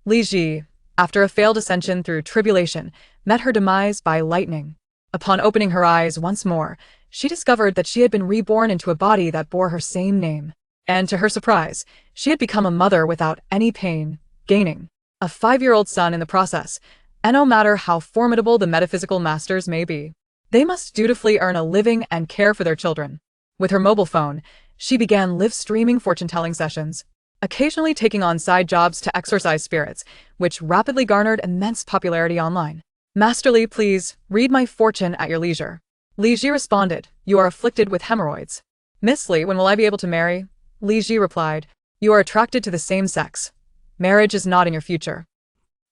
Li Ji, after a failed ascension through tribulation, met her demise by lightning. Upon opening her eyes once more, she discovered that she had been reborn into a body that bore her same name. And to her surprise, she had become a mother without any pain, gaining a 5-year-old son in the process. And no matter how formidable the metaphysical masters may be, they must dutifully earn a living and care for their children. With her mobile phone, she began live-streaming fortune-telling sessions, occasionally taking on side jobs to exorcise spirits, which rapidly garnered immense popularity online. "Master Li, please, read my fortune at your leisure." Li Ji responded, "You are afflicted with hemorrhoids." "Miss Li, when will I be able to marry?" Li Ji replied, "You are attracted to the same sex. Marriage is not in your future."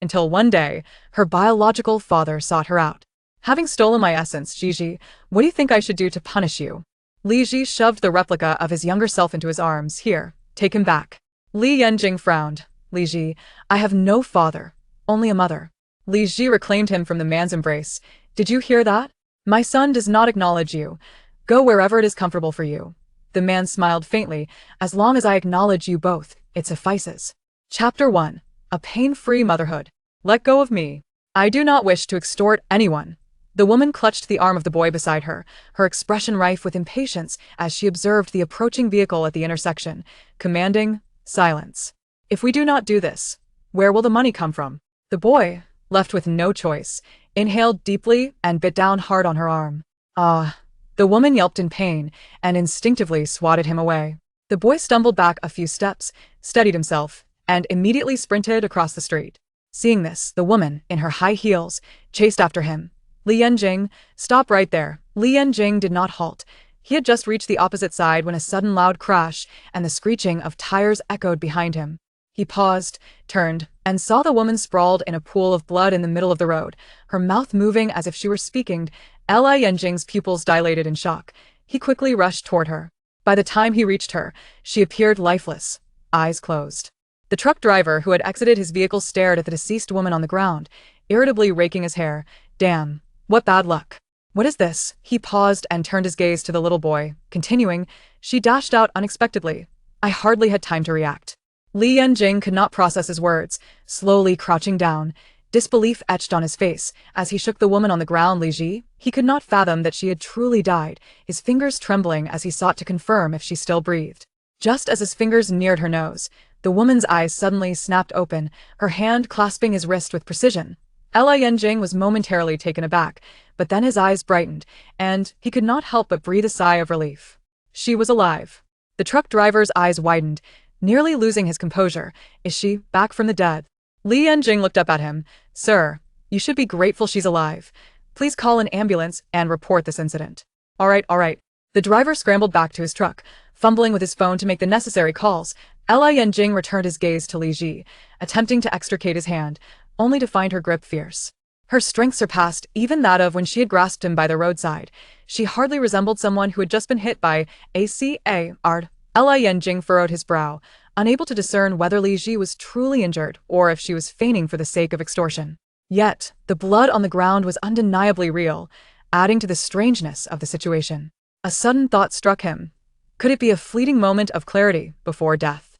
Until one day, her biological father sought her out. "Having stolen my essence, Gigi, what do you think I should do to punish you?" Li Ji shoved the replica of his younger self into his arms. "Here, take him back." Li Yanjing frowned. "Li Ji, I have no father, only a mother." Li Ji reclaimed him from the man's embrace. "Did you hear that? My son does not acknowledge you. Go wherever it is comfortable for you." The man smiled faintly. "As long as I acknowledge you both, it suffices." Chapter 1. A Pain-Free Motherhood. "Let go of me. I do not wish to extort anyone." The woman clutched the arm of the boy beside her, her expression rife with impatience as she observed the approaching vehicle at the intersection, commanding silence. "If we do not do this, where will the money come from?" The boy, left with no choice, inhaled deeply and bit down hard on her arm. "Ah!" The woman yelped in pain and instinctively swatted him away. The boy stumbled back a few steps, steadied himself, and immediately sprinted across the street. Seeing this, the woman, in her high heels, chased after him. "Li Yanjing, stop right there." Li Yanjing did not halt. He had just reached the opposite side when a sudden loud crash and the screeching of tires echoed behind him. He paused, turned, and saw the woman sprawled in a pool of blood in the middle of the road, her mouth moving as if she were speaking. Li Yanjing's pupils dilated in shock. He quickly rushed toward her. By the time he reached her, she appeared lifeless, eyes closed. The truck driver who had exited his vehicle stared at the deceased woman on the ground, irritably raking his hair. "Damn, what bad luck. What is this?" He paused and turned his gaze to the little boy, continuing, "She dashed out unexpectedly. I hardly had time to react." Li Yanjing could not process his words, slowly crouching down, disbelief etched on his face as he shook the woman on the ground. Li Ji, he could not fathom that she had truly died, his fingers trembling as he sought to confirm if she still breathed. Just as his fingers neared her nose, the woman's eyes suddenly snapped open, her hand clasping his wrist with precision. Li Yanjing was momentarily taken aback, but then his eyes brightened, and he could not help but breathe a sigh of relief. She was alive. The truck driver's eyes widened, nearly losing his composure. "Is she back from the dead?" Li Yanjing looked up at him. "Sir, you should be grateful she's alive. Please call an ambulance and report this incident." All right. The driver scrambled back to his truck, fumbling with his phone to make the necessary calls. Li Yanjing returned his gaze to Li Ji, attempting to extricate his hand, only to find her grip fierce. Her strength surpassed even that of when she had grasped him by the roadside. She hardly resembled someone who had just been hit by a car. Li Yanjing furrowed his brow, unable to discern whether Li Ji was truly injured or if she was feigning for the sake of extortion. Yet, the blood on the ground was undeniably real, adding to the strangeness of the situation. A sudden thought struck him. Could it be a fleeting moment of clarity before death?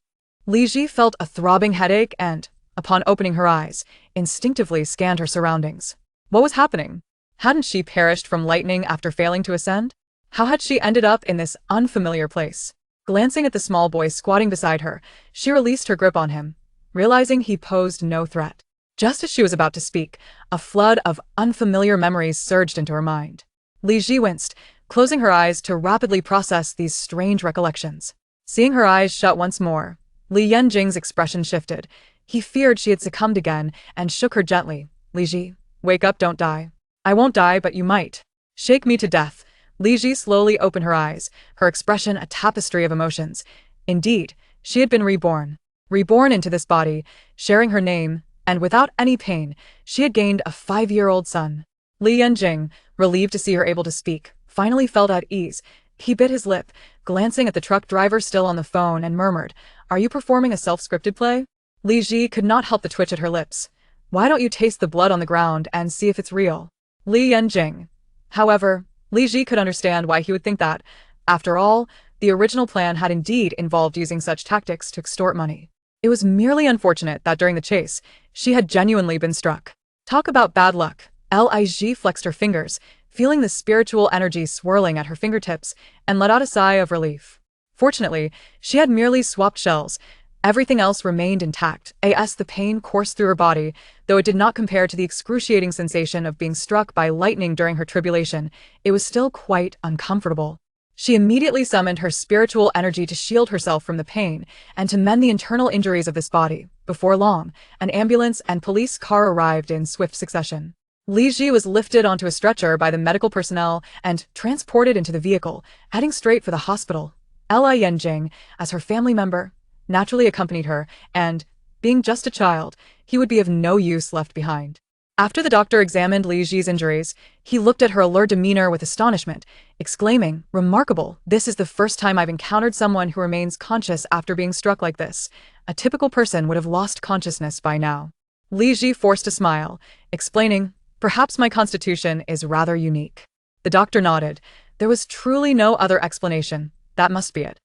Li Ji felt a throbbing headache and, upon opening her eyes, instinctively scanned her surroundings. What was happening? Hadn't she perished from lightning after failing to ascend? How had she ended up in this unfamiliar place? Glancing at the small boy squatting beside her, she released her grip on him, realizing he posed no threat. Just as she was about to speak, a flood of unfamiliar memories surged into her mind. Li Ji winced, closing her eyes to rapidly process these strange recollections. Seeing her eyes shut once more, Li Yanjing's expression shifted. He feared she had succumbed again and shook her gently. "Li Ji, wake up, don't die." "I won't die, but you might. Shake me to death." Li Ji slowly opened her eyes, her expression a tapestry of emotions. Indeed, she had been reborn. Reborn into this body, sharing her name, and without any pain, she had gained a 5-year-old son. Li Yanjing, relieved to see her able to speak, finally felt at ease. He bit his lip, glancing at the truck driver still on the phone, and murmured, "Are you performing a self-scripted play?" Li Ji could not help the twitch at her lips. "Why don't you taste the blood on the ground and see if it's real?" Li Yanjing. However, Li Ji could understand why he would think that. After all, the original plan had indeed involved using such tactics to extort money. It was merely unfortunate that during the chase, she had genuinely been struck. Talk about bad luck. Lig flexed her fingers, feeling the spiritual energy swirling at her fingertips, and let out a sigh of relief. Fortunately, she had merely swapped shells. Everything else remained intact. The pain coursed through her body, though it did not compare to the excruciating sensation of being struck by lightning during her tribulation. It was still quite uncomfortable. She immediately summoned her spiritual energy to shield herself from the pain and to mend the internal injuries of this body. Before long, an ambulance and police car arrived in swift succession. Li Ji was lifted onto a stretcher by the medical personnel and transported into the vehicle, heading straight for the hospital. Li Yanjing, as her family member, naturally accompanied her, and, being just a child, he would be of no use left behind. After the doctor examined Li Ji's injuries, he looked at her alert demeanor with astonishment, exclaiming, "Remarkable, this is the first time I've encountered someone who remains conscious after being struck like this. A typical person would have lost consciousness by now." Li Ji forced a smile, explaining, "Perhaps my constitution is rather unique." The doctor nodded. There was truly no other explanation. That must be it.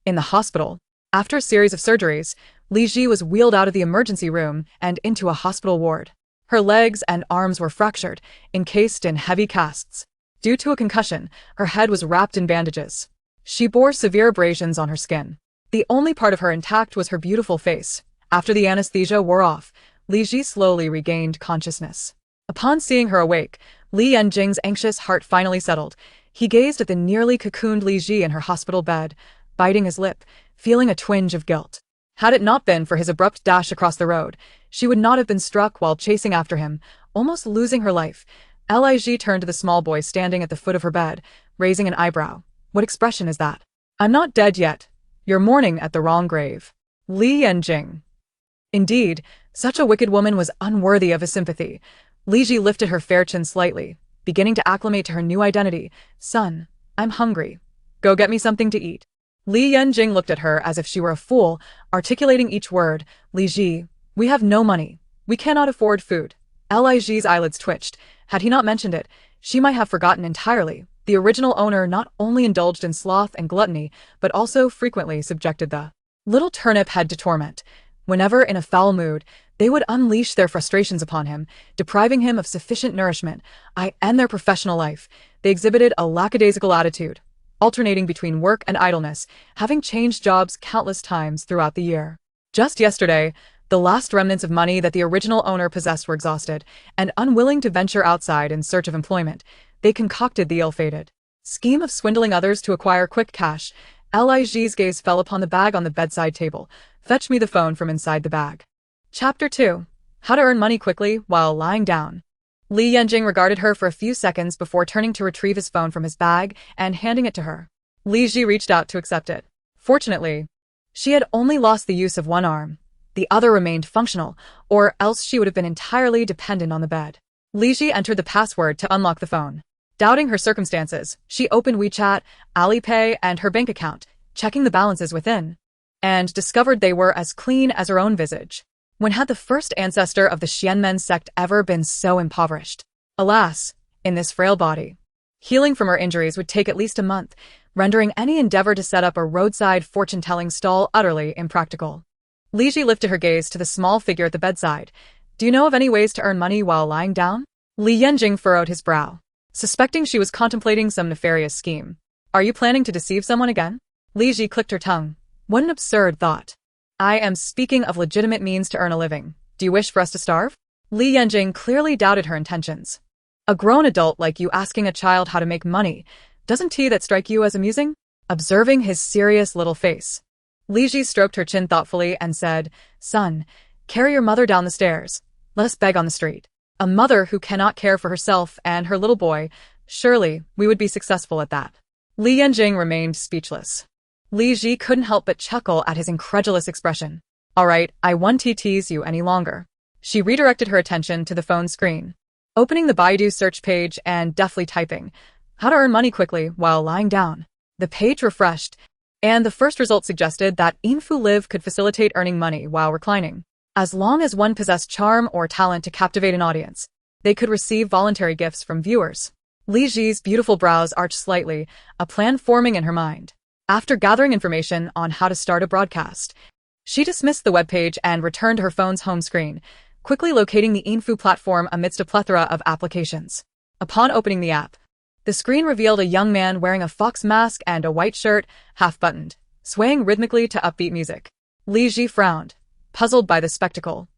In the hospital, after a series of surgeries, Li Ji was wheeled out of the emergency room and into a hospital ward. Her legs and arms were fractured, encased in heavy casts. Due to a concussion, her head was wrapped in bandages. She bore severe abrasions on her skin. The only part of her intact was her beautiful face. After the anesthesia wore off, Li Ji slowly regained consciousness. Upon seeing her awake, Li Yanjing's anxious heart finally settled. He gazed at the nearly cocooned Li Ji in her hospital bed, biting his lip, feeling a twinge of guilt. Had it not been for his abrupt dash across the road, she would not have been struck while chasing after him, almost losing her life. Lig turned to the small boy standing at the foot of her bed, raising an eyebrow. "What expression is that?" "I'm not dead yet. You're mourning at the wrong grave." Li Yanjing. Indeed, such a wicked woman was unworthy of his sympathy. Li Ji lifted her fair chin slightly, beginning to acclimate to her new identity. "Son, I'm hungry. Go get me something to eat." Li Yanjing looked at her as if she were a fool, articulating each word. "Li Ji, we have no money. We cannot afford food." Lig's eyelids twitched. Had he not mentioned it, she might have forgotten entirely. The original owner not only indulged in sloth and gluttony, but also frequently subjected the little turnip head to torment. Whenever in a foul mood, they would unleash their frustrations upon him, depriving him of sufficient nourishment. And their professional life, they exhibited a lackadaisical attitude, alternating between work and idleness, having changed jobs countless times throughout the year. Just yesterday, the last remnants of money that the original owner possessed were exhausted, and unwilling to venture outside in search of employment, they concocted the ill-fated scheme of swindling others to acquire quick cash. Lig's gaze fell upon the bag on the bedside table. "Fetch me the phone from inside the bag." Chapter 2. How to earn money quickly while lying down. Li Yanjing regarded her for a few seconds before turning to retrieve his phone from his bag and handing it to her. Li Ji reached out to accept it. Fortunately, she had only lost the use of one arm. The other remained functional, or else she would have been entirely dependent on the bed. Li Ji entered the password to unlock the phone. Doubting her circumstances, she opened WeChat, Alipay, and her bank account, checking the balances within, and discovered they were as clean as her own visage. When had the first ancestor of the Xianmen sect ever been so impoverished? Alas, in this frail body. Healing from her injuries would take at least a month, rendering any endeavor to set up a roadside fortune-telling stall utterly impractical. Li Ji lifted her gaze to the small figure at the bedside. "Do you know of any ways to earn money while lying down?" Li Yanjing furrowed his brow, suspecting she was contemplating some nefarious scheme. "Are you planning to deceive someone again?" Li Ji clicked her tongue. What an absurd thought. "I am speaking of legitimate means to earn a living. Do you wish for us to starve?" Li Yanjing clearly doubted her intentions. "A grown adult like you asking a child how to make money. Doesn't that strike you as amusing?" Observing his serious little face, Li Ji stroked her chin thoughtfully and said, "Son, carry your mother down the stairs. Let us beg on the street." A mother who cannot care for herself and her little boy, surely we would be successful at that. Li Yanjing remained speechless. Li Ji couldn't help but chuckle at his incredulous expression. "All right, I won't tease you any longer." She redirected her attention to the phone screen, opening the Baidu search page and deftly typing, "How to earn money quickly while lying down." The page refreshed, and the first result suggested that Info Live could facilitate earning money while reclining. As long as one possessed charm or talent to captivate an audience, they could receive voluntary gifts from viewers. Li Ji's beautiful brows arched slightly, a plan forming in her mind. After gathering information on how to start a broadcast She dismissed the webpage and returned to her phone's home screen, quickly locating the info platform amidst a plethora of applications. Upon opening the app, the screen revealed a young man wearing a fox mask and a white shirt, half-buttoned, swaying rhythmically to upbeat music. Li Ji frowned, puzzled by the spectacle,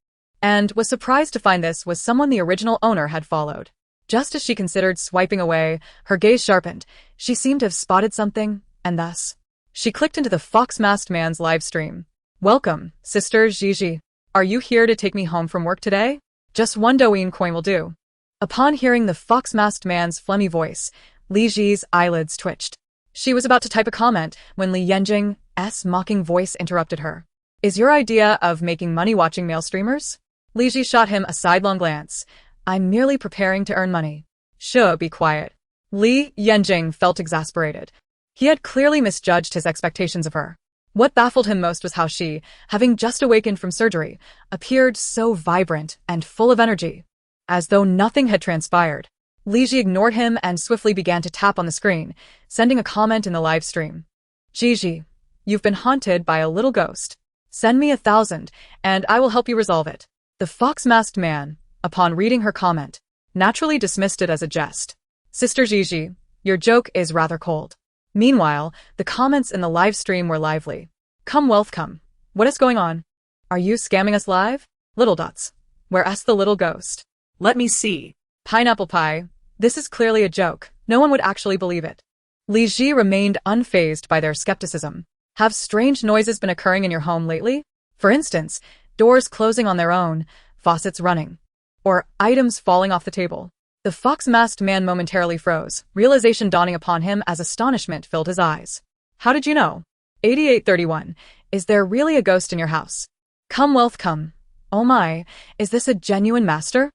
and was surprised to find this was someone the original owner had followed. Just as she considered swiping away, her gaze sharpened. She seemed to have spotted something, and thus, she clicked into the fox-masked man's live stream. "Welcome, Sister Gigi. Are you here to take me home from work today? Just one Douyin coin will do." Upon hearing the fox-masked man's phlegmy voice, Li Ji's eyelids twitched. She was about to type a comment when Li Yanjing's mocking voice interrupted her. "Is your idea of making money watching male streamers?" Li Ji shot him a sidelong glance. "I'm merely preparing to earn money." "Sure, be quiet." Li Yanjing felt exasperated. He had clearly misjudged his expectations of her. What baffled him most was how she, having just awakened from surgery, appeared so vibrant and full of energy, as though nothing had transpired. Li Ji ignored him and swiftly began to tap on the screen, sending a comment in the live stream. "Gigi, you've been haunted by a little ghost. Send me 1,000, and I will help you resolve it." The fox-masked man, upon reading her comment, naturally dismissed it as a jest. "Sister Gigi, your joke is rather cold." Meanwhile, the comments in the live stream were lively. "Come wealth come. What is going on? Are you scamming us live? Little dots. Where's the little ghost? Let me see. Pineapple pie. This is clearly a joke. No one would actually believe it." Li Ji remained unfazed by their skepticism. "Have strange noises been occurring in your home lately? For instance, doors closing on their own, faucets running, or items falling off the table?" The fox-masked man momentarily froze, realization dawning upon him as astonishment filled his eyes. "How did you know?" 8831. "Is there really a ghost in your house? Come wealth come. Oh my, is this a genuine master?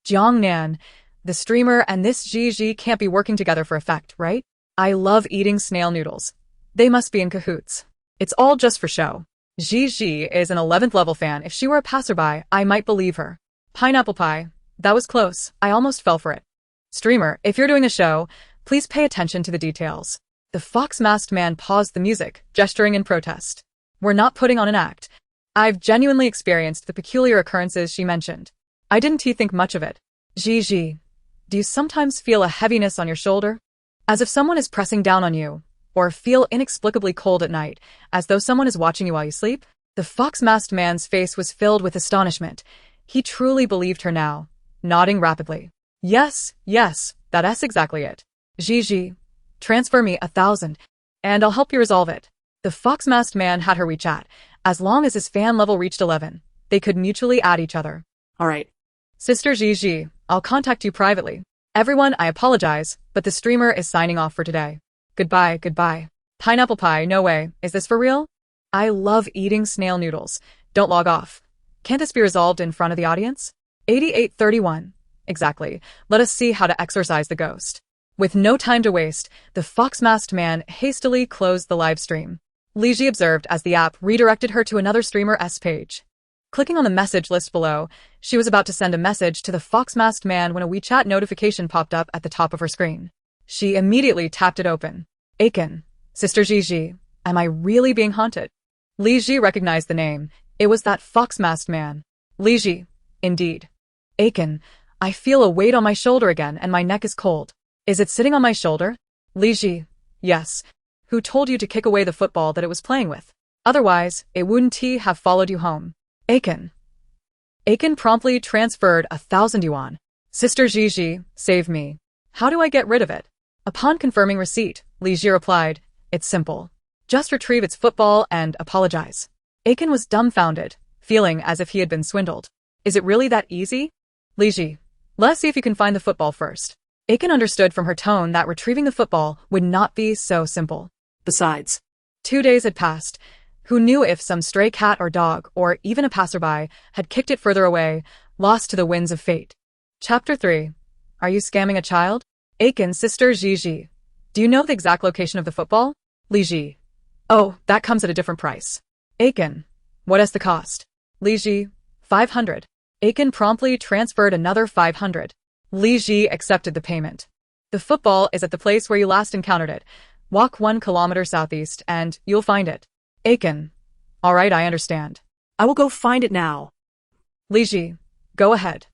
Jiangnan, the streamer and this Gigi can't be working together for effect, right? I love eating snail noodles. They must be in cahoots. It's all just for show. Gigi is an 11th level fan. If she were a passerby, I might believe her. Pineapple pie. That was close. I almost fell for it. Streamer, if you're doing a show, please pay attention to the details." The fox-masked man paused the music, gesturing in protest. "We're not putting on an act. I've genuinely experienced the peculiar occurrences she mentioned. I didn't think much of it." "Gigi, do you sometimes feel a heaviness on your shoulder? As if someone is pressing down on you? Or feel inexplicably cold at night, as though someone is watching you while you sleep?" The fox-masked man's face was filled with astonishment. He truly believed her now, nodding rapidly. Yes, that's exactly it. Gigi, transfer me 1,000, and I'll help you resolve it." The fox-masked man had her WeChat. As long as his fan level reached 11, they could mutually add each other. "All right. Sister Gigi, I'll contact you privately. Everyone, I apologize, but the streamer is signing off for today. Goodbye. Pineapple pie, no way. Is this for real? I love eating snail noodles. Don't log off. Can't this be resolved in front of the audience?" 8831. "Exactly. Let us see how to exorcise the ghost." With no time to waste, the fox-masked man hastily closed the live stream. Li Ji observed as the app redirected her to another streamer's page. Clicking on the message list below, she was about to send a message to the fox-masked man when a WeChat notification popped up at the top of her screen. She immediately tapped it open. "Aiken, Sister Gigi, am I really being haunted?" Li Ji recognized the name. It was that fox-masked man. Li Ji, indeed. "Aiken, I feel a weight on my shoulder again and my neck is cold. Is it sitting on my shoulder?" Li Ji, "Yes. Who told you to kick away the football that it was playing with? Otherwise, it wouldn't have followed you home." Aiken. Aiken promptly transferred 1,000 yuan. "Sister Gigi, save me. How do I get rid of it?" Upon confirming receipt, Li Ji replied, "It's simple. Just retrieve its football and apologize." Aiken was dumbfounded, feeling as if he had been swindled. "Is it really that easy?" Li Ji, "Let's see if you can find the football first." Aiken understood from her tone that retrieving the football would not be so simple. Besides, 2 days had passed. Who knew if some stray cat or dog, or even a passerby, had kicked it further away, lost to the winds of fate. Chapter 3. Are you scamming a child? Aiken, Sister Gigi. Do you know the exact location of the football? Li Ji. Oh, that comes at a different price. Aiken. What is the cost? Li Ji. 500. Aiken promptly transferred another 500. Li Ji accepted the payment. The football is at the place where you last encountered it. Walk 1 kilometer southeast and you'll find it. Aiken. All right, I understand. I will go find it now. Li Ji, go ahead.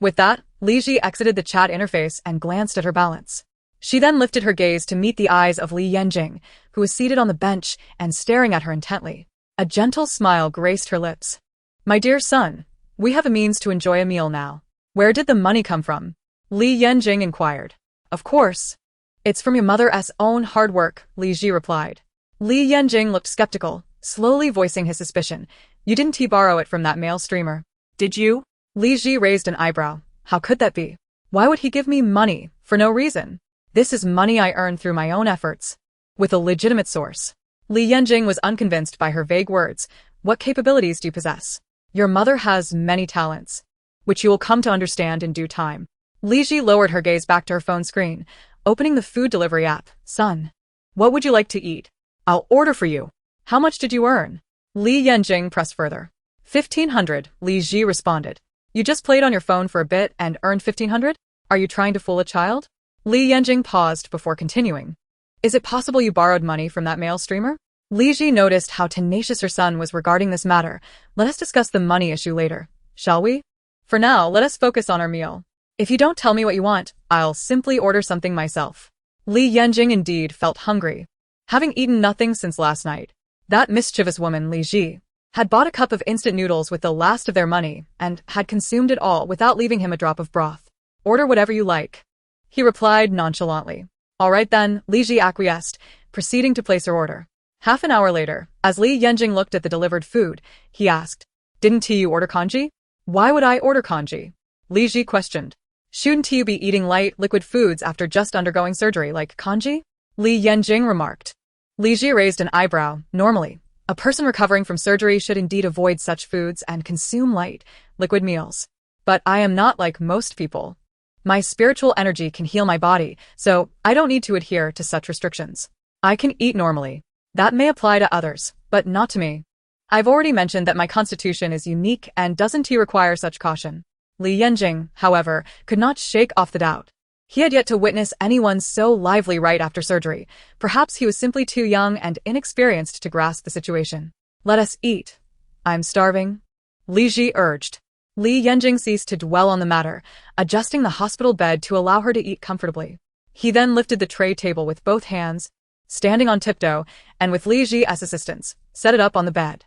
With that, Li Ji exited the chat interface and glanced at her balance. She then lifted her gaze to meet the eyes of Li Yanjing, who was seated on the bench and staring at her intently. A gentle smile graced her lips. My dear son, we have a means to enjoy a meal now. Where did the money come from? Li Yanjing inquired. Of course. It's from your mother's own hard work, Li Ji replied. Li Yanjing looked skeptical, slowly voicing his suspicion. You didn't borrow it from that male streamer. Did you? Li Ji raised an eyebrow. How could that be? Why would he give me money, for no reason? This is money I earned through my own efforts. With a legitimate source. Li Yanjing was unconvinced by her vague words. What capabilities do you possess? Your mother has many talents, which you will come to understand in due time. Li Ji lowered her gaze back to her phone screen, opening the food delivery app. Son, what would you like to eat? I'll order for you. How much did you earn? Li Yanjing pressed further. 1,500, Li Ji responded. You just played on your phone for a bit and earned 1,500? Are you trying to fool a child? Li Yanjing paused before continuing. Is it possible you borrowed money from that male streamer? Li Ji noticed how tenacious her son was regarding this matter. Let us discuss the money issue later, shall we? For now, let us focus on our meal. If you don't tell me what you want, I'll simply order something myself. Li Yanjing indeed felt hungry. Having eaten nothing since last night, that mischievous woman, Li Ji, had bought a cup of instant noodles with the last of their money and had consumed it all without leaving him a drop of broth. Order whatever you like. He replied nonchalantly. All right then, Li Ji acquiesced, proceeding to place her order. Half an hour later, as Li Yanjing looked at the delivered food, he asked, Didn't you order congee? Why would I order congee? Li Ji questioned. Shouldn't you be eating light, liquid foods after just undergoing surgery like congee? Li Yanjing remarked. Li Ji raised an eyebrow. Normally, a person recovering from surgery should indeed avoid such foods and consume light, liquid meals. But I am not like most people. My spiritual energy can heal my body, so I don't need to adhere to such restrictions. I can eat normally. That may apply to others, but not to me. I've already mentioned that my constitution is unique and doesn't require such caution. Li Yanjing, however, could not shake off the doubt. He had yet to witness anyone so lively right after surgery. Perhaps he was simply too young and inexperienced to grasp the situation. Let us eat. I'm starving. Li Ji urged. Li Yanjing ceased to dwell on the matter, adjusting the hospital bed to allow her to eat comfortably. He then lifted the tray table with both hands, standing on tiptoe, and with Li Ji as assistance, set it up on the bed.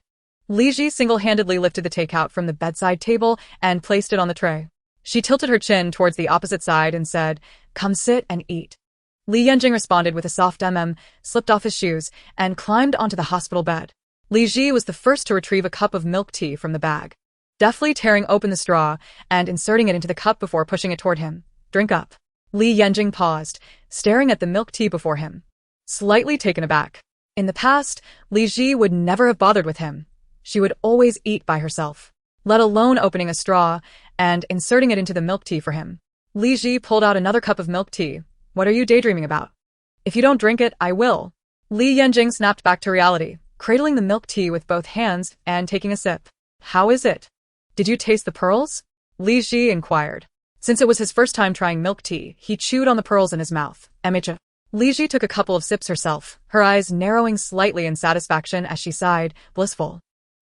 Li Ji single-handedly lifted the takeout from the bedside table and placed it on the tray. She tilted her chin towards the opposite side and said, Come sit and eat. Li Yanjing responded with a soft slipped off his shoes, and climbed onto the hospital bed. Li Ji was the first to retrieve a cup of milk tea from the bag, deftly tearing open the straw and inserting it into the cup before pushing it toward him. Drink up. Li Yanjing paused, staring at the milk tea before him, slightly taken aback. In the past, Li Ji would never have bothered with him. She would always eat by herself, let alone opening a straw and inserting it into the milk tea for him. Li Ji pulled out another cup of milk tea. What are you daydreaming about? If you don't drink it, I will. Li Yanjing snapped back to reality, cradling the milk tea with both hands and taking a sip. How is it? Did you taste the pearls? Li Ji inquired. Since it was his first time trying milk tea, he chewed on the pearls in his mouth. Emicha. Li Ji took a couple of sips herself, her eyes narrowing slightly in satisfaction as she sighed, blissful.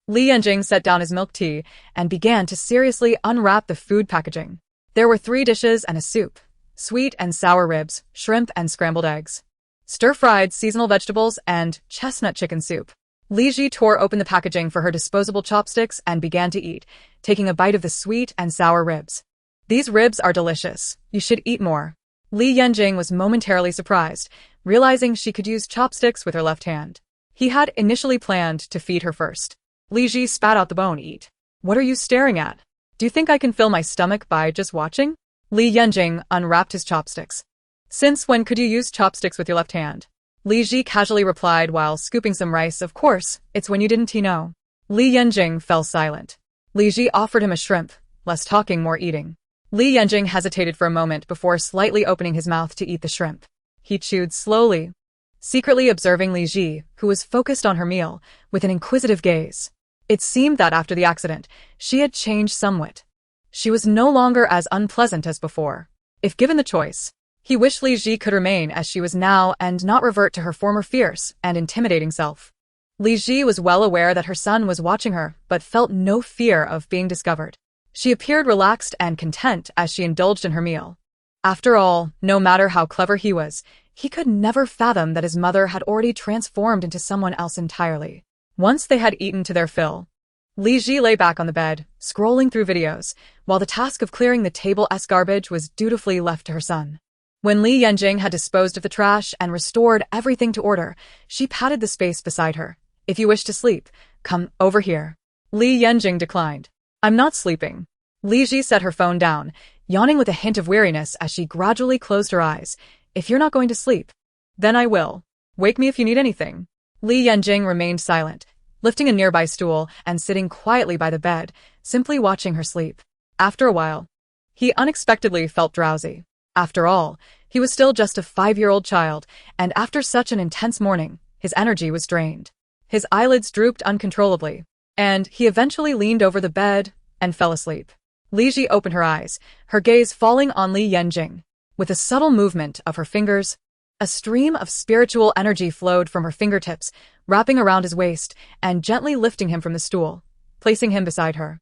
Li Yanjing set down his milk tea and began to seriously unwrap the food packaging. There were 3 dishes and a soup, sweet and sour ribs, shrimp and scrambled eggs, stir-fried seasonal vegetables, and chestnut chicken soup. Li Ji tore open the packaging for her disposable chopsticks and began to eat, taking a bite of the sweet and sour ribs. These ribs are delicious. You should eat more. Li Yanjing was momentarily surprised, realizing she could use chopsticks with her left hand. He had initially planned to feed her first. Li Ji spat out the bone. Eat. What are you staring at? Do you think I can fill my stomach by just watching? Li Yanjing unwrapped his chopsticks. Since when could you use chopsticks with your left hand? Li Ji casually replied while scooping some rice. Of course, it's when you didn't know. Li Yanjing fell silent. Li Ji offered him a shrimp, less talking, more eating. Li Yanjing hesitated for a moment before slightly opening his mouth to eat the shrimp. He chewed slowly, secretly observing Li Ji, who was focused on her meal, with an inquisitive gaze. It seemed that after the accident, she had changed somewhat. She was no longer as unpleasant as before. If given the choice, he wished Li Ji could remain as she was now and not revert to her former fierce and intimidating self. Li Ji was well aware that her son was watching her, but felt no fear of being discovered. She appeared relaxed and content as she indulged in her meal. After all, no matter how clever he was, he could never fathom that his mother had already transformed into someone else entirely. Once they had eaten to their fill, Li Ji lay back on the bed, scrolling through videos, while the task of clearing the table's garbage was dutifully left to her son. When Li Yanjing had disposed of the trash and restored everything to order, she patted the space beside her. If you wish to sleep, come over here. Li Yanjing declined. I'm not sleeping. Li Ji set her phone down, yawning with a hint of weariness as she gradually closed her eyes. If you're not going to sleep, then I will. Wake me if you need anything. Li Yanjing remained silent, lifting a nearby stool and sitting quietly by the bed, simply watching her sleep. After a while, he unexpectedly felt drowsy. After all, he was still just a 5-year-old child, and after such an intense morning, his energy was drained. His eyelids drooped uncontrollably, and he eventually leaned over the bed and fell asleep. Li Ji opened her eyes, her gaze falling on Li Yanjing. With a subtle movement of her fingers, a stream of spiritual energy flowed from her fingertips, wrapping around his waist and gently lifting him from the stool, placing him beside her.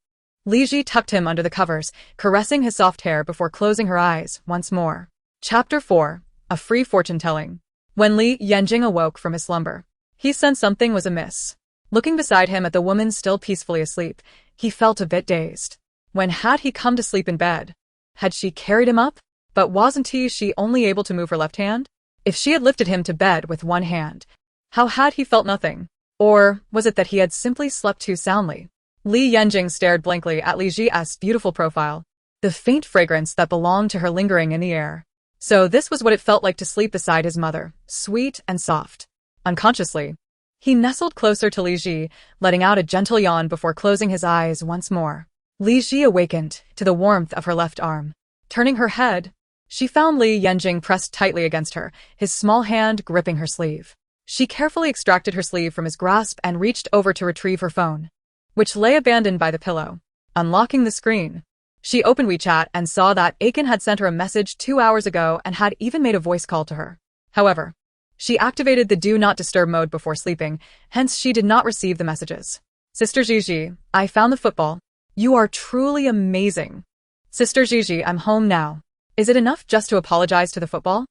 Li Ji tucked him under the covers, caressing his soft hair before closing her eyes once more. Chapter 4. A Free Fortune-Telling. When Li Yanjing awoke from his slumber, he sensed something was amiss. Looking beside him at the woman still peacefully asleep, he felt a bit dazed. When had he come to sleep in bed? Had she carried him up? But wasn't she only able to move her left hand? If she had lifted him to bed with one hand, how had he felt nothing? Or was it that he had simply slept too soundly? Li Yanjing stared blankly at Li Ji's beautiful profile, the faint fragrance that belonged to her lingering in the air. So this was what it felt like to sleep beside his mother, sweet and soft. Unconsciously, he nestled closer to Li Ji, letting out a gentle yawn before closing his eyes once more. Li Ji awakened to the warmth of her left arm. Turning her head, she found Li Yanjing pressed tightly against her, his small hand gripping her sleeve. She carefully extracted her sleeve from his grasp and reached over to retrieve her phone, which lay abandoned by the pillow. Unlocking the screen, she opened WeChat and saw that Aiken had sent her a message 2 hours ago and had even made a voice call to her. However, she activated the Do Not Disturb mode before sleeping, hence she did not receive the messages. Sister Gigi, I found the football. You are truly amazing. Sister Gigi, I'm home now. Is it enough just to apologize to the football?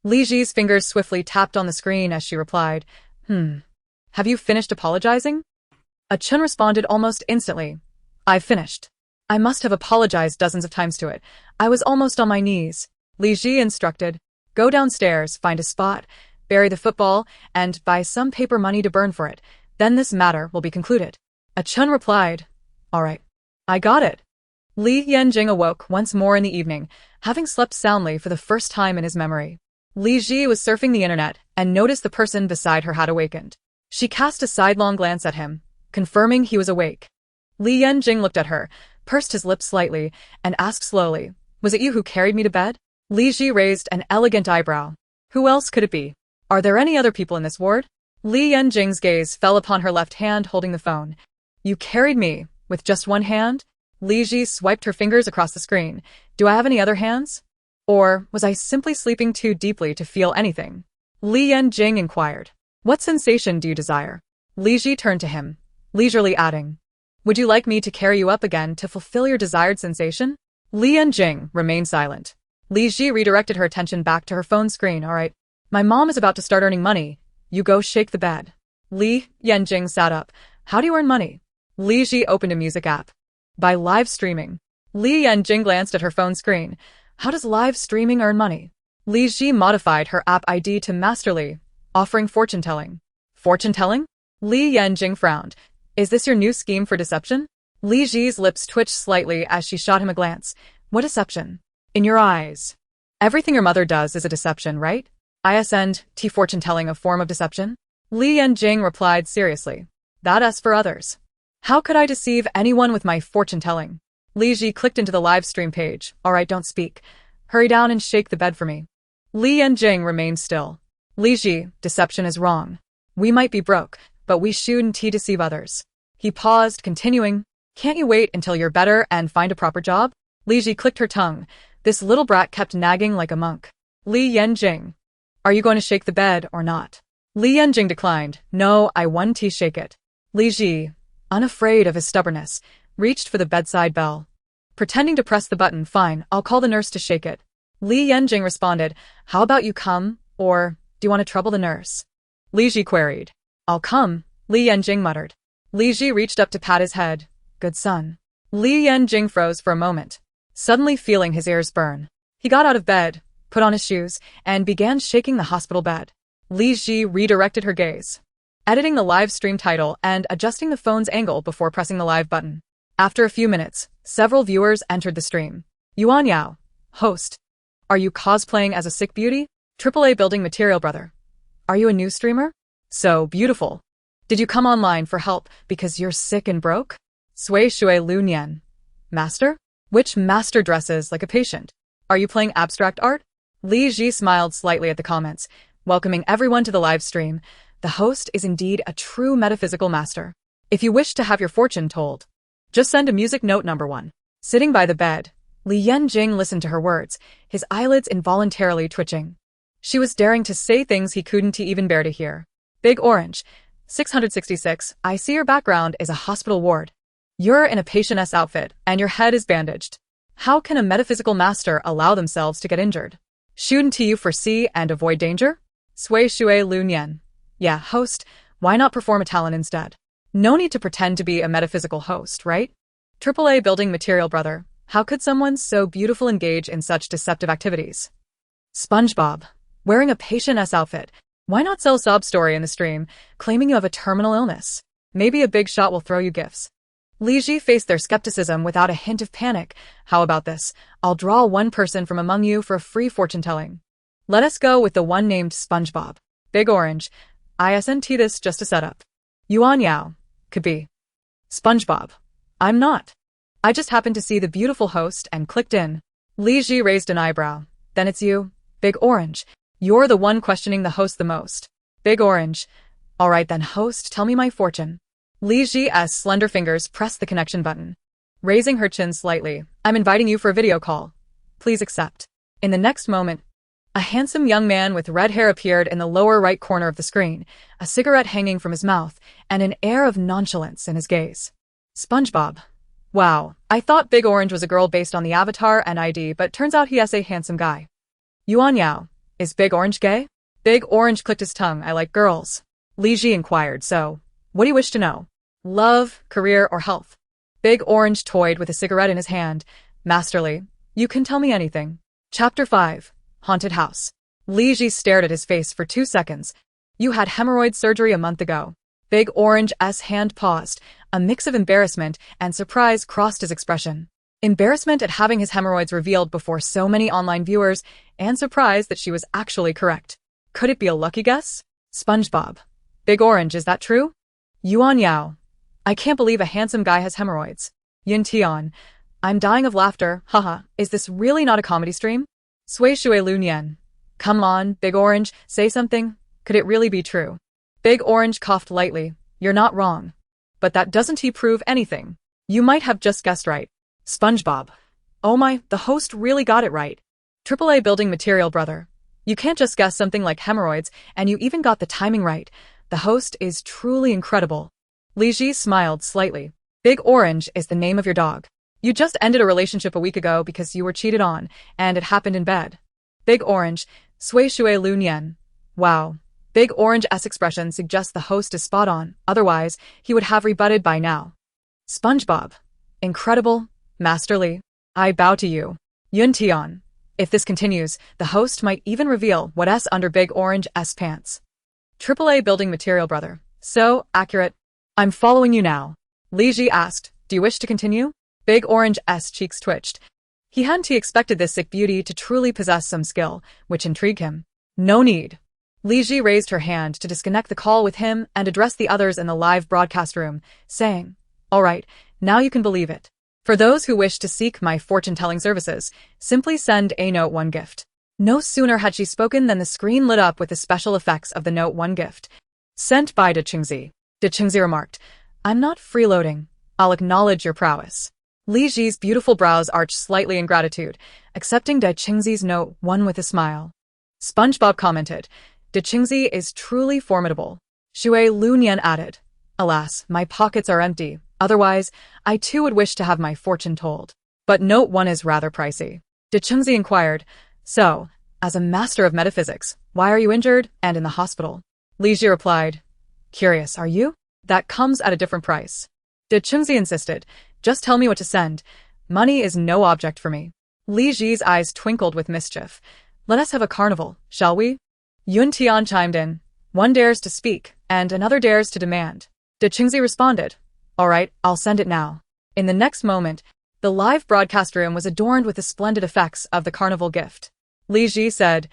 Li Ji's fingers swiftly tapped on the screen as she replied, Have you finished apologizing? Chun responded almost instantly. I've finished. I must have apologized dozens of times to it. I was almost on my knees. Li Ji instructed, Go downstairs, find a spot, bury the football, and buy some paper money to burn for it. Then this matter will be concluded. Chun replied, All right. I got it. Li Yanjing awoke once more in the evening, having slept soundly for the first time in his memory. Li Ji was surfing the internet and noticed the person beside her had awakened. She cast a sidelong glance at him, confirming he was awake. Li Yanjing looked at her, pursed his lips slightly, and asked slowly, Was it you who carried me to bed? Li Ji raised an elegant eyebrow. Who else could it be? Are there any other people in this ward? Li Yanjing's gaze fell upon her left hand holding the phone. You carried me, with just one hand? Li Ji swiped her fingers across the screen. Do I have any other hands? Or was I simply sleeping too deeply to feel anything? Li Yanjing inquired. What sensation do you desire? Li Ji turned to him, leisurely adding, Would you like me to carry you up again to fulfill your desired sensation? Li Yanjing remained silent. Li Ji redirected her attention back to her phone screen. All right. My mom is about to start earning money. You go shake the bed. Li Yanjing sat up. How do you earn money? Li Ji opened a music app. By live streaming. Li Yanjing glanced at her phone screen. How does live streaming earn money? Li Ji modified her app ID to Masterly, offering fortune-telling. Fortune-telling? Li Yanjing frowned. Is this your new scheme for deception? Li Ji's lips twitched slightly as she shot him a glance. What deception? In your eyes. Everything your mother does is a deception, right? Isn't fortune-telling a form of deception? Li Yanjing replied seriously. That's for others. How could I deceive anyone with my fortune-telling? Li Ji clicked into the live stream page. All right, don't speak. Hurry down and shake the bed for me. Li Yanjing remained still. Li Ji, deception is wrong. We might be broke, but we shouldn't deceive others. He paused, continuing, Can't you wait until you're better and find a proper job? Li Ji clicked her tongue. This little brat kept nagging like a monk. Li Yanjing. Are you going to shake the bed or not? Li Yanjing declined. No, I want to shake it. Li Ji, unafraid of his stubbornness, reached for the bedside bell. Pretending to press the button, fine, I'll call the nurse to shake it. Li Yanjing responded, how about you come, or do you want to trouble the nurse? Li Ji queried. I'll come, Li Yanjing muttered. Li Ji reached up to pat his head. Good son. Li Yanjing froze for a moment, suddenly feeling his ears burn. He got out of bed, put on his shoes, and began shaking the hospital bed. Li Ji redirected her gaze, editing the live stream title and adjusting the phone's angle before pressing the live button. After a few minutes, several viewers entered the stream. Yuan Yao, host. Are you cosplaying as a sick beauty? AAA building material brother. Are you a new streamer? So beautiful. Did you come online for help because you're sick and broke? Sui Shui Lu Nian. Master? Which master dresses like a patient? Are you playing abstract art? Li Ji smiled slightly at the comments, welcoming everyone to the live stream. The host is indeed a true metaphysical master. If you wish to have your fortune told, just send a music note number 1. Sitting by the bed, Li Yanjing listened to her words, his eyelids involuntarily twitching. She was daring to say things he couldn't even bear to hear. Big Orange, 666, I see your background is a hospital ward. You're in a patient's outfit, and your head is bandaged. How can a metaphysical master allow themselves to get injured? Shouldn't you foresee and avoid danger? Sui Shui Lu Nian. Yeah, host, why not perform a talent instead? No need to pretend to be a metaphysical host, right? AAA building material brother, how could someone so beautiful engage in such deceptive activities? SpongeBob, wearing a patient's outfit, why not sell sob story in the stream, claiming you have a terminal illness? Maybe a big shot will throw you gifts. Li Ji faced their skepticism without a hint of panic. How about this? I'll draw one person from among you for a free fortune-telling. Let us go with the one named SpongeBob. Big Orange, isn't this just a setup? Yuan Yao, could be. SpongeBob, I'm not. I just happened to see the beautiful host and clicked in. Li Ji raised an eyebrow. Then it's you, Big Orange. You're the one questioning the host the most. Big Orange, all right then host, tell me my fortune. Li Ji's slender fingers pressed the connection button. Raising her chin slightly, I'm inviting you for a video call. Please accept. In the next moment, a handsome young man with red hair appeared in the lower right corner of the screen, a cigarette hanging from his mouth, and an air of nonchalance in his gaze. SpongeBob. Wow, I thought Big Orange was a girl based on the avatar and ID, but turns out he is a handsome guy. Yuan Yao, is Big Orange gay? Big Orange clicked his tongue. I like girls. Li Ji inquired, so, what do you wish to know? Love, career, or health? Big Orange toyed with a cigarette in his hand. Masterly, you can tell me anything. Chapter 5. Haunted House. Li Ji stared at his face for 2 seconds. You had hemorrhoid surgery a month ago. Big Orange's hand paused. A mix of embarrassment and surprise crossed his expression. Embarrassment at having his hemorrhoids revealed before so many online viewers, and surprise that she was actually correct. Could it be a lucky guess? SpongeBob. Big Orange, is that true? Yuan Yao. I can't believe a handsome guy has hemorrhoids. Yin Tian. I'm dying of laughter, haha, is this really not a comedy stream? Sui Shui Lu Nian. Come on, Big Orange, say something. Could it really be true? Big Orange coughed lightly. You're not wrong. But that doesn't prove anything. You might have just guessed right. SpongeBob. Oh my, the host really got it right. AAA building material brother. You can't just guess something like hemorrhoids, and you even got the timing right. The host is truly incredible. Li Ji smiled slightly. Big Orange is the name of your dog. You just ended a relationship a week ago because you were cheated on, and it happened in bed. Big Orange, Sui Shui Lu Nian. Wow. Big Orange's expression suggests the host is spot on, otherwise, he would have rebutted by now. SpongeBob. Incredible, masterly. I bow to you. Yun Tian. If this continues, the host might even reveal what's under Big Orange's pants. AAA building material brother. So accurate. I'm following you now. Li Ji asked, do you wish to continue? Big Orange's cheeks twitched. He hadn't expected this sick beauty to truly possess some skill, which intrigued him. No need. Li Ji raised her hand to disconnect the call with him and address the others in the live broadcast room, saying, all right, now you can believe it. For those who wish to seek my fortune-telling services, simply send a Note 1 gift. No sooner had she spoken than the screen lit up with the special effects of the Note 1 gift. Sent by De Qingzi. De Qingzi remarked, I'm not freeloading. I'll acknowledge your prowess. Li Ji's beautiful brows arched slightly in gratitude, accepting De Qingzi's Note 1 with a smile. SpongeBob commented, De Qingzi is truly formidable. Shui Lu Nian added. Alas, my pockets are empty. Otherwise, I too would wish to have my fortune told. But note one is rather pricey. De Qingzi inquired. So, as a master of metaphysics, why are you injured and in the hospital? Li Ji replied. Curious, are you? That comes at a different price. De Qingzi insisted. Just tell me what to send. Money is no object for me. Li Ji's eyes twinkled with mischief. Let us have a carnival, shall we? Yun Tian chimed in. One dares to speak, and another dares to demand. De Qingzi responded. All right, I'll send it now. In the next moment, the live broadcast room was adorned with the splendid effects of the carnival gift. Li Ji said,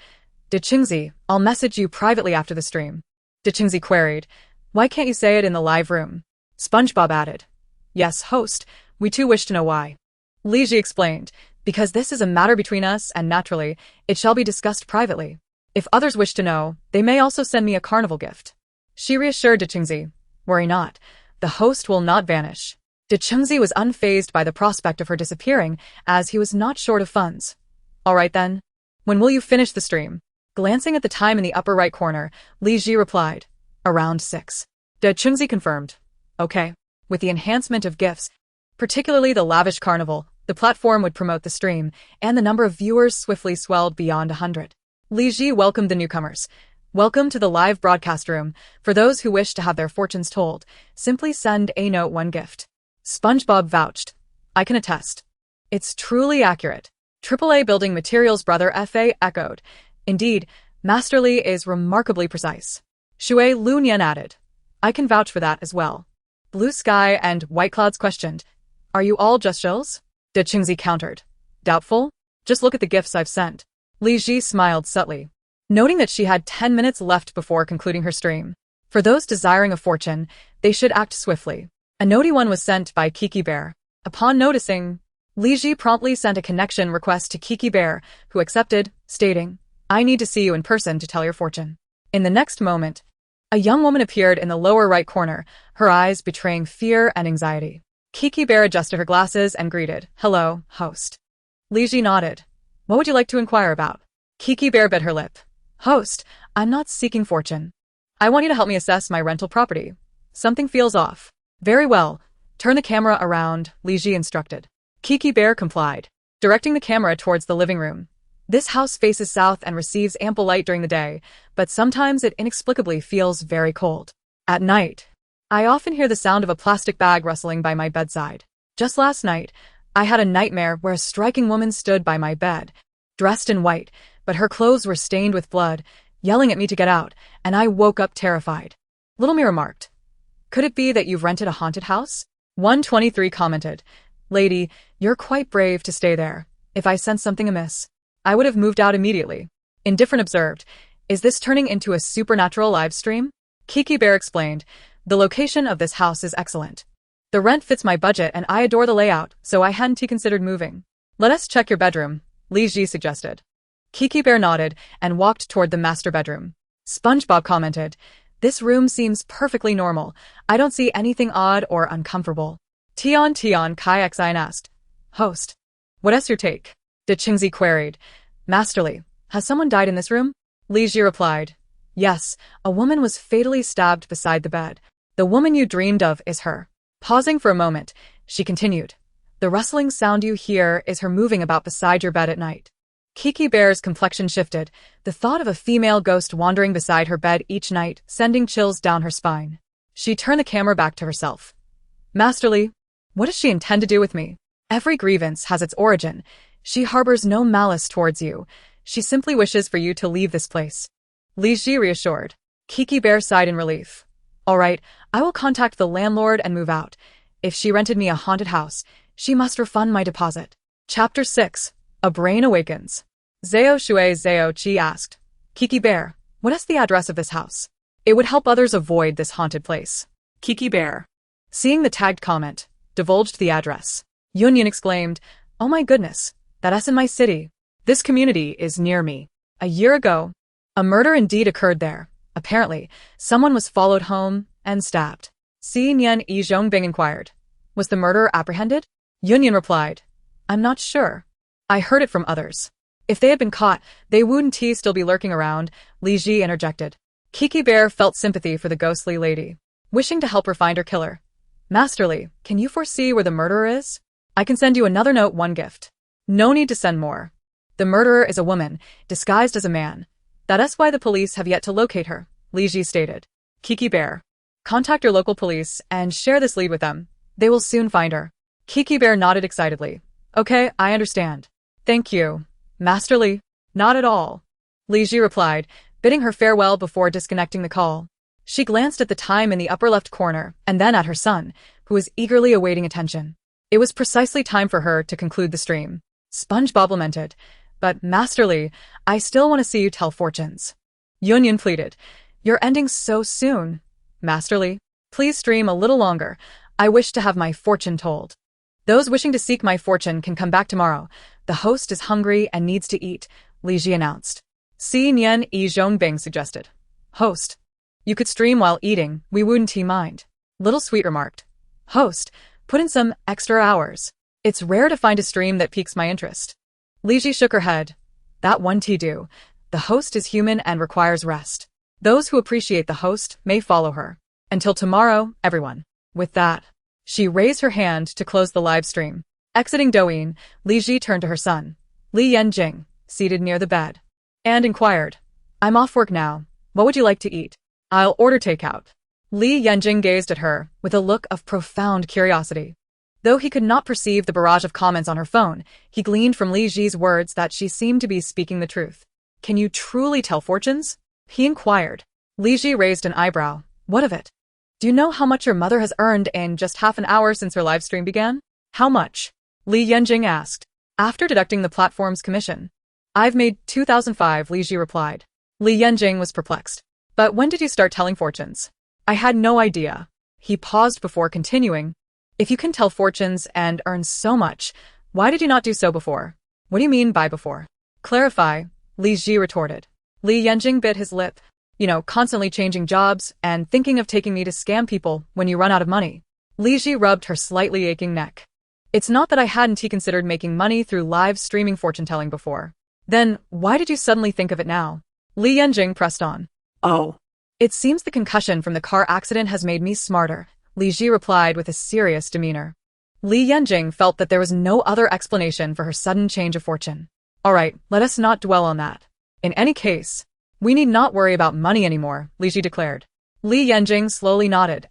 De Qingzi, I'll message you privately after the stream. De Qingzi queried, Why can't you say it in the live room? SpongeBob added, Yes, host, we too wish to know why. Li Ji explained, Because this is a matter between us and naturally, it shall be discussed privately. If others wish to know, they may also send me a carnival gift. She reassured De Qingzi, Worry not, the host will not vanish. De Qingzi was unfazed by the prospect of her disappearing, as he was not short of funds. All right then. When will you finish the stream? Glancing at the time in the upper right corner, Li Ji replied, Around 6. De Qingzi confirmed. Okay. With the enhancement of gifts, particularly the lavish carnival, the platform would promote the stream, and the number of viewers swiftly swelled beyond 100. Li Ji welcomed the newcomers. Welcome to the live broadcast room. For those who wish to have their fortunes told, simply send a note one gift. SpongeBob vouched. I can attest. It's truly accurate. AAA Building Materials brother Fa echoed. Indeed, Master Li is remarkably precise. Shui Lu Nian added. I can vouch for that as well. Blue Sky and White Clouds questioned. Are you all just shills? De Qingzi countered. Doubtful? Just look at the gifts I've sent. Li Ji smiled subtly, noting that she had 10 minutes left before concluding her stream. For those desiring a fortune, they should act swiftly. A naughty one was sent by Kiki Bear. Upon noticing, Li Ji promptly sent a connection request to Kiki Bear, who accepted, stating, I need to see you in person to tell your fortune. In the next moment, a young woman appeared in the lower right corner, her eyes betraying fear and anxiety. Kiki Bear adjusted her glasses and greeted, Hello, host. Li Ji nodded. What would you like to inquire about? Kiki Bear bit her lip. Host, I'm not seeking fortune. I want you to help me assess my rental property. Something feels off. Very well. Turn the camera around, Li Ji instructed. Kiki Bear complied, directing the camera towards the living room. This house faces south and receives ample light during the day, but sometimes it inexplicably feels very cold. At night, I often hear the sound of a plastic bag rustling by my bedside. Just last night, I had a nightmare where a striking woman stood by my bed, dressed in white, but her clothes were stained with blood, yelling at me to get out, and I woke up terrified. Little Me remarked, Could it be that you've rented a haunted house? 123 commented, Lady, you're quite brave to stay there. If I sensed something amiss, I would have moved out immediately. Indifferent observed, Is this turning into a supernatural live stream? Kiki Bear explained, The location of this house is excellent. The rent fits my budget and I adore the layout, so I hadn't considered moving. Let us check your bedroom, Li Ji suggested. Kiki Bear nodded and walked toward the master bedroom. SpongeBob commented, This room seems perfectly normal. I don't see anything odd or uncomfortable. Tian Kai Xin asked, Host, what's your take? De Qingzi queried, Masterly, has someone died in this room? Li Ji replied, Yes, a woman was fatally stabbed beside the bed. The woman you dreamed of is her. Pausing for a moment, she continued, The rustling sound you hear is her moving about beside your bed at night. Kiki Bear's complexion shifted, the thought of a female ghost wandering beside her bed each night sending chills down her spine. She turned the camera back to herself. Masterly, what does she intend to do with me? Every grievance has its origin. She harbors no malice towards you. She simply wishes for you to leave this place. Li Ji reassured. Kiki Bear sighed in relief. All right, I will contact the landlord and move out. If she rented me a haunted house, she must refund my deposit. Chapter 6. A Brain Awakens. Zhao Shui Zhao Qi asked, Kiki Bear, what is the address of this house? It would help others avoid this haunted place. Kiki Bear, Seeing the tagged comment, divulged the address. Yun exclaimed, Oh my goodness, that's in my city. This community is near me. A year ago, a murder indeed occurred there. Apparently, someone was followed home and stabbed. Si Nian Yi Zhongbing inquired, Was the murderer apprehended? Yun replied, I'm not sure. I heard it from others. If they had been caught, they wouldn't still be lurking around, Li Ji interjected. Kiki Bear felt sympathy for the ghostly lady, wishing to help her find her killer. Masterly, can you foresee where the murderer is? I can send you another note, one gift. No need to send more. The murderer is a woman, disguised as a man. That's why the police have yet to locate her, Li Ji stated. Kiki Bear, contact your local police and share this lead with them. They will soon find her. Kiki Bear nodded excitedly. Okay, I understand. Thank you. Masterly? Not at all. Li Ji replied, bidding her farewell before disconnecting the call. She glanced at the time in the upper left corner and then at her son, who was eagerly awaiting attention. It was precisely time for her to conclude the stream. SpongeBob lamented, but Masterly, I still want to see you tell fortunes. Yun pleaded, you're ending so soon. Masterly, please stream a little longer. I wish to have my fortune told. Those wishing to seek my fortune can come back tomorrow. The host is hungry and needs to eat, Li Ji announced. Si Nian Yi Zhongbing suggested. Host, you could stream while eating, we wouldn't mind. Little Sweet remarked. Host, put in some extra hours. It's rare to find a stream that piques my interest. Li Ji shook her head. That won't do. The host is human and requires rest. Those who appreciate the host may follow her. Until tomorrow, everyone. With that, she raised her hand to close the live stream. Exiting Douyin, Li Ji turned to her son, Li Yanjing, seated near the bed, and inquired, I'm off work now. What would you like to eat? I'll order takeout. Li Yanjing gazed at her with a look of profound curiosity. Though he could not perceive the barrage of comments on her phone, he gleaned from Li Ji's words that she seemed to be speaking the truth. Can you truly tell fortunes? He inquired. Li Ji raised an eyebrow. What of it? Do you know how much your mother has earned in just half an hour since her live stream began? How much? Li Yanjing asked, after deducting the platform's commission. I've made 2,005, Li Ji replied. Li Yanjing was perplexed. But when did you start telling fortunes? I had no idea. He paused before continuing. If you can tell fortunes and earn so much, why did you not do so before? What do you mean by before? Clarify, Li Ji retorted. Li Yanjing bit his lip. Constantly changing jobs and thinking of taking me to scam people when you run out of money. Li Ji rubbed her slightly aching neck. It's not that I hadn't considered making money through live streaming fortune-telling before. Then, why did you suddenly think of it now? Li Yanjing pressed on. Oh. It seems the concussion from the car accident has made me smarter, Li Ji replied with a serious demeanor. Li Yanjing felt that there was no other explanation for her sudden change of fortune. All right, let us not dwell on that. In any case, we need not worry about money anymore, Li Ji declared. Li Yanjing slowly nodded.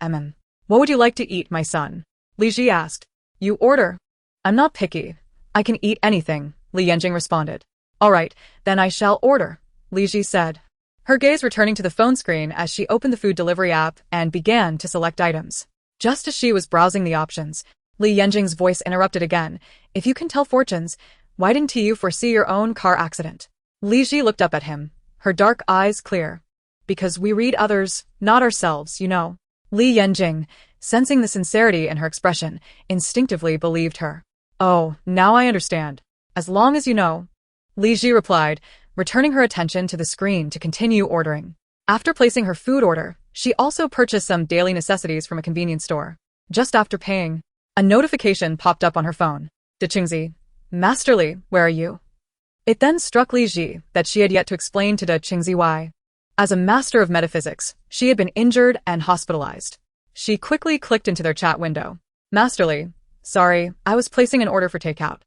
What would you like to eat, my son? Li Ji asked. You order. I'm not picky. I can eat anything, Li Yanjing responded. All right, then I shall order, Li Ji said, her gaze returning to the phone screen as she opened the food delivery app and began to select items. Just as she was browsing the options, Li Yanjing's voice interrupted again. If you can tell fortunes, why didn't you foresee your own car accident? Li Ji looked up at him, her dark eyes clear. Because we read others, not ourselves, you know. Li Yanjing, sensing the sincerity in her expression, instinctively believed her. Oh, now I understand. As long as you know. Li Ji replied, returning her attention to the screen to continue ordering. After placing her food order, she also purchased some daily necessities from a convenience store. Just after paying, a notification popped up on her phone. Dechingzi, Masterly, where are you? It then struck Li Ji that she had yet to explain to Dechingzi why. As a master of metaphysics, she had been injured and hospitalized. She quickly clicked into their chat window. Masterly, sorry, I was placing an order for takeout.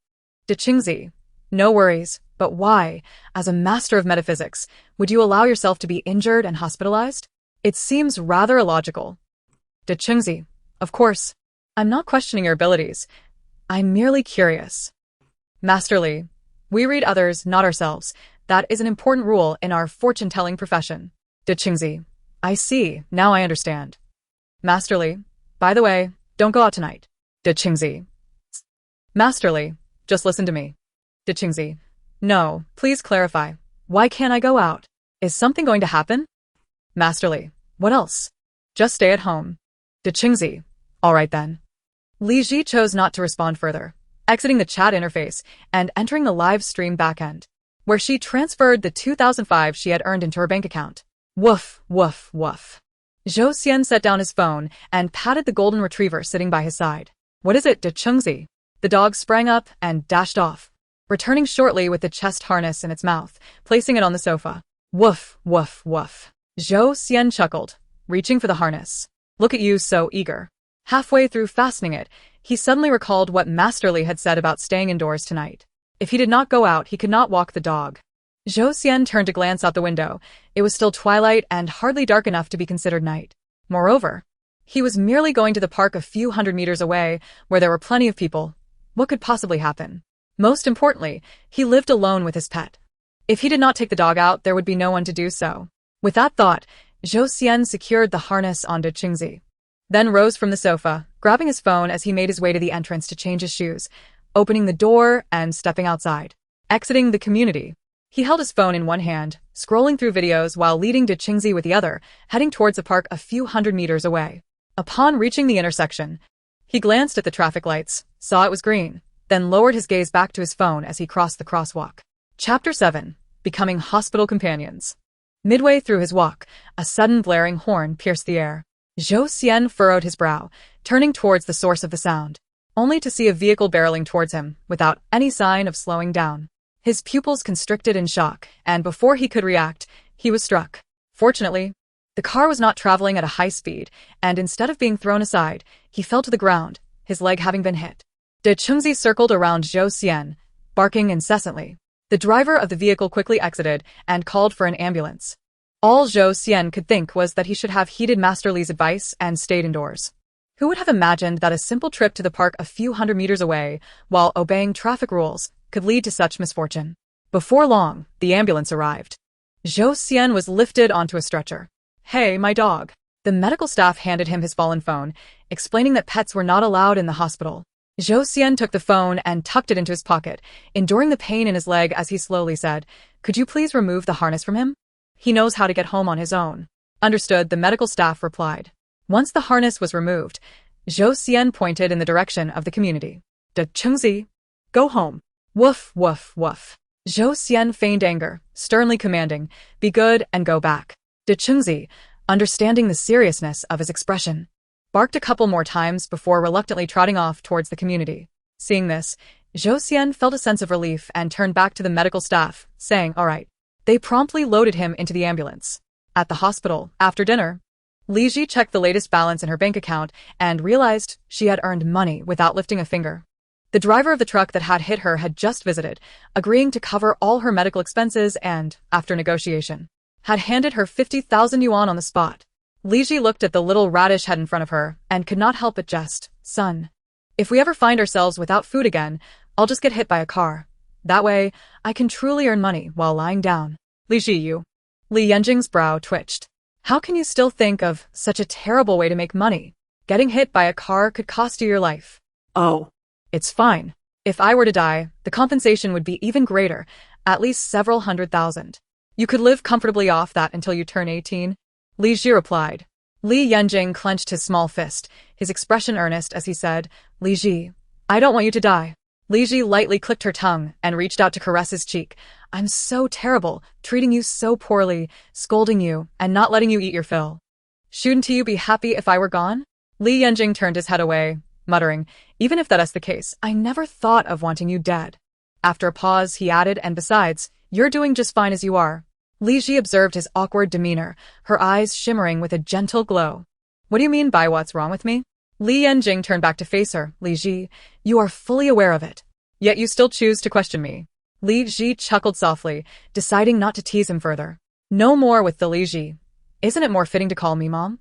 Dechingzi, no worries, but why, as a master of metaphysics, would you allow yourself to be injured and hospitalized? It seems rather illogical. Dechingzi, of course, I'm not questioning your abilities. I'm merely curious. Masterly, we read others, not ourselves. That is an important rule in our fortune-telling profession. Dechingzi, I see, now I understand. Masterly, by the way, don't go out tonight. Dechingzi. Masterly, just listen to me. Dechingzi, no, please clarify. Why can't I go out? Is something going to happen? Masterly, what else? Just stay at home. Dechingzi, all right then. Li Ji chose not to respond further, exiting the chat interface and entering the live stream backend, where she transferred the 2,005 she had earned into her bank account. Woof, woof, woof. Zhou Xian set down his phone and patted the golden retriever sitting by his side. What is it, Dechingzi? The dog sprang up and dashed off. returning shortly with the chest harness in its mouth, placing it on the sofa. Woof, woof, woof. Zhou Xian chuckled, reaching for the harness. Look at you so eager. Halfway through fastening it, he suddenly recalled what Master Li had said about staying indoors tonight. If he did not go out, he could not walk the dog. Zhou Xian turned to glance out the window. It was still twilight and hardly dark enough to be considered night. Moreover, he was merely going to the park a few hundred meters away, where there were plenty of people. What could possibly happen? Most importantly, he lived alone with his pet. If he did not take the dog out, there would be no one to do so. With that thought, Zhou Xian secured the harness onto Qingzi, then rose from the sofa, grabbing his phone as he made his way to the entrance to change his shoes, opening the door and stepping outside. Exiting the community, he held his phone in one hand, scrolling through videos while leading to Qingzi with the other, heading towards a park a few hundred meters away. Upon reaching the intersection, he glanced at the traffic lights, saw it was green, then lowered his gaze back to his phone as he crossed the crosswalk. Chapter 7. Becoming Hospital Companions. Midway through his walk, a sudden blaring horn pierced the air. Zhou Xian furrowed his brow, turning towards the source of the sound, only to see a vehicle barreling towards him, without any sign of slowing down. His pupils constricted in shock, and before he could react, he was struck. Fortunately, the car was not traveling at a high speed, and instead of being thrown aside, he fell to the ground, his leg having been hit. De Chengzi circled around Zhou Xian, barking incessantly. The driver of the vehicle quickly exited and called for an ambulance. All Zhou Xian could think was that he should have heeded Master Li's advice and stayed indoors. Who would have imagined that a simple trip to the park a few hundred meters away, while obeying traffic rules, could lead to such misfortune? Before long, the ambulance arrived. Zhou Xian was lifted onto a stretcher. Hey, my dog. The medical staff handed him his fallen phone, explaining that pets were not allowed in the hospital. Zhou Xian took the phone and tucked it into his pocket, enduring the pain in his leg as he slowly said, "Could you please remove the harness from him? He knows how to get home on his own." Understood, the medical staff replied. Once the harness was removed, Zhou Xian pointed in the direction of the community. De Chengzi, go home. Woof, woof, woof. Zhou Xian feigned anger, sternly commanding, "Be good and go back." De Chengzi, understanding the seriousness of his expression, barked a couple more times before reluctantly trotting off towards the community. Seeing this, Zhou Xian felt a sense of relief and turned back to the medical staff, saying, "All right." They promptly loaded him into the ambulance. At the hospital, after dinner, Li Ji checked the latest balance in her bank account and realized she had earned money without lifting a finger. The driver of the truck that had hit her had just visited, agreeing to cover all her medical expenses and, after negotiation, had handed her 50,000 yuan on the spot. Li Ji looked at the little radish head in front of her and could not help but jest, "Son, if we ever find ourselves without food again, I'll just get hit by a car. That way, I can truly earn money while lying down." Li Ji, you. Li Yanjing's brow twitched. How can you still think of such a terrible way to make money? Getting hit by a car could cost you your life. Oh. It's fine. If I were to die, the compensation would be even greater, at least several 100,000. You could live comfortably off that until you turn 18. Li Ji replied. Li Yanjing clenched his small fist, his expression earnest as he said, "Li Ji, I don't want you to die." Li Ji lightly clicked her tongue and reached out to caress his cheek. "I'm so terrible, treating you so poorly, scolding you, and not letting you eat your fill. Shouldn't you be happy if I were gone?" Li Yanjing turned his head away, muttering, "Even if that is the case, I never thought of wanting you dead." After a pause, he added, "And besides, you're doing just fine as you are." Li Ji observed his awkward demeanor, her eyes shimmering with a gentle glow. "What do you mean by what's wrong with me?" Li Yanjing turned back to face her. "Li Ji, you are fully aware of it. Yet you still choose to question me." Li Ji chuckled softly, deciding not to tease him further. "No more with the Li Ji. Isn't it more fitting to call me Mom?"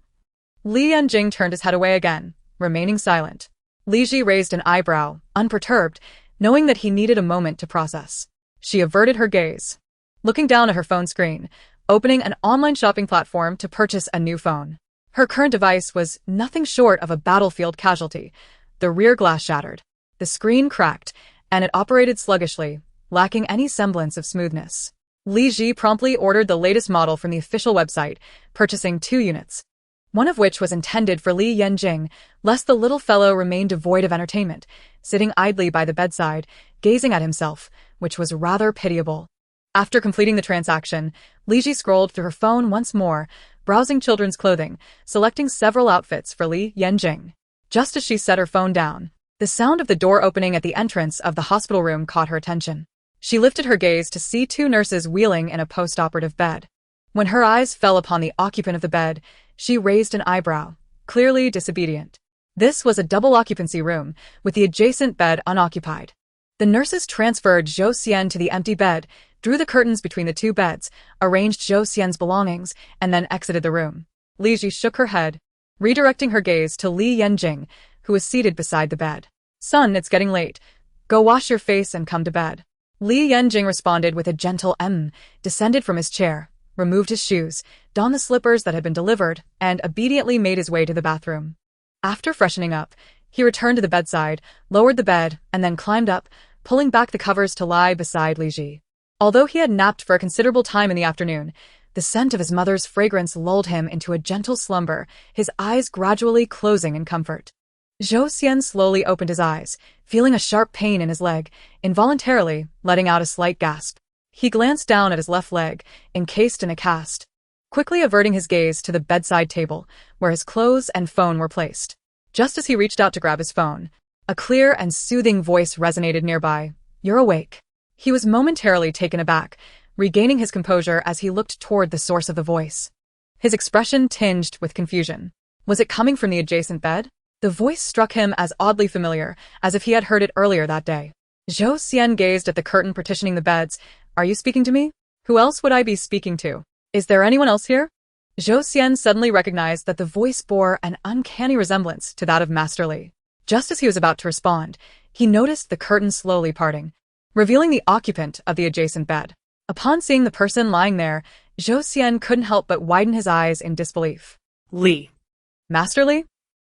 Li Yanjing turned his head away again, remaining silent. Li Ji raised an eyebrow, unperturbed, knowing that he needed a moment to process. She averted her gaze, looking down at her phone screen, opening an online shopping platform to purchase a new phone. Her current device was nothing short of a battlefield casualty. The rear glass shattered, the screen cracked, and it operated sluggishly, lacking any semblance of smoothness. Li Ji promptly ordered the latest model from the official website, purchasing 2 units, one of which was intended for Li Yanjing, lest the little fellow remain devoid of entertainment, sitting idly by the bedside, gazing at himself, which was rather pitiable. After completing the transaction, Li Ji scrolled through her phone once more, browsing children's clothing, selecting several outfits for Li Yanjing. Just as she set her phone down, the sound of the door opening at the entrance of the hospital room caught her attention. She lifted her gaze to see two nurses wheeling in a post-operative bed. When her eyes fell upon the occupant of the bed, she raised an eyebrow, clearly disobedient. This was a double occupancy room, with the adjacent bed unoccupied. The nurses transferred Zhou Xian to the empty bed, drew the curtains between the two beds, arranged Zhou Xian's belongings, and then exited the room. Li Ji shook her head, redirecting her gaze to Li Yanjing, who was seated beside the bed. Son, it's getting late. Go wash your face and come to bed. Li Yanjing responded with a gentle descended from his chair, removed his shoes, donned the slippers that had been delivered, and obediently made his way to the bathroom. After freshening up, he returned to the bedside, lowered the bed, and then climbed up, pulling back the covers to lie beside Li Ji. Although he had napped for a considerable time in the afternoon, the scent of his mother's fragrance lulled him into a gentle slumber, his eyes gradually closing in comfort. Zhou Xian slowly opened his eyes, feeling a sharp pain in his leg, involuntarily letting out a slight gasp. He glanced down at his left leg, encased in a cast, quickly averting his gaze to the bedside table, where his clothes and phone were placed. Just as he reached out to grab his phone, a clear and soothing voice resonated nearby. "You're awake." He was momentarily taken aback, regaining his composure as he looked toward the source of the voice. His expression tinged with confusion. Was it coming from the adjacent bed? The voice struck him as oddly familiar, as if he had heard it earlier that day. Zhou Xian gazed at the curtain partitioning the beds. "Are you speaking to me? Who else would I be speaking to? Is there anyone else here?" Zhou Xian suddenly recognized that the voice bore an uncanny resemblance to that of Master Li. Just as he was about to respond, he noticed the curtain slowly parting, revealing the occupant of the adjacent bed. Upon seeing the person lying there, Zhou Xian couldn't help but widen his eyes in disbelief. Li. Master Li?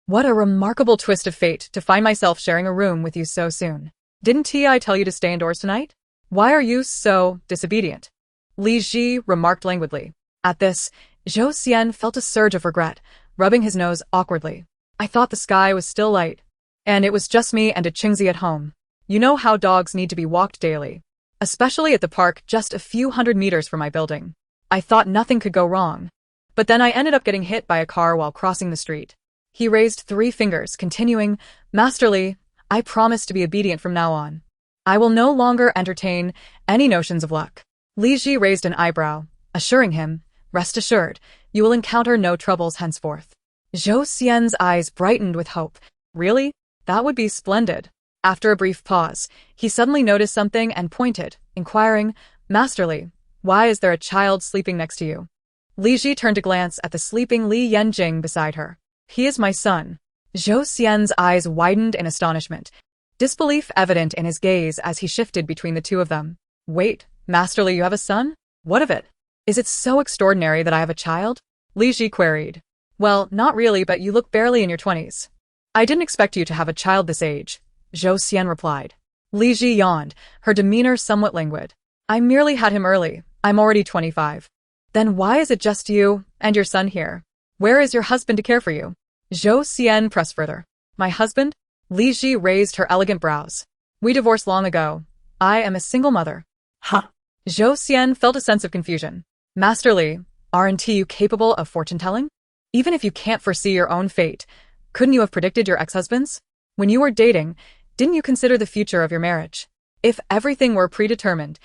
What a remarkable twist of fate to find myself sharing a room with you so soon. Didn't I tell you to stay indoors tonight? Why are you so disobedient? Li Ji remarked languidly. At this, Zhou Xian felt a surge of regret, rubbing his nose awkwardly. I thought the sky was still light. And it was just me and a Qingzi at home. You know how dogs need to be walked daily. Especially at the park just a few hundred meters from my building. I thought nothing could go wrong. But then I ended up getting hit by a car while crossing the street. He raised 3 fingers, continuing, Master Li, I promise to be obedient from now on. I will no longer entertain any notions of luck. Li Ji raised an eyebrow, assuring him, rest assured, you will encounter no troubles henceforth. Zhou Xian's eyes brightened with hope. Really? That would be splendid. After a brief pause, he suddenly noticed something and pointed, inquiring, Master Li, why is there a child sleeping next to you? Li Ji turned to glance at the sleeping Li Yanjing beside her. He is my son. Zhou Xian's eyes widened in astonishment, disbelief evident in his gaze as he shifted between the two of them. Wait, Master Li, you have a son? What of it? Is it so extraordinary that I have a child? Li Ji queried. Well, not really, but you look barely in your 20s. I didn't expect you to have a child this age, Zhou Xian replied. Li Ji yawned, her demeanor somewhat languid. I merely had him early. I'm already 25. Then why is it just you and your son here? Where is your husband to care for you? Zhou Xian pressed further. My husband? Li Ji raised her elegant brows. We divorced long ago. I am a single mother. Huh? Zhou Xian felt a sense of confusion. Master Li, aren't you capable of fortune-telling? Even if you can't foresee your own fate, couldn't you have predicted your ex-husband's? When you were dating, didn't you consider the future of your marriage? If everything were predetermined,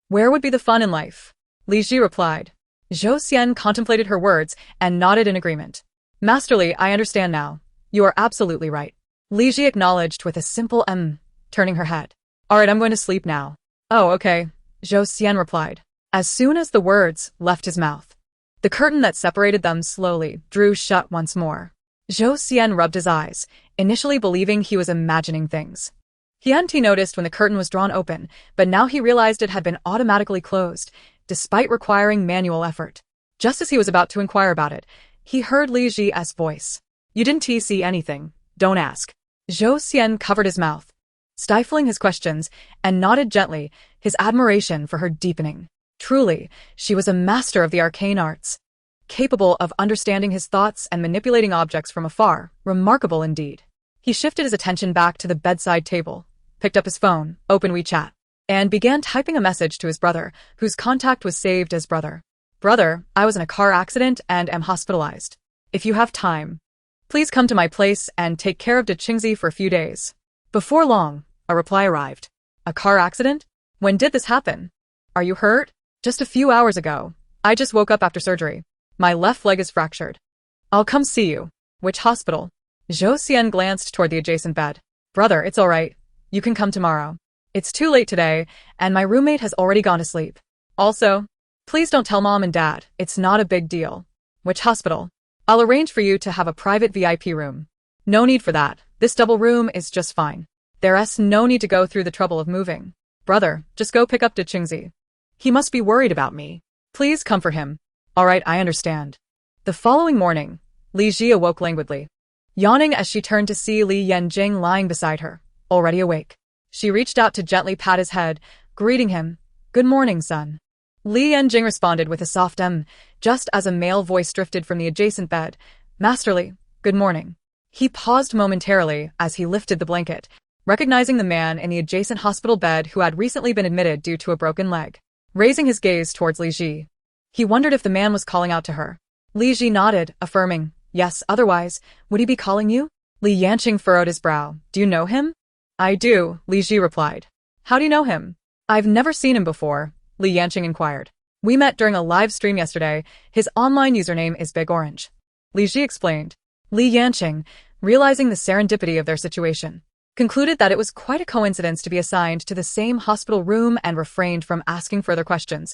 where would be the fun in life? Li Ji replied. Zhou Xian contemplated her words and nodded in agreement. Master Li, I understand now. You are absolutely right. Li Ji acknowledged with a simple turning her head. Alright, I'm going to sleep now. Oh, okay, Zhou Xian replied. As soon as the words left his mouth, the curtain that separated them slowly drew shut once more. Zhou Xian rubbed his eyes, initially believing he was imagining things. He hadn't noticed when the curtain was drawn open, but now he realized it had been automatically closed, despite requiring manual effort. Just as he was about to inquire about it, he heard Li Ji's voice. You didn't see anything, don't ask. Zhou Xian covered his mouth, stifling his questions, and nodded gently, his admiration for her deepening. Truly, she was a master of the arcane arts. Capable of understanding his thoughts and manipulating objects from afar, remarkable indeed. He shifted his attention back to the bedside table, picked up his phone, opened WeChat, and began typing a message to his brother, whose contact was saved as brother. Brother, I was in a car accident and am hospitalized. If you have time, please come to my place and take care of De Qingzi for a few days. Before long, a reply arrived. A car accident? When did this happen? Are you hurt? Just a few hours ago. I just woke up after surgery. My left leg is fractured. I'll come see you. Which hospital? Zhou Xian glanced toward the adjacent bed. Brother, it's alright. You can come tomorrow. It's too late today, and my roommate has already gone to sleep. Also, please don't tell Mom and Dad. It's not a big deal. Which hospital? I'll arrange for you to have a private VIP room. No need for that. This double room is just fine. There's no need to go through the trouble of moving. Brother, just go pick up De Qingzi. He must be worried about me. Please comfort him. Alright, I understand. The following morning, Li Ji awoke languidly, yawning as she turned to see Li Yanjing lying beside her, already awake. She reached out to gently pat his head, greeting him. Good morning, son. Li Yanjing responded with a soft just as a male voice drifted from the adjacent bed. Master Li, good morning. He paused momentarily as he lifted the blanket, recognizing the man in the adjacent hospital bed who had recently been admitted due to a broken leg. Raising his gaze towards Li Ji, he wondered if the man was calling out to her. Li Ji nodded, affirming, yes, otherwise, would he be calling you? Li Yanqing furrowed his brow. Do you know him? I do, Li Ji replied. How do you know him? I've never seen him before, Li Yanqing inquired. We met during a live stream yesterday. His online username is Big Orange. Li Ji explained. Li Yanqing, realizing the serendipity of their situation, concluded that it was quite a coincidence to be assigned to the same hospital room and refrained from asking further questions,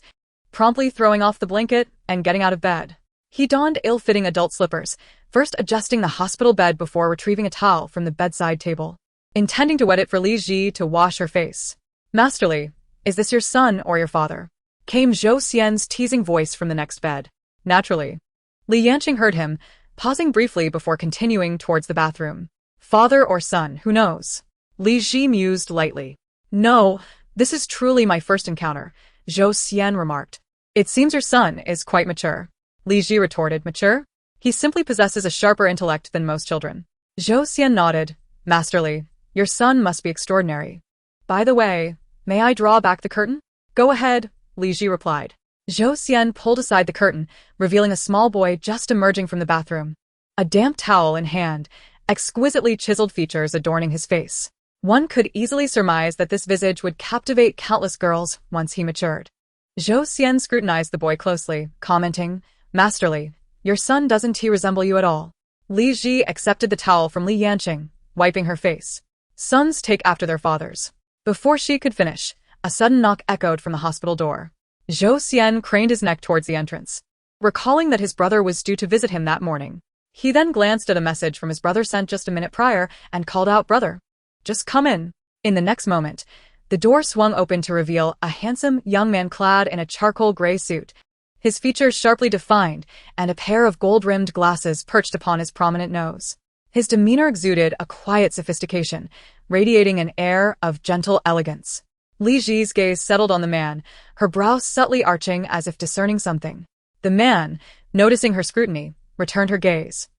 promptly throwing off the blanket and getting out of bed. He donned ill-fitting adult slippers, first adjusting the hospital bed before retrieving a towel from the bedside table, intending to wet it for Li Ji to wash her face. Master Li, is this your son or your father? Came Zhou Xian's teasing voice from the next bed. Naturally. Li Yanqing heard him, pausing briefly before continuing towards the bathroom. Father or son, who knows? Li Ji mused lightly. No, this is truly my first encounter, Zhou Xian remarked. It seems your son is quite mature. Li Ji retorted, mature? He simply possesses a sharper intellect than most children. Zhou Xian nodded. Master Li, your son must be extraordinary. By the way, may I draw back the curtain? Go ahead, Li Ji replied. Zhou Xian pulled aside the curtain, revealing a small boy just emerging from the bathroom. A damp towel in hand, exquisitely chiseled features adorning his face. One could easily surmise that this visage would captivate countless girls once he matured. Zhou Xian scrutinized the boy closely, commenting, Master Li, your son doesn't he resemble you at all? Li Ji accepted the towel from Li Yanqing, wiping her face. Sons take after their fathers. Before she could finish, a sudden knock echoed from the hospital door. Zhou Xian craned his neck towards the entrance, recalling that his brother was due to visit him that morning. He then glanced at a message from his brother sent just a minute prior and called out, Brother, just come in. In the next moment, the door swung open to reveal a handsome young man clad in a charcoal gray suit, his features sharply defined and a pair of gold-rimmed glasses perched upon his prominent nose. His demeanor exuded a quiet sophistication, radiating an air of gentle elegance. Li Ji's gaze settled on the man, her brow subtly arching as if discerning something. The man, noticing her scrutiny, returned her gaze,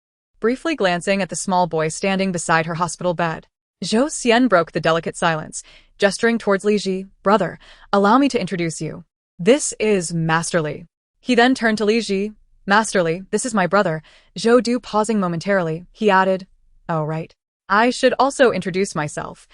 briefly glancing at the small boy standing beside her hospital bed. Zhou Xian broke the delicate silence, gesturing towards Li Ji. Brother, allow me to introduce you. This is Master Li. He then turned to Li Ji. Master Li, this is my brother. Zhou Du pausing momentarily, he added, oh right. I should also introduce myself.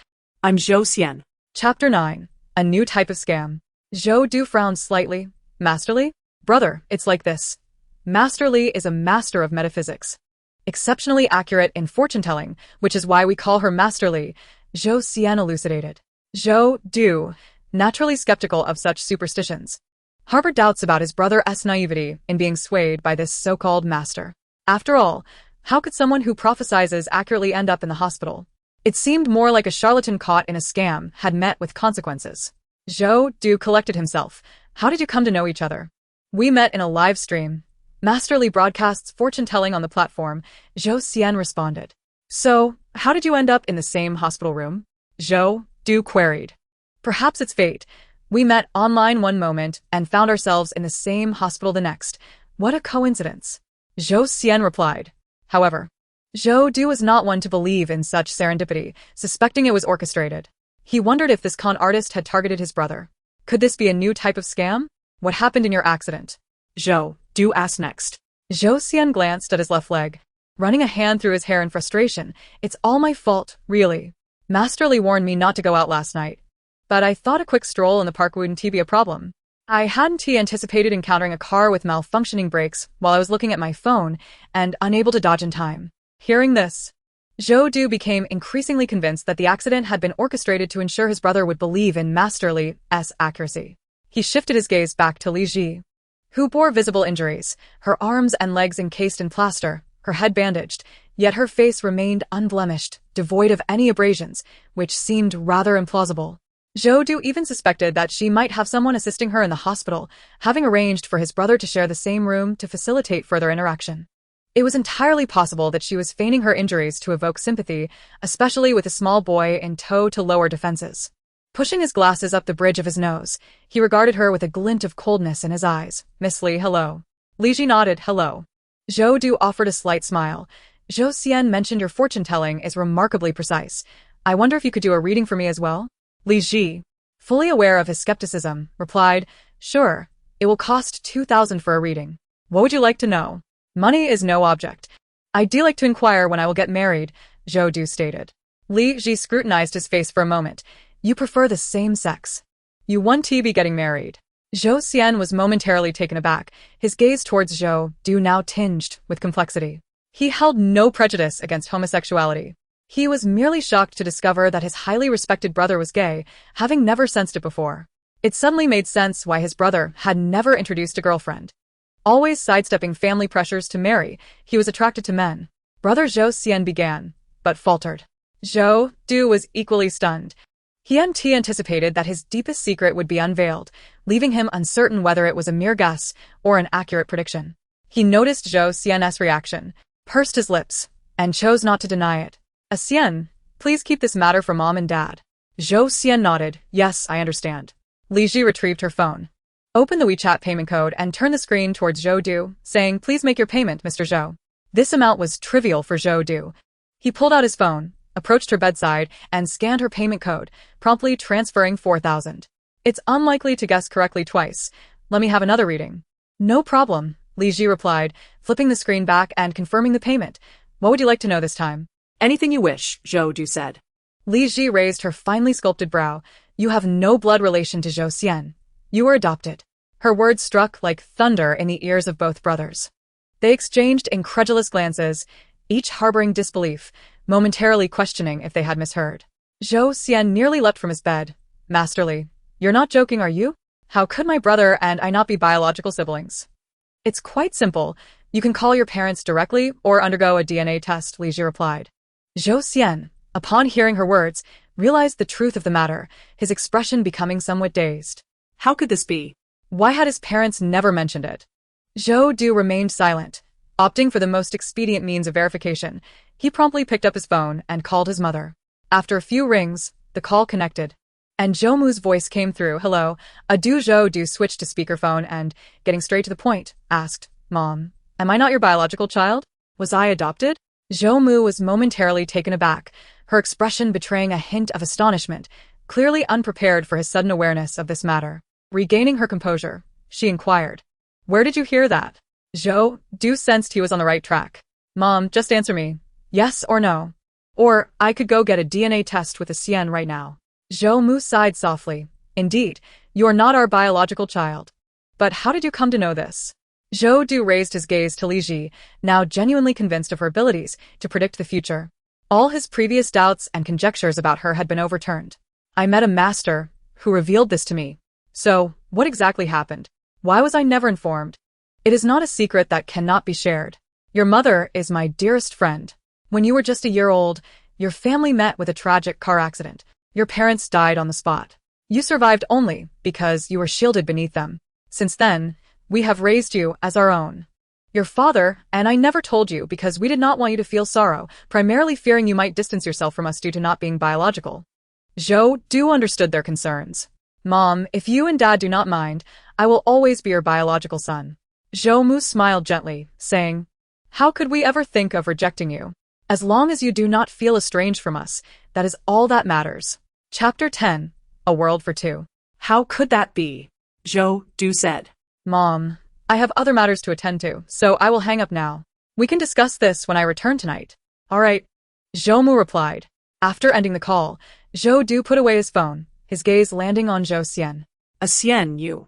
I'm Zhou Xian. Chapter 9. A new type of scam. Zhou Du frowned slightly. Master Li? Brother, it's like this. Master Li is a master of metaphysics, exceptionally accurate in fortune-telling, which is why we call her Master Li, Zhou Xian elucidated. Zhou Du, naturally skeptical of such superstitions, harbored doubts about his brother's naivety in being swayed by this so-called master. After all, how could someone who prophesizes accurately end up in the hospital? It seemed more like a charlatan caught in a scam had met with consequences. Zhou Du collected himself. How did you come to know each other? We met in a live stream. Master Li broadcasts fortune-telling on the platform, Zhou Xian responded. So, how did you end up in the same hospital room? Zhou Du queried. Perhaps it's fate. We met online one moment and found ourselves in the same hospital the next. What a coincidence. Zhou Xian replied. However, Zhou Du was not one to believe in such serendipity, suspecting it was orchestrated. He wondered if this con artist had targeted his brother. Could this be a new type of scam? What happened in your accident? Zhou Du asked next. Zhou Xian glanced at his left leg, running a hand through his hair in frustration. It's all my fault, really. Master Li warned me not to go out last night. but I thought a quick stroll in the park wouldn't be a problem. I hadn't anticipated encountering a car with malfunctioning brakes while I was looking at my phone and unable to dodge in time. Hearing this, Zhou Du became increasingly convinced that the accident had been orchestrated to ensure his brother would believe in masterly accuracy. He shifted his gaze back to Li Ji, who bore visible injuries, her arms and legs encased in plaster, her head bandaged, yet her face remained unblemished, devoid of any abrasions, which seemed rather implausible. Zhou Du even suspected that she might have someone assisting her in the hospital, having arranged for his brother to share the same room to facilitate further interaction. It was entirely possible that she was feigning her injuries to evoke sympathy, especially with a small boy in tow to lower defenses. Pushing his glasses up the bridge of his nose, he regarded her with a glint of coldness in his eyes. "Miss Li, hello." Li Ji nodded, "Hello." Zhou Du offered a slight smile. "Zhou Xian mentioned your fortune-telling is remarkably precise. I wonder if you could do a reading for me as well?" Li Ji, fully aware of his skepticism, replied, "Sure, it will cost 2,000 for a reading. What would you like to know?" "Money is no object. I do like to inquire when I will get married," Zhou Du stated. Li Ji scrutinized his face for a moment. "You prefer the same sex. You want to be getting married." Zhou Xian was momentarily taken aback, his gaze towards Zhou Du now tinged with complexity. He held no prejudice against homosexuality. He was merely shocked to discover that his highly respected brother was gay, having never sensed it before. It suddenly made sense why his brother had never introduced a girlfriend. Always sidestepping family pressures to marry, he was attracted to men. Brother Zhou Xian began, but faltered. Zhou Du was equally stunned. He hadn't anticipated that his deepest secret would be unveiled, leaving him uncertain whether it was a mere guess or an accurate prediction. He noticed Zhou Xian's reaction, pursed his lips, and chose not to deny it. "Xian, please keep this matter from Mom and Dad." Zhou Xian nodded. "Yes, I understand." Li Ji retrieved her phone, opened the WeChat payment code and turned the screen towards Zhou Du, saying, "Please make your payment, Mr. Zhou." This amount was trivial for Zhou Du. He pulled out his phone, approached her bedside, and scanned her payment code, promptly transferring 4,000. "It's unlikely to guess correctly twice. Let me have another reading." "No problem," Li Ji replied, flipping the screen back and confirming the payment. "What would you like to know this time?" "Anything you wish," Zhou Du said. Li Ji raised her finely sculpted brow. "You have no blood relation to Zhou Xian. You were adopted." Her words struck like thunder in the ears of both brothers. They exchanged incredulous glances, each harboring disbelief, momentarily questioning if they had misheard. Zhou Xian nearly leapt from his bed. "Masterly, you're not joking, are you? How could my brother and I not be biological siblings?" "It's quite simple. You can call your parents directly or undergo a DNA test," Li Ji replied. Zhou Xian, upon hearing her words, realized the truth of the matter, his expression becoming somewhat dazed. How could this be? Why had his parents never mentioned it? Zhou Du remained silent, opting for the most expedient means of verification. He promptly picked up his phone and called his mother. After a few rings, the call connected, and Zhou Mu's voice came through. "Hello." Zhou Du switched to speakerphone and, getting straight to the point, asked, "Mom, am I not your biological child? Was I adopted?" Zhou Mu was momentarily taken aback, her expression betraying a hint of astonishment, clearly unprepared for his sudden awareness of this matter. Regaining her composure, she inquired, "Where did you hear that?" Zhou Du sensed he was on the right track. "Mom, just answer me, yes or no. Or I could go get a DNA test with a Xian right now." Zhou Mu sighed softly. "Indeed, you are not our biological child. But how did you come to know this?" Zhou Du raised his gaze to Li Ji, now genuinely convinced of her abilities to predict the future. All his previous doubts and conjectures about her had been overturned. "I met a master who revealed this to me. So, what exactly happened? Why was I never informed?" "It is not a secret that cannot be shared. Your mother is my dearest friend. When you were just a year old, your family met with a tragic car accident. Your parents died on the spot. You survived only because you were shielded beneath them. Since then, we have raised you as our own. Your father and I never told you because we did not want you to feel sorrow, primarily fearing you might distance yourself from us due to not being biological." Zhou Du understood their concerns. "Mom, if you and Dad do not mind, I will always be your biological son." Zhou Mu smiled gently, saying, "How could we ever think of rejecting you? As long as you do not feel estranged from us, that is all that matters." Chapter 10. A World for Two. "How could that be?" Zhou Du said. "Mom, I have other matters to attend to, so I will hang up now. We can discuss this when I return tonight." "All right," Zhou Mu replied. After ending the call, Zhou Du put away his phone, his gaze landing on Zhou Xian. A Xian, you.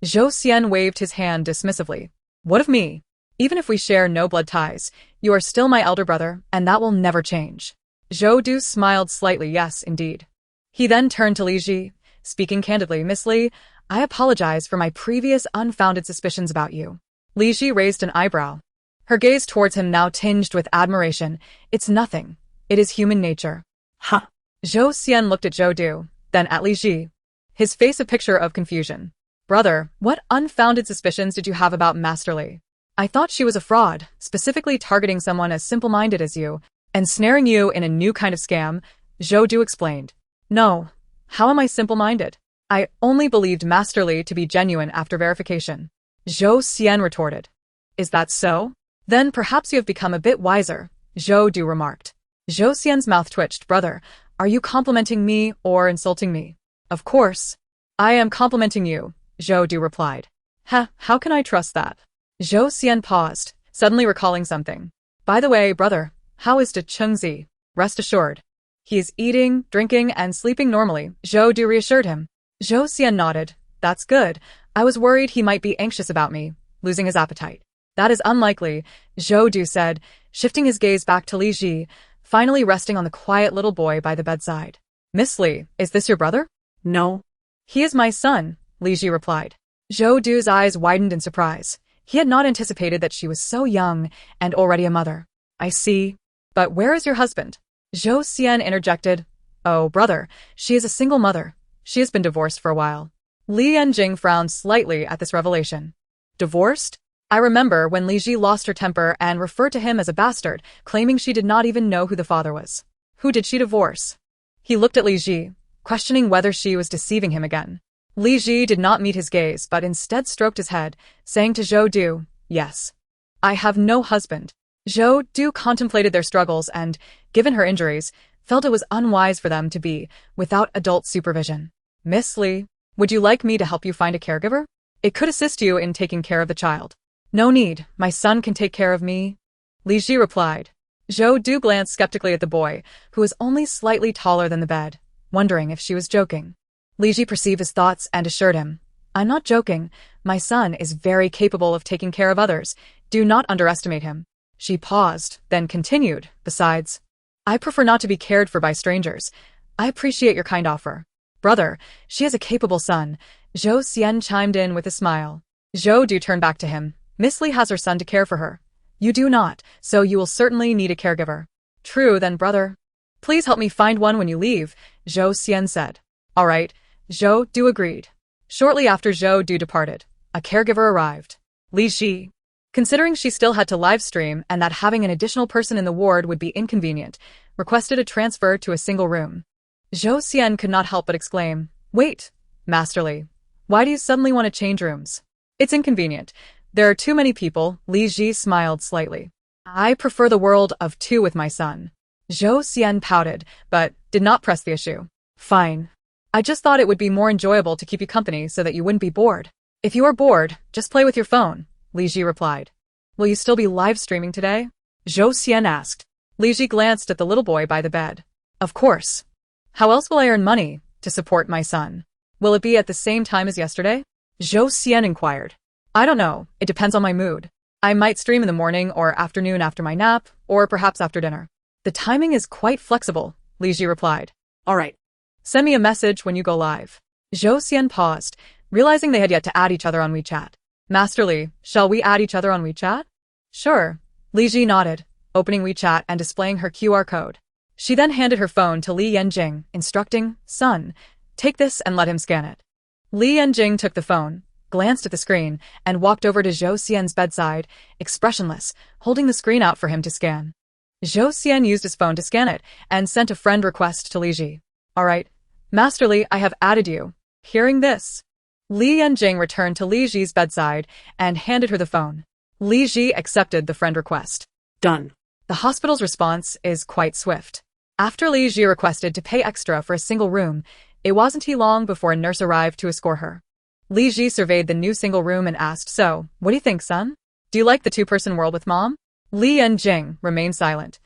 Zhou Xian waved his hand dismissively. What of me? Even if we share no blood ties, you are still my elder brother, and that will never change. Zhou Du smiled slightly, yes, indeed. He then turned to Li Ji, speaking candidly, Miss Li, I apologize for my previous unfounded suspicions about you. Li Ji raised an eyebrow. Her gaze towards him now tinged with admiration. It's nothing. It is human nature. Huh. Zhou Xian looked at Zhou Du, then at Li Ji. His face a picture of confusion. Brother, what unfounded suspicions did you have about Master Li? I thought she was a fraud, specifically targeting someone as simple-minded as you, and snaring you in a new kind of scam, Zhou Du explained. No. How am I simple-minded? I only believed Master Li to be genuine after verification. Zhou Xian retorted. Is that so? Then perhaps you have become a bit wiser, Zhou Du remarked. Zhou Xian's mouth twitched. Brother, are you complimenting me or insulting me? Of course. I am complimenting you, Zhou Du replied. How can I trust that? Zhou Xian paused, suddenly recalling something. By the way, brother, how is De Chengzi? Rest assured. He is eating, drinking, and sleeping normally, Zhou Du reassured him. Zhou Xian nodded. That's good. I was worried he might be anxious about me, losing his appetite. That is unlikely, Zhou Du said, shifting his gaze back to Li Ji, finally resting on the quiet little boy by the bedside. Miss Li, is this your brother? No. He is my son, Li Ji replied. Zhou Du's eyes widened in surprise. He had not anticipated that she was so young and already a mother. I see. But where is your husband? Zhou Xian interjected. Oh, brother, she is a single mother. She has been divorced for a while. Li Yanjing frowned slightly at this revelation. Divorced? I remember when Li Ji lost her temper and referred to him as a bastard, claiming she did not even know who the father was. Who did she divorce? He looked at Li Ji, questioning whether she was deceiving him again. Li Ji did not meet his gaze but instead stroked his head, saying to Zhou Du, yes. I have no husband. Zhou Du contemplated their struggles and, given her injuries, felt it was unwise for them to be without adult supervision. Miss Li, would you like me to help you find a caregiver? It could assist you in taking care of the child. No need, my son can take care of me. Li Ji replied. Zhou Du glanced skeptically at the boy, who was only slightly taller than the bed, wondering if she was joking. Li Ji perceived his thoughts and assured him, I'm not joking. My son is very capable of taking care of others. Do not underestimate him. She paused, then continued, besides, I prefer not to be cared for by strangers. I appreciate your kind offer. Brother, she has a capable son. Zhou Xian chimed in with a smile. Zhou Du turned back to him. Miss Li has her son to care for her. You do not, so you will certainly need a caregiver. True then, brother. Please help me find one when you leave, Zhou Xian said. All right. Zhou Du agreed. Shortly after Zhou Du departed, a caregiver arrived. Li Ji. Considering she still had to live stream and that having an additional person in the ward would be inconvenient, requested a transfer to a single room. Zhou Xian could not help but exclaim, Wait, Master Li, why do you suddenly want to change rooms? It's inconvenient. There are too many people, Li Ji smiled slightly. I prefer the world of two with my son. Zhou Xian pouted, but did not press the issue. Fine. I just thought it would be more enjoyable to keep you company so that you wouldn't be bored. If you are bored, just play with your phone, Li Ji replied. Will you still be live streaming today? Zhou Xian asked. Li Ji glanced at the little boy by the bed. Of course. How else will I earn money to support my son? Will it be at the same time as yesterday? Zhou Xian inquired. I don't know. It depends on my mood. I might stream in the morning or afternoon after my nap, or perhaps after dinner. The timing is quite flexible, Li Ji replied. All right. Send me a message when you go live. Zhou Xian paused, realizing they had yet to add each other on WeChat. Master Li, shall we add each other on WeChat? Sure. Li Ji nodded, opening WeChat and displaying her QR code. She then handed her phone to Li Yanjing, instructing, Son, take this and let him scan it. Li Yanjing took the phone, glanced at the screen, and walked over to Zhou Xian's bedside, expressionless, holding the screen out for him to scan. Zhou Xian used his phone to scan it and sent a friend request to Li Ji. All right. Master Li, I have added you. Hearing this, Li Yanjing returned to Li Ji's bedside and handed her the phone. Li Ji accepted the friend request. Done. The hospital's response is quite swift. After Li Ji requested to pay extra for a single room, it wasn't too long before a nurse arrived to escort her. Li Ji surveyed the new single room and asked, So, what do you think, son? Do you like the two-person world with Mom? Li Yanjing remained silent,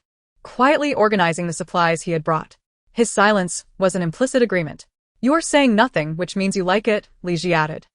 quietly organizing the supplies he had brought. His silence was an implicit agreement. You're saying nothing, which means you like it, Li Ji added.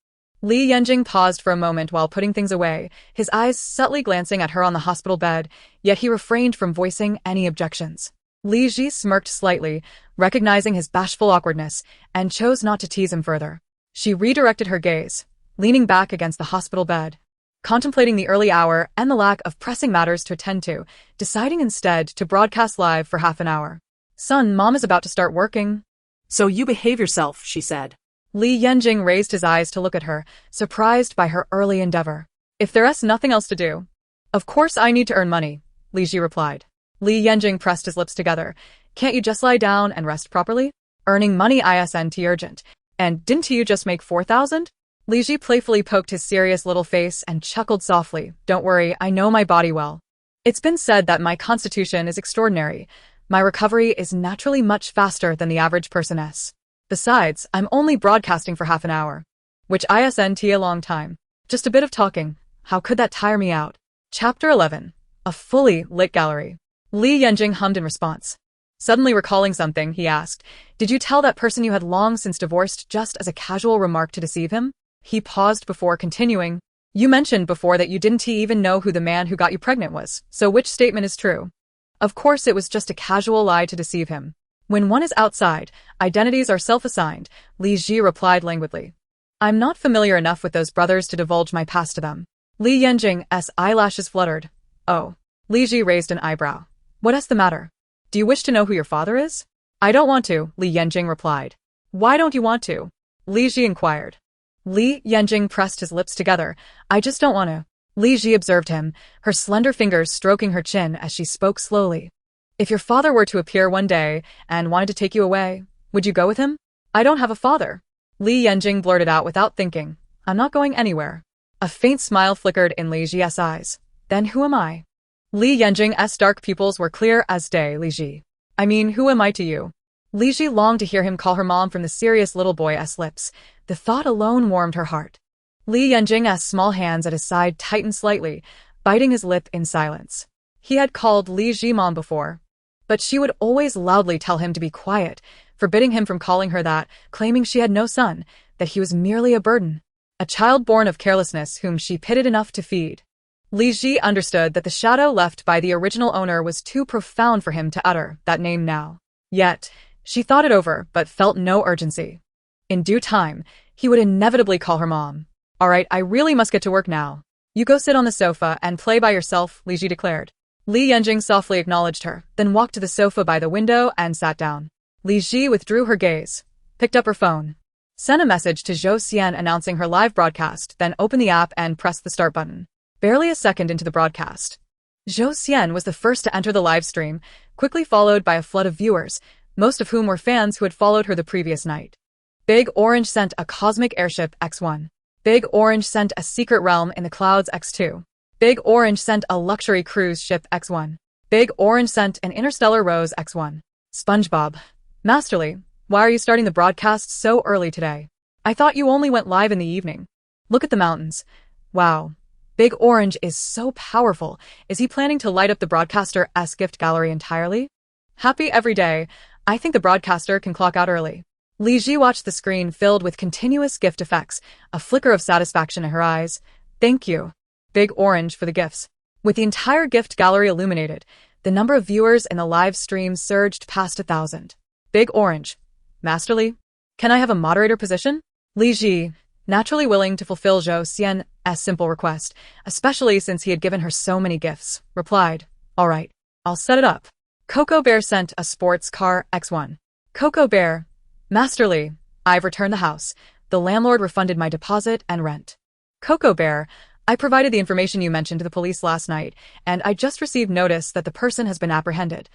Li Yanjing paused for a moment while putting things away, his eyes subtly glancing at her on the hospital bed, yet he refrained from voicing any objections. Li Ji smirked slightly, recognizing his bashful awkwardness, and chose not to tease him further. She redirected her gaze, leaning back against the hospital bed, contemplating the early hour and the lack of pressing matters to attend to, deciding instead to broadcast live for half an hour. Son, Mom is about to start working. So you behave yourself, she said. Li Yanjing raised his eyes to look at her, surprised by her early endeavor. If there's nothing else to do. Of course I need to earn money, Li Ji replied. Li Yanjing pressed his lips together. Can't you just lie down and rest properly? Earning money isn't urgent. And didn't you just make 4,000? Li Ji playfully poked his serious little face and chuckled softly. Don't worry, I know my body well. It's been said that my constitution is extraordinary. My recovery is naturally much faster than the average person's. Besides, I'm only broadcasting for half an hour. Which isn't a long time. Just a bit of talking. How could that tire me out? Chapter 11. A fully lit gallery. Li Yanjing hummed in response. Suddenly recalling something, he asked, Did you tell that person you had long since divorced just as a casual remark to deceive him? He paused before continuing. You mentioned before that you didn't even know who the man who got you pregnant was, so which statement is true? Of course it was just a casual lie to deceive him. When one is outside, identities are self-assigned, Li Ji replied languidly. I'm not familiar enough with those brothers to divulge my past to them. Li Yanjing's eyelashes fluttered. Oh. Li Ji raised an eyebrow. What's the matter? Do you wish to know who your father is? I don't want to, Li Yanjing replied. Why don't you want to? Li Ji inquired. Li Yanjing pressed his lips together. I just don't want to. Li Ji observed him, her slender fingers stroking her chin as she spoke slowly. If your father were to appear one day and wanted to take you away, would you go with him? I don't have a father. Li Yanjing blurted out without thinking. I'm not going anywhere. A faint smile flickered in Li Ji's eyes. Then who am I? Li Yanjing's dark pupils were clear as day, Li Ji. I mean, who am I to you? Li Ji longed to hear him call her mom from the serious little boy's lips. The thought alone warmed her heart. Li Yanjing's small hands at his side tightened slightly, biting his lip in silence. He had called Li Ji mom before, but she would always loudly tell him to be quiet, forbidding him from calling her that, claiming she had no son, that he was merely a burden, a child born of carelessness whom she pitied enough to feed. Li Ji understood that the shadow left by the original owner was too profound for him to utter that name now. Yet, she thought it over but felt no urgency. In due time, he would inevitably call her mom. All right, I really must get to work now. You go sit on the sofa and play by yourself, Li Ji declared. Li Yanjing softly acknowledged her, then walked to the sofa by the window and sat down. Li Ji withdrew her gaze, picked up her phone, sent a message to Zhou Xian announcing her live broadcast, then opened the app and pressed the start button. Barely a second into the broadcast, Zhou Xian was the first to enter the live stream, quickly followed by a flood of viewers, most of whom were fans who had followed her the previous night. Big Orange sent a cosmic airship X1. Big Orange sent a secret realm in the clouds X2. Big Orange sent a luxury cruise ship X1. Big Orange sent an interstellar rose X1. SpongeBob. Masterly, why are you starting the broadcast so early today? I thought you only went live in the evening. Look at the mountains. Wow. Big Orange is so powerful. Is he planning to light up the broadcaster's gift gallery entirely? Happy every day. I think the broadcaster can clock out early. Li Ji watched the screen filled with continuous gift effects, a flicker of satisfaction in her eyes. Thank you, Big Orange, for the gifts. With the entire gift gallery illuminated, the number of viewers in the live stream surged past 1,000. Big Orange. Masterly? Can I have a moderator position? Li Ji, naturally willing to fulfill Zhou Xian's simple request, especially since he had given her so many gifts, replied, All right, I'll set it up. Coco Bear sent a sports car X1. Coco Bear. Masterly, I've returned the house. The landlord refunded my deposit and rent. Coco Bear, I provided the information you mentioned to the police last night, and I just received notice that the person has been apprehended.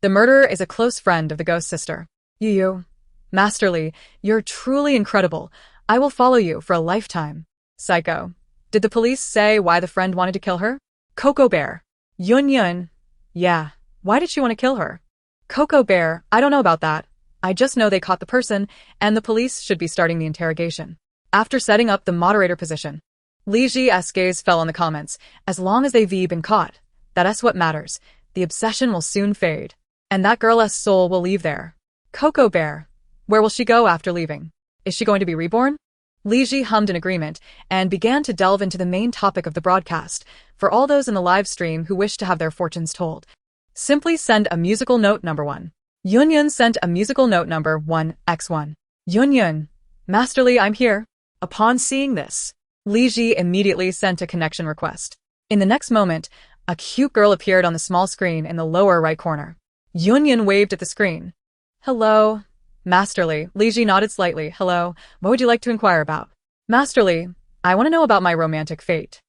The murderer is a close friend of the ghost sister. You. Masterly, you're truly incredible. I will follow you for a lifetime. Psycho. Did the police say why the friend wanted to kill her? Coco Bear. Yun. Yeah. Why did she want to kill her? Coco Bear, I don't know about that. I just know they caught the person, and the police should be starting the interrogation. After setting up the moderator position, Li Ji's gaze fell on the comments. As long as they've been caught, that's what matters. The obsession will soon fade, and that girl's soul will leave there. Coco Bear. Where will she go after leaving? Is she going to be reborn? Li Ji hummed in agreement and began to delve into the main topic of the broadcast, for all those in the live stream who wish to have their fortunes told. Simply send a musical note number 1. Yunyun sent a musical note number 1x1. Yunyun. Masterly, I'm here. Upon seeing this, Li Ji immediately sent a connection request. In the next moment, a cute girl appeared on the small screen in the lower right corner. Yunyun waved at the screen. Hello. Masterly. Li Ji nodded slightly. Hello. What would you like to inquire about? Masterly, I want to know about my romantic fate.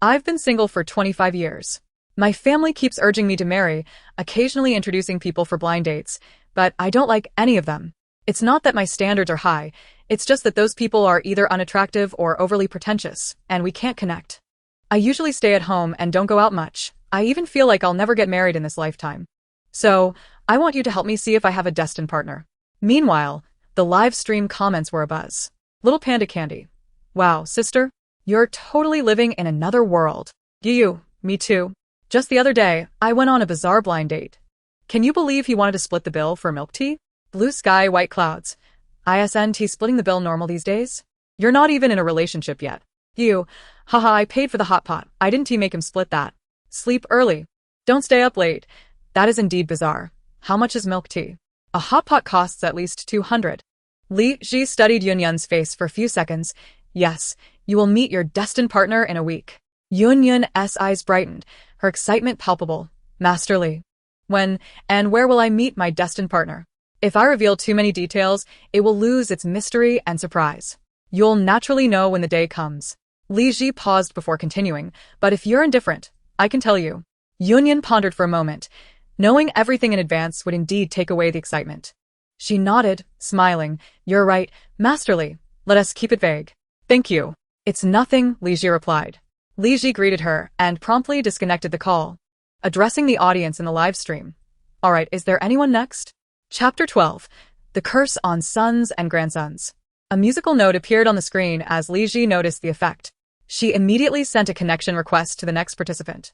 I've been single for 25 years. My family keeps urging me to marry, occasionally introducing people for blind dates, but I don't like any of them. It's not that my standards are high, it's just that those people are either unattractive or overly pretentious, and we can't connect. I usually stay at home and don't go out much. I even feel like I'll never get married in this lifetime. So, I want you to help me see if I have a destined partner. Meanwhile, the live stream comments were abuzz. Little Panda Candy. Wow, sister, you're totally living in another world. Me too. Just the other day, I went on a bizarre blind date. Can you believe he wanted to split the bill for milk tea? Blue sky, white clouds. ISNT splitting the bill normal these days? You're not even in a relationship yet. Haha, I paid for the hot pot. I didn't make him split that. Sleep early. Don't stay up late. That is indeed bizarre. How much is milk tea? A hot pot costs at least 200. Li Ji studied Yunyun's face for a few seconds. Yes, you will meet your destined partner in a week. Yunyun's eyes brightened, her excitement palpable. Masterly. When and where will I meet my destined partner? If I reveal too many details, it will lose its mystery and surprise. You'll naturally know when the day comes. Li Ji paused before continuing, but if you're indifferent, I can tell you. Yunyun pondered for a moment. Knowing everything in advance would indeed take away the excitement. She nodded, smiling. You're right, Masterly. Let us keep it vague. Thank you. It's nothing, Li Ji replied. Li Ji greeted her and promptly disconnected the call, addressing the audience in the live stream. Alright, is there anyone next? Chapter 12. The Curse on Sons and Grandsons. A musical note appeared on the screen as Li Ji noticed the effect. She immediately sent a connection request to the next participant.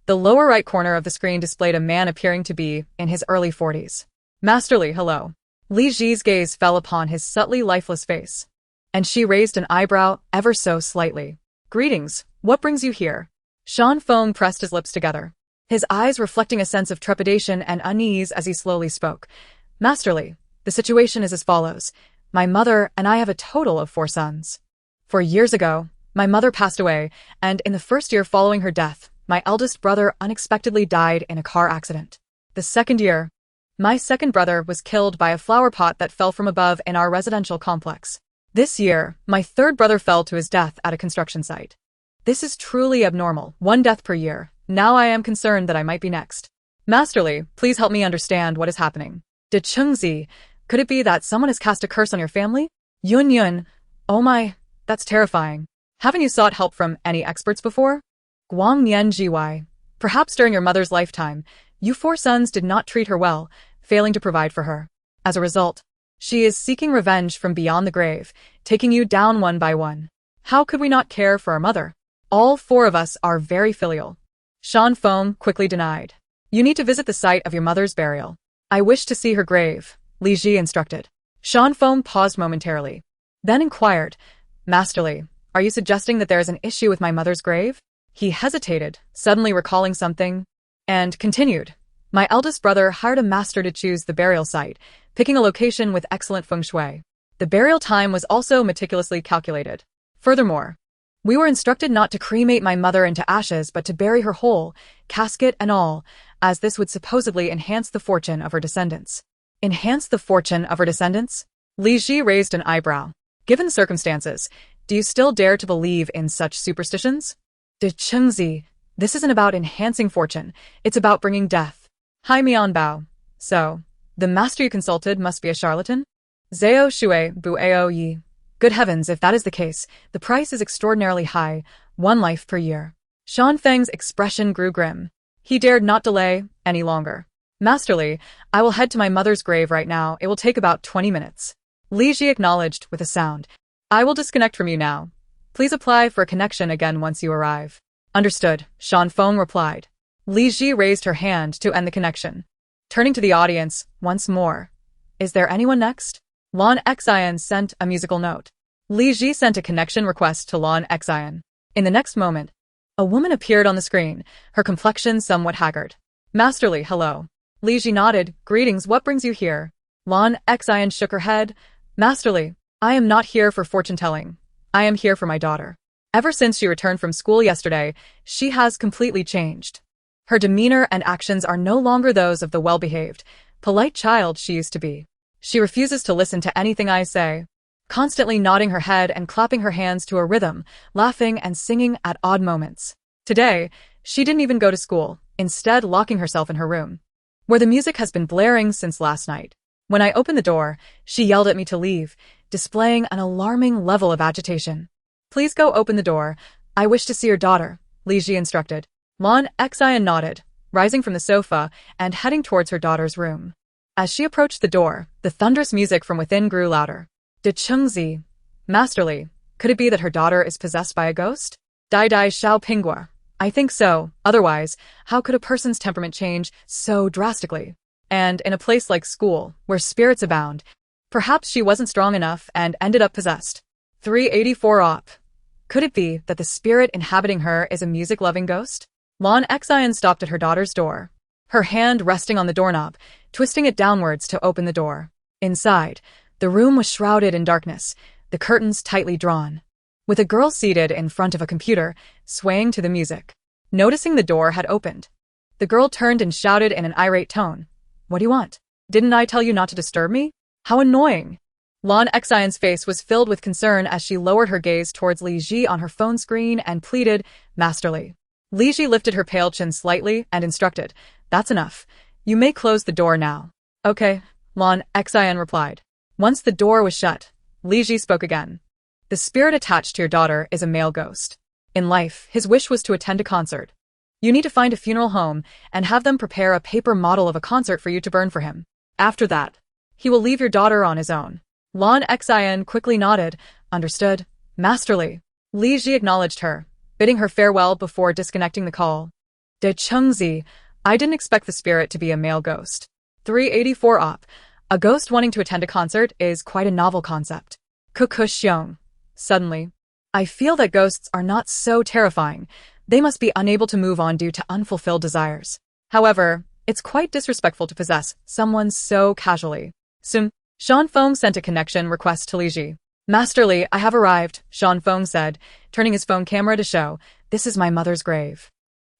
The lower right corner of the screen displayed a man appearing to be in his early 40s. Masterly, hello. Li Ji's gaze fell upon his subtly lifeless face, and she raised an eyebrow ever so slightly. Greetings, what brings you here? Sean Foam pressed his lips together, his eyes reflecting a sense of trepidation and unease as he slowly spoke. Masterly, the situation is as follows. My mother and I have a total of 4 sons. 4 years ago, my mother passed away, and in the first year following her death, my eldest brother unexpectedly died in a car accident. The second year, my second brother was killed by a flower pot that fell from above in our residential complex. This year, my third brother fell to his death at a construction site. This is truly abnormal, 1 death per year. Now I am concerned that I might be next. Masterly, please help me understand what is happening. De Chengzi, could it be that someone has cast a curse on your family? Yunyun, oh my, that's terrifying. Haven't you sought help from any experts before? Guangnian Jiwai, perhaps during your mother's lifetime, you 4 sons did not treat her well, failing to provide for her. As a result, she is seeking revenge from beyond the grave, taking you down one by one. How could we not care for our mother? All 4 of us are very filial. Sean Foam quickly denied. You need to visit the site of your mother's burial. I wish to see her grave, Li Ji instructed. Sean Foam paused momentarily, then inquired, Masterly, are you suggesting that there is an issue with my mother's grave? He hesitated, suddenly recalling something, and continued. My eldest brother hired a master to choose the burial site, picking a location with excellent feng shui. The burial time was also meticulously calculated. Furthermore, we were instructed not to cremate my mother into ashes but to bury her whole, casket and all, as this would supposedly enhance the fortune of her descendants. Enhance the fortune of her descendants? Li Ji raised an eyebrow. Given the circumstances, do you still dare to believe in such superstitions? De Chengzi, this isn't about enhancing fortune, it's about bringing death. Hai Mian Bao. So, the master you consulted must be a charlatan? Zhao Shui Buao Yi. Good heavens, if that is the case, the price is extraordinarily high, 1 life per year. Shan Feng's expression grew grim. He dared not delay any longer. Masterly, I will head to my mother's grave right now. It will take about 20 minutes. Li Ji acknowledged with a sound. I will disconnect from you now. Please apply for a connection again once you arrive. Understood, Shan Feng replied. Li Ji raised her hand to end the connection. Turning to the audience, once more. Is there anyone next? Lan Xian sent a musical note. Li Ji sent a connection request to Lan Xian. In the next moment, a woman appeared on the screen, her complexion somewhat haggard. Masterly, hello. Li Ji nodded. Greetings, what brings you here? Lan Xian shook her head. Masterly, I am not here for fortune-telling. I am here for my daughter. Ever since she returned from school yesterday, she has completely changed. Her demeanor and actions are no longer those of the well-behaved, polite child she used to be. She refuses to listen to anything I say, constantly nodding her head and clapping her hands to a rhythm, laughing and singing at odd moments. Today, she didn't even go to school, instead locking herself in her room, where the music has been blaring since last night. When I opened the door, she yelled at me to leave, displaying an alarming level of agitation. Please go open the door. I wish to see your daughter, Li Ji instructed. Lan Xian nodded, rising from the sofa and heading towards her daughter's room. As she approached the door, the thunderous music from within grew louder. De Chengzi. Masterly, could it be that her daughter is possessed by a ghost? Dai Dai Xiao Pingua. I think so, otherwise, how could a person's temperament change so drastically? And in a place like school, where spirits abound, perhaps she wasn't strong enough and ended up possessed. 384 op. Could it be that the spirit inhabiting her is a music-loving ghost? Lan Xian stopped at her daughter's door, her hand resting on the doorknob, twisting it downwards to open the door. Inside, the room was shrouded in darkness, the curtains tightly drawn, with a girl seated in front of a computer, swaying to the music. Noticing the door had opened, the girl turned and shouted in an irate tone, "What do you want? Didn't I tell you not to disturb me? How annoying!" Lan Xian's face was filled with concern as she lowered her gaze towards Li Ji on her phone screen and pleaded, "Masterly." Li Ji lifted her pale chin slightly and instructed, "That's enough. You may close the door now." "Okay," Lan Xian replied. Once the door was shut, Li Ji spoke again. "The spirit attached to your daughter is a male ghost. In life, his wish was to attend a concert. You need to find a funeral home and have them prepare a paper model of a concert for you to burn for him. After that, he will leave your daughter on his own." Lan Xian quickly nodded. "Understood, Masterly." Li Ji acknowledged her, bidding her farewell before disconnecting the call. De Chengzi, I didn't expect the spirit to be a male ghost. 384 op. A ghost wanting to attend a concert is quite a novel concept. Kukuxiong. Suddenly, I feel that ghosts are not so terrifying. They must be unable to move on due to unfulfilled desires. However, it's quite disrespectful to possess someone so casually. Sean Feng sent a connection request to Li Ji. "Masterly, I have arrived," Sean Feng said, turning his phone camera to show, "This is my mother's grave."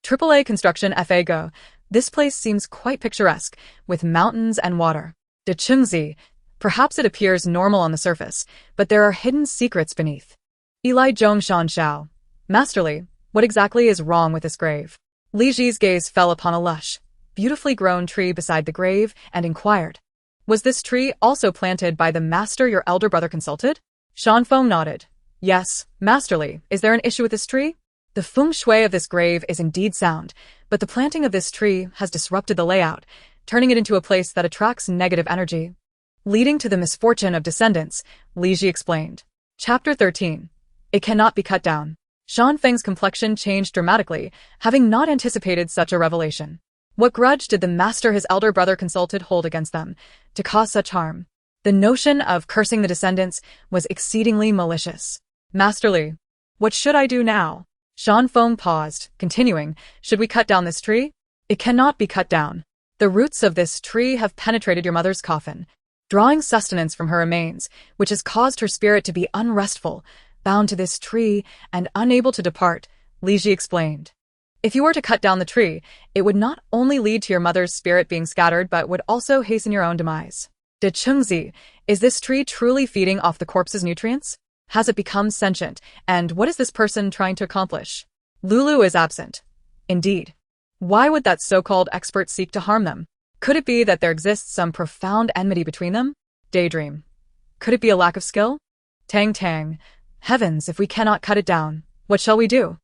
AAA Construction FA Go. This place seems quite picturesque, with mountains and water. De Chengzi. Perhaps it appears normal on the surface, but there are hidden secrets beneath. Eli Zhong Shan Xiao. Masterly, what exactly is wrong with this grave? Li Ji's gaze fell upon a lush, beautifully grown tree beside the grave and inquired, "Was this tree also planted by the master your elder brother consulted?" Sean Feng nodded. "Yes, Masterly. Is there an issue with this tree? The feng shui of this grave is indeed sound, but the planting of this tree has disrupted the layout, turning it into a place that attracts negative energy, leading to the misfortune of descendants," Li Ji explained. Chapter 13. It cannot be cut down. Sean Feng's complexion changed dramatically, having not anticipated such a revelation. What grudge did the master his elder brother consulted hold against them, to cause such harm? The notion of cursing the descendants was exceedingly malicious. "Masterly, what should I do now?" Sean Feng paused, continuing, "Should we cut down this tree?" "It cannot be cut down. The roots of this tree have penetrated your mother's coffin, drawing sustenance from her remains, which has caused her spirit to be unrestful, bound to this tree, and unable to depart," Li Ji explained. "If you were to cut down the tree, it would not only lead to your mother's spirit being scattered but would also hasten your own demise." De Chengzi, is this tree truly feeding off the corpse's nutrients? Has it become sentient, and what is this person trying to accomplish? Lulu is absent. Indeed. Why would that so-called expert seek to harm them? Could it be that there exists some profound enmity between them? Daydream. Could it be a lack of skill? Tang Tang. Heavens, if we cannot cut it down, what shall we do?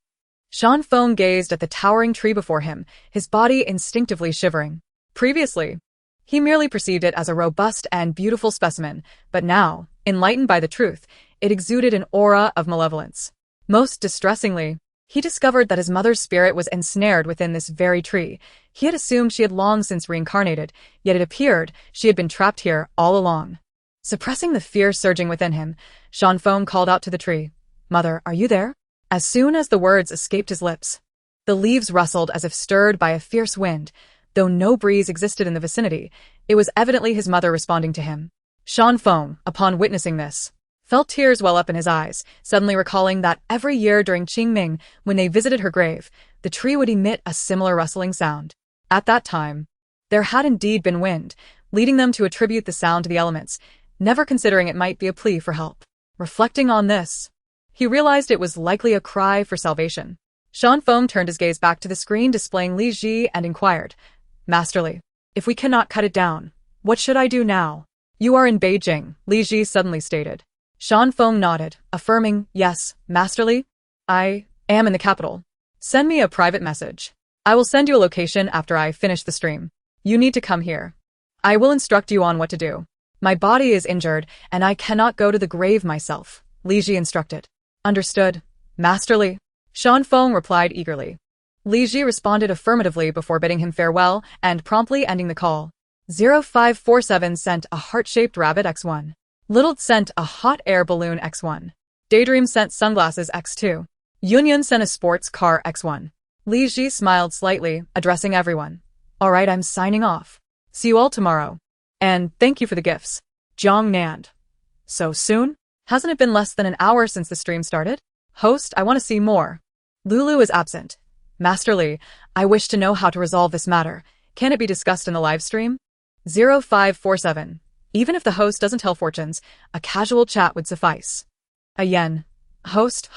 Sean Feng gazed at the towering tree before him, his body instinctively shivering. Previously, he merely perceived it as a robust and beautiful specimen, but now, enlightened by the truth, it exuded an aura of malevolence. Most distressingly, he discovered that his mother's spirit was ensnared within this very tree. He had assumed she had long since reincarnated, yet it appeared she had been trapped here all along. Suppressing the fear surging within him, Shanfeng called out to the tree, "Mother, are you there?" As soon as the words escaped his lips, the leaves rustled as if stirred by a fierce wind. Though no breeze existed in the vicinity, it was evidently his mother responding to him. Shanfeng, upon witnessing this, felt tears well up in his eyes, suddenly recalling that every year during Qingming, when they visited her grave, the tree would emit a similar rustling sound. At that time, there had indeed been wind, leading them to attribute the sound to the elements, never considering it might be a plea for help. Reflecting on this, he realized it was likely a cry for salvation. Shanfeng turned his gaze back to the screen displaying Li Ji and inquired, "Masterly, if we cannot cut it down, what should I do now?" "You are in Beijing," Li Ji suddenly stated. Shanfeng nodded, affirming, "Yes, Masterly, I am in the capital. Send me a private message. I will send you a location after I finish the stream. You need to come here. I will instruct you on what to do. My body is injured, and I cannot go to the grave myself," Li Ji instructed. "Understood, Masterly," Shanfeng replied eagerly. Li Ji responded affirmatively before bidding him farewell and promptly ending the call. 0547 sent a heart-shaped rabbit X1. Little sent a hot air balloon X1. Daydream sent sunglasses X2. Yunyan sent a sports car X1. Li Ji smiled slightly, addressing everyone. "Alright, I'm signing off. See you all tomorrow. And thank you for the gifts." Jiang Nand. "So soon? Hasn't it been less than an hour since the stream started? Host, I want to see more." Lulu is absent. "Masterly, I wish to know how to resolve this matter. Can it be discussed in the live stream?" 0547. Even if the host doesn't tell fortunes, a casual chat would suffice. Yen. Host,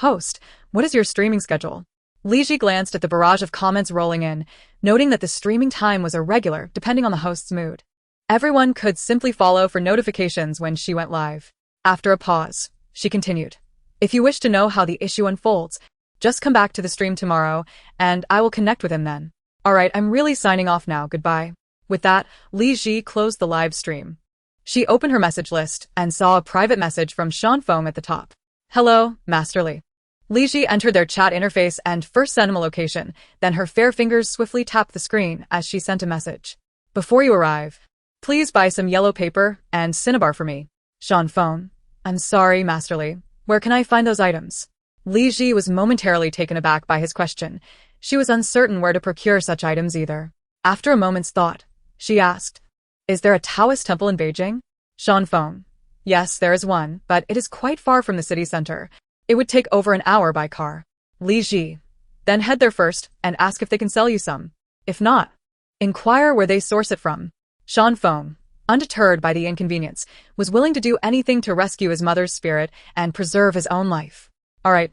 what is your streaming schedule?" Li Ji glanced at the barrage of comments rolling in, noting that the streaming time was irregular depending on the host's mood. Everyone could simply follow for notifications when she went live. After a pause, she continued, "If you wish to know how the issue unfolds, just come back to the stream tomorrow, and I will connect with him then. Alright, I'm really signing off now, goodbye." With that, Li Ji closed the live stream. She opened her message list and saw a private message from Shanfeng at the top. "Hello, Masterly." Li Ji entered their chat interface and first sent him a location, then her fair fingers swiftly tapped the screen as she sent a message. "Before you arrive, please buy some yellow paper and cinnabar for me." Shanfeng. "I'm sorry, Masterly. Where can I find those items?" Li Ji was momentarily taken aback by his question. She was uncertain where to procure such items either. After a moment's thought, she asked, "Is there a Taoist temple in Beijing?" Shanfeng. "Yes, there is one, but it is quite far from the city center. It would take over an hour by car." Li Ji. "Then head there first and ask if they can sell you some. If not, inquire where they source it from." Shanfeng, undeterred by the inconvenience, was willing to do anything to rescue his mother's spirit and preserve his own life. "Alright,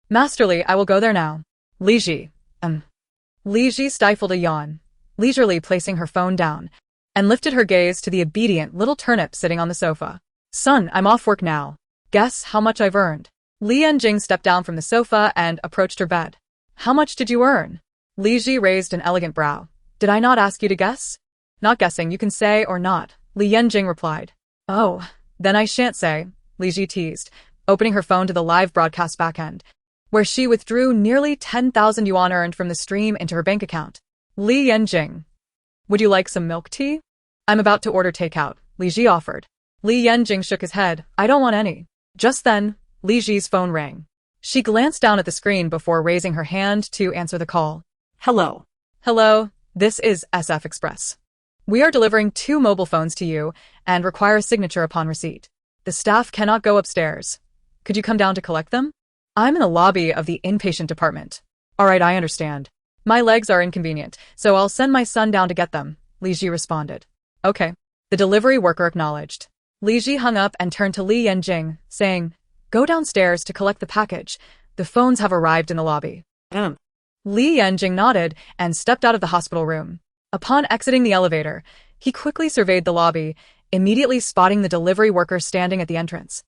Masterly, I will go there now." Li Ji. Li Ji stifled a yawn, leisurely placing her phone down, and lifted her gaze to the obedient little turnip sitting on the sofa. "Son, I'm off work now. Guess how much I've earned." Li Yanjing stepped down from the sofa and approached her bed. "How much did you earn?" Li Ji raised an elegant brow. "Did I not ask you to guess?" "Not guessing, you can say or not," Li Yanjing replied. "Oh, then I shan't say," Li Ji teased, opening her phone to the live broadcast backend, where she withdrew nearly 10,000 yuan earned from the stream into her bank account. Li Yanjing. "Would you like some milk tea?" "I'm about to order takeout," Li Ji offered. Li Yanjing shook his head. "I don't want any." Just then, Li Ji's phone rang. She glanced down at the screen before raising her hand to answer the call. Hello. "Hello, this is SF Express. We are delivering 2 mobile phones to you and require a signature upon receipt. The staff cannot go upstairs. Could you come down to collect them?" "I'm in the lobby of the inpatient department." "Alright, I understand. My legs are inconvenient, so I'll send my son down to get them," Li Ji responded. "Okay." The delivery worker acknowledged. Li Ji hung up and turned to Li Yanjing, saying, "Go downstairs to collect the package. The phones have arrived in the lobby." Li Yanjing nodded and stepped out of the hospital room. Upon exiting the elevator, he quickly surveyed the lobby, immediately spotting the delivery worker standing at the entrance,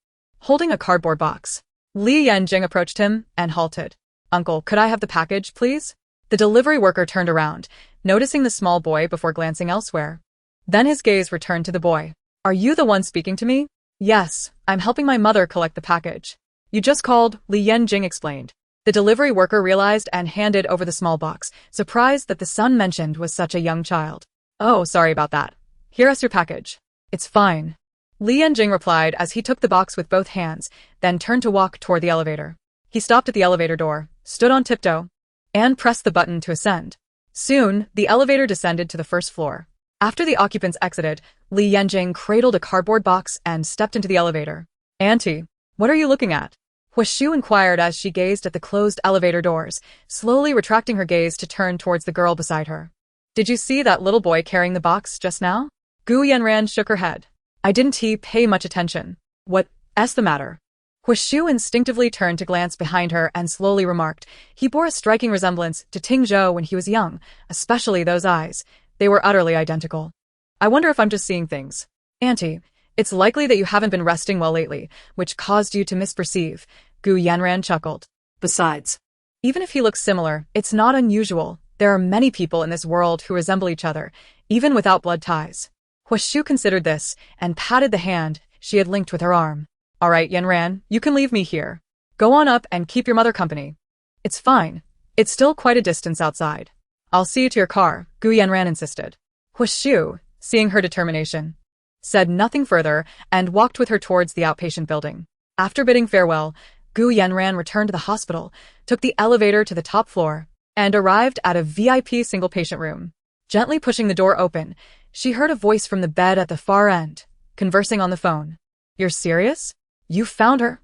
holding a cardboard box. Li Yanjing approached him and halted. "Uncle, could I have the package, please?" The delivery worker turned around, noticing the small boy before glancing elsewhere. Then his gaze returned to the boy. "Are you the one speaking to me?" "Yes, I'm helping my mother collect the package." "You just called," Li Yanjing explained. The delivery worker realized and handed over the small box, surprised that the son mentioned was such a young child. "Oh, sorry about that. Here is your package." "It's fine." Li Yanjing replied as he took the box with both hands, then turned to walk toward the elevator. He stopped at the elevator door, stood on tiptoe, and pressed the button to ascend. Soon, the elevator descended to the first floor. After the occupants exited, Li Yanjing cradled a cardboard box and stepped into the elevator. "Auntie, what are you looking at?" Huashu inquired as she gazed at the closed elevator doors, slowly retracting her gaze to turn towards the girl beside her. "Did you see that little boy carrying the box just now?" Gu Yanran shook her head. "I didn't pay much attention. What's the matter?" Huashu instinctively turned to glance behind her and slowly remarked, he bore a striking resemblance to Ting Zhou when he was young, especially those eyes. They were utterly identical. "I wonder if I'm just seeing things." "Auntie, it's likely that you haven't been resting well lately, which caused you to misperceive," Gu Yanran chuckled. "Besides, even if he looks similar, it's not unusual. There are many people in this world who resemble each other, even without blood ties." Huashu considered this and patted the hand she had linked with her arm. "All right, Yanran, you can leave me here. Go on up and keep your mother company." "It's fine. It's still quite a distance outside." "I'll see you to your car," Gu Yanran insisted. Huashu, seeing her determination, said nothing further and walked with her towards the outpatient building. After bidding farewell, Gu Yanran returned to the hospital, took the elevator to the top floor, and arrived at a VIP single patient room. Gently pushing the door open, she heard a voice from the bed at the far end, conversing on the phone. "You're serious? You found her?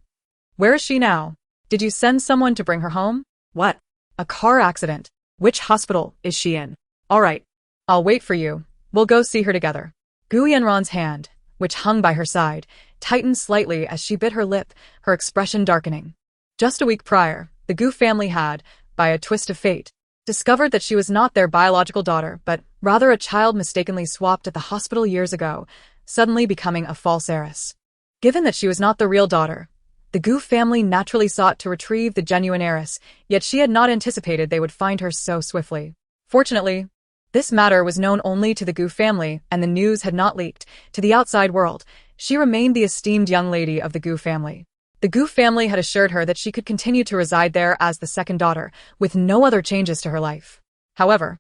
Where is she now? Did you send someone to bring her home?" "What? A car accident. Which hospital is she in?" "All right. I'll wait for you. We'll go see her together." Gu Yanran's hand, which hung by her side, tightened slightly as she bit her lip, her expression darkening. Just a week prior, the Gu family had, by a twist of fate, discovered that she was not their biological daughter, but rather a child mistakenly swapped at the hospital years ago, suddenly becoming a false heiress. Given that she was not the real daughter, the Gu family naturally sought to retrieve the genuine heiress, yet she had not anticipated they would find her so swiftly. Fortunately, this matter was known only to the Gu family, and the news had not leaked to the outside world. She remained the esteemed young lady of the Gu family. The Gu family had assured her that she could continue to reside there as the second daughter, with no other changes to her life. However,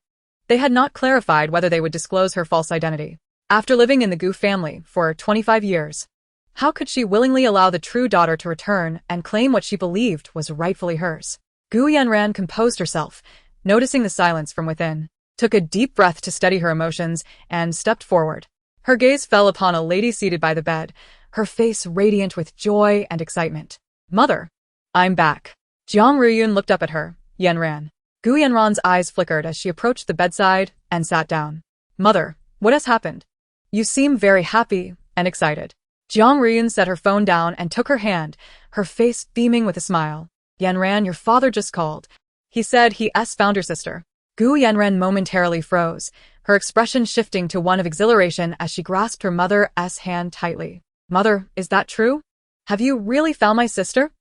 they had not clarified whether they would disclose her false identity. After living in the Gu family for 25 years, how could she willingly allow the true daughter to return and claim what she believed was rightfully hers? Gu Yanran composed herself, noticing the silence from within, took a deep breath to steady her emotions, and stepped forward. Her gaze fell upon a lady seated by the bed, her face radiant with joy and excitement. "Mother, I'm back." Jiang Ruyun looked up at her. Yanran. Gu Yanran's eyes flickered as she approached the bedside and sat down. "Mother, what has happened? You seem very happy and excited." Jiang Ruyun set her phone down and took her hand, her face beaming with a smile. "Yanran, your father just called. He said he's found your sister." Gu Yanran momentarily froze, her expression shifting to one of exhilaration as she grasped her mother's hand tightly. "Mother, is that true? Have you really found my sister?"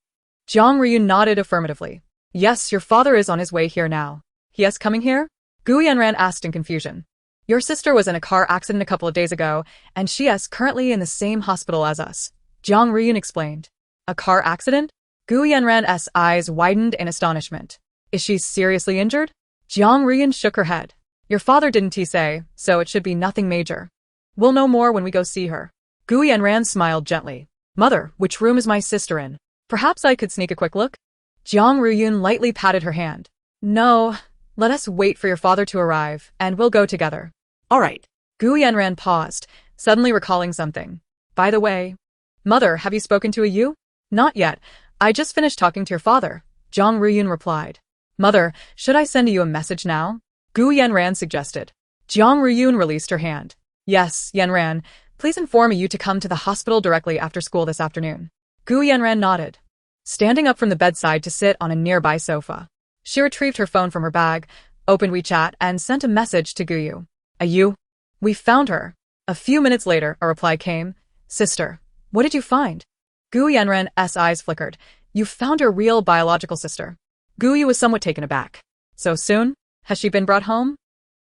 Jiang Ruyun nodded affirmatively. "Yes, your father is on his way here now." "He is coming here?" Gu Yanran asked in confusion. "Your sister was in a car accident a couple of days ago, and she is currently in the same hospital as us," Jiang Ruyun explained. "A car accident?" Gu Yanran's eyes widened in astonishment. "Is she seriously injured?" Jiang Ruyun shook her head. "Your father didn't say, so it should be nothing major. We'll know more when we go see her." Gu Yanran smiled gently. "Mother, which room is my sister in? Perhaps I could sneak a quick look?" Jiang Ruyun lightly patted her hand. "No, let us wait for your father to arrive, and we'll go together." "All right." Gu Yanran paused, suddenly recalling something. "By the way, Mother, have you spoken to you?" "Not yet. I just finished talking to your father," Jiang Ruyun replied. "Mother, should I send you a message now?" Gu Yanran suggested. Jiang Ruyun released her hand. "Yes, Yanran, please inform you to come to the hospital directly after school this afternoon." Gu Yanran nodded, standing up from the bedside to sit on a nearby sofa. She retrieved her phone from her bag, opened WeChat, and sent a message to Guyu. "You? We found her." A few minutes later, a reply came. "Sister, what did you find?" Gu Yanran's eyes flickered. "You found your real biological sister." Guyu was somewhat taken aback. "So soon? Has she been brought home?"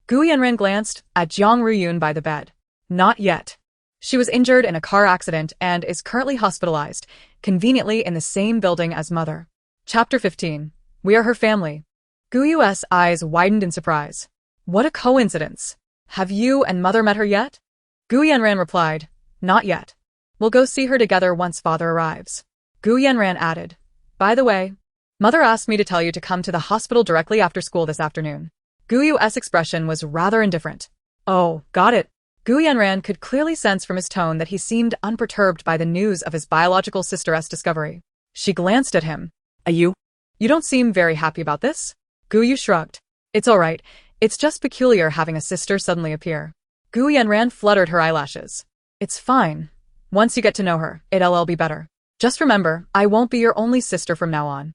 Gu Yanran glanced at Jiang Ruyun by the bed. "Not yet. She was injured in a car accident and is currently hospitalized, conveniently in the same building as Mother. Chapter 15. We are her family. Guyu's eyes widened in surprise. "What a coincidence. Have you and Mother met her yet?" Gu Yanran replied, "Not yet. We'll go see her together once father arrives. Gu Yanran added. By the way, mother asked me to tell you to come to the hospital directly after school this afternoon. Gu Yu's expression was rather indifferent. Oh, got it. Gu Yanran could clearly sense from his tone that he seemed unperturbed by the news of his biological sister's discovery. She glanced at him. You don't seem very happy about this? Gu Yu shrugged. It's all right. It's just peculiar having a sister suddenly appear. Gu Yanran fluttered her eyelashes. It's fine. Once you get to know her, it'll be better. Just remember, I won't be your only sister from now on.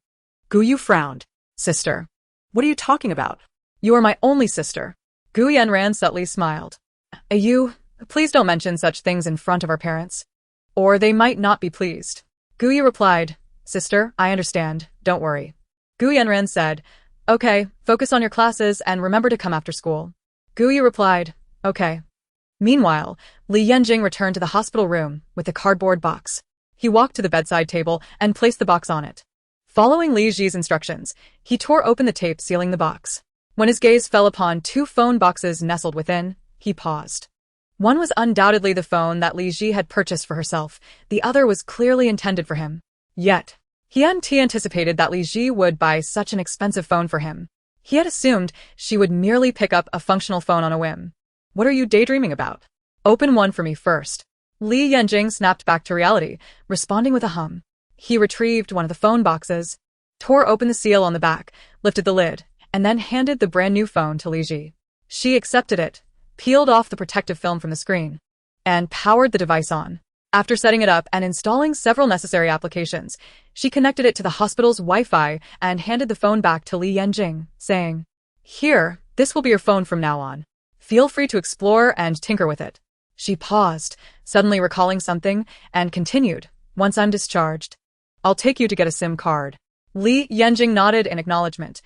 Gu Yu frowned. Sister. What are you talking about? You are my only sister. Gu Yanran subtly smiled. Please don't mention such things in front of our parents. Or they might not be pleased. Gu Yu replied, Sister, I understand, don't worry. Gu Yanran said, Okay, focus on your classes and remember to come after school. Gu Yu replied, Okay. Meanwhile, Li Yanjing returned to the hospital room with the cardboard box. He walked to the bedside table and placed the box on it. Following Li Ji's instructions, he tore open the tape sealing the box. When his gaze fell upon 2 phone boxes nestled within, he paused. One was undoubtedly the phone that Li Ji had purchased for herself, the other was clearly intended for him. Yet, he hadn't anticipated that Li Ji would buy such an expensive phone for him. He had assumed she would merely pick up a functional phone on a whim. What are you daydreaming about? Open one for me first. Li Yanjing snapped back to reality, responding with a hum. He retrieved one of the phone boxes, tore open the seal on the back, lifted the lid, and then handed the brand new phone to Li Ji. She accepted it, peeled off the protective film from the screen, and powered the device on. After setting it up and installing several necessary applications, she connected it to the hospital's Wi-Fi and handed the phone back to Li Yanjing, saying, Here, this will be your phone from now on. Feel free to explore and tinker with it. She paused, suddenly recalling something, and continued, Once I'm discharged, I'll take you to get a SIM card. Li Yanjing nodded in acknowledgement,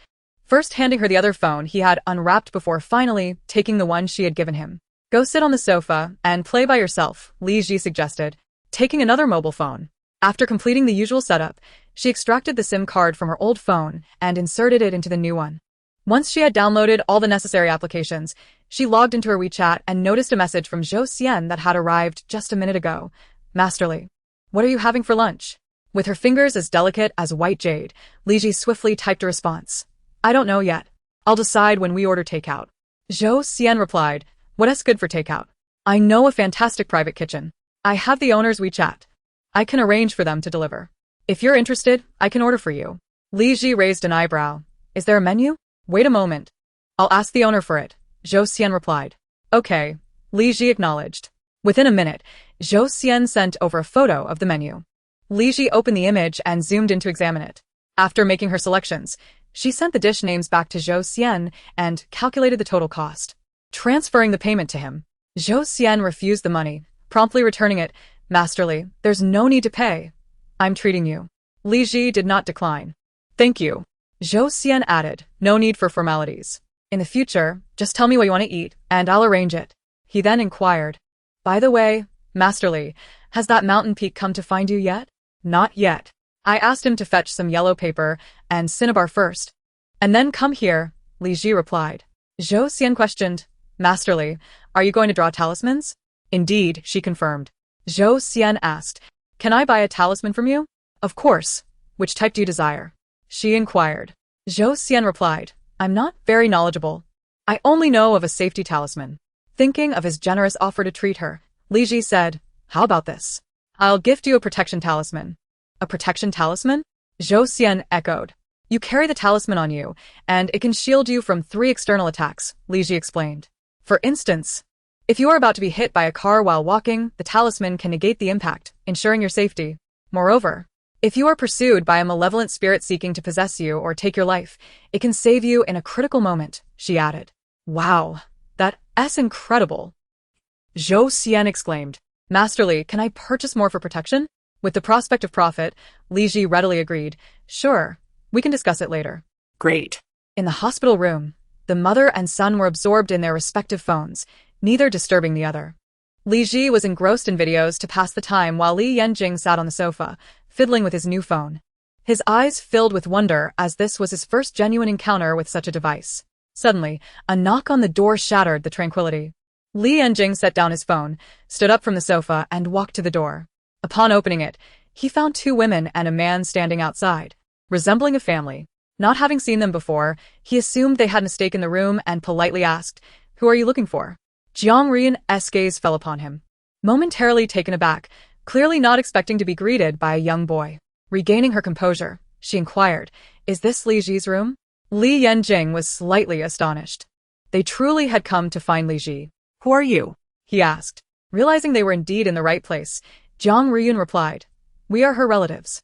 first handing her the other phone he had unwrapped before finally taking the one she had given him. Go sit on the sofa and play by yourself, Li Ji suggested, taking another mobile phone. After completing the usual setup, she extracted the SIM card from her old phone and inserted it into the new one. Once she had downloaded all the necessary applications, she logged into her WeChat and noticed a message from Zhou Xian that had arrived just a minute ago. Masterly. What are you having for lunch? With her fingers as delicate as white jade, Li Ji swiftly typed a response. I don't know yet. I'll decide when we order takeout. Zhou Xian replied, What's good for takeout? I know a fantastic private kitchen. I have the owner's WeChat. I can arrange for them to deliver. If you're interested, I can order for you. Li Ji raised an eyebrow. Is there a menu? Wait a moment. I'll ask the owner for it, Zhou Xian replied. Okay, Li Ji acknowledged. Within a minute, Zhou Xian sent over a photo of the menu. Li Ji opened the image and zoomed in to examine it. After making her selections, she sent the dish names back to Zhou Xian and calculated the total cost. Transferring the payment to him, Zhou Xian refused the money, promptly returning it. Masterly, there's no need to pay. I'm treating you. Li Ji did not decline. Thank you. Zhou Xian added, no need for formalities. In the future, just tell me what you want to eat, and I'll arrange it. He then inquired. By the way, Masterly, has that mountain peak come to find you yet? Not yet. I asked him to fetch some yellow paper and cinnabar first. And then come here, Li Ji replied. Zhou Xian questioned. Masterly, are you going to draw talismans? Indeed, she confirmed. Zhou Xian asked, Can I buy a talisman from you? Of course. Which type do you desire? She inquired. Zhou Xian replied, I'm not very knowledgeable. I only know of a safety talisman. Thinking of his generous offer to treat her, Li Ji said, How about this? I'll gift you a protection talisman. A protection talisman? Zhou Xian echoed. You carry the talisman on you, and it can shield you from 3 external attacks, Li Ji explained. For instance, if you are about to be hit by a car while walking, the talisman can negate the impact, ensuring your safety. Moreover, if you are pursued by a malevolent spirit seeking to possess you or take your life, it can save you in a critical moment, she added. Wow, that's incredible. Zhou Xian exclaimed. Masterly, can I purchase more for protection? With the prospect of profit, Li Ji readily agreed. Sure, we can discuss it later. Great. In the hospital room, the mother and son were absorbed in their respective phones, neither disturbing the other. Li Ji was engrossed in videos to pass the time while Li Yanjing sat on the sofa, fiddling with his new phone. His eyes filled with wonder as this was his first genuine encounter with such a device. Suddenly, a knock on the door shattered the tranquility. Li Yanjing set down his phone, stood up from the sofa, and walked to the door. Upon opening it, he found 2 women and a man standing outside, resembling a family. Not having seen them before, he assumed they had mistaken the room and politely asked, "Who are you looking for?" Jiang Ruyan's gaze fell upon him. Momentarily taken aback, clearly not expecting to be greeted by a young boy. Regaining her composure, she inquired, "Is this Li Ji's room?" Li Yanjing was slightly astonished. They truly had come to find Li Ji. Who are you? He asked. Realizing they were indeed in the right place, Jiang Ruyan replied, "We are her relatives."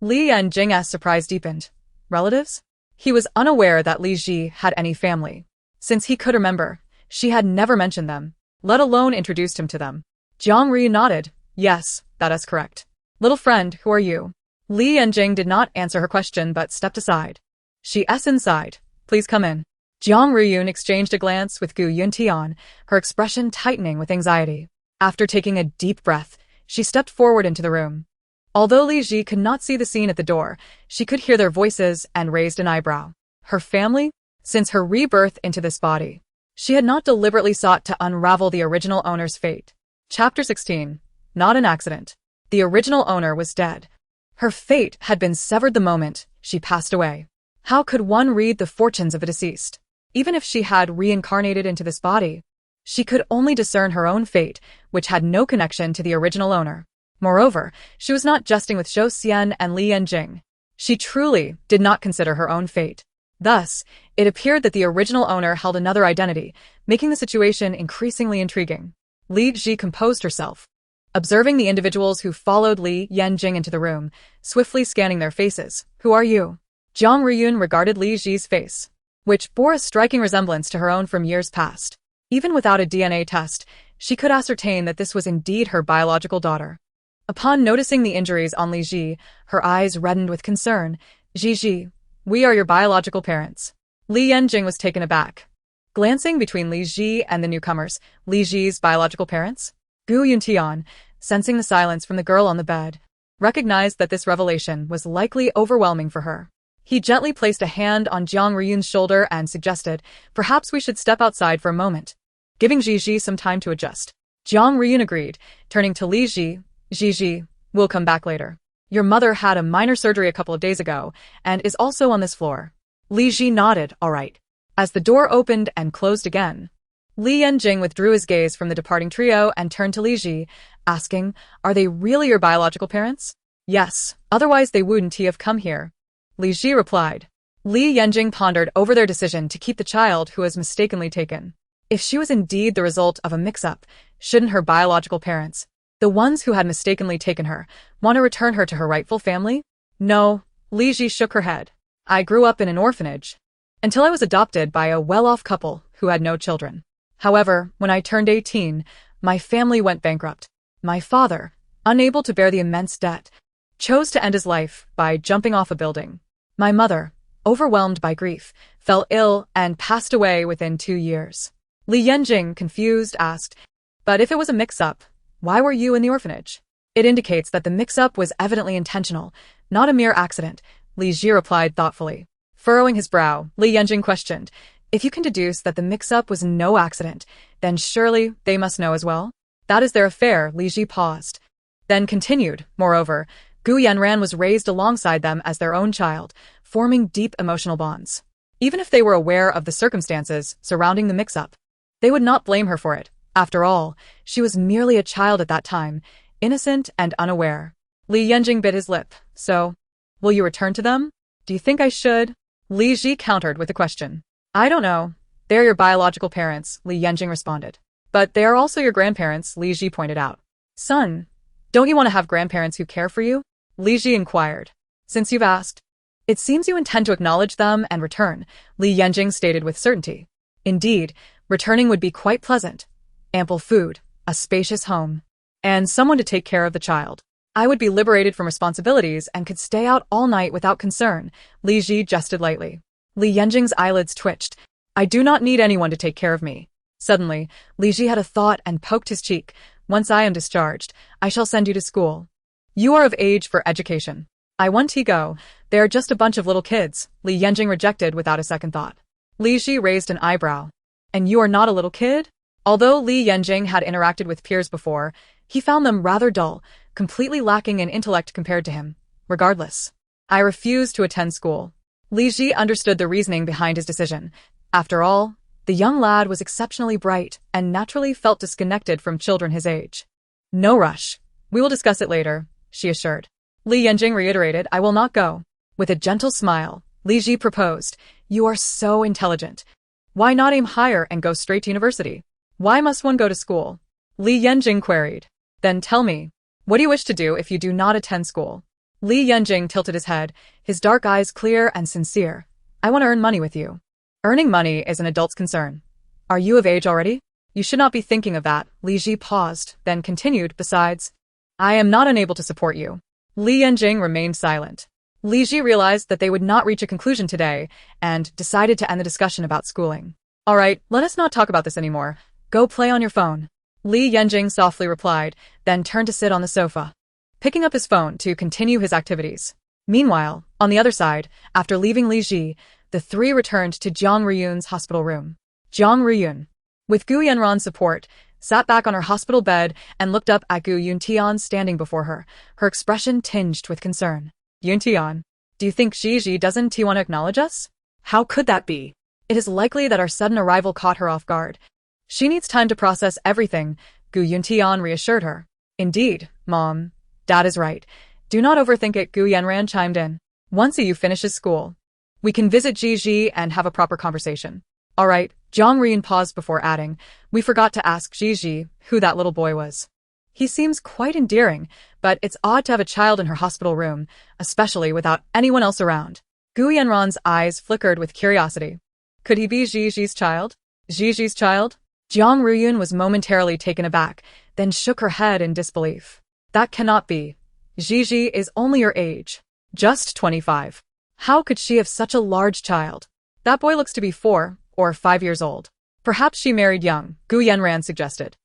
Li Yanjing's surprise deepened. Relatives? He was unaware that Li Ji had any family. Since he could remember, she had never mentioned them, let alone introduced him to them. Jiang Ruyan nodded. "Yes, that is correct." "Little friend, who are you?" Li Yanjing did not answer her question but stepped aside. "She's inside. Please come in." Jiang Ruyan exchanged a glance with Gu Yuntian, her expression tightening with anxiety. After taking a deep breath, she stepped forward into the room. Although Li Ji could not see the scene at the door, she could hear their voices and raised an eyebrow. Her family? Since her rebirth into this body, she had not deliberately sought to unravel the original owner's fate. Chapter 16. Not an accident. The original owner was dead. Her fate had been severed the moment she passed away. How could one read the fortunes of a deceased? Even if she had reincarnated into this body, she could only discern her own fate, which had no connection to the original owner. Moreover, she was not jesting with Zhou Xian and Li Yanjing. She truly did not consider her own fate. Thus, it appeared that the original owner held another identity, making the situation increasingly intriguing. Li Ji composed herself, observing the individuals who followed Li Yanjing into the room, swiftly scanning their faces. "Who are you?" Jiang Ruyan regarded Li Ji's face, which bore a striking resemblance to her own from years past. Even without a DNA test, she could ascertain that this was indeed her biological daughter. Upon noticing the injuries on Li Ji, her eyes reddened with concern. "Ji, we are your biological parents." Li Yanjing was taken aback. Glancing between Li Ji and the newcomers, Li Ji's biological parents? Gu Yuntian, sensing the silence from the girl on the bed, recognized that this revelation was likely overwhelming for her. He gently placed a hand on Jiang Ruyan's shoulder and suggested, "Perhaps we should step outside for a moment," giving Ji some time to adjust. Jiang Ruyan agreed, turning to Li Ji. "Ji, we'll come back later. Your mother had a minor surgery a couple of days ago and is also on this floor." Li Ji nodded, "All right." As the door opened and closed again, Li Yanjing withdrew his gaze from the departing trio and turned to Li Ji, asking, "Are they really your biological parents?" "Yes, otherwise they wouldn't have come here," Li Ji replied. Li Yanjing pondered over their decision to keep the child who was mistakenly taken. If she was indeed the result of a mix-up, shouldn't her biological parents, the ones who had mistakenly taken her, want to return her to her rightful family? "No," Li Ji shook her head. "I grew up in an orphanage until I was adopted by a well-off couple who had no children. However, when I turned 18, my family went bankrupt. My father, unable to bear the immense debt, chose to end his life by jumping off a building. My mother, overwhelmed by grief, fell ill and passed away within 2 years." Li Yanjing, confused, asked, "But if it was a mix-up, why were you in the orphanage?" "It indicates that the mix-up was evidently intentional, not a mere accident," Li Ji replied thoughtfully. Furrowing his brow, Li Yanjing questioned, "If you can deduce that the mix-up was no accident, then surely they must know as well?" "That is their affair," Li Ji paused, then continued. "Moreover, Gu Yanran was raised alongside them as their own child, forming deep emotional bonds. Even if they were aware of the circumstances surrounding the mix-up, they would not blame her for it. After all, she was merely a child at that time, innocent and unaware." Li Yanjing bit his lip. "So, will you return to them?" "Do you think I should?" Li Ji countered with a question. "I don't know. They're your biological parents," Li Yanjing responded. "But they are also your grandparents," Li Ji pointed out. "Son, don't you want to have grandparents who care for you?" Li Ji inquired. "Since you've asked, it seems you intend to acknowledge them and return," Li Yanjing stated with certainty. "Indeed, returning would be quite pleasant. Ample food, a spacious home, and someone to take care of the child. I would be liberated from responsibilities and could stay out all night without concern," Li Ji jested lightly. Li Yanjing's eyelids twitched. "I do not need anyone to take care of me." Suddenly, Li Ji had a thought and poked his cheek. "Once I am discharged, I shall send you to school. You are of age for education." "I want to go. They are just a bunch of little kids," Li Yanjing rejected without a second thought. Li Ji raised an eyebrow. "And you are not a little kid?" Although Li Yanjing had interacted with peers before, He found them rather dull, completely lacking in intellect compared to him. Regardless, I refuse to attend school. Li Ji understood the reasoning behind his decision. After all, the young lad was exceptionally bright and naturally felt disconnected from children his age. No rush. We will discuss it later, she assured. Li Yanjing reiterated, I will not go. With a gentle smile, Li Ji proposed, you are so intelligent. Why not aim higher and go straight to university? Why must one go to school? Li Yanjing queried. Then tell me, what do you wish to do if you do not attend school? Li Yanjing tilted his head, his dark eyes clear and sincere. I want to earn money with you. Earning money is an adult's concern. Are you of age already? You should not be thinking of that. Li Ji paused, then continued, besides, I am not unable to support you. Li Yanjing remained silent. Li Ji realized that they would not reach a conclusion today, and decided to end the discussion about schooling. All right, let us not talk about this anymore. Go play on your phone. Li Yanjing softly replied, then turned to sit on the sofa, picking up his phone to continue his activities. Meanwhile, on the other side, after leaving Li Ji, the three returned to Jiang Ruyun's hospital room. Jiang Ruyun, with Gu Yanran's support, sat back on her hospital bed and looked up at Gu Yuntian standing before her, her expression tinged with concern. Yuntian, do you think Ji doesn't want to acknowledge us? How could that be? It is likely that our sudden arrival caught her off guard. She needs time to process everything, Gu Yuntian reassured her. Indeed, Mom. Dad is right. Do not overthink it, Gu Yanran chimed in. Once you finishes school, we can visit Ji and have a proper conversation. All right, Jiang Ruyun paused before adding, we forgot to ask Ji who that little boy was. He seems quite endearing, but it's odd to have a child in her hospital room, especially without anyone else around. Gu Yanran's eyes flickered with curiosity. Could he be Ji's child? Ji's child? Jiang Ruyun was momentarily taken aback, then shook her head in disbelief. That cannot be. Ji is only your age. Just 25. How could she have such a large child? That boy looks to be 4 or 5 years old. Perhaps she married young, Gu Yanran suggested.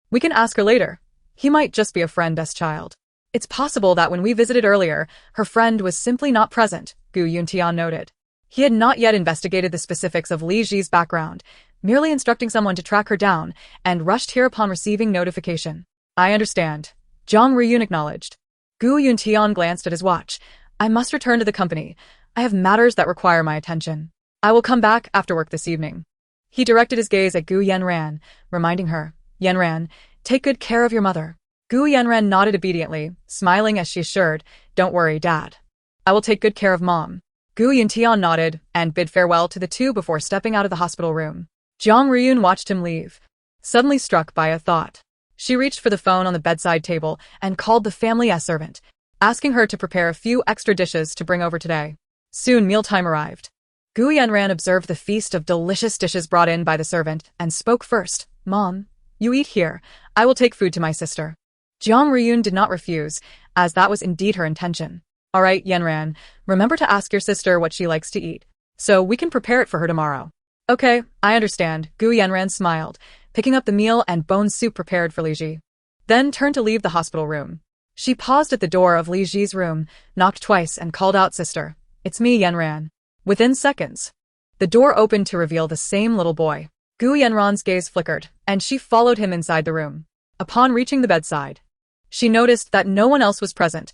We can ask her later. He might just be a friend's child. It's possible that when we visited earlier, her friend was simply not present, Gu Yuntian noted. He had not yet investigated the specifics of Li Ji's background, merely instructing someone to track her down, and rushed here upon receiving notification. I understand. Jiang Ruyun acknowledged. Gu Yuntian glanced at his watch. I must return to the company. I have matters that require my attention. I will come back after work this evening. He directed his gaze at Gu Yanran, reminding her, Yanran, take good care of your mother. Gu Yanran nodded obediently, smiling as she assured, don't worry, Dad. I will take good care of Mom. Gu Yuntian nodded and bid farewell to the two before stepping out of the hospital room. Jiang Ruyun watched him leave, suddenly struck by a thought. She reached for the phone on the bedside table and called the family servant, asking her to prepare a few extra dishes to bring over today. Soon mealtime arrived. Gu Yanran observed the feast of delicious dishes brought in by the servant and spoke first. Mom, you eat here. I will take food to my sister. Jiang Ruyun did not refuse, as that was indeed her intention. All right, Yanran, remember to ask your sister what she likes to eat, so we can prepare it for her tomorrow. Okay, I understand, Gu Yanran smiled, picking up the meal and bone soup prepared for Li Ji. Then turned to leave the hospital room. She paused at the door of Li Ji's room, knocked twice and called out, Sister, it's me, Yanran. Within seconds, the door opened to reveal the same little boy. Gu Yanran's gaze flickered, and she followed him inside the room. Upon reaching the bedside, she noticed that no one else was present,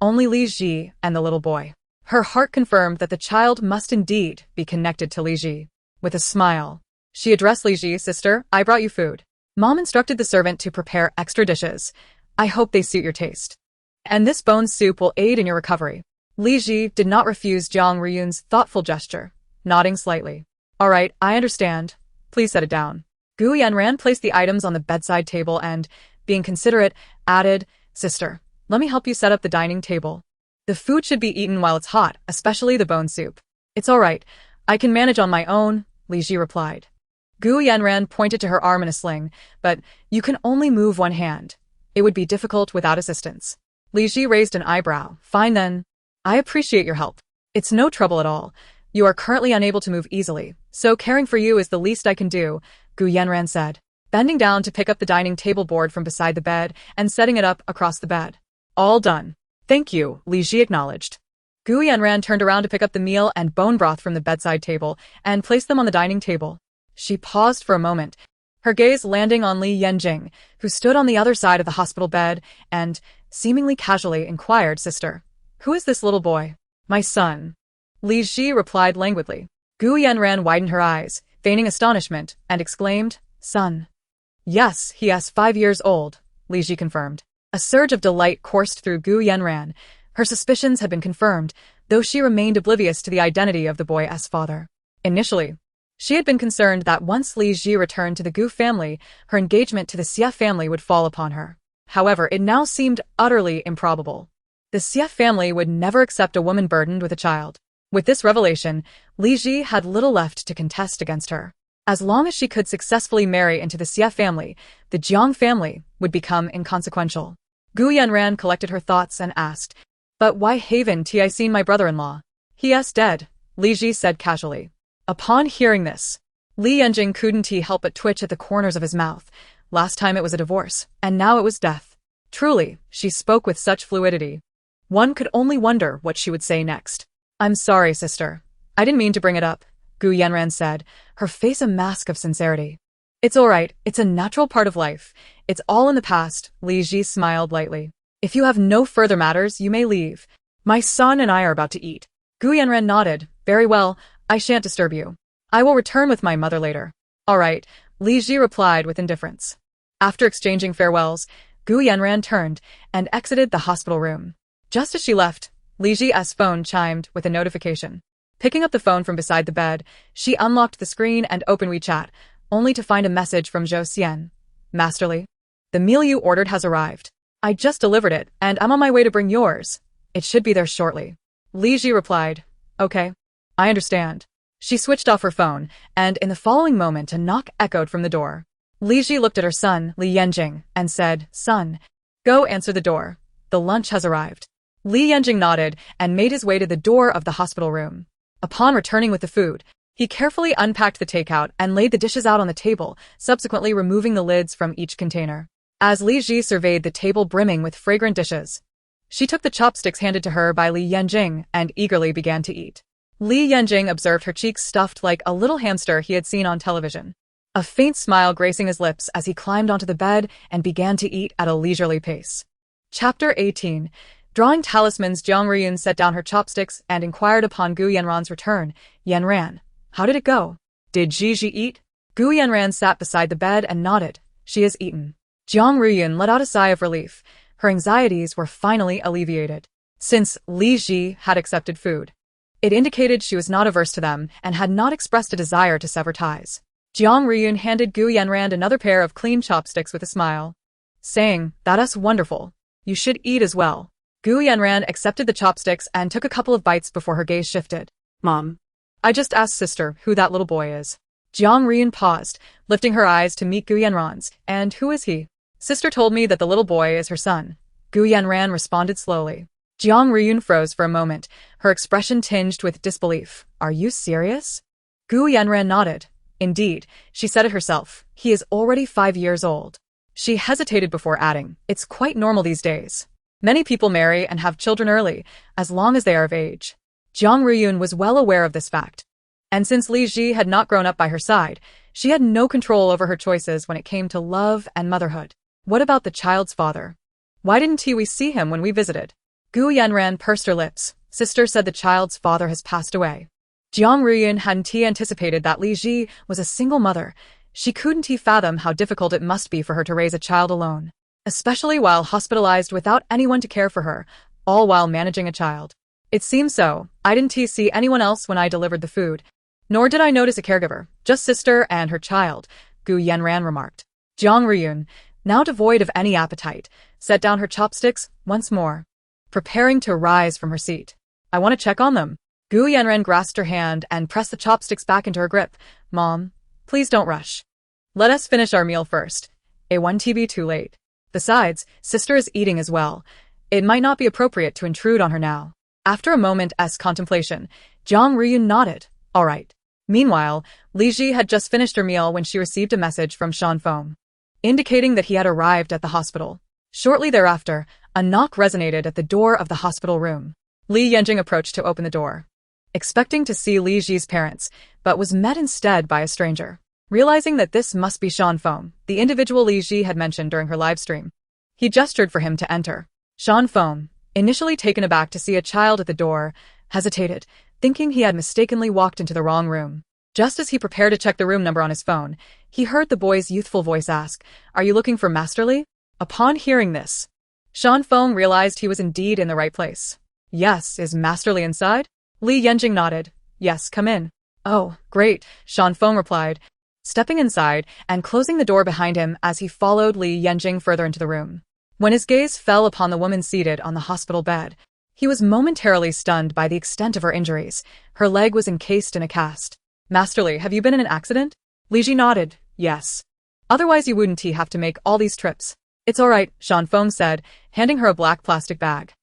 only Li Ji and the little boy. Her heart confirmed that the child must indeed be connected to Li Ji. With a smile, she addressed Li Ji, Sister, I brought you food. Mom instructed the servant to prepare extra dishes. I hope they suit your taste. And this bone soup will aid in your recovery. Li Ji did not refuse Jiang Ruyun's thoughtful gesture, nodding slightly. All right, I understand. Please set it down. Gu Yanran placed the items on the bedside table and, being considerate, added, Sister, let me help you set up the dining table. The food should be eaten while it's hot, especially the bone soup. It's all right. I can manage on my own, Li Ji replied. Gu Yanran pointed to her arm in a sling, but you can only move one hand. It would be difficult without assistance. Li Ji raised an eyebrow. Fine then. I appreciate your help. It's no trouble at all. You are currently unable to move easily, so caring for you is the least I can do, Gu Yanran said, bending down to pick up the dining table board from beside the bed and setting it up across the bed. All done. Thank you, Li Ji acknowledged. Gu Yanran turned around to pick up the meal and bone broth from the bedside table and placed them on the dining table. She paused for a moment, her gaze landing on Li Yanjing, who stood on the other side of the hospital bed and, seemingly casually, inquired, "Sister, who is this little boy?" "My son." Li Ji replied languidly. Gu Yanran widened her eyes, feigning astonishment, and exclaimed, "Son." "Yes, he is 5 years old," Li Ji confirmed. A surge of delight coursed through Gu Yanran. Her suspicions had been confirmed, though she remained oblivious to the identity of the boy's father. Initially, she had been concerned that once Li Ji returned to the Gu family, her engagement to the Xie family would fall upon her. However, it now seemed utterly improbable. The Xie family would never accept a woman burdened with a child. With this revelation, Li Ji had little left to contest against her. As long as she could successfully marry into the Xie family, the Jiang family would become inconsequential. Gu Yanran collected her thoughts and asked, "But why haven't I seen my brother-in-law?" "He is dead," Li Ji said casually. Upon hearing this, Li Yanjing couldn't help but twitch at the corners of his mouth. Last time it was a divorce, and now it was death. Truly, she spoke with such fluidity. One could only wonder what she would say next. "I'm sorry, sister. I didn't mean to bring it up," Gu Yanran said, her face a mask of sincerity. "It's all right. It's a natural part of life. It's all in the past," Li Ji smiled lightly. "If you have no further matters, you may leave. My son and I are about to eat." Gu Yanran nodded. "Very well, I shan't disturb you. I will return with my mother later." "All right," Li Ji replied with indifference. After exchanging farewells, Gu Yanran turned and exited the hospital room. Just as she left, Li Ji's phone chimed with a notification. Picking up the phone from beside the bed, she unlocked the screen and opened WeChat, only to find a message from Zhou Xian. "Masterly, the meal you ordered has arrived. I just delivered it, and I'm on my way to bring yours. It should be there shortly." Li Ji replied, "Okay, I understand." She switched off her phone, and in the following moment a knock echoed from the door. Li Ji looked at her son, Li Yanjing, and said, "Son, go answer the door. The lunch has arrived." Li Yanjing nodded and made his way to the door of the hospital room. Upon returning with the food, he carefully unpacked the takeout and laid the dishes out on the table, subsequently removing the lids from each container. As Li Ji surveyed the table brimming with fragrant dishes, she took the chopsticks handed to her by Li Yanjing and eagerly began to eat. Li Yanjing observed her cheeks stuffed like a little hamster he had seen on television, a faint smile gracing his lips as he climbed onto the bed and began to eat at a leisurely pace. Chapter 18. Drawing talismans. Jiang Ruyun set down her chopsticks and inquired upon Gu Yanran's return. "Yanran, how did it go? Did Gigi eat?" Gu Yanran sat beside the bed and nodded. "She has eaten." Jiang Ruyun let out a sigh of relief. Her anxieties were finally alleviated. Since Li Ji had accepted food, it indicated she was not averse to them and had not expressed a desire to sever ties. Jiang Ruyun handed Gu Yanran another pair of clean chopsticks with a smile, saying, "That's wonderful. You should eat as well." Gu Yanran accepted the chopsticks and took a couple of bites before her gaze shifted. Mom. "I just asked sister who that little boy is." Jiang Ruyun paused, lifting her eyes to meet Gu Yanran's. "And who is he?" "Sister told me that the little boy is her son," Gu Yanran responded slowly. Jiang Ruyun froze for a moment, her expression tinged with disbelief. "Are you serious?" Gu Yanran nodded. "Indeed," she said it herself. "He is already 5 years old." She hesitated before adding, "It's quite normal these days. Many people marry and have children early, as long as they are of age." Jiang Ruyun was well aware of this fact. And since Li Ji had not grown up by her side, she had no control over her choices when it came to love and motherhood. What about the child's father? Why didn't we see him when we visited? Gu Yanran pursed her lips. "Sister said the child's father has passed away." Jiang Ruyun hadn't anticipated that Li Ji was a single mother. She couldn't fathom how difficult it must be for her to raise a child alone, especially while hospitalized without anyone to care for her, all while managing a child. "It seems so. I didn't see anyone else when I delivered the food. Nor did I notice a caregiver, just sister and her child," Gu Yanran remarked. Jiang Ruyun, now devoid of any appetite, set down her chopsticks once more, preparing to rise from her seat. "I want to check on them." Gu Yanran grasped her hand and pressed the chopsticks back into her grip. "Mom, please don't rush. Let us finish our meal first. It won't be too late. Besides, sister is eating as well. It might not be appropriate to intrude on her now." After a moment's contemplation, Jiang Ruyun nodded. "All right." Meanwhile, Li Ji had just finished her meal when she received a message from Shan Feng, indicating that he had arrived at the hospital. Shortly thereafter, a knock resonated at the door of the hospital room. Li Yanjing approached to open the door, expecting to see Li Ji's parents, but was met instead by a stranger. Realizing that this must be Shan Feng, the individual Li Ji had mentioned during her live stream, he gestured for him to enter. Shan Feng, initially taken aback to see a child at the door, hesitated, thinking he had mistakenly walked into the wrong room. Just as he prepared to check the room number on his phone, he heard the boy's youthful voice ask, "Are you looking for Master Li?" Upon hearing this, Shan Feng realized he was indeed in the right place. "Yes, is Master Li inside?" Li Yanjing nodded. "Yes, come in." "Oh, great," Shan Feng replied, stepping inside and closing the door behind him as he followed Li Yanjing further into the room. When his gaze fell upon the woman seated on the hospital bed, he was momentarily stunned by the extent of her injuries. Her leg was encased in a cast. "Master Li, have you been in an accident?" Li Ji nodded. "Yes. Otherwise you wouldn't have to make all these trips." "It's all right," Shan Feng said, handing her a black plastic bag.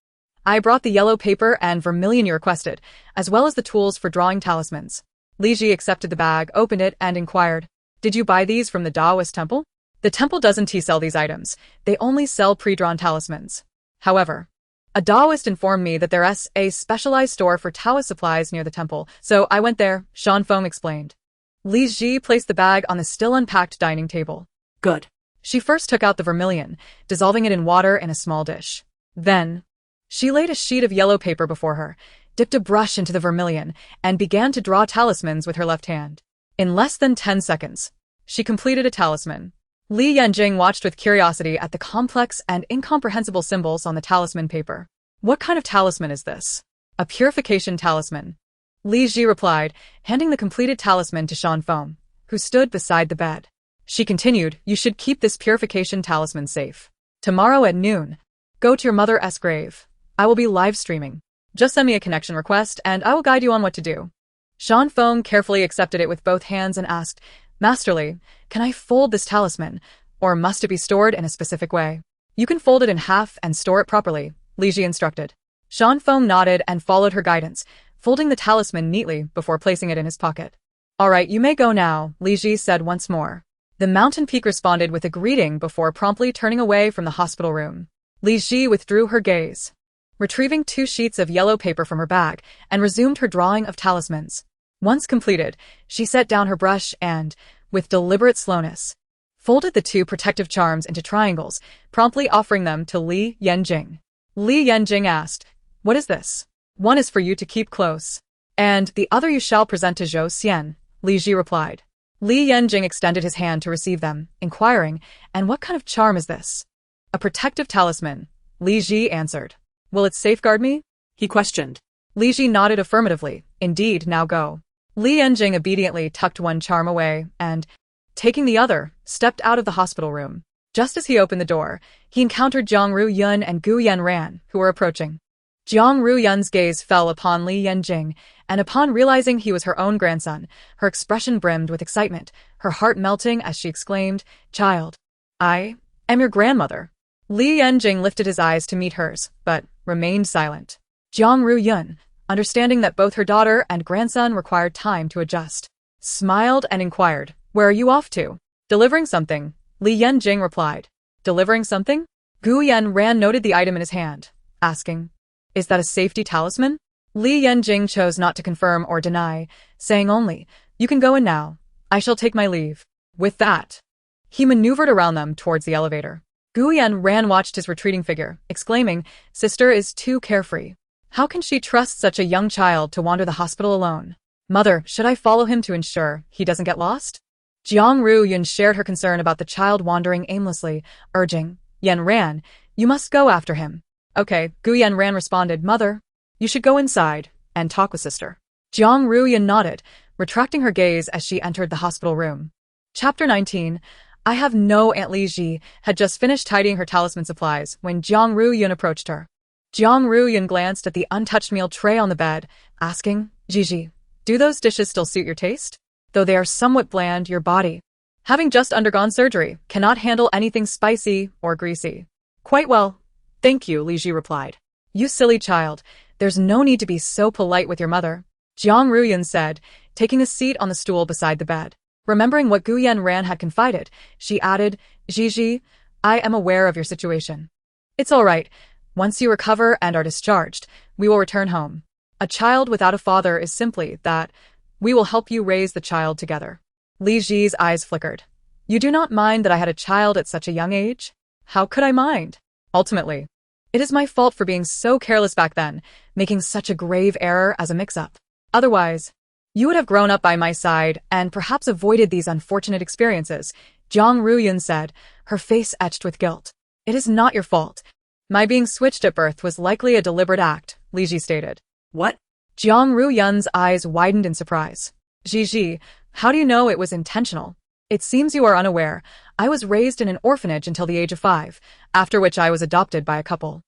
"I brought the yellow paper and vermilion you requested, as well as the tools for drawing talismans." Li Ji accepted the bag, opened it, and inquired, "Did you buy these from the Taoist temple?" "The temple doesn't sell these items. They only sell pre-drawn talismans. However, a Taoist informed me that there's a specialized store for Taoist supplies near the temple, so I went there," Shan Feng explained. Li Ji placed the bag on the still unpacked dining table. Good. She first took out the vermilion, dissolving it in water in a small dish. Then, she laid a sheet of yellow paper before her, dipped a brush into the vermilion, and began to draw talismans with her left hand. In less than 10 seconds, she completed a talisman. Li Yanjing watched with curiosity at the complex and incomprehensible symbols on the talisman paper. "What kind of talisman is this?" "A purification talisman," Li Ji replied, handing the completed talisman to Shan Feng, who stood beside the bed. She continued, "You should keep this purification talisman safe. Tomorrow at noon, go to your mother's grave. I will be live streaming. Just send me a connection request and I will guide you on what to do." Shan Feng carefully accepted it with both hands and asked, "Master Li, can I fold this talisman, or must it be stored in a specific way?" "You can fold it in half and store it properly," Li Ji instructed. Shan Feng nodded and followed her guidance, folding the talisman neatly before placing it in his pocket. "All right, you may go now," Li Ji said once more. The mountain peak responded with a greeting before promptly turning away from the hospital room. Li Ji withdrew her gaze, retrieving 2 sheets of yellow paper from her bag, and resumed her drawing of talismans. Once completed, she set down her brush and, with deliberate slowness, folded the 2 protective charms into triangles, promptly offering them to Li Yanjing. Li Yanjing asked, "What is this?" "One is for you to keep close, and the other you shall present to Zhou Xian," Li Ji replied. Li Yanjing extended his hand to receive them, inquiring, "And what kind of charm is this?" "A protective talisman," Li Ji answered. "Will it safeguard me?" he questioned. Li Ji nodded affirmatively. "Indeed, now go." Li Yanjing obediently tucked one charm away and, taking the other, stepped out of the hospital room. Just as he opened the door, he encountered Jiang Ruyun and Gu Yanran, who were approaching. Jiang Ruyun's gaze fell upon Li Yanjing, and upon realizing he was her own grandson, her expression brimmed with excitement, her heart melting as she exclaimed, "Child, I am your grandmother." Li Yanjing lifted his eyes to meet hers, but remained silent. Jiang Ruyun, understanding that both her daughter and grandson required time to adjust, smiled and inquired, "Where are you off to?" "Delivering something," Li Yanjing replied. "Delivering something?" Gu Yanran noted the item in his hand, asking, "Is that a safety talisman?" Li Yanjing chose not to confirm or deny, saying only, "You can go in now. I shall take my leave." With that, he maneuvered around them towards the elevator. Gu Yanran watched his retreating figure, exclaiming, "Sister is too carefree. How can she trust such a young child to wander the hospital alone? Mother, should I follow him to ensure he doesn't get lost?" Jiang Ruyun shared her concern about the child wandering aimlessly, urging, "Yanran, you must go after him." "Okay," Gu Yanran responded, "Mother, you should go inside and talk with sister." Jiang Ruyun nodded, retracting her gaze as she entered the hospital room. Chapter 19. I have no Aunt Li Ji had just finished tidying her talisman supplies when Jiang Ruyun approached her. Jiang Ruyun glanced at the untouched meal tray on the bed, asking, "Gigi, do those dishes still suit your taste? Though they are somewhat bland, your body, having just undergone surgery, cannot handle anything spicy or greasy." "Quite well, thank you," Li Ji replied. "You silly child, there's no need to be so polite with your mother," Jiang Ruyun said, taking a seat on the stool beside the bed. Remembering what Gu Yanran had confided, she added, "Gigi, I am aware of your situation. It's all right. Once you recover and are discharged, we will return home. A child without a father is simply that. We will help you raise the child together." Li Ji's eyes flickered. You do not mind that I had a child at such a young age? How could I mind? Ultimately, it is my fault for being so careless back then, making such a grave error as a mix-up. Otherwise, you would have grown up by my side and perhaps avoided these unfortunate experiences, Jiang Ruyun said, her face etched with guilt. It is not your fault. My being switched at birth was likely a deliberate act, Li Ji stated. What? Jiang Ruyun's eyes widened in surprise. Ji, how do you know it was intentional? It seems you are unaware. I was raised in an orphanage until the age of 5, after which I was adopted by a couple.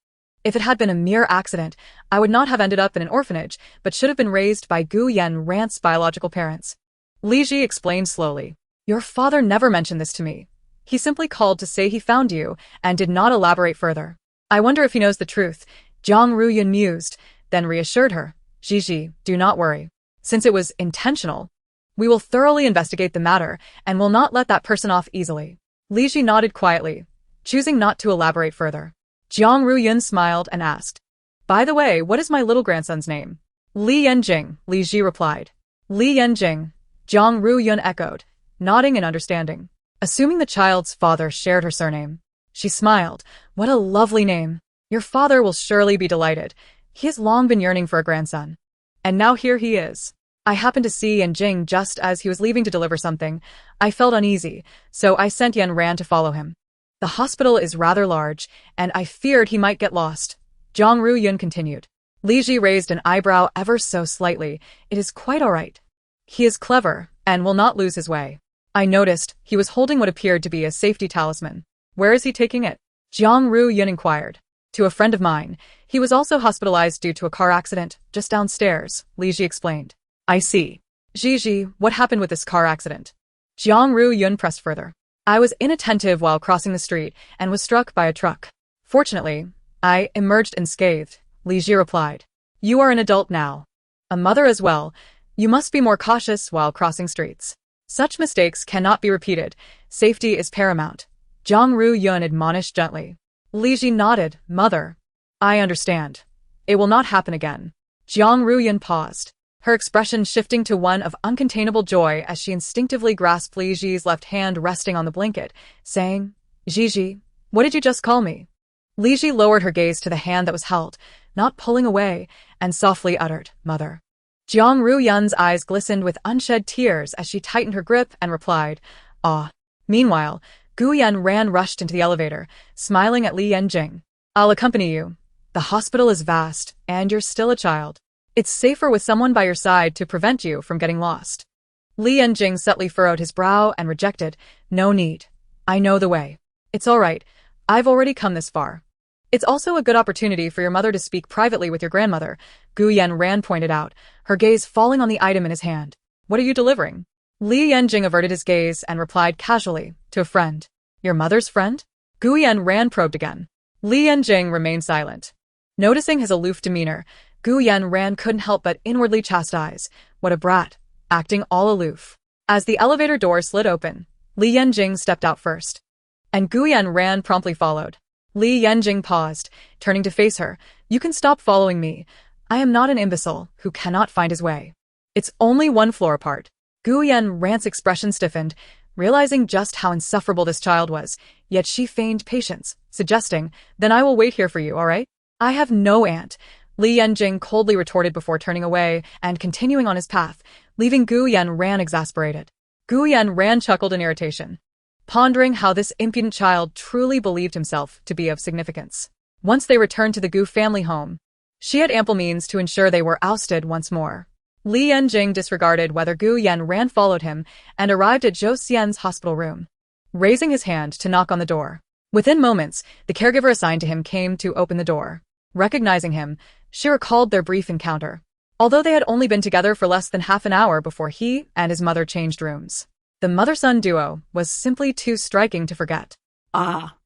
If it had been a mere accident, I would not have ended up in an orphanage, but should have been raised by Gu Yanran's biological parents. Li Ji explained slowly. Your father never mentioned this to me. He simply called to say he found you, and did not elaborate further. I wonder if he knows the truth, Jiang Ruyun mused, then reassured her. Ji, do not worry. Since it was intentional, we will thoroughly investigate the matter, and will not let that person off easily. Li Ji nodded quietly, choosing not to elaborate further. Jiang Ruyun smiled and asked, by the way, what is my little grandson's name? Li Yanjing, Li Ji replied. Li Yanjing, Jiang Ruyun echoed, nodding in understanding. Assuming the child's father shared her surname, she smiled. What a lovely name. Your father will surely be delighted. He has long been yearning for a grandson. And now here he is. I happened to see Yanjing just as he was leaving to deliver something. I felt uneasy, so I sent Yanran to follow him. The hospital is rather large, and I feared he might get lost. Jiang Ruyun continued. Li Ji raised an eyebrow ever so slightly. It is quite all right. He is clever, and will not lose his way. I noticed he was holding what appeared to be a safety talisman. Where is he taking it? Jiang Ruyun inquired. To a friend of mine. He was also hospitalized due to a car accident, just downstairs, Li Ji explained. I see. Ji, what happened with this car accident? Jiang Ruyun pressed further. I was inattentive while crossing the street and was struck by a truck. Fortunately, I emerged unscathed, Li Ji replied. You are an adult now. A mother as well. You must be more cautious while crossing streets. Such mistakes cannot be repeated. Safety is paramount. Jiang Ruyun admonished gently. Li Ji nodded. Mother. I understand. It will not happen again. Jiang Ruyun paused, her expression shifting to one of uncontainable joy as she instinctively grasped Li Ji's left hand resting on the blanket, saying, Ji, what did you just call me? Li Ji lowered her gaze to the hand that was held, not pulling away, and softly uttered, Mother. Jiang Ruyun's eyes glistened with unshed tears as she tightened her grip and replied, Ah. Meanwhile, Gu Yanran rushed into the elevator, smiling at Li Yanjing. I'll accompany you. The hospital is vast, and you're still a child. It's safer with someone by your side to prevent you from getting lost. Li Yanjing subtly furrowed his brow and rejected. No need. I know the way. It's all right. I've already come this far. It's also a good opportunity for your mother to speak privately with your grandmother, Gu Yanran pointed out, her gaze falling on the item in his hand. What are you delivering? Li Yanjing averted his gaze and replied casually, to a friend. Your mother's friend? Gu Yanran probed again. Li Yanjing remained silent. Noticing his aloof demeanor, Gu Yanran couldn't help but inwardly chastise. What a brat, acting all aloof. As the elevator door slid open, Li Yanjing stepped out first, and Gu Yanran promptly followed. Li Yanjing paused, turning to face her. You can stop following me. I am not an imbecile who cannot find his way. It's only one floor apart. Gu Yanran's expression stiffened, realizing just how insufferable this child was, yet she feigned patience, suggesting, Then I will wait here for you, all right? I have no aunt, Li Yanjing coldly retorted before turning away and continuing on his path, leaving Gu Yanran exasperated. Gu Yanran chuckled in irritation, pondering how this impudent child truly believed himself to be of significance. Once they returned to the Gu family home, she had ample means to ensure they were ousted once more. Li Yanjing disregarded whether Gu Yanran followed him and arrived at Zhou Xian's hospital room, raising his hand to knock on the door. Within moments, the caregiver assigned to him came to open the door. Recognizing him, she recalled their brief encounter, although they had only been together for less than half an hour before he and his mother changed rooms. The mother-son duo was simply too striking to forget. Ah.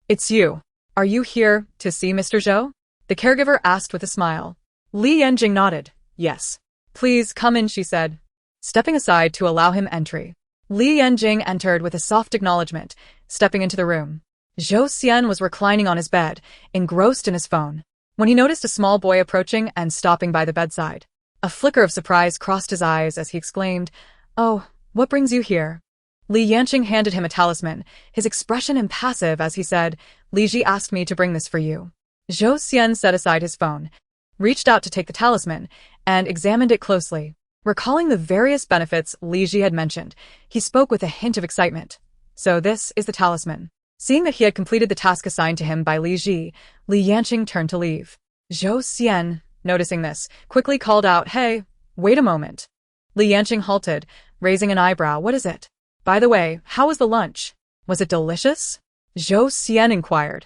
It's you. Are you here to see Mr. Zhou? The caregiver asked with a smile. Li Yanjing nodded. Yes. Please come in, she said, stepping aside to allow him entry. Li Yanjing entered with a soft acknowledgement, stepping into the room. Zhou Xian was reclining on his bed, engrossed in his phone, when he noticed a small boy approaching and stopping by the bedside. A flicker of surprise crossed his eyes as he exclaimed, Oh, What brings you here? Li Yanqing handed him a talisman, his expression impassive as he said, Li Ji asked me to bring this for you. Zhou Xian set aside his phone, reached out to take the talisman, and examined it closely. Recalling the various benefits Li Ji had mentioned, he spoke with a hint of excitement. So this is the talisman. Seeing that he had completed the task assigned to him by Li Ji, Li Yanqing turned to leave. Zhou Xian, noticing this, quickly called out, Hey, wait a moment. Li Yanqing halted, raising an eyebrow. What is it? By the way, how was the lunch? Was it delicious? Zhou Xian inquired.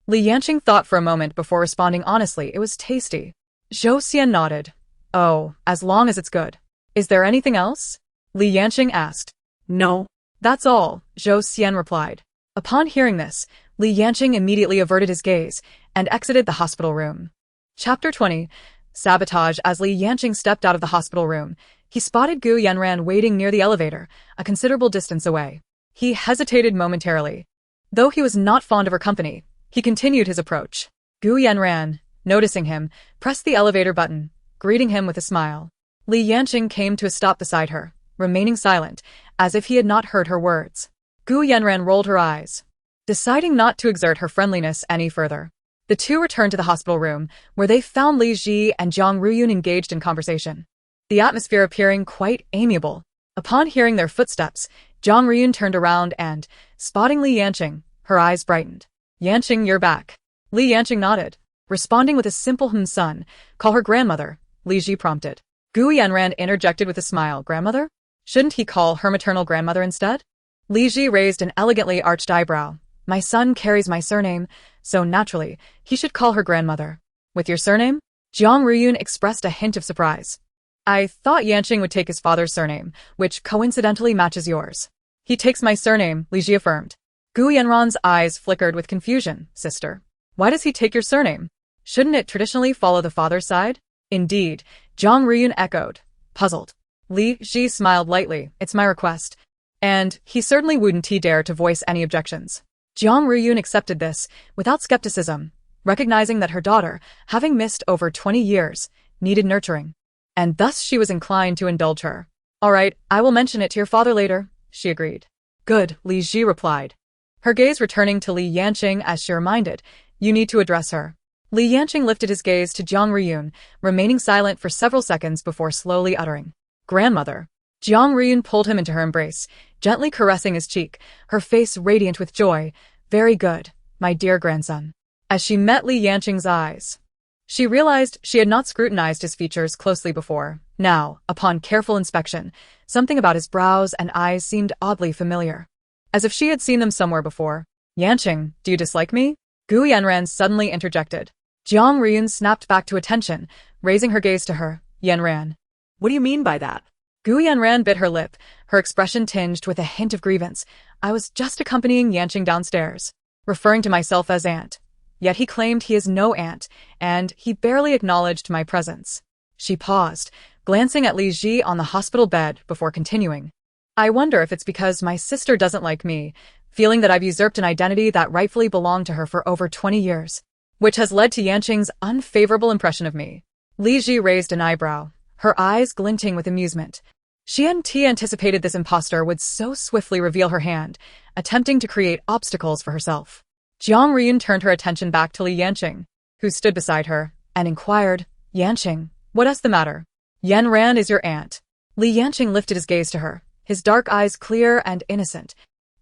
Li Yanqing thought for a moment before responding honestly. It was tasty. Zhou Xian nodded. Oh, as long as it's good. Is there anything else? Li Yanqing asked. No. That's all, Zhou Xian replied. Upon hearing this, Li Yanqing immediately averted his gaze and exited the hospital room. Chapter 20. Sabotage. As Li Yanqing stepped out of the hospital room, he spotted Gu Yanran waiting near the elevator, a considerable distance away. He hesitated momentarily. Though he was not fond of her company, he continued his approach. Gu Yanran, noticing him, pressed the elevator button, greeting him with a smile. Li Yanqing came to a stop beside her, remaining silent, as if he had not heard her words. Gu Yanran rolled her eyes, deciding not to exert her friendliness any further. The two returned to the hospital room, where they found Li Ji and Jiang Ruyun engaged in conversation, the atmosphere appearing quite amiable. Upon hearing their footsteps, Jiang Ruyun turned around and, spotting Li Yanqing, her eyes brightened. Yanqing, you're back. Li Yanqing nodded, responding with a simple son. Call her grandmother, Li Ji prompted. Gu Yanran interjected with a smile. Grandmother? Shouldn't he call her maternal grandmother instead? Li Ji raised an elegantly arched eyebrow. My son carries my surname, so naturally, he should call her grandmother. With your surname? Jiang Ruyun expressed a hint of surprise. I thought Yanqing would take his father's surname, which coincidentally matches yours. He takes my surname, Li Ji affirmed. Gu Yanran's eyes flickered with confusion. Sister, why does he take your surname? Shouldn't it traditionally follow the father's side? Indeed, Jiang Ruyun echoed, puzzled. Li Ji smiled lightly. It's my request. And he certainly wouldn't dare to voice any objections. Jiang Ruyun accepted this, without skepticism, recognizing that her daughter, having missed over 20 years, needed nurturing. And thus she was inclined to indulge her. All right, I will mention it to your father later, she agreed. Good, Li Ji replied, her gaze returning to Li Yanqing as she reminded, you need to address her. Li Yanqing lifted his gaze to Jiang Ruyun, remaining silent for several seconds before slowly uttering, Grandmother. Jiang Ruyun pulled him into her embrace, gently caressing his cheek, her face radiant with joy. Very good, my dear grandson. As she met Li Yanqing's eyes, she realized she had not scrutinized his features closely before. Now, upon careful inspection, something about his brows and eyes seemed oddly familiar, as if she had seen them somewhere before. Yanqing, do you dislike me? Gu Yanran suddenly interjected. Jiang Ruyun snapped back to attention, raising her gaze to her. Yanran. What do you mean by that? Gu Yanran bit her lip, her expression tinged with a hint of grievance. I was just accompanying Yanqing downstairs, referring to myself as aunt. Yet he claimed he is no aunt, and he barely acknowledged my presence. She paused, glancing at Li Ji on the hospital bed before continuing. I wonder if it's because my sister doesn't like me, feeling that I've usurped an identity that rightfully belonged to her for over 20 years, which has led to Yanqing's unfavorable impression of me. Li Ji raised an eyebrow, her eyes glinting with amusement. She hadn't anticipated this impostor would so swiftly reveal her hand, attempting to create obstacles for herself. Jiang Ruyun turned her attention back to Li Yanqing, who stood beside her, and inquired, Yanqing, what's the matter? Yanran is your aunt. Li Yanqing lifted his gaze to her, his dark eyes clear and innocent.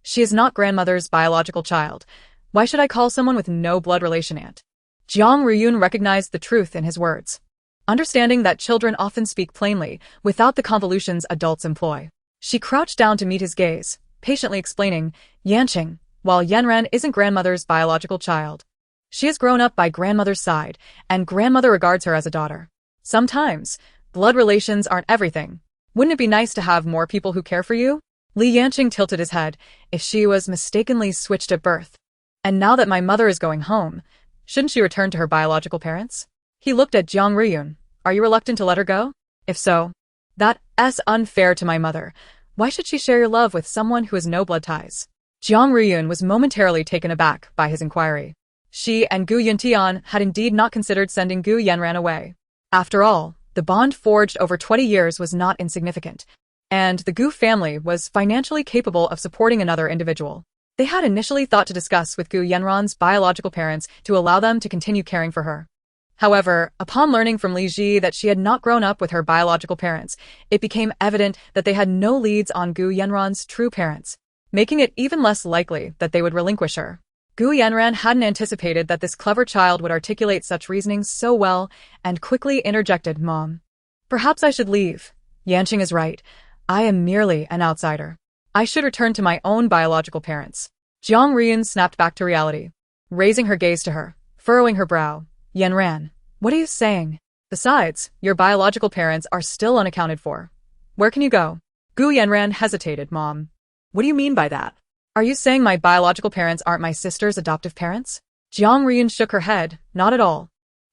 She is not grandmother's biological child. Why should I call someone with no blood relation aunt? Jiang Ruyun recognized the truth in his words, understanding that children often speak plainly, without the convolutions adults employ. She crouched down to meet his gaze, patiently explaining, Yanqing, while Yanran isn't grandmother's biological child, she has grown up by grandmother's side, and grandmother regards her as a daughter. Sometimes, blood relations aren't everything. Wouldn't it be nice to have more people who care for you? Li Yanqing tilted his head. If she was mistakenly switched at birth, and now that my mother is going home, shouldn't she return to her biological parents? He looked at Jiang Ruyun. Are you reluctant to let her go? If so, that's unfair to my mother. Why should she share your love with someone who has no blood ties? Jiang Ruyun was momentarily taken aback by his inquiry. She and Gu Yuntian had indeed not considered sending Gu Yanran away. After all, the bond forged over 20 years was not insignificant. and the Gu family was financially capable of supporting another individual. They had initially thought to discuss with Gu Yanran's biological parents to allow them to continue caring for her. However, upon learning from Li Ji that she had not grown up with her biological parents, it became evident that they had no leads on Gu Yanran's true parents, making it even less likely that they would relinquish her. Gu Yanran hadn't anticipated that this clever child would articulate such reasoning so well and quickly interjected, "Mom, perhaps I should leave. Yanqing is right. I am merely an outsider. I should return to my own biological parents." Jiang Rian snapped back to reality, raising her gaze to her, furrowing her brow. "Yanran, what are you saying? Besides, your biological parents are still unaccounted for. Where can you go?" Gu Yanran hesitated. "Mom, What do you mean by that? are you saying my biological parents aren't my sister's adoptive parents?" Jiang Rian shook her head. "Not at all.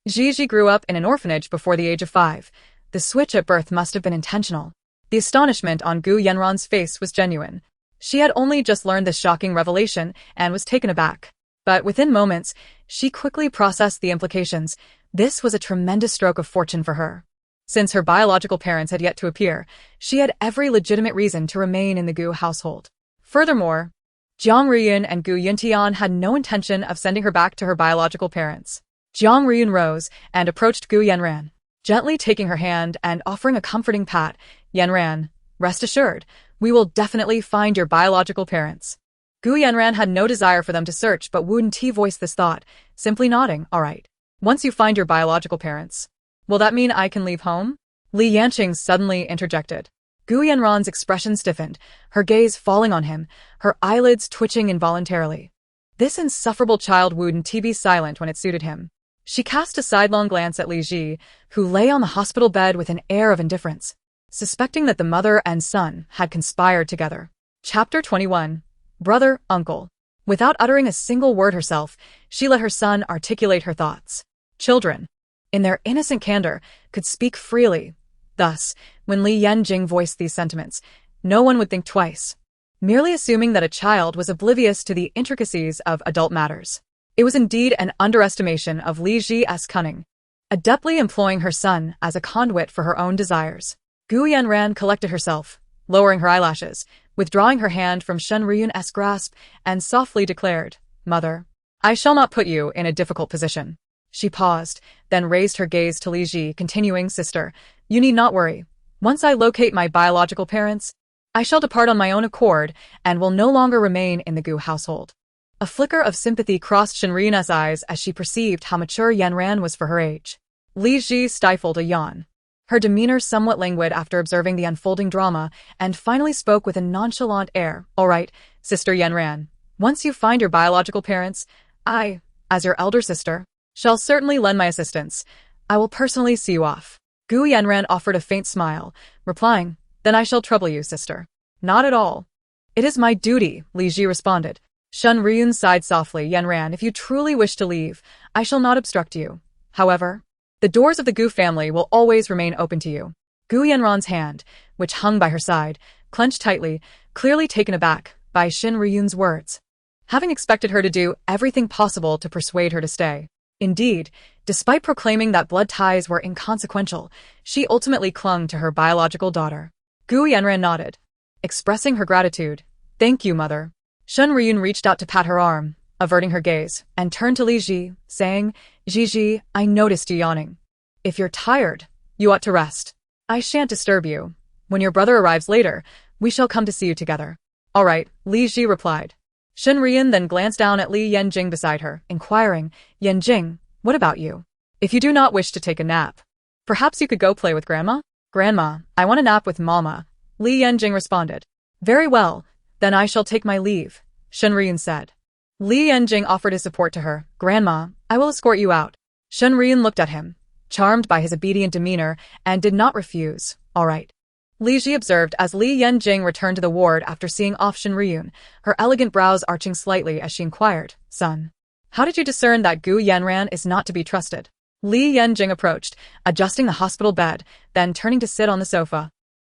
Gigi grew up in an orphanage before the age of 5. The switch at birth must have been intentional." The astonishment on Gu Yanran's face was genuine. She had only just learned this shocking revelation and was taken aback. But within moments, she quickly processed the implications. This was a tremendous stroke of fortune for her. Since her biological parents had yet to appear, she had every legitimate reason to remain in the Gu household. Furthermore, Jiang Rian and Gu Yuntian had no intention of sending her back to her biological parents. Jiang Rian rose and approached Gu Yanran, gently taking her hand and offering a comforting pat. "Yanran, rest assured, we will definitely find your biological parents." Gu Yanran had no desire for them to search, but Wu Ti voiced this thought, simply nodding. "All right. Once you find your biological parents, will that mean I can leave home?" Li Yanqing suddenly interjected. Gu Yanran's expression stiffened, her gaze falling on him, her eyelids twitching involuntarily. This insufferable child wouldn't be silent when it suited him. She cast a sidelong glance at Li Ji, who lay on the hospital bed with an air of indifference, suspecting that the mother and son had conspired together. Chapter 21. Brother, uncle. Without uttering a single word herself, she let her son articulate her thoughts. Children, in their innocent candor, could speak freely. Thus, when Li Yanjing voiced these sentiments, no one would think twice, merely assuming that a child was oblivious to the intricacies of adult matters. It was indeed an underestimation of Li Ji's cunning, adeptly employing her son as a conduit for her own desires. Gu Yanran collected herself, lowering her eyelashes, withdrawing her hand from Shen Riyun's grasp, and softly declared, "Mother, I shall not put you in a difficult position." She paused, then raised her gaze to Li Ji, continuing, "Sister, you need not worry. Once I locate my biological parents, I shall depart on my own accord and will no longer remain in the Gu household." A flicker of sympathy crossed Shen Riyun's eyes as she perceived how mature Yanran was for her age. Li Ji stifled a yawn, her demeanor somewhat languid after observing the unfolding drama, and finally spoke with a nonchalant air. "All right, Sister Yanran. Once you find your biological parents, I, as your elder sister, shall certainly lend my assistance. I will personally see you off." Gu Yanran offered a faint smile, replying, "Then I shall trouble you, sister." "Not at all. It is my duty," Li Ji responded. Shen Riyun sighed softly. "Yanran, if you truly wish to leave, I shall not obstruct you. However, the doors of the Gu family will always remain open to you." Gu Yanran's hand, which hung by her side, clenched tightly, clearly taken aback by Shen Riyun's words, having expected her to do everything possible to persuade her to stay. Indeed, despite proclaiming that blood ties were inconsequential, she ultimately clung to her biological daughter. Gu Yanran nodded, expressing her gratitude. "Thank you, mother." Shen Riyun reached out to pat her arm, averting her gaze, and turned to Li Ji, saying, "Gigi, I noticed you yawning. If you're tired, you ought to rest. I shan't disturb you. When your brother arrives later, we shall come to see you together." "All right," Li Ji replied. Shen Riyun then glanced down at Li Yanjing beside her, inquiring, "Yanjing, what about you? If you do not wish to take a nap, perhaps you could go play with Grandma?" "Grandma, I want a nap with Mama," Li Yanjing responded. "Very well, then I shall take my leave," Shen Riyun said. Li Yanjing offered his support to her. "Grandma, I will escort you out." Shen Riyun looked at him, charmed by his obedient demeanor, and did not refuse. "All right," Li Ji observed as Li Yanjing returned to the ward after seeing off Shen Riyun, her elegant brows arching slightly as she inquired, "Son, how did you discern that Gu Yanran is not to be trusted?" Li Yanjing approached, adjusting the hospital bed, then turning to sit on the sofa,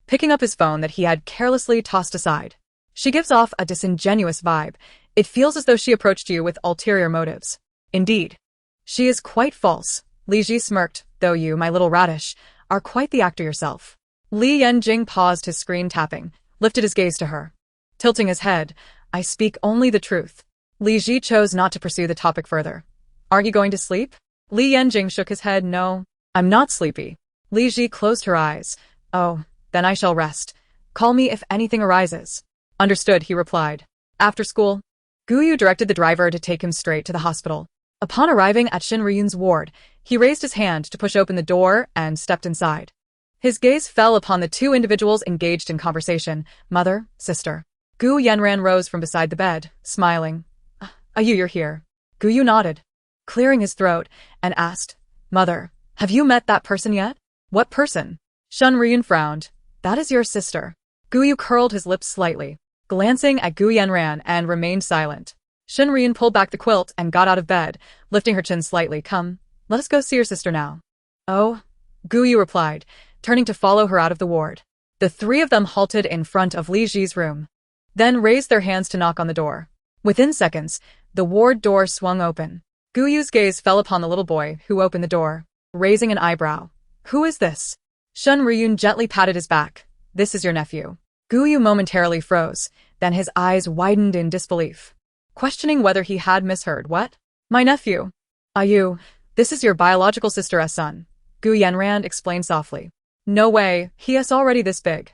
picking up his phone that he had carelessly tossed aside. "She gives off a disingenuous vibe. It feels as though she approached you with ulterior motives." "Indeed, she is quite false," Li Ji smirked, "though you, my little radish, are quite the actor yourself." Li Yanjing paused his screen tapping, lifted his gaze to her. Tilting his head, I speak only the truth. Li Ji chose not to pursue the topic further. Aren't you going to sleep? Li Yanjing shook his head. No, I'm not sleepy. Li Ji closed her eyes. Oh, then I shall rest. Call me if anything arises. Understood, he replied. After school, Guyu directed the driver to take him straight to the hospital. Upon arriving at Shin Ryun's ward, he raised his hand to push open the door and stepped inside. His gaze fell upon the two individuals engaged in conversation, mother, sister. Gu Yanran rose from beside the bed, smiling. You're here. Guyu nodded, clearing his throat, and asked, Mother, have you met that person yet? What person? Shin Ryun frowned. That is your sister. Guyu curled his lips slightly, glancing at Gu Yanran, and remained silent. Shin Ryun pulled back the quilt and got out of bed, lifting her chin slightly. Come, let us go see your sister now. Oh, Guyu replied, turning to follow her out of the ward. The three of them halted in front of Li Ji's room, then raised their hands to knock on the door. Within seconds, the ward door swung open. Guyu's gaze fell upon the little boy who opened the door, raising an eyebrow. Who is this? Shin Ryun gently patted his back. This is your nephew. Guyu momentarily froze, then his eyes widened in disbelief, questioning whether he had misheard. What? My nephew? You, this is your biological sister's son. Gu Yanran explained softly. No way, he is already this big.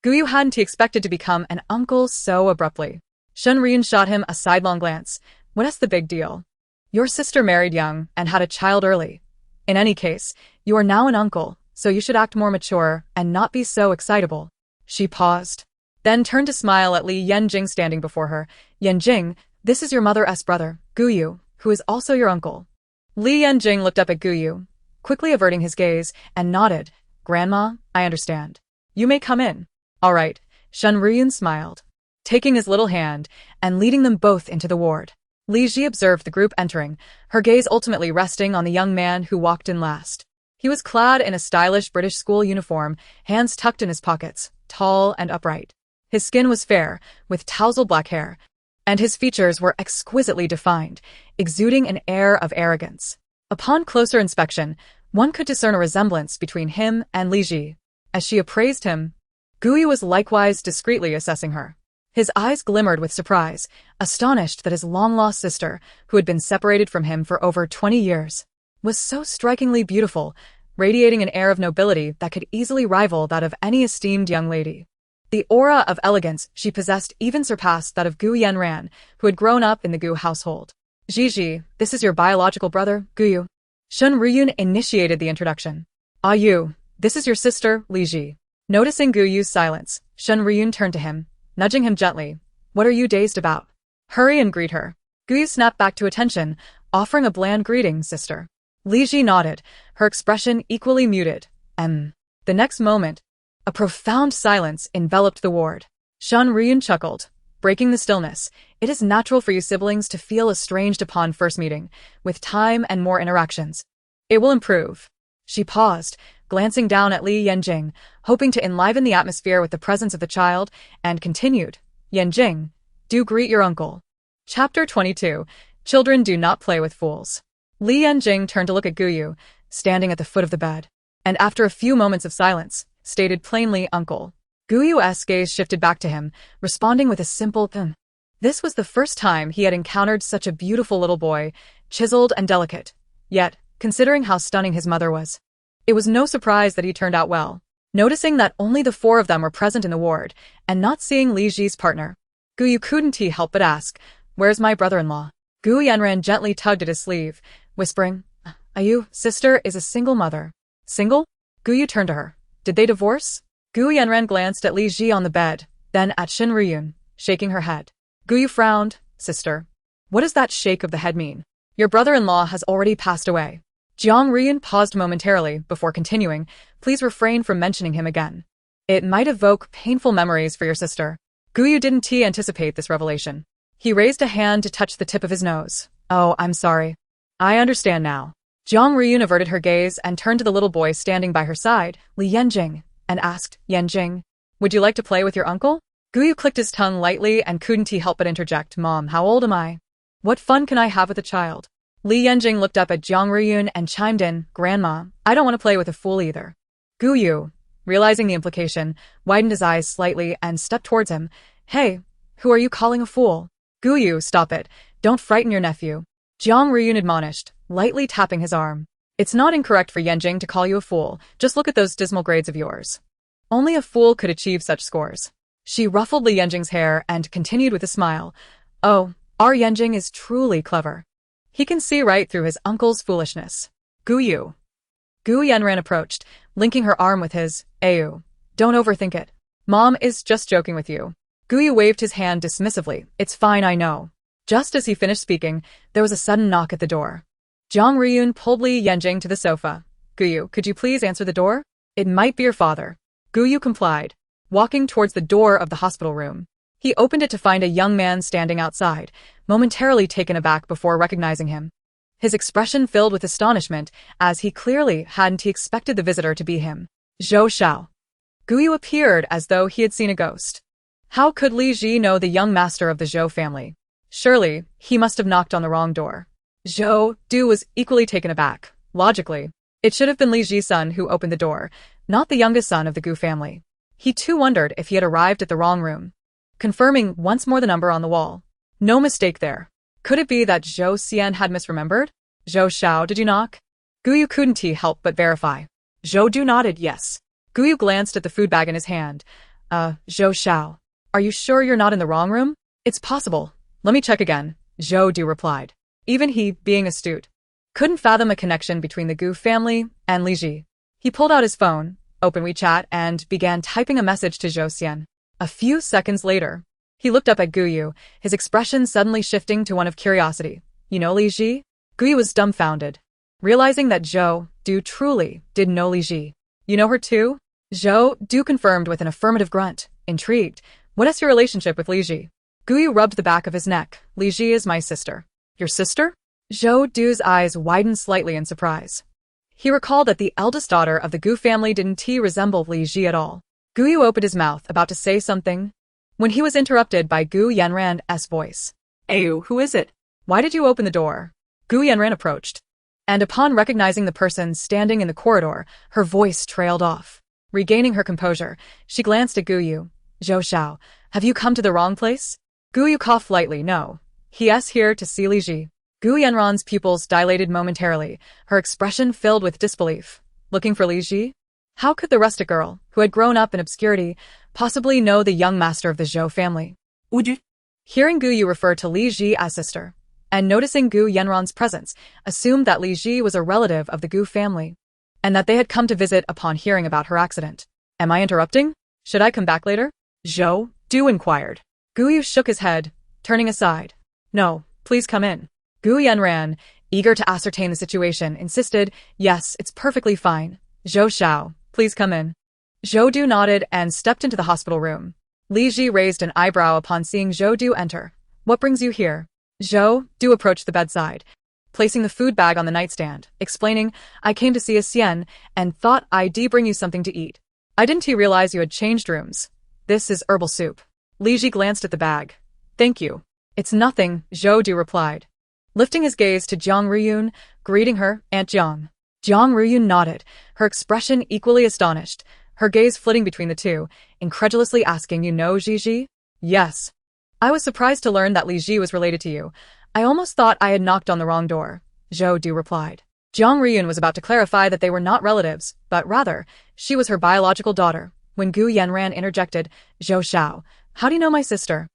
Guyu hadn't expected to become an uncle so abruptly. Shin Ryun shot him a sidelong glance. What's the big deal? Your sister married young and had a child early. In any case, you are now an uncle, so you should act more mature and not be so excitable. She paused, then turned to smile at Li Yanjing standing before her. Yanjing, this is your mother's brother, Guyu, who is also your uncle. Li Yanjing looked up at Guyu, quickly averting his gaze, and nodded. Grandma, I understand. You may come in. All right, Shin Ryun smiled, taking his little hand and leading them both into the ward. Li Ji observed the group entering, her gaze ultimately resting on the young man who walked in last. He was clad in a stylish British school uniform, hands tucked in his pockets, tall and upright. His skin was fair, with tousled black hair, and his features were exquisitely defined, exuding an air of arrogance. Upon closer inspection, one could discern a resemblance between him and Li Ji. As she appraised him, Guyu was likewise discreetly assessing her. His eyes glimmered with surprise, astonished that his long-lost sister, who had been separated from him for over 20 years, was so strikingly beautiful, radiating an air of nobility that could easily rival that of any esteemed young lady. The aura of elegance she possessed even surpassed that of Gu Yanran, who had grown up in the Gu household. Gigi, this is your biological brother, Guyu. Shin Ryun initiated the introduction. You, this is your sister, Li Ji. Noticing Guyu's silence, Shin Ryun turned to him, nudging him gently. What are you dazed about? Hurry and greet her. Guyu snapped back to attention, offering a bland greeting, sister. Li Ji nodded, her expression equally muted. The next moment, a profound silence enveloped the ward. Shin Ryun chuckled, breaking the stillness. It is natural for you siblings to feel estranged upon first meeting. With time and more interactions, it will improve. She paused, glancing down at Li Yanjing, hoping to enliven the atmosphere with the presence of the child, and continued. Yanjing, do greet your uncle. Chapter 22. Children do not play with fools. Li Yanjing turned to look at Guyu, standing at the foot of the bed, and after a few moments of silence, stated plainly, Uncle. Guyu's gaze shifted back to him, responding with a simple This was the first time he had encountered such a beautiful little boy, chiseled and delicate. Yet, considering how stunning his mother was, it was no surprise that he turned out well. Noticing that only the four of them were present in the ward, and not seeing Li Ji's partner, Guyu couldn't help but ask, Where's my brother-in-law? Gu Yanran gently tugged at his sleeve, whispering, Ayu, sister is a single mother. Single? Guyu turned to her. Did they divorce? Gu Yanran glanced at Li Ji on the bed, then at Shin Ryun, shaking her head. Guyu frowned. Sister, what does that shake of the head mean? Your brother-in-law has already passed away. Jiang Ryun paused momentarily before continuing. Please refrain from mentioning him again. It might evoke painful memories for your sister. Guyu didn't anticipate this revelation. He raised a hand to touch the tip of his nose. Oh, I'm sorry. I understand now. Jiang Ryun averted her gaze and turned to the little boy standing by her side, Li Yanjing, and asked, Yanjing, would you like to play with your uncle? Guyu clicked his tongue lightly and couldn't help but interject, Mom, how old am I? What fun can I have with a child? Li Yanjing looked up at Jiang Ryun and chimed in, Grandma, I don't want to play with a fool either. Guyu, realizing the implication, widened his eyes slightly and stepped towards him. Hey, who are you calling a fool? Guyu, stop it. Don't frighten your nephew. Jiang Ruyun admonished, lightly tapping his arm. It's not incorrect for Yanjing to call you a fool, just look at those dismal grades of yours. Only a fool could achieve such scores. She ruffled Li Yanjing's hair and continued with a smile. Oh, our Yanjing is truly clever. He can see right through his uncle's foolishness. Guyu. Gu Yanran approached, linking her arm with his. Ayu. Don't overthink it. Mom is just joking with you. Guyu waved his hand dismissively. It's fine, I know. Just as he finished speaking, there was a sudden knock at the door. Jiang Ruyun pulled Li Yanjing to the sofa. Guyu, could you please answer the door? It might be your father. Guyu complied, walking towards the door of the hospital room. He opened it to find a young man standing outside, momentarily taken aback before recognizing him. His expression filled with astonishment, as he clearly hadn't expected the visitor to be him. Zhou Xiao. Guyu appeared as though he had seen a ghost. How could Li Ji know the young master of the Zhou family? Surely, he must have knocked on the wrong door. Zhou Du was equally taken aback. Logically, it should have been Li Ji's son who opened the door, not the youngest son of the Gu family. He too wondered if he had arrived at the wrong room. Confirming once more the number on the wall. No mistake there. Could it be that Zhou Xian had misremembered? Zhou Xiao, did you knock? Guyu couldn't help but verify. Zhou Du nodded yes. Guyu glanced at the food bag in his hand. Zhou Xiao. Are you sure you're not in the wrong room? It's possible. Let me check again, Zhou Du replied. Even he, being astute, couldn't fathom a connection between the Gu family and Li Ji. He pulled out his phone, opened WeChat, and began typing a message to Zhou Xian. A few seconds later, he looked up at Guyu, his expression suddenly shifting to one of curiosity. You know Li Ji? Guyu was dumbfounded, realizing that Zhou Du truly did know Li Ji. You know her too? Zhou Du confirmed with an affirmative grunt, intrigued. What is your relationship with Li Ji? Guyu rubbed the back of his neck. Li Ji is my sister. Your sister? Zhou Du's eyes widened slightly in surprise. He recalled that the eldest daughter of the Gu family didn't resemble Li Ji at all. Guyu opened his mouth, about to say something, when he was interrupted by Gu Yanran's voice. Ayu, who is it? Why did you open the door? Gu Yanran approached, and upon recognizing the person standing in the corridor, her voice trailed off. Regaining her composure, she glanced at Guyu. Zhou Xiao, have you come to the wrong place? Guyu coughed lightly. No. He's here to see Li Ji. Gu Yanran's pupils dilated momentarily, her expression filled with disbelief. Looking for Li Ji? How could the rustic girl, who had grown up in obscurity, possibly know the young master of the Zhou family? Would you? Hearing Guyu refer to Li Ji as sister, and noticing Gu Yanran's presence, assumed that Li Ji was a relative of the Gu family, and that they had come to visit upon hearing about her accident. Am I interrupting? Should I come back later? Zhou Du inquired. Guyu shook his head, turning aside. No, please come in. Gu Yanran, eager to ascertain the situation, insisted, yes, it's perfectly fine. Zhou Xiao, please come in. Zhou Du nodded and stepped into the hospital room. Li Ji raised an eyebrow upon seeing Zhou Du enter. What brings you here? Zhou Du approached the bedside, placing the food bag on the nightstand, explaining, I came to see a Xian and thought I'd bring you something to eat. I didn't realize you had changed rooms. This is herbal soup. Li Ji glanced at the bag. Thank you. It's nothing, Zhou Du replied, lifting his gaze to Jiang Ruyun, greeting her, Aunt Jiang. Jiang Ruyun nodded, her expression equally astonished, her gaze flitting between the two, incredulously asking, you know Ji? Yes. I was surprised to learn that Li Ji was related to you. I almost thought I had knocked on the wrong door, Zhou Du replied. Jiang Ruyun was about to clarify that they were not relatives, but rather, she was her biological daughter, when Gu Yanran interjected, Zhou Xiao, how do you know my sister?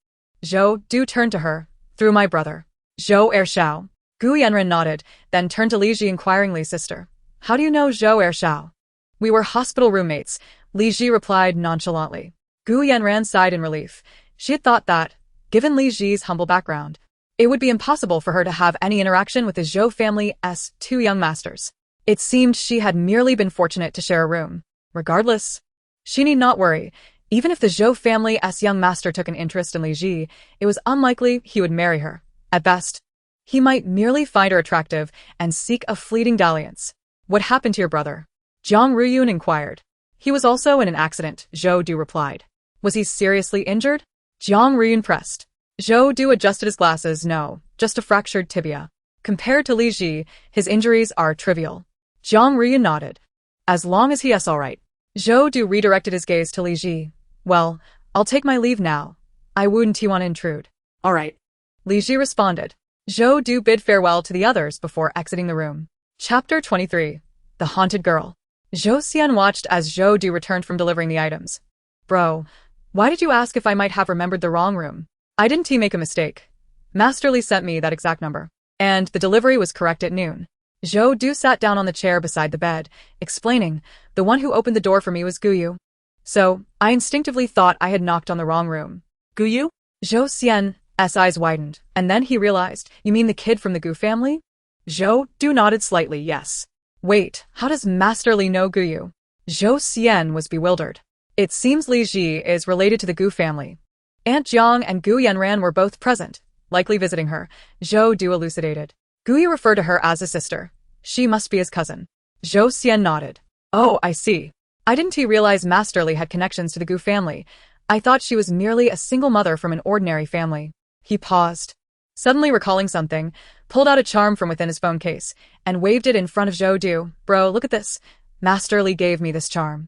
Zhou Du turned to her, through my brother. Zhou Xiao. Gu Yanran nodded, then turned to Li Ji inquiringly, sister. How do you know Zhou Xiao? We were hospital roommates, Li Ji replied nonchalantly. Gu Yanran sighed in relief. She had thought that, given Li Ji's humble background, it would be impossible for her to have any interaction with the Zhou family's two young masters. It seemed she had merely been fortunate to share a room. Regardless, she need not worry. Even if the Zhou family's young master took an interest in Li Ji, it was unlikely he would marry her. At best, he might merely find her attractive and seek a fleeting dalliance. What happened to your brother? Jiang Ruyun inquired. He was also in an accident, Zhou Du replied. Was he seriously injured? Jiang Ruyun pressed. Zhou Du adjusted his glasses. No, just a fractured tibia. Compared to Li Ji, his injuries are trivial. Jiang Ruyun nodded. As long as he is all right. Zhou Du redirected his gaze to Li Ji. Well, I'll take my leave now. I wouldn't want to intrude. All right. Li Ji responded. Zhou Du bid farewell to the others before exiting the room. Chapter 23. The Haunted Girl. Zhou Xian watched as Zhou Du returned from delivering the items. Bro, why did you ask if I might have remembered the wrong room? I didn't make a mistake. Master Li sent me that exact number. And the delivery was correct at noon. Zhou Du sat down on the chair beside the bed, explaining, the one who opened the door for me was Guyu. So, I instinctively thought I had knocked on the wrong room. Guyu? Zhou Xian's eyes widened, and then he realized, you mean the kid from the Gu family? Zhou Du nodded slightly, yes. Wait, how does Master Li know Guyu? Zhou Xian was bewildered. It seems Li Ji is related to the Gu family. Aunt Jiang and Gu Yanran were both present, likely visiting her, Zhou Du elucidated. Guyu referred to her as a sister. She must be his cousin. Zhou Xian nodded. Oh, I see. I didn't realize Master Li had connections to the Gu family. I thought she was merely a single mother from an ordinary family. He paused. Suddenly recalling something, pulled out a charm from within his phone case, and waved it in front of Zhou Du. Bro, look at this. Master Li gave me this charm.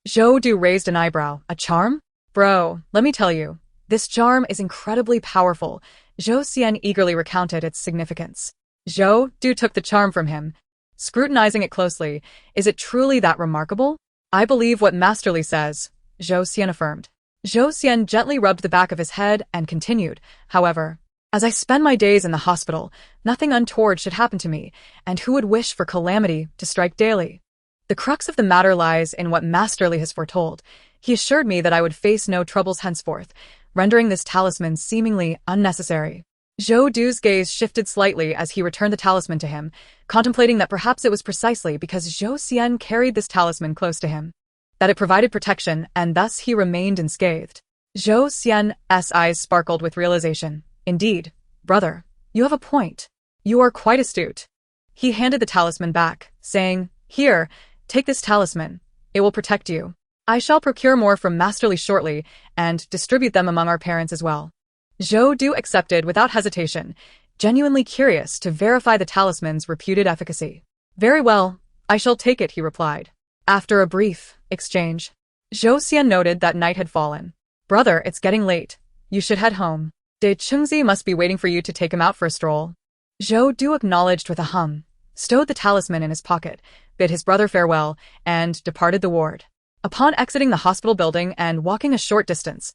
Zhou Du raised an eyebrow. A charm? Bro, let me tell you. This charm is incredibly powerful. Zhou Xian eagerly recounted its significance. Zhou Du took the charm from him, scrutinizing it closely. Is it truly that remarkable? I believe what Master Li says, Zhou Xian affirmed. Zhou Xian gently rubbed the back of his head and continued, however, as I spend my days in the hospital, nothing untoward should happen to me, and who would wish for calamity to strike daily? The crux of the matter lies in what Master Li has foretold. He assured me that I would face no troubles henceforth, rendering this talisman seemingly unnecessary. Zhou Du's gaze shifted slightly as he returned the talisman to him, contemplating that perhaps it was precisely because Zhou Xian carried this talisman close to him that it provided protection, and thus he remained unscathed. Zhou Xian's eyes sparkled with realization. Indeed, brother, you have a point. You are quite astute. He handed the talisman back, saying, Here, take this talisman. It will protect you. I shall procure more from Master Li shortly, and distribute them among our parents as well. Zhou Du accepted without hesitation, genuinely curious to verify the talisman's reputed efficacy. Very well, I shall take it, he replied. After a brief exchange, Zhou Xian noted that night had fallen. Brother, it's getting late. You should head home. De Chengzi must be waiting for you to take him out for a stroll. Zhou Du acknowledged with a hum, stowed the talisman in his pocket, bid his brother farewell, and departed the ward. Upon exiting the hospital building and walking a short distance,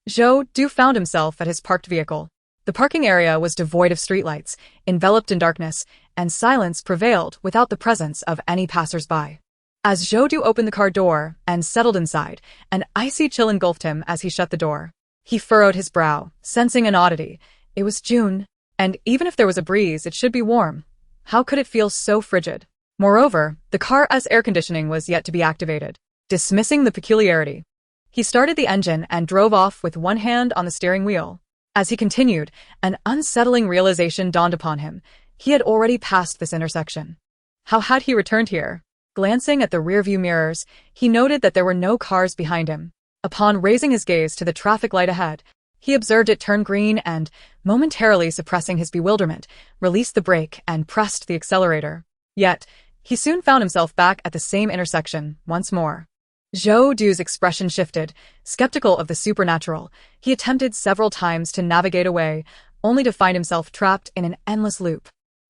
Zhou Du found himself at his parked vehicle. The parking area was devoid of streetlights, enveloped in darkness, and silence prevailed without the presence of any passers-by. As Zhou Du opened the car door and settled inside, an icy chill engulfed him as he shut the door. He furrowed his brow, sensing an oddity. It was June, and even if there was a breeze, it should be warm. How could it feel so frigid? Moreover, the car's air conditioning was yet to be activated. Dismissing the peculiarity, he started the engine and drove off with one hand on the steering wheel. As he continued, an unsettling realization dawned upon him. He had already passed this intersection. How had he returned here? Glancing at the rearview mirrors, he noted that there were no cars behind him. Upon raising his gaze to the traffic light ahead, he observed it turn green and, momentarily suppressing his bewilderment, released the brake and pressed the accelerator. Yet, he soon found himself back at the same intersection once more. Zhou Du's expression shifted, skeptical of the supernatural. He attempted several times to navigate away, only to find himself trapped in an endless loop.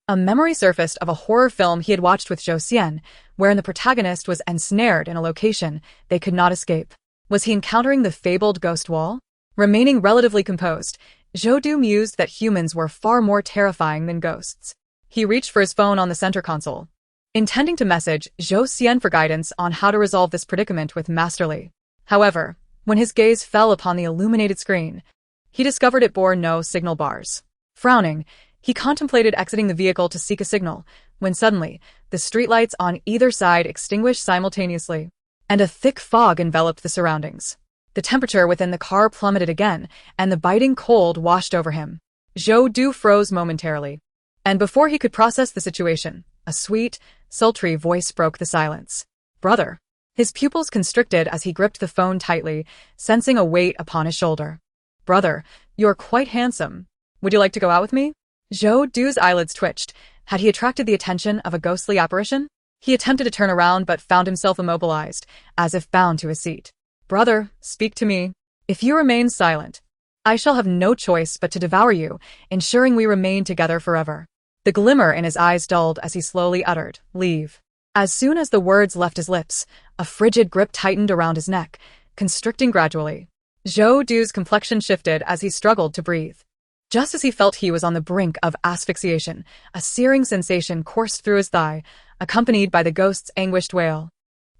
A memory surfaced of a horror film he had watched with Zhou Xian, wherein the protagonist was ensnared in a location they could not escape. Was he encountering the fabled ghost wall? Remaining relatively composed, Zhou Du mused that humans were far more terrifying than ghosts. He reached for his phone on the center console, intending to message Zhou Xian for guidance on how to resolve this predicament with Master Li. However, when his gaze fell upon the illuminated screen, he discovered it bore no signal bars. Frowning, he contemplated exiting the vehicle to seek a signal, when suddenly, the streetlights on either side extinguished simultaneously, and a thick fog enveloped the surroundings. The temperature within the car plummeted again, and the biting cold washed over him. Zhou Du froze momentarily, and before he could process the situation, a sweet, sultry voice broke the silence. Brother. His pupils constricted as he gripped the phone tightly, sensing a weight upon his shoulder. Brother, you're quite handsome. Would you like to go out with me? Zhou Du's eyelids twitched. Had he attracted the attention of a ghostly apparition? He attempted to turn around but found himself immobilized, as if bound to his seat. "Brother, speak to me. If you remain silent, I shall have no choice but to devour you, ensuring we remain together forever." The glimmer in his eyes dulled as he slowly uttered, "Leave." As soon as the words left his lips, a frigid grip tightened around his neck, constricting gradually. Zhou Du's complexion shifted as he struggled to breathe. Just as he felt he was on the brink of asphyxiation, a searing sensation coursed through his thigh, accompanied by the ghost's anguished wail.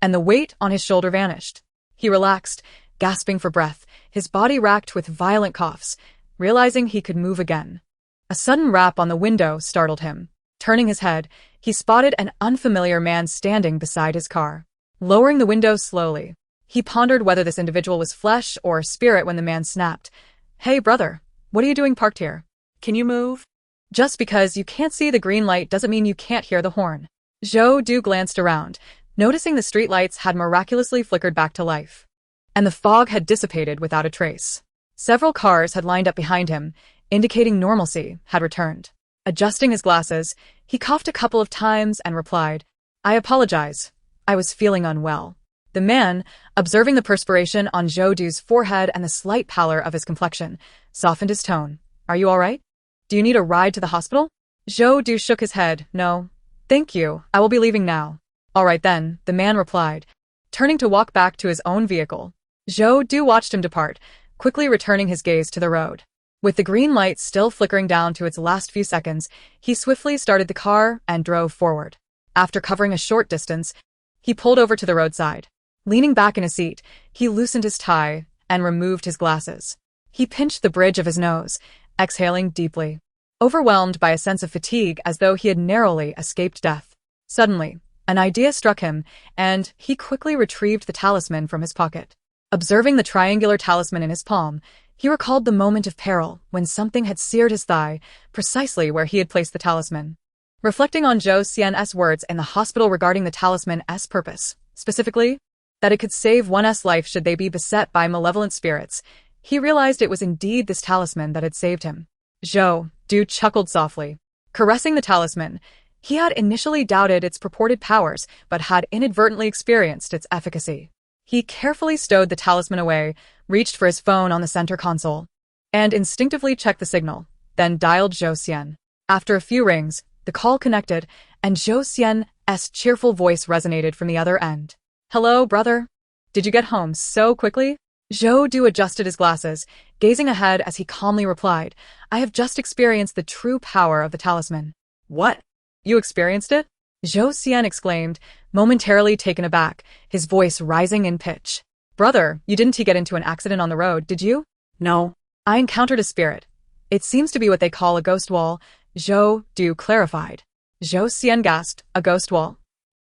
And the weight on his shoulder vanished. He relaxed, gasping for breath, his body racked with violent coughs, realizing he could move again. A sudden rap on the window startled him. Turning his head, he spotted an unfamiliar man standing beside his car. Lowering the window slowly, he pondered whether this individual was flesh or spirit when the man snapped, "Hey, brother, what are you doing parked here? Can you move?" Just because you can't see the green light doesn't mean you can't hear the horn." Zhou Du glanced around, noticing the streetlights had miraculously flickered back to life, and the fog had dissipated without a trace. Several cars had lined up behind him, indicating normalcy had returned. Adjusting his glasses, he coughed a couple of times and replied, "I apologize. I was feeling unwell." The man, observing the perspiration on Zhou Du's forehead and the slight pallor of his complexion, softened his tone. "Are you all right? Do you need a ride to the hospital?" Zhou Du shook his head. "No, thank you. I will be leaving now." "All right then," the man replied, turning to walk back to his own vehicle. Zhou Du watched him depart, quickly returning his gaze to the road. With the green light still flickering down to its last few seconds, he swiftly started the car and drove forward. After covering a short distance, he pulled over to the roadside. Leaning back in his seat, he loosened his tie and removed his glasses. He pinched the bridge of his nose, exhaling deeply, overwhelmed by a sense of fatigue as though he had narrowly escaped death. Suddenly, an idea struck him, and he quickly retrieved the talisman from his pocket. Observing the triangular talisman in his palm, he recalled the moment of peril when something had seared his thigh, precisely where he had placed the talisman. Reflecting on Zhou Xian's words in the hospital regarding the talisman's purpose, specifically, that it could save one's life should they be beset by malevolent spirits, he realized it was indeed this talisman that had saved him. Zhou Du chuckled softly. Caressing the talisman, he had initially doubted its purported powers but had inadvertently experienced its efficacy. He carefully stowed the talisman away, reached for his phone on the center console, and instinctively checked the signal, then dialed Zhou Xian. After a few rings, the call connected, and Zhou Xian's cheerful voice resonated from the other end. "Hello, brother. Did you get home so quickly?" Zhou Du adjusted his glasses, gazing ahead as he calmly replied, "I have just experienced the true power of the talisman." "What? You experienced it?" Zhou Xian exclaimed, momentarily taken aback, his voice rising in pitch. "Brother, you didn't get into an accident on the road, did you?" "No." "I encountered a spirit. It seems to be what they call a ghost wall," Zhou Du clarified. Zhou Xian gasped, "A ghost wall?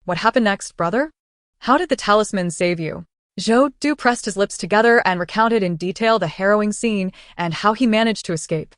What happened next, brother? How did the talisman save you?" Zhou Du pressed his lips together and recounted in detail the harrowing scene and how he managed to escape.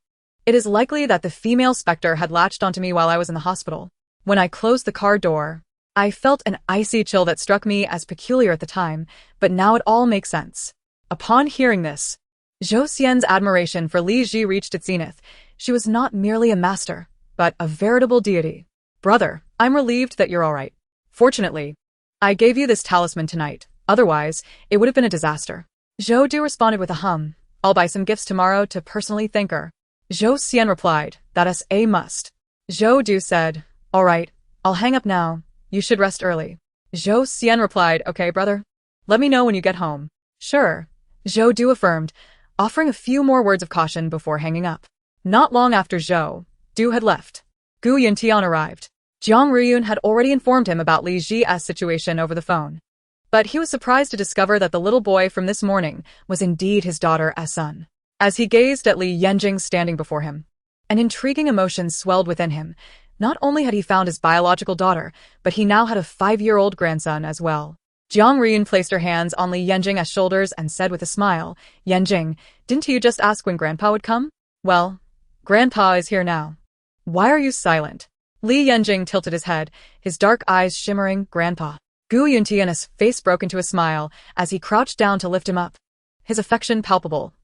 "It is likely that the female specter had latched onto me while I was in the hospital. When I closed the car door, I felt an icy chill that struck me as peculiar at the time, but now it all makes sense." Upon hearing this, Zhou Xian's admiration for Li Ji reached its zenith. She was not merely a master, but a veritable deity. "Brother, I'm relieved that you're all right. Fortunately, I gave you this talisman tonight. Otherwise, it would have been a disaster." Zhou Du responded with a hum. "I'll buy some gifts tomorrow to personally thank her." Zhou Xian replied, "That is a must." Zhou Du said, "All right, I'll hang up now. You should rest early." Zhou Xian replied, "Okay, brother. Let me know when you get home." "Sure," Zhou Du affirmed, offering a few more words of caution before hanging up. Not long after Zhou Du had left, Gu Yuntian arrived. Jiang Ruyun had already informed him about Li Ji's situation over the phone, but he was surprised to discover that the little boy from this morning was indeed his daughter's son. As he gazed at Li Yanjing standing before him, an intriguing emotion swelled within him. Not only had he found his biological daughter, but he now had a 5-year-old grandson as well. Jiang Ruyun placed her hands on Li Yanjing's shoulders and said with a smile, "Yanjing, didn't you just ask when Grandpa would come? Well, Grandpa is here now. Why are you silent?" Li Yanjing tilted his head, his dark eyes shimmering. "Grandpa." Gu Yuntian's face broke into a smile as he crouched down to lift him up, his affection palpable.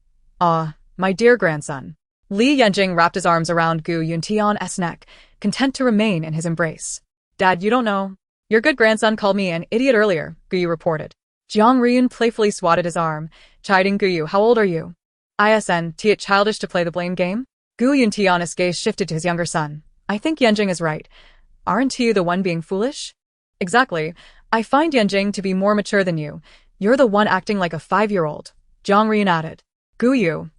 "Ah, my dear grandson." Li Yanjing wrapped his arms around Gu Yuntian's neck, content to remain in his embrace. "Dad, you don't know. Your good grandson called me an idiot earlier, Guyu reported. Jiang Ryun playfully swatted his arm, chiding Guyu. How old are you? Isn't it childish to play the blame game? Gu Yuntian's gaze shifted to his younger son. I think Yanjing is right. Aren't you the one being foolish? Exactly. I find Yanjing to be more mature than you. You're the one acting like a 5-year-old. Jiang Ryun added. Gu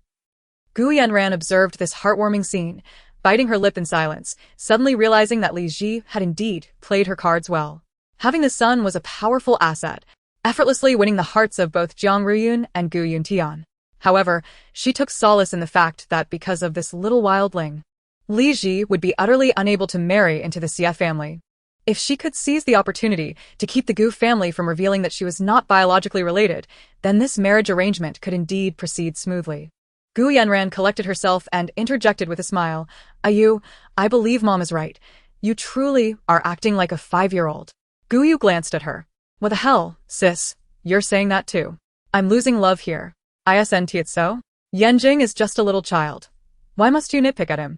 Yanran observed this heartwarming scene, biting her lip in silence, suddenly realizing that Li Ji had indeed played her cards well. Having the son was a powerful asset, effortlessly winning the hearts of both Jiang Ryun and Gu Yuntian. However, she took solace in the fact that because of this little wildling, Li Ji would be utterly unable to marry into the Xie family. If she could seize the opportunity to keep the Gu family from revealing that she was not biologically related, then this marriage arrangement could indeed proceed smoothly. Gu Yanran collected herself and interjected with a smile. Ayu, I believe Mom is right. You truly are acting like a 5-year-old. Guyu glanced at her. What the hell, sis? You're saying that too. I'm losing love here. Isn't it so? Yanjing is just a little child. Why must you nitpick at him?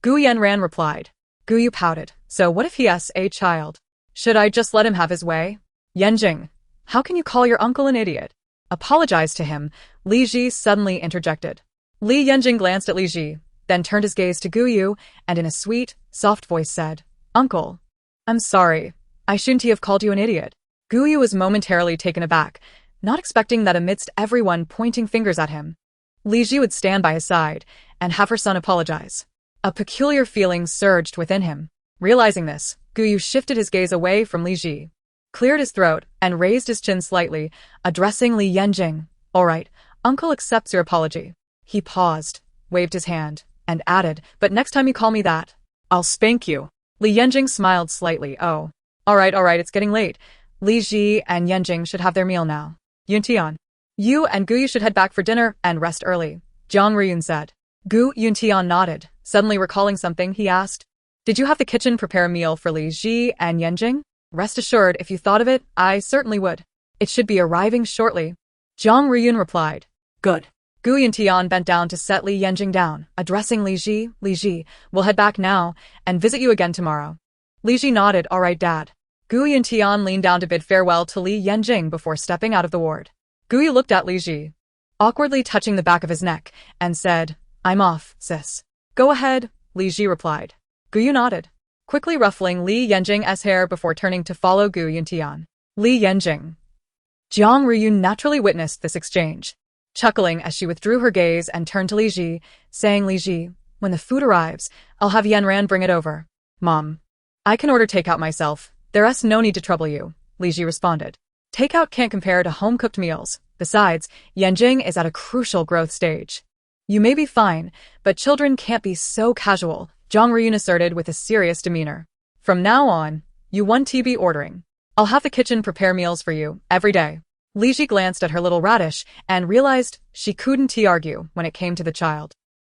Gu Yanran replied. Guyu pouted. So what if he is a child? Should I just let him have his way? Yanjing, how can you call your uncle an idiot? Apologize to him, Li Ji suddenly interjected. Li Yanjing glanced at Li Ji, then turned his gaze to Guyu, and in a sweet, soft voice said, Uncle, I'm sorry. I shouldn't have called you an idiot. Guyu was momentarily taken aback, not expecting that amidst everyone pointing fingers at him, Li Ji would stand by his side and have her son apologize. A peculiar feeling surged within him. Realizing this, Guyu shifted his gaze away from Li Ji, cleared his throat, and raised his chin slightly, addressing Li Yanjing. All right, Uncle accepts your apology. He paused, waved his hand, and added, but next time you call me that, I'll spank you. Li Yanjing smiled slightly. Oh. All right, it's getting late. Li Ji and Yanjing should have their meal now. Yuntian, you and Guyu should head back for dinner and rest early, Jiang Ryun said. Gu Yuntian nodded. Suddenly recalling something, he asked, Did you have the kitchen prepare a meal for Li Ji and Yanjing? Rest assured, if you thought of it, I certainly would. It should be arriving shortly. Jiang Ryun replied. Good. Gu Yuntian bent down to set Li Yanjing down, addressing Li Ji. Li Ji, we'll head back now and visit you again tomorrow. Li Ji nodded. All right, Dad. Gu Yuntian leaned down to bid farewell to Li Yanjing before stepping out of the ward. Guyu looked at Li Ji, awkwardly touching the back of his neck, and said, I'm off, sis. Go ahead, Li Ji replied. Guyu nodded, quickly ruffling Li Yanjing's hair before turning to follow Gu Yuntian. Li Yanjing. Jiang Ryun naturally witnessed this exchange, chuckling as she withdrew her gaze and turned to Li Ji, saying, Li Ji, when the food arrives, I'll have Yanran bring it over. Mom, I can order takeout myself. There's no need to trouble you, Li Ji responded. Takeout can't compare to home-cooked meals. Besides, Yanjing is at a crucial growth stage. You may be fine, but children can't be so casual, Jiang Ryun asserted with a serious demeanor. From now on, you won't be ordering. I'll have the kitchen prepare meals for you, every day. Li Ji glanced at her little radish and realized she couldn't argue when it came to the child.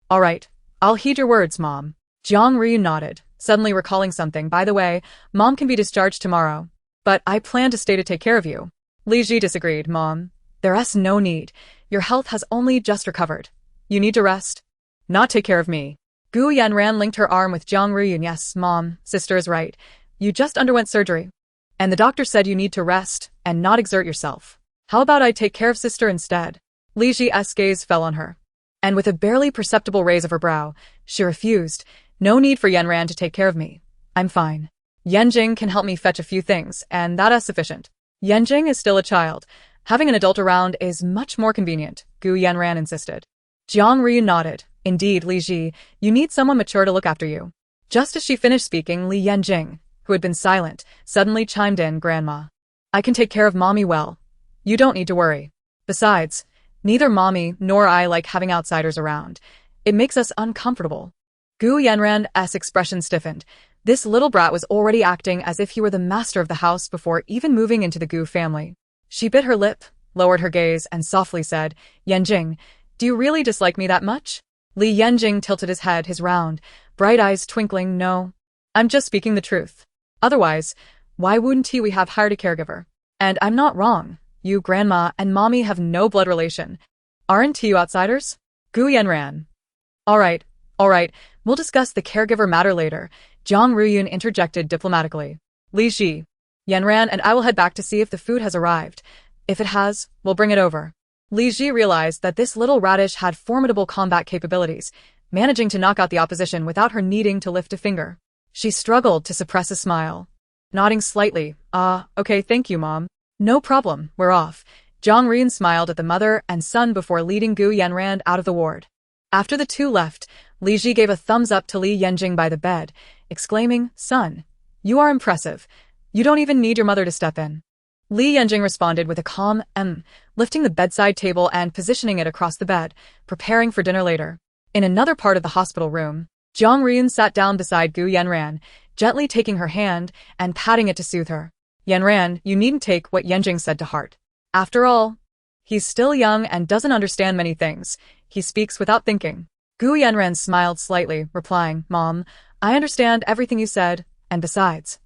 All right, I'll heed your words, Mom. Jiang Ryun nodded, suddenly recalling something. By the way, Mom can be discharged tomorrow, but I plan to stay to take care of you. Li Ji disagreed. Mom, there's no need. Your health has only just recovered. You need to rest, not take care of me. Gu Yanran linked her arm with Jiang Ryun. Yes, Mom, sister is right. You just underwent surgery, and the doctor said you need to rest and not exert yourself. How about I take care of sister instead? Li Ji's gaze fell on her, and with a barely perceptible raise of her brow, she refused. No need for Yanran to take care of me. I'm fine. Yanjing can help me fetch a few things, and that is sufficient. Yanjing is still a child. Having an adult around is much more convenient, Gu Yanran insisted. Jiang Ryun nodded. Indeed, Li Ji, you need someone mature to look after you. Just as she finished speaking, Li Yanjing, who had been silent, suddenly chimed in. Grandma, I can take care of Mommy well. You don't need to worry. Besides, neither Mommy nor I like having outsiders around. It makes us uncomfortable. Gu Yanran's expression stiffened. This little brat was already acting as if he were the master of the house before even moving into the Gu family. She bit her lip, lowered her gaze, and softly said, Yanjing, do you really dislike me that much? Li Yanjing tilted his head, his round, bright eyes twinkling. No, I'm just speaking the truth. Otherwise, why wouldn't we have hired a caregiver? And I'm not wrong. You, Grandma, and Mommy have no blood relation. Aren't you outsiders? Gu Yanran. All right, we'll discuss the caregiver matter later, Jiang Ryun interjected diplomatically. Li Ji, Yanran and I will head back to see if the food has arrived. If it has, we'll bring it over. Li Ji realized that this little radish had formidable combat capabilities, managing to knock out the opposition without her needing to lift a finger. She struggled to suppress a smile. Nodding slightly, okay, thank you, Mom. No problem, we're off. Zhang Riyun smiled at the mother and son before leading Gu Yanran out of the ward. After the two left, Li Ji gave a thumbs up to Li Yanjing by the bed, exclaiming, "Son, you are impressive. You don't even need your mother to step in." Li Yanjing responded with a calm lifting the bedside table and positioning it across the bed, preparing for dinner later. In another part of the hospital room, Zhang Riyun sat down beside Gu Yanran, gently taking her hand and patting it to soothe her. "Yanran, you needn't take what Yanjing said to heart. After all, he's still young and doesn't understand many things. He speaks without thinking." Gu Yanran smiled slightly, replying, "Mom, I understand everything you said, and besides,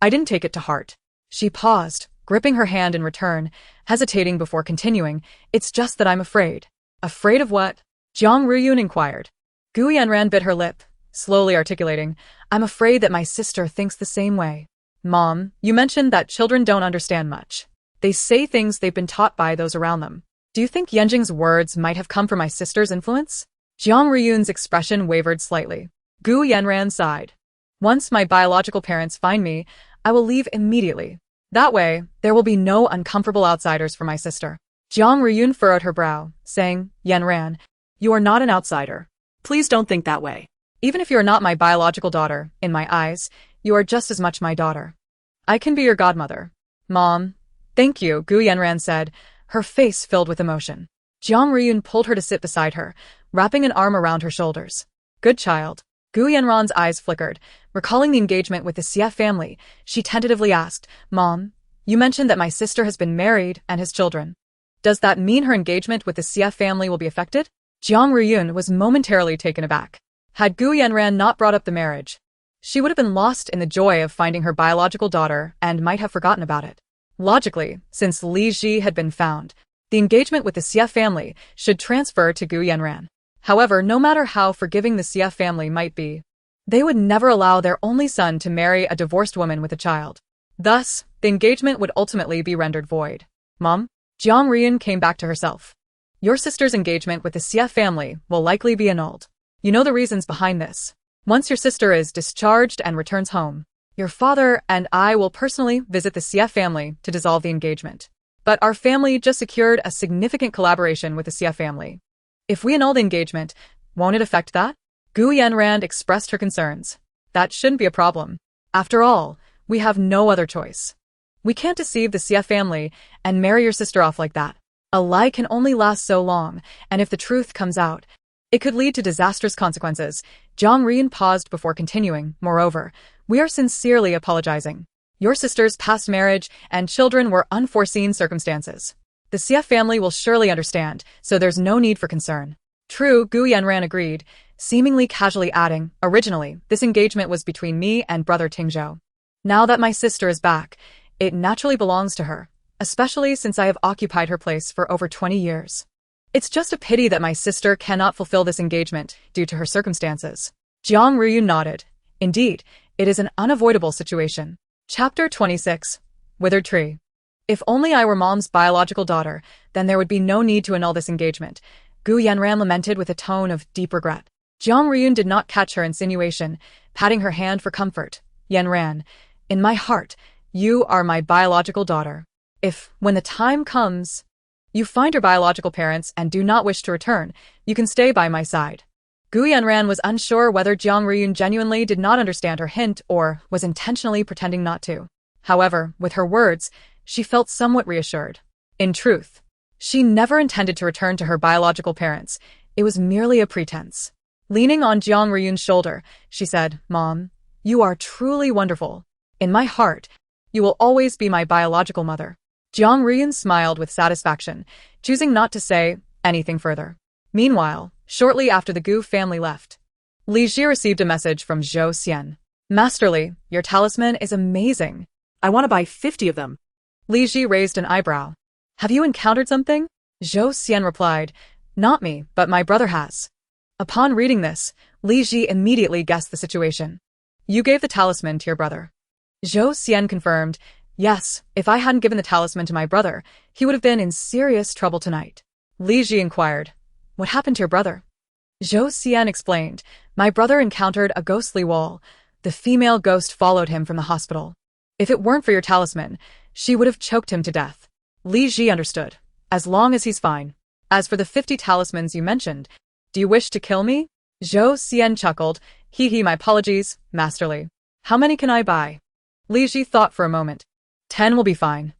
I didn't take it to heart." She paused, gripping her hand in return, hesitating before continuing, "It's just that I'm afraid." "Afraid of what?" Zhang Riyun inquired. Gu Yanran bit her lip, slowly articulating, "I'm afraid that my sister thinks the same way." "Mom, you mentioned that children don't understand much. They say things they've been taught by those around them. Do you think Yanjing's words might have come from my sister's influence?" Zhang Riyun's expression wavered slightly. Gu Yanran sighed. "Once my biological parents find me, I will leave immediately. That way, there will be no uncomfortable outsiders for my sister." Zhang Riyun furrowed her brow, saying, "Yanran, you are not an outsider. Please don't think that way. Even if you are not my biological daughter, in my eyes, you are just as much my daughter. I can be your godmother." "Mom, thank you," Gu Yanran said, her face filled with emotion. Zhang Riyun pulled her to sit beside her, wrapping an arm around her shoulders. "Good child." Gu Yanran's eyes flickered. Recalling the engagement with the Xie family, she tentatively asked, "Mom, you mentioned that my sister has been married and has children. Does that mean her engagement with the Xie family will be affected?" Zhang Riyun was momentarily taken aback. Had Gu Yanran not brought up the marriage, she would have been lost in the joy of finding her biological daughter and might have forgotten about it. Logically, since Li Ji had been found, the engagement with the Xie family should transfer to Gu Yanran. However, no matter how forgiving the Xie family might be, they would never allow their only son to marry a divorced woman with a child. Thus, the engagement would ultimately be rendered void. "Mom?" Zhang Riyun came back to herself. "Your sister's engagement with the Xie family will likely be annulled. You know the reasons behind this. Once your sister is discharged and returns home, your father and I will personally visit the Xie family to dissolve the engagement. But our family just secured a significant collaboration with the Xie family. If we annul the engagement, won't it affect that?" Gu Yanran expressed her concerns. "That shouldn't be a problem. After all, we have no other choice. We can't deceive the Xie family and marry your sister off like that. A lie can only last so long, and if the truth comes out, it could lead to disastrous consequences." Zhang Riyun paused before continuing, "Moreover, we are sincerely apologizing. Your sister's past marriage and children were unforeseen circumstances. The Xie family will surely understand, so there's no need for concern." "True," Gu Yanran agreed, seemingly casually adding, "Originally, this engagement was between me and brother Tingzhou. Now that my sister is back, it naturally belongs to her, especially since I have occupied her place for over 20 years. It's just a pity that my sister cannot fulfill this engagement due to her circumstances." Zhang Riyun nodded. "Indeed, it is an unavoidable situation." Chapter 26. Withered Tree. "If only I were Mom's biological daughter, then there would be no need to annul this engagement," Gu Yanran lamented with a tone of deep regret. Zhang Riyun did not catch her insinuation, patting her hand for comfort. "Yanran, in my heart, you are my biological daughter. If, when the time comes, you find your biological parents and do not wish to return, you can stay by my side." Gu Yanran was unsure whether Zhang Riyun genuinely did not understand her hint or was intentionally pretending not to. However, with her words, she felt somewhat reassured. In truth, she never intended to return to her biological parents. It was merely a pretense. Leaning on Zhang Riyun's shoulder, she said, "Mom, you are truly wonderful. In my heart, you will always be my biological mother." Zhang Riyun smiled with satisfaction, choosing not to say anything further. Meanwhile, shortly after the Gu family left, Li Ji received a message from Zhou Xian. "Masterly, your talisman is amazing. I want to buy 50 of them." Li Ji raised an eyebrow. "Have you encountered something?" Zhou Xian replied, "Not me, but my brother has." Upon reading this, Li Ji immediately guessed the situation. "You gave the talisman to your brother." Zhou Xian confirmed, Yes, if I hadn't given the talisman to my brother, he would have been in serious trouble tonight. Li Ji inquired. What happened to your brother? Zhou Xian explained. My brother encountered a ghostly wall. The female ghost followed him from the hospital. If it weren't for your talisman, she would have choked him to death. Li Ji understood. As long as he's fine. As for the 50 talismans you mentioned, do you wish to kill me? Zhou Xian chuckled. Hee, my apologies, Masterly. How many can I buy? Li Ji thought for a moment. 10 will be fine.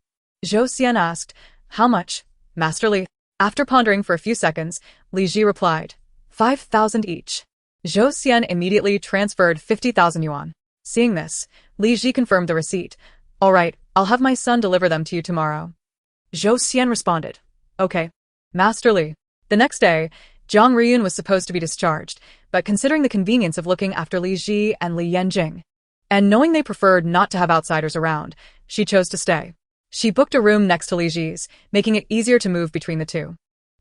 Zhou Xian asked, how much, Masterly? After pondering for a few seconds, Li Ji replied, 5,000 each. Zhou Xian immediately transferred 50,000 yuan. Seeing this, Li Ji confirmed the receipt. All right, I'll have my son deliver them to you tomorrow. Zhou Xian responded. Okay. Masterly. The next day, Jiang Riyun was supposed to be discharged, but considering the convenience of looking after Li Ji and Li Yanjing, and knowing they preferred not to have outsiders around, she chose to stay. She booked a room next to Li Ji's, making it easier to move between the two.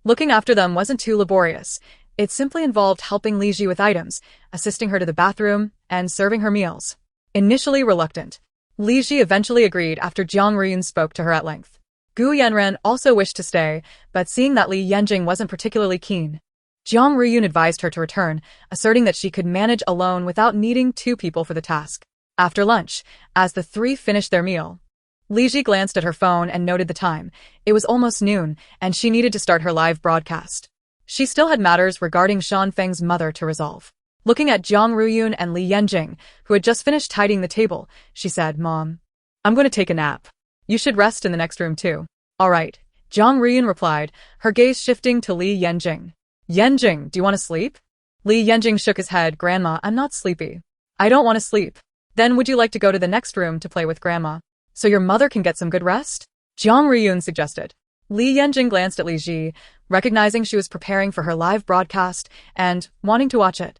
Looking after them wasn't too laborious. It simply involved helping Li Ji with items, assisting her to the bathroom, and serving her meals. Initially reluctant, Li Ji eventually agreed after Jiang Riyun spoke to her at length. Gu Yanren also wished to stay, but seeing that Li Yanjing wasn't particularly keen, Jiang Riyun advised her to return, asserting that she could manage alone without needing 2 people for the task. After lunch, as the 3 finished their meal, Li Ji glanced at her phone and noted the time. It was almost noon, and she needed to start her live broadcast. She still had matters regarding Shan Feng's mother to resolve. Looking at Jiang Riyun and Li Yanjing, who had just finished tidying the table, she said, Mom, I'm going to take a nap. You should rest in the next room too. All right, Jiang Riyun replied, her gaze shifting to Li Yanjing. Yanjing, do you want to sleep? Li Yanjing shook his head. Grandma, I'm not sleepy. I don't want to sleep. Then would you like to go to the next room to play with Grandma, so your mother can get some good rest? Jiang Riyun suggested. Li Yanjing glanced at Li Ji, recognizing she was preparing for her live broadcast and wanting to watch it.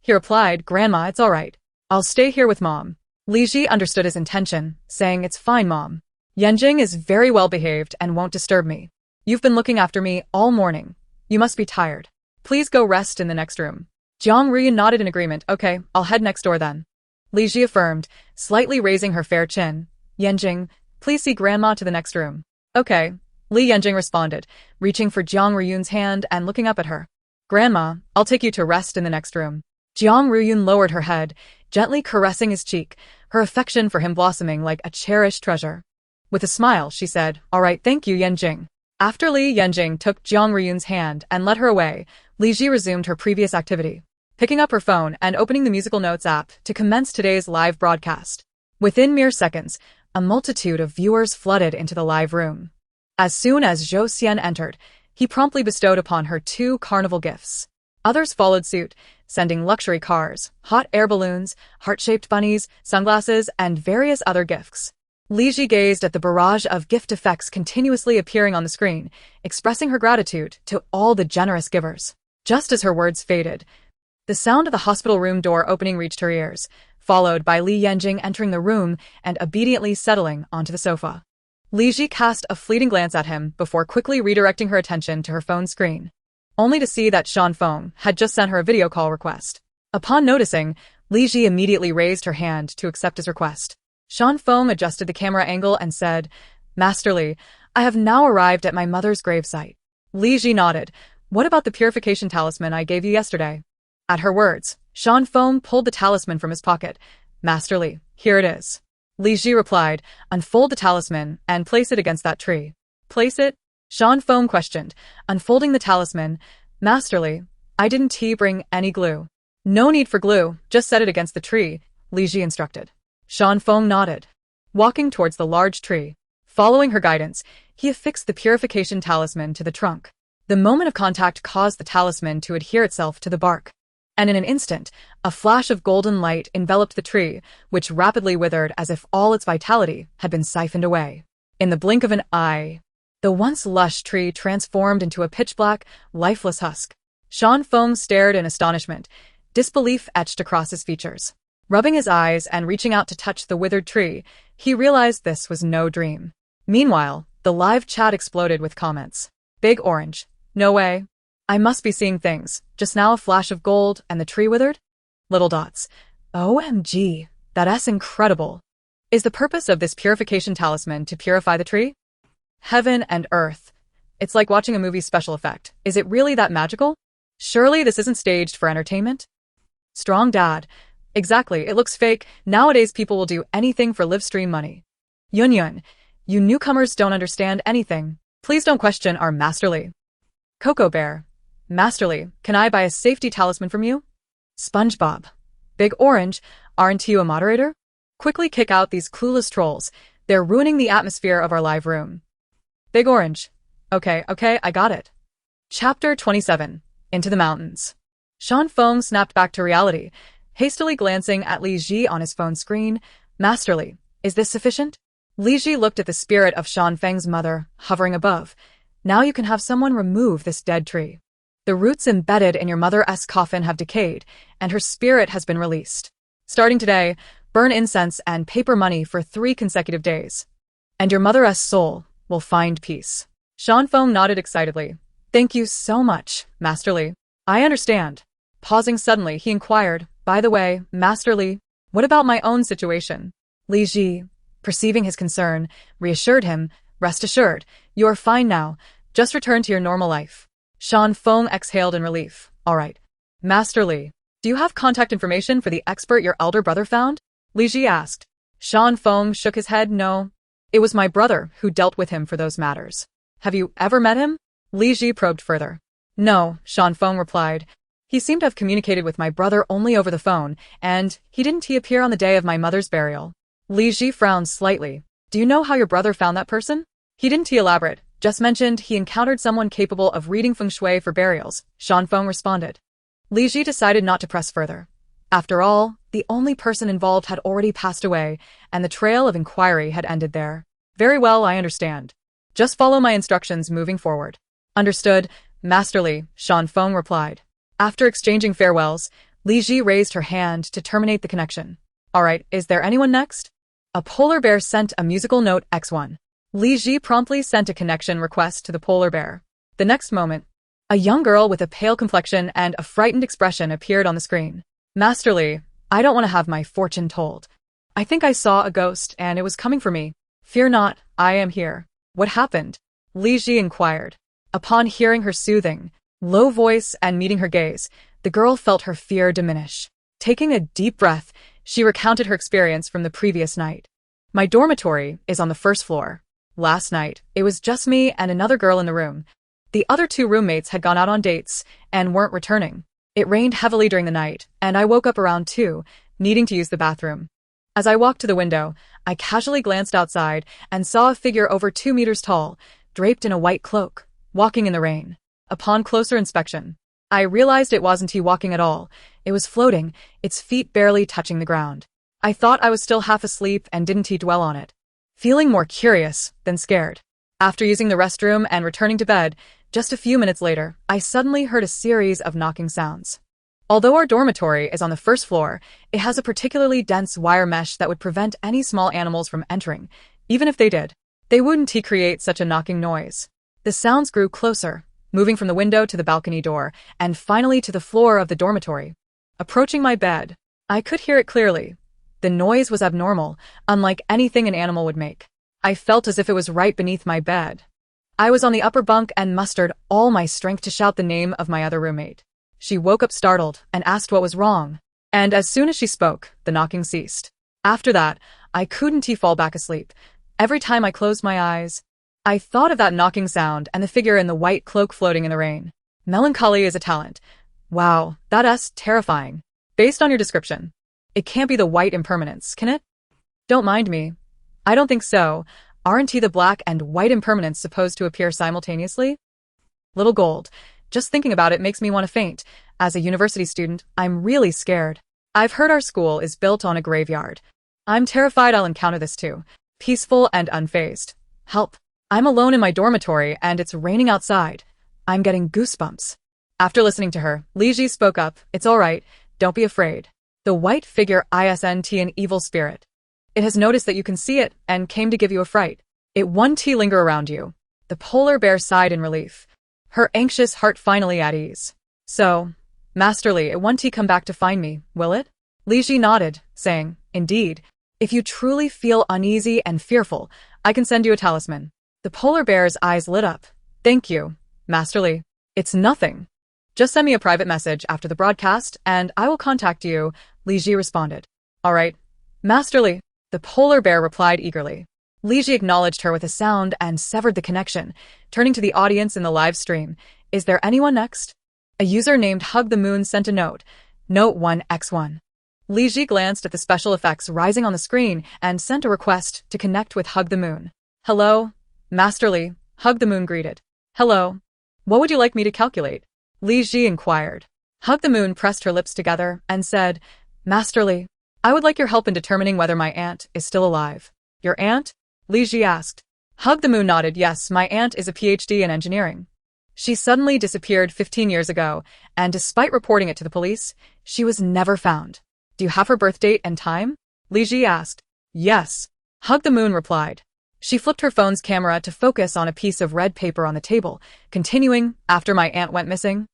He replied, Grandma, it's all right. I'll stay here with Mom. Li Ji understood his intention, saying, It's fine, Mom. Yanjing is very well behaved and won't disturb me. You've been looking after me all morning. You must be tired. Please go rest in the next room. Jiang Riyun nodded in agreement. Okay, I'll head next door then. Li Ji affirmed, slightly raising her fair chin. Yanjing, please see Grandma to the next room. Okay. Li Yanjing responded, reaching for Jiang Riyun's hand and looking up at her. Grandma, I'll take you to rest in the next room. Jiang Riyun lowered her head, gently caressing his cheek, her affection for him blossoming like a cherished treasure. With a smile, she said, All right, thank you, Yanjing. After Li Yanjing took Jiang Riyun's hand and led her away, Li Ji resumed her previous activity, picking up her phone and opening the musical notes app to commence today's live broadcast. Within mere seconds, a multitude of viewers flooded into the live room. As soon as Zhou Xian entered, he promptly bestowed upon her 2 carnival gifts. Others followed suit, sending luxury cars, hot air balloons, heart-shaped bunnies, sunglasses, and various other gifts. Li Ji gazed at the barrage of gift effects continuously appearing on the screen, expressing her gratitude to all the generous givers. Just as her words faded, the sound of the hospital room door opening reached her ears, followed by Li Yanjing entering the room and obediently settling onto the sofa. Li Ji cast a fleeting glance at him before quickly redirecting her attention to her phone screen, only to see that Shan Feng had just sent her a video call request. Upon noticing, Li Ji immediately raised her hand to accept his request. Shan Feng adjusted the camera angle and said, Masterly, I have now arrived at my mother's gravesite. Li Ji nodded. What about the purification talisman I gave you yesterday? At her words, Shan Feng pulled the talisman from his pocket. Masterly, here it is. Li Ji replied, Unfold the talisman and place it against that tree. Place it? Shan Feng questioned, unfolding the talisman. Masterly, I didn't bring any glue. No need for glue, just set it against the tree, Li Ji instructed. Shan Feng nodded, walking towards the large tree. Following her guidance, he affixed the purification talisman to the trunk. The moment of contact caused the talisman to adhere itself to the bark, and in an instant, a flash of golden light enveloped the tree, which rapidly withered as if all its vitality had been siphoned away. In the blink of an eye, the once lush tree transformed into a pitch-black, lifeless husk. Shan Feng stared in astonishment, disbelief etched across his features. Rubbing his eyes and reaching out to touch the withered tree, he realized this was no dream. Meanwhile, the live chat exploded with comments. Big orange. No way. I must be seeing things. Just now a flash of gold and the tree withered? Little dots. OMG. That's incredible. Is the purpose of this purification talisman to purify the tree? Heaven and earth. It's like watching a movie's special effect. Is it really that magical? Surely this isn't staged for entertainment? Strong dad. Exactly, it looks fake. Nowadays people will do anything for livestream money. Yun Yun, you newcomers don't understand anything. Please don't question our masterly. Cocoa Bear. Masterly, can I buy a safety talisman from you? SpongeBob. Big Orange, aren't you a moderator? Quickly kick out these clueless trolls. They're ruining the atmosphere of our live room. Big Orange. Okay, I got it. Chapter 27. Into the Mountains. Shan Feng snapped back to reality, hastily glancing at Li Ji on his phone screen. Masterly, is this sufficient? Li Ji looked at the spirit of Shan Feng's mother, hovering above. Now you can have someone remove this dead tree. The roots embedded in your mother's coffin have decayed, and her spirit has been released. Starting today, burn incense and paper money for 3 consecutive days. And your mother's soul will find peace. Shan Feng nodded excitedly. Thank you so much, Masterly. I understand. Pausing suddenly, he inquired, by the way, Masterly, what about my own situation? Li Ji, perceiving his concern, reassured him, rest assured, you're fine now, just return to your normal life. Shan Feng exhaled in relief. All right. Masterly, do you have contact information for the expert your elder brother found? Li Ji asked. Shan Feng shook his head. No. It was my brother who dealt with him for those matters. Have you ever met him? Li Ji probed further. No, Shan Feng replied. He seemed to have communicated with my brother only over the phone, and didn't he appear on the day of my mother's burial? Li Ji frowned slightly. Do you know how your brother found that person? He didn't elaborate, just mentioned he encountered someone capable of reading feng shui for burials, Shan Feng responded. Li Ji decided not to press further. After all, the only person involved had already passed away, and the trail of inquiry had ended there. Very well, I understand. Just follow my instructions moving forward. Understood, Masterly, Shan Feng replied. After exchanging farewells, Li Ji raised her hand to terminate the connection. Alright, is there anyone next? A polar bear sent a musical note X1. Li Ji promptly sent a connection request to the polar bear. The next moment, a young girl with a pale complexion and a frightened expression appeared on the screen. Masterly, I don't want to have my fortune told. I think I saw a ghost and it was coming for me. Fear not, I am here. What happened? Li Ji inquired. Upon hearing her soothing, low voice and meeting her gaze, the girl felt her fear diminish. Taking a deep breath, she recounted her experience from the previous night. My dormitory is on the 1st floor. Last night, it was just me and another girl in the room. The other 2 roommates had gone out on dates and weren't returning. It rained heavily during the night, and I woke up around 2, needing to use the bathroom. As I walked to the window, I casually glanced outside and saw a figure over 2 meters tall, draped in a white cloak, walking in the rain. Upon closer inspection, I realized it wasn't he walking at all. It was floating, its feet barely touching the ground. I thought I was still half asleep and didn't dwell on it, feeling more curious than scared. After using the restroom and returning to bed, just a few minutes later, I suddenly heard a series of knocking sounds. Although our dormitory is on the 1st floor, it has a particularly dense wire mesh that would prevent any small animals from entering. Even if they did, they wouldn't create such a knocking noise. The sounds grew closer, moving from the window to the balcony door, and finally to the floor of the dormitory. Approaching my bed, I could hear it clearly. The noise was abnormal, unlike anything an animal would make. I felt as if it was right beneath my bed. I was on the upper bunk and mustered all my strength to shout the name of my other roommate. She woke up startled and asked what was wrong. And as soon as she spoke, the knocking ceased. After that, I couldn't fall back asleep. Every time I closed my eyes, I thought of that knocking sound and the figure in the white cloak floating in the rain. Melancholy is a talent. Wow, that's terrifying. Based on your description, it can't be the white impermanence, can it? Don't mind me. I don't think so. Aren't the black and white impermanence supposed to appear simultaneously? Little Gold. Just thinking about it makes me want to faint. As a university student, I'm really scared. I've heard our school is built on a graveyard. I'm terrified I'll encounter this too. Peaceful and unfazed. Help. I'm alone in my dormitory and it's raining outside. I'm getting goosebumps. After listening to her, Li Ji spoke up. It's all right. Don't be afraid. The white figure isn't an evil spirit. It has noticed that you can see it and came to give you a fright. It won't linger around you. The polar bear sighed in relief, her anxious heart finally at ease. So, Masterly, it won't come back to find me, will it? Li Ji nodded, saying, Indeed, If you truly feel uneasy and fearful, I can send you a talisman. The polar bear's eyes lit up. Thank you, Master Li. It's nothing. Just send me a private message after the broadcast, and I will contact you, Li Ji responded. All right, Master Li, the polar bear replied eagerly. Li Ji acknowledged her with a sound and severed the connection, turning to the audience in the live stream. Is there anyone next? A user named Hug the Moon sent a note. Note 1x1. Li Ji glanced at the special effects rising on the screen and sent a request to connect with Hug the Moon. Hello, Master Li, Hug the Moon greeted. Hello. What would you like me to calculate? Li Ji inquired. Hug the Moon pressed her lips together and said, Master Li, I would like your help in determining whether my aunt is still alive. Your aunt? Li Ji asked. Hug the Moon nodded. Yes, my aunt is a PhD in engineering. She suddenly disappeared 15 years ago, and despite reporting it to the police, she was never found. Do you have her birth date and time? Li Ji asked. Yes. Hug the Moon replied. She flipped her phone's camera to focus on a piece of red paper on the table, continuing, after my aunt went missing.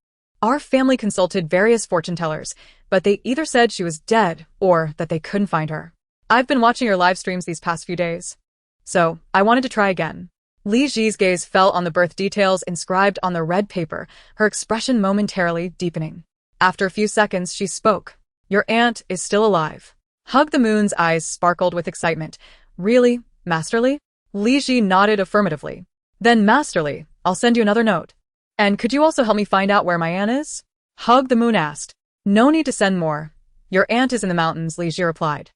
Our family consulted various fortune tellers, but they either said she was dead or that they couldn't find her. I've been watching your live streams these past few days, so I wanted to try again. Li Ji's gaze fell on the birth details inscribed on the red paper, her expression momentarily deepening. After a few seconds, she spoke. Your aunt is still alive. Hug the Moon's eyes sparkled with excitement. Really, Master Li? Li Ji nodded affirmatively. Then Master Li, I'll send you another note. And could you also help me find out where my aunt is? Hug the Moon asked. No need to send more. Your aunt is in the mountains, Li Ji replied.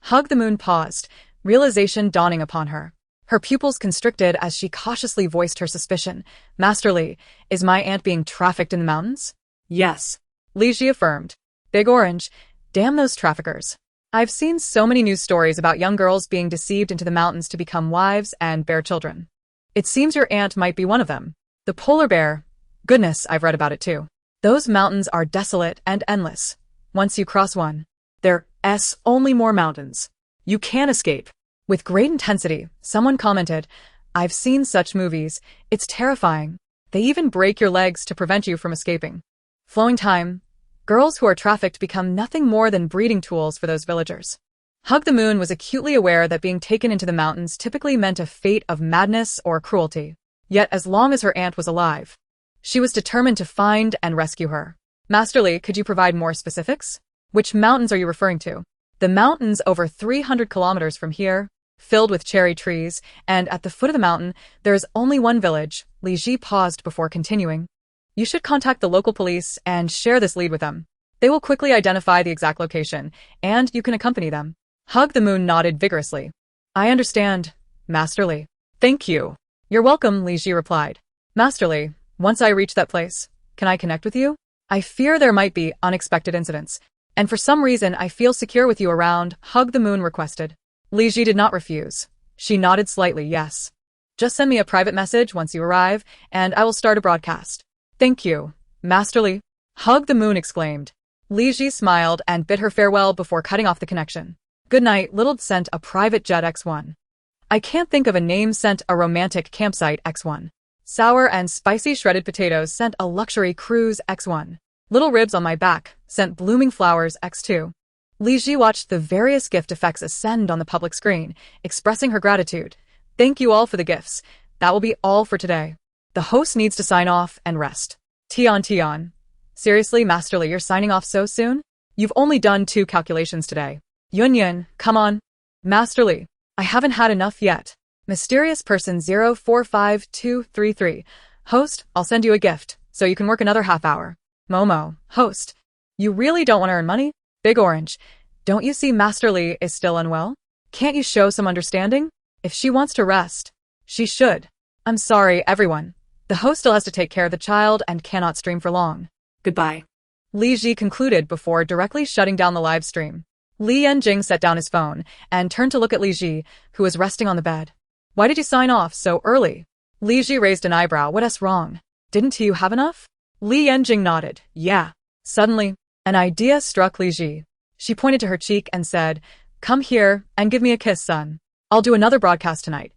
Hug the Moon paused, realization dawning upon her. Her pupils constricted as she cautiously voiced her suspicion. Master Li, is my aunt being trafficked in the mountains? Yes. Li Ji affirmed. Big Orange. Damn those traffickers. I've seen so many news stories about young girls being deceived into the mountains to become wives and bear children. It seems your aunt might be one of them. The polar bear. Goodness, I've read about it too. Those mountains are desolate and endless. Once you cross one, there's only more mountains. You can't escape. With great intensity, someone commented, I've seen such movies. It's terrifying. They even break your legs to prevent you from escaping. Flowing time. Girls who are trafficked become nothing more than breeding tools for those villagers. Hug the Moon was acutely aware that being taken into the mountains typically meant a fate of madness or cruelty. Yet as long as her aunt was alive, she was determined to find and rescue her. Master Li, could you provide more specifics? Which mountains are you referring to? The mountains over 300 kilometers from here, filled with cherry trees, and at the foot of the mountain, there is only one village. Li Ji paused before continuing. You should contact the local police and share this lead with them. They will quickly identify the exact location, and you can accompany them. Hug the Moon nodded vigorously. I understand, Master Li. Thank you. You're welcome, Li Ji replied. Master Li, once I reach that place, can I connect with you? I fear there might be unexpected incidents, and for some reason I feel secure with you around, Hug the Moon requested. Li Ji did not refuse. She nodded slightly, yes. Just send me a private message once you arrive, and I will start a broadcast. Thank you, Master Li. Hug the Moon exclaimed. Li Ji smiled and bid her farewell before cutting off the connection. Good night, Little sent a private jet X1. I can't think of a name sent a romantic campsite X1. Sour and spicy shredded potatoes sent a luxury cruise X1. Little ribs on my back sent blooming flowers X2. Li Ji watched the various gift effects ascend on the public screen, expressing her gratitude. Thank you all for the gifts. That will be all for today. The host needs to sign off and rest. Tion. Seriously, Master Li, you're signing off so soon? You've only done 2 calculations today. Yun, come on. Master Li, I haven't had enough yet. Mysterious person 045233. Host, I'll send you a gift, so you can work another half hour. Momo, host, you really don't want to earn money? Big Orange, don't you see Master Li is still unwell? Can't you show some understanding? If she wants to rest, she should. I'm sorry, everyone. The host still has to take care of the child and cannot stream for long. Goodbye. Li Ji concluded before directly shutting down the live stream. Li Yanjing set down his phone and turned to look at Li Ji, who was resting on the bed. Why did you sign off so early? Li Ji raised an eyebrow. What's wrong? Didn't you have enough? Li Yanjing nodded. Yeah. Suddenly, an idea struck Li Ji. She pointed to her cheek and said, Come here and give me a kiss, son. I'll do another broadcast tonight.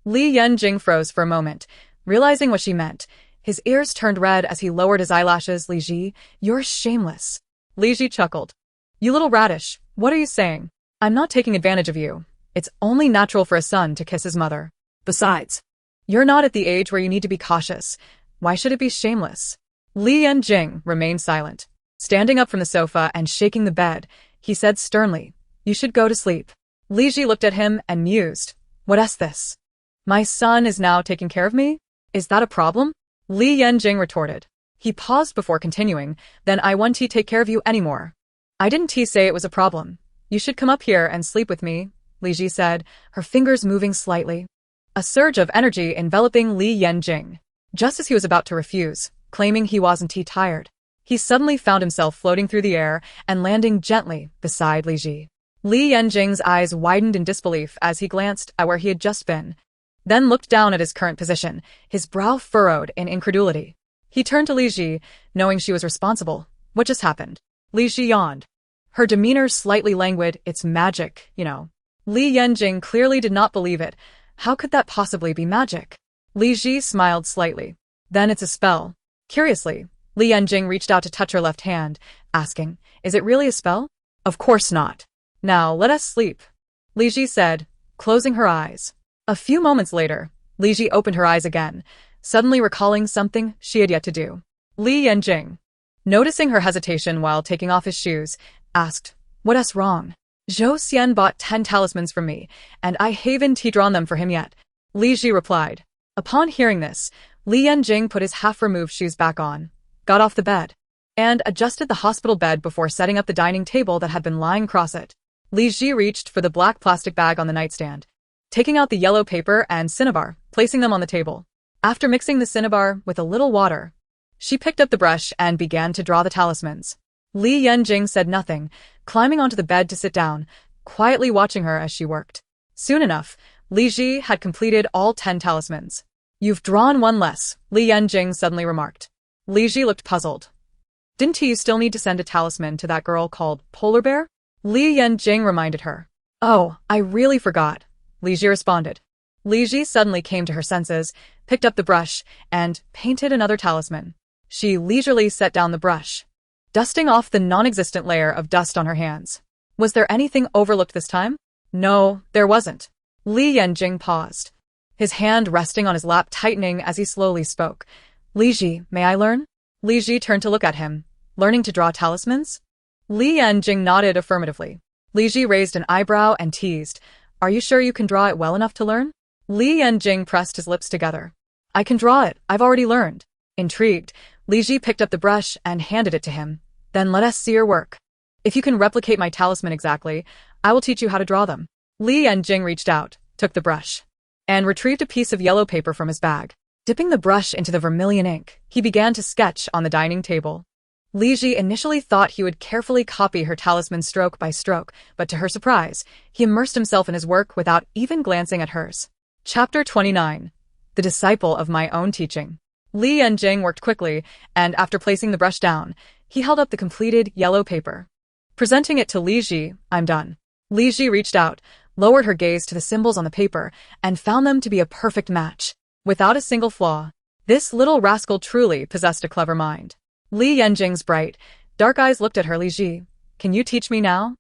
Li Yanjing froze for a moment, realizing what she meant. His ears turned red as he lowered his eyelashes. Li Ji, you're shameless. Li Ji chuckled. You little radish, what are you saying? I'm not taking advantage of you. It's only natural for a son to kiss his mother. Besides, You're not at the age where you need to be cautious. Why should it be shameless? Li Yanjing remained silent. Standing up from the sofa and shaking the bed, he said sternly, "You should go to sleep." Li Ji looked at him and mused. What's this? My son is now taking care of me? Is that a problem? Li Yanjing retorted. He paused before continuing, then I won't take care of you anymore. I didn't say it was a problem. You should come up here and sleep with me, Li Ji said, her fingers moving slightly. A surge of energy enveloping Li Yanjing. Just as he was about to refuse, claiming he wasn't tired, he suddenly found himself floating through the air and landing gently beside Li Ji. Li Yanjing's eyes widened in disbelief as he glanced at where he had just been, then looked down at his current position, his brow furrowed in incredulity. He turned to Li Ji, knowing she was responsible. What just happened? Li Ji yawned. Her demeanor slightly languid. It's magic, you know. Li Yanjing clearly did not believe it. How could that possibly be magic? Li Ji smiled slightly. Then it's a spell. Curiously, Li Yanjing reached out to touch her left hand, asking, Is it really a spell? Of course not. Now, let us sleep, Li Ji said, closing her eyes. A few moments later, Li Ji opened her eyes again, suddenly recalling something she had yet to do. Li Yanjing, noticing her hesitation while taking off his shoes, asked, What's wrong? Zhou Xian bought 10 talismans from me, and I haven't drawn them for him yet. Li Ji replied. Upon hearing this, Li Yanjing put his half-removed shoes back on, got off the bed, and adjusted the hospital bed before setting up the dining table that had been lying across it. Li Ji reached for the black plastic bag on the nightstand, taking out the yellow paper and cinnabar, placing them on the table. After mixing the cinnabar with a little water, she picked up the brush and began to draw the talismans. Li Yanjing said nothing, climbing onto the bed to sit down, quietly watching her as she worked. Soon enough, Li Ji had completed all 10 talismans. You've drawn one less, Li Yanjing suddenly remarked. Li Ji looked puzzled. Didn't you still need to send a talisman to that girl called Polar Bear? Li Yanjing reminded her. Oh, I really forgot, Li Ji responded. Li Ji suddenly came to her senses, picked up the brush, and painted another talisman. She leisurely set down the brush, dusting off the non-existent layer of dust on her hands. Was there anything overlooked this time? No, there wasn't. Li Yanjing paused, his hand resting on his lap tightening as he slowly spoke. Li Ji, may I learn? Li Ji turned to look at him. Learning to draw talismans? Li Yanjing nodded affirmatively. Li Ji raised an eyebrow and teased. Are you sure you can draw it well enough to learn? Li Yanjing pressed his lips together. I can draw it, I've already learned. Intrigued, Li Ji picked up the brush and handed it to him. Then let us see your work. If you can replicate my talisman exactly, I will teach you how to draw them. Li Yanjing reached out, took the brush, and retrieved a piece of yellow paper from his bag. Dipping the brush into the vermilion ink, he began to sketch on the dining table. Li Ji initially thought he would carefully copy her talisman stroke by stroke, but to her surprise, he immersed himself in his work without even glancing at hers. Chapter 29. The Disciple of My Own Teaching. Li Yanjing worked quickly, and after placing the brush down, he held up the completed yellow paper. Presenting it to Li Ji, I'm done. Li Ji reached out, lowered her gaze to the symbols on the paper, and found them to be a perfect match. Without a single flaw, this little rascal truly possessed a clever mind. Li Yanjing's bright, dark eyes looked at her. Li Ji, can you teach me now?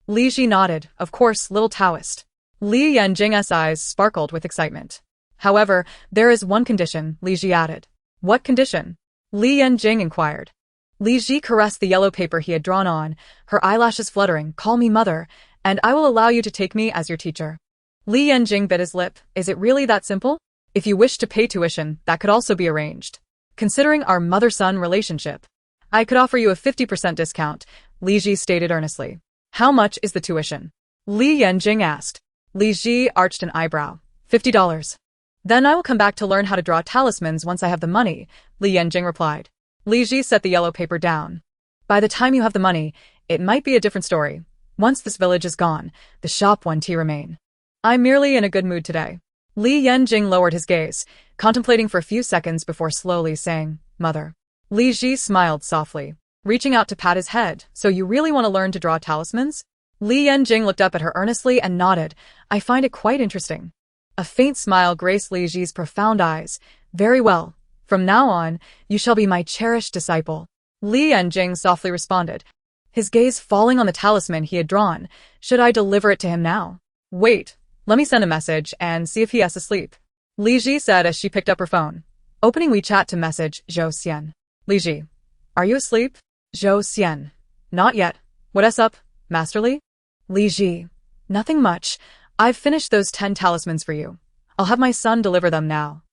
Li Ji nodded, of course, little Taoist. Li Yanjing's eyes sparkled with excitement. However, there is one condition, Li Ji added. What condition? Li Yanjing inquired. Li Ji caressed the yellow paper he had drawn on, her eyelashes fluttering. Call me mother, and I will allow you to take me as your teacher. Li Yanjing bit his lip. Is it really that simple? If you wish to pay tuition, that could also be arranged. Considering our mother-son relationship, I could offer you a 50% discount, Li Ji stated earnestly. How much is the tuition? Li Yanjing asked. Li Ji arched an eyebrow. $50. Then I will come back to learn how to draw talismans once I have the money, Li Yanjing replied. Li Ji set the yellow paper down. By the time you have the money, it might be a different story. Once this village is gone, the shop won't remain. I'm merely in a good mood today. Li Yanjing lowered his gaze, contemplating for a few seconds before slowly saying, Mother. Li Ji smiled softly, reaching out to pat his head. So you really want to learn to draw talismans? Li Yanjing looked up at her earnestly and nodded. I find it quite interesting. A faint smile graced Li Ji's profound eyes. Very well. From now on, you shall be my cherished disciple. Li Yanjing softly responded. his gaze falling on the talisman he had drawn. Should I deliver it to him now? Wait, let me send a message and see if he is asleep. Li Ji said as she picked up her phone. Opening WeChat to message Zhou Xian. Li Ji, are you asleep? Zhou Xian. Not yet. What's up, Master Li? Li Ji. Nothing much. I've finished those 10 talismans for you. I'll have my son deliver them now.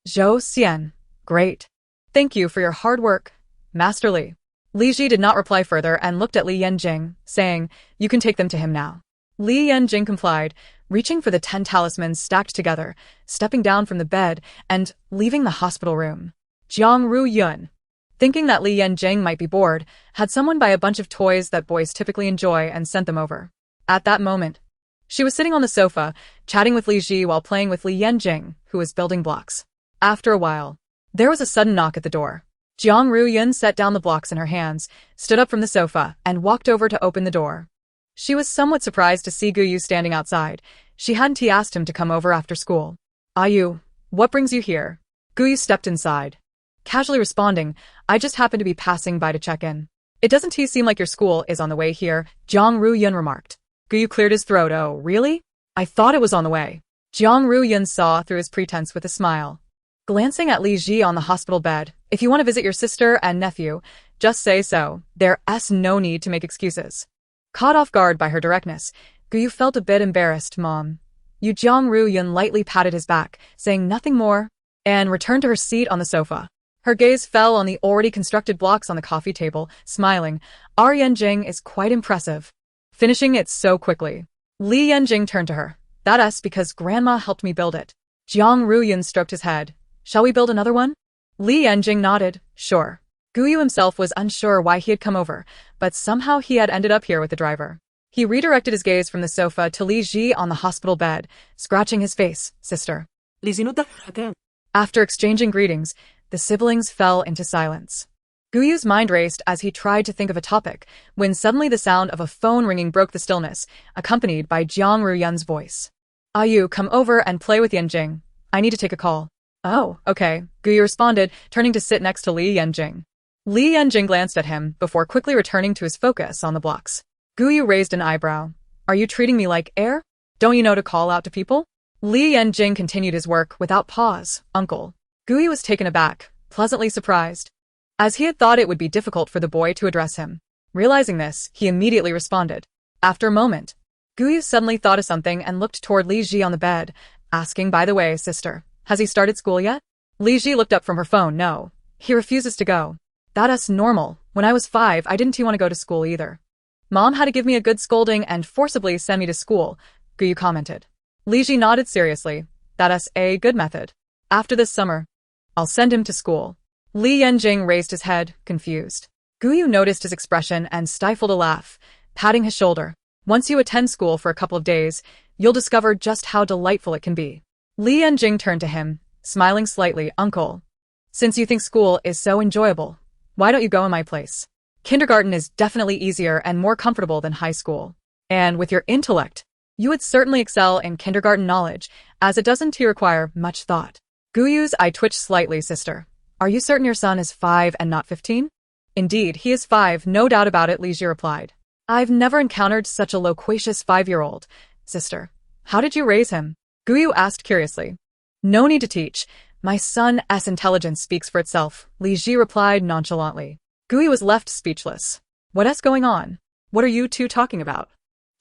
Zhou Xian. Great. Thank you for your hard work, Master Li. Li Ji did not reply further and looked at Li Yanjing, saying, you can take them to him now. Li Yanjing complied, reaching for the 10 talismans stacked together, stepping down from the bed, and leaving the hospital room. Jiang Ru Yun, thinking that Li Yanjing might be bored, had someone buy a bunch of toys that boys typically enjoy and sent them over. At that moment, she was sitting on the sofa, chatting with Li Ji while playing with Li Yanjing, who was building blocks. After a while, there was a sudden knock at the door. Jiang Ru Yun set down the blocks in her hands, stood up from the sofa, and walked over to open the door. She was somewhat surprised to see Gu Yu standing outside. She hadn't asked him to come over after school. Yu, what brings you here? Gu Yu stepped inside, casually responding, I just happened to be passing by to check in. It doesn't seem like your school is on the way here, Jiang Ru Yun remarked. Gu Yu cleared his throat. Oh, really? I thought it was on the way. Jiang Ru Yun saw through his pretense with a smile. Glancing at Li Ji on the hospital bed, if you want to visit your sister and nephew, just say so. There's no need to make excuses. Caught off guard by her directness, Gu Yu felt a bit embarrassed. Mom. Jiang Ru Yun lightly patted his back, saying nothing more, and returned to her seat on the sofa. Her gaze fell on the already constructed blocks on the coffee table, smiling. Our Yanjing is quite impressive. Finishing it so quickly. Li Yanjing turned to her. That's because Grandma helped me build it. Jiang Ru Yun stroked his head. Shall we build another one? Li Yanjing nodded. Sure. Gu Yu himself was unsure why he had come over, but somehow he had ended up here with the driver. He redirected his gaze from the sofa to Li Ji on the hospital bed, scratching his face. Sister. After exchanging greetings, the siblings fell into silence. Gu Yu's mind raced as he tried to think of a topic, when suddenly the sound of a phone ringing broke the stillness, accompanied by Jiang Ru Yun's voice. Yu, come over and play with Yanjing. I need to take a call. Oh, okay, Gu Yu responded, turning to sit next to Li Yanjing. Li Yanjing glanced at him before quickly returning to his focus on the blocks. Gu Yu raised an eyebrow. Are you treating me like air? Don't you know to call out to people? Li Yanjing continued his work without pause. Uncle. Gu Yu was taken aback, pleasantly surprised, as he had thought it would be difficult for the boy to address him. Realizing this, he immediately responded. After a moment, Gu Yu suddenly thought of something and looked toward Li Ji on the bed, asking, by the way, sister, has he started school yet? Li Ji looked up from her phone. No. He refuses to go. That's normal. When I was 5, I didn't want to go to school either. Mom had to give me a good scolding and forcibly send me to school, Gu Yu commented. Li Ji nodded seriously. That's a good method. After this summer, I'll send him to school. Li Yanjing raised his head, confused. Gu Yu noticed his expression and stifled a laugh, patting his shoulder. Once you attend school for a couple of days, you'll discover just how delightful it can be. Li Yanjing turned to him, smiling slightly. Uncle, since you think school is so enjoyable, why don't you go in my place? Kindergarten is definitely easier and more comfortable than high school. And with your intellect, you would certainly excel in kindergarten knowledge, as it doesn't require much thought. Gu Yu's eye twitched slightly. Sister, are you certain your son is 5 and not 15? Indeed, he is 5, no doubt about it, Li Ji replied. I've never encountered such a loquacious 5-year-old. Sister, how did you raise him? Gu Yu asked curiously. No need to teach. My son's intelligence speaks for itself, Li Ji replied nonchalantly. Gu Yu was left speechless. What's going on? What are you two talking about?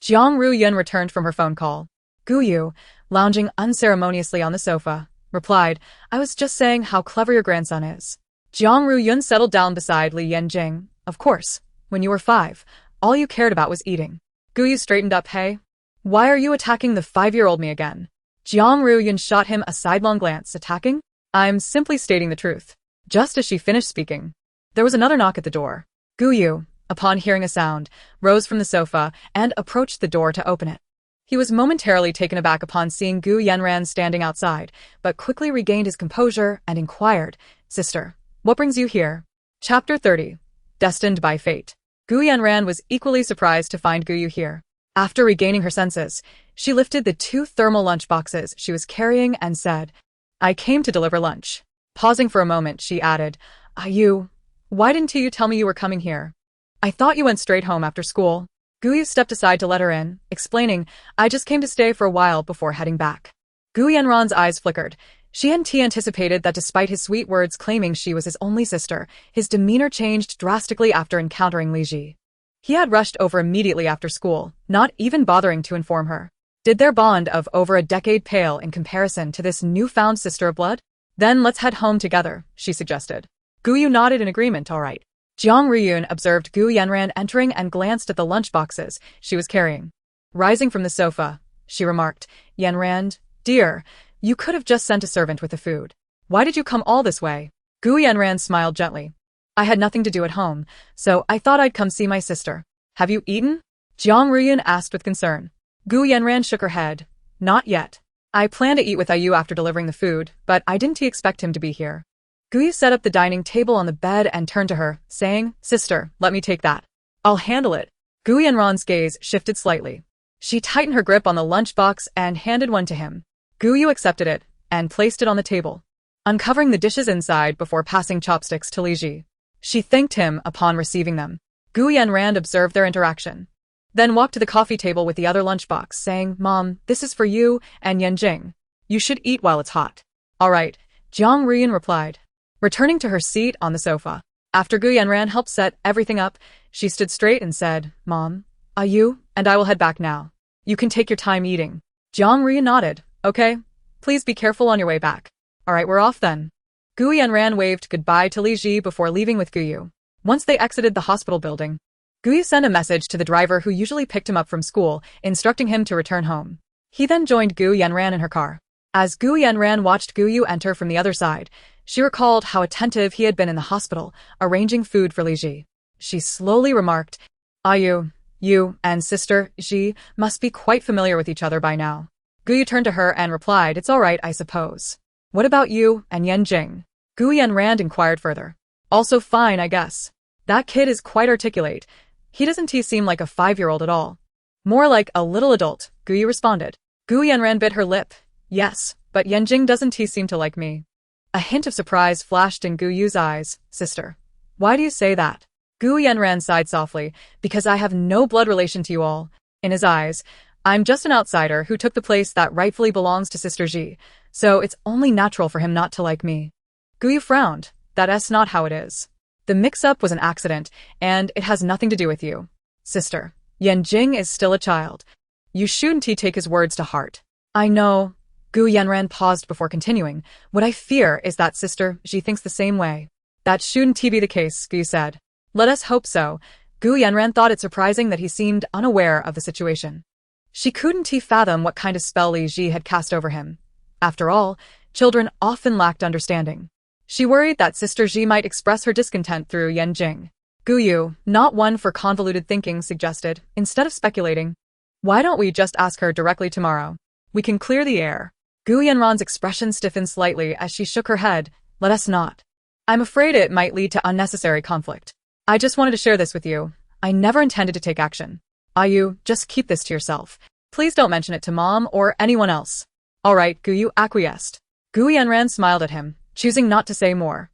Jiang Ru Yun returned from her phone call. Gu Yu, lounging unceremoniously on the sofa, replied, I was just saying how clever your grandson is. Jiang Ru Yun settled down beside Li Yanjing. Of course, when you were 5, all you cared about was eating. Gu Yu straightened up. Hey, why are you attacking the 5-year-old me again? Jiang Ru Yun shot him a sidelong glance. Attacking? I'm simply stating the truth. Just as she finished speaking, there was another knock at the door. Gu Yu, upon hearing a sound, rose from the sofa and approached the door to open it. He was momentarily taken aback upon seeing Gu Yanran standing outside, but quickly regained his composure and inquired, Sister, what brings you here? Chapter 30. Destined by Fate. Gu Yanran was equally surprised to find Gu Yu here. After regaining her senses, she lifted the 2 thermal lunch boxes she was carrying and said, I came to deliver lunch. Pausing for a moment, she added, Yu, why didn't you tell me you were coming here? I thought you went straight home after school. Guyu stepped aside to let her in, explaining, I just came to stay for a while before heading back. Gu Yanran's eyes flickered. She hadn't anticipated that despite his sweet words claiming she was his only sister, his demeanor changed drastically after encountering Li Ji. He had rushed over immediately after school, not even bothering to inform her. Did their bond of over a decade pale in comparison to this newfound sister of blood? Then let's head home together, she suggested. Guyu nodded in agreement, all right. Jiang Riyun observed Gu Yanran entering and glanced at the lunchboxes she was carrying. Rising from the sofa, she remarked, Yanran, dear, you could have just sent a servant with the food. Why did you come all this way? Gu Yanran smiled gently. I had nothing to do at home, so I thought I'd come see my sister. Have you eaten? Jiang Riyun asked with concern. Gu Yanran shook her head. Not yet. I plan to eat with Ayu after delivering the food, but I didn't expect him to be here. Guyu set up the dining table on the bed and turned to her, saying, Sister, let me take that. I'll handle it. Gu Yanran's gaze shifted slightly. She tightened her grip on the lunchbox and handed one to him. Guyu accepted it and placed it on the table, uncovering the dishes inside before passing chopsticks to Li Ji. She thanked him upon receiving them. Gu Yanran observed their interaction, then walked to the coffee table with the other lunchbox, saying, Mom, this is for you and Yanjing. You should eat while it's hot. All right, Jiang Riyun replied, returning to her seat on the sofa. After Gu Yanran helped set everything up, she stood straight and said, Mom, Ayu and I will head back now. You can take your time eating. Jiang Riyun nodded. Okay. Please be careful on your way back. All right, we're off then. Gu Yanran waved goodbye to Li Ji before leaving with Guyu. Once they exited the hospital building, Guyu sent a message to the driver who usually picked him up from school, instructing him to return home. He then joined Gu Yanran in her car. As Gu Yanran watched Guyu enter from the other side, she recalled how attentive he had been in the hospital, arranging food for Li Ji. She slowly remarked, Ayu, you and Sister Ji must be quite familiar with each other by now. Guyu turned to her and replied, It's all right, I suppose. What about you and Yanjing? Gu Yanran inquired further. Also fine, I guess. That kid is quite articulate. He doesn't seem like a 5-year-old at all. More like a little adult, Guyu responded. Gu Yanran bit her lip. Yes, but Yanjing doesn't seem to like me. A hint of surprise flashed in Guyu's eyes. Sister, why do you say that? Gu Yanran sighed softly, because I have no blood relation to you all. In his eyes, I'm just an outsider who took the place that rightfully belongs to Sister Ji, so it's only natural for him not to like me. Guyu frowned. That's not how it is. The mix-up was an accident, and it has nothing to do with you. Sister, Yanjing is still a child. You shouldn't take his words to heart. I know. Gu Yanran paused before continuing. What I fear is that Sister Ji thinks the same way. That shouldn't be the case, Gu said. Let us hope so. Gu Yanran thought it surprising that he seemed unaware of the situation. She couldn't fathom what kind of spell Li Ji had cast over him. After all, children often lacked understanding. She worried that Sister Ji might express her discontent through Yanjing. Guyu, not one for convoluted thinking, suggested, instead of speculating. Why don't we just ask her directly tomorrow? We can clear the air. Gu Yanran's expression stiffened slightly as she shook her head. Let us not. I'm afraid it might lead to unnecessary conflict. I just wanted to share this with you. I never intended to take action. Ayu, just keep this to yourself. Please don't mention it to Mom or anyone else. All right, Guyu acquiesced. Gu Yanran smiled at him, choosing not to say more.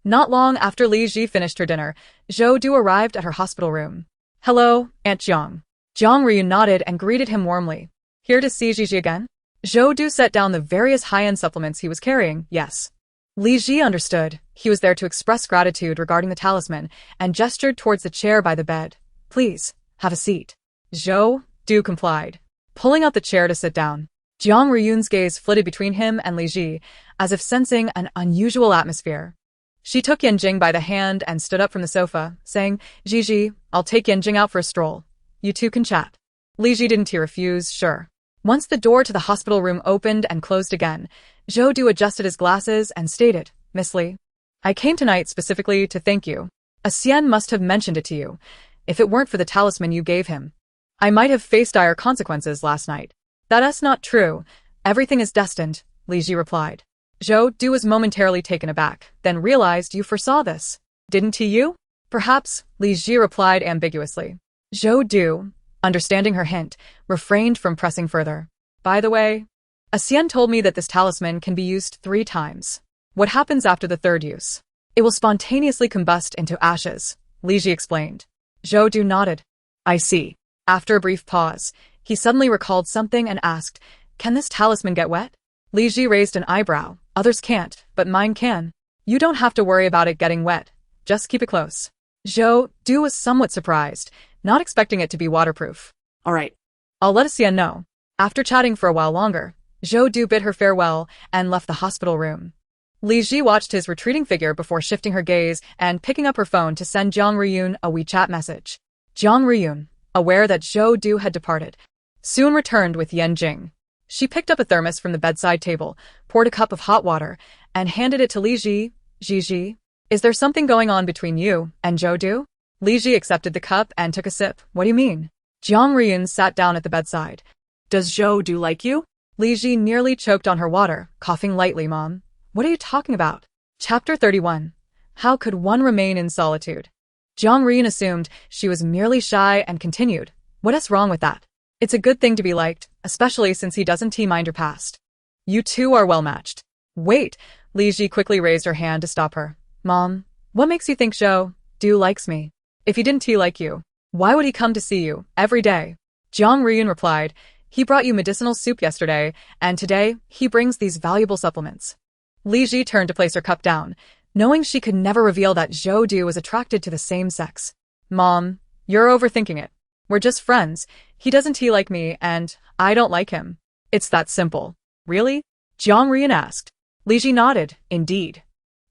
Not long after Li Ji finished her dinner, Zhou Du arrived at her hospital room. Hello, Aunt Jiang. Jiang Riyun nodded and greeted him warmly. Here to see Ji again? Zhou Du set down the various high-end supplements he was carrying. Yes. Li Ji understood. He was there to express gratitude regarding the talisman and gestured towards the chair by the bed. Please, have a seat. Zhou Du complied, pulling out the chair to sit down. Jiang Riyun's gaze flitted between him and Li Ji, as if sensing an unusual atmosphere. She took Yanjing by the hand and stood up from the sofa, saying, Ji, I'll take Yanjing out for a stroll. You two can chat. Li Ji didn't refuse, sure. Once the door to the hospital room opened and closed again, Zhou Du adjusted his glasses and stated, Miss Li, I came tonight specifically to thank you. Ascian must have mentioned it to you. If it weren't for the talisman you gave him, I might have faced dire consequences last night. That's not true. Everything is destined, Li Ji replied. Zhou Du was momentarily taken aback, then realized you foresaw this. Didn't you? Perhaps, Li Ji replied ambiguously. Zhou Du, understanding her hint, refrained from pressing further. By the way, Ascian told me that this talisman can be used 3 times. What happens after the 3rd use? It will spontaneously combust into ashes, Li Ji explained. Zhou Du nodded. I see. After a brief pause, he suddenly recalled something and asked, "Can this talisman get wet?" Li Ji raised an eyebrow. "Others can't, but mine can. You don't have to worry about it getting wet. Just keep it close." Zhou Du was somewhat surprised, not expecting it to be waterproof. All right. "I'll let Asian know." After chatting for a while longer, Zhou Du bid her farewell and left the hospital room. Li Ji watched his retreating figure before shifting her gaze and picking up her phone to send Jiang Riyun a WeChat message. Jiang Riyun, aware that Zhou Du had departed, soon returned with Yan Jing. She picked up a thermos from the bedside table, poured a cup of hot water, and handed it to Li Ji. "Ji, is there something going on between you and Zhou Du?" Li Ji accepted the cup and took a sip. "What do you mean?" Jiang Riyun sat down at the bedside. Does Zhou Du like you? Li Ji nearly choked on her water, coughing lightly. "Mom, what are you talking about?" Chapter 31. How could one remain in solitude? Jiang Riyun assumed she was merely shy and continued, "What's wrong with that? It's a good thing to be liked, especially since he doesn't mind your past. You two are well matched." "Wait," Li Ji quickly raised her hand to stop her. "Mom, what makes you think Zhou Du likes me? If he didn't like you, why would he come to see you every day?" Jiang Riyun replied, "He brought you medicinal soup yesterday, and today he brings these valuable supplements." Li Ji turned to place her cup down, knowing she could never reveal that Zhou Du was attracted to the same sex. "Mom, you're overthinking it. We're just friends. He doesn't like me, and I don't like him. It's that simple." "Really?" Jiang Riyun asked. Li Ji nodded. "Indeed."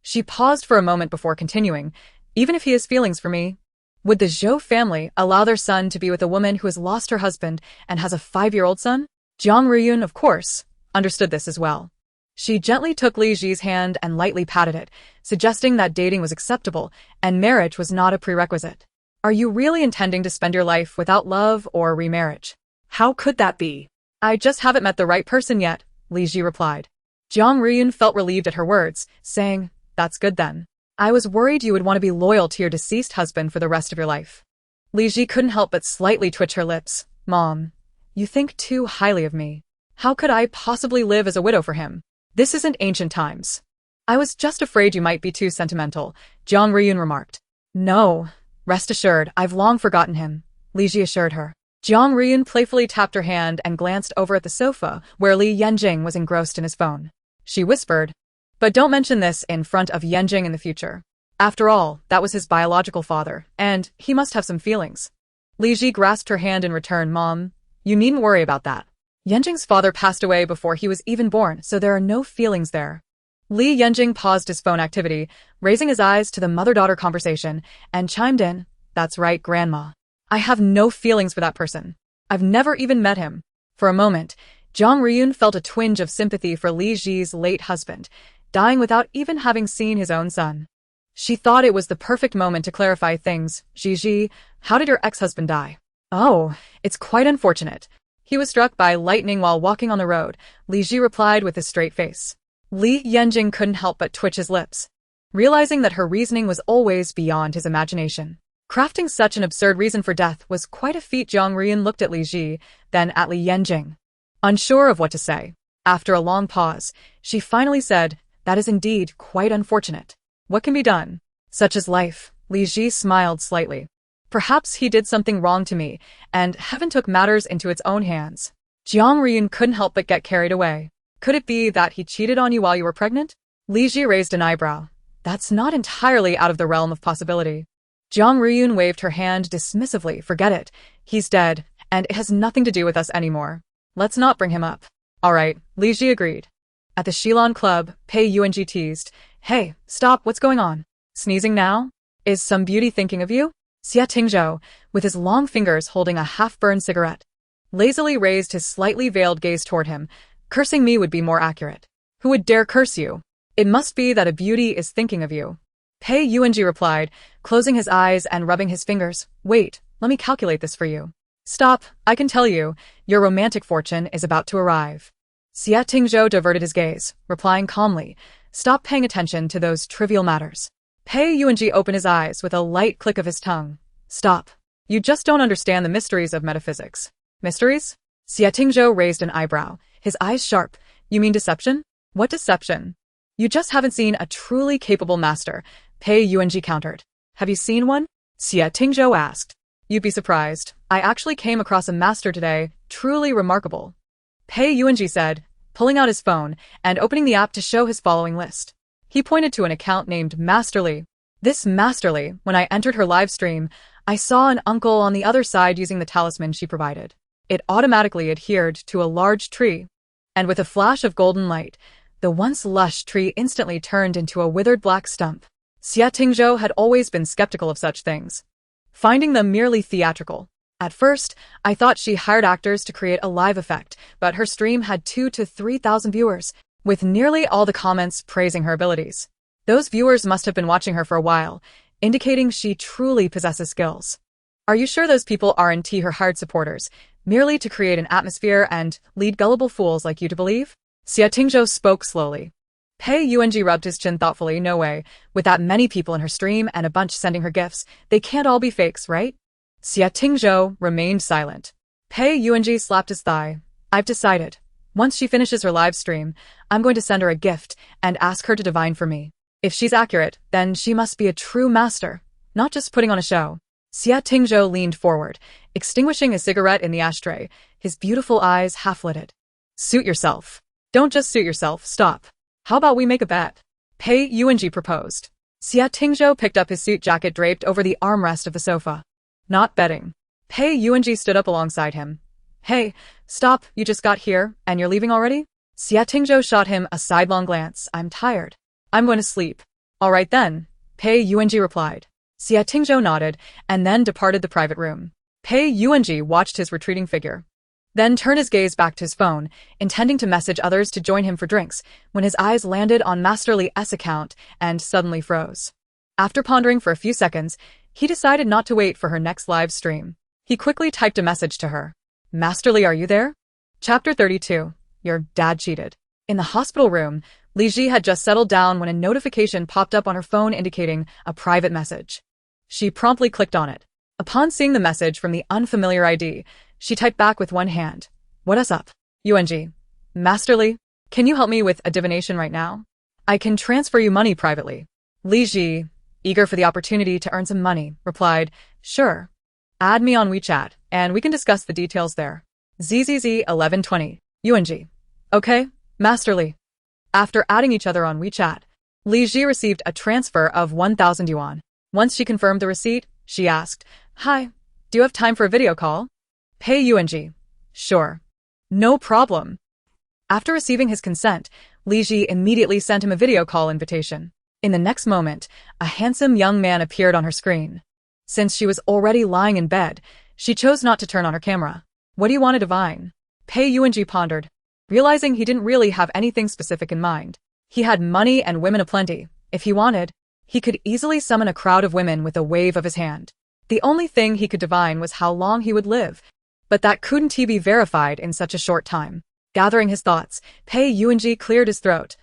She paused for a moment before continuing, "Even if he has feelings for me, would the Zhou family allow their son to be with a woman who has lost her husband and has a 5-year-old son?" Jiang Riyun, of course, understood this as well. She gently took Li Ji's hand and lightly patted it, suggesting that dating was acceptable and marriage was not a prerequisite. "Are you really intending to spend your life without love or remarriage?" How could that be? "I just haven't met the right person yet," Li Ji replied. Jiang Riyun felt relieved at her words, saying, "That's good then. I was worried you would want to be loyal to your deceased husband for the rest of your life." Li Ji couldn't help but slightly twitch her lips. "Mom, you think too highly of me. How could I possibly live as a widow for him? This isn't ancient times." "I was just afraid you might be too sentimental," Jiang Riyun remarked. "No, rest assured, I've long forgotten him," Li Ji assured her. Jiang Riyun playfully tapped her hand and glanced over at the sofa where Li Yanjing was engrossed in his phone. She whispered, "But don't mention this in front of Yanjing in the future. After all, that was his biological father, and he must have some feelings." Li Ji grasped her hand in return. "Mom, you needn't worry about that. Yanjing's father passed away before he was even born, so there are no feelings there." Li Yanjing paused his phone activity, raising his eyes to the mother-daughter conversation, and chimed in, "That's right, Grandma. I have no feelings for that person. I've never even met him." For a moment, Jiang Riyun felt a twinge of sympathy for Li Ji's late husband, dying without even having seen his own son. She thought it was the perfect moment to clarify things. "Ji, how did your ex-husband die?" "Oh, it's quite unfortunate. He was struck by lightning while walking on the road," Li Ji replied with a straight face. Li Yanjing couldn't help but twitch his lips, realizing that her reasoning was always beyond his imagination. Crafting such an absurd reason for death was quite a feat. Jiang Riyun looked at Li Ji, then at Li Yanjing, unsure of what to say. After a long pause, she finally said, "That is indeed quite unfortunate. What can be done? Such is life." Li Ji smiled slightly. "Perhaps he did something wrong to me, and heaven took matters into its own hands." Jiang Riyun couldn't help but get carried away. "Could it be that he cheated on you while you were pregnant?" Li Ji raised an eyebrow. "That's not entirely out of the realm of possibility." Jiang Riyun waved her hand dismissively. "Forget it. He's dead, and it has nothing to do with us anymore. Let's not bring him up." "All right," Li Ji agreed. At the Shilon Club, Pei Yuan teased, "Hey, stop, what's going on? Sneezing now? Is some beauty thinking of you?" Xie Tingzhou, with his long fingers holding a half-burned cigarette, lazily raised his slightly veiled gaze toward him. "Cursing me would be more accurate. Who would dare curse you? It must be that a beauty is thinking of you." Pei Yuanji replied, closing his eyes and rubbing his fingers. "Wait, let me calculate this for you." "Stop, I can tell you, your romantic fortune is about to arrive." Xie Tingzhou diverted his gaze, replying calmly, "Stop paying attention to those trivial matters." Pei Yuanji opened his eyes with a light click of his tongue. "Stop. You just don't understand the mysteries of metaphysics." "Mysteries?" Xie Tingzhou raised an eyebrow, his eyes sharp. "You mean deception?" "What deception?" "You just haven't seen a truly capable master," Pei Yuanji countered. "Have you seen one?" Xie Tingzhou asked. You'd be surprised. I actually came across a master today, truly remarkable. Pei Yuanji said, pulling out his phone and opening the app to show his following list. He pointed to an account named Masterly. This Masterly, when I entered her live stream, I saw an uncle on the other side using the talisman she provided. It automatically adhered to a large tree, and with a flash of golden light, the once lush tree instantly turned into a withered black stump. Xia Tingzhou had always been skeptical of such things, finding them merely theatrical. At first, I thought she hired actors to create a live effect, but her stream had 2,000 to 3,000 viewers, with nearly all the comments praising her abilities. Those viewers must have been watching her for a while, indicating she truly possesses skills. Are you sure those people aren't her hired supporters, merely to create an atmosphere and lead gullible fools like you to believe? Xia Tingzhou spoke slowly. Pei Yuanji rubbed his chin thoughtfully. No way. With that many people in her stream and a bunch sending her gifts, they can't all be fakes, right? Xia Tingzhou remained silent. Pei Yuanji slapped his thigh. I've decided. Once she finishes her live stream, I'm going to send her a gift and ask her to divine for me. If she's accurate, then she must be a true master, not just putting on a show. Xia Tingzhou leaned forward, extinguishing a cigarette in the ashtray, his beautiful eyes half-lidded. Suit yourself. Don't just suit yourself, stop. How about we make a bet? Pei Yuanji proposed. Xia Tingzhou picked up his suit jacket draped over the armrest of the sofa. Not betting. Pei Yuanji stood up alongside him. Hey, stop, you just got here, and you're leaving already? Xia Tingzhou shot him a sidelong glance. I'm tired. I'm going to sleep. All right then, Pei Yuanji replied. Xia Tingzhou nodded, and then departed the private room. Pei Yuanji watched his retreating figure, then turned his gaze back to his phone, intending to message others to join him for drinks, when his eyes landed on Masterly S account and suddenly froze. After pondering for a few seconds, he decided not to wait for her next live stream. He quickly typed a message to her. Masterly, are you there? Chapter 32. Your dad cheated. In the hospital room, Li Ji had just settled down when a notification popped up on her phone indicating a private message. She promptly clicked on it. Upon seeing the message from the unfamiliar ID, she typed back with one hand. What's up? Yuanji. Masterly, can you help me with a divination right now? I can transfer you money privately. Li Ji, eager for the opportunity to earn some money, replied, Sure. Add me on WeChat, and we can discuss the details there. ZZZ 1120. Yuanji. Okay, Masterly. After adding each other on WeChat, Li Ji received a transfer of 1,000 yuan. Once she confirmed the receipt, she asked, Hi, do you have time for a video call? Pei Yuanji. Sure. No problem. After receiving his consent, Li Ji immediately sent him a video call invitation. In the next moment, a handsome young man appeared on her screen. Since she was already lying in bed, she chose not to turn on her camera. What do you want to divine? Pei Yuanji pondered, realizing he didn't really have anything specific in mind. He had money and women aplenty. If he wanted, he could easily summon a crowd of women with a wave of his hand. The only thing he could divine was how long he would live, but that couldn't be verified in such a short time. Gathering his thoughts, Pei Yuanji cleared his throat.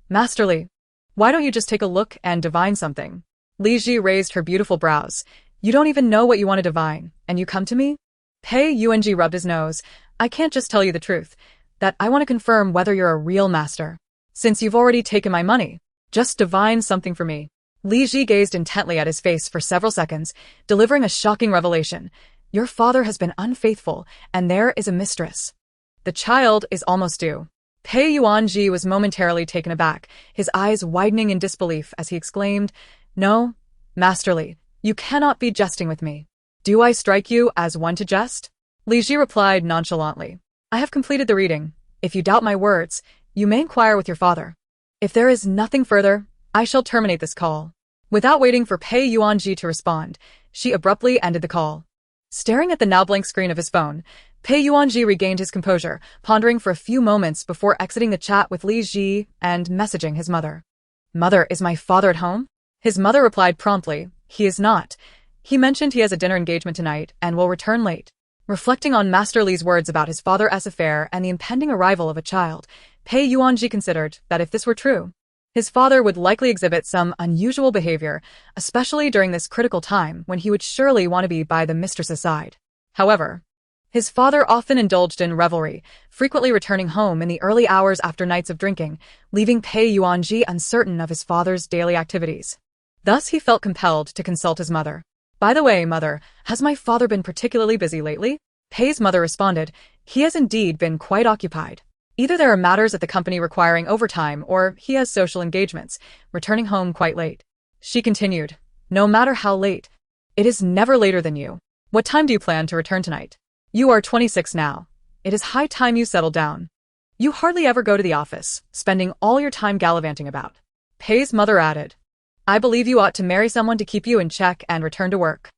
Masterly, why don't you just take a look and divine something? Li Ji raised her beautiful brows. You don't even know what you want to divine, and you come to me? Pei Yuanji rubbed his nose. I can't just tell you the truth, that I want to confirm whether you're a real master. Since you've already taken my money, just divine something for me. Li Ji gazed intently at his face for several seconds, delivering a shocking revelation. Your father has been unfaithful, and there is a mistress. The child is almost due. Pei Yuanji was momentarily taken aback, his eyes widening in disbelief as he exclaimed, No, Masterly, you cannot be jesting with me. Do I strike you as one to jest? Li Ji replied nonchalantly. I have completed the reading. If you doubt my words, you may inquire with your father. If there is nothing further, I shall terminate this call. Without waiting for Pei Yuanji to respond, she abruptly ended the call. Staring at the now blank screen of his phone, Pei Yuanji regained his composure, pondering for a few moments before exiting the chat with Li Ji and messaging his mother. Mother, is my father at home? His mother replied promptly, He is not. He mentioned he has a dinner engagement tonight and will return late. Reflecting on Master Li's words about his father's affair and the impending arrival of a child, Pei Yuanji considered that if this were true, his father would likely exhibit some unusual behavior, especially during this critical time when he would surely want to be by the mistress's side. However, his father often indulged in revelry, frequently returning home in the early hours after nights of drinking, leaving Pei Yuanji uncertain of his father's daily activities. Thus he felt compelled to consult his mother. By the way, mother, has my father been particularly busy lately? Pei's mother responded, he has indeed been quite occupied. Either there are matters at the company requiring overtime or he has social engagements, returning home quite late. She continued, no matter how late, it is never later than you. What time do you plan to return tonight? You are 26 now. It is high time you settled down. You hardly ever go to the office, spending all your time gallivanting about. Pei's mother added, I believe you ought to marry someone to keep you in check and return to work.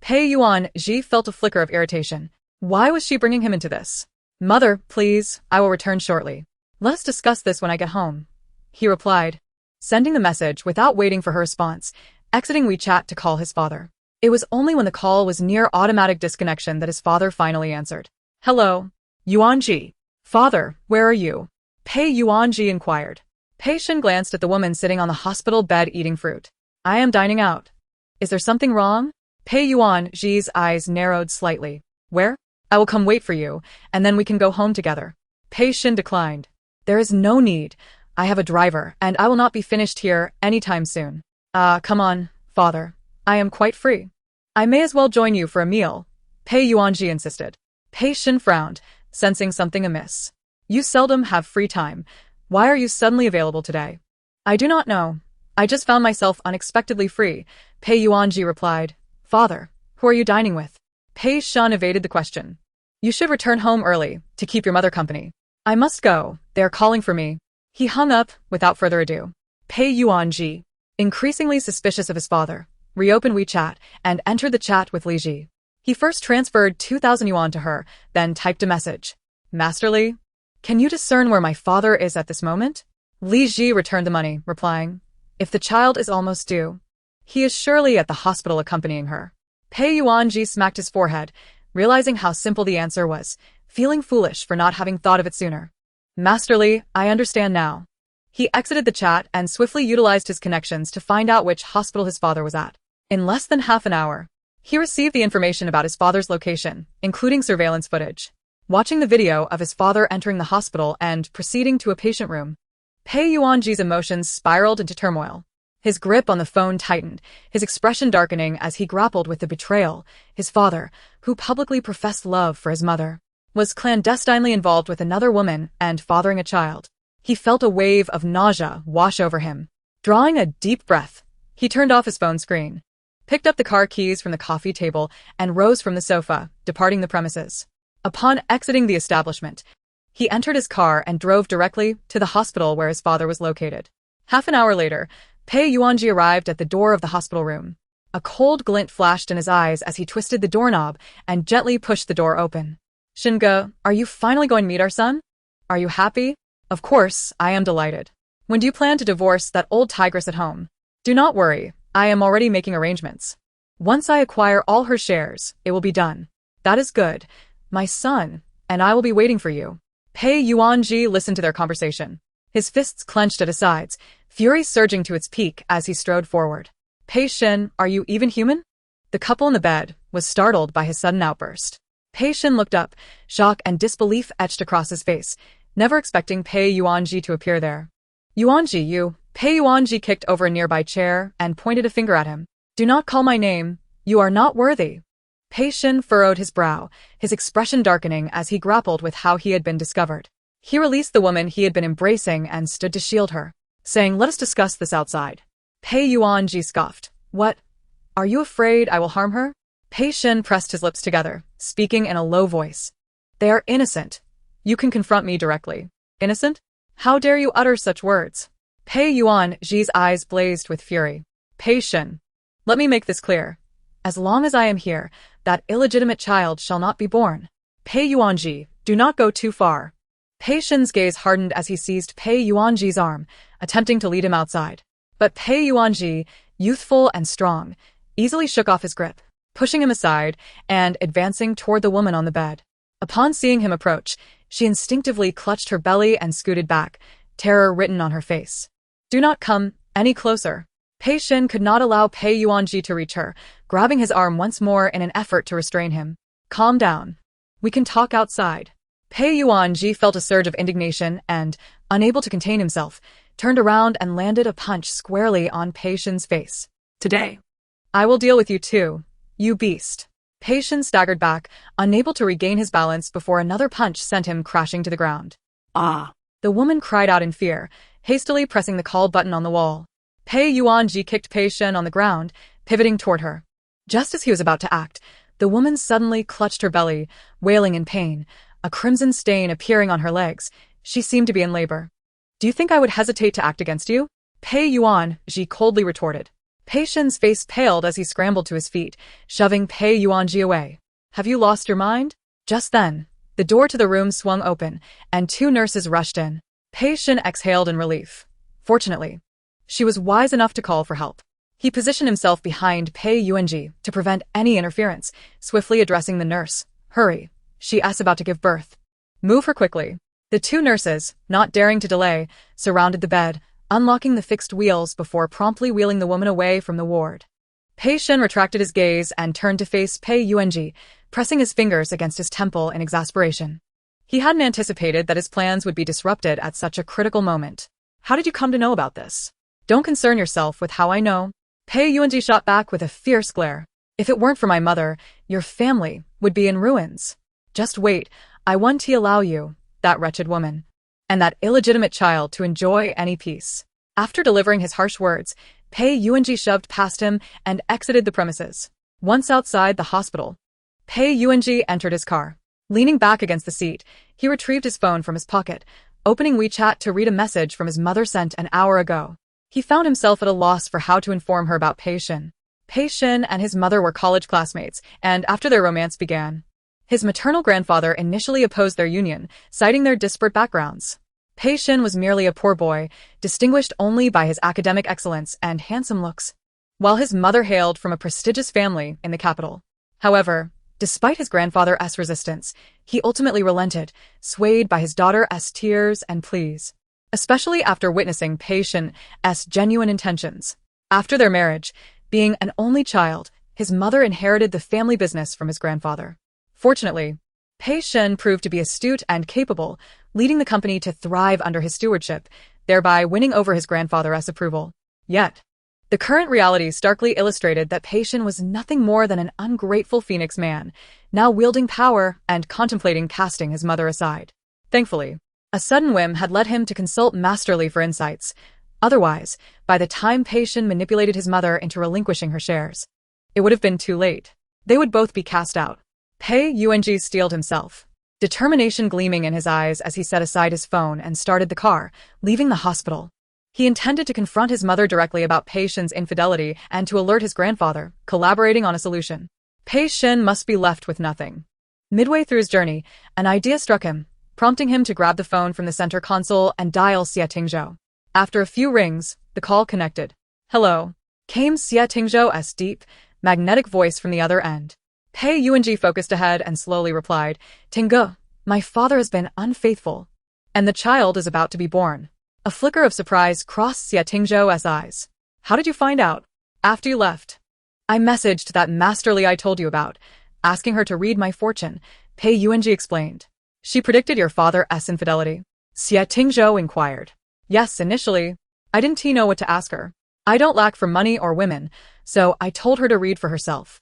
Pei Yuan-ji felt a flicker of irritation. Why was she bringing him into this? Mother, please, I will return shortly. Let us discuss this when I get home. He replied, sending the message without waiting for her response, exiting WeChat to call his father. It was only when the call was near automatic disconnection that his father finally answered. Hello, Yuan-ji. Father, where are you? Pei Yuan-ji inquired. Pei Shin glanced at the woman sitting on the hospital bed eating fruit. I am dining out. Is there something wrong? Pei Yuan-ji's eyes narrowed slightly. Where? I will come wait for you, and then we can go home together. Pei Shin declined. There is no need. I have a driver, and I will not be finished here anytime soon. Come on, father. I am quite free. I may as well join you for a meal, Pei Yuan-ji insisted. Pei Shin frowned, sensing something amiss. You seldom have free time. Why are you suddenly available today? I do not know. I just found myself unexpectedly free, Pei Yuan-ji replied. Father, who are you dining with? Pei Shin evaded the question. You should return home early, to keep your mother company. I must go, they are calling for me. He hung up, without further ado. Pei Yuan-ji, increasingly suspicious of his father, reopened WeChat and entered the chat with Li Ji. He first transferred 2,000 yuan to her, then typed a message. Masterly, can you discern where my father is at this moment? Li Ji returned the money, replying, if the child is almost due, he is surely at the hospital accompanying her. Pei Yuan-ji smacked his forehead, realizing how simple the answer was, feeling foolish for not having thought of it sooner. Masterly, I understand now. He exited the chat and swiftly utilized his connections to find out which hospital his father was at. In less than half an hour, he received the information about his father's location, including surveillance footage. Watching the video of his father entering the hospital and proceeding to a patient room, Pei Yuan-ji's emotions spiraled into turmoil. His grip on the phone tightened, his expression darkening as he grappled with the betrayal. His father, who publicly professed love for his mother, was clandestinely involved with another woman and fathering a child. He felt a wave of nausea wash over him. Drawing a deep breath, he turned off his phone screen, picked up the car keys from the coffee table, and rose from the sofa, departing the premises. Upon exiting the establishment, he entered his car and drove directly to the hospital where his father was located. Half an hour later, Pei Yuan-ji arrived at the door of the hospital room. A cold glint flashed in his eyes as he twisted the doorknob and gently pushed the door open. Shinge, are you finally going to meet our son? Are you happy? Of course, I am delighted. When do you plan to divorce that old tigress at home? Do not worry, I am already making arrangements. Once I acquire all her shares, it will be done. That is good, my son, and I will be waiting for you. Pei Yuan-ji listened to their conversation. His fists clenched at his sides, fury surging to its peak as he strode forward. Pei Shin, are you even human? The couple in the bed was startled by his sudden outburst. Pei Shin looked up, shock and disbelief etched across his face, never expecting Pei Yuan-ji to appear there. Yuan-ji, you. Pei Yuan-ji kicked over a nearby chair and pointed a finger at him. Do not call my name. You are not worthy. Pei Shin furrowed his brow, his expression darkening as he grappled with how he had been discovered. He released the woman he had been embracing and stood to shield her, saying, let us discuss this outside. Pei Yuan-ji scoffed. What? Are you afraid I will harm her? Pei Shin pressed his lips together, speaking in a low voice. They are innocent. You can confront me directly. Innocent? How dare you utter such words? Pei Yuan-ji's eyes blazed with fury. Pei Shin, let me make this clear. As long as I am here, that illegitimate child shall not be born. Pei Yuan-ji, do not go too far. Pei Shin's gaze hardened as he seized Pei Yuan-ji's arm, attempting to lead him outside. But Pei Yuan-ji, youthful and strong, easily shook off his grip, pushing him aside and advancing toward the woman on the bed. Upon seeing him approach, she instinctively clutched her belly and scooted back, terror written on her face. Do not come any closer. Pei Shin could not allow Pei Yuan-ji to reach her, grabbing his arm once more in an effort to restrain him. Calm down. We can talk outside. Pei Yuan-ji felt a surge of indignation and, unable to contain himself, turned around and landed a punch squarely on Pei Shin's face. Today, I will deal with you too, You beast. Pei Shen staggered back, unable to regain his balance before another punch sent him crashing to the ground. Ah. The woman cried out in fear, hastily pressing the call button on the wall. Pei Yuanji kicked Pei Shen on the ground, pivoting toward her. Just as he was about to act, the woman suddenly clutched her belly, wailing in pain, a crimson stain appearing on her legs. She seemed to be in labor. Do you think I would hesitate to act against you? Pei Yuanji coldly retorted. Pei Shen's face paled as he scrambled to his feet, shoving Pei Yuanji away. Have you lost your mind? Just then, the door to the room swung open, and two nurses rushed in. Pei Shen exhaled in relief. Fortunately, she was wise enough to call for help. He positioned himself behind Pei Yuanji to prevent any interference, swiftly addressing the nurse. Hurry, she's about to give birth. Move her quickly. The two nurses, not daring to delay, surrounded the bed, unlocking the fixed wheels before promptly wheeling the woman away from the ward. Pei Shen retracted his gaze and turned to face Pei Yuanji, pressing his fingers against his temple in exasperation. He hadn't anticipated that his plans would be disrupted at such a critical moment. How did you come to know about this? Don't concern yourself with how I know. Pei Yuanji shot back with a fierce glare. If it weren't for my mother, your family would be in ruins. Just wait, I won't allow you, that wretched woman, and that illegitimate child to enjoy any peace. After delivering his harsh words, Pei Yuanji shoved past him and exited the premises. Once outside the hospital, Pei Yuanji entered his car. Leaning back against the seat, he retrieved his phone from his pocket, opening WeChat to read a message from his mother sent an hour ago. He found himself at a loss for how to inform her about Pei Shen. Pei Shen and his mother were college classmates, and after their romance began, his maternal grandfather initially opposed their union, citing their disparate backgrounds. Pei Shen was merely a poor boy, distinguished only by his academic excellence and handsome looks, while his mother hailed from a prestigious family in the capital. However, despite his grandfather's resistance, he ultimately relented, swayed by his daughter's tears and pleas, especially after witnessing Pei Shen's genuine intentions. After their marriage, being an only child, his mother inherited the family business from his grandfather. Fortunately, Pei Shen proved to be astute and capable, leading the company to thrive under his stewardship, thereby winning over his grandfather's approval. Yet, the current reality starkly illustrated that Pei Shen was nothing more than an ungrateful phoenix man, now wielding power and contemplating casting his mother aside. Thankfully, a sudden whim had led him to consult Masterly for insights. Otherwise, by the time Pei Shen manipulated his mother into relinquishing her shares, it would have been too late. They would both be cast out. Pei Yuanji steeled himself, determination gleaming in his eyes as he set aside his phone and started the car, leaving the hospital. He intended to confront his mother directly about Pei Shen's infidelity and to alert his grandfather, collaborating on a solution. Pei Shen must be left with nothing. Midway through his journey, an idea struck him, prompting him to grab the phone from the center console and dial Xia Tingzhou. After a few rings, the call connected. Hello, came Xia Tingzhou's deep, magnetic voice from the other end. Pei Yuanji focused ahead and slowly replied, Tingge, my father has been unfaithful, and the child is about to be born. A flicker of surprise crossed Xia Tingzhou's eyes. How did you find out? After you left. I messaged that Masterly I told you about, asking her to read my fortune, Pei Yuanji explained. She predicted your father's infidelity. Xia Tingzhou inquired. Yes, initially. I didn't know what to ask her. I don't lack for money or women, so I told her to read for herself.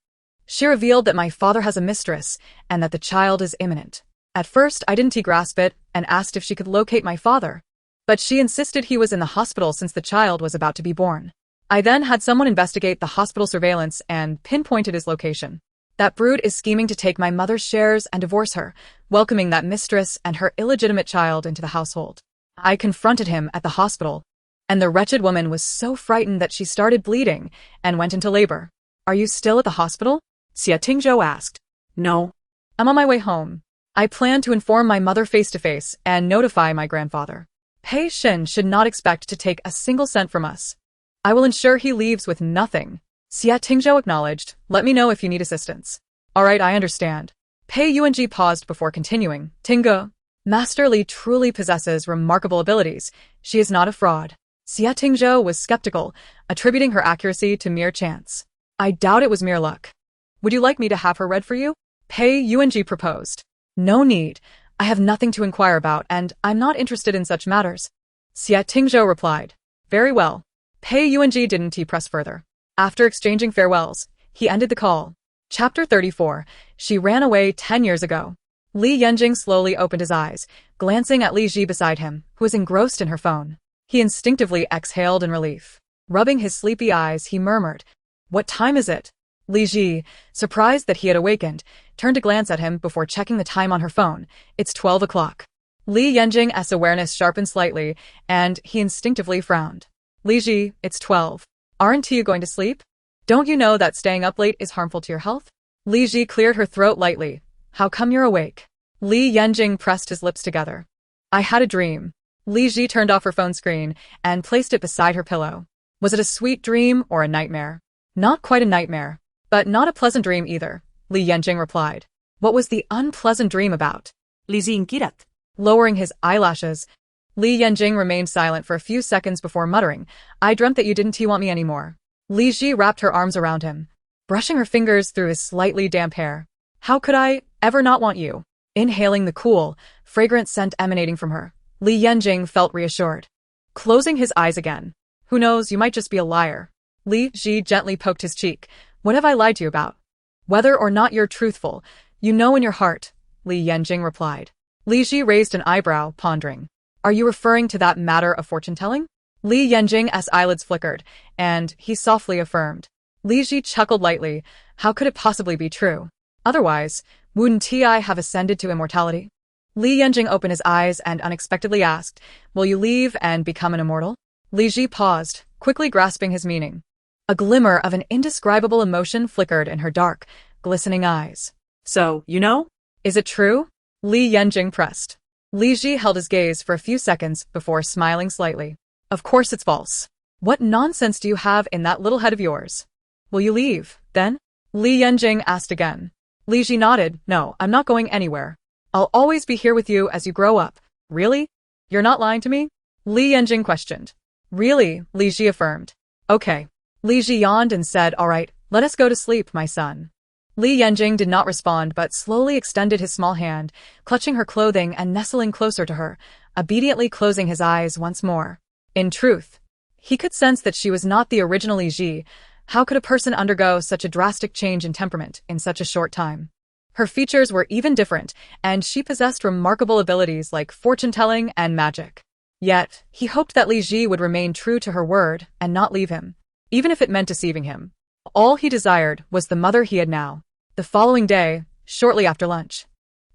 She revealed that my father has a mistress and that the child is imminent. At first, I didn't grasp it and asked if she could locate my father, but she insisted he was in the hospital since the child was about to be born. I then had someone investigate the hospital surveillance and pinpointed his location. That brood is scheming to take my mother's shares and divorce her, welcoming that mistress and her illegitimate child into the household. I confronted him at the hospital, and the wretched woman was so frightened that she started bleeding and went into labor. Are you still at the hospital? Xia Tingzhou asked. No. I'm on my way home. I plan to inform my mother face-to-face and notify my grandfather. Pei Shen should not expect to take a single cent from us. I will ensure he leaves with nothing. Xia Tingzhou acknowledged. Let me know if you need assistance. All right, I understand. Pei Yuanji paused before continuing. Tingge, Master Li truly possesses remarkable abilities. She is not a fraud. Xia Tingzhou was skeptical, attributing her accuracy to mere chance. I doubt it was mere luck. Would you like me to have her read for you? Pei Yuanji proposed. No need. I have nothing to inquire about, and I'm not interested in such matters. Xia Tingzhou replied. Very well. Pei Yuanji didn't press further. After exchanging farewells, he ended the call. Chapter 34. She ran away 10 years ago. Li Yanjing slowly opened his eyes, glancing at Li Ji beside him, who was engrossed in her phone. He instinctively exhaled in relief. Rubbing his sleepy eyes, he murmured, "What time is it?" Li Ji, surprised that he had awakened, turned to glance at him before checking the time on her phone. "It's 12 o'clock. Li Yanjing's awareness sharpened slightly, and he instinctively frowned. "Li Ji, it's 12. Aren't you going to sleep? Don't you know that staying up late is harmful to your health?" Li Ji cleared her throat lightly. "How come you're awake?" Li Yanjing pressed his lips together. "I had a dream." Li Ji turned off her phone screen and placed it beside her pillow. Was it a sweet dream or a nightmare? Not quite a nightmare, but not a pleasant dream either, Li Yanjing replied. What was the unpleasant dream about? Li Ji inquirat. Lowering his eyelashes, Li Yanjing remained silent for a few seconds before muttering, "I dreamt that you didn't want me anymore." Li Ji wrapped her arms around him, brushing her fingers through his slightly damp hair. "How could I ever not want you?" Inhaling the cool, fragrant scent emanating from her, Li Yanjing felt reassured. Closing his eyes again. "Who knows, you might just be a liar." Li Ji gently poked his cheek. "What have I lied to you about?" "Whether or not you're truthful, you know in your heart," Li Yanjing replied. Li Ji raised an eyebrow, pondering. "Are you referring to that matter of fortune-telling?" Li Yanjing's eyelids flickered, and he softly affirmed. Li Ji chuckled lightly. How could it possibly be true? Otherwise, wouldn't I have ascended to immortality? Li Yanjing opened his eyes and unexpectedly asked, "Will you leave and become an immortal?" Li Ji paused, quickly grasping his meaning. A glimmer of an indescribable emotion flickered in her dark, glistening eyes. "So, you know?" "Is it true?" Li Yanjing pressed. Li Ji held his gaze for a few seconds before smiling slightly. "Of course it's false. What nonsense do you have in that little head of yours?" "Will you leave, then?" Li Yanjing asked again. Li Ji nodded. "No, I'm not going anywhere. I'll always be here with you as you grow up." "Really? You're not lying to me?" Li Yanjing questioned. "Really," Li Ji affirmed. "Okay." Li Ji yawned and said, "All right, let us go to sleep, my son." Li Yanjing did not respond but slowly extended his small hand, clutching her clothing and nestling closer to her, obediently closing his eyes once more. In truth, he could sense that she was not the original Li Ji. How could a person undergo such a drastic change in temperament in such a short time? Her features were even different, and she possessed remarkable abilities like fortune-telling and magic. Yet, he hoped that Li Ji would remain true to her word and not leave him, even if it meant deceiving him. All he desired was the mother he had now. The following day, shortly after lunch,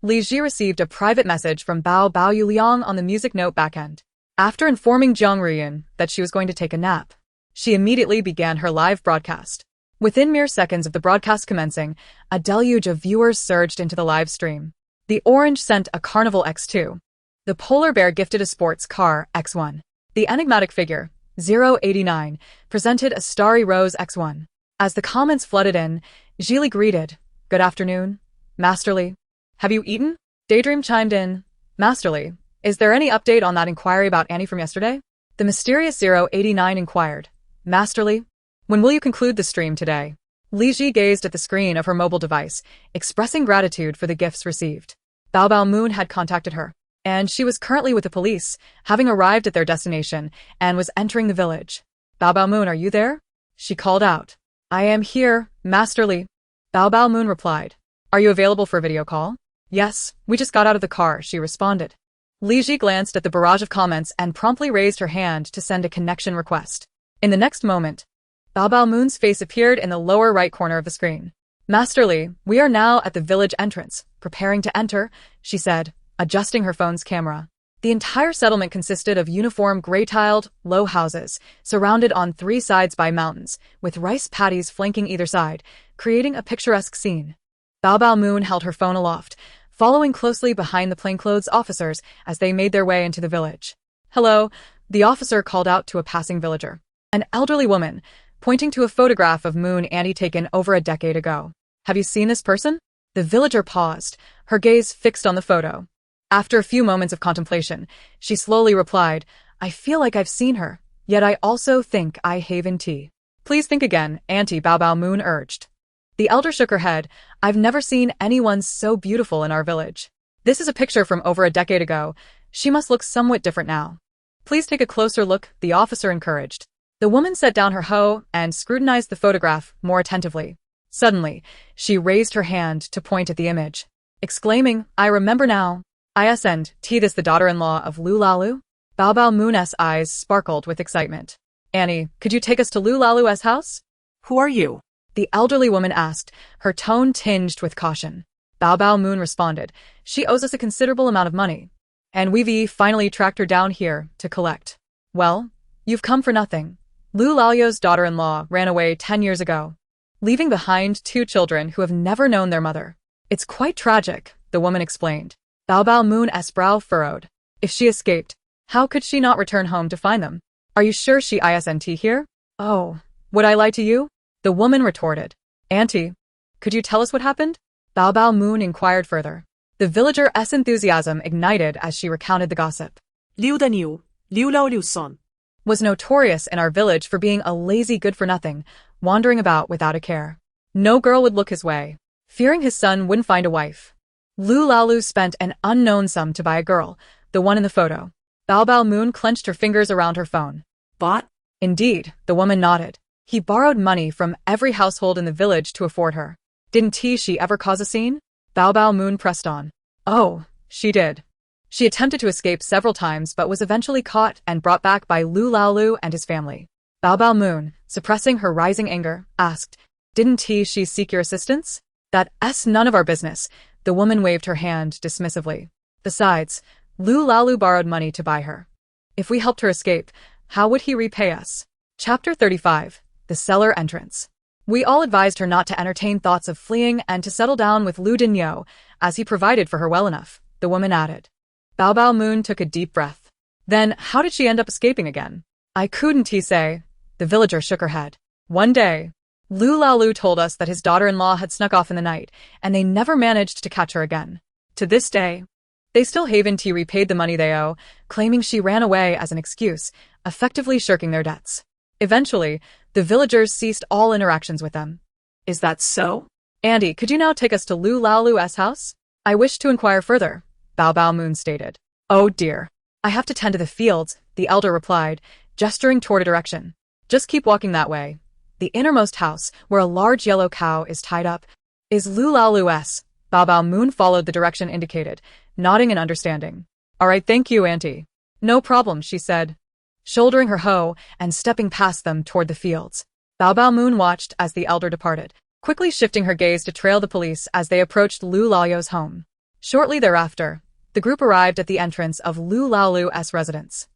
Li Ji received a private message from Bao Yuliang on the music note backend. After informing Jiang Ruyan that she was going to take a nap, she immediately began her live broadcast. Within mere seconds of the broadcast commencing, a deluge of viewers surged into the live stream. The Orange sent a Carnival X2. The Polar Bear gifted a sports car X1. The enigmatic figure, 089, presented a starry rose X1. As the comments flooded in, Zhili greeted, "Good afternoon, Masterly. Have you eaten?" Daydream chimed in, "Masterly, is there any update on that inquiry about Annie from yesterday?" The mysterious 089 inquired, "Masterly, when will you conclude the stream today?" Li Ji gazed at the screen of her mobile device, expressing gratitude for the gifts received. Bao Moon had contacted her, and she was currently with the police, having arrived at their destination, and was entering the village. Bao Moon, are you there?" She called out. "I am here, Masterly." Bao Moon replied. "Are you available for a video call?" "Yes, we just got out of the car," she responded. Li Ji glanced at the barrage of comments and promptly raised her hand to send a connection request. In the next moment, Bao Moon's face appeared in the lower right corner of the screen. "Masterly, we are now at the village entrance, preparing to enter," she said, adjusting her phone's camera. The entire settlement consisted of uniform gray-tiled, low houses, surrounded on three sides by mountains, with rice paddies flanking either side, creating a picturesque scene. Bao Moon held her phone aloft, following closely behind the plainclothes officers as they made their way into the village. "Hello," the officer called out to a passing villager. An elderly woman, pointing to a photograph of Moon Annie taken over a decade ago. "Have you seen this person?" The villager paused, her gaze fixed on the photo. After a few moments of contemplation, she slowly replied, "I feel like I've seen her, yet I also think I haven't. "Please think again," Auntie Bao Moon urged. The elder shook her head. "I've never seen anyone so beautiful in our village. This is a picture from over a decade ago. She must look somewhat different now." "Please take a closer look," the officer encouraged. The woman set down her hoe and scrutinized the photograph more attentively. Suddenly, she raised her hand to point at the image, exclaiming, "I remember now. Isn't this the daughter-in-law of Lu Lalu?" Bao Bao Moon's eyes sparkled with excitement. "Annie, could you take us to Lu Lalu's house?" Who are you? The elderly woman asked, her tone tinged with caution. Bao Bao Moon responded, "She owes us a considerable amount of money, and we've finally tracked her down here to collect." "Well, you've come for nothing. Lu Lalu's daughter-in-law ran away 10 years ago, leaving behind 2 children who have never known their mother. It's quite tragic," the woman explained. Bao Bao Moon's brow furrowed. If she escaped, how could she not return home to find them? "Are you sure she isn't here?" "Oh, would I lie to you?" the woman retorted. "Auntie, could you tell us what happened?" Bao Bao Moon inquired further. The villager's enthusiasm ignited as she recounted the gossip. Liu Danyu, Liu Lao Liu's son, Was notorious in our village for being a lazy good-for-nothing, wandering about without a care. No girl would look his way, fearing his son wouldn't find a wife. Lu Lalu spent an unknown sum to buy a girl, the one in the photo. Bao Bao Moon clenched her fingers around her phone. bought? Indeed, the woman nodded. He borrowed money from every household in the village to afford her. Didn't she ever cause a scene? Bao Bao Moon pressed on. Oh, she did. She attempted to escape several times but was eventually caught and brought back by Lu Laolu and his family. Bao Bao Moon, suppressing her rising anger, asked, "Didn't she seek your assistance?" "That's none of our business." The woman waved her hand dismissively. "Besides, Lu Laolu borrowed money to buy her. If we helped her escape, how would he repay us?" Chapter 35. The Cellar Entrance. We all advised her not to entertain thoughts of fleeing and to settle down with Lu Dinyo, as he provided for her well enough, the woman added. Bao Bao Moon took a deep breath. "Then how did she end up escaping again?" "I couldn't say." The villager shook her head. "One day, Lu Laolu told us that his daughter-in-law had snuck off in the night, and they never managed to catch her again. To this day, they still haven't repaid the money they owe, claiming she ran away as an excuse, effectively shirking their debts. Eventually, the villagers ceased all interactions with them." Is that so? "Andy, could you now take us to Lu Laolu's house?" "I wish to inquire further," Bao Bao Moon stated. "Oh dear. I have to tend to the fields," the elder replied, gesturing toward a direction. "Just keep walking that way. The innermost house, where a large yellow cow is tied up, is Lu Laolu's." Bao Bao Moon followed the direction indicated, nodding in understanding. "All right, thank you, Auntie." "No problem," she said, shouldering her hoe and stepping past them toward the fields. Bao Bao Moon watched as the elder departed, quickly shifting her gaze to trail the police as they approached Lu Laolu's home. Shortly thereafter, the group arrived at the entrance of Lu Laolu's residence.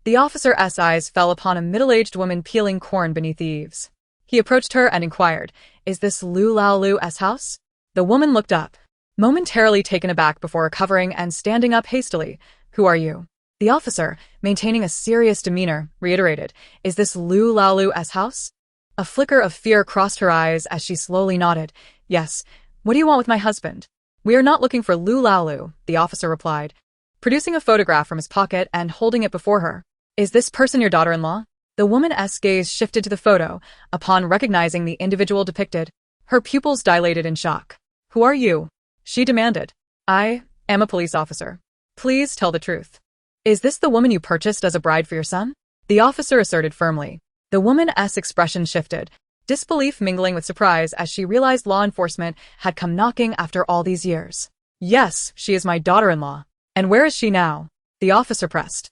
The officer's eyes fell upon a middle-aged woman peeling corn beneath the eaves. He approached her and inquired, "Is this Lu Laolu's house?" The woman looked up, momentarily taken aback before recovering and standing up hastily. "Who are you?" The officer, maintaining a serious demeanor, reiterated, "Is this Lu Laolu's house?" A flicker of fear crossed her eyes as she slowly nodded. "Yes. What do you want with my husband?" "We are not looking for Lu Laolu," the officer replied, producing a photograph from his pocket and holding it before her. "Is this person your daughter-in-law?" The woman's gaze shifted to the photo upon recognizing the individual depicted. Her pupils dilated in shock. "Who are you?" she demanded. "I am a police officer. Please tell the truth." "Is this the woman you purchased as a bride for your son?" the officer asserted firmly. The woman's expression shifted, disbelief mingling with surprise as she realized law enforcement had come knocking after all these years. "Yes, she is my daughter-in-law." "And where is she now?" the officer pressed.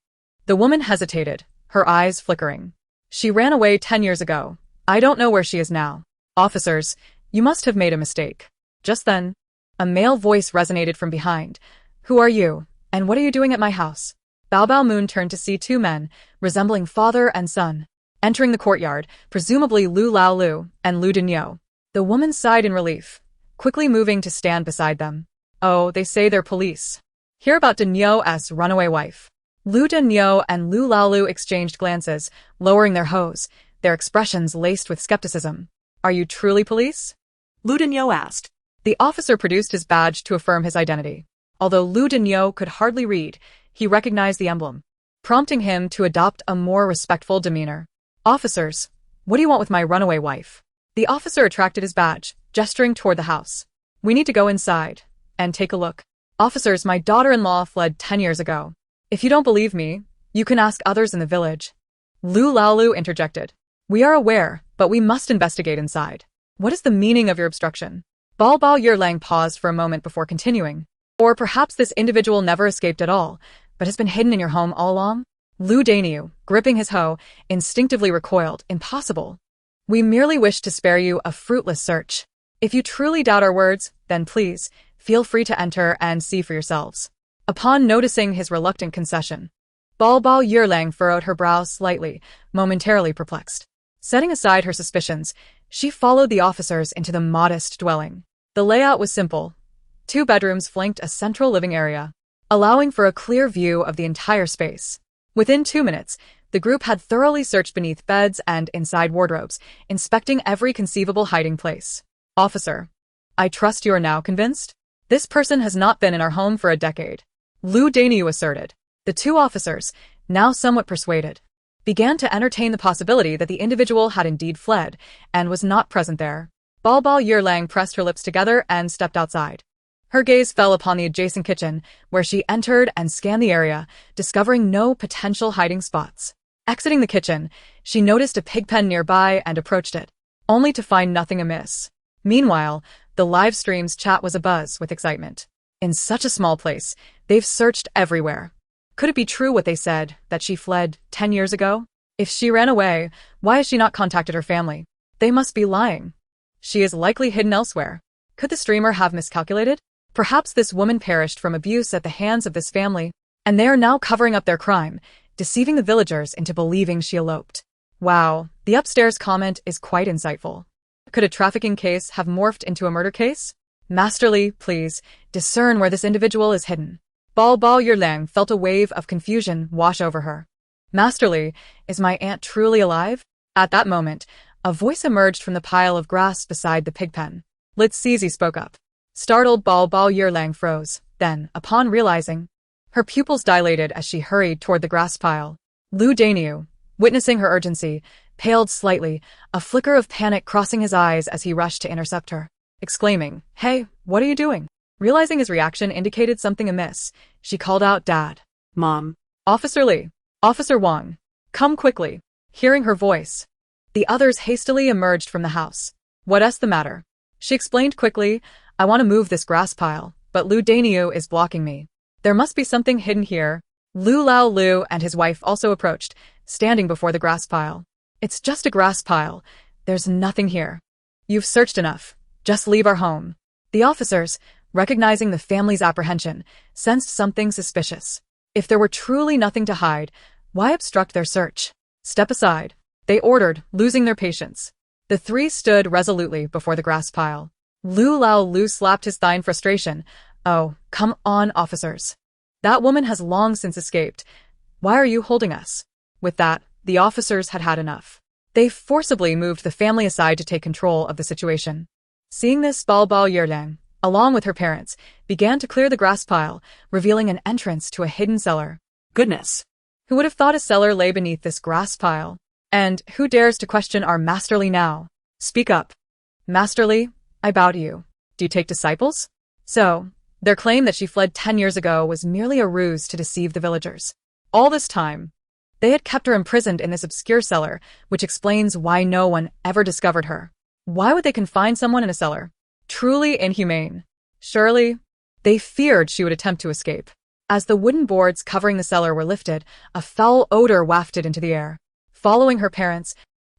The woman hesitated, her eyes flickering. "She ran away 10 years ago. I don't know where she is now." "Officers, you must have made a mistake." Just then, a male voice resonated from behind. "Who are you, and what are you doing at my house?" Bao Bao Moon turned to see 2 men, resembling father and son, entering the courtyard, presumably Lu Laolu and Lu Dinyo. The woman sighed in relief, quickly moving to stand beside them. "Oh, they say they're police. Hear about Dinyo's runaway wife." Lu Dinyo and Lu Laolu exchanged glances, lowering their hoes, their expressions laced with skepticism. "Are you truly police?" Lu Dinyo asked. The officer produced his badge to affirm his identity. Although Lu Dinyo could hardly read, he recognized the emblem, prompting him to adopt a more respectful demeanor. "Officers, what do you want with my runaway wife?" The officer retracted his badge, gesturing toward the house. "We need to go inside and take a look." "Officers, my daughter-in-law fled 10 years ago. If you don't believe me, you can ask others in the village." Lu Laolu interjected. "We are aware, but we must investigate inside." What is the meaning of your obstruction? Bao Yirlang paused for a moment before continuing. Or perhaps this individual never escaped at all, but has been hidden in your home all along? Lu Daniu, gripping his hoe, instinctively recoiled. Impossible. We merely wish to spare you a fruitless search. If you truly doubt our words, then please, feel free to enter and see for yourselves. Upon noticing his reluctant concession, Bao Yirlang furrowed her brow slightly, momentarily perplexed. Setting aside her suspicions, she followed the officers into the modest dwelling. The layout was simple. 2 bedrooms flanked a central living area, allowing for a clear view of the entire space. Within 2 minutes, the group had thoroughly searched beneath beds and inside wardrobes, inspecting every conceivable hiding place. Officer, I trust you are now convinced? This person has not been in our home for a decade, Lu Daniu asserted. The 2 officers, now somewhat persuaded, began to entertain the possibility that the individual had indeed fled and was not present there. Bao Yirlang pressed her lips together and stepped outside. Her gaze fell upon the adjacent kitchen, where she entered and scanned the area, discovering no potential hiding spots. Exiting the kitchen, she noticed a pig pen nearby and approached it, only to find nothing amiss. Meanwhile, the live stream's chat was abuzz with excitement. In such a small place, they've searched everywhere. Could it be true what they said, that she fled 10 years ago? If she ran away, why has she not contacted her family? They must be lying. She is likely hidden elsewhere. Could the streamer have miscalculated? Perhaps this woman perished from abuse at the hands of this family, and they are now covering up their crime, deceiving the villagers into believing she eloped. Wow, the upstairs comment is quite insightful. Could a trafficking case have morphed into a murder case? Masterly, please, discern where this individual is hidden. Bao Yirlang felt a wave of confusion wash over her. Masterly, is my aunt truly alive? At that moment, a voice emerged from the pile of grass beside the pig pen. Litzizi spoke up. Startled, Bao Yirlang froze. Then, upon realizing, her pupils dilated as she hurried toward the grass pile. Lu Daniu, witnessing her urgency, paled slightly, a flicker of panic crossing his eyes as he rushed to intercept her, exclaiming, "Hey, what are you doing?" Realizing his reaction indicated something amiss, she called out, "Dad." Mom. Officer Li. Officer Wang. Come quickly. Hearing her voice, the others hastily emerged from the house. What's the matter? She explained quickly, I want to move this grass pile, but Lu Daniu is blocking me. There must be something hidden here. Lu Lao Lu and his wife also approached, standing before the grass pile. It's just a grass pile. There's nothing here. You've searched enough. Just leave our home. The officers, recognizing the family's apprehension, sensed something suspicious. If there were truly nothing to hide, why obstruct their search? Step aside, they ordered, losing their patience. The 3 stood resolutely before the grass pile. Lu Lao Lu slapped his thigh in frustration. Oh, come on, officers. That woman has long since escaped. Why are you holding us? With that, the officers had had enough. They forcibly moved the family aside to take control of the situation. Seeing this, Bao Yirlang, along with her parents, began to clear the grass pile, revealing an entrance to a hidden cellar. Goodness. Who would have thought a cellar lay beneath this grass pile? And who dares to question our Masterly now? Speak up. Masterly, I bow to you. Do you take disciples? So, their claim that she fled 10 years ago was merely a ruse to deceive the villagers. All this time, they had kept her imprisoned in this obscure cellar, which explains why no one ever discovered her. Why would they confine someone in a cellar? Truly inhumane. Surely, they feared she would attempt to escape. As the wooden boards covering the cellar were lifted, a foul odor wafted into the air. Following her parents,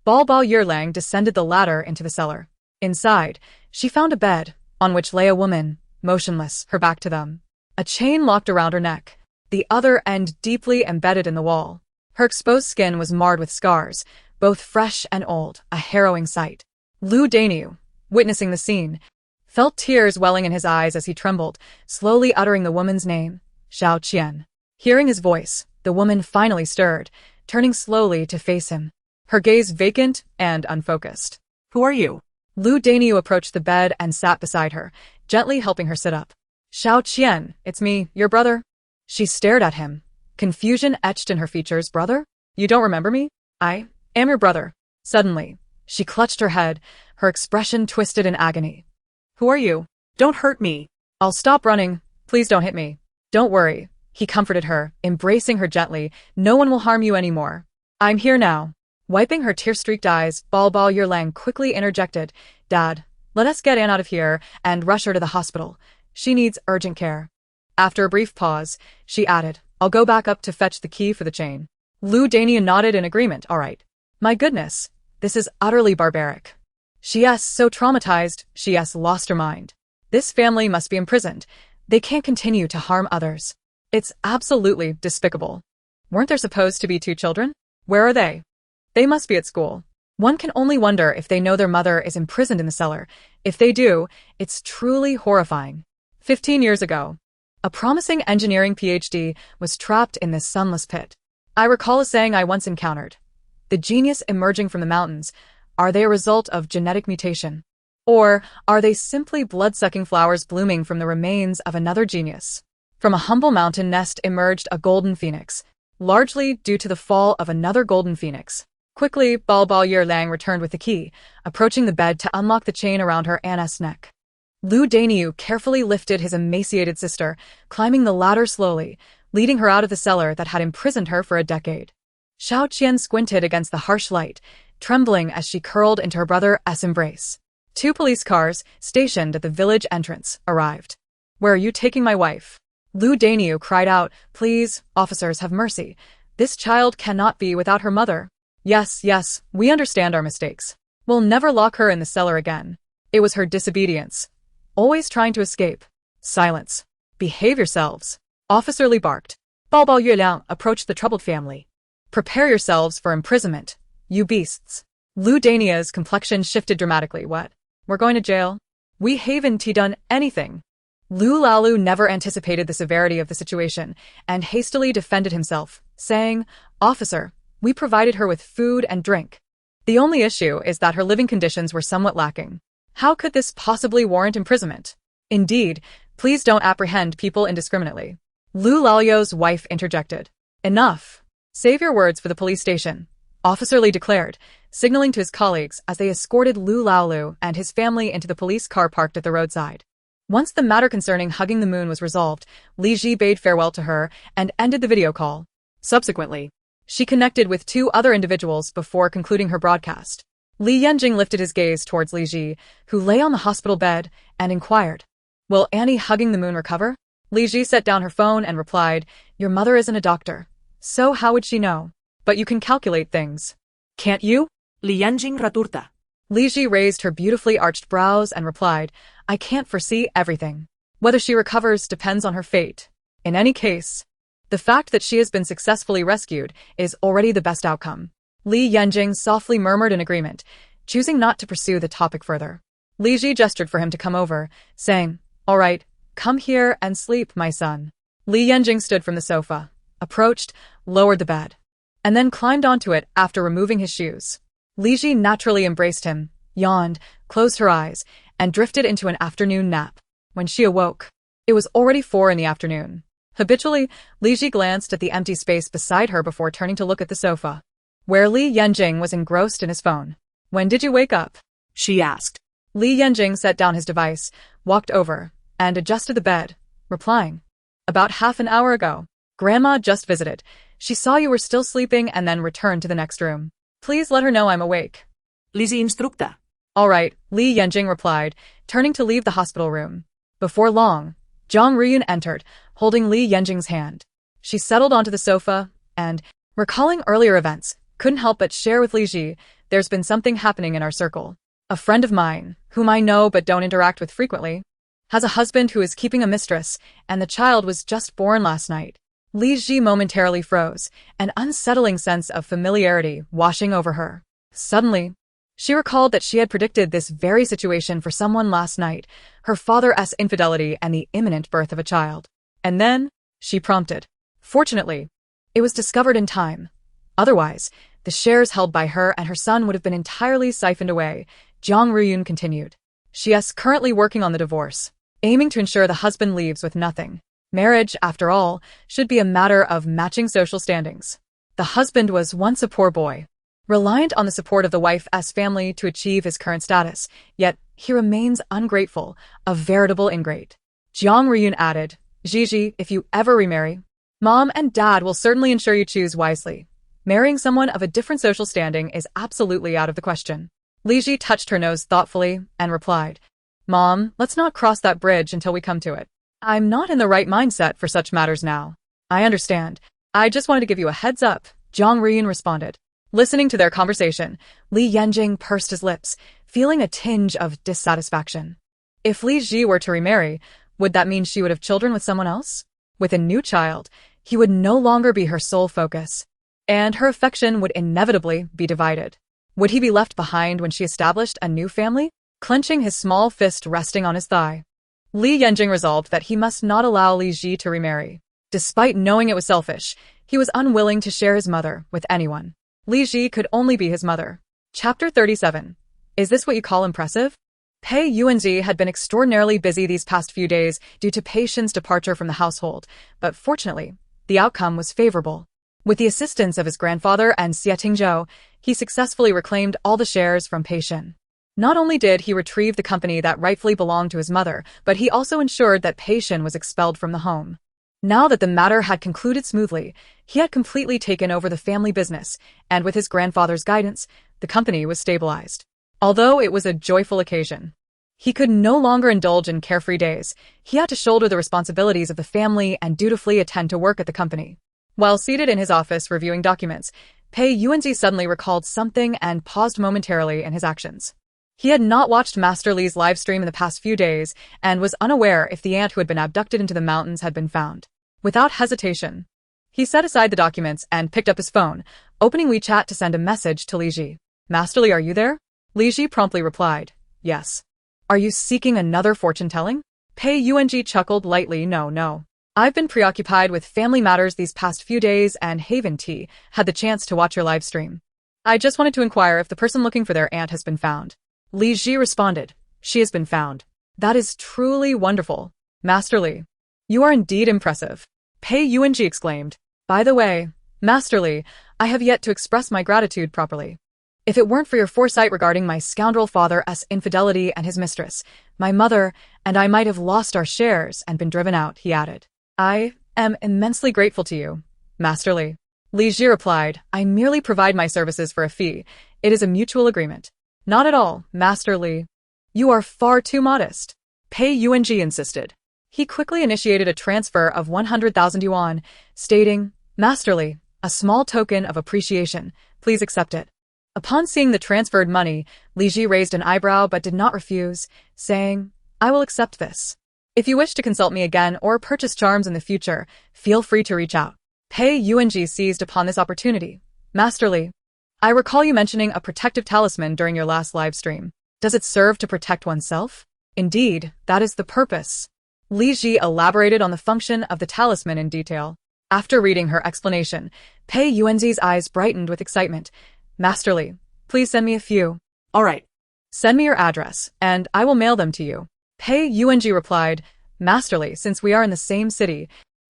Bao Yirlang descended the ladder into the cellar. Inside, she found a bed, on which lay a woman, motionless, her back to them. A chain locked around her neck, the other end deeply embedded in the wall. Her exposed skin was marred with scars, both fresh and old, a harrowing sight. Lu Daniu, witnessing the scene, felt tears welling in his eyes as he trembled, slowly uttering the woman's name, Xiao Qian. Hearing his voice, the woman finally stirred, turning slowly to face him, her gaze vacant and unfocused. Who are you? Lu Daniu approached the bed and sat beside her, gently helping her sit up. Xiao Qian, it's me, your brother. She stared at him, confusion etched in her features. Brother? You don't remember me? I am your brother. Suddenly, she clutched her head, her expression twisted in agony. Who are you? Don't hurt me. I'll stop running. Please don't hit me. Don't worry, he comforted her, embracing her gently. No one will harm you anymore. I'm here now. Wiping her tear-streaked eyes, Bao Yirlang quickly interjected, Dad, let us get Anne out of here and rush her to the hospital. She needs urgent care. After a brief pause, she added, I'll go back up to fetch the key for the chain. Lu Dania nodded in agreement. All right. My goodness, this is utterly barbaric. She's so traumatized, she's lost her mind. This family must be imprisoned. They can't continue to harm others. It's absolutely despicable. Weren't there supposed to be 2 children? Where are they? They must be at school. One can only wonder if they know their mother is imprisoned in the cellar. If they do, it's truly horrifying. 15 years ago, a promising engineering PhD was trapped in this sunless pit. I recall a saying I once encountered. The genius emerging from the mountains, are they a result of genetic mutation? Or are they simply blood-sucking flowers blooming from the remains of another genius? From a humble mountain nest emerged a golden phoenix, largely due to the fall of another golden phoenix. Quickly, Bao Yerlang returned with the key, approaching the bed to unlock the chain around her Anna's neck. Lu Daniu carefully lifted his emaciated sister, climbing the ladder slowly, leading her out of the cellar that had imprisoned her for a decade. Xiao Qian squinted against the harsh light, trembling as she curled into her brother's embrace. 2 police cars, stationed at the village entrance, arrived. Where are you taking my wife? Lu Daniu cried out, Please, officers, have mercy. This child cannot be without her mother. Yes, we understand our mistakes. We'll never lock her in the cellar again. It was her disobedience. Always trying to escape. Silence. Behave yourselves. Officer Li barked. Bao Yueliang approached the troubled family. Prepare yourselves for imprisonment, you beasts. Lu Dania's complexion shifted dramatically. What? We're going to jail? We haven't done anything. Lu Laolu never anticipated the severity of the situation and hastily defended himself, saying, Officer, we provided her with food and drink. The only issue is that her living conditions were somewhat lacking. How could this possibly warrant imprisonment? Indeed, please don't apprehend people indiscriminately. Lu Lao's wife interjected. Enough. Save your words for the police station, Officer Li declared, signaling to his colleagues as they escorted Lu Laolu and his family into the police car parked at the roadside. Once the matter concerning hugging the moon was resolved, Li Ji bade farewell to her and ended the video call. Subsequently, she connected with 2 other individuals before concluding her broadcast. Li Yanjing lifted his gaze towards Li Ji, who lay on the hospital bed, and inquired, Will Annie hugging the moon recover? Li Ji set down her phone and replied, Your mother isn't a doctor, so how would she know? But you can calculate things. Can't you? Li Yanjing returta. Li Ji raised her beautifully arched brows and replied, I can't foresee everything. Whether she recovers depends on her fate. In any case, the fact that she has been successfully rescued is already the best outcome. Li Yanjing softly murmured in agreement, choosing not to pursue the topic further. Li Ji gestured for him to come over, saying, All right, come here and sleep, my son. Li Yanjing stood from the sofa, approached, lowered the bed, and then climbed onto it after removing his shoes. Li Ji naturally embraced him, yawned, closed her eyes, and drifted into an afternoon nap. When she awoke, it was already 4 in the afternoon. Habitually, Li Ji glanced at the empty space beside her before turning to look at the sofa, where Li Yanjing was engrossed in his phone. When did you wake up? She asked. Li Yanjing set down his device, walked over, and adjusted the bed, replying, About half an hour ago. Grandma just visited. She saw you were still sleeping and then returned to the next room. Please let her know I'm awake. Li Ji instructa. All right, Li Yanjing replied, turning to leave the hospital room. Before long, Zhang Ruyun entered, holding Li Yanjing's hand. She settled onto the sofa and, recalling earlier events, couldn't help but share with Li Ji, there's been something happening in our circle. A friend of mine, whom I know but don't interact with frequently, has a husband who is keeping a mistress, and the child was just born last night. Li Ji momentarily froze, an unsettling sense of familiarity washing over her. Suddenly, she recalled that she had predicted this very situation for someone last night, her father's infidelity and the imminent birth of a child. And then, she prompted. Fortunately, it was discovered in time. Otherwise, the shares held by her and her son would have been entirely siphoned away, Zhang Ruyun continued. She is currently working on the divorce, aiming to ensure the husband leaves with nothing. Marriage, after all, should be a matter of matching social standings. The husband was once a poor boy, reliant on the support of the wife's family to achieve his current status, yet he remains ungrateful, a veritable ingrate. Jiang Ruyun added, Gigi, if you ever remarry, Mom and Dad will certainly ensure you choose wisely. Marrying someone of a different social standing is absolutely out of the question. Li Ji touched her nose thoughtfully and replied, Mom, let's not cross that bridge until we come to it. I'm not in the right mindset for such matters now. I understand. I just wanted to give you a heads up, Jiang Riyun responded. Listening to their conversation, Li Yanjing pursed his lips, feeling a tinge of dissatisfaction. If Li Ji were to remarry, would that mean she would have children with someone else? With a new child, he would no longer be her sole focus, and her affection would inevitably be divided. Would he be left behind when she established a new family? Clenching his small fist resting on his thigh, Li Yanjing resolved that he must not allow Li Ji to remarry. Despite knowing it was selfish, he was unwilling to share his mother with anyone. Li Ji could only be his mother. Chapter 37. Is this what you call impressive? Pei Yuanji had been extraordinarily busy these past few days due to Pei Shin's departure from the household, but fortunately, the outcome was favorable. With the assistance of his grandfather and Xie Tingzhou, he successfully reclaimed all the shares from Pei Shin. Not only did he retrieve the company that rightfully belonged to his mother, but he also ensured that Pei Shin was expelled from the home. Now that the matter had concluded smoothly, he had completely taken over the family business, and with his grandfather's guidance, the company was stabilized. Although it was a joyful occasion, he could no longer indulge in carefree days. He had to shoulder the responsibilities of the family and dutifully attend to work at the company. While seated in his office reviewing documents, Pei Yuanzi suddenly recalled something and paused momentarily in his actions. He had not watched Master Li's livestream in the past few days and was unaware if the ant who had been abducted into the mountains had been found. Without hesitation, he set aside the documents and picked up his phone, opening WeChat to send a message to Li Ji. Master Li, are you there? Li Ji promptly replied, yes. Are you seeking another fortune-telling? Pei Yuanji chuckled lightly. No. I've been preoccupied with family matters these past few days and Haven T had the chance to watch your livestream. I just wanted to inquire if the person looking for their aunt has been found. Li Ji responded, she has been found. That is truly wonderful. Master Li, you are indeed impressive. Pei Yuanji exclaimed. By the way, Master Li, I have yet to express my gratitude properly. If it weren't for your foresight regarding my scoundrel father's infidelity and his mistress, my mother and I might have lost our shares and been driven out, he added. I am immensely grateful to you, Master Li. Li Ji replied, I merely provide my services for a fee. It is a mutual agreement. Not at all, Master Li. You are far too modest. Pei Yuanji insisted. He quickly initiated a transfer of 100,000 yuan, stating, Master Li, a small token of appreciation, please accept it. Upon seeing the transferred money, Li Ji raised an eyebrow but did not refuse, saying, I will accept this. If you wish to consult me again or purchase charms in the future, feel free to reach out. Pei Yuanji seized upon this opportunity. Master Li, I recall you mentioning a protective talisman during your last live stream. Does it serve to protect oneself? Indeed, that is the purpose. Li Ji elaborated on the function of the talisman in detail. After reading her explanation, Pei Yuanzi's eyes brightened with excitement. Master Li, please send me a few. All right. Send me your address, and I will mail them to you. Pei Yuanji replied, Master Li, since we are in the same city,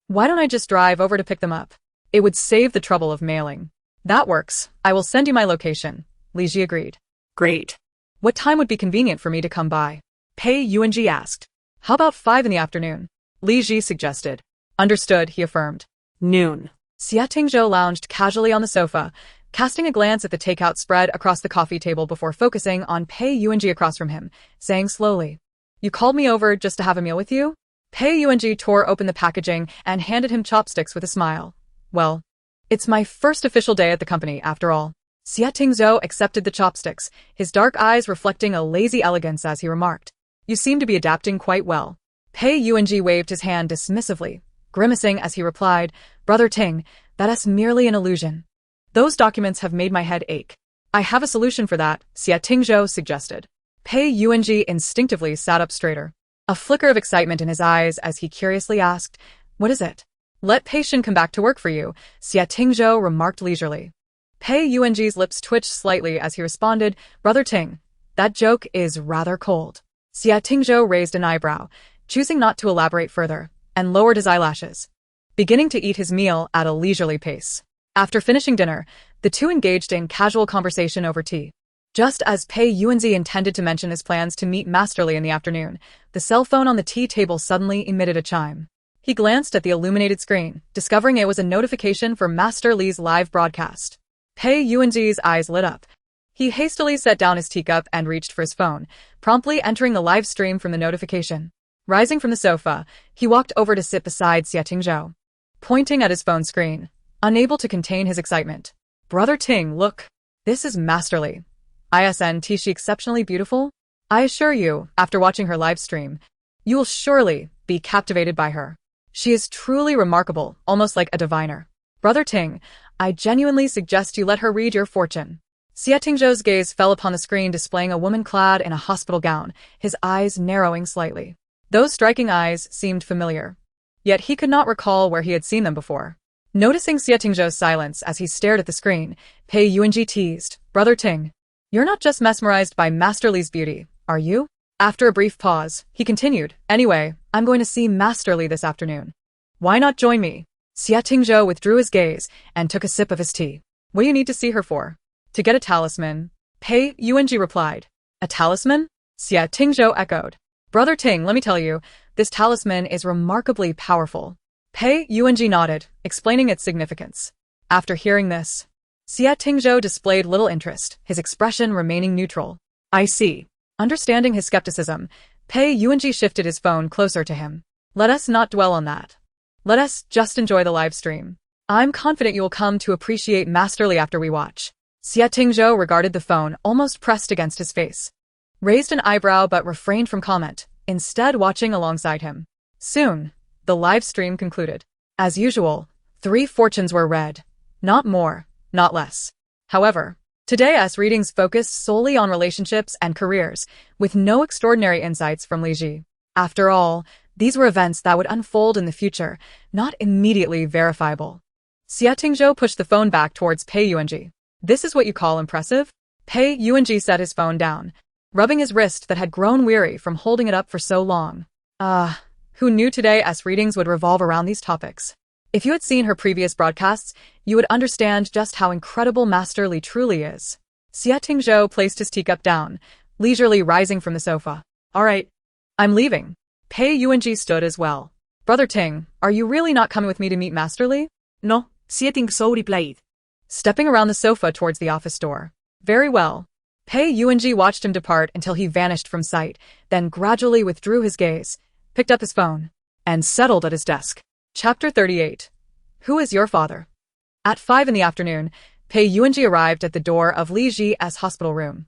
why don't I just drive over to pick them up? It would save the trouble of mailing. That works. I will send you my location. Li Ji agreed. Great. What time would be convenient for me to come by? Pei Yuanji asked. How about 5 in the afternoon? Li Ji suggested. Understood, he affirmed. Noon. Xie Tingzhou lounged casually on the sofa, casting a glance at the takeout spread across the coffee table before focusing on Pei Yuanji across from him, saying slowly, You called me over just to have a meal with you? Pei Yuanji tore open the packaging and handed him chopsticks with a smile. Well, it's my first official day at the company, after all. Xie Tingzhou accepted the chopsticks, his dark eyes reflecting a lazy elegance as he remarked. You seem to be adapting quite well. Pei Yuanji waved his hand dismissively, grimacing as he replied, Brother Ting, that's merely an illusion. Those documents have made my head ache. I have a solution for that, Xie Tingzhou suggested. Pei Yuanji instinctively sat up straighter, a flicker of excitement in his eyes as he curiously asked, What is it? Let Pei Shin come back to work for you, Xie Tingzhou remarked leisurely. Pei Yuanji's lips twitched slightly as he responded, Brother Ting, that joke is rather cold. Xie Tingzhou raised an eyebrow, choosing not to elaborate further, and lowered his eyelashes, beginning to eat his meal at a leisurely pace. After finishing dinner, the two engaged in casual conversation over tea. Just as Pei Yuanzi intended to mention his plans to meet Master Li in the afternoon, the cell phone on the tea table suddenly emitted a chime. He glanced at the illuminated screen, discovering it was a notification for Master Li's live broadcast. Pei Yuanzi's eyes lit up. He hastily set down his teacup and reached for his phone, promptly entering the live stream from the notification. Rising from the sofa, he walked over to sit beside Xie, pointing at his phone screen, unable to contain his excitement. Brother Ting, look. This is masterly. Isn't she exceptionally beautiful? I assure you, after watching her live stream, you will surely be captivated by her. She is truly remarkable, almost like a diviner. Brother Ting, I genuinely suggest you let her read your fortune. Xie Tingzhou's gaze fell upon the screen displaying a woman clad in a hospital gown, his eyes narrowing slightly. Those striking eyes seemed familiar, yet he could not recall where he had seen them before. Noticing Xie Tingzhou's silence as he stared at the screen, Pei Yuanji teased, Brother Ting, you're not just mesmerized by Master Li's beauty, are you? After a brief pause, he continued, anyway, I'm going to see Master Li this afternoon. Why not join me? Xie Tingzhou withdrew his gaze and took a sip of his tea. What do you need to see her for? To get a talisman. Pei Yuanji replied. A talisman? Xie Tingzhou echoed. Brother Ting, let me tell you, this talisman is remarkably powerful. Pei Yuanji nodded, explaining its significance. After hearing this, Xie Tingzhou displayed little interest, his expression remaining neutral. I see. Understanding his skepticism, Pei Yuanji shifted his phone closer to him. Let us not dwell on that. Let us just enjoy the live stream. I'm confident you will come to appreciate Master Li after we watch. Xie Tingzhou regarded the phone almost pressed against his face, raised an eyebrow but refrained from comment, instead watching alongside him. Soon, the live stream concluded. As usual, 3 fortunes were read. Not more, not less. However, today's readings focused solely on relationships and careers, with no extraordinary insights from Li Ji. After all, these were events that would unfold in the future, not immediately verifiable. Xie Tingzhou pushed the phone back towards Pei Yuanji. This is what you call impressive? Pei Yuanji set his phone down, rubbing his wrist that had grown weary from holding it up for so long. Who knew today's readings would revolve around these topics? If you had seen her previous broadcasts, you would understand just how incredible Master Li truly is. Xie Tingzhou placed his teacup down, leisurely rising from the sofa. All right, I'm leaving. Pei Yuanji stood as well. Brother Ting, are you really not coming with me to meet Master Li? No, Xie Tingzhou replied, stepping around the sofa towards the office door. Very well. Pei Yuanji watched him depart until he vanished from sight, then gradually withdrew his gaze, picked up his phone, and settled at his desk. Chapter 38. Who is your father? At 5 in the afternoon, Pei Yuanji arrived at the door of Li Ji's hospital room,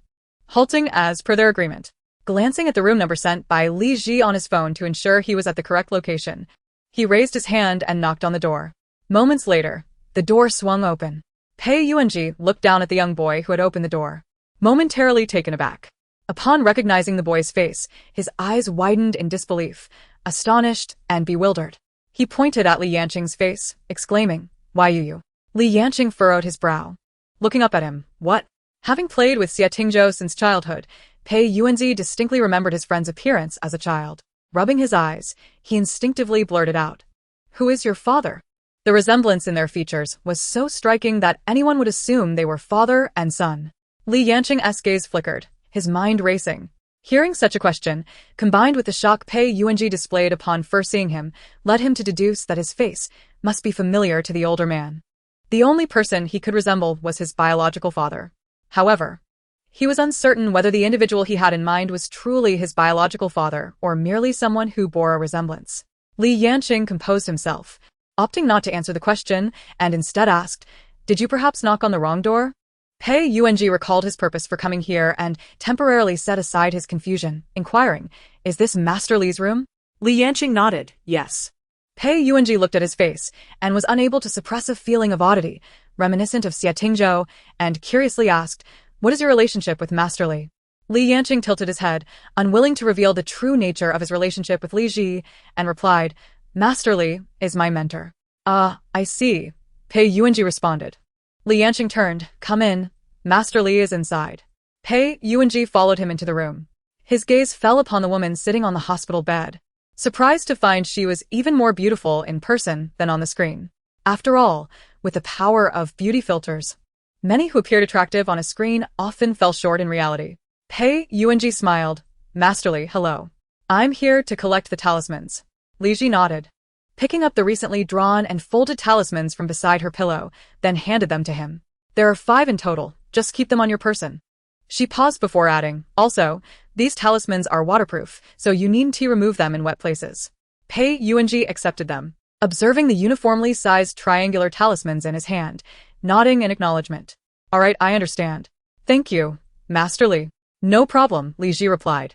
halting as per their agreement. Glancing at the room number sent by Li Ji on his phone to ensure he was at the correct location, he raised his hand and knocked on the door. Moments later, the door swung open. Pei Yuanji looked down at the young boy who had opened the door, momentarily taken aback. Upon recognizing the boy's face, his eyes widened in disbelief, astonished and bewildered. He pointed at Li Yanqing's face, exclaiming, Why you? Li Yanqing furrowed his brow, looking up at him. What? Having played with Xie Tingzhou since childhood, Pei Yuanji distinctly remembered his friend's appearance as a child. Rubbing his eyes, he instinctively blurted out, Who is your father? The resemblance in their features was so striking that anyone would assume they were father and son. Li Yanqing's gaze flickered, his mind racing. Hearing such a question, combined with the shock Pei Yuanji displayed upon first seeing him, led him to deduce that his face must be familiar to the older man. The only person he could resemble was his biological father. However, he was uncertain whether the individual he had in mind was truly his biological father or merely someone who bore a resemblance. Li Yanqing composed himself, opting not to answer the question, and instead asked, Did you perhaps knock on the wrong door? Pei Yuanji recalled his purpose for coming here and temporarily set aside his confusion, inquiring, Is this Master Li's room? Li Yanqing nodded, yes. Pei Yuanji looked at his face and was unable to suppress a feeling of oddity, reminiscent of Xie Tingzhou, and curiously asked, What is your relationship with Master Li? Li Yanqing tilted his head, unwilling to reveal the true nature of his relationship with Li Ji, and replied, Master Li is my mentor. I see, Pei Yuanji responded. Li Yanqing turned, Come in, Master Li is inside. Pei Yuanji followed him into the room. His gaze fell upon the woman sitting on the hospital bed, surprised to find she was even more beautiful in person than on the screen. After all, with the power of beauty filters, many who appeared attractive on a screen often fell short in reality. Pei Yuanji smiled, Master Li, hello. I'm here to collect the talismans. Li Ji nodded, picking up the recently drawn and folded talismans from beside her pillow, then handed them to him. There are 5 in total, just keep them on your person. She paused before adding, also, these talismans are waterproof, so you needn't remove them in wet places. Pei Yuanji accepted them, observing the uniformly sized triangular talismans in his hand, nodding in acknowledgement. All right, I understand. Thank you, Master Li. No problem, Li Ji replied.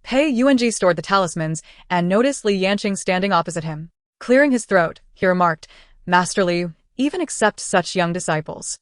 Pei Yuanji stored the talismans and noticed Li Yanqing standing opposite him. Clearing his throat, he remarked, Master Li, even accept such young disciples.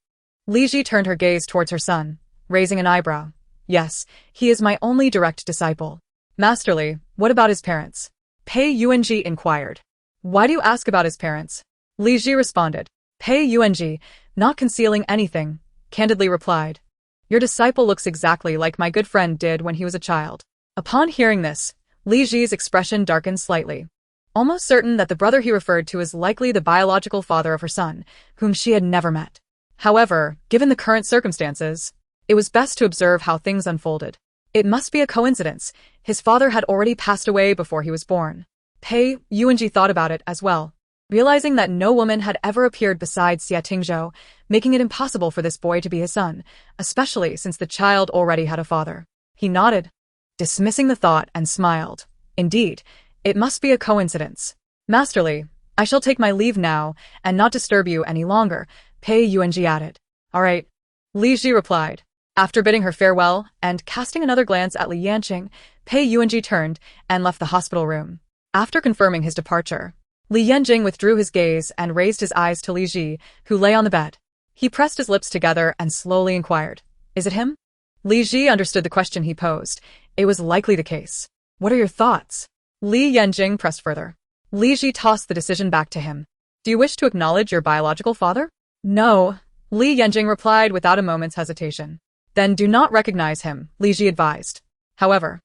Li Ji turned her gaze towards her son, raising an eyebrow. Yes, he is my only direct disciple. Master Li, what about his parents? Pei Yuanji inquired. Why do you ask about his parents? Li Ji responded. Pei Yuanji, not concealing anything, candidly replied. Your disciple looks exactly like my good friend did when he was a child. Upon hearing this, Li Ji's expression darkened slightly. Almost certain that the brother he referred to is likely the biological father of her son, whom she had never met. However, given the current circumstances, it was best to observe how things unfolded. It must be a coincidence. His father had already passed away before he was born. Pei Yuanji thought about it as well, realizing that no woman had ever appeared besides Xie Tingzhou, making it impossible for this boy to be his son, especially since the child already had a father. He nodded, dismissing the thought, and smiled. Indeed, it must be a coincidence. Master Li, I shall take my leave now and not disturb you any longer, Pei Yuanji added. All right, Li Ji replied. After bidding her farewell and casting another glance at Li Yanqing, Pei Yuanji turned and left the hospital room. After confirming his departure, Li Yanqing withdrew his gaze and raised his eyes to Li Ji, who lay on the bed. He pressed his lips together and slowly inquired, Is it him? Li Ji understood the question he posed. It was likely the case. What are your thoughts? Li Yanqing pressed further. Li Ji tossed the decision back to him. Do you wish to acknowledge your biological father? No, Li Yanqing replied without a moment's hesitation. Then do not recognize him, Li Ji advised. However,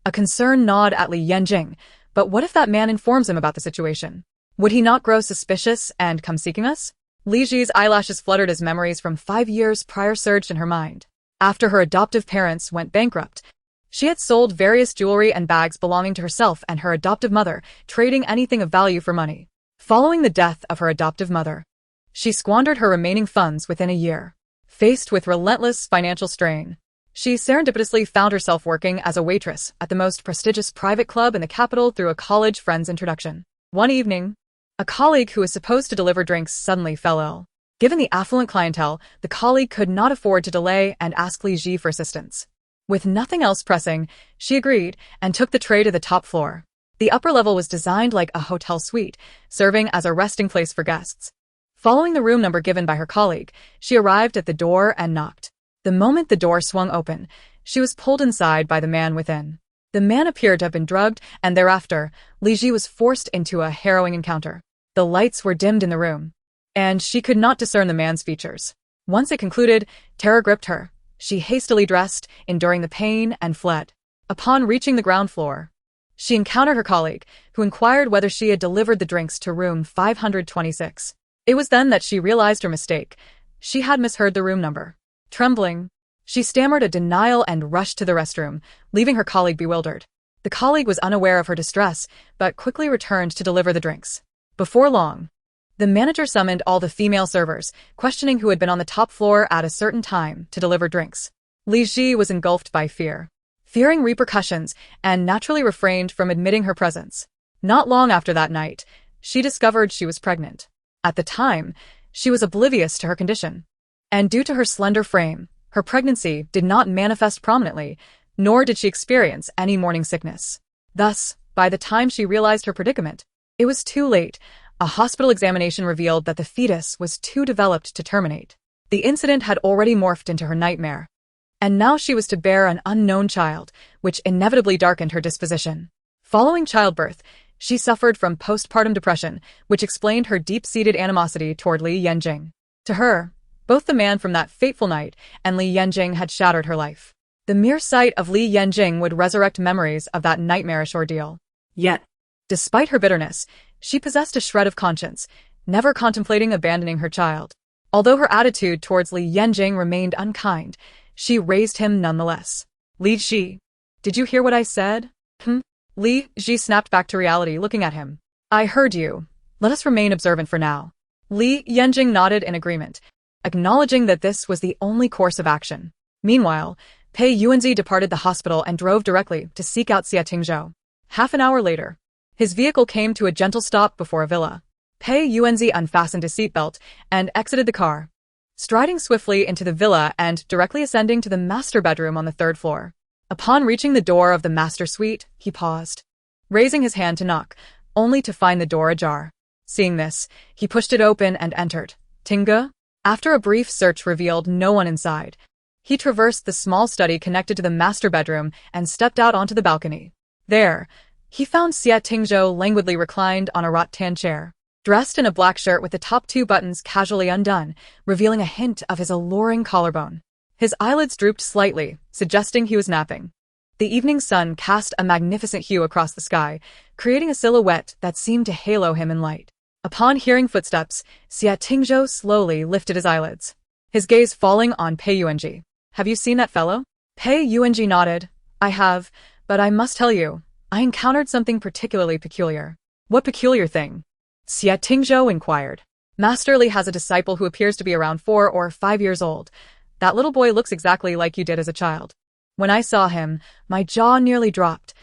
a concerned nod at Li Yanqing. But what if that man informs him about the situation? Would he not grow suspicious and come seeking us? Li Ji's eyelashes fluttered as memories from 5 years prior surged in her mind. After her adoptive parents went bankrupt, she had sold various jewelry and bags belonging to herself and her adoptive mother, trading anything of value for money. Following the death of her adoptive mother, she squandered her remaining funds within a year. Faced with relentless financial strain, she serendipitously found herself working as a waitress at the most prestigious private club in the capital through a college friend's introduction. One evening, a colleague who was supposed to deliver drinks suddenly fell ill. Given the affluent clientele, the colleague could not afford to delay and asked Li Ji for assistance. With nothing else pressing, she agreed and took the tray to the top floor. The upper level was designed like a hotel suite, serving as a resting place for guests. Following the room number given by her colleague, she arrived at the door and knocked. The moment the door swung open, she was pulled inside by the man within. The man appeared to have been drugged, and thereafter, Li Ji was forced into a harrowing encounter. The lights were dimmed in the room, and she could not discern the man's features. Once it concluded, terror gripped her. She hastily dressed, enduring the pain, and fled. Upon reaching the ground floor, she encountered her colleague, who inquired whether she had delivered the drinks to room 526. It was then that she realized her mistake. She had misheard the room number. Trembling, she stammered a denial and rushed to the restroom, leaving her colleague bewildered. The colleague was unaware of her distress, but quickly returned to deliver the drinks. Before long, the manager summoned all the female servers, questioning who had been on the top floor at a certain time to deliver drinks. Li Ji was engulfed by fear, fearing repercussions, and naturally refrained from admitting her presence. Not long after that night, she discovered she was pregnant. At the time, she was oblivious to her condition. And due to her slender frame, her pregnancy did not manifest prominently, nor did she experience any morning sickness. Thus, by the time she realized her predicament, it was too late. A hospital examination revealed that the fetus was too developed to terminate. The incident had already morphed into her nightmare. And now she was to bear an unknown child, which inevitably darkened her disposition. Following childbirth, she suffered from postpartum depression, which explained her deep-seated animosity toward Li Yanqing. To her, both the man from that fateful night and Li Yanqing had shattered her life. The mere sight of Li Yanqing would resurrect memories of that nightmarish ordeal. Yet, despite her bitterness, she possessed a shred of conscience, never contemplating abandoning her child. Although her attitude towards Li Yanqing remained unkind, she raised him nonetheless. Li Ji, did you hear what I said? Li Ji snapped back to reality, looking at him. I heard you. Let us remain observant for now. Li Yanqing nodded in agreement, acknowledging that this was the only course of action. Meanwhile, Pei Yuanzi departed the hospital and drove directly to seek out Xia Tingzhou. Half an hour later, his vehicle came to a gentle stop before a villa. Pei Yuanzi unfastened his seatbelt and exited the car, striding swiftly into the villa and directly ascending to the master bedroom on the third floor. Upon reaching the door of the master suite, he paused, raising his hand to knock, only to find the door ajar. Seeing this, he pushed it open and entered. Tinga? After a brief search revealed no one inside, he traversed the small study connected to the master bedroom and stepped out onto the balcony. There, he found Xia Tingzhou languidly reclined on a rattan chair, dressed in a black shirt with the top two buttons casually undone, revealing a hint of his alluring collarbone. His eyelids drooped slightly, suggesting he was napping. The evening sun cast a magnificent hue across the sky, creating a silhouette that seemed to halo him in light. Upon hearing footsteps, Xia Tingzhou slowly lifted his eyelids, his gaze falling on Pei Yuanji. "Have you seen that fellow?" Pei Yuanji nodded. "I have, but I must tell you, I encountered something particularly peculiar." "What peculiar thing?" Xia Tingzhou inquired. "Master Li has a disciple who appears to be around 4 or 5 years old. That little boy looks exactly like you did as a child. When I saw him, my jaw nearly dropped.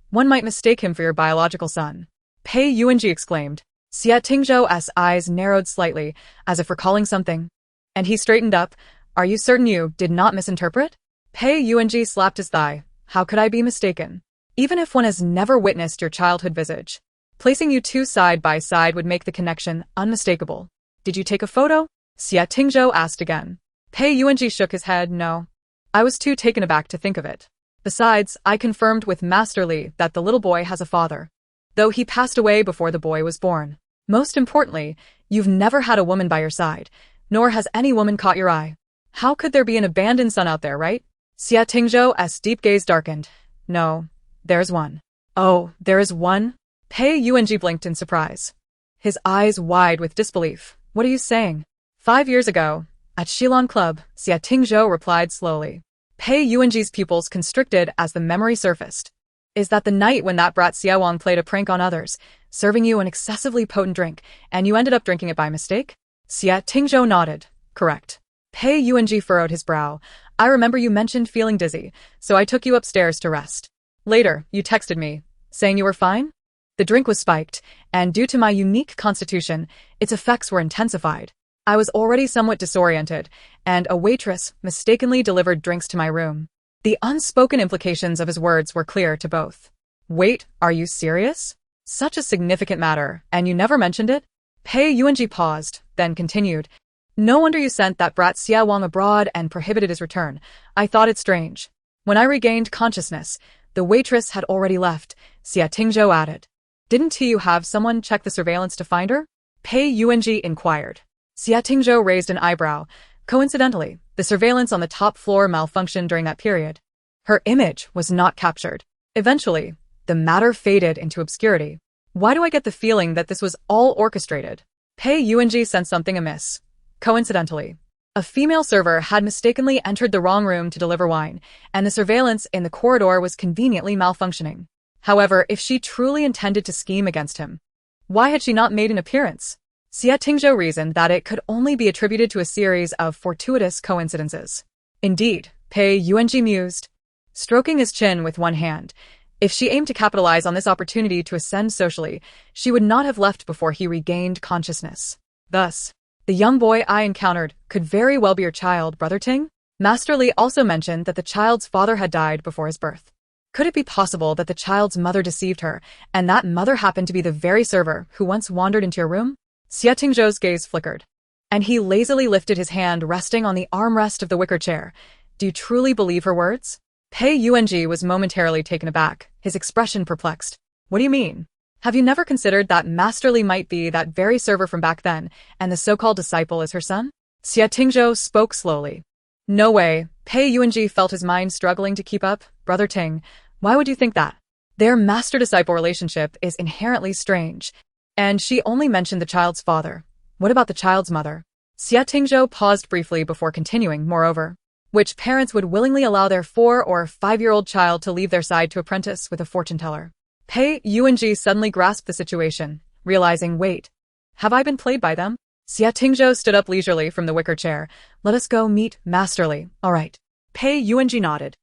One might mistake him for your biological son." Pei Yuanji exclaimed. Xia Tingzhou's eyes narrowed slightly, as if recalling something, and he straightened up. "Are you certain you did not misinterpret?" Pei Yuanji slapped his thigh. "How could I be mistaken? Even if one has never witnessed your childhood visage, placing you two side by side would make the connection unmistakable." "Did you take a photo?" Xia Tingzhou asked again. Pei Yuanji shook his head. "No. I was too taken aback to think of it. Besides, I confirmed with Master Li that the little boy has a father, though he passed away before the boy was born. Most importantly, you've never had a woman by your side, nor has any woman caught your eye. How could there be an abandoned son out there, right?" Xia Tingzhou's deep gaze darkened. "No, there's one." "Oh, there is one?" Pei Yuanji blinked in surprise, his eyes wide with disbelief. "What are you saying?" 5 years ago, at Shilong Club," Xia Tingzhou replied slowly. Pei Yuanji's pupils constricted as the memory surfaced. "Is that the night when that brat Xia Wang played a prank on others, serving you an excessively potent drink, and you ended up drinking it by mistake?" Xia Tingzhou nodded. "Correct." Pei Yuanji furrowed his brow. "I remember you mentioned feeling dizzy, so I took you upstairs to rest. Later, you texted me, saying you were fine? The drink was spiked, and due to my unique constitution, its effects were intensified. I was already somewhat disoriented, and a waitress mistakenly delivered drinks to my room." The unspoken implications of his words were clear to both. "Wait, are you serious? Such a significant matter, and you never mentioned it?" Pei Yuanji paused, then continued. "No wonder you sent that brat Xia Wang abroad and prohibited his return. I thought it strange. When I regained consciousness, the waitress had already left," Xia Tingzhou added. "Didn't you have someone check the surveillance to find her?" Pei Yuanji inquired. Xia Tingzhou raised an eyebrow. "Coincidentally, the surveillance on the top floor malfunctioned during that period. Her image was not captured. Eventually, the matter faded into obscurity. Why do I get the feeling that this was all orchestrated?" Pei Yuanji sensed something amiss. Coincidentally, a female server had mistakenly entered the wrong room to deliver wine, and the surveillance in the corridor was conveniently malfunctioning. However, if she truly intended to scheme against him, why had she not made an appearance? Xia Tingzhou reasoned that it could only be attributed to a series of fortuitous coincidences. "Indeed," Pei Yuanji mused, stroking his chin with one hand. If she aimed to capitalize on this opportunity to ascend socially, she would not have left before he regained consciousness. Thus, the young boy I encountered could very well be your child, Brother Ting? Master Li also mentioned that the child's father had died before his birth. Could it be possible that the child's mother deceived her, and that mother happened to be the very server who once wandered into your room? Xia Tingzhou's gaze flickered, and he lazily lifted his hand resting on the armrest of the wicker chair. "Do you truly believe her words?" Pei Yuanji was momentarily taken aback, his expression perplexed. "What do you mean? Have you never considered that Master Li might be that very server from back then, and the so-called disciple is her son?" Xia Tingzhou spoke slowly. "No way." Pei Yuanji felt his mind struggling to keep up. "Brother Ting, why would you think that? Their master-disciple relationship is inherently strange. And she only mentioned the child's father. What about the child's mother?" Xia Tingzhou paused briefly before continuing. "Moreover, which parents would willingly allow their 4 or 5-year-old child to leave their side to apprentice with a fortune-teller?" Pei Yuanji suddenly grasped the situation, realizing, "Wait, have I been played by them?" Xia Tingzhou stood up leisurely from the wicker chair. "Let us go meet Master Li." "All right." Pei Yuanji nodded.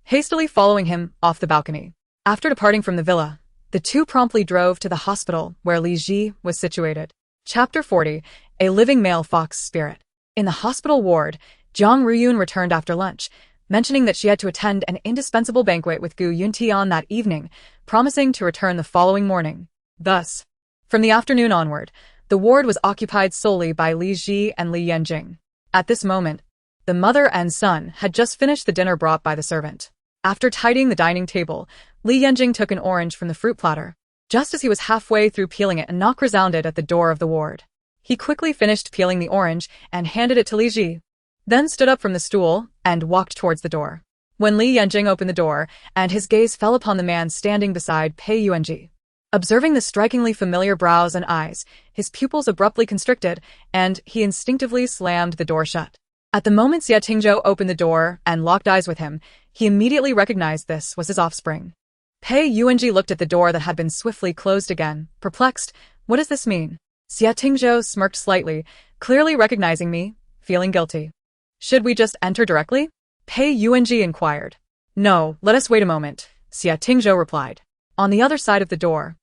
hastily following him off the balcony. After departing from the villa, the two promptly drove to the hospital where Li Ji was situated. Chapter 40. A living male fox spirit. In the hospital ward, Jiang Ruyun returned after lunch, mentioning that she had to attend an indispensable banquet with Gu Yuntian that evening, promising to return the following morning. Thus, from the afternoon onward, the ward was occupied solely by Li Ji and Li Yanjing. At this moment, the mother and son had just finished the dinner brought by the servant. After tidying the dining table, Li Yanjing took an orange from the fruit platter. Just as he was halfway through peeling it, a knock resounded at the door of the ward. He quickly finished peeling the orange and handed it to Li Ji, then stood up from the stool and walked towards the door. When Li Yanjing opened the door, and his gaze fell upon the man standing beside Pei Yuanji. Observing the strikingly familiar brows and eyes, his pupils abruptly constricted, and he instinctively slammed the door shut. At the moment Xie Tingzhou opened the door and locked eyes with him, he immediately recognized this was his offspring. Pei Yuanji looked at the door that had been swiftly closed again, perplexed. What does this mean? Xie Tingzhou smirked slightly, clearly recognizing me, feeling guilty. Should we just enter directly? Pei Yuanji inquired. No, let us wait a moment, Xie Tingzhou replied. On the other side of the door,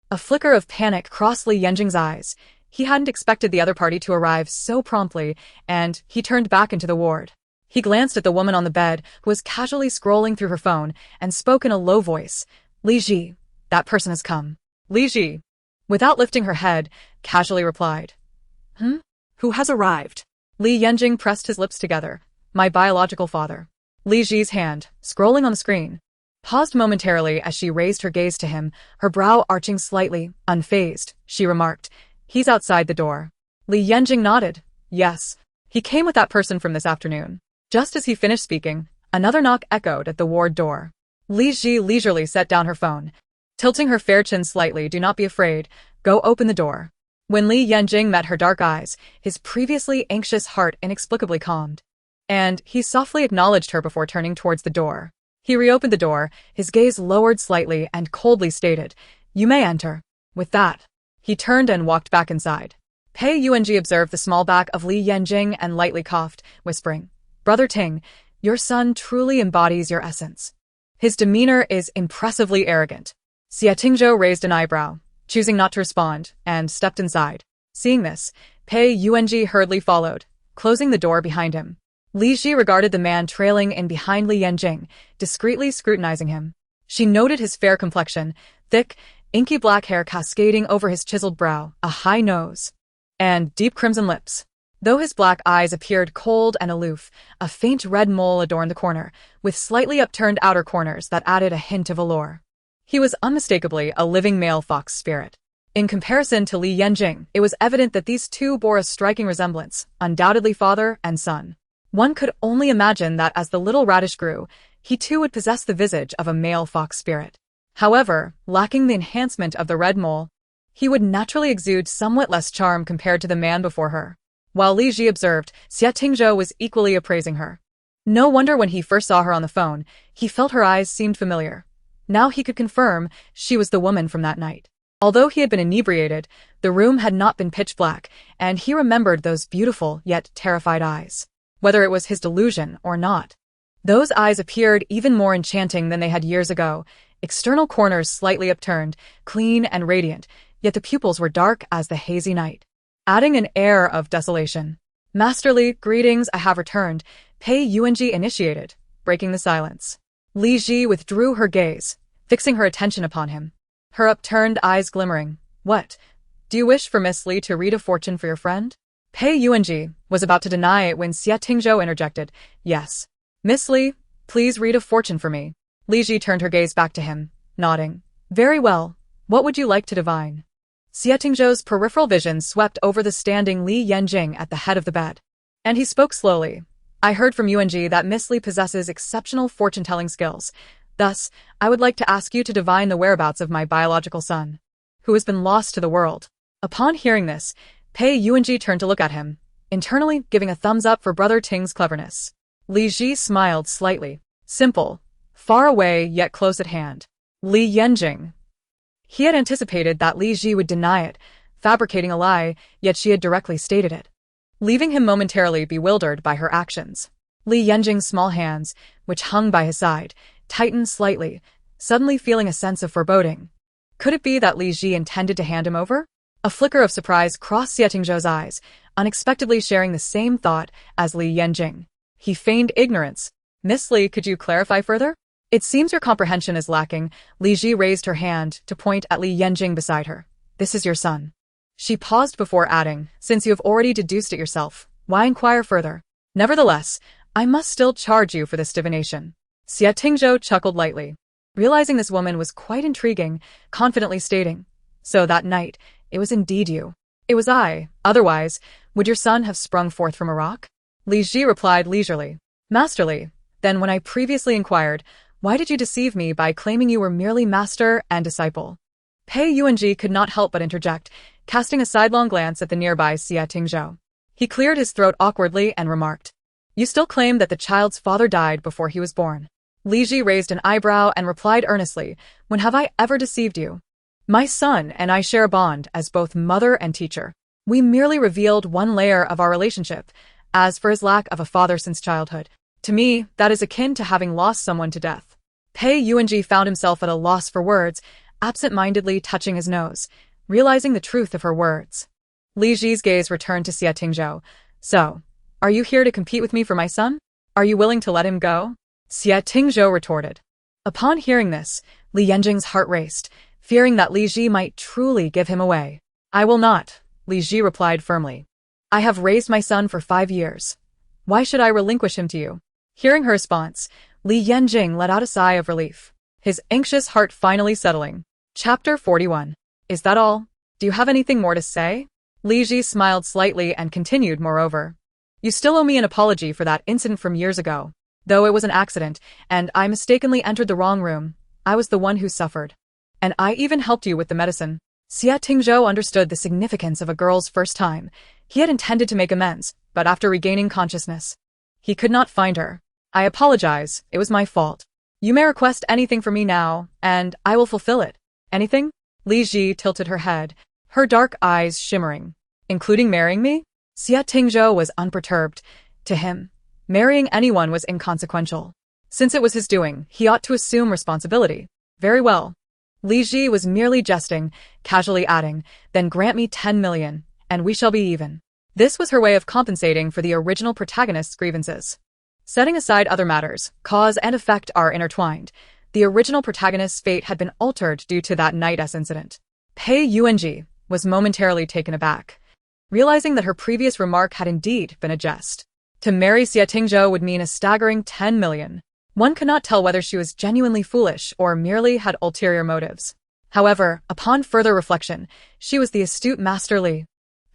a flicker of panic crossed Li Yanjing's eyes. He hadn't expected the other party to arrive so promptly, and he turned back into the ward. He glanced at the woman on the bed, who was casually scrolling through her phone, and spoke in a low voice. Li Ji, that person has come. Li Ji, without lifting her head, casually replied. Who has arrived? Li Yanjing pressed his lips together. My biological father. Li Ji's hand, scrolling on the screen, paused momentarily as she raised her gaze to him, her brow arching slightly, unfazed. She remarked, He's outside the door. Li Yanjing nodded. Yes. He came with that person from this afternoon. Just as he finished speaking, another knock echoed at the ward door. Li Ji leisurely set down her phone, tilting her fair chin slightly. Do not be afraid. Go open the door. When Li Yanjing met her dark eyes, his previously anxious heart inexplicably calmed, and he softly acknowledged her before turning towards the door. He reopened the door, his gaze lowered slightly and coldly stated, You may enter. With that, he turned and walked back inside. Pei Yuanji observed the small back of Li Yanjing and lightly coughed, whispering, Brother Ting, your son truly embodies your essence. His demeanor is impressively arrogant. Xie Tingzhou raised an eyebrow, choosing not to respond, and stepped inside. Seeing this, Pei Yuanji hurriedly followed, closing the door behind him. Li Ji regarded the man trailing in behind Li Yanjing, discreetly scrutinizing him. She noted his fair complexion, thick, inky black hair cascading over his chiseled brow, a high nose, and deep crimson lips. Though his black eyes appeared cold and aloof, a faint red mole adorned the corner, with slightly upturned outer corners that added a hint of allure. He was unmistakably a living male fox spirit. In comparison to Li Yanjing, it was evident that these two bore a striking resemblance, undoubtedly father and son. One could only imagine that as the little radish grew, he too would possess the visage of a male fox spirit. However, lacking the enhancement of the red mole, he would naturally exude somewhat less charm compared to the man before her. While Li Ji observed, Xie Tingzhou was equally appraising her. No wonder when he first saw her on the phone, he felt her eyes seemed familiar. Now he could confirm she was the woman from that night. Although he had been inebriated, the room had not been pitch black, and he remembered those beautiful yet terrified eyes. Whether it was his delusion or not, those eyes appeared even more enchanting than they had years ago, external corners slightly upturned, clean and radiant, yet the pupils were dark as the hazy night, adding an air of desolation. Masterly, greetings, I have returned, Pei Yuanji initiated, breaking the silence. Li Ji withdrew her gaze, fixing her attention upon him, her upturned eyes glimmering. What? Do you wish for Miss Li to read a fortune for your friend? Pei Yuanji was about to deny it when Xie Tingzhou interjected. Yes. Miss Li, please read a fortune for me. Li Ji turned her gaze back to him, nodding. Very well. What would you like to divine? Xie Tingzhou's peripheral vision swept over the standing Li Yanjing at the head of the bed, and he spoke slowly. I heard from Yuanji that Miss Li possesses exceptional fortune-telling skills. Thus, I would like to ask you to divine the whereabouts of my biological son, who has been lost to the world. Upon hearing this, Pei Yuanji turned to look at him, internally giving a thumbs up for Brother Ting's cleverness. Li Ji smiled slightly. Simple, far away yet close at hand. Li Yanjing. He had anticipated that Li Ji would deny it, fabricating a lie, yet she had directly stated it, leaving him momentarily bewildered by her actions. Li Yanjing's small hands, which hung by his side, tightened slightly, suddenly feeling a sense of foreboding. Could it be that Li Ji intended to hand him over? A flicker of surprise crossed Xie Tingzhou's eyes, unexpectedly sharing the same thought as Li Yanjing. He feigned ignorance. Miss Li, could you clarify further? It seems your comprehension is lacking. Li Ji raised her hand to point at Li Yanjing beside her. This is your son. She paused before adding, since you have already deduced it yourself, why inquire further? Nevertheless, I must still charge you for this divination. Xie Tingzhou chuckled lightly, realizing this woman was quite intriguing, confidently stating, so that night, it was indeed you. It was I. Otherwise, would your son have sprung forth from a rock? Li Ji replied leisurely. Masterly. Then when I previously inquired, why did you deceive me by claiming you were merely master and disciple? Pei Yuanji could not help but interject, casting a sidelong glance at the nearby Xie Tingzhou. He cleared his throat awkwardly and remarked, You still claim that the child's father died before he was born. Li Ji raised an eyebrow and replied earnestly, When have I ever deceived you? My son and I share a bond as both mother and teacher. We merely revealed one layer of our relationship. As for his lack of a father since childhood, to me, that is akin to having lost someone to death. Pei Yuanji found himself at a loss for words, absent-mindedly touching his nose, realizing the truth of her words. Li Ji's gaze returned to Xie Tingzhou. So, are you here to compete with me for my son? Are you willing to let him go? Xie Tingzhou retorted. Upon hearing this, Li Yanjing's heart raced, fearing that Li Ji might truly give him away. I will not, Li Ji replied firmly. I have raised my son for 5 years. Why should I relinquish him to you? Hearing her response, Li Yanjing let out a sigh of relief, his anxious heart finally settling. Chapter 41. Is that all? Do you have anything more to say? Li Ji smiled slightly and continued, moreover. You still owe me an apology for that incident from years ago. Though it was an accident, and I mistakenly entered the wrong room, I was the one who suffered. And I even helped you with the medicine. Xie Tingzhou understood the significance of a girl's first time. He had intended to make amends, but after regaining consciousness, he could not find her. I apologize, it was my fault. You may request anything from me now, and I will fulfill it. Anything? Li Ji tilted her head, her dark eyes shimmering. Including marrying me? Xie Tingzhou was unperturbed. To him, marrying anyone was inconsequential. Since it was his doing, he ought to assume responsibility. Very well. Li Ji was merely jesting, casually adding, then grant me 10 million, and we shall be even. This was her way of compensating for the original protagonist's grievances. Setting aside other matters, cause and effect are intertwined. The original protagonist's fate had been altered due to that night-s incident. Pei Yuanji was momentarily taken aback, realizing that her previous remark had indeed been a jest. To marry Xie Tingzhou would mean a staggering 10 million. One could not tell whether she was genuinely foolish or merely had ulterior motives. However, upon further reflection, she was the astute Master Li,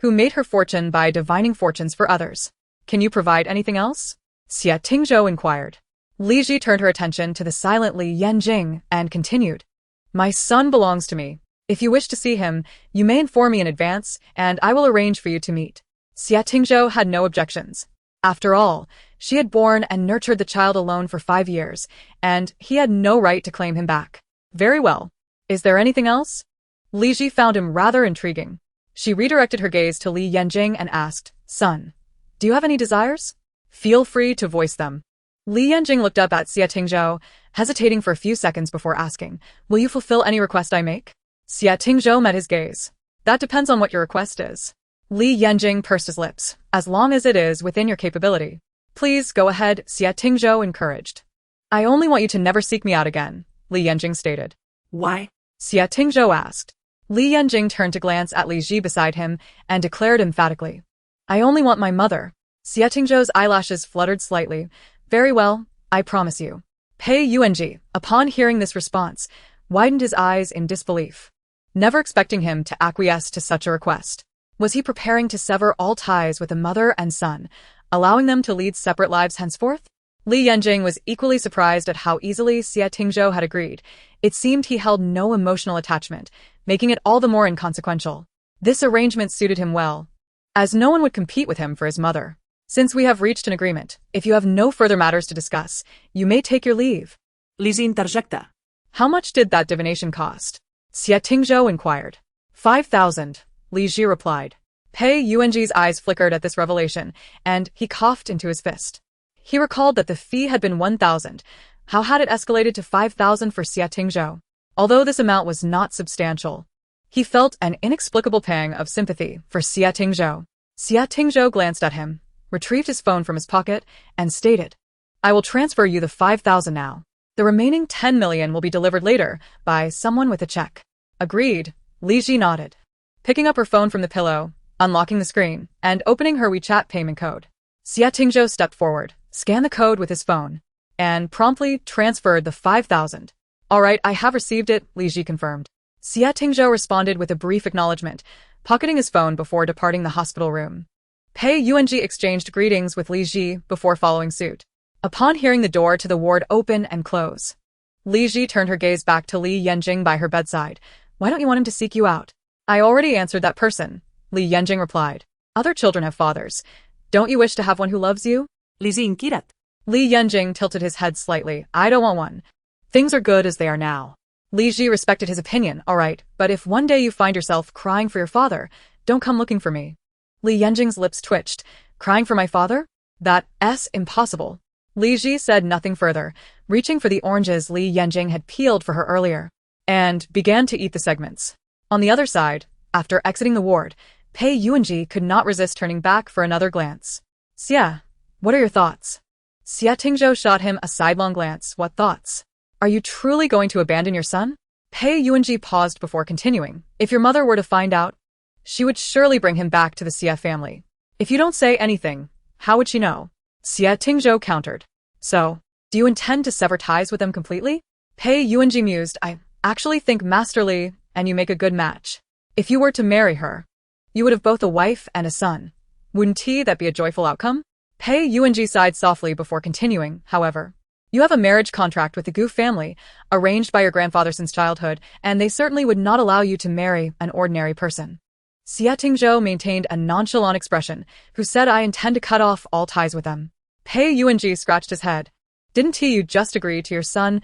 who made her fortune by divining fortunes for others. Can you provide anything else? Xie Tingzhou inquired. Li Ji turned her attention to the silent Li Yanjing and continued. My son belongs to me. If you wish to see him, you may inform me in advance, and I will arrange for you to meet. Xie Tingzhou had no objections. After all, she had borne and nurtured the child alone for 5 years, and he had no right to claim him back. Very well. Is there anything else? Li Ji found him rather intriguing. She redirected her gaze to Li Yanjing and asked, Son, do you have any desires? Feel free to voice them. Li Yanjing looked up at Xie Tingzhou, hesitating for a few seconds before asking, Will you fulfill any request I make? Xie Tingzhou met his gaze. That depends on what your request is. Li Yanjing pursed his lips. As long as it is within your capability. Please go ahead, Xie Tingzhou encouraged. I only want you to never seek me out again, Li Yanjing stated. Why? Xie Tingzhou asked. Li Yanjing turned to glance at Li Ji beside him and declared emphatically. I only want my mother. Xie Tingzhou's eyelashes fluttered slightly. Very well, I promise you. Pei Yuanji, upon hearing this response, widened his eyes in disbelief, never expecting him to acquiesce to such a request. Was he preparing to sever all ties with a mother and son, allowing them to lead separate lives henceforth? Li Yanjing was equally surprised at how easily Xie Tingzhou had agreed. It seemed he held no emotional attachment, making it all the more inconsequential. This arrangement suited him well, as no one would compete with him for his mother. Since we have reached an agreement, if you have no further matters to discuss, you may take your leave. Li Ji interjecta. How much did that divination cost? Xie Tingzhou inquired. 5,000, Li Ji replied. Pei Yuanji's eyes flickered at this revelation, and he coughed into his fist. He recalled that the fee had been 1,000, How had it escalated to 5,000 for Xia Tingzhou? Although this amount was not substantial, he felt an inexplicable pang of sympathy for Xia Tingzhou. Xia Tingzhou glanced at him, retrieved his phone from his pocket, and stated, "I will transfer you the 5,000 now. The remaining 10 million will be delivered later by someone with a check." Agreed, Li Ji nodded. Picking up her phone from the pillow, unlocking the screen, and opening her WeChat payment code, Xia Tingzhou stepped forward, scanned the code with his phone, and promptly transferred the 5,000. "All right, I have received it," Li Ji confirmed. Xia Tingzhou responded with a brief acknowledgement, pocketing his phone before departing the hospital room. Pei Yuanji exchanged greetings with Li Ji before following suit. Upon hearing the door to the ward open and close, Li Ji turned her gaze back to Li Yanjing by her bedside. "Why don't you want him to seek you out?" "I already answered that person," Li Yanjing replied. "Other children have fathers. Don't you wish to have one who loves you?" Li Ji inquiret. Li Yanjing tilted his head slightly. "I don't want one. Things are good as they are now." Li Ji respected his opinion. "All right, but if one day you find yourself crying for your father, don't come looking for me." Li Yanjing's lips twitched. "Crying for my father? That's impossible." Li Ji said nothing further, reaching for the oranges Li Yanjing had peeled for her earlier, and began to eat the segments. On the other side, after exiting the ward, Pei Yuanji could not resist turning back for another glance. "Xia, what are your thoughts?" Xia Tingzhou shot him a sidelong glance. "What thoughts? Are you truly going to abandon your son?" Pei Yuanji paused before continuing. "If your mother were to find out, she would surely bring him back to the Xia family. If you don't say anything, how would she know?" Xia Tingzhou countered. "So, do you intend to sever ties with them completely?" Pei Yuanji mused. "I actually think Master Li and you make a good match. If you were to marry her, you would have both a wife and a son. Wouldn't that be a joyful outcome?" Pei Yuanji sighed softly before continuing. "However, you have a marriage contract with the Gu family, arranged by your grandfather since childhood, and they certainly would not allow you to marry an ordinary person." Xia Tingzhou maintained a nonchalant expression, who said, "I intend to cut off all ties with them." Pei Yuanji scratched his head. "Didn't you just agree to your son's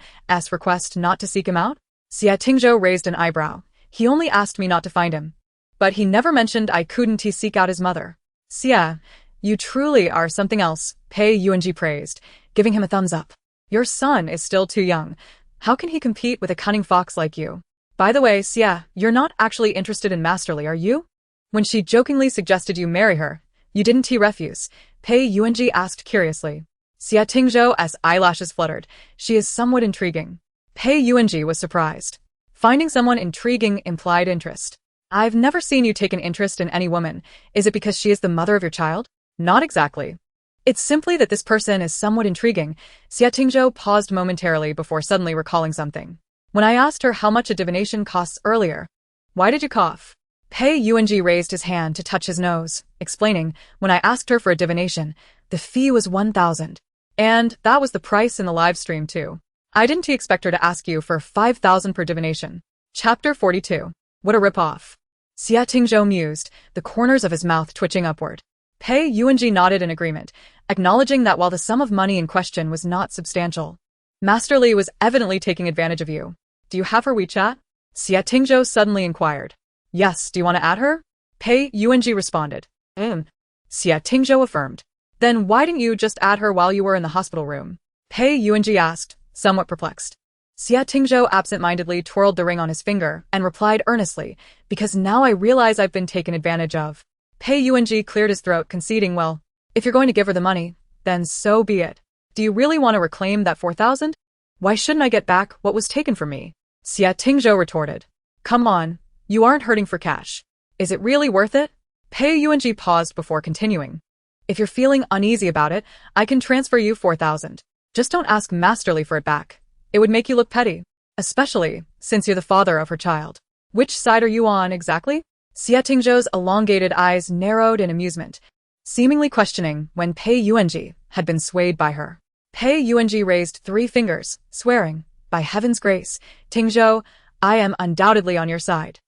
request not to seek him out?" Xia Tingzhou raised an eyebrow. "He only asked me not to find him. But he never mentioned I couldn't seek out his mother." "Xia, you truly are something else," Pei Yuanji praised, giving him a thumbs up. "Your son is still too young. How can he compete with a cunning fox like you? By the way, Xia, you're not actually interested in Master Li, are you? When she jokingly suggested you marry her, you didn't refuse?" Pei Yuanji asked curiously. Xia Tingzhou's eyelashes fluttered. "She is somewhat intriguing." Pei Yuanji was surprised. Finding someone intriguing implied interest. "I've never seen you take an interest in any woman. Is it because she is the mother of your child?" "Not exactly. It's simply that this person is somewhat intriguing." Xia Tingzhou paused momentarily before suddenly recalling something. "When I asked her how much a divination costs earlier, why did you cough?" Pei Yuanji raised his hand to touch his nose, explaining, "When I asked her for a divination, the fee was 1,000. And that was the price in the live stream too. I didn't expect her to ask you for 5,000 per divination." Chapter 42. What a rip-off. Xia Tingzhou mused, the corners of his mouth twitching upward. Pei Yuanji nodded in agreement, acknowledging that while the sum of money in question was not substantial, Master Li was evidently taking advantage of you. "Do you have her WeChat?" Xia Tingzhou suddenly inquired. "Yes, do you want to add her?" Pei Yuanji responded. Xia Tingzhou affirmed. "Then why didn't you just add her while you were in the hospital room?" Pei Yuanji asked, somewhat perplexed. Xia Tingzhou absent-mindedly twirled the ring on his finger and replied earnestly, "Because now I realize I've been taken advantage of." Pei Yuanji cleared his throat, conceding, "Well, if you're going to give her the money, then so be it. Do you really want to reclaim that 4,000? Why shouldn't I get back what was taken from me?" Xia Tingzhou retorted. "Come on, you aren't hurting for cash. Is it really worth it?" Pei Yuanji paused before continuing. "If you're feeling uneasy about it, I can transfer you 4,000. Just don't ask Master Li for it back. It would make you look petty, especially since you're the father of her child." "Which side are you on exactly?" Xia Tingzhou's elongated eyes narrowed in amusement, seemingly questioning when Pei Yuanji had been swayed by her. Pei Yuanji raised 3 fingers, swearing, "By heaven's grace, Tingzhou, I am undoubtedly on your side."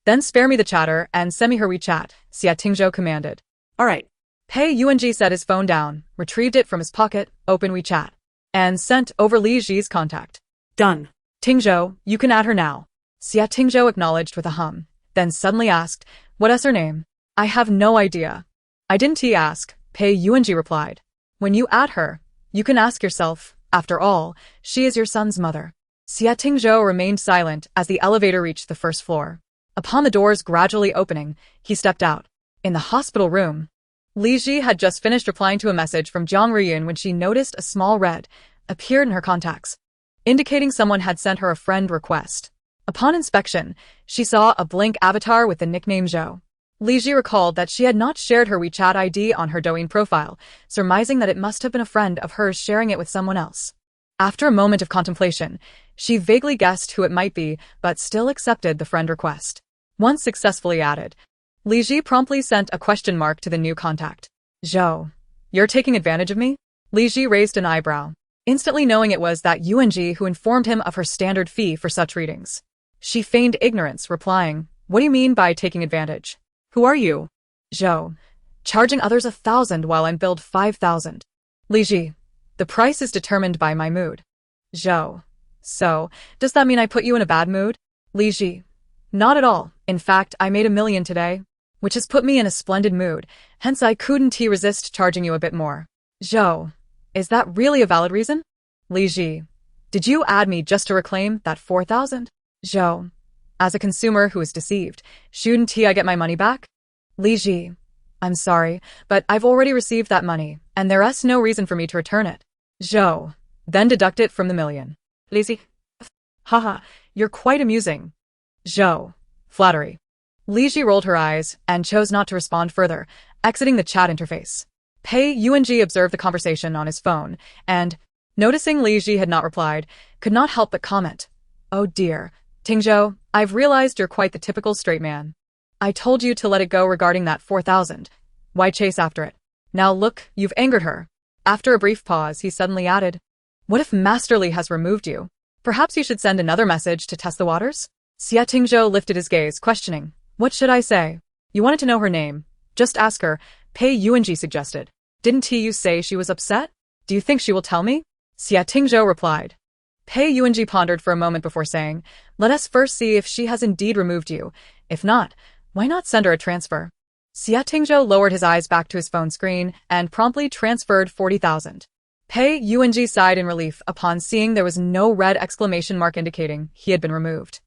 "Then spare me the chatter and send me her WeChat," Xia Tingzhou commanded. "All right." Pei Yuanji set his phone down, retrieved it from his pocket, opened WeChat, and sent over Li Ji's contact. "Done." "Tingzhou, you can add her now." Xia Tingzhou acknowledged with a hum, then suddenly asked, "What's her name?" "I have no idea." "I didn't ask," Pei Yuanji replied. "When you add her, you can ask yourself, After all, she is your son's mother. Xie Tingzhou remained silent as the elevator reached the first floor. Upon the doors gradually opening, he stepped out. In the hospital room, Li Ji had just finished replying to a message from Jiang Riyun when she noticed a small red appeared in her contacts, indicating someone had sent her a friend request. Upon inspection, she saw a blank avatar with the nickname Zhou. Li Ji recalled that she had not shared her WeChat ID on her Douyin profile, surmising that it must have been a friend of hers sharing it with someone else. After a moment of contemplation, she vaguely guessed who it might be, but still accepted the friend request. Once successfully added, Li Ji promptly sent a question mark to the new contact. Zhou, you're taking advantage of me? Li Ji raised an eyebrow, instantly knowing it was that Yuanji who informed him of her standard fee for such readings. She feigned ignorance, replying, "What do you mean by taking advantage? Who are you?" Zhou, charging others 1,000 while I'm billed 5,000. Li Ji, the price is determined by my mood. Zhou, so, does that mean I put you in a bad mood? Li Ji, not at all. In fact, I made $1 million today, which has put me in a splendid mood, hence I couldn't resist charging you a bit more. Zhou, is that really a valid reason? Li Ji, did you add me just to reclaim that 4,000? Zhou, as a consumer who is deceived, shouldn't I get my money back? Li Ji, I'm sorry, but I've already received that money, and there's no reason for me to return it. Zhou, then deduct it from the $1 million. Li Ji, haha, you're quite amusing. Zhou, flattery. Li Ji rolled her eyes and chose not to respond further, exiting the chat interface. Pei Yuanji observed the conversation on his phone, and, noticing Li Ji had not replied, could not help but comment. Oh dear, Tingzhou, I've realized you're quite the typical straight man. I told you to let it go regarding that 4,000. Why chase after it? Now look, you've angered her. After a brief pause, he suddenly added, what if Master Li has removed you? Perhaps you should send another message to test the waters? Xie Tingzhou lifted his gaze, questioning, what should I say? You wanted to know her name. Just ask her, Pei Yuanji suggested. Didn't you say she was upset? Do you think she will tell me? Xie Tingzhou replied. Pei Yuanji pondered for a moment before saying, let us first see if she has indeed removed you. If not, why not send her a transfer? Xie Tingzhou lowered his eyes back to his phone screen and promptly transferred 40,000. Pei Yuanji sighed in relief upon seeing there was no red exclamation mark indicating he had been removed.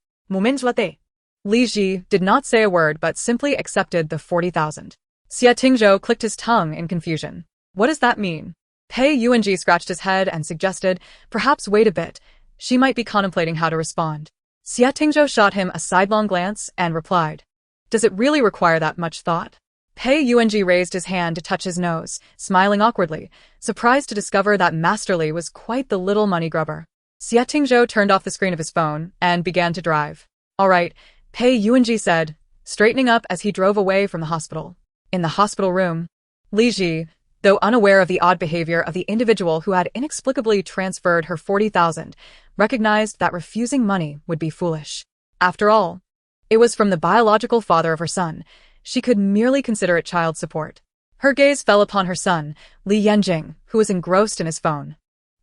Li Ji did not say a word but simply accepted the 40,000. Xie Tingzhou clicked his tongue in confusion. What does that mean? Pei Yuanji scratched his head and suggested, perhaps wait a bit. She might be contemplating how to respond. Xie Tingzhou shot him a sidelong glance and replied, does it really require that much thought? Pei Yuanji raised his hand to touch his nose, smiling awkwardly, surprised to discover that Master Li was quite the little money grubber. Xie Tingzhou turned off the screen of his phone and began to drive. All right, Pei Yuanji said, straightening up as he drove away from the hospital. In the hospital room, Li Ji, though unaware of the odd behavior of the individual who had inexplicably transferred her 40,000, recognized that refusing money would be foolish. After all, it was from the biological father of her son. She could merely consider it child support. Her gaze fell upon her son, Li Yanjing, who was engrossed in his phone.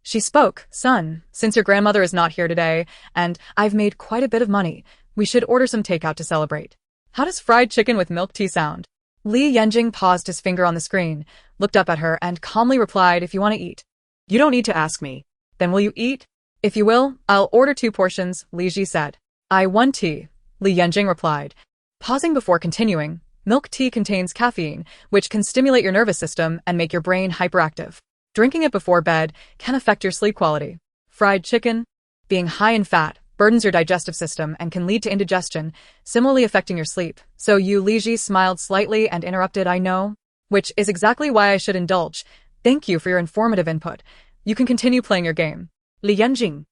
She spoke, son, since your grandmother is not here today, and I've made quite a bit of money, we should order some takeout to celebrate. How does fried chicken with milk tea sound? Li Yanjing paused his finger on the screen, looked up at her and calmly replied, if you want to eat. You don't need to ask me. Then will you eat? If you will, I'll order 2 portions, Li Ji said. I want tea, Li Yanjing replied. Pausing before continuing, milk tea contains caffeine, which can stimulate your nervous system and make your brain hyperactive. Drinking it before bed can affect your sleep quality. Fried chicken, being high in fat, burdens your digestive system and can lead to indigestion, similarly affecting your sleep. So you, Li Ji smiled slightly and interrupted, I know, which is exactly why I should indulge. Thank you for your informative input. You can continue playing your game. Li Yanjing.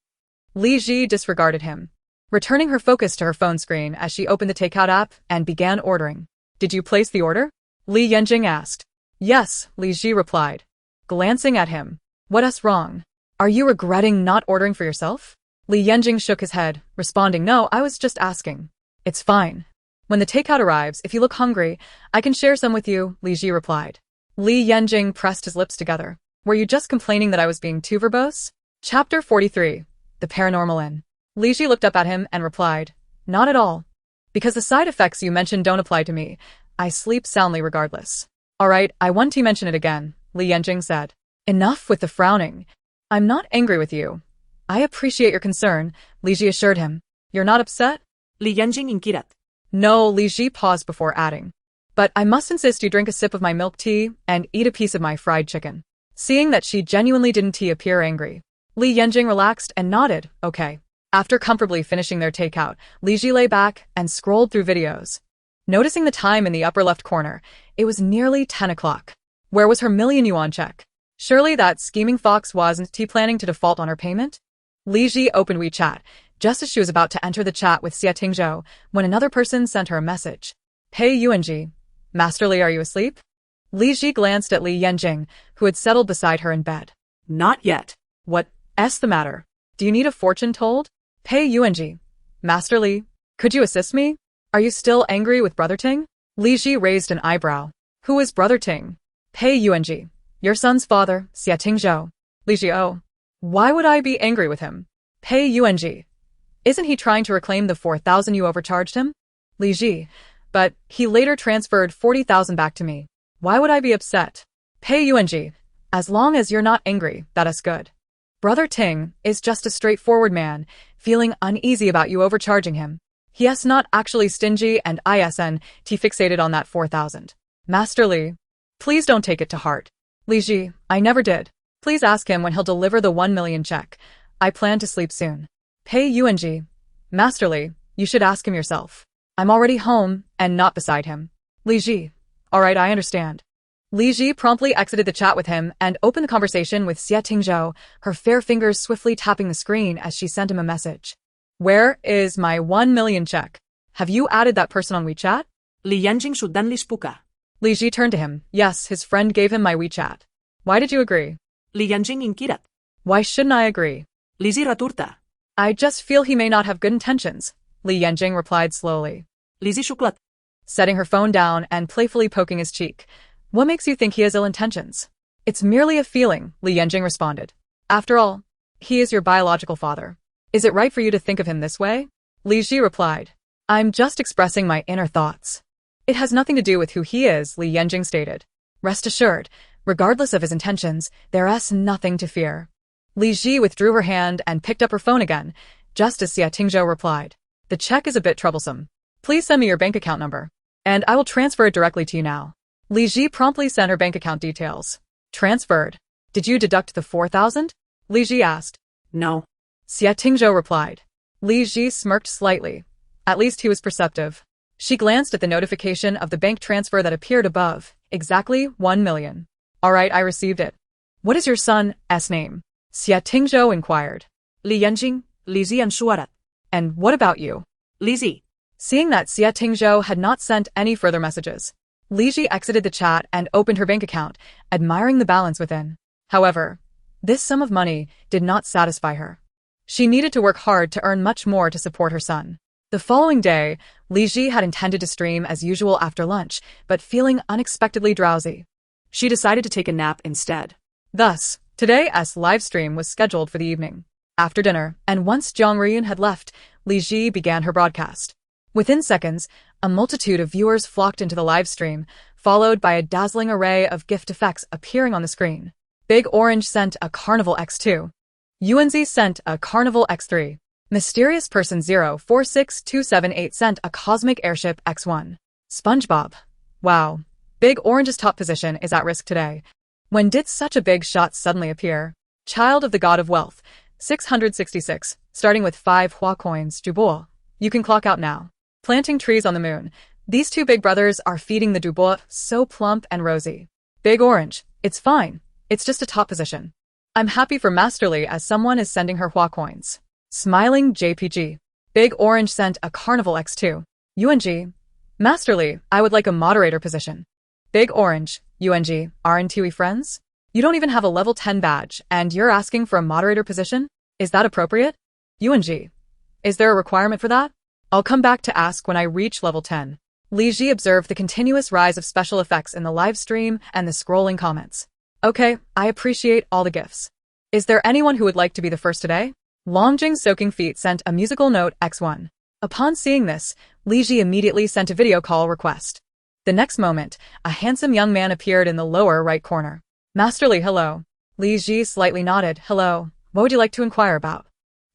Li Ji disregarded him, returning her focus to her phone screen as she opened the takeout app and began ordering. Did you place the order? Li Yanjing asked. Yes, Li Ji replied, glancing at him. What's wrong? Are you regretting not ordering for yourself? Li Yanjing shook his head, responding, no, I was just asking. It's fine. When the takeout arrives, if you look hungry, I can share some with you, Li Ji replied. Li Yanjing pressed his lips together. Were you just complaining that I was being too verbose? Chapter 43. The Paranormal In. Li Ji looked up at him and replied, not at all. Because the side effects you mentioned don't apply to me. I sleep soundly regardless. All right, I want to mention it again, Li Yanjing said. Enough with the frowning. I'm not angry with you. I appreciate your concern, Li Ji assured him. You're not upset? Li Yanjing inquirat. No, Li Ji paused before adding. But I must insist you drink a sip of my milk tea and eat a piece of my fried chicken. Seeing that she genuinely didn't appear angry, Li Yanjing relaxed and nodded, okay. After comfortably finishing their takeout, Li Ji lay back and scrolled through videos. Noticing the time in the upper left corner, it was nearly 10 o'clock. Where was her million-yuan check? Surely that scheming fox wasn't planning to default on her payment? Li Ji opened WeChat, just as she was about to enter the chat with Xia Tingzhou, when another person sent her a message. Hey Yuanji. Master Li, are you asleep? Li Ji glanced at Li Yanjing, who had settled beside her in bed. Not yet. What's the matter? Do you need a fortune told? Hey Yuanji. Master Li, could you assist me? Are you still angry with Brother Ting? Li Ji raised an eyebrow. Who is Brother Ting? Hey Yuanji. Your son's father, Xia Tingzhou. Li Ji, oh. Why would I be angry with him? Hey Yuanji. Isn't he trying to reclaim the 4,000 you overcharged him? Li Ji. But he later transferred 40,000 back to me. Why would I be upset? Hey Yuanji. As long as you're not angry, that is good. Brother Ting is just a straightforward man, feeling uneasy about you overcharging him. He is not actually stingy and isn't fixated on that 4,000. Master Li, please don't take it to heart. Li Ji, I never did. Please ask him when he'll deliver the 1 million check. I plan to sleep soon. Pei Yuanji. Master Li, you should ask him yourself. I'm already home and not beside him. Li Ji. Alright, I understand. Li Ji promptly exited the chat with him and opened the conversation with Xia Tingzhou, her fair fingers swiftly tapping the screen as she sent him a message. Where is my 1 million check? Have you added that person on WeChat? Li Yanjing sudan li spuka. Li Ji turned to him. Yes, his friend gave him my WeChat. Why did you agree? Li Yanjing inquirat. Why shouldn't I agree? Li Ji raturta. I just feel he may not have good intentions, Li Yanjing replied slowly. Li Ji shuklat. Setting her phone down and playfully poking his cheek. What makes you think he has ill intentions? It's merely a feeling, Li Yanjing responded. After all, he is your biological father. Is it right for you to think of him this way? Li Ji replied. I'm just expressing my inner thoughts. It has nothing to do with who he is, Li Yanjing stated. Rest assured, regardless of his intentions, there is nothing to fear. Li Ji withdrew her hand and picked up her phone again, just as Xia Tingzhou replied. The check is a bit troublesome. Please send me your bank account number, and I will transfer it directly to you now. Li Ji promptly sent her bank account details. Transferred. Did you deduct the 4,000? Li Ji asked. No. Xia Tingzhou replied. Li Ji smirked slightly. At least he was perceptive. She glanced at the notification of the bank transfer that appeared above. Exactly 1 million. Alright, I received it. What is your son's name? Xia Tingzhou inquired. Li Yanjing, Li Ji anshuarat. And what about you? Li Ji. Seeing that Xia Tingzhou had not sent any further messages, Li Ji exited the chat and opened her bank account, admiring the balance within. However, this sum of money did not satisfy her. She needed to work hard to earn much more to support her son. The following day, Li Ji had intended to stream as usual after lunch, but feeling unexpectedly drowsy, she decided to take a nap instead. Thus, today's live stream was scheduled for the evening. After dinner, and once Jiang Ruiyun had left, Li Ji began her broadcast. Within seconds, a multitude of viewers flocked into the live stream, followed by a dazzling array of gift effects appearing on the screen. Big Orange sent a Carnival X2. Yuanzi sent a Carnival X3. Mysterious Person 046278 sent a Cosmic Airship X1. SpongeBob. Wow. Big Orange's top position is at risk today. When did such a big shot suddenly appear? Child of the God of Wealth. 666, starting with 5 Hua coins, Dubois. You can clock out now. Planting trees on the moon. These two big brothers are feeding the Dubois, so plump and rosy. Big Orange. It's fine. It's just a top position. I'm happy for Master Li as someone is sending her Hua coins. Smiling JPG. Big Orange sent a Carnival X2. Yuanji. Master Li, I would like a moderator position. Big Orange. Yuanji, aren't we friends? You don't even have a level 10 badge, and you're asking for a moderator position? Is that appropriate? Yuanji. Is there a requirement for that? I'll come back to ask when I reach level 10. Li Ji observed the continuous rise of special effects in the live stream and the scrolling comments. Okay, I appreciate all the gifts. Is there anyone who would like to be the first today? Longjing's Soaking Feet sent a musical note X1. Upon seeing this, Li Ji immediately sent a video call request. The next moment, a handsome young man appeared in the lower right corner. Master Li, hello. Li Ji slightly nodded. Hello, what would you like to inquire about?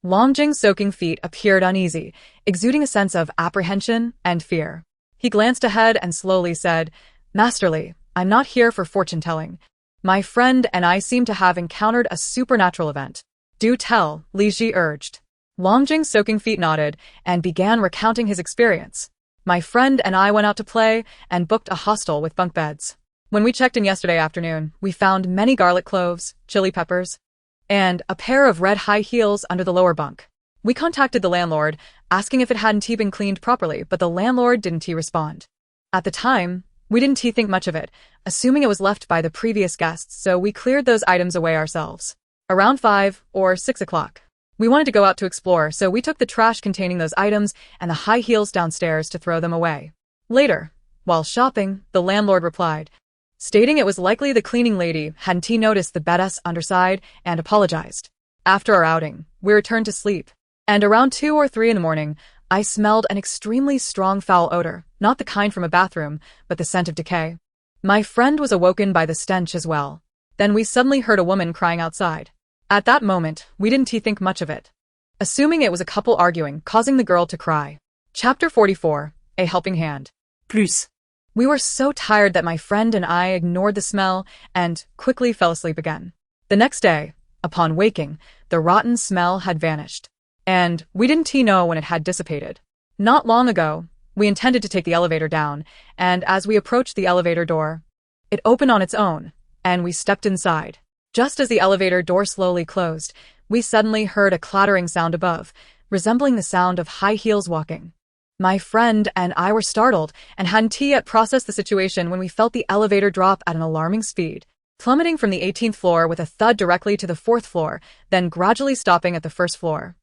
Long Jing's soaking feet appeared uneasy, exuding a sense of apprehension and fear. He glanced ahead and slowly said, Master Li, I'm not here for fortune-telling. My friend and I seem to have encountered a supernatural event. Do tell, Li Ji urged. Long Jing's soaking feet nodded and began recounting his experience. My friend and I went out to play and booked a hostel with bunk beds. When we checked in yesterday afternoon, we found many garlic cloves, chili peppers, and a pair of red high heels under the lower bunk. We contacted the landlord, asking if it hadn't been cleaned properly, but the landlord didn't respond. At the time, we didn't think much of it, assuming it was left by the previous guests, so we cleared those items away ourselves. Around 5 or 6 o'clock. We wanted to go out to explore, so we took the trash containing those items and the high heels downstairs to throw them away. Later, while shopping, the landlord replied, stating it was likely the cleaning lady hadn't noticed the bed's underside and apologized. After our outing, we returned to sleep, and around 2 or 3 in the morning, I smelled an extremely strong foul odor, not the kind from a bathroom, but the scent of decay. My friend was awoken by the stench as well. Then we suddenly heard a woman crying outside. At that moment, we didn't think much of it, assuming it was a couple arguing, causing the girl to cry. Chapter 44, A Helping Hand. Plus. We were so tired that my friend and I ignored the smell and quickly fell asleep again. The next day, upon waking, the rotten smell had vanished, and we didn't know when it had dissipated. Not long ago, we intended to take the elevator down, and as we approached the elevator door, it opened on its own, and we stepped inside. Just as the elevator door slowly closed, we suddenly heard a clattering sound above, resembling the sound of high heels walking. My friend and I were startled and hadn't yet processed the situation when we felt the elevator drop at an alarming speed, plummeting from the 18th floor with a thud directly to the 4th floor, then gradually stopping at the 1st floor.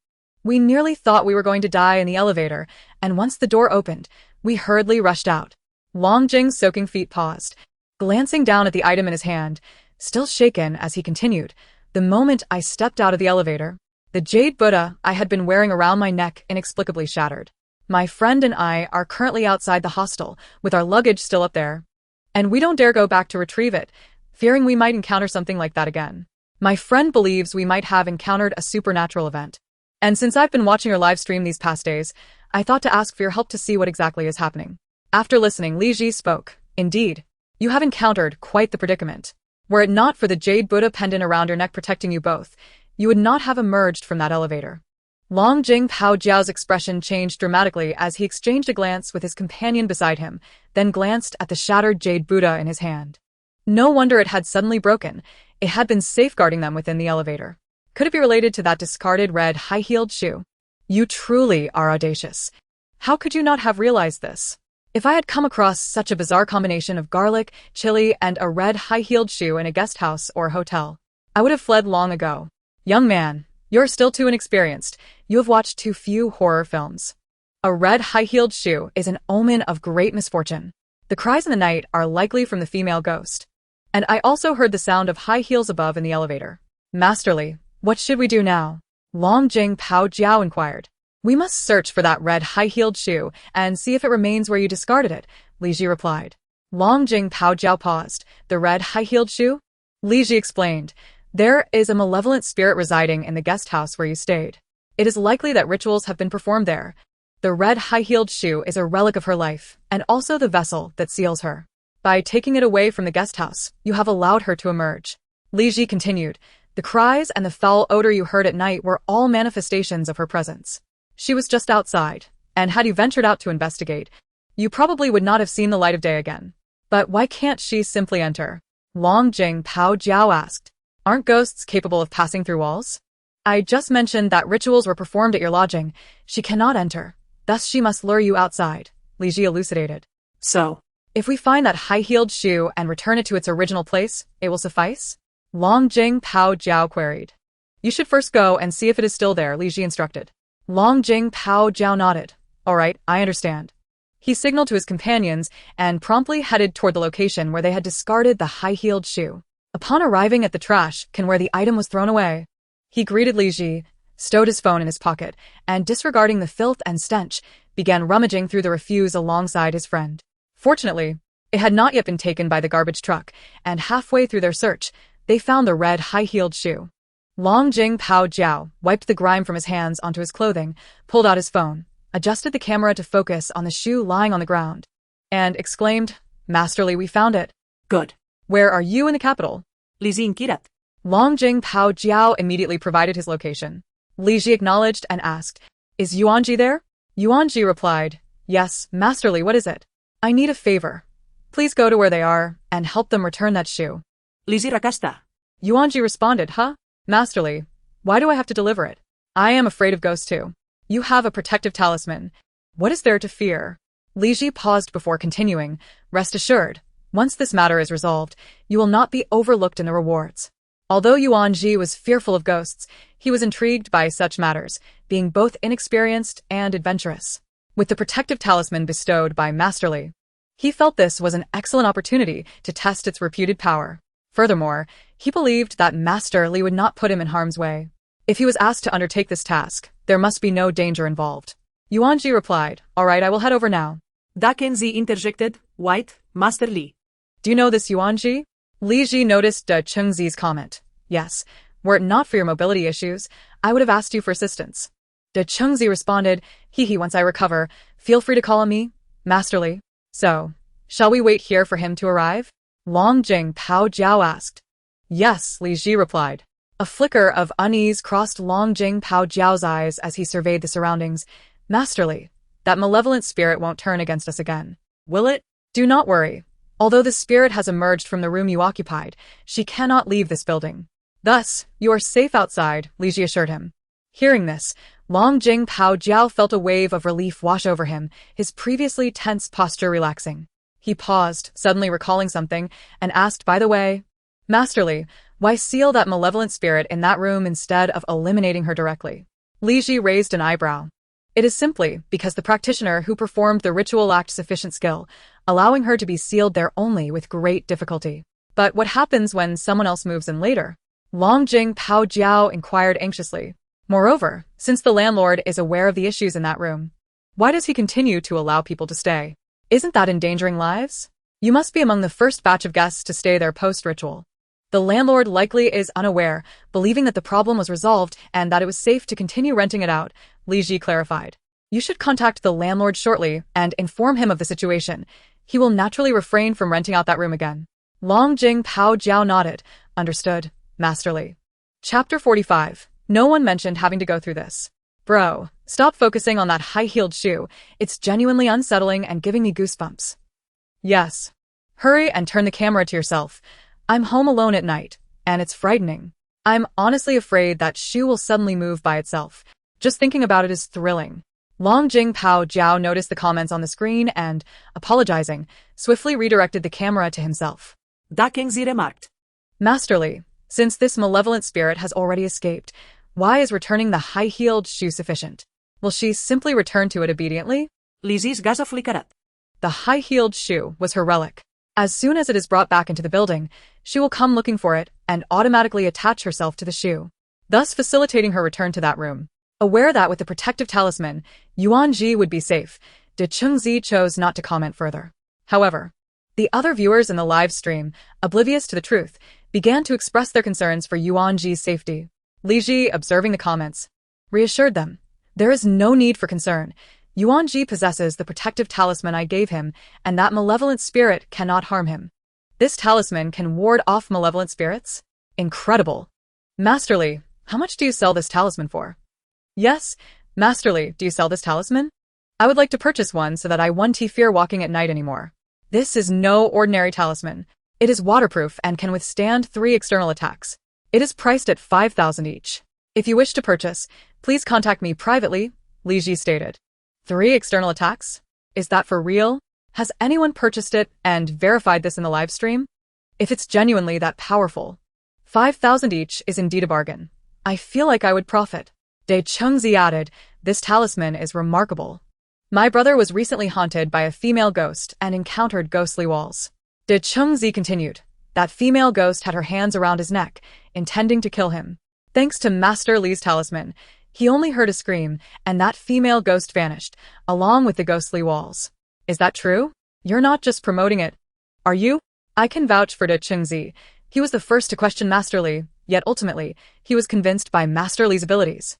We nearly thought we were going to die in the elevator, and once the door opened, we hurriedly rushed out. Long Jing's soaking feet paused, glancing down at the item in his hand, still shaken as he continued. The moment I stepped out of the elevator, the jade Buddha I had been wearing around my neck inexplicably shattered. My friend and I are currently outside the hostel, with our luggage still up there, and we don't dare go back to retrieve it, fearing we might encounter something like that again. My friend believes we might have encountered a supernatural event. And since I've been watching your live stream these past days, I thought to ask for your help to see what exactly is happening. After listening, Li Ji spoke. Indeed, you have encountered quite the predicament. Were it not for the jade Buddha pendant around your neck protecting you both, you would not have emerged from that elevator. Long Jing Pao Jiao's expression changed dramatically as he exchanged a glance with his companion beside him, then glanced at the shattered jade Buddha in his hand. No wonder it had suddenly broken. It had been safeguarding them within the elevator. Could it be related to that discarded red high-heeled shoe? You truly are audacious. How could you not have realized this? If I had come across such a bizarre combination of garlic, chili, and a red high-heeled shoe in a guest house or hotel, I would have fled long ago. Young man, you're still too inexperienced. You have watched too few horror films. A red high-heeled shoe is an omen of great misfortune. The cries in the night are likely from the female ghost. And I also heard the sound of high heels above in the elevator. Master Li, what should we do now? Long Jing Pao Jiao inquired. We must search for that red high-heeled shoe and see if it remains where you discarded it, Li Ji replied. Long Jing Pao Jiao paused. The red high-heeled shoe? Li Ji explained. There is a malevolent spirit residing in the guest house where you stayed. It is likely that rituals have been performed there. The red high-heeled shoe is a relic of her life, and also the vessel that seals her. By taking it away from the guest house, you have allowed her to emerge. Li Ji continued. The cries and the foul odor you heard at night were all manifestations of her presence. She was just outside, and had you ventured out to investigate, you probably would not have seen the light of day again. But why can't she simply enter? Long Jing Pao Jiao asked. Aren't ghosts capable of passing through walls? I just mentioned that rituals were performed at your lodging. She cannot enter. Thus she must lure you outside, Li Ji elucidated. So, if we find that high-heeled shoe and return it to its original place, it will suffice? Long Jing Pao Jiao queried. You should first go and see if it is still there, Li Ji instructed. Long Jing Pao Jiao nodded. All right, I understand. He signaled to his companions and promptly headed toward the location where they had discarded the high-heeled shoe. Upon arriving at the trash can where the item was thrown away, he greeted Li Ji, stowed his phone in his pocket, and disregarding the filth and stench, began rummaging through the refuse alongside his friend. Fortunately, it had not yet been taken by the garbage truck, and halfway through their search, they found the red high-heeled shoe. Long Jing Pao Jiao wiped the grime from his hands onto his clothing, pulled out his phone, adjusted the camera to focus on the shoe lying on the ground, and exclaimed, "Masterly, we found it." Good. "Where are you in the capital?" Lizzie inquired. Long Jing Pao Jiao immediately provided his location. Li Ji acknowledged and asked, "Is Yuanji there?" Yuanji replied, "Yes, Masterly, what is it?" "I need a favor. Please go to where they are and help them return that shoe." Lizzie rakasta. Yuanji responded, "Huh? Masterly, why do I have to deliver it? I am afraid of ghosts too. You have a protective talisman. What is there to fear?" Li Ji paused before continuing, "Rest assured, once this matter is resolved, you will not be overlooked in the rewards." Although Yuanji was fearful of ghosts, he was intrigued by such matters, being both inexperienced and adventurous. With the protective talisman bestowed by Masterly, he felt this was an excellent opportunity to test its reputed power. Furthermore, he believed that Master Li would not put him in harm's way. If he was asked to undertake this task, there must be no danger involved. Yuanji replied, "All right, I will head over now." Dakenzi interjected, "White, Master Li." "Do you know this Yuanji?" Li Ji noticed De Chengzi's comment. "Yes. Were it not for your mobility issues, I would have asked you for assistance." De Chengzi responded, "Hee, once I recover, feel free to call on me, Master Li." "So, shall we wait here for him to arrive?" Long Jing Pao Jiao asked. "Yes," Li Ji replied. A flicker of unease crossed Long Jing Pao Jiao's eyes as he surveyed the surroundings. "Master Li, that malevolent spirit won't turn against us again, will it?" "Do not worry. Although the spirit has emerged from the room you occupied, she cannot leave this building. Thus, you are safe outside," Li Ji assured him. Hearing this, Long Jing Pao Jiao felt a wave of relief wash over him, his previously tense posture relaxing. He paused, suddenly recalling something, and asked, "By the way, Master Li, why seal that malevolent spirit in that room instead of eliminating her directly?" Li Ji raised an eyebrow. "It is simply because the practitioner who performed the ritual lacked sufficient skill, allowing her to be sealed there only with great difficulty." "But what happens when someone else moves in later?" Long Jing Pao Jiao inquired anxiously. "Moreover, since the landlord is aware of the issues in that room, why does he continue to allow people to stay? Isn't that endangering lives? You must be among the first batch of guests to stay there post-ritual. The landlord likely is unaware, believing that the problem was resolved and that it was safe to continue renting it out," Li Ji clarified. "You should contact the landlord shortly and inform him of the situation. He will naturally refrain from renting out that room again." Long Jing Pao Jiao nodded. "Understood, Master Li." Chapter 45. No one mentioned having to go through this. "Bro, stop focusing on that high-heeled shoe. It's genuinely unsettling and giving me goosebumps." "Yes. Hurry and turn the camera to yourself. I'm home alone at night, and it's frightening. I'm honestly afraid that shoe will suddenly move by itself. Just thinking about it is thrilling." Long Jing Pao Jiao noticed the comments on the screen and, apologizing, swiftly redirected the camera to himself. Dakenzi remarked. "Master Li, since this malevolent spirit has already escaped, why is returning the high-heeled shoe sufficient? Will she simply return to it obediently?" Lizzie's gaza flickered. The high-heeled shoe was her relic. As soon as it is brought back into the building, she will come looking for it and automatically attach herself to the shoe, thus facilitating her return to that room. Aware that with the protective talisman, Yuanji would be safe, De Chengzi chose not to comment further. However, the other viewers in the live stream, oblivious to the truth, began to express their concerns for Yuanji's safety. Li Ji, observing the comments, reassured them. "There is no need for concern. Yuanji possesses the protective talisman I gave him, and that malevolent spirit cannot harm him. This talisman can ward off malevolent spirits? Incredible. Master Li, how much do you sell this talisman for?" "Yes, Master Li, do you sell this talisman? I would like to purchase one so that I won't fear walking at night anymore. This is no ordinary talisman. It is waterproof and can withstand 3 external attacks. It is priced at 5,000 each. If you wish to purchase, please contact me privately," Li Ji stated. 3 external attacks? Is that for real? Has anyone purchased it and verified this in the live stream? If it's genuinely that powerful, 5,000 each is indeed a bargain. I feel like I would profit. De Chengzi added, "This talisman is remarkable. My brother was recently haunted by a female ghost and encountered ghostly walls." De Chengzi continued, "That female ghost had her hands around his neck, intending to kill him. Thanks to Master Li's talisman, he only heard a scream, and that female ghost vanished, along with the ghostly walls. Is that true? You're not just promoting it, are you?" "I can vouch for De Chengzi. He was the first to question Master Li, yet ultimately, he was convinced by Master Li's abilities.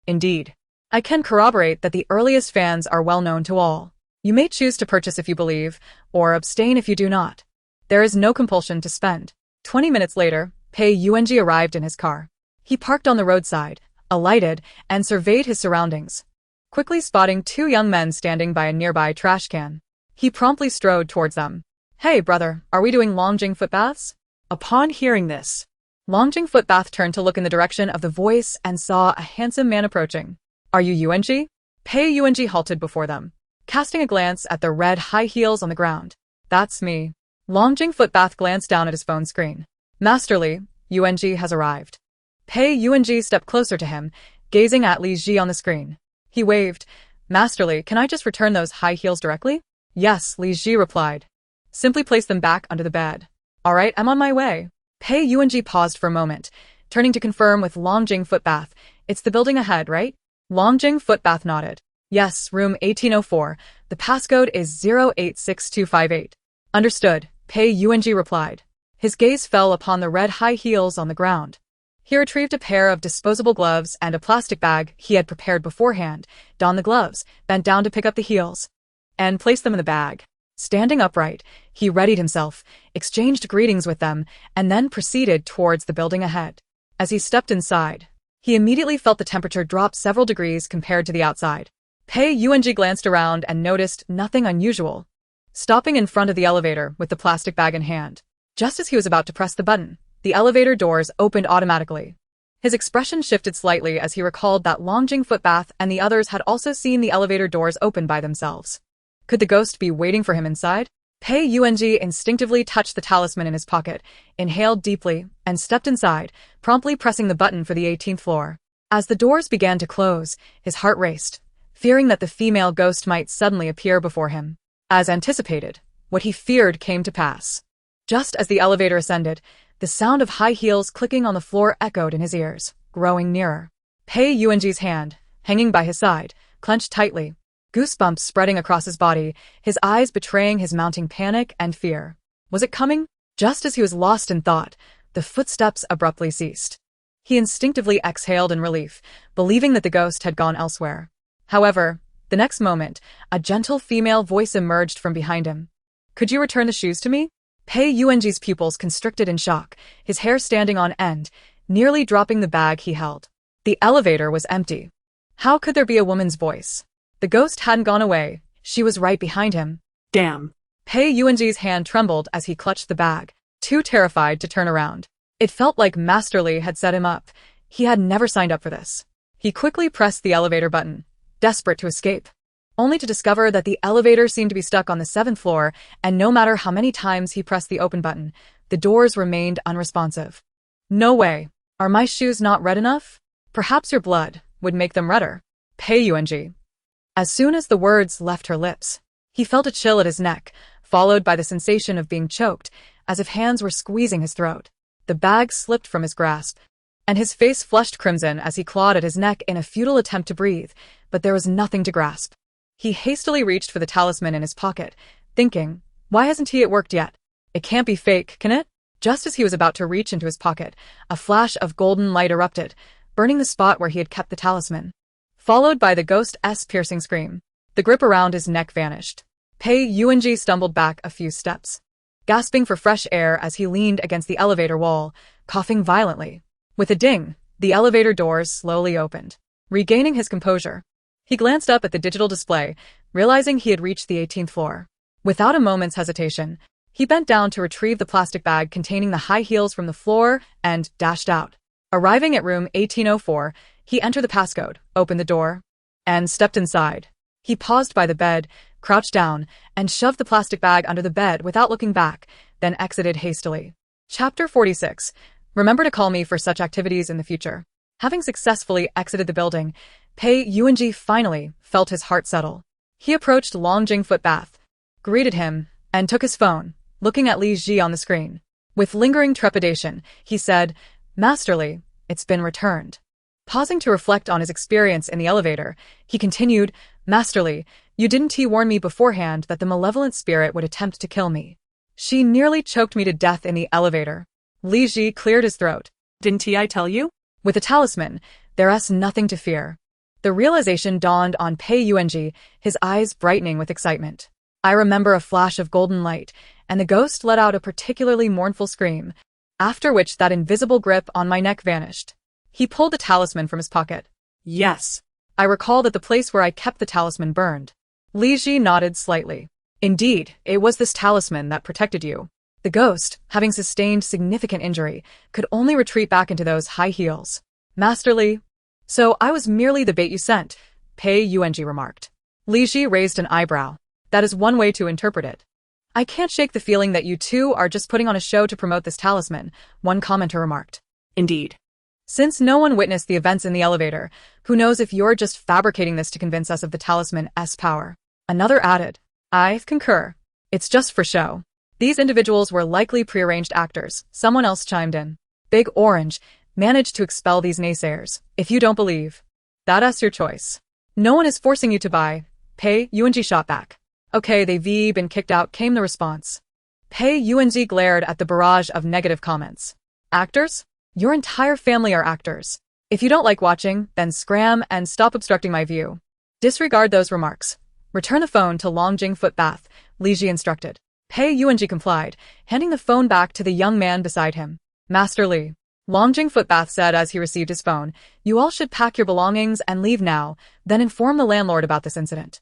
Indeed, I can corroborate that the earliest fans are well known to all. You may choose to purchase if you believe, or abstain if you do not. There is no compulsion to spend. 20 minutes later, Pei Yuanji arrived in his car. He parked on the roadside, alighted, and surveyed his surroundings. Quickly spotting two young men standing by a nearby trash can, he promptly strode towards them. "Hey, brother, are we doing Longjing foot baths?" Upon hearing this, Longjing foot bath turned to look in the direction of the voice and saw a handsome man approaching. "Are you Yuanji?" Pei Yuanji halted before them, casting a glance at the red high heels on the ground. "That's me." Longjing foot bath glanced down at his phone screen. "Master Li, Yuanji has arrived." Pei Yuanji stepped closer to him, gazing at Li Ji on the screen. He waved. "Master Li, can I just return those high heels directly?" "Yes," Li Ji replied. "Simply place them back under the bed." "All right, I'm on my way." Pei Yuanji paused for a moment, turning to confirm with Longjing foot bath. "It's the building ahead, right?" Longjing foot bath nodded. "Yes, room 1804. The passcode is 086258. "Understood," Pei Yuanji replied. His gaze fell upon the red high heels on the ground. He retrieved a pair of disposable gloves and a plastic bag he had prepared beforehand, donned the gloves, bent down to pick up the heels, and placed them in the bag. Standing upright, he readied himself, exchanged greetings with them, and then proceeded towards the building ahead. As he stepped inside, he immediately felt the temperature drop several degrees compared to the outside. Pei Yuanji glanced around and noticed nothing unusual. Stopping in front of the elevator with the plastic bag in hand, just as he was about to press the button, the elevator doors opened automatically. His expression shifted slightly as he recalled that Longjing foot bath and the others had also seen the elevator doors open by themselves. Could the ghost be waiting for him inside? Pei Yuanji instinctively touched the talisman in his pocket, inhaled deeply, and stepped inside, promptly pressing the button for the 18th floor. As the doors began to close, his heart raced, fearing that the female ghost might suddenly appear before him. As anticipated, what he feared came to pass. Just as the elevator ascended, the sound of high heels clicking on the floor echoed in his ears, growing nearer. Pei Yuanji's hand, hanging by his side, clenched tightly, goosebumps spreading across his body, his eyes betraying his mounting panic and fear. Was it coming? Just as he was lost in thought, the footsteps abruptly ceased. He instinctively exhaled in relief, believing that the ghost had gone elsewhere. However, the next moment, a gentle female voice emerged from behind him. "Could you return the shoes to me?" Pei Yuanji's pupils constricted in shock, his hair standing on end, nearly dropping the bag he held. The elevator was empty. How could there be a woman's voice? The ghost hadn't gone away. She was right behind him. Damn. Pei Yuanji's hand trembled as he clutched the bag, too terrified to turn around. It felt like Master Li had set him up. He had never signed up for this. He quickly pressed the elevator button, desperate to escape, only to discover that the elevator seemed to be stuck on the 7th floor, and no matter how many times he pressed the open button, the doors remained unresponsive. "No way. Are my shoes not red enough? Perhaps your blood would make them redder." Pei Yuanji. As soon as the words left her lips, he felt a chill at his neck, followed by the sensation of being choked, as if hands were squeezing his throat. The bag slipped from his grasp, and his face flushed crimson as he clawed at his neck in a futile attempt to breathe, but there was nothing to grasp. He hastily reached for the talisman in his pocket, thinking, why hasn't it worked yet? It can't be fake, can it? Just as he was about to reach into his pocket, a flash of golden light erupted, burning the spot where he had kept the talisman, followed by the ghost's piercing scream. The grip around his neck vanished. Pei Yuanji stumbled back a few steps, gasping for fresh air as he leaned against the elevator wall, coughing violently. With a ding, the elevator doors slowly opened. Regaining his composure, he glanced up at the digital display, realizing he had reached the 18th floor. Without a moment's hesitation, he bent down to retrieve the plastic bag containing the high heels from the floor and dashed out. Arriving at room 1804, he entered the passcode, opened the door, and stepped inside. He paused by the bed, crouched down, and shoved the plastic bag under the bed without looking back, then exited hastily. Chapter 46. Remember to call me for such activities in the future. Having successfully exited the building, Pei Yuanji finally felt his heart settle. He approached Longjing foot bath, greeted him, and took his phone, looking at Li Ji on the screen. With lingering trepidation, he said, "Master Li, it's been returned." Pausing to reflect on his experience in the elevator, he continued, "Master Li, you didn't warn me beforehand that the malevolent spirit would attempt to kill me. She nearly choked me to death in the elevator." Li Ji cleared his throat. Didn't I tell you? With a talisman, there's nothing to fear. The realization dawned on Pei Yuanji, his eyes brightening with excitement. I remember a flash of golden light, and the ghost let out a particularly mournful scream, after which that invisible grip on my neck vanished. He pulled the talisman from his pocket. Yes. I recall that the place where I kept the talisman burned. Li Ji nodded slightly. Indeed, it was this talisman that protected you. The ghost, having sustained significant injury, could only retreat back into those high heels. Master Li. So I was merely the bait you sent, Pei Yuanji remarked. Li Ji raised an eyebrow. That is one way to interpret it. I can't shake the feeling that you two are just putting on a show to promote this talisman, one commenter remarked. Indeed. Since no one witnessed the events in the elevator, who knows if you're just fabricating this to convince us of the talisman's power? Another added. I concur. It's just for show. These individuals were likely prearranged actors, someone else chimed in. Big Orange managed to expel these naysayers. If you don't believe, that's your choice. No one is forcing you to buy. Pei Yuanji shot back. Okay, they've been kicked out, came the response. Pei Yuanji glared at the barrage of negative comments. Actors? Your entire family are actors. If you don't like watching, then scram and stop obstructing my view. Disregard those remarks. Return the phone to Longjing Footbath, Li Ji instructed. Pei Yuanji complied, handing the phone back to the young man beside him. Master Li. Longjing Footbath said as he received his phone, you all should pack your belongings and leave now, then inform the landlord about this incident.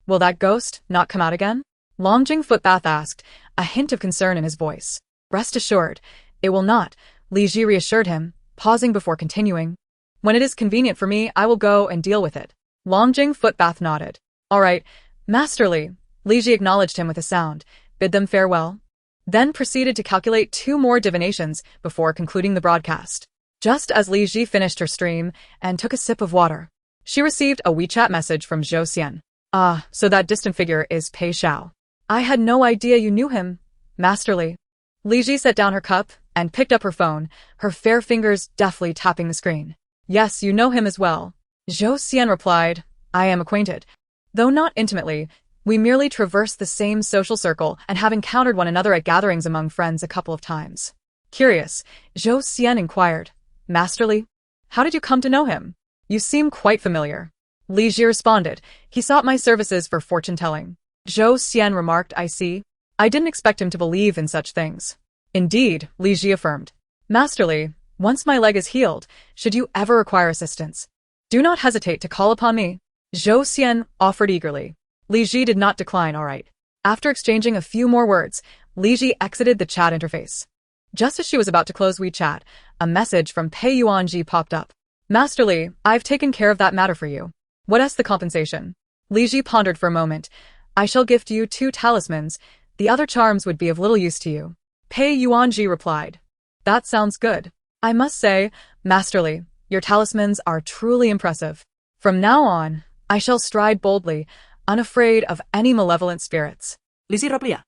Will that ghost not come out again? Longjing Footbath asked, a hint of concern in his voice. Rest assured, it will not, Li Ji reassured him, pausing before continuing. When it is convenient for me, I will go and deal with it. Longjing Footbath nodded. All right, Master Li. Li Ji acknowledged him with a sound, bid them farewell, then proceeded to calculate 2 more divinations before concluding the broadcast. Just as Li Ji finished her stream and took a sip of water, she received a WeChat message from Zhou Xian. Ah, so that distant figure is Pei Xiao. I had no idea you knew him, Master Li. Li Ji set down her cup and picked up her phone, her fair fingers deftly tapping the screen. Yes, you know him as well. Zhou Xian replied, I am acquainted. Though not intimately, we merely traverse the same social circle and have encountered one another at gatherings among friends a couple of times. Curious, Zhou Xian inquired. Master Li, how did you come to know him? You seem quite familiar. Li Ji responded, he sought my services for fortune-telling. Zhou Xian remarked, I see. I didn't expect him to believe in such things. Indeed, Li Ji affirmed. Master Li, once my leg is healed, should you ever require assistance, do not hesitate to call upon me. Zhou Xian offered eagerly. Li Ji did not decline, all right. After exchanging a few more words, Li Ji exited the chat interface. Just as she was about to close WeChat, a message from Pei Yuanji popped up. Master Li, I've taken care of that matter for you. What's the compensation? Li Ji pondered for a moment. I shall gift you 2 talismans. The other charms would be of little use to you. Pei Yuanji replied. That sounds good. I must say, Master Li, your talismans are truly impressive. From now on, I shall stride boldly, unafraid of any malevolent spirits. Li Ji replia.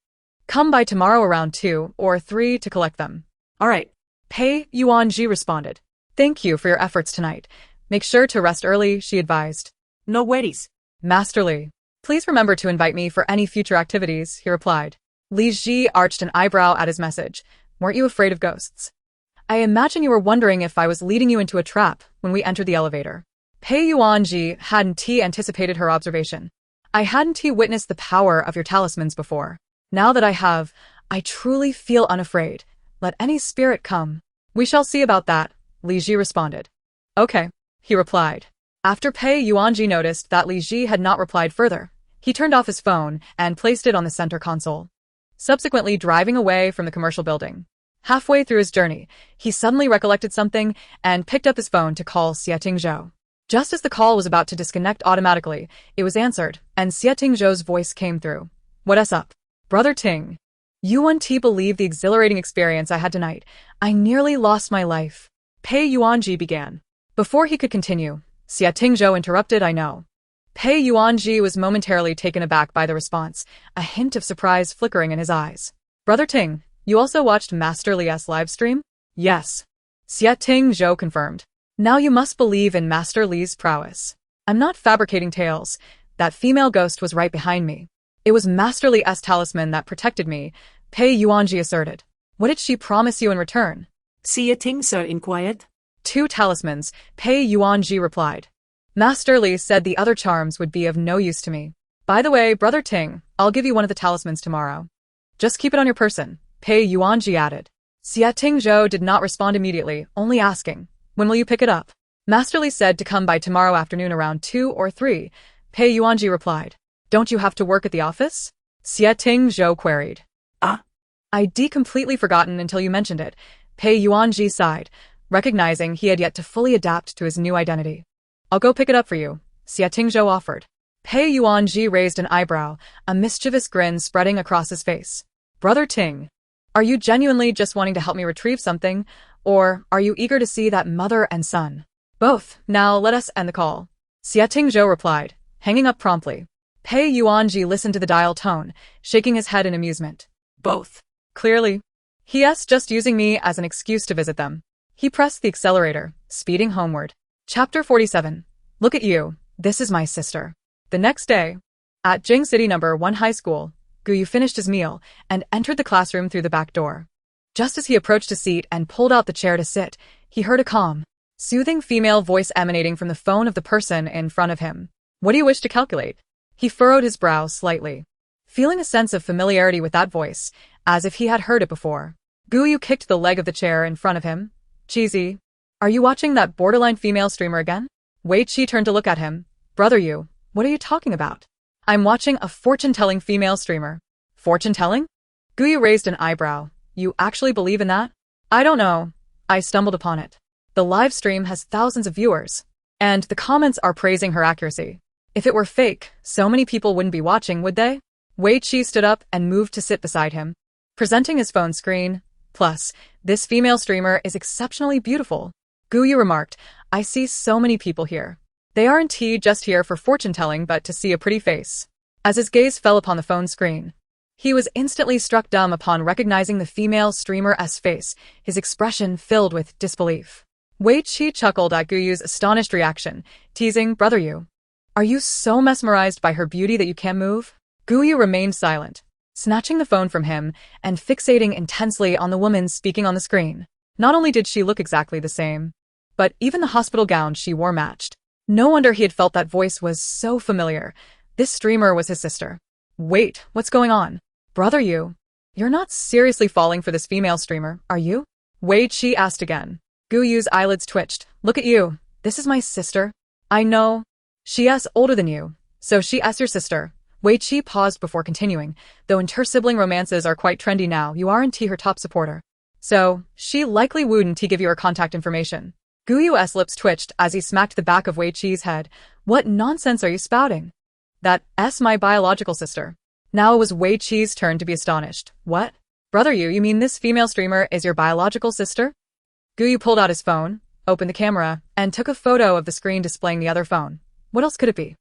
Come by tomorrow around 2 or 3 to collect them. All right. Pei Yuanji responded. Thank you for your efforts tonight. Make sure to rest early, she advised. No worries. Master Li, please remember to invite me for any future activities, he replied. Li Ji arched an eyebrow at his message. Weren't you afraid of ghosts? I imagine you were wondering if I was leading you into a trap when we entered the elevator. Pei Yuanji hadn't anticipated her observation. I hadn't witnessed the power of your talismans before. Now that I have, I truly feel unafraid. Let any spirit come. We shall see about that, Li Ji responded. Okay, he replied. After Pei Yuanji noticed that Li Ji had not replied further, he turned off his phone and placed it on the center console, subsequently driving away from the commercial building. Halfway through his journey, he suddenly recollected something and picked up his phone to call Xieting Zhou. Just as the call was about to disconnect automatically, it was answered, and Xieting Zhou's voice came through. What's up? Brother Ting. You won't believe the exhilarating experience I had tonight. I nearly lost my life. Pei Yuanji began. Before he could continue, Xieting Zhou interrupted, I know. Pei Yuanji was momentarily taken aback by the response, a hint of surprise flickering in his eyes. Brother Ting, you also watched Master Li's live stream? Yes. Xieting Zhou confirmed. Now you must believe in Master Li's prowess. I'm not fabricating tales. That female ghost was right behind me. It was Master Li's talisman that protected me, Pei Yuanji asserted. What did she promise you in return? See a thing, sir inquired. 2 talismans, Pei Yuanji replied. Master Li said the other charms would be of no use to me. By the way, Brother Ting, I'll give you one of the talismans tomorrow. Just keep it on your person, Pei Yuanji added. Xia Tingzhou did not respond immediately, only asking, when will you pick it up? Master Li said to come by tomorrow afternoon around 2 or 3. Pei Yuanji replied. Don't you have to work at the office? Xia Tingzhou queried. I'd completely forgotten until you mentioned it. Pei Yuanji sighed, recognizing he had yet to fully adapt to his new identity. I'll go pick it up for you, Xia Tingzhou offered. Pei Yuanji raised an eyebrow, a mischievous grin spreading across his face. Brother Ting, are you genuinely just wanting to help me retrieve something, or are you eager to see that mother and son? Both. Now let us end the call. Xia Tingzhou replied, hanging up promptly. Pei Yuanji listened to the dial tone, shaking his head in amusement. Both. Clearly. He's just using me as an excuse to visit them. He pressed the accelerator, speeding homeward. Chapter 47. Look at you. This is my sister. The next day, at Jing City No. 1 High School, Guyu finished his meal and entered the classroom through the back door. Just as he approached a seat and pulled out the chair to sit, he heard a calm, soothing female voice emanating from the phone of the person in front of him. What do you wish to calculate? He furrowed his brow slightly, feeling a sense of familiarity with that voice, as if he had heard it before. Guyu kicked the leg of the chair in front of him. Cheesy. Are you watching that borderline female streamer again? Wei Qi turned to look at him. Brother Yu, what are you talking about? I'm watching a fortune-telling female streamer. Fortune-telling? Guyu raised an eyebrow. You actually believe in that? I don't know. I stumbled upon it. The live stream has thousands of viewers, and the comments are praising her accuracy. If it were fake, so many people wouldn't be watching, would they? Wei Qi stood up and moved to sit beside him, presenting his phone screen. Plus, this female streamer is exceptionally beautiful. Guyu remarked, I see so many people here. They aren't just here for fortune-telling but to see a pretty face. As his gaze fell upon the phone screen, he was instantly struck dumb upon recognizing the female streamer's face, his expression filled with disbelief. Wei Qi chuckled at Guyu's astonished reaction, teasing, Brother Yu, are you so mesmerized by her beauty that you can't move? Guyu remained silent, snatching the phone from him and fixating intensely on the woman speaking on the screen. Not only did she look exactly the same, but even the hospital gown she wore matched. No wonder he had felt that voice was so familiar. This streamer was his sister. Wait, what's going on? Brother Yu, you're not seriously falling for this female streamer, are you? Wei Qi asked again. Guyu's eyelids twitched. Look at you. This is my sister. I know. She's older than you, so she's your sister. Wei Qi paused before continuing. Though inter-sibling romances are quite trendy now, you aren't her top supporter. So, she likely wouldn't give you her contact information. Guyu's lips twitched as he smacked the back of Wei Qi's head. What nonsense are you spouting? That's my biological sister. Now it was Wei Qi's turn to be astonished. What? Brother Yu, you mean this female streamer is your biological sister? Guyu pulled out his phone, opened the camera, and took a photo of the screen displaying the other phone. What else could it be?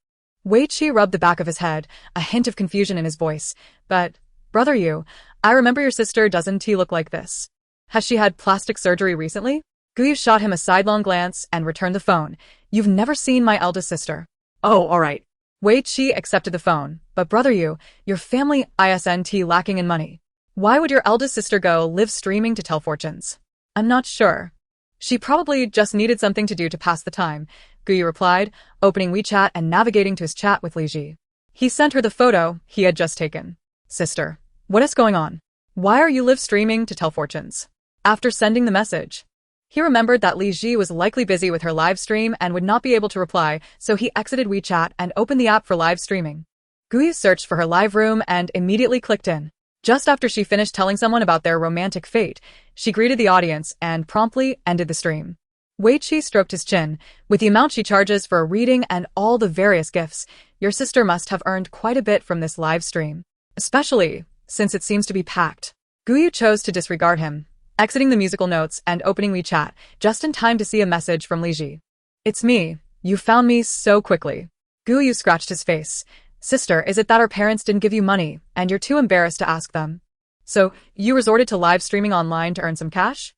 Wei Qi rubbed the back of his head, a hint of confusion in his voice. But, Brother Yu, I remember your sister doesn't look like this. Has she had plastic surgery recently? Guyu shot him a sidelong glance and returned the phone. You've never seen my eldest sister. Oh, alright. Wei Qi accepted the phone. But Brother Yu, your family isn't lacking in money. Why would your eldest sister go live streaming to tell fortunes? I'm not sure. She probably just needed something to do to pass the time, Guyu replied, opening WeChat and navigating to his chat with Li Ji. He sent her the photo he had just taken. Sister, what is going on? Why are you live streaming to tell fortunes? After sending the message, he remembered that Li Ji was likely busy with her live stream and would not be able to reply, so he exited WeChat and opened the app for live streaming. Guyu searched for her live room and immediately clicked in. Just after she finished telling someone about their romantic fate, she greeted the audience and promptly ended the stream. Wei Qi stroked his chin. With the amount she charges for a reading and all the various gifts, your sister must have earned quite a bit from this live stream. Especially since it seems to be packed. Guyu chose to disregard him, exiting the musical notes and opening WeChat, just in time to see a message from Li Ji. It's me. You found me so quickly. Guyu scratched his face. Sister, is it that our parents didn't give you money, and you're too embarrassed to ask them? So, you resorted to live streaming online to earn some cash?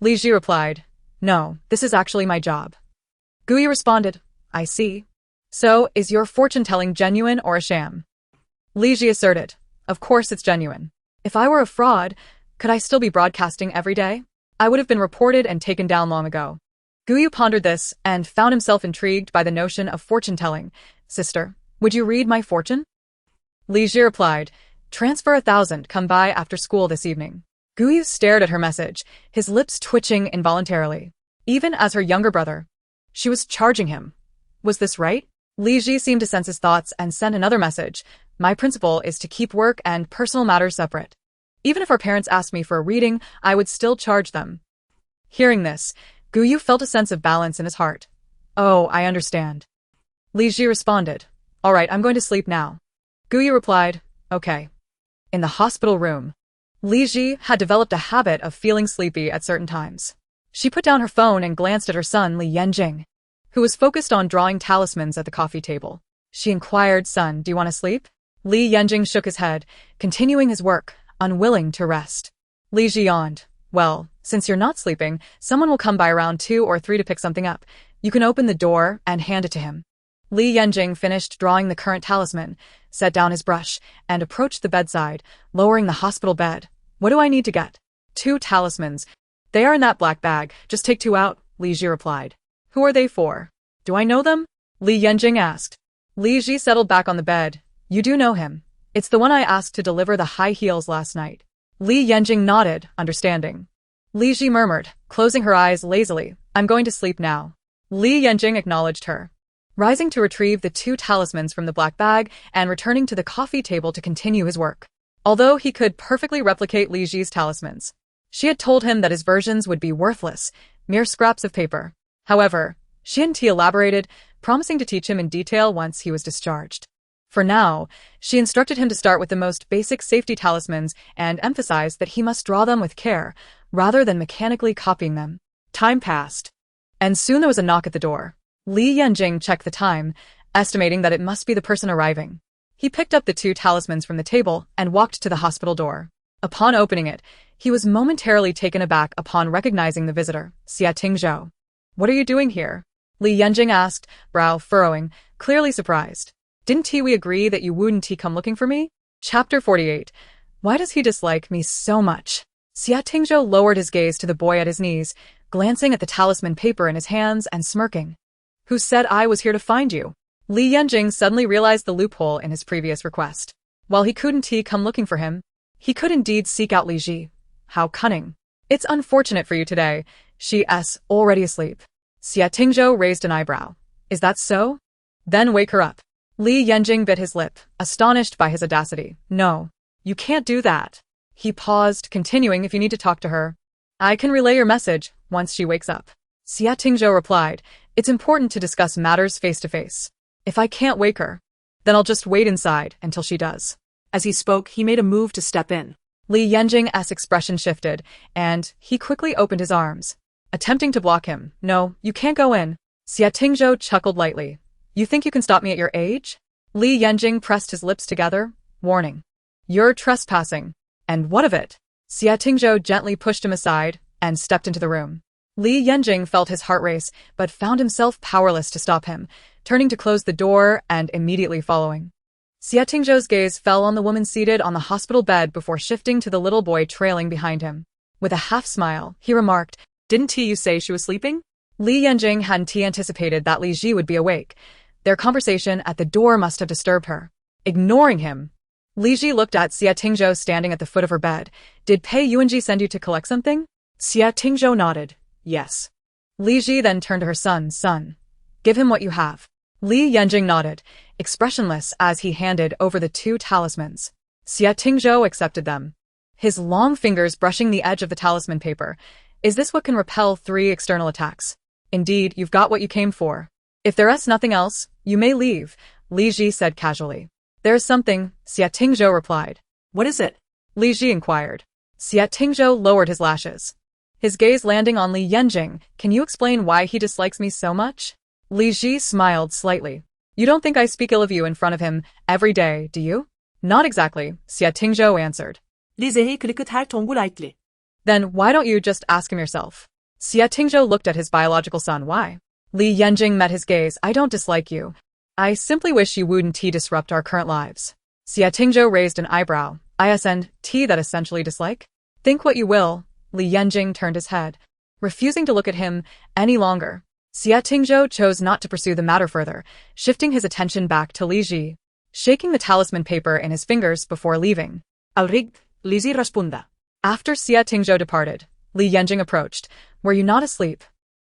Li Ji replied, No, this is actually my job. Guyu responded, I see. So, is your fortune-telling genuine or a sham? Li Ji asserted, Of course it's genuine. If I were a fraud, could I still be broadcasting every day? I would have been reported and taken down long ago. Guyu pondered this and found himself intrigued by the notion of fortune-telling. Sister, would you read my fortune? Li Ji replied, transfer 1,000, come by after school this evening. Guyu stared at her message, his lips twitching involuntarily. Even as her younger brother, she was charging him. Was this right? Li Ji seemed to sense his thoughts and sent another message. My principle is to keep work and personal matters separate. Even if our parents asked me for a reading, I would still charge them. Hearing this, Guyu felt a sense of balance in his heart. Oh, I understand. Li Ji responded, all right, I'm going to sleep now. Guyu replied, okay. In the hospital room, Li Ji had developed a habit of feeling sleepy at certain times. She put down her phone and glanced at her son Li Yanjing, who was focused on drawing talismans at the coffee table. She inquired, son, do you want to sleep? Li Yanjing shook his head, continuing his work, unwilling to rest. Li Ji yawned. Well, since you're not sleeping, someone will come by around 2 or 3 to pick something up. You can open the door and hand it to him. Li Yanjing finished drawing the current talisman, set down his brush, and approached the bedside, lowering the hospital bed. What do I need to get? 2 talismans. They are in that black bag. Just take 2 out, Li Ji replied. Who are they for? Do I know them? Li Yanjing asked. Li Ji settled back on the bed. You do know him. It's the one I asked to deliver the high heels last night. Li Yanjing nodded, understanding. Li Ji murmured, closing her eyes lazily, I'm going to sleep now. Li Yanjing acknowledged her, rising to retrieve the 2 talismans from the black bag and returning to the coffee table to continue his work. Although he could perfectly replicate Li Ji's talismans, she had told him that his versions would be worthless, mere scraps of paper. However, she and T elaborated, promising to teach him in detail once he was discharged. For now, she instructed him to start with the most basic safety talismans and emphasized that he must draw them with care, rather than mechanically copying them. Time passed, and soon there was a knock at the door. Li Yanjing checked the time, estimating that it must be the person arriving. He picked up the 2 talismans from the table and walked to the hospital door. Upon opening it, he was momentarily taken aback upon recognizing the visitor, Xia Tingzhou. What are you doing here? Li Yanjing asked, brow furrowing, clearly surprised. Didn't we agree that you wouldn't come looking for me? Chapter 48. Why does he dislike me so much? Xia Tingzhou lowered his gaze to the boy at his knees, glancing at the talisman paper in his hands and smirking. Who said I was here to find you? Li Yanjing suddenly realized the loophole in his previous request. While he couldn't come looking for him, he could indeed seek out Li Ji. How cunning. It's unfortunate for you today. She's already asleep. Xia Tingzhou raised an eyebrow. Is that so? Then wake her up. Li Yanjing bit his lip, astonished by his audacity. No, you can't do that. He paused, continuing, if you need to talk to her, I can relay your message once she wakes up. Xia Tingzhou replied, it's important to discuss matters face to face. If I can't wake her, then I'll just wait inside until she does. As he spoke, he made a move to step in. Li Yanjing's expression shifted, and he quickly opened his arms, attempting to block him. No, you can't go in. Xia Tingzhou chuckled lightly. You think you can stop me at your age? Li Yanjing pressed his lips together, warning. You're trespassing. And what of it? Xia Tingzhou gently pushed him aside and stepped into the room. Li Yanjing felt his heart race, but found himself powerless to stop him, turning to close the door and immediately following. Xia Tingzhou's gaze fell on the woman seated on the hospital bed before shifting to the little boy trailing behind him. With a half-smile, he remarked, Didn't you say she was sleeping? Li Yanjing hadn't anticipated that Li Ji would be awake. Their conversation at the door must have disturbed her. Ignoring him, Li Ji looked at Xia Tingzhou standing at the foot of her bed. Did Pei Yuanji send you to collect something? Xia Tingzhou nodded. Yes. Li Ji then turned to her son. Son, give him what you have. Li Yanjing nodded, expressionless as he handed over the 2 talismans. Xia Tingzhou accepted them, his long fingers brushing the edge of the talisman paper. Is this what can repel 3 external attacks? Indeed, you've got what you came for. If there's nothing else, you may leave, Li Ji said casually. There's something, Xia Tingzhou replied. What is it? Li Ji inquired. Xia Tingzhou lowered his lashes, his gaze landing on Li Yanjing. Can you explain why he dislikes me so much? Li Ji smiled slightly. You don't think I speak ill of you in front of him every day, do you? Not exactly, Xia Tingzhou answered. 리제히 그렇게 할 동굴. Then why don't you just ask him yourself? Xia Tingzhou looked at his biological son. Why? Li Yanjing met his gaze. I don't dislike you. I simply wish you wouldn't disrupt our current lives. Xia Tingzhou raised an eyebrow. Isn't that essentially dislike? Think what you will, Li Yanjing turned his head, refusing to look at him any longer. Xia Tingzhou chose not to pursue the matter further, shifting his attention back to Li Ji, shaking the talisman paper in his fingers before leaving. Alrig, Lizzie respunda. After Xia Tingzhou departed, Li Yanjing approached. Were you not asleep?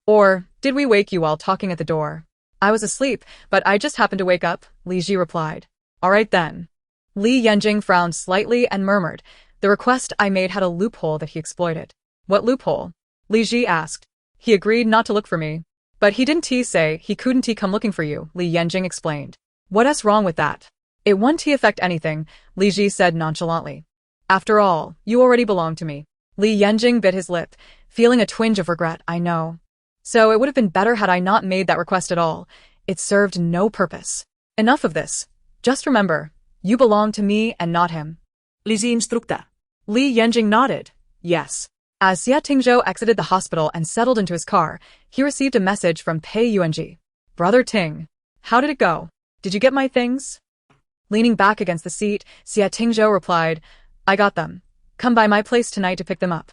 Or did we wake you while talking at the door? I was asleep, but I just happened to wake up, Li Ji replied. All right then. Li Yanjing frowned slightly and murmured, the request I made had a loophole that he exploited. What loophole? Li Ji asked. He agreed not to look for me. But he didn't say he couldn't come looking for you, Li Yanjing explained. What's wrong with that? It won't affect anything, Li Ji said nonchalantly. After all, you already belong to me. Li Yanjing bit his lip, feeling a twinge of regret. I know. So it would have been better had I not made that request at all. It served no purpose. Enough of this. Just remember, you belong to me and not him. Lizzie instructa. Li Yanjing nodded. Yes. As Xia Tingzhou exited the hospital and settled into his car, he received a message from Pei Yuanji. Brother Ting. How did it go? Did you get my things? Leaning back against the seat, Xia Tingzhou replied, I got them. Come by my place tonight to pick them up.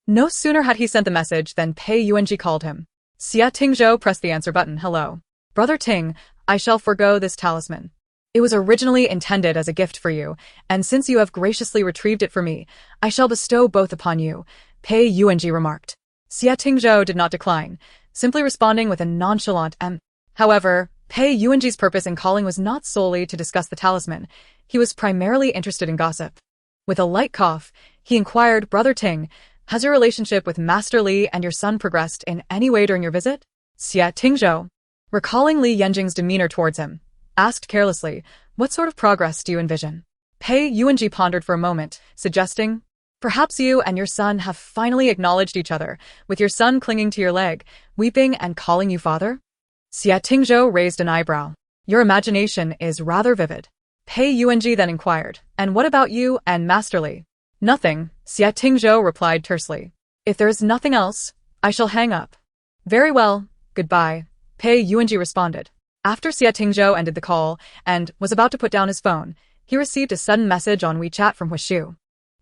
No sooner had he sent the message than Pei Yuanji called him. Xia Tingzhou pressed the answer button. Hello. Brother Ting, I shall forgo this talisman. It was originally intended as a gift for you, and since you have graciously retrieved it for me, I shall bestow both upon you, Pei Yuanji remarked. Xia Tingzhou did not decline, simply responding with a nonchalant However, Pei Yuanji's purpose in calling was not solely to discuss the talisman. He was primarily interested in gossip. With a light cough, he inquired, Brother Ting, has your relationship with Master Li and your son progressed in any way during your visit? Xia Tingzhou, recalling Li Yanjing's demeanor towards him, asked carelessly, what sort of progress do you envision? Pei Yuanji pondered for a moment, suggesting, perhaps you and your son have finally acknowledged each other, with your son clinging to your leg, weeping and calling you father? Xia Tingzhou raised an eyebrow. Your imagination is rather vivid. Pei Yuanji then inquired, and what about you and Master Li? Nothing, Xia Tingzhou replied tersely. If there is nothing else, I shall hang up. Very well, goodbye, Pei Yuanji responded. After Xia Tingzhou ended the call and was about to put down his phone, he received a sudden message on WeChat from Huishu,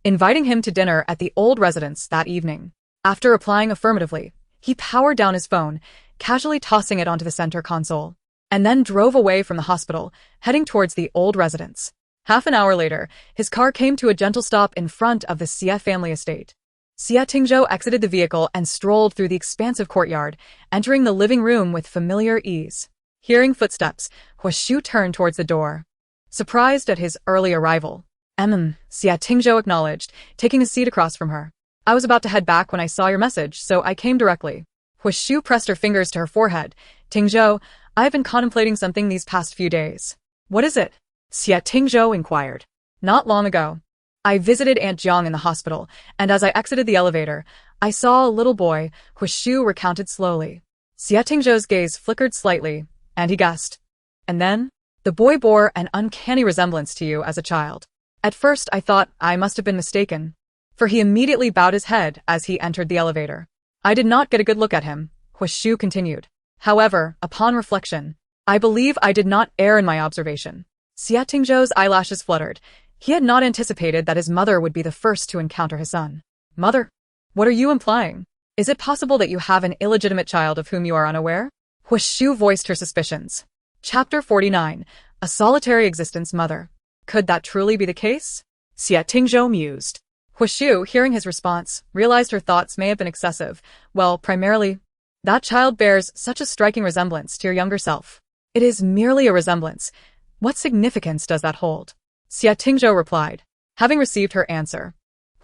inviting him to dinner at the old residence that evening. After replying affirmatively, he powered down his phone, casually tossing it onto the center console, and then drove away from the hospital, heading towards the old residence. Half an hour later, his car came to a gentle stop in front of the Xia family estate. Xia Tingzhou exited the vehicle and strolled through the expansive courtyard, entering the living room with familiar ease. Hearing footsteps, Huishu turned towards the door, surprised at his early arrival. Xia Tingzhou acknowledged, taking a seat across from her. I was about to head back when I saw your message, so I came directly. Huishu pressed her fingers to her forehead. Tingzhou, I've been contemplating something these past few days. What is it? Xia Tingzhou inquired. Not long ago, I visited Aunt Jiang in the hospital, and as I exited the elevator, I saw a little boy, Huishu recounted slowly. Xia Tingzhou's gaze flickered slightly, and he guessed. And then? The boy bore an uncanny resemblance to you as a child. At first I thought I must have been mistaken, for he immediately bowed his head as he entered the elevator. I did not get a good look at him, Huishu continued. However, upon reflection, I believe I did not err in my observation. Xia Tingzhou's eyelashes fluttered. He had not anticipated that his mother would be the first to encounter his son. Mother? What are you implying? Is it possible that you have an illegitimate child of whom you are unaware? Huishu voiced her suspicions. Chapter 49. A Solitary Existence Mother. Could that truly be the case? Xia Tingzhou mused. Huishu, hearing his response, realized her thoughts may have been excessive. Well, primarily, that child bears such a striking resemblance to your younger self. It is merely a resemblance. What significance does that hold? Xia Tingzhou replied. Having received her answer,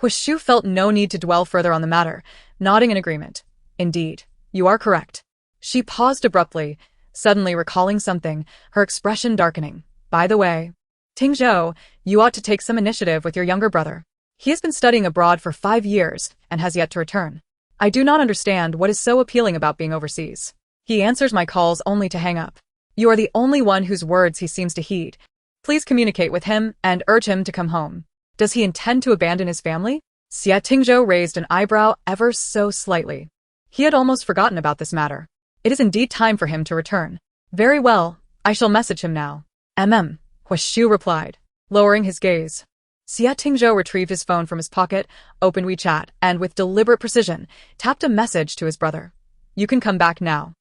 Huishu felt no need to dwell further on the matter, nodding in agreement. Indeed, you are correct. She paused abruptly, suddenly recalling something, her expression darkening. By the way, Tingzhou, you ought to take some initiative with your younger brother. He has been studying abroad for 5 years and has yet to return. I do not understand what is so appealing about being overseas. He answers my calls only to hang up. You are the only one whose words he seems to heed. Please communicate with him and urge him to come home. Does he intend to abandon his family? Xia Tingzhou raised an eyebrow ever so slightly. He had almost forgotten about this matter. It is indeed time for him to return. Very well, I shall message him now. Huishu replied, lowering his gaze. Xia Tingzhou retrieved his phone from his pocket, opened WeChat, and with deliberate precision, tapped a message to his brother. You can come back now.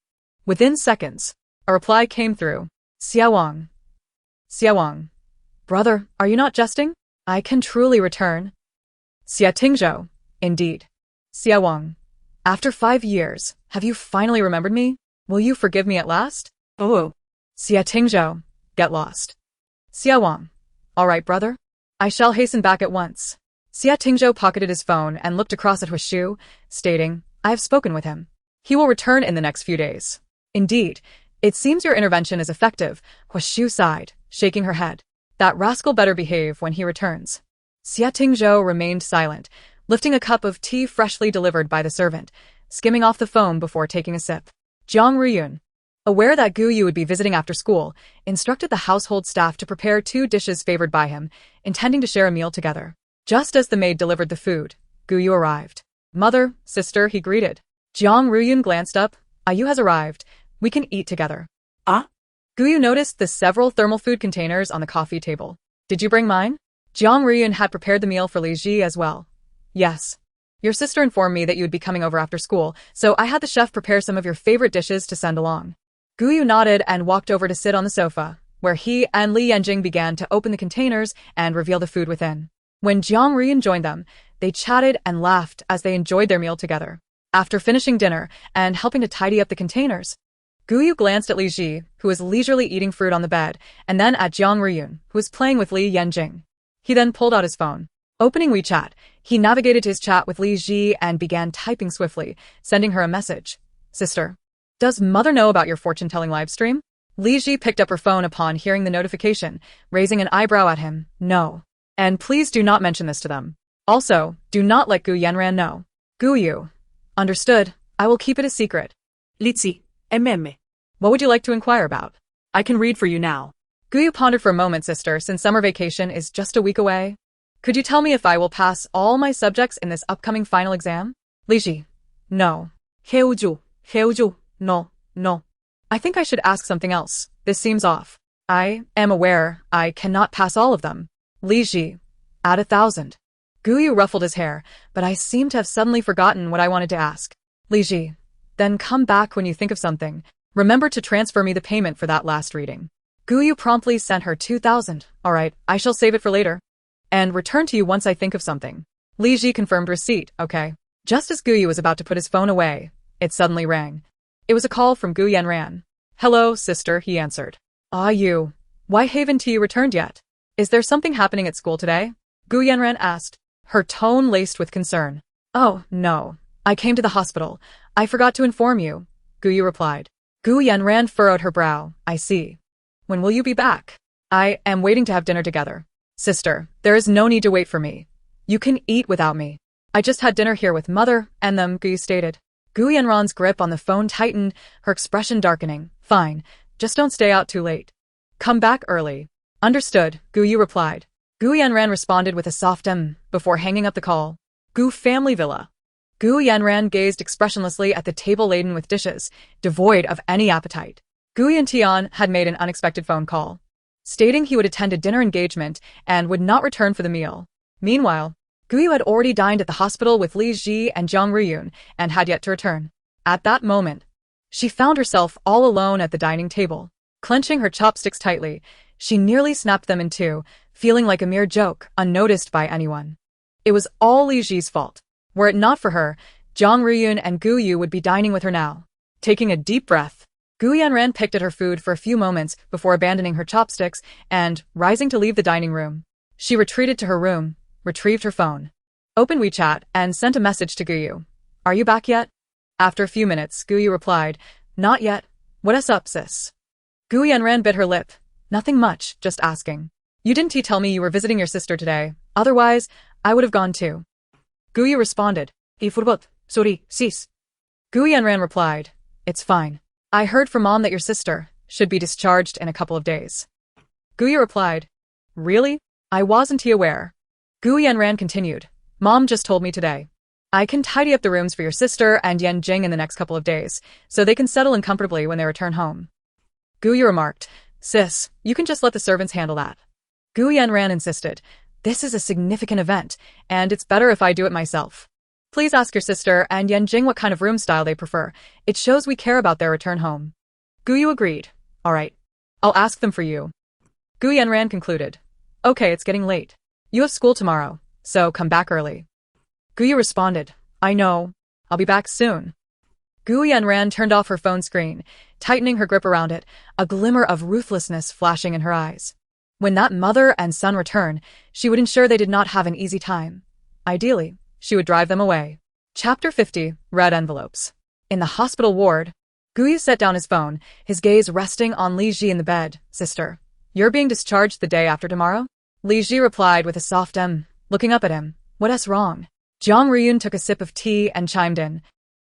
Within seconds, a reply came through. Xia Wang. Xia Wang. Brother, are you not jesting? I can truly return. Xia Tingzhou. Indeed. Xia Wang. After 5 years, have you finally remembered me? Will you forgive me at last? Oh. Xia Tingzhou. Get lost. Xia Wang. All right, brother. I shall hasten back at once. Xia Tingzhou pocketed his phone and looked across at Huashu, stating, I have spoken with him. He will return in the next few days. Indeed, it seems your intervention is effective, Huashu sighed, shaking her head. That rascal better behave when he returns. Xia Tingzhou remained silent, lifting a cup of tea freshly delivered by the servant, skimming off the foam before taking a sip. Jiang Ruyun, aware that Gu Yu would be visiting after school, instructed the household staff to prepare 2 dishes favored by him, intending to share a meal together. Just as the maid delivered the food, Gu Yu arrived. Mother, sister, he greeted. Jiang Ruyun glanced up. Ayu has arrived. We can eat together. Ah? Gu Yu noticed the several thermal food containers on the coffee table. Did you bring mine? Jiang Ruyun had prepared the meal for Li Ji as well. Yes. Your sister informed me that you would be coming over after school, so I had the chef prepare some of your favorite dishes to send along. Gu Yu nodded and walked over to sit on the sofa, where he and Li Yanjing began to open the containers and reveal the food within. When Jiang Ruyun joined them, they chatted and laughed as they enjoyed their meal together. After finishing dinner and helping to tidy up the containers, Gu Yu glanced at Li Ji, who was leisurely eating fruit on the bed, and then at Jiang Ruyun, who was playing with Li Yanjing. He then pulled out his phone. Opening WeChat, he navigated to his chat with Li Ji and began typing swiftly, sending her a message. Sister. Does mother know about your fortune-telling livestream? Li Ji picked up her phone upon hearing the notification, raising an eyebrow at him. No. And please do not mention this to them. Also, do not let Gu Yanran know. Gu Yu. Understood. I will keep it a secret. Litsi. MM. What would you like to inquire about? I can read for you now. Gu Yu pondered for a moment, sister, since summer vacation is just a week away. Could you tell me if I will pass all my subjects in this upcoming final exam? Li Ji. No. Heuju. No. I think I should ask something else. This seems off. I am aware I cannot pass all of them. Li Ji. Add 1,000. Gu Yu ruffled his hair, but I seem to have suddenly forgotten what I wanted to ask. Li Ji. Then come back when you think of something. Remember to transfer me the payment for that last reading. Gu Yu promptly sent her 2,000. All right, I shall save it for later. And return to you once I think of something. Li Ji confirmed receipt, okay. Just as Gu Yu was about to put his phone away, it suddenly rang. It was a call from Gu Yanran. Hello, sister, he answered. Ah, you. Why haven't you returned yet? Is there something happening at school today? Gu Yanran asked, her tone laced with concern. Oh, no. I came to the hospital. I forgot to inform you, Gu Yu replied. Gu Yanran furrowed her brow. I see. When will you be back? I am waiting to have dinner together. Sister, there is no need to wait for me. You can eat without me. I just had dinner here with mother and them, Gu Yu stated. Gu Yanran's grip on the phone tightened, her expression darkening. Fine, just don't stay out too late. Come back early. Understood, Gu Yu replied. Gu Yanran responded with a soft before hanging up the call. Gu family villa. Gu Yanran gazed expressionlessly at the table laden with dishes, devoid of any appetite. Gu Yantian had made an unexpected phone call, stating he would attend a dinner engagement and would not return for the meal. Meanwhile, Gu Yu had already dined at the hospital with Li Ji and Jiang Ruyun and had yet to return. At that moment, she found herself all alone at the dining table. Clenching her chopsticks tightly, she nearly snapped them in two, feeling like a mere joke, unnoticed by anyone. It was all Li Ji's fault. Were it not for her, Jiang Ruyun and Gu Yu would be dining with her now. Taking a deep breath, Gu Yanran picked at her food for a few moments before abandoning her chopsticks and, rising to leave the dining room, she retreated to her room, retrieved her phone, opened WeChat, and sent a message to Gu Yu. Are you back yet? After a few minutes, Gu Yu replied, Not yet. What's up, sis? Gu Yanran bit her lip. Nothing much, just asking. You didn't tell me you were visiting your sister today. Otherwise, I would have gone too. Gu Yu responded. Ifurbot, sorry, sis. Gu Yanran replied. It's fine. I heard from Mom that your sister should be discharged in a couple of days. Gu Yu replied. Really? I wasn't aware. Gu Yanran continued. Mom just told me today. I can tidy up the rooms for your sister and Yan Jing in the next couple of days, so they can settle in comfortably when they return home. Gu Yu remarked. Sis, you can just let the servants handle that. Gu Yanran insisted. This is a significant event, and it's better if I do it myself. Please ask your sister and Yanjing what kind of room style they prefer. It shows we care about their return home. Guyu agreed. All right. I'll ask them for you. Gu Yanran concluded. Okay, it's getting late. You have school tomorrow, so come back early. Guyu responded. I know. I'll be back soon. Gu Yanran turned off her phone screen, tightening her grip around it, a glimmer of ruthlessness flashing in her eyes. When that mother and son return, she would ensure they did not have an easy time. Ideally, she would drive them away. Chapter 50, Red Envelopes. In the hospital ward, Guyu set down his phone, his gaze resting on Li Ji in the bed. Sister, you're being discharged the day after tomorrow? Li Ji replied with a soft looking up at him. What's wrong? Jiang Ruyun took a sip of tea and chimed in.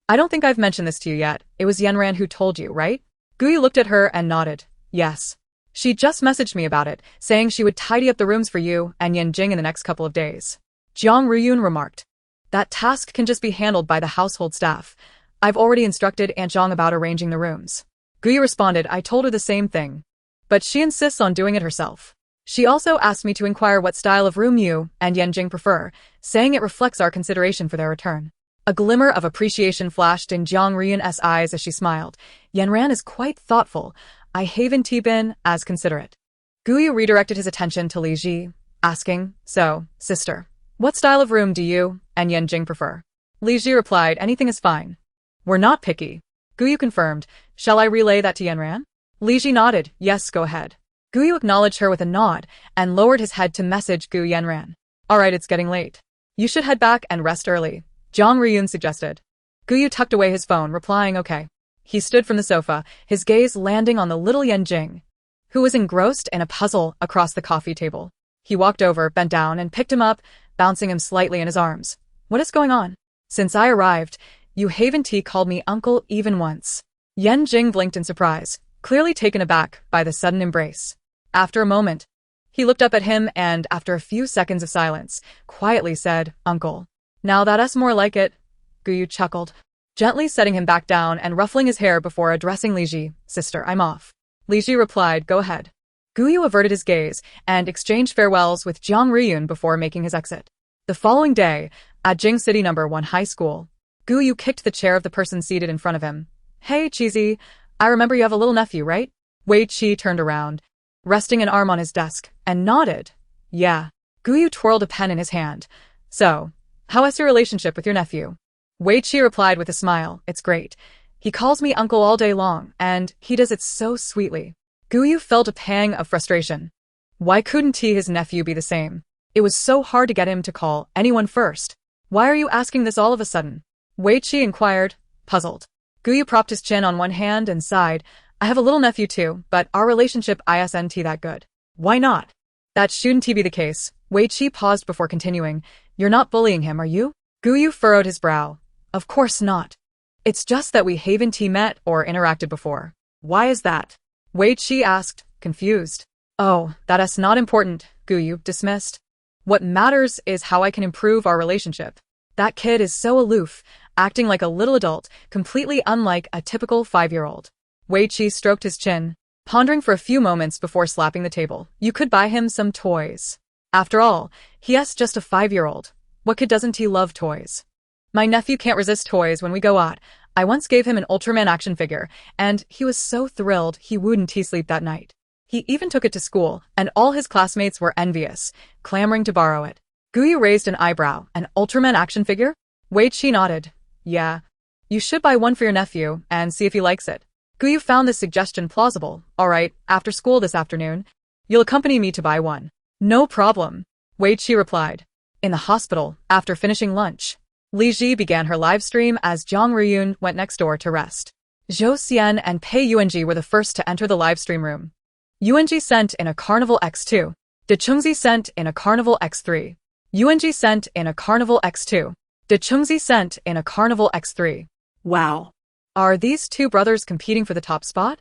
I don't think I've mentioned this to you yet. It was Yanran who told you, right? Guyu looked at her and nodded. Yes. She just messaged me about it, saying she would tidy up the rooms for you and Yanjing in the next couple of days. Jiang Ruyun remarked. That task can just be handled by the household staff. I've already instructed Aunt Zhang about arranging the rooms. Guyu responded, I told her the same thing. But she insists on doing it herself. She also asked me to inquire what style of room you and Yanjing prefer, saying it reflects our consideration for their return. A glimmer of appreciation flashed in Jiang Ruyun's eyes as she smiled. Yanran is quite thoughtful. I haven't been as considerate. Guyu redirected his attention to Li Ji, asking, So, sister, what style of room do you and Yanjing prefer? Li Ji replied, anything is fine. We're not picky. Guyu confirmed. Shall I relay that to Yanran? Li Ji nodded. Yes, go ahead. Guyu acknowledged her with a nod and lowered his head to message Gu Yanran. All right, it's getting late. You should head back and rest early, Jiang Ruyun suggested. Guyu tucked away his phone, replying okay. He stood from the sofa, his gaze landing on the little Yanjing, who was engrossed in a puzzle across the coffee table. He walked over, bent down, and picked him up, bouncing him slightly in his arms. What is going on? Since I arrived, you haven't called me uncle even once. Yanjing blinked in surprise, clearly taken aback by the sudden embrace. After a moment, he looked up at him and, after a few seconds of silence, quietly said, Uncle. Now that's more like it, Guyu chuckled, gently setting him back down and ruffling his hair before addressing Li Ji. Sister, I'm off. Li Ji replied, go ahead. Guyu averted his gaze and exchanged farewells with Jiang Ruyun before making his exit. The following day, at Jing City No. 1 High School, Guyu kicked the chair of the person seated in front of him. Hey, Cheesy, I remember you have a little nephew, right? Wei Qi turned around, resting an arm on his desk, and nodded. Yeah. Guyu twirled a pen in his hand. So, how is your relationship with your nephew? Wei Qi replied with a smile, it's great. He calls me uncle all day long, and he does it so sweetly. Guyu felt a pang of frustration. Why couldn't his nephew be the same? It was so hard to get him to call anyone first. Why are you asking this all of a sudden? Wei Qi inquired, puzzled. Guyu propped his chin on one hand and sighed. I have a little nephew too, but our relationship isn't that good. Why not? That shouldn't be the case. Wei Qi paused before continuing. You're not bullying him, are you? Guyu furrowed his brow. Of course not. It's just that we haven't met or interacted before. Why is that? Wei Qi asked, confused. Oh, that's not important, Guyu dismissed. What matters is how I can improve our relationship. That kid is so aloof, acting like a little adult, completely unlike a typical 5-year-old. Wei Qi stroked his chin, pondering for a few moments before slapping the table. You could buy him some toys. After all, he's just a 5-year-old. What kid doesn't he love toys? My nephew can't resist toys when we go out. I once gave him an Ultraman action figure, and he was so thrilled he wouldn't sleep that night. He even took it to school, and all his classmates were envious, clamoring to borrow it. Guyu raised an eyebrow. An Ultraman action figure? Wei Qi nodded. Yeah. You should buy one for your nephew and see if he likes it. Guyu found this suggestion plausible. All right, after school this afternoon, you'll accompany me to buy one. No problem, Wei Qi replied. In the hospital, after finishing lunch, Li Ji began her live stream as Jiang Ruyun went next door to rest. Zhou Xian and Pei Yuanji were the first to enter the live stream room. Yuanji sent in a Carnival X2. De Chengzi sent in a Carnival X3. Yuanji sent in a Carnival X2. De Chengzi sent in a Carnival X3. Wow. Are these two brothers competing for the top spot?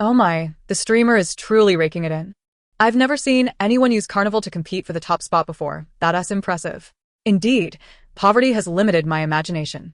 Oh my, the streamer is truly raking it in. I've never seen anyone use Carnival to compete for the top spot before. That's impressive. Indeed, poverty has limited my imagination.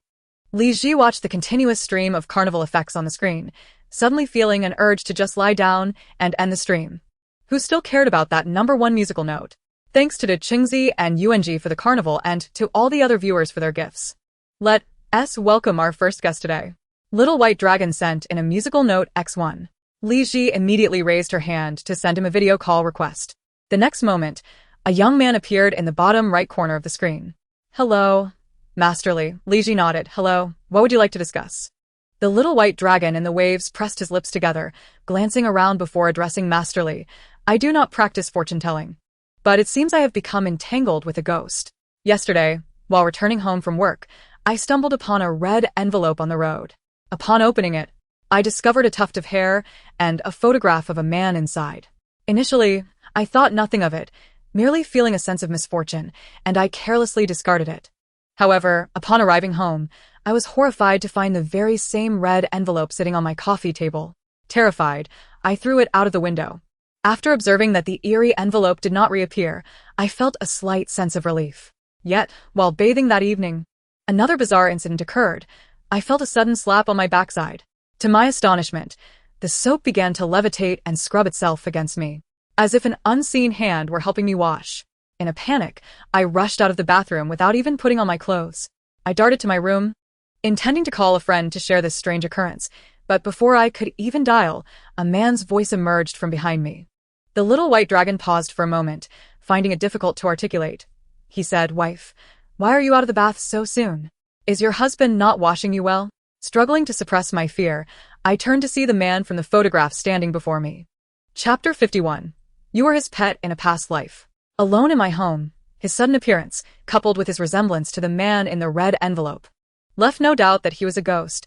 Li Ji watched the continuous stream of Carnival effects on the screen, suddenly feeling an urge to just lie down and end the stream. Who still cared about that #1 musical note? Thanks to Chingzi and UNG for the carnival and to all the other viewers for their gifts. Let us welcome our first guest today. Little White Dragon sent in a musical note X1. Li Ji immediately raised her hand to send him a video call request. The next moment, a young man appeared in the bottom right corner of the screen. Hello. Masterly, Li Ji nodded. Hello, what would you like to discuss? The little white dragon in the waves pressed his lips together, glancing around before addressing Masterly. I do not practice fortune-telling, but it seems I have become entangled with a ghost. Yesterday, while returning home from work, I stumbled upon a red envelope on the road. Upon opening it, I discovered a tuft of hair and a photograph of a man inside. Initially, I thought nothing of it, merely feeling a sense of misfortune, and I carelessly discarded it. However, upon arriving home, I was horrified to find the very same red envelope sitting on my coffee table. Terrified, I threw it out of the window. After observing that the eerie envelope did not reappear, I felt a slight sense of relief. Yet, while bathing that evening, another bizarre incident occurred. I felt a sudden slap on my backside. To my astonishment, the soap began to levitate and scrub itself against me, as if an unseen hand were helping me wash. In a panic, I rushed out of the bathroom without even putting on my clothes. I darted to my room, intending to call a friend to share this strange occurrence, but before I could even dial, a man's voice emerged from behind me. The little white dragon paused for a moment, finding it difficult to articulate. He said, Wife, why are you out of the bath so soon? Is your husband not washing you well? Struggling to suppress my fear, I turned to see the man from the photograph standing before me. Chapter 51. You were his pet in a past life. Alone in my home, his sudden appearance, coupled with his resemblance to the man in the red envelope, left no doubt that he was a ghost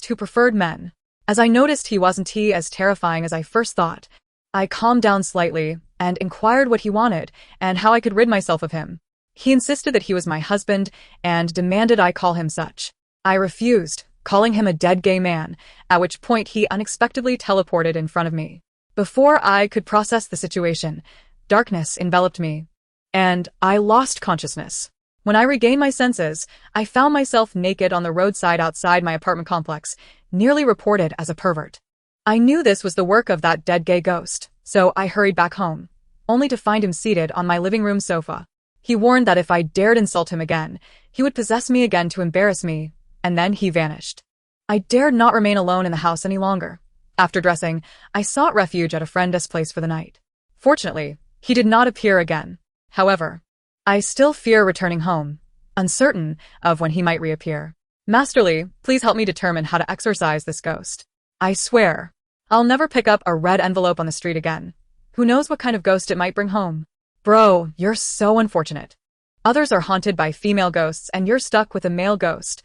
who preferred men. As I noticed he wasn't as terrifying as I first thought, I calmed down slightly and inquired what he wanted and how I could rid myself of him. He insisted that he was my husband and demanded I call him such. I refused, calling him a dead gay man, at which point he unexpectedly teleported in front of me. Before I could process the situation, darkness enveloped me, and I lost consciousness. When I regained my senses, I found myself naked on the roadside outside my apartment complex, nearly reported as a pervert. I knew this was the work of that dead gay ghost, so I hurried back home, only to find him seated on my living room sofa. He warned that if I dared insult him again, he would possess me again to embarrass me, and then he vanished. I dared not remain alone in the house any longer. After dressing, I sought refuge at a friend's place for the night. Fortunately, he did not appear again. However, I still fear returning home, uncertain of when he might reappear. Masterly, please help me determine how to exorcise this ghost. I swear, I'll never pick up a red envelope on the street again. Who knows what kind of ghost it might bring home? Bro, you're so unfortunate. Others are haunted by female ghosts and you're stuck with a male ghost.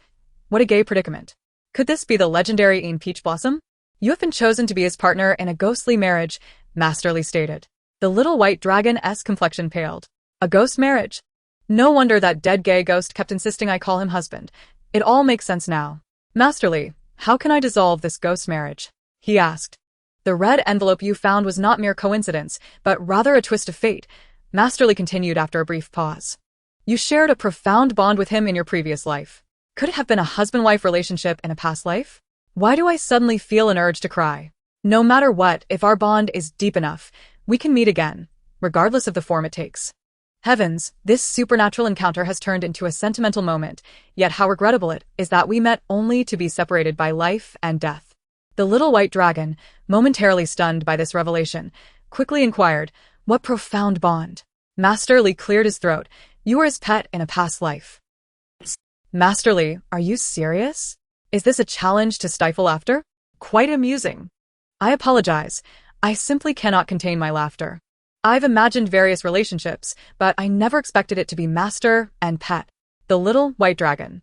What a gay predicament. Could this be the legendary Ian Peach Blossom? You have been chosen to be his partner in a ghostly marriage, Masterly stated. The little white dragon-esque complexion paled. A ghost marriage? No wonder that dead gay ghost kept insisting I call him husband. It all makes sense now. Masterly, how can I dissolve this ghost marriage? He asked. The red envelope you found was not mere coincidence, but rather a twist of fate, Masterly continued after a brief pause. You shared a profound bond with him in your previous life. Could it have been a husband-wife relationship in a past life? Why do I suddenly feel an urge to cry? No matter what, if our bond is deep enough, we can meet again, regardless of the form it takes. Heavens, this supernatural encounter has turned into a sentimental moment, yet how regrettable it is that we met only to be separated by life and death. The little white dragon, momentarily stunned by this revelation, quickly inquired, what profound bond? Masterly cleared his throat. You were his pet in a past life. Masterly, are you serious? Is this a challenge to stifle laughter? Quite amusing. I apologize. I simply cannot contain my laughter. I've imagined various relationships, but I never expected it to be master and pet. The little white dragon.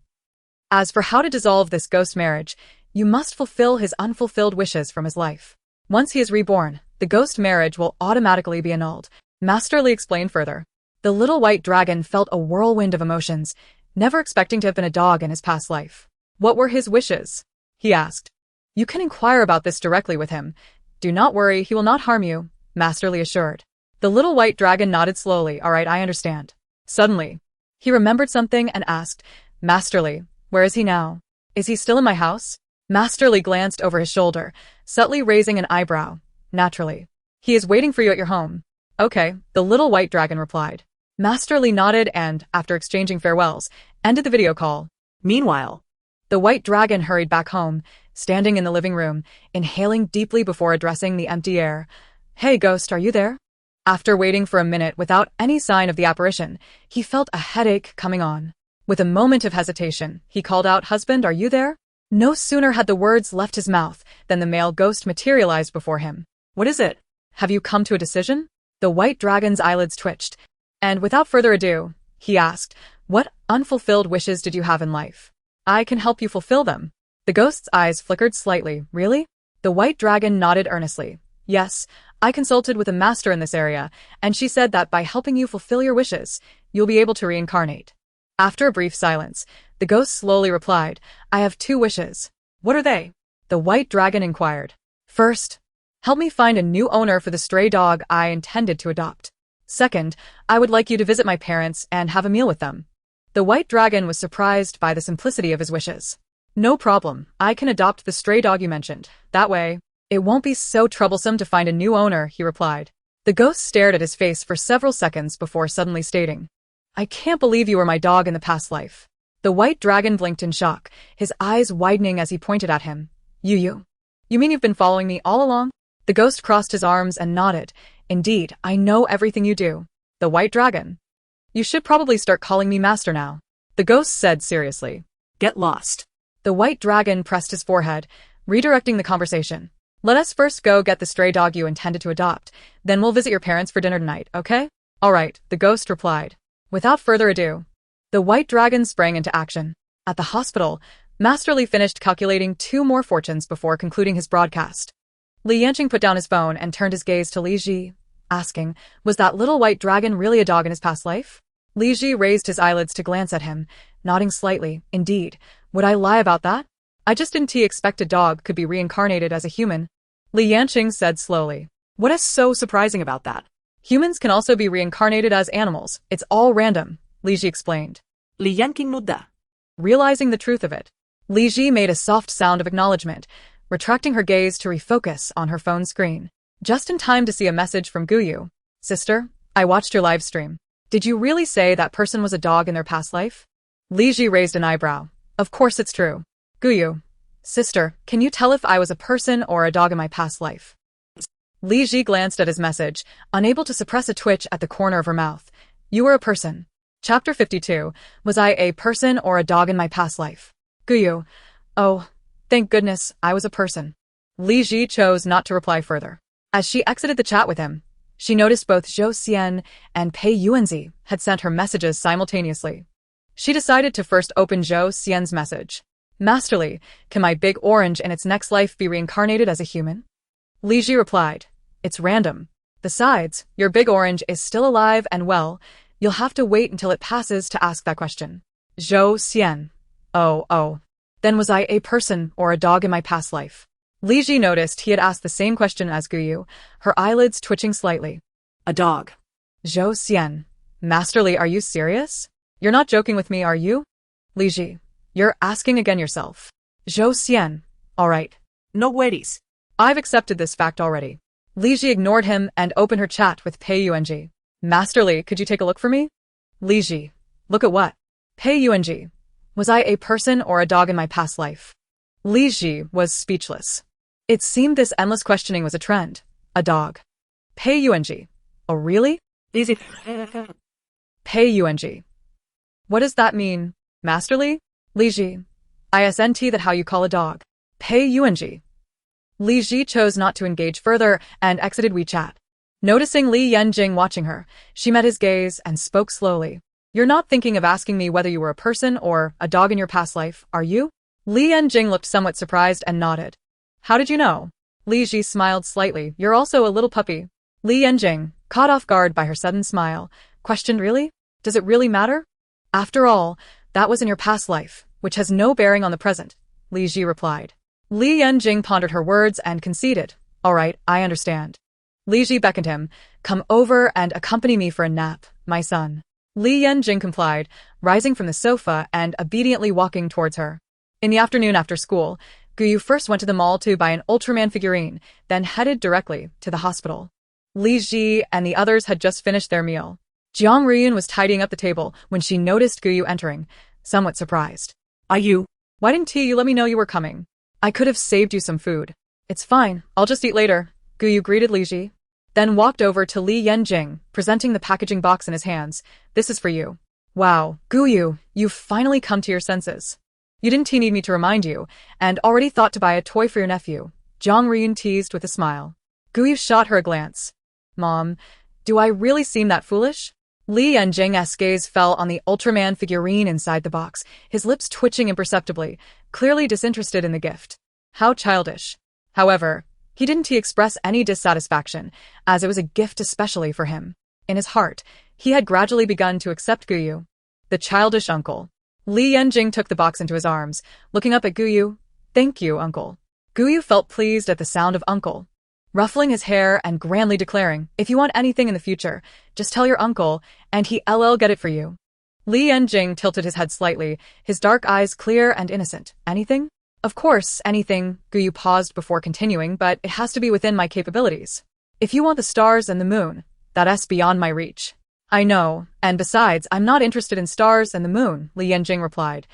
As for how to dissolve this ghost marriage, you must fulfill his unfulfilled wishes from his life. Once he is reborn, the ghost marriage will automatically be annulled. Masterly explained further. The little white dragon felt a whirlwind of emotions, never expecting to have been a dog in his past life. What were his wishes? He asked. You can inquire about this directly with him. Do not worry, he will not harm you, Masterly assured. The little white dragon nodded slowly. All right, I understand. Suddenly, he remembered something and asked, Masterly, where is he now? Is he still in my house? Masterly glanced over his shoulder, subtly raising an eyebrow. Naturally. He is waiting for you at your home. Okay, the little white dragon replied. Master Li nodded and, after exchanging farewells, ended the video call. Meanwhile, The white dragon hurried back home, standing in the living room, inhaling deeply before addressing the empty air. Hey, ghost, are you there? After waiting for a minute without any sign of the apparition, he felt a headache coming on. With a moment of hesitation, he called out, Husband, are you there? No sooner had the words left his mouth than the male ghost materialized before him. what is it? Have you come to a decision? The white dragon's eyelids twitched, and without further ado, he asked, What unfulfilled wishes did you have in life? I can help you fulfill them. The ghost's eyes flickered slightly. Really? The white dragon nodded earnestly. Yes, I consulted with a master in this area, and she said that by helping you fulfill your wishes, you'll be able to reincarnate. After a brief silence, the ghost slowly replied, I have 2 wishes. What are they? The white dragon inquired. First, help me find a new owner for the stray dog I intended to adopt. Second, I would like you to visit my parents and have a meal with them. The white dragon was surprised by the simplicity of his wishes. No problem, I can adopt the stray dog you mentioned. That way, it won't be so troublesome to find a new owner, he replied. The ghost stared at his face for several seconds before suddenly stating, I can't believe you were my dog in the past life. The white dragon blinked in shock, his eyes widening as he pointed at him. You mean you've been following me all along? The ghost crossed his arms and nodded. Indeed, I know everything you do. The white dragon. You should probably start calling me master now. The ghost said seriously. Get lost. The white dragon pressed his forehead, redirecting the conversation. Let us first go get the stray dog you intended to adopt, then we'll visit your parents for dinner tonight, okay? All right, the ghost replied. Without further ado, the white dragon sprang into action. At the hospital, Master Li finished calculating 2 more fortunes before concluding his broadcast. Li Yanqing put down his phone and turned his gaze to Li Ji, asking, was that little white dragon really a dog in his past life? Li Ji raised his eyelids to glance at him, nodding slightly. Indeed, would I lie about that? I just didn't expect a dog could be reincarnated as a human. Li Yanqing said slowly. What is so surprising about that? Humans can also be reincarnated as animals. It's all random, Li Ji explained. Li Yanqing nodded. Realizing the truth of it, Li Ji made a soft sound of acknowledgement, retracting her gaze to refocus on her phone screen. Just in time to see a message from Guyu. Sister, I watched your live stream. Did you really say that person was a dog in their past life? Li Ji raised an eyebrow. Of course it's true. Guyu. Sister, can you tell if I was a person or a dog in my past life? Li Ji glanced at his message, unable to suppress a twitch at the corner of her mouth. You were a person. Chapter 52. Was I a person or a dog in my past life? Guyu. Oh, thank goodness, I was a person. Li Ji chose not to reply further. As she exited the chat with him, she noticed both Zhou Xian and Pei Yuanzi had sent her messages simultaneously. She decided to first open Zhou Xian's message. Master Li, can my big orange in its next life be reincarnated as a human? Li Ji replied, It's random. Besides, your big orange is still alive and well. You'll have to wait until it passes to ask that question. Zhou Xian. Oh. Then was I a person or a dog in my past life? Li Ji noticed he had asked the same question as Guyu, her eyelids twitching slightly. A dog. Zhou Xian. Master Li, are you serious? You're not joking with me, are you? Li Ji. You're asking again yourself. Zhou Xian. All right. No worries. I've accepted this fact already. Li Ji ignored him and opened her chat with Pei Yuanji. Master Li, could you take a look for me? Li Ji. Look at what? Pei Yuanji. Was I a person or a dog in my past life? Li Ji was speechless. It seemed this endless questioning was a trend. A dog. Pei Yuanji. Oh really? Easy. Pei Yuanji. What does that mean, Master Li? Li Ji. ISNT that how you call a dog. Pei Yuanji. Li Ji chose not to engage further and exited WeChat. Noticing Li Yanjing watching her, she met his gaze and spoke slowly. You're not thinking of asking me whether you were a person or a dog in your past life, are you? Li Yanjing looked somewhat surprised and nodded. How did you know? Li Ji smiled slightly. You're also a little puppy. Li Yanjing, caught off guard by her sudden smile, questioned really? Does it really matter? After all, that was in your past life, which has no bearing on the present, Li Ji replied. Li Yanjing pondered her words and conceded. All right, I understand. Li Ji beckoned him. Come over and accompany me for a nap, my son. Li Yanjing complied, rising from the sofa and obediently walking towards her. In the afternoon after school, Guyu first went to the mall to buy an Ultraman figurine, then headed directly to the hospital. Li Ji and the others had just finished their meal. Jiang Riyun was tidying up the table when she noticed Guyu entering, somewhat surprised. You? Why didn't you let me know you were coming? I could have saved you some food. It's fine, I'll just eat later, Guyu greeted Li Ji, then walked over to Li Yanjing, presenting the packaging box in his hands. This is for you. Wow, Guyu, you've finally come to your senses. You didn't need me to remind you, and already thought to buy a toy for your nephew, Jiang Riyun teased with a smile. Guyu shot her a glance. Mom, do I really seem that foolish? Li Yanjing's gaze fell on the Ultraman figurine inside the box, his lips twitching imperceptibly, clearly disinterested in the gift. How childish. However, he didn't express any dissatisfaction, as it was a gift especially for him. In his heart, he had gradually begun to accept Guyu. The childish uncle. Li Yanjing took the box into his arms, looking up at Guyu. Thank you, uncle. Guyu felt pleased at the sound of uncle. Ruffling his hair and grandly declaring, if you want anything in the future, just tell your uncle, and he'll get it for you. Li Yanjing tilted his head slightly, his dark eyes clear and innocent. Anything? Of course, anything, Guyu paused before continuing, but it has to be within my capabilities. If you want the stars and the moon, that's beyond my reach. I know, and besides, I'm not interested in stars and the moon, Li Yanjing replied,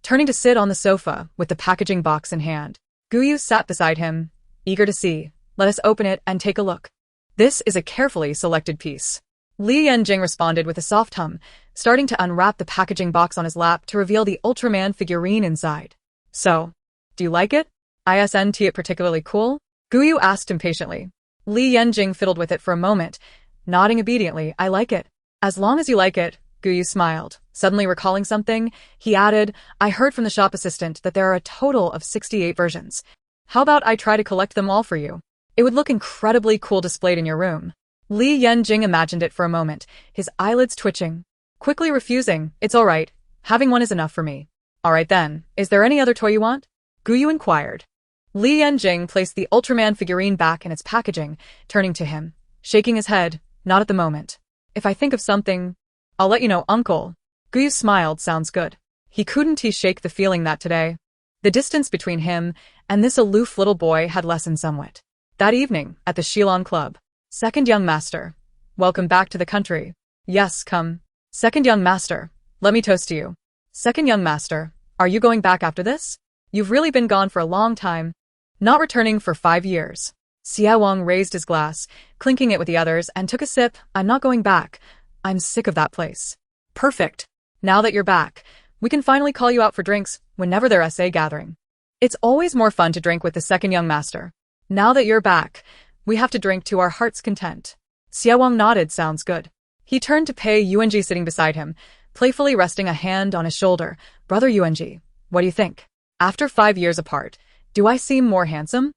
turning to sit on the sofa with the packaging box in hand. Guyu sat beside him, eager to see. Let us open it and take a look. This is a carefully selected piece. Li Yanjing responded with a soft hum, starting to unwrap the packaging box on his lap to reveal the Ultraman figurine inside. So, do you like it? Isn't it particularly cool? Guyu asked impatiently. Li Yanjing fiddled with it for a moment, nodding obediently. I like it. As long as you like it, Guyu smiled. Suddenly recalling something, he added, I heard from the shop assistant that there are a total of 68 versions. How about I try to collect them all for you? It would look incredibly cool displayed in your room. Li Yanjing imagined it for a moment, his eyelids twitching. Quickly refusing, it's all right. Having one is enough for me. All right then, is there any other toy you want? Guyu inquired. Li Yanjing placed the Ultraman figurine back in its packaging, turning to him, shaking his head, not at the moment. If I think of something, I'll let you know, uncle. Guyu smiled, sounds good. He couldn't shake the feeling that today, the distance between him and this aloof little boy had lessened somewhat. That evening, at the Shilong Club. Second young master. Welcome back to the country. Yes, come. Second young master, let me toast to you. Second young master, are you going back after this? You've really been gone for a long time. Not returning for 5 years. Xia Wang raised his glass, clinking it with the others, and took a sip. I'm not going back. I'm sick of that place. Perfect. Now that you're back, we can finally call you out for drinks whenever there's a gathering. It's always more fun to drink with the second young master. Now that you're back, we have to drink to our heart's content. Xia Wang nodded, sounds good. He turned to Pei Yuanji sitting beside him, playfully resting a hand on his shoulder. Brother Yuanji, what do you think? After 5 years apart, do I seem more handsome?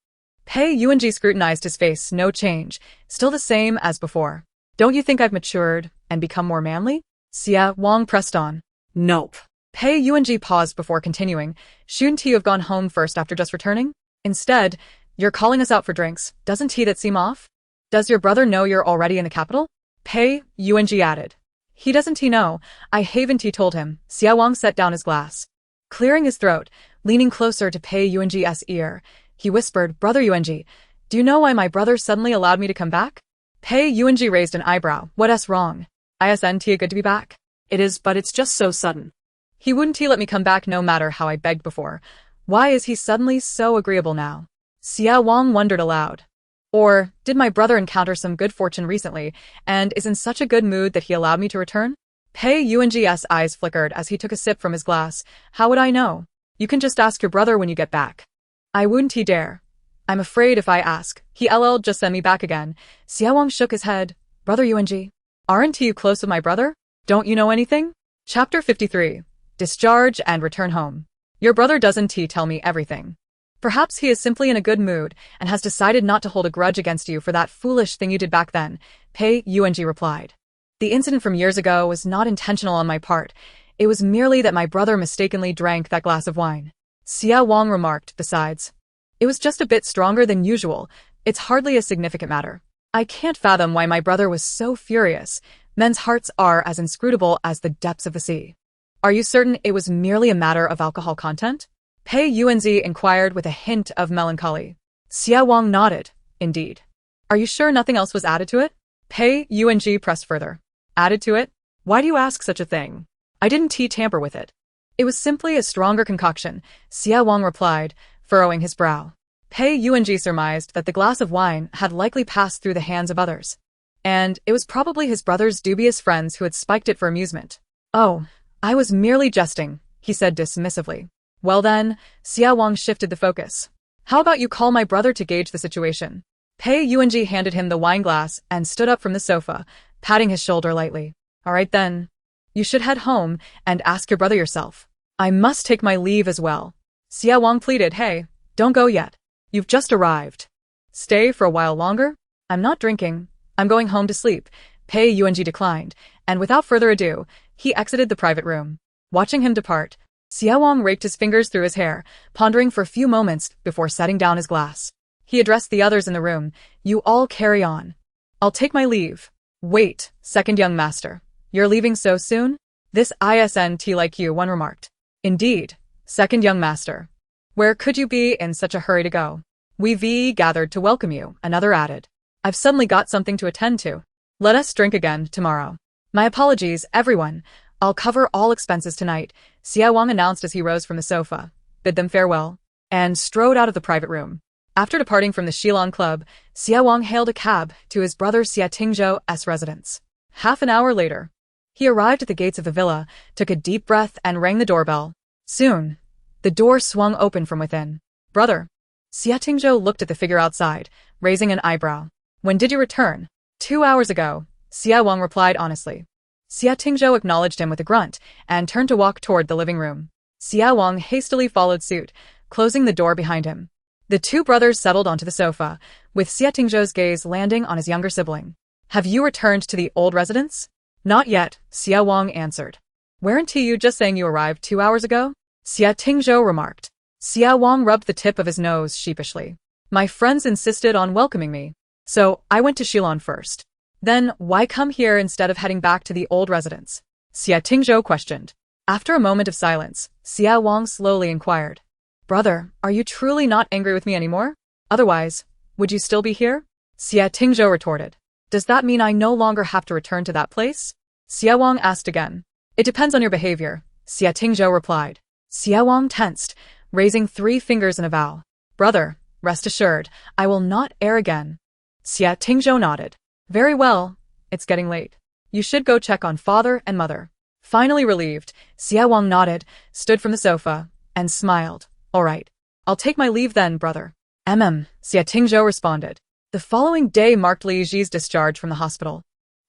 Pei Yuanji scrutinized his face, no change, still the same as before. Don't you think I've matured and become more manly? Xia Wang pressed on. Nope. Pei Yuanji paused before continuing. Shouldn't you have gone home first after just returning? Instead, you're calling us out for drinks. Doesn't that seem off? Does your brother know you're already in the capital? Pei Yuanji added. He doesn't know. I haven't told him. Xia Wang set down his glass. Clearing his throat, leaning closer to Pei Yuanji's ear, he whispered, Brother Yuanji, do you know why my brother suddenly allowed me to come back? Pei Yuanji raised an eyebrow. What's wrong? Isn't it good to be back? It is, but it's just so sudden. He wouldn't let me come back no matter how I begged before. Why is he suddenly so agreeable now? Xia Wang wondered aloud. Or, did my brother encounter some good fortune recently, and is in such a good mood that he allowed me to return? Pei Yuanji's eyes flickered as he took a sip from his glass. How would I know? You can just ask your brother when you get back. I wouldn't dare. I'm afraid if I ask, he'll just send me back again. Xia Wang shook his head. Brother Yuanji, aren't you close with my brother? Don't you know anything? Chapter 53. Discharge and return home. Your brother doesn't tell me everything. Perhaps he is simply in a good mood and has decided not to hold a grudge against you for that foolish thing you did back then, Pei Yuanji replied. The incident from years ago was not intentional on my part. It was merely that my brother mistakenly drank that glass of wine. Xia Wang remarked, besides. It was just a bit stronger than usual. It's hardly a significant matter. I can't fathom why my brother was so furious. Men's hearts are as inscrutable as the depths of the sea. Are you certain it was merely a matter of alcohol content? Pei Yuanji inquired with a hint of melancholy. Xia Wang nodded. Indeed. Are you sure nothing else was added to it? Pei Yung pressed further. Added to it? Why do you ask such a thing? I didn't tamper with it. It was simply a stronger concoction, Xia Wang replied, furrowing his brow. Pei Yung surmised that the glass of wine had likely passed through the hands of others. And it was probably his brother's dubious friends who had spiked it for amusement. Oh, I was merely jesting, he said dismissively. Well then, Xia Wang shifted the focus. How about you call my brother to gauge the situation? Pei Yung handed him the wine glass and stood up from the sofa, patting his shoulder lightly. All right then. You should head home and ask your brother yourself. I must take my leave as well. Xia Wang pleaded, hey, don't go yet. You've just arrived. Stay for a while longer? I'm not drinking. I'm going home to sleep. Pei Yung declined, and without further ado, he exited the private room. Watching him depart, Xia Wang raked his fingers through his hair, pondering for a few moments before setting down his glass. He addressed the others in the room. You all carry on. I'll take my leave. Wait, second young master. You're leaving so soon? This isn't like you, one remarked. Indeed, second young master. Where could you be in such a hurry to go? We've gathered to welcome you, another added. I've suddenly got something to attend to. Let us drink again tomorrow. My apologies, everyone. I'll cover all expenses tonight, Xia Wang announced as he rose from the sofa, bid them farewell, and strode out of the private room. After departing from the Shilong Club, Xia Wang hailed a cab to his brother Xia Tingzhou's residence. Half an hour later, he arrived at the gates of the villa, took a deep breath and rang the doorbell. Soon, the door swung open from within. Brother. Xia Tingzhou looked at the figure outside, raising an eyebrow. When did you return? 2 hours ago, Xia Wang replied honestly. Xia Tingzhou acknowledged him with a grunt and turned to walk toward the living room. Xia Wang hastily followed suit, closing the door behind him. The two brothers settled onto the sofa, with Xia Tingzhou's gaze landing on his younger sibling. Have you returned to the old residence? Not yet, Xia Wang answered. Weren't you just saying you arrived 2 hours ago? Xia Tingzhou remarked. Xia Wang rubbed the tip of his nose sheepishly. My friends insisted on welcoming me, so I went to Shilong first. Then why come here instead of heading back to the old residence? Xia Tingzhou questioned. After a moment of silence, Xia Wang slowly inquired. Brother, are you truly not angry with me anymore? Otherwise, would you still be here? Xia Tingzhou retorted. Does that mean I no longer have to return to that place? Xia Wang asked again. It depends on your behavior, Xia Tingzhou replied. Xia Wang tensed, raising 3 fingers in a vow. Brother, rest assured, I will not err again. Xia Tingzhou nodded. Very well, it's getting late. You should go check on father and mother. Finally relieved, Xia Wang nodded, stood from the sofa, and smiled. All right. I'll take my leave then, brother. Xia Tingzhou responded. The following day marked Li Ji's discharge from the hospital.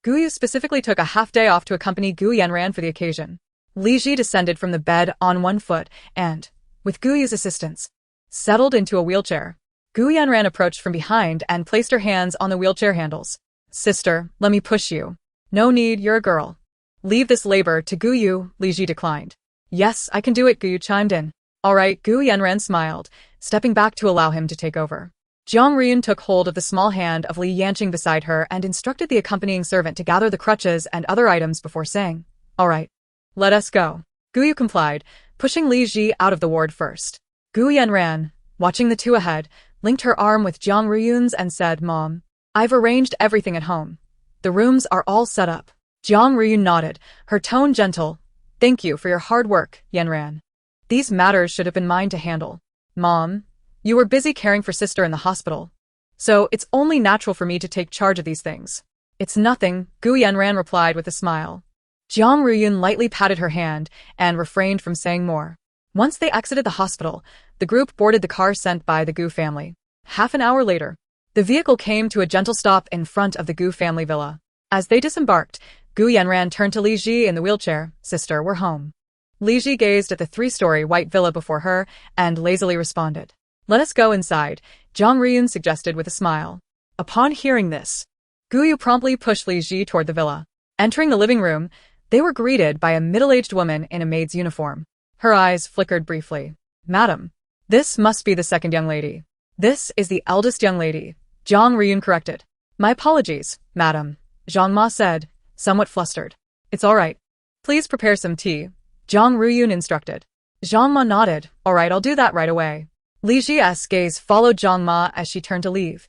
Gu Yu specifically took a half-day off to accompany Gu Yanran for the occasion. Li Ji descended from the bed on one foot and, with Gu Yu's assistance, settled into a wheelchair. Gu Yanran approached from behind and placed her hands on the wheelchair handles. Sister, let me push you. No need, you're a girl. Leave this labor to Gu Yu, Li Ji declined. Yes, I can do it, Gu Yu chimed in. All right, Gu Yanran smiled, stepping back to allow him to take over. Jiang Ruyun took hold of the small hand of Li Yanqing beside her and instructed the accompanying servant to gather the crutches and other items before saying, All right. Let us go. Gu Yu complied, pushing Li Ji out of the ward first. Gu Yanran, watching the two ahead, linked her arm with Jiang Ruyun's and said, Mom, I've arranged everything at home. The rooms are all set up. Jiang Ruyun nodded, her tone gentle. Thank you for your hard work, Yanran. These matters should have been mine to handle. Mom, you were busy caring for sister in the hospital, so it's only natural for me to take charge of these things. It's nothing, Gu Yanran replied with a smile. Jiang Ruyun lightly patted her hand and refrained from saying more. Once they exited the hospital, the group boarded the car sent by the Gu family. Half an hour later, the vehicle came to a gentle stop in front of the Gu family villa. As they disembarked, Gu Yanran turned to Li Ji in the wheelchair. Sister, we're home. Li Ji gazed at the 3-story white villa before her and lazily responded. Let us go inside, Jiang Ruyun suggested with a smile. Upon hearing this, Gu Yu promptly pushed Li Ji toward the villa. Entering the living room, they were greeted by a middle-aged woman in a maid's uniform. Her eyes flickered briefly. Madam, this must be the second young lady. This is the eldest young lady, Jiang Ruyun corrected. My apologies, madam, Zhang Ma said, somewhat flustered. It's all right. Please prepare some tea, Jiang Ruyun instructed. Zhang Ma nodded. All right, I'll do that right away. Li Ji's gaze followed Zhang Ma as she turned to leave.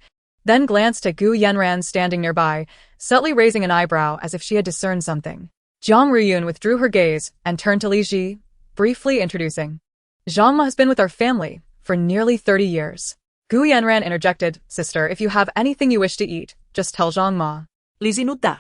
then glanced at Gu Yanran standing nearby, subtly raising an eyebrow as if she had discerned something. Jiang Ruyun withdrew her gaze and turned to Li Ji, briefly introducing. Zhang Ma has been with our family for nearly 30 years. Gu Yanran interjected, Sister, if you have anything you wish to eat, just tell Zhang Ma. Li Ji nuta.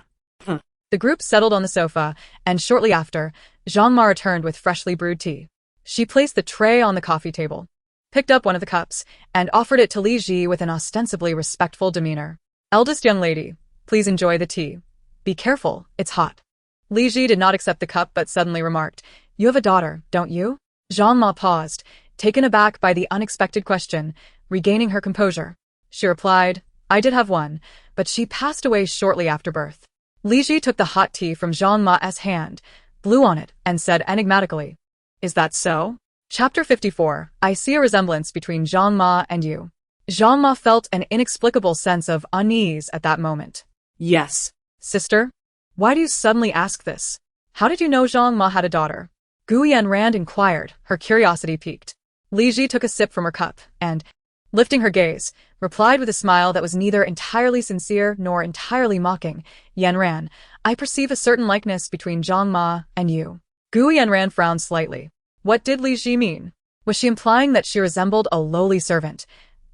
The group settled on the sofa, and shortly after, Zhang Ma returned with freshly brewed tea. She placed the tray on the coffee table, picked up one of the cups, and offered it to Li Ji with an ostensibly respectful demeanor. Eldest young lady, please enjoy the tea. Be careful, it's hot. Li Ji did not accept the cup but suddenly remarked, You have a daughter, don't you? Zhang Ma paused, taken aback by the unexpected question, regaining her composure. She replied, I did have one, but she passed away shortly after birth. Li Ji took the hot tea from Zhang Ma's hand, blew on it, and said enigmatically, Is that so? Chapter 54, I see a resemblance between Zhang Ma and you. Zhang Ma felt an inexplicable sense of unease at that moment. Yes. Sister? Why do you suddenly ask this? How did you know Zhang Ma had a daughter? Gu Yanran inquired, her curiosity piqued. Li Ji took a sip from her cup, and, lifting her gaze, replied with a smile that was neither entirely sincere nor entirely mocking, Yanran, I perceive a certain likeness between Zhang Ma and you. Gu Yanran frowned slightly. What did Li Ji mean? Was she implying that she resembled a lowly servant,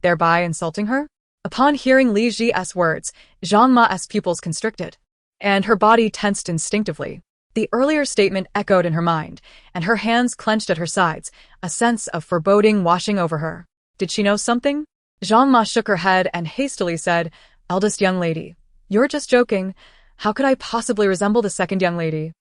thereby insulting her? Upon hearing Li Ji's words, Zhang Ma's pupils constricted, and her body tensed instinctively. The earlier statement echoed in her mind, and her hands clenched at her sides, a sense of foreboding washing over her. Did she know something? Zhang Ma shook her head and hastily said, Eldest young lady, you're just joking. How could I possibly resemble the second young lady?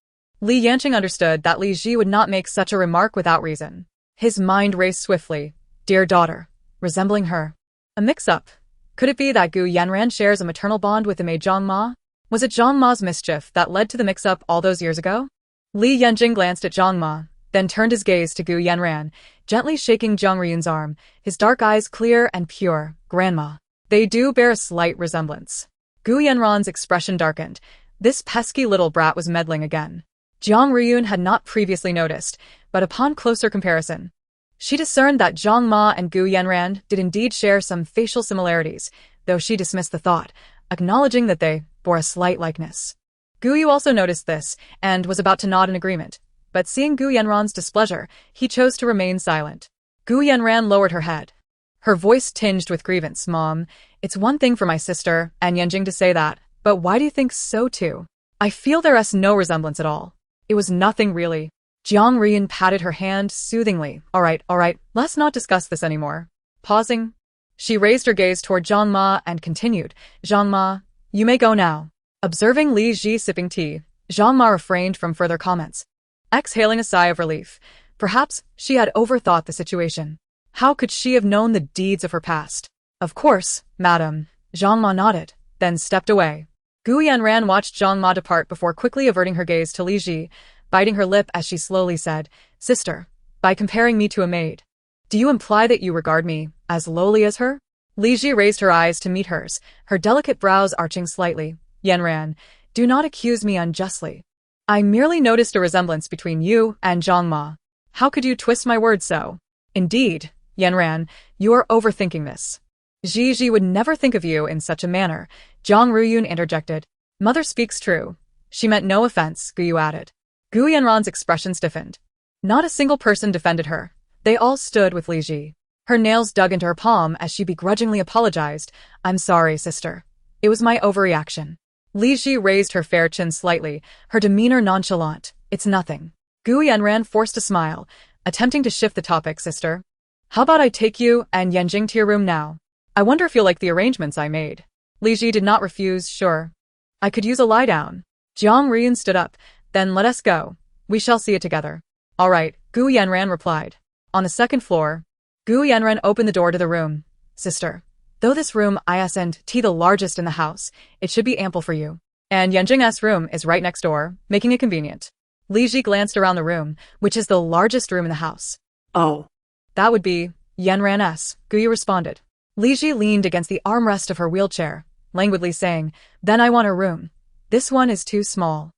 Li Yanqing understood that Li Ji would not make such a remark without reason. His mind raced swiftly. Dear daughter, resembling her. A mix-up. Could it be that Gu Yanran shares a maternal bond with the maid Zhang Ma? Was it Zhang Ma's mischief that led to the mix-up all those years ago? Li Yanqing glanced at Zhang Ma, then turned his gaze to Gu Yanran, gently shaking Jiang Ruyun's arm, his dark eyes clear and pure. Grandma. They do bear a slight resemblance. Gu Yanran's expression darkened. This pesky little brat was meddling again. Jiang Ruyun had not previously noticed, but upon closer comparison, she discerned that Zhang Ma and Gu Yanran did indeed share some facial similarities, though she dismissed the thought, acknowledging that they bore a slight likeness. Gu Yu also noticed this, and was about to nod in agreement, but seeing Gu Yanran's displeasure, he chose to remain silent. Gu Yanran lowered her head, her voice tinged with grievance. Mom, it's one thing for my sister and Yanjing to say that, but why do you think so too? I feel there is no resemblance at all. It was nothing really. Jiang Ruyun patted her hand soothingly. All right, let's not discuss this anymore. Pausing, she raised her gaze toward Zhang Ma and continued, Zhang Ma, you may go now. Observing Li Ji sipping tea, Zhang Ma refrained from further comments. Exhaling a sigh of relief, perhaps she had overthought the situation. How could she have known the deeds of her past? Of course, madam. Zhang Ma nodded, then stepped away. Gu Yanran watched Zhang Ma depart before quickly averting her gaze to Li Ji, biting her lip as she slowly said, Sister, by comparing me to a maid, do you imply that you regard me as lowly as her? Li Ji raised her eyes to meet hers, her delicate brows arching slightly. Yanran, do not accuse me unjustly. I merely noticed a resemblance between you and Zhang Ma. How could you twist my words so? Indeed, Yanran, you are overthinking this. Ji would never think of you in such a manner, Jiang Ruyun interjected. Mother speaks true. She meant no offense, Gu Yu added. Gu Yanran's expression stiffened. Not a single person defended her. They all stood with Li Ji. Her nails dug into her palm as she begrudgingly apologized. I'm sorry, sister. It was my overreaction. Li Ji raised her fair chin slightly, her demeanor nonchalant. It's nothing. Gu Yanran forced a smile, attempting to shift the topic, sister. How about I take you and Yanjing to your room now? I wonder if you'll like the arrangements I made. Li Ji did not refuse, sure. I could use a lie down. Jiang Ruyun stood up. Then let us go. We shall see it together. All right, Gu Yanran replied. On the second floor, Gu Yanran opened the door to the room. Sister, though this room isn't the largest in the house, it should be ample for you. And Yanjing's room is right next door, making it convenient. Li Ji glanced around the room, which is the largest room in the house. Oh. That would be Yanran's, Gu Yu responded. Li Ji leaned against the armrest of her wheelchair, languidly saying, Then I want her room. This one is too small.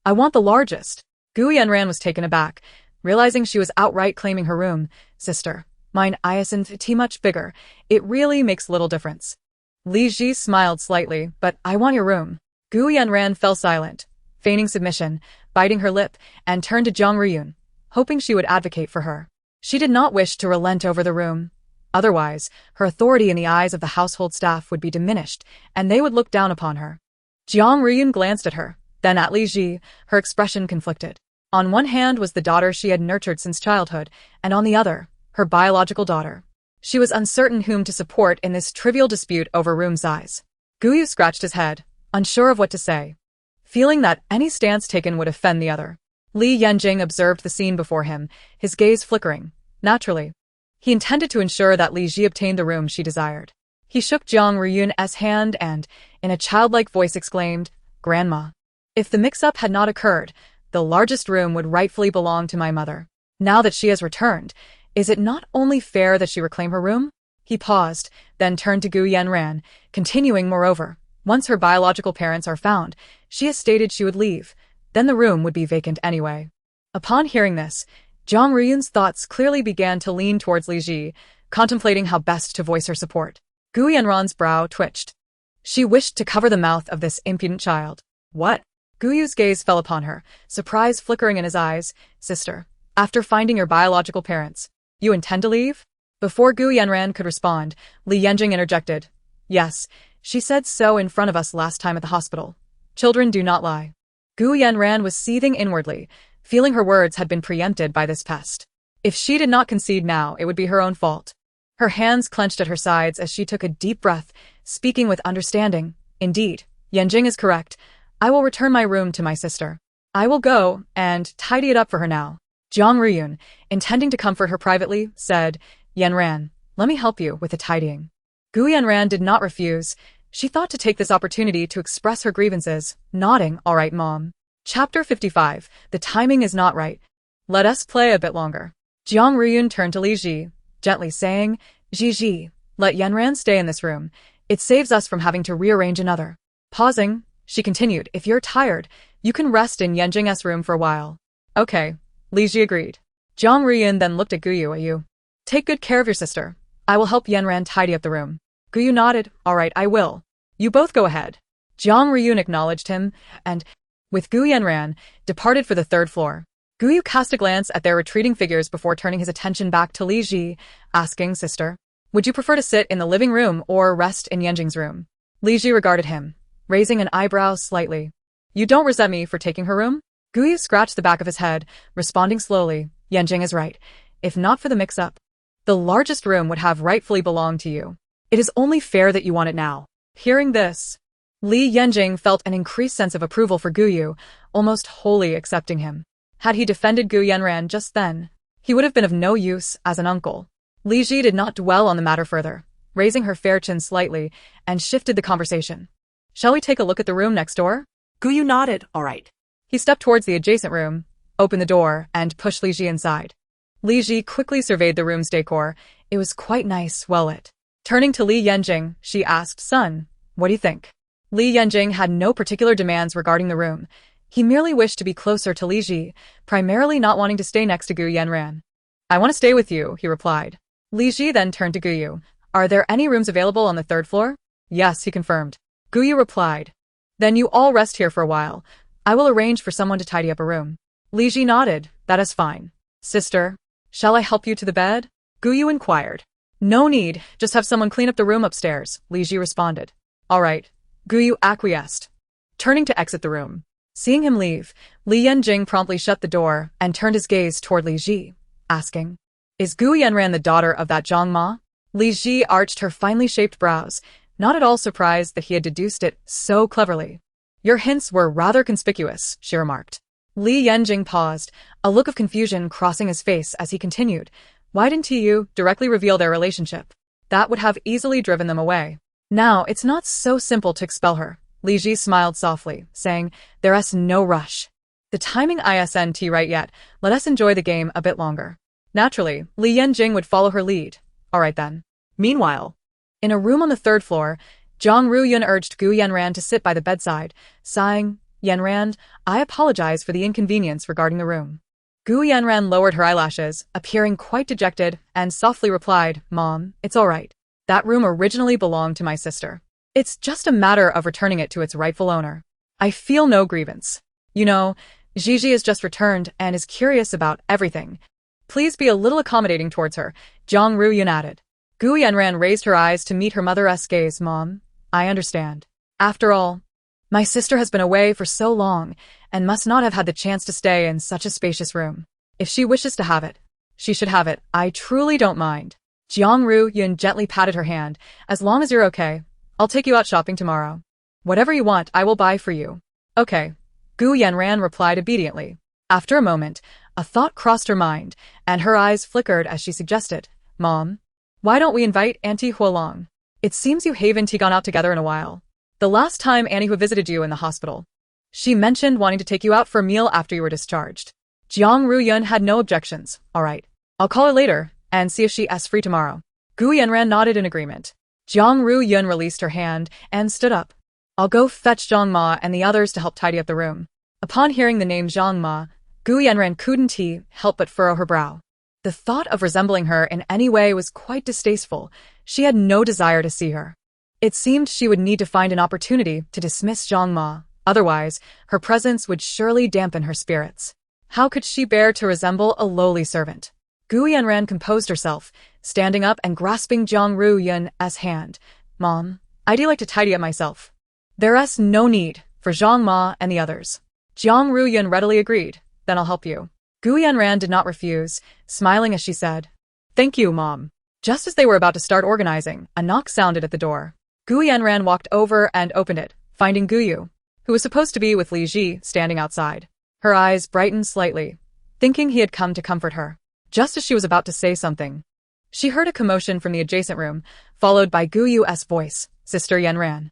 I want the largest. Gu Yanran was taken aback, realizing she was outright claiming her room. Sister, mine isn't much bigger. It really makes little difference. Li Ji smiled slightly, but I want your room. Gu Yanran fell silent, feigning submission, biting her lip, and turned to Jiang Ruyun, hoping she would advocate for her. She did not wish to relent over the room. Otherwise, her authority in the eyes of the household staff would be diminished, and they would look down upon her. Jiang Ruyun glanced at her, then at Li Ji, her expression conflicted. On one hand was the daughter she had nurtured since childhood, and on the other, her biological daughter. She was uncertain whom to support in this trivial dispute over room size. Guyu scratched his head, unsure of what to say, feeling that any stance taken would offend the other. Li Yanjing observed the scene before him, his gaze flickering. Naturally, he intended to ensure that Li Ji obtained the room she desired. He shook Jiang Ruyun's hand and, in a childlike voice, exclaimed, "Grandma, if the mix-up had not occurred, the largest room would rightfully belong to my mother. Now that she has returned, is it not only fair that she reclaim her room?" He paused, then turned to Gu Yanran, continuing, "Moreover, once her biological parents are found, she has stated she would leave. Then the room would be vacant anyway." Upon hearing this, Jiang Ruyun's thoughts clearly began to lean towards Li Ji, contemplating how best to voice her support. Gu Yanran's brow twitched. She wished to cover the mouth of this impudent child. "What?" Guyu's gaze fell upon her, surprise flickering in his eyes. "Sister, after finding your biological parents, you intend to leave?" Before Gu Yanran could respond, Li Yanjing interjected. "Yes, she said so in front of us last time at the hospital. Children do not lie." Gu Yanran was seething inwardly, feeling her words had been preempted by this pest. If she did not concede now, it would be her own fault. Her hands clenched at her sides as she took a deep breath, speaking with understanding. "Indeed, Yanjing is correct. I will return my room to my sister. I will go and tidy it up for her now." Jiang Ruyun, intending to comfort her privately, said, "Yanran, let me help you with the tidying." Gu Yanran did not refuse. She thought to take this opportunity to express her grievances, nodding, "All right, Mom." Chapter 55, The Timing is Not Right. Let us play a bit longer. Jiang Ruyun turned to Li Ji, gently saying, "Ji, let Yanran stay in this room. It saves us from having to rearrange another." Pausing, she continued, "If you're tired, you can rest in Yanjing's room for a while." "Okay," Li Ji agreed. Jiang Ruyun then looked at Guyu. "You take good care of your sister. I will help Yanran tidy up the room." Guyu nodded. "All right, I will. You both go ahead." Jiang Ruyun acknowledged him, and, with Gu Yanran, departed for the third floor. Guyu cast a glance at their retreating figures before turning his attention back to Li Ji, asking, "Sister, would you prefer to sit in the living room or rest in Yanjing's room?" Li Ji regarded him, raising an eyebrow slightly. "You don't resent me for taking her room?" Guyu scratched the back of his head, responding slowly, "Yanjing is right. If not for the mix-up, the largest room would have rightfully belonged to you. It is only fair that you want it now." Hearing this, Li Yanjing felt an increased sense of approval for Guyu, almost wholly accepting him. Had he defended Gu Yanran just then, he would have been of no use as an uncle. Li Ji did not dwell on the matter further, raising her fair chin slightly, and shifted the conversation. "Shall we take a look at the room next door?" Guyu nodded. "All right." He stepped towards the adjacent room, opened the door, and pushed Li Ji inside. Li Ji quickly surveyed the room's decor. It was quite nice, well lit. Turning to Li Yanjing, she asked, "Son, what do you think?" Li Yanjing had no particular demands regarding the room. He merely wished to be closer to Li Ji, primarily not wanting to stay next to Gu Yanran. "I want to stay with you," he replied. Li Ji then turned to Guyu. "Are there any rooms available on the third floor?" "Yes," he confirmed. Guyu replied. "Then you all rest here for a while. I will arrange for someone to tidy up a room." Li Ji nodded. "That is fine." "Sister, shall I help you to the bed?" Guyu inquired. "No need, just have someone clean up the room upstairs," Li Ji responded. "All right." Guyu acquiesced, turning to exit the room. Seeing him leave, Li Yanjing promptly shut the door and turned his gaze toward Li Ji, asking, "Is Gu Yanran the daughter of that Zhang Ma?" Li Ji arched her finely shaped brows, not at all surprised that he had deduced it so cleverly. "Your hints were rather conspicuous," she remarked. Li Yanjing paused, a look of confusion crossing his face as he continued, "Why didn't you directly reveal their relationship? That would have easily driven them away. Now, it's not so simple to expel her." Li Ji smiled softly, saying, "There's no rush. The timing isn't right yet. Let us enjoy the game a bit longer." Naturally, Li Yanjing would follow her lead. "All right then." Meanwhile, in a room on the third floor, Jiang Ruyun urged Gu Yanran to sit by the bedside, sighing, "Yanran, I apologize for the inconvenience regarding the room." Gu Yanran lowered her eyelashes, appearing quite dejected, and softly replied, "Mom, it's all right. That room originally belonged to my sister. It's just a matter of returning it to its rightful owner. I feel no grievance. You know, Gigi has just returned and is curious about everything. Please be a little accommodating towards her, Jiang Ruyun added. Gu Yanran raised her eyes to meet her mother's gaze. Mom, I understand. After all, my sister has been away for so long and must not have had the chance to stay in such a spacious room. If she wishes to have it, she should have it. I truly don't mind. Jiang Ruyun gently patted her hand. As long as you're okay, I'll take you out shopping tomorrow. Whatever you want, I will buy for you. Okay. Gu Yanran replied obediently. After a moment, a thought crossed her mind, and her eyes flickered as she suggested, Mom, why don't we invite Auntie Hu along? It seems you haven't gone out together in a while. The last time Auntie Hu visited you in the hospital, she mentioned wanting to take you out for a meal after you were discharged. Jiang Ruyun had no objections. All right, I'll call her later and see if she is free tomorrow. Gu Yanran nodded in agreement. Jiang Ruyun released her hand and stood up. I'll go fetch Zhang Ma and the others to help tidy up the room. Upon hearing the name Zhang Ma, Gu Yanran couldn't help but furrow her brow. The thought of resembling her in any way was quite distasteful. She had no desire to see her. It seemed she would need to find an opportunity to dismiss Zhang Ma, otherwise her presence would surely dampen her spirits. How could she bear to resemble a lowly servant? Gu Yanran composed herself, standing up and grasping Jiang Ruyun's hand. Mom, I'd like to tidy up myself. There's no need for Zhang Ma and the others. Jiang Ruyun readily agreed. Then I'll help you. Gu Yanran did not refuse, smiling as she said, Thank you, Mom. Just as they were about to start organizing, a knock sounded at the door. Gu Yanran walked over and opened it, finding Gu Yu, who was supposed to be with Li Ji, standing outside. Her eyes brightened slightly, thinking he had come to comfort her. Just as she was about to say something, she heard a commotion from the adjacent room, followed by Gu Yu's voice, Sister Yanran.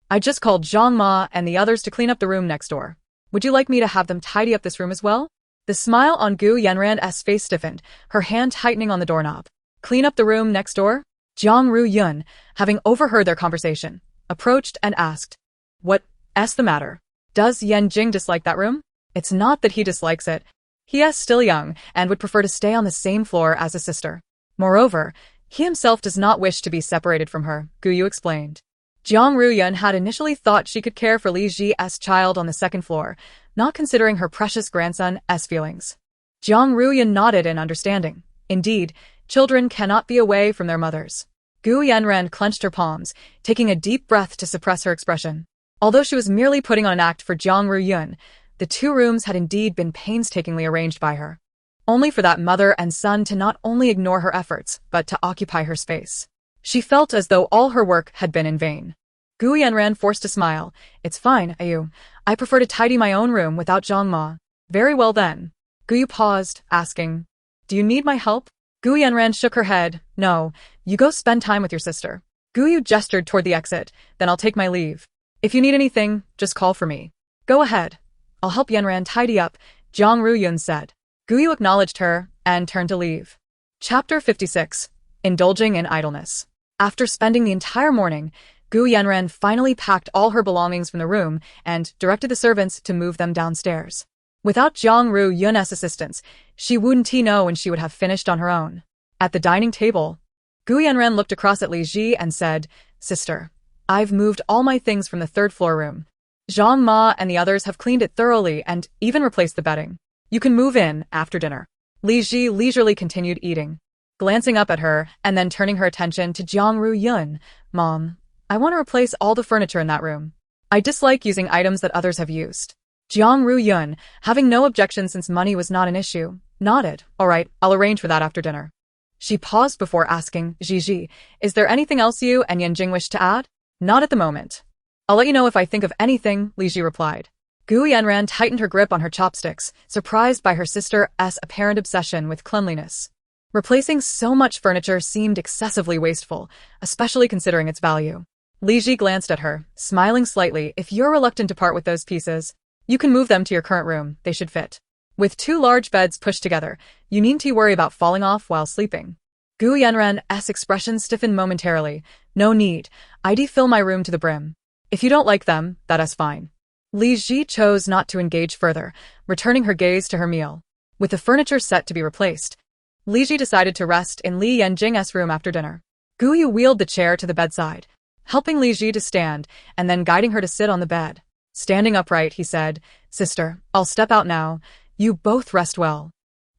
I just called Zhang Ma and the others to clean up the room next door. Would you like me to have them tidy up this room as well? The smile on Gu Yanran's face stiffened, her hand tightening on the doorknob. Clean up the room next door? Jiang Ruyun, having overheard their conversation, approached and asked, What's the matter? Does Yan Jing dislike that room? It's not that he dislikes it. He is still young and would prefer to stay on the same floor as his sister. Moreover, he himself does not wish to be separated from her, Gu Yu explained. Jiang Ruyun had initially thought she could care for Li Ji's child on the second floor, not considering her precious grandson's feelings. Jiang Ruyun nodded in understanding. Indeed, children cannot be away from their mothers. Gu Yanran clenched her palms, taking a deep breath to suppress her expression. Although she was merely putting on an act for Jiang Ruyun, the two rooms had indeed been painstakingly arranged by her, only for that mother and son to not only ignore her efforts, but to occupy her space. She felt as though all her work had been in vain. Gu Yanran forced a smile. It's fine, Ayu. I prefer to tidy my own room without Zhang Ma. Very well then. Gu Yu paused, asking, Do you need my help? Gu Yanran shook her head. No, you go spend time with your sister. Gu Yu gestured toward the exit. Then I'll take my leave. If you need anything, just call for me. Go ahead. I'll help Yanran tidy up, Jiang Ruyun said. Gu Yu acknowledged her and turned to leave. Chapter 56. Indulging in Idleness. After spending the entire morning, Gu Yanran finally packed all her belongings from the room and directed the servants to move them downstairs. Without Jiang Ruyun's assistance, she wouldn't know when she would have finished on her own. At the dining table, Gu Yanran looked across at Li Ji and said, Sister, I've moved all my things from the third-floor room. Zhang Ma and the others have cleaned it thoroughly and even replaced the bedding. You can move in after dinner. Li Ji leisurely continued eating, glancing up at her and then turning her attention to Jiang Ruyun. Mom, I want to replace all the furniture in that room. I dislike using items that others have used. Jiang Ruyun, having no objection since money was not an issue, nodded. All right, I'll arrange for that after dinner. She paused before asking, Gigi, is there anything else you and Yanjing wish to add? Not at the moment. I'll let you know if I think of anything, Li Ji replied. Gu Yanran tightened her grip on her chopsticks, surprised by her sister's apparent obsession with cleanliness. Replacing so much furniture seemed excessively wasteful, especially considering its value. Li Ji glanced at her, smiling slightly. If you're reluctant to part with those pieces, you can move them to your current room. They should fit. With two large beds pushed together, you needn't worry about falling off while sleeping. Gu Yanran's expression stiffened momentarily. No need. I'd fill my room to the brim. If you don't like them, that is fine. Li Ji chose not to engage further, returning her gaze to her meal. With the furniture set to be replaced, Li Ji decided to rest in Li Yanjing's room after dinner. Gu Yu wheeled the chair to the bedside, helping Li Ji to stand and then guiding her to sit on the bed. Standing upright, he said, "Sister, I'll step out now. You both rest well."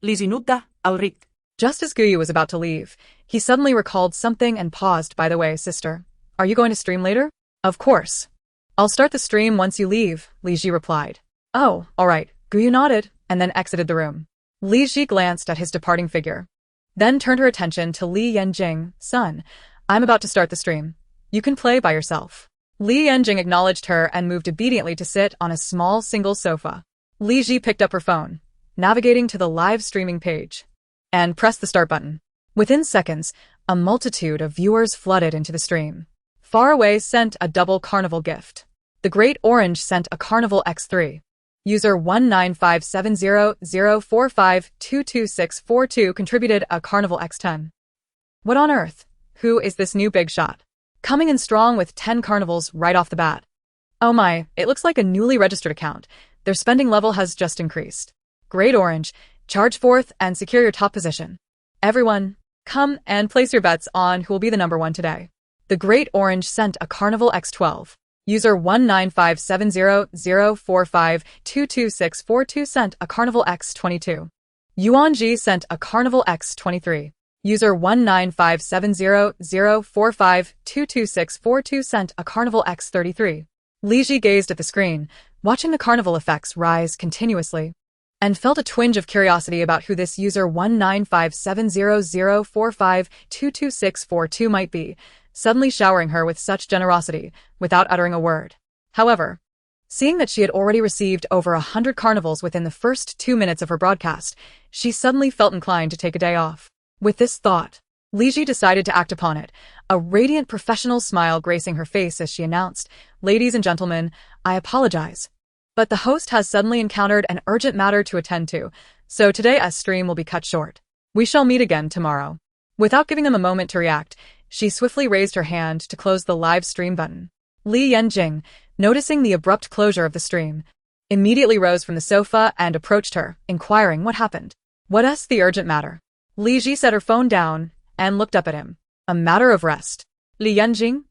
Lisinutta, Auric. Just as Guyu was about to leave, he suddenly recalled something and paused. "By the way, sister, are you going to stream later?" "Of course. I'll start the stream once you leave," Li Ji replied. "Oh, all right." Guyu nodded and then exited the room. Li Ji glanced at his departing figure, then turned her attention to Li Yanjing. "Son, I'm about to start the stream. You can play by yourself." Li Yanjing acknowledged her and moved obediently to sit on a small single sofa. Li Ji picked up her phone, navigating to the live streaming page, and pressed the start button. Within seconds, a multitude of viewers flooded into the stream. Far Away sent a double carnival gift. The Great Orange sent a Carnival X3. User 1957004522642 contributed a Carnival X10. What on earth? Who is this new big shot? Coming in strong with 10 carnivals right off the bat. Oh my, it looks like a newly registered account. Their spending level has just increased. Great Orange, charge forth and secure your top position. Everyone, come and place your bets on who will be the number one today. The Great Orange sent a Carnival X12. User 1957004522642 sent a Carnival X22. Yuanji sent a Carnival X23. User 1957004522642 sent a Carnival X33. Li Ji gazed at the screen, watching the carnival effects rise continuously, and felt a twinge of curiosity about who this user 1957004522642 might be, suddenly showering her with such generosity, without uttering a word. However, seeing that she had already received over 100 carnivals within the first 2 minutes of her broadcast, she suddenly felt inclined to take a day off. With this thought, Li Ji decided to act upon it, a radiant professional smile gracing her face as she announced, "Ladies and gentlemen, I apologize, but the host has suddenly encountered an urgent matter to attend to, so today's stream will be cut short. We shall meet again tomorrow." Without giving them a moment to react, she swiftly raised her hand to close the live stream button. Li Yanjing, noticing the abrupt closure of the stream, immediately rose from the sofa and approached her, inquiring what happened. "What's the urgent matter?" Li Ji set her phone down and looked up at him. "A matter of rest. Li Yanjing?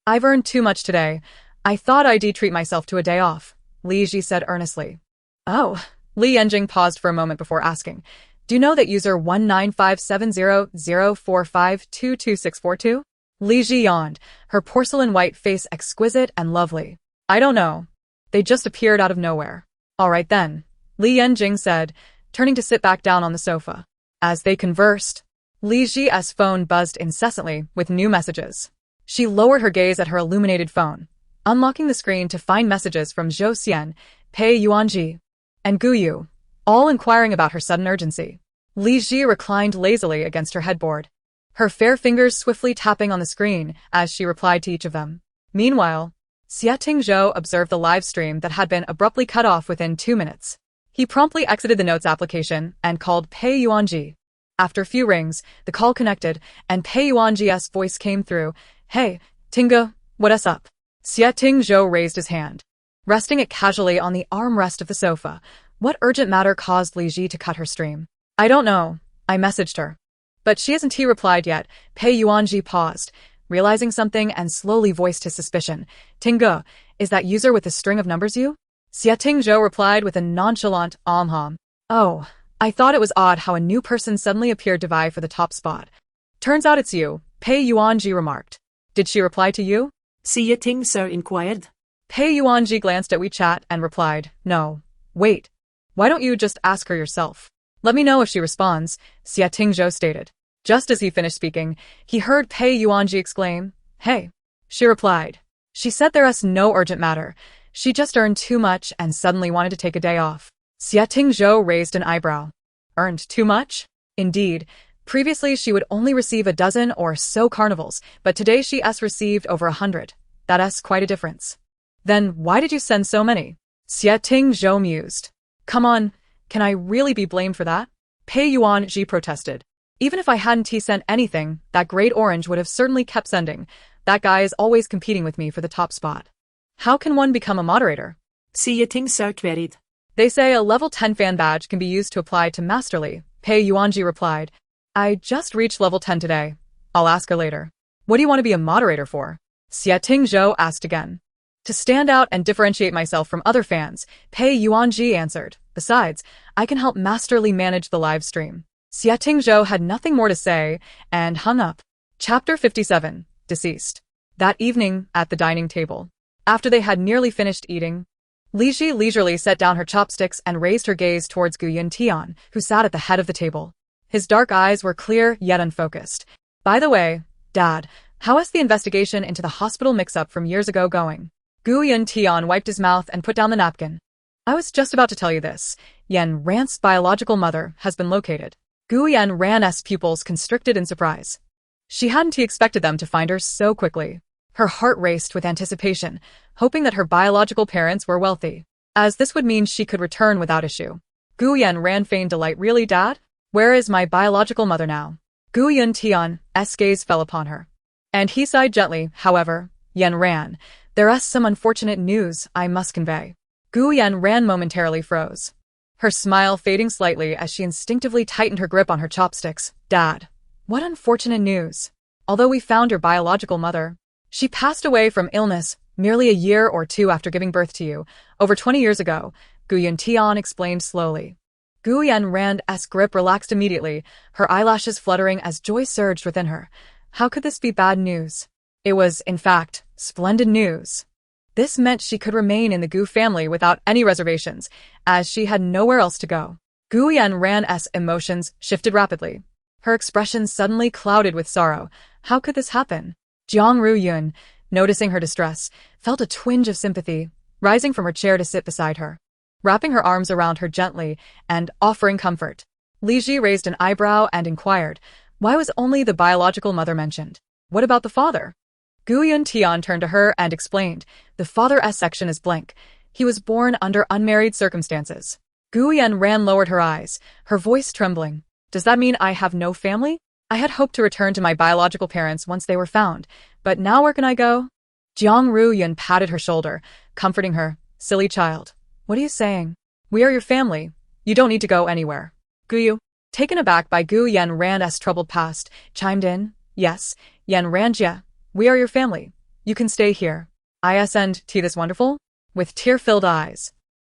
I've earned too much today. I thought I'd treat myself to a day off," Li Ji said earnestly. "Oh." Li Yanjing paused for a moment before asking, "Do you know that user 1957004522642? Li Ji yawned, her porcelain white face exquisite and lovely. "I don't know. They just appeared out of nowhere." "All right then," Li Yanjing said, turning to sit back down on the sofa. As they conversed, Li Ji's phone buzzed incessantly with new messages. She lowered her gaze at her illuminated phone, unlocking the screen to find messages from Zhou Xian, Pei Yuanji, and Gu Yu, all inquiring about her sudden urgency. Li Ji reclined lazily against her headboard, her fair fingers swiftly tapping on the screen as she replied to each of them. Meanwhile, Xieting Zhou observed the live stream that had been abruptly cut off within 2 minutes. He promptly exited the notes application and called Pei Yuanji. After a few rings, the call connected, and Pei Yuanji's voice came through. "Hey, Tinga, what's up?" Xieting Zhou raised his hand, resting it casually on the armrest of the sofa. What urgent matter caused Li Ji to cut her stream? "I don't know. I messaged her, but she hasn't replied yet." Pei Yuanji paused, realizing something, and slowly voiced his suspicion. "Tinga, is that user with the string of numbers you?" Xieting Zhou replied with a nonchalant "Hum. Oh, I thought it was odd how a new person suddenly appeared to vie for the top spot. Turns out it's you," Pei Yuanji remarked. "Did she reply to you?" Xieting Zhou inquired. Pei Yuanji glanced at WeChat and replied, "No. Wait. Why don't you just ask her yourself? Let me know if she responds," Xieting Zhou stated. Just as he finished speaking, he heard Pei Yuanji exclaim, "Hey." She replied. She said there's no urgent matter. She just earned too much and suddenly wanted to take a day off. Xieting Zhou raised an eyebrow. Earned too much? Indeed. Previously she would only receive a dozen or so carnivals, but today she's received over 100. That's quite a difference. Then why did you send so many? Xieting Zhou mused. Come on, can I really be blamed for that? Pei Yuanji protested. Even if I hadn't sent anything, that Great Orange would have certainly kept sending. That guy is always competing with me for the top spot. How can one become a moderator? Xieting Zhou queried. They say a level 10 fan badge can be used to apply to Masterly, Pei Yuanji replied. I just reached level 10 today. I'll ask her later. What do you want to be a moderator for? Xie Tingzhou asked again. To stand out and differentiate myself from other fans, Pei Yuanji answered. Besides, I can help masterly manage the live stream. Xie Tingzhou had nothing more to say and hung up. Chapter 57. Deceased. That evening, at the dining table, after they had nearly finished eating, Li Ji leisurely set down her chopsticks and raised her gaze towards Gu Yuntian, who sat at the head of the table. His dark eyes were clear yet unfocused. By the way, Dad, how is the investigation into the hospital mix-up from years ago going? Gu Yuntian wiped his mouth and put down the napkin. I was just about to tell you this. Yan Ran's biological mother has been located. Gu Yan Ran's pupils constricted in surprise. She hadn't expected them to find her so quickly. Her heart raced with anticipation, hoping that her biological parents were wealthy, as this would mean she could return without issue. Gu Yan Ran feigned delight. Really, Dad? Where is my biological mother now? Gu Yuntian's gaze fell upon her, and he sighed gently. However, Yan Ran, there's some unfortunate news I must convey. Gu Yan Ran momentarily froze, her smile fading slightly as she instinctively tightened her grip on her chopsticks. Dad, what unfortunate news? Although we found your biological mother, she passed away from illness merely a year or two after giving birth to you, over 20 years ago, Gu Yuntian explained slowly. Gu Yan Ran's grip relaxed immediately, her eyelashes fluttering as joy surged within her. How could this be bad news? It was, in fact, splendid news. This meant she could remain in the Gu family without any reservations, as she had nowhere else to go. Gu Yan Ran's emotions shifted rapidly. Her expression suddenly clouded with sorrow. How could this happen? Jiang Ruyun, noticing her distress, felt a twinge of sympathy, rising from her chair to sit beside her, wrapping her arms around her gently and offering comfort. Li Ji raised an eyebrow and inquired, why was only the biological mother mentioned? What about the father? Gu Yuntian turned to her and explained, the father's section is blank. He was born under unmarried circumstances. Gu Yan Ran lowered her eyes, her voice trembling. Does that mean I have no family? I had hoped to return to my biological parents once they were found, but now where can I go? Jiang Ruyun patted her shoulder, comforting her. Silly child. What are you saying? We are your family. You don't need to go anywhere. Guyu, taken aback by Gu Yan Ran's troubled past, chimed in. Yes, Yan Ranjia. We are your family. You can stay here. Isn't this wonderful? With tear-filled eyes,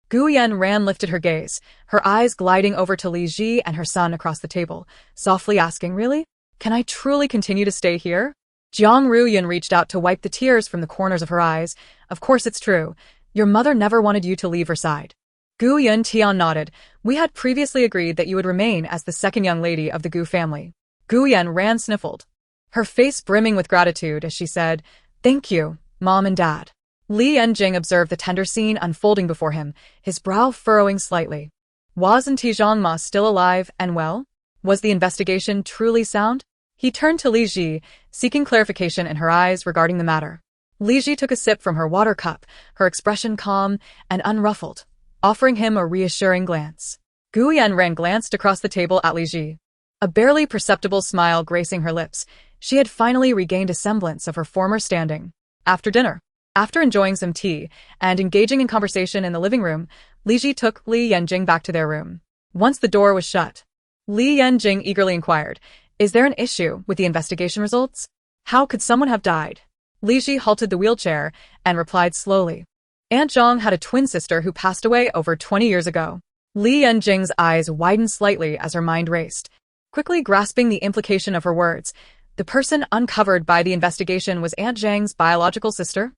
Gu Yan Ran lifted her gaze, her eyes gliding over to Li Ji and her son across the table, softly asking, really? Can I truly continue to stay here? Jiang Ruyun reached out to wipe the tears from the corners of her eyes. Of course it's true. Your mother never wanted you to leave her side. Gu Yuntian nodded. We had previously agreed that you would remain as the second young lady of the Gu family. Gu Yan Ran sniffled, her face brimming with gratitude as she said, Thank you, Mom and Dad. Li Yanjing observed the tender scene unfolding before him, his brow furrowing slightly. Wasn't Tijangma still alive and well? Was the investigation truly sound? He turned to Li Ji, seeking clarification in her eyes regarding the matter. Li Ji took a sip from her water cup, her expression calm and unruffled, offering him a reassuring glance. Gu Yanran glanced across the table at Li Ji, a barely perceptible smile gracing her lips. She had finally regained a semblance of her former standing. After dinner, after enjoying some tea and engaging in conversation in the living room, Li Ji took Li Yanjing back to their room. Once the door was shut, Li Yanjing eagerly inquired, Is there an issue with the investigation results? How could someone have died? Li Ji halted the wheelchair and replied slowly. Aunt Zhang had a twin sister who passed away over 20 years ago. Li Yanjing's eyes widened slightly as her mind raced, quickly grasping the implication of her words. The person uncovered by the investigation was Aunt Zhang's biological sister?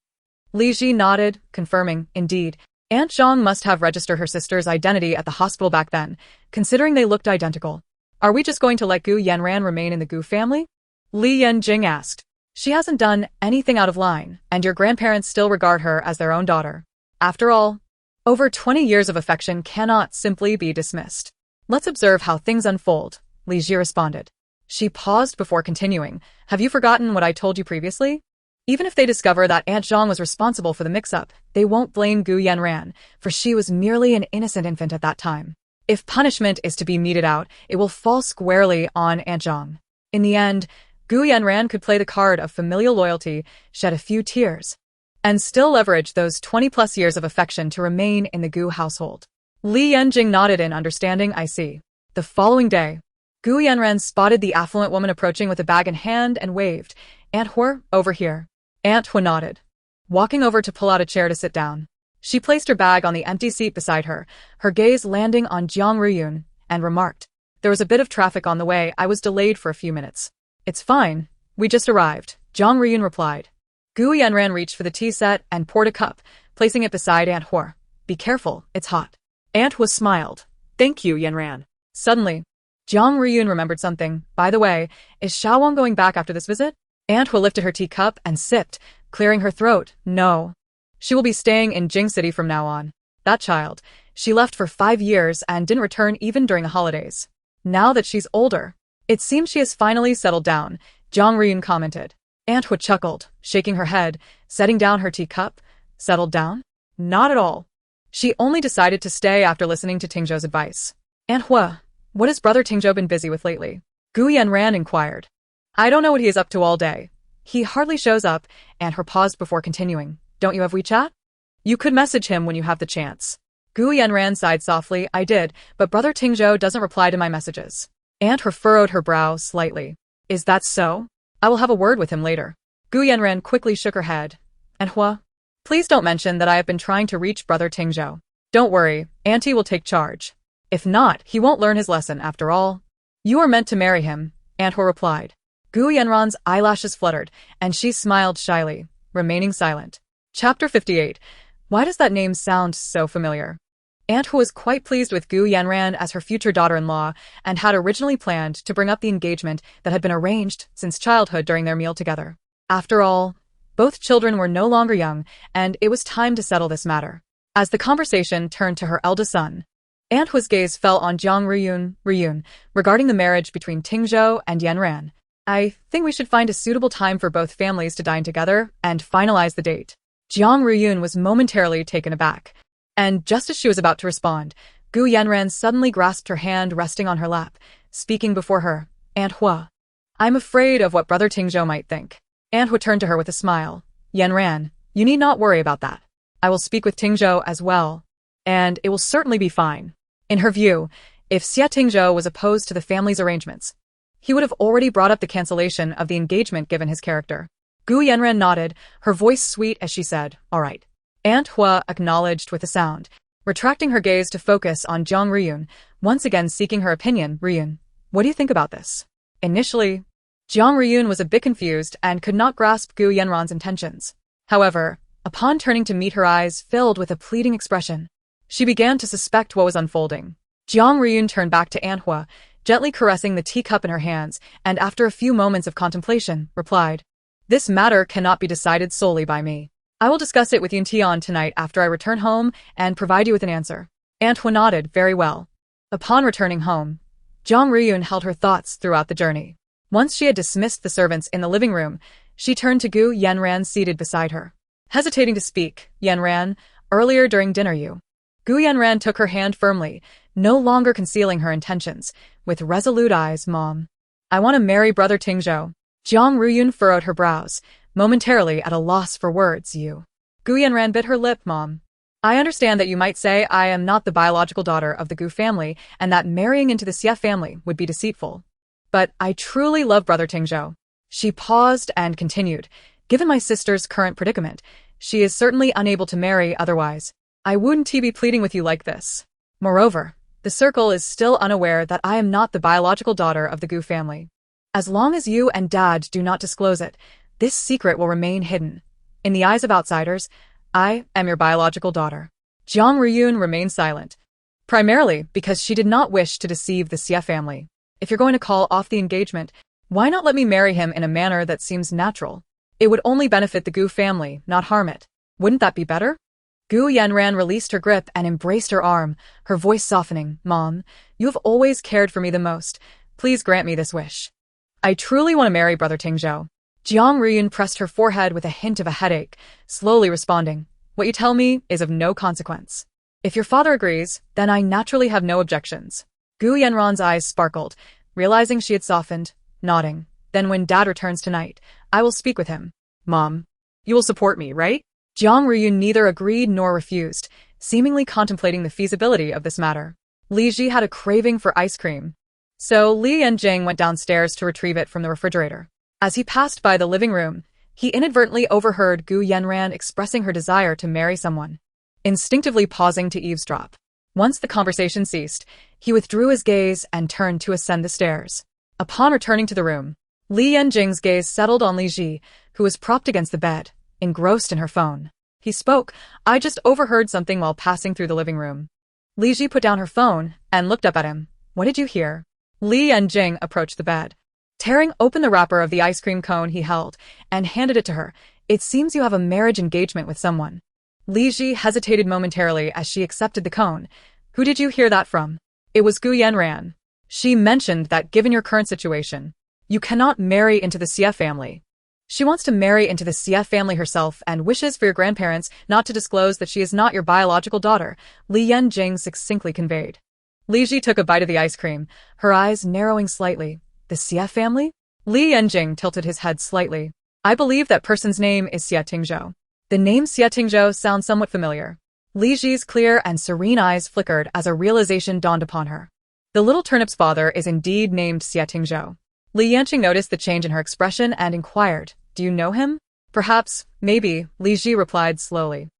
Li Ji nodded, confirming, indeed, Aunt Zhang must have registered her sister's identity at the hospital back then, considering they looked identical. Are we just going to let Gu Yanran remain in the Gu family? Li Yanjing asked. She hasn't done anything out of line, and your grandparents still regard her as their own daughter. After all, over 20 years of affection cannot simply be dismissed. Let's observe how things unfold, Li Ji responded. She paused before continuing. Have you forgotten what I told you previously? Even if they discover that Aunt Zhang was responsible for the mix-up, they won't blame Gu Yanran, for she was merely an innocent infant at that time. If punishment is to be meted out, it will fall squarely on Aunt Zhang. In the end, Gu Yanran could play the card of familial loyalty, shed a few tears, and still leverage those 20-plus years of affection to remain in the Gu household. Li Yanjing nodded in understanding. I see. The following day, Gu Yanran spotted the affluent woman approaching with a bag in hand and waved, Aunt Hor, over here. Aunt Hua nodded, walking over to pull out a chair to sit down. She placed her bag on the empty seat beside her, her gaze landing on Jiang Ruyun, and remarked, "There was a bit of traffic on the way. I was delayed for a few minutes." "It's fine. We just arrived," Jiang Ruyun replied. Gu Yanran reached for the tea set and poured a cup, placing it beside Aunt Hua. "Be careful, it's hot." Aunt Hua smiled. Thank you, Yanran. Suddenly, Jiang Ruyun remembered something. "By the way, is Xiaowang going back after this visit?" Aunt Hua lifted her teacup and sipped, clearing her throat. "No. She will be staying in Jing City from now on. That child, she left for 5 years and didn't return even during the holidays. Now that she's older, it seems she has finally settled down," Jiang Ruyun commented. Aunt Hua chuckled, shaking her head, setting down her teacup. "Settled down? Not at all. She only decided to stay after listening to Tingzhou's advice." "Aunt Hua, what has Brother Tingzhou been busy with lately?" Gu Yanran inquired. "I don't know what he is up to all day. He hardly shows up," Aunt Hua paused before continuing. "Don't you have WeChat? You could message him when you have the chance." Gu Yanran sighed softly. "I did, but Brother Tingzhou doesn't reply to my messages." Aunt Hua furrowed her brow slightly. "Is that so? I will have a word with him later." Gu Yanran quickly shook her head. "Aunt Hua, please don't mention that I have been trying to reach Brother Tingzhou. Don't worry, Auntie will take charge. If not, he won't learn his lesson after all." "You are meant to marry him," Aunt Hua replied. Gu Yanran's eyelashes fluttered, and she smiled shyly, remaining silent. Chapter 58. Why does that name sound so familiar? Aunt Hua was quite pleased with Gu Yanran as her future daughter-in-law and had originally planned to bring up the engagement that had been arranged since childhood during their meal together. After all, both children were no longer young, and it was time to settle this matter. As the conversation turned to her eldest son, Aunt Hua's gaze fell on Jiang Ruyun regarding the marriage between Tingzhou and Yanran. "I think we should find a suitable time for both families to dine together and finalize the date." Jiang Ruyun was momentarily taken aback, and just as she was about to respond, Gu Yanran suddenly grasped her hand resting on her lap, speaking before her. "Aunt Hua, I'm afraid of what Brother Tingzhou might think." Aunt Hua turned to her with a smile. "Yanran, you need not worry about that. I will speak with Tingzhou as well, and it will certainly be fine." In her view, if Xie Tingzhou was opposed to the family's arrangements, he would have already brought up the cancellation of the engagement given his character. Gu Yanran nodded, her voice sweet as she said, "All right." Aunt Hua acknowledged with a sound, retracting her gaze to focus on Jiang Ruyun, once again seeking her opinion. "Ruyun, what do you think about this?" Initially, Jiang Ruyun was a bit confused and could not grasp Gu Yanran's intentions. However, upon turning to meet her eyes filled with a pleading expression, she began to suspect what was unfolding. Jiang Ruyun turned back to Aunt Hua, gently caressing the teacup in her hands, and after a few moments of contemplation, replied, "This matter cannot be decided solely by me. I will discuss it with Yun Tian tonight after I return home and provide you with an answer." Aunt Hua nodded. "Very well." Upon returning home, Jiang Ruyun held her thoughts throughout the journey. Once she had dismissed the servants in the living room, she turned to Gu Yanran seated beside her. Hesitating to speak, "Yanran, earlier during dinner you..." Gu Yanran took her hand firmly, no longer concealing her intentions, with resolute eyes. "Mom, I want to marry Brother Tingzhou." Jiang Ruyun furrowed her brows, momentarily at a loss for words. "You..." Gu Yanran bit her lip. "Mom, I understand that you might say I am not the biological daughter of the Gu family and that marrying into the Xie family would be deceitful. But I truly love Brother Tingzhou." She paused and continued, "Given my sister's current predicament, she is certainly unable to marry otherwise. I wouldn't be pleading with you like this. Moreover, the circle is still unaware that I am not the biological daughter of the Gu family. As long as you and Dad do not disclose it, this secret will remain hidden. In the eyes of outsiders, I am your biological daughter." Jiang Ruyun remained silent, primarily because she did not wish to deceive the Xie family. "If you're going to call off the engagement, why not let me marry him in a manner that seems natural? It would only benefit the Gu family, not harm it. Wouldn't that be better?" Gu Yanran released her grip and embraced her arm, her voice softening. "Mom, you have always cared for me the most. Please grant me this wish. I truly want to marry Brother Tingzhou." Jiang Ruyun pressed her forehead with a hint of a headache, slowly responding, "What you tell me is of no consequence. If your father agrees, then I naturally have no objections." Gu Yanran's eyes sparkled, realizing she had softened, nodding. "Then when Dad returns tonight, I will speak with him." "Mom, you will support me, right?" Jiang Ruyun neither agreed nor refused, seemingly contemplating the feasibility of this matter. Li Ji had a craving for ice cream, so Li Yanjing went downstairs to retrieve it from the refrigerator. As he passed by the living room, He inadvertently overheard Gu Yanran expressing her desire to marry someone, instinctively pausing to eavesdrop. Once the conversation ceased, he withdrew his gaze and turned to ascend the stairs. Upon returning to the room, Li Yanjing's gaze settled on Li Ji, who was propped against the bed, engrossed in her phone. He spoke, "I just overheard something while passing through the living room." Li Ji put down her phone and looked up at him. "What did you hear?" Li Yanjing approached the bed, tearing open the wrapper of the ice cream cone he held, and handed it to her. "It seems you have a marriage engagement with someone." Li Ji hesitated momentarily as she accepted the cone. "Who did you hear that from?" "It was Gu Yanran. She mentioned that given your current situation, you cannot marry into the Xie family. She wants to marry into the Xie family herself and wishes for your grandparents not to disclose that she is not your biological daughter," Li Yanjing succinctly conveyed. Li Ji took a bite of the ice cream, her eyes narrowing slightly. "The Xie family?" Li Yanjing tilted his head slightly. "I believe that person's name is Xie Tingzhou." The name Xie Tingzhou sounds somewhat familiar. Li Ji's clear and serene eyes flickered as a realization dawned upon her. The little turnip's father is indeed named Xie Tingzhou. Li Yanqing noticed the change in her expression and inquired, "Do you know him?" "Perhaps, maybe," Li Ji replied slowly.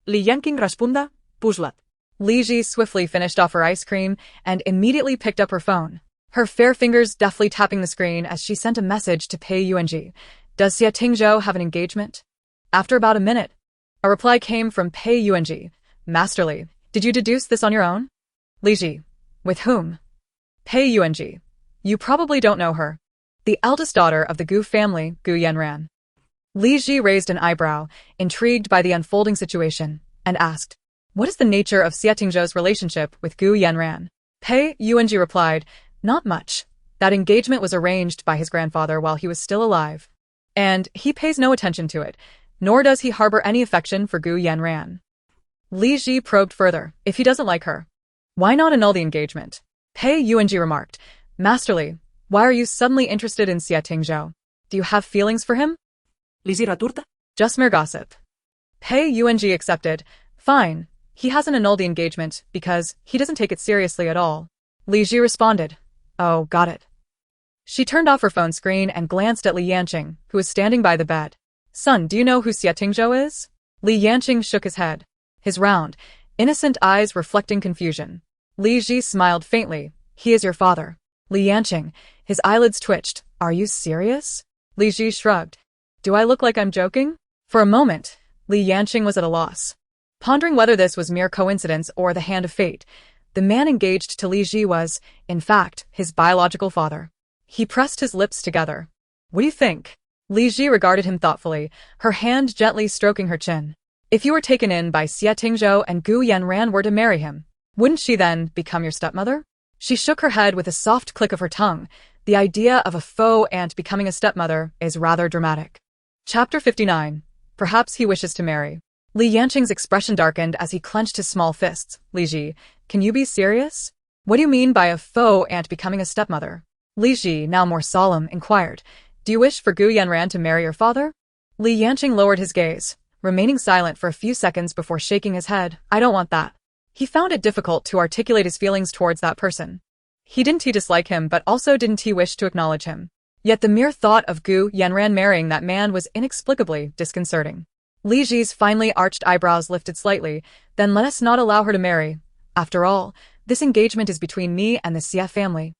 Li Yanqing respunda, puslat. Li Ji swiftly finished off her ice cream and immediately picked up her phone, her fair fingers deftly tapping the screen as she sent a message to Pei Yuanji. "Does Xie Tingzhou have an engagement?" After about a minute, a reply came from Pei Yuanji. "Masterly, did you deduce this on your own?" Li Ji, "With whom?" Pei Yuanji, "You probably don't know her. The eldest daughter of the Gu family, Gu Yanran." Li Ji raised an eyebrow, intrigued by the unfolding situation, and asked, "What is the nature of Xie Tingzhou's relationship with Gu Yanran?" Pei Yuanji replied, "Not much. That engagement was arranged by his grandfather while he was still alive, and he pays no attention to it, nor does he harbor any affection for Gu Yanran." Li Ji probed further, "If he doesn't like her, why not annul the engagement?" Pei Yuanji remarked, "Masterly, why are you suddenly interested in Xie Tingzhou? Do you have feelings for him?" Li Ji raturta. "Just mere gossip." Pei Yuanji accepted. "Fine, he hasn't annulled the engagement because he doesn't take it seriously at all." Li Ji responded, "Oh, got it." She turned off her phone screen and glanced at Li Yanqing, who was standing by the bed. "Son, do you know who Xie Tingzhou is?" Li Yanqing shook his head, his round, innocent eyes reflecting confusion. Li Ji smiled faintly. "He is your father." Li Yanqing, his eyelids twitched. "Are you serious?" Li Ji shrugged. "Do I look like I'm joking?" For a moment, Li Yanqing was at a loss, pondering whether this was mere coincidence or the hand of fate. The man engaged to Li Ji was, in fact, his biological father. He pressed his lips together. "What do you think?" Li Ji regarded him thoughtfully, her hand gently stroking her chin. "If you were taken in by Xie Tingzhou and Gu Yanran were to marry him, wouldn't she then become your stepmother?" She shook her head with a soft click of her tongue. The idea of a faux aunt becoming a stepmother is rather dramatic. Chapter 59. Perhaps he wishes to marry. Li Yanqing's expression darkened as he clenched his small fists. "Li Ji, can you be serious? What do you mean by a faux aunt becoming a stepmother?" Li Ji, now more solemn, inquired, "Do you wish for Gu Yanran to marry your father?" Li Yanqing lowered his gaze, remaining silent for a few seconds before shaking his head. "I don't want that." He found it difficult to articulate his feelings towards that person. Didn't he dislike him, but also didn't he wish to acknowledge him? Yet the mere thought of Gu Yanran marrying that man was inexplicably disconcerting. Li Ji's finely arched eyebrows lifted slightly. "Then let us not allow her to marry. After all, this engagement is between me and the Xie family,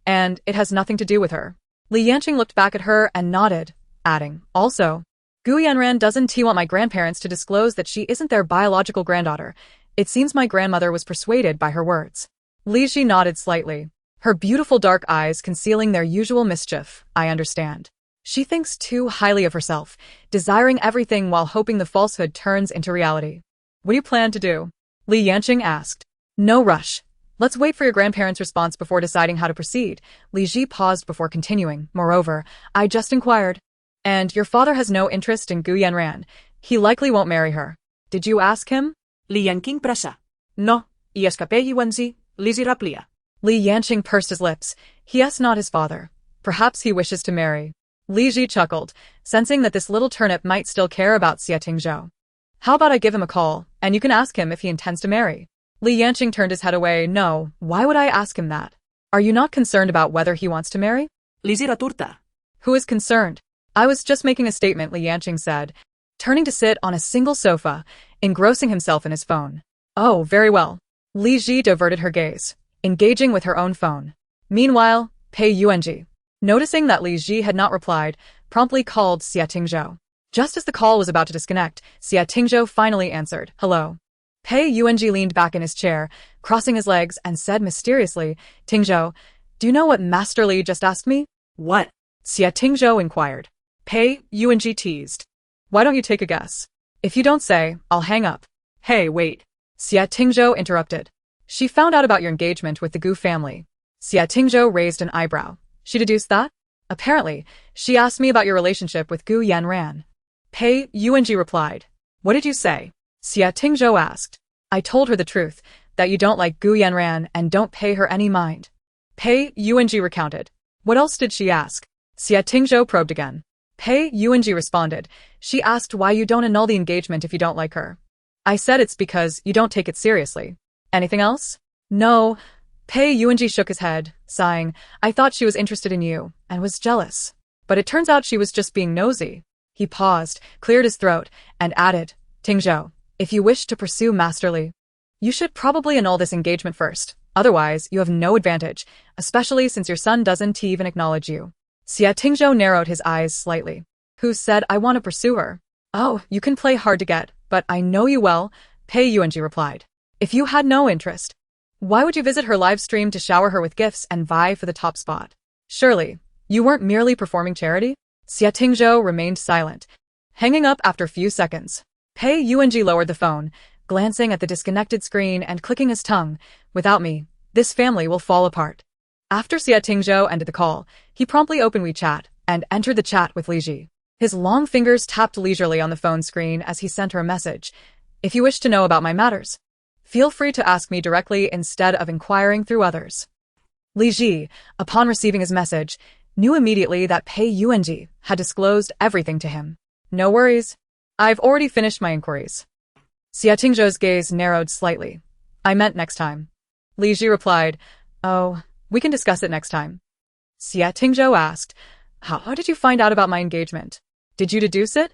and it has nothing to do with her." Li Yanqing looked back at her and nodded, adding, "Also, Gu Yanran doesn't want my grandparents to disclose that she isn't their biological granddaughter. It seems my grandmother was persuaded by her words." Li Ji nodded slightly, her beautiful dark eyes concealing their usual mischief. "I understand. She thinks too highly of herself, desiring everything while hoping the falsehood turns into reality." "What do you plan to do?" Li Yanqing asked. "No rush. Let's wait for your grandparents' response before deciding how to proceed." Li Ji paused before continuing. "Moreover, I just inquired. And your father has no interest in Gu Yanran. He likely won't marry her. Did you ask him?" Li Yanqing prasa. "No, y escapé Yuanzi, Li Ji raplia." Li Yanqing pursed his lips. "He is not his father. Perhaps he wishes to marry." Li Ji chuckled, sensing that this little turnip might still care about Xie Tingzhou. "How about I give him a call, and you can ask him if he intends to marry?" Li Yanqing turned his head away. "No, why would I ask him that? Are you not concerned about whether he wants to marry?" Li Ji raturta. "Who is concerned?" I was just making a statement, Li Yanqing said, turning to sit on a single sofa, engrossing himself in his phone. Oh, very well. Li Ji diverted her gaze, engaging with her own phone. Meanwhile, Pei Yuanji, noticing that Li Ji had not replied, promptly called Xia Tingzhou. Just as the call was about to disconnect, Xia Tingzhou finally answered, hello. Pei Yuanji leaned back in his chair, crossing his legs, and said mysteriously, Tingzhou, do you know what Master Li just asked me? What? Xia Tingzhou inquired. Pei Yuanji teased. Why don't you take a guess? If you don't say, I'll hang up. Hey, wait. Xia Tingzhou interrupted. She found out about your engagement with the Gu family. Xia Tingzhou raised an eyebrow. She deduced that? Apparently, she asked me about your relationship with Gu Yanran. Pei Yuanji replied. What did you say? Xia Tingzhou asked. I told her the truth, that you don't like Gu Yanran and don't pay her any mind. Pei Yuanji recounted. What else did she ask? Xia Tingzhou probed again. Pei Yuanji responded. She asked why you don't annul the engagement if you don't like her. I said it's because you don't take it seriously. Anything else? No. Pei Yuanji shook his head, sighing. I thought she was interested in you, and was jealous. But it turns out she was just being nosy. He paused, cleared his throat, and added, Tingzhou, if you wish to pursue Master Li, you should probably annul this engagement first. Otherwise, you have no advantage, especially since your son doesn't even acknowledge you. Xia Tingzhou narrowed his eyes slightly. Who said I want to pursue her? Oh, you can play hard to get, but I know you well, Pei Yuanji replied. If you had no interest, why would you visit her live stream to shower her with gifts and vie for the top spot? Surely, you weren't merely performing charity? Xia Tingzhou remained silent, hanging up after a few seconds. Pei Yuanji lowered the phone, glancing at the disconnected screen and clicking his tongue. Without me, this family will fall apart. After Xia Tingzhou ended the call, he promptly opened WeChat and entered the chat with Li Ji. His long fingers tapped leisurely on the phone screen as he sent her a message. If you wish to know about my matters, feel free to ask me directly instead of inquiring through others. Li Ji, upon receiving his message, knew immediately that Pei Yuanji had disclosed everything to him. No worries. I've already finished my inquiries. Xia Tingzhou's gaze narrowed slightly. I meant next time. Li Ji replied, Oh, we can discuss it next time. Xia Tingzhou asked, How did you find out about my engagement? Did you deduce it?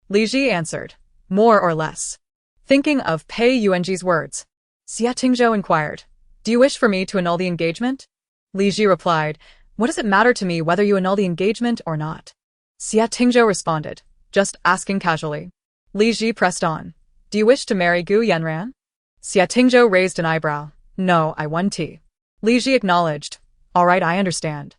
Li Ji answered, More or less. Thinking of Pei Yuanji's words, Xia Tingzhou inquired, Do you wish for me to annul the engagement? Li Ji replied, What does it matter to me whether you annul the engagement or not? Xia Tingzhou responded, Just asking casually. Li Ji pressed on, Do you wish to marry Gu Yanran? Xia Tingzhou raised an eyebrow. No, I won tea. Li Ji acknowledged, All right, I understand.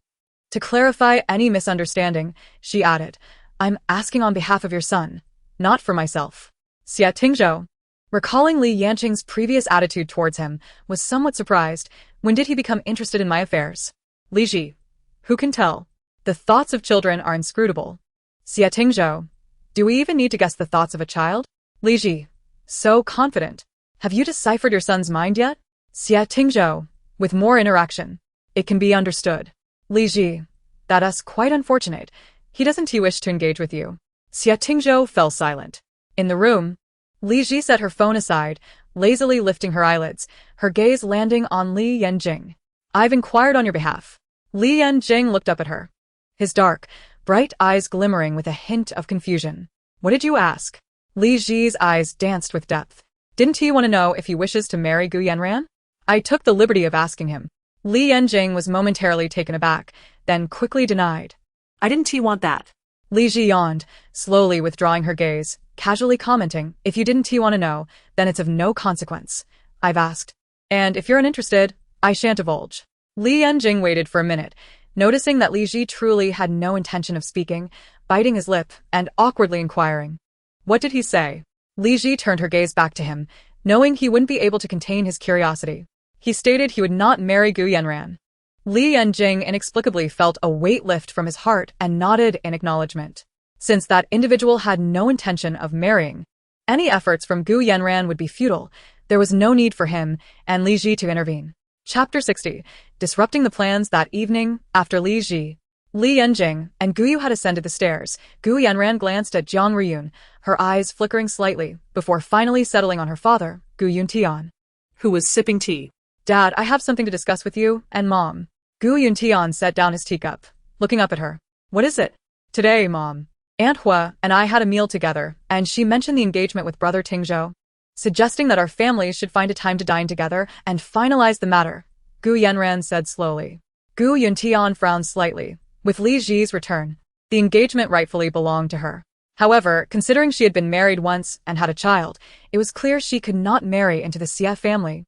To clarify any misunderstanding, she added, I'm asking on behalf of your son, not for myself. Xia Tingzhou, recalling Li Yanqing's previous attitude towards him, was somewhat surprised. When did he become interested in my affairs? Li Ji, who can tell? The thoughts of children are inscrutable. Xia Tingzhou, do we even need to guess the thoughts of a child? Li Ji, so confident. Have you deciphered your son's mind yet? Xia Tingzhou, with more interaction. It can be understood. Li Ji, that's quite unfortunate. He doesn't wish to engage with you. Xia Tingzhou fell silent. In the room, Li Ji set her phone aside, lazily lifting her eyelids, her gaze landing on Li Yanjing. I've inquired on your behalf. Li Yanjing looked up at her, his dark, bright eyes glimmering with a hint of confusion. What did you ask? Li Ji's eyes danced with depth. Didn't he want to know if he wishes to marry Gu Yanran? I took the liberty of asking him. Li Yanjing was momentarily taken aback, then quickly denied. I didn't want that. Li Ji yawned, slowly withdrawing her gaze, casually commenting, If you didn't want to know, then it's of no consequence. I've asked. And if you're uninterested, I shan't divulge. Li Yanjing waited for a minute, noticing that Li Ji truly had no intention of speaking, biting his lip and awkwardly inquiring. What did he say? Li Ji turned her gaze back to him, knowing he wouldn't be able to contain his curiosity. He stated he would not marry Gu Yanran. Li Yanjing inexplicably felt a weight lift from his heart and nodded in acknowledgement. Since that individual had no intention of marrying, any efforts from Gu Yanran would be futile. There was no need for him and Li Ji to intervene. Chapter 60. Disrupting the plans that evening, after Li Ji, Li Yanjing, and Gu Yu had ascended the stairs, Gu Yanran glanced at Jiang Riyun, her eyes flickering slightly, before finally settling on her father, Gu Yuntian, who was sipping tea. Dad, I have something to discuss with you and Mom. Gu Yuntian set down his teacup, looking up at her. What is it? Today, Mom. Aunt Hua and I had a meal together, and she mentioned the engagement with Brother Tingzhou, suggesting that our families should find a time to dine together and finalize the matter, Gu Yanran said slowly. Gu Yuntian frowned slightly. With Li Ji's return, the engagement rightfully belonged to her. However, considering she had been married once and had a child, it was clear she could not marry into the Xie family.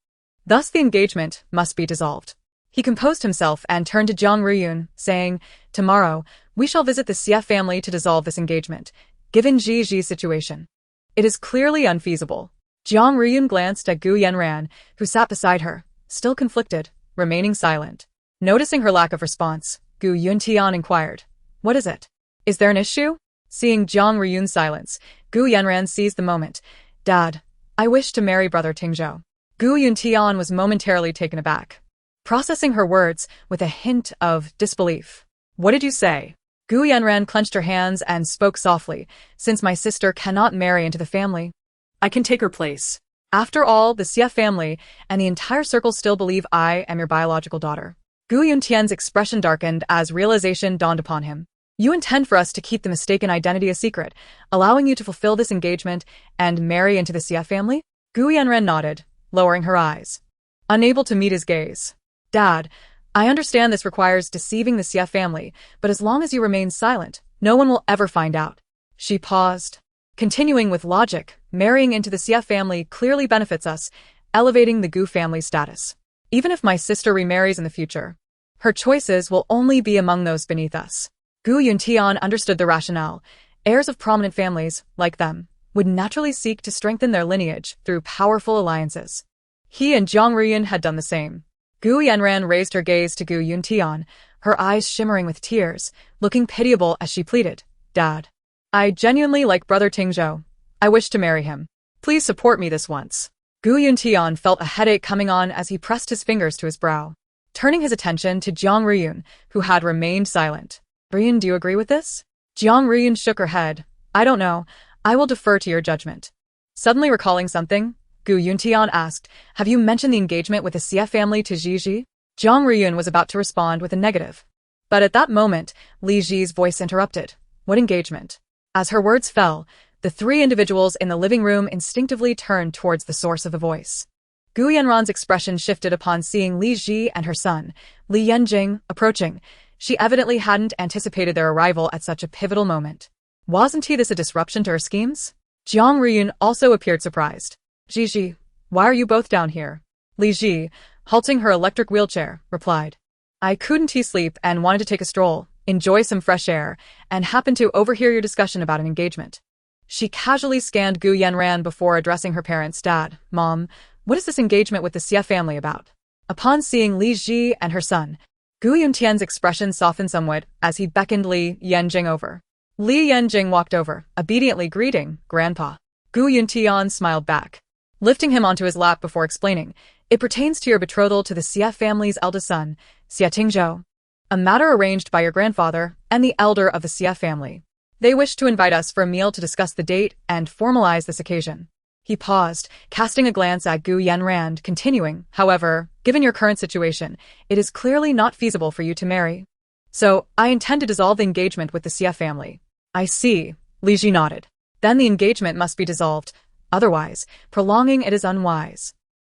Thus the engagement must be dissolved. He composed himself and turned to Jiang Ruyun, saying, "Tomorrow, we shall visit the Xie family to dissolve this engagement, given Ji's situation. It is clearly unfeasible." Jiang Ruyun glanced at Gu Yanran, who sat beside her, still conflicted, remaining silent. Noticing her lack of response, Gu Yuntian inquired, "What is it? Is there an issue?" Seeing Jiang Ruyun's silence, Gu Yanran seized the moment. "Dad, I wish to marry Brother Tingzhou." Gu Yuntian was momentarily taken aback, processing her words with a hint of disbelief. "What did you say?" Gu Yanran clenched her hands and spoke softly. "Since my sister cannot marry into the family, I can take her place. After all, the Xie family and the entire circle still believe I am your biological daughter." Gu Yuntian's expression darkened as realization dawned upon him. "You intend for us to keep the mistaken identity a secret, allowing you to fulfill this engagement and marry into the Xie family?" Gu Yanran nodded, lowering her eyes, unable to meet his gaze. "Dad, I understand this requires deceiving the Xie family, but as long as you remain silent, no one will ever find out." She paused, continuing with logic. "Marrying into the Xie family clearly benefits us, elevating the Gu family's status. Even if my sister remarries in the future, her choices will only be among those beneath us." Gu Yuntian understood the rationale. Heirs of prominent families, like them, would naturally seek to strengthen their lineage through powerful alliances. He and Jiang Ruyun had done the same. Gu Yanran raised her gaze to Gu Yuntian, her eyes shimmering with tears, looking pitiable as she pleaded, "Dad, I genuinely like Brother Tingzhou. I wish to marry him. Please support me this once." Gu Yuntian felt a headache coming on as he pressed his fingers to his brow, turning his attention to Jiang Ruyun, who had remained silent. "Ruyun, do you agree with this?" Jiang Ruyun shook her head. "I don't know. I will defer to your judgment." Suddenly recalling something, Gu Yuntian asked, "Have you mentioned the engagement with the Xie family to Ji?" Jiang Ruyun was about to respond with a negative. But at that moment, Li Ji's voice interrupted. "What engagement?" As her words fell, the three individuals in the living room instinctively turned towards the source of the voice. Gu Yanran's expression shifted upon seeing Li Ji and her son, Li Yanjing, approaching. She evidently hadn't anticipated their arrival at such a pivotal moment. Wasn't this a disruption to her schemes? Jiang Ruyun also appeared surprised. "Ji, why are you both down here?" Li Ji, halting her electric wheelchair, replied, "I couldn't sleep and wanted to take a stroll, enjoy some fresh air, and happened to overhear your discussion about an engagement." She casually scanned Gu Yanran before addressing her parents. "Dad, Mom, what is this engagement with the Xie family about?" Upon seeing Li Ji and her son, Gu Yuntian's expression softened somewhat as he beckoned Li Yanjing over. Li Yanjing walked over, obediently greeting, "Grandpa." Gu Yuntian smiled back, lifting him onto his lap before explaining, "It pertains to your betrothal to the Xie family's eldest son, Xie Tingzhou, a matter arranged by your grandfather and the elder of the Xie family. They wish to invite us for a meal to discuss the date and formalize this occasion." He paused, casting a glance at Gu Yanran, continuing, "However, given your current situation, it is clearly not feasible for you to marry. So, I intend to dissolve the engagement with the Xie family." "I see," Li Ji nodded. "Then the engagement must be dissolved. Otherwise, prolonging it is unwise."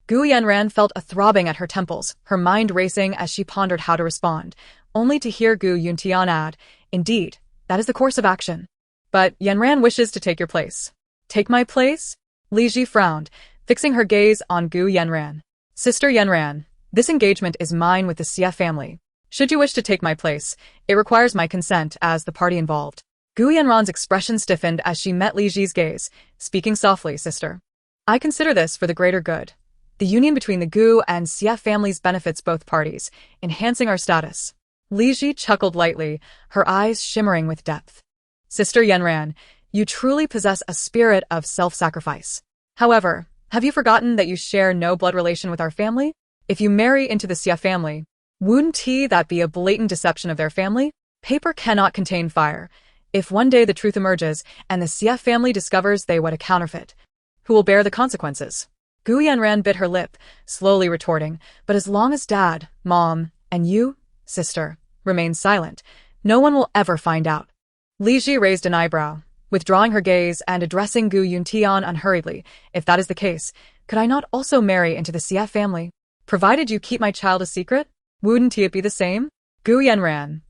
Gu Yanran felt a throbbing at her temples, her mind racing as she pondered how to respond, only to hear Gu Yuntian add, "Indeed, that is the course of action. But Yanran wishes to take your place." "Take my place?" Li Ji frowned, fixing her gaze on Gu Yanran. "Sister Yanran, this engagement is mine with the Xie family. Should you wish to take my place, it requires my consent as the party involved." Gu Yanran's expression stiffened as she met Li Ji's gaze, speaking softly, "Sister, I consider this for the greater good. The union between the Gu and Xie families benefits both parties, enhancing our status." Li Ji chuckled lightly, her eyes shimmering with depth. "Sister Yanran, you truly possess a spirit of self-sacrifice. However, have you forgotten that you share no blood relation with our family? If you marry into the Xie family, wouldn't that be a blatant deception of their family? Paper cannot contain fire. If one day the truth emerges and the Xie family discovers they were a counterfeit, who will bear the consequences?" Gu Yanran bit her lip, slowly retorting, "But as long as Dad, Mom, and you, sister, remain silent, no one will ever find out." Li Ji raised an eyebrow, withdrawing her gaze and addressing Gu Yuntian unhurriedly. If that is the case, could I not also marry into the Xia family? Provided you keep my child a secret? Wouldn't it be the same? Gu Yanran.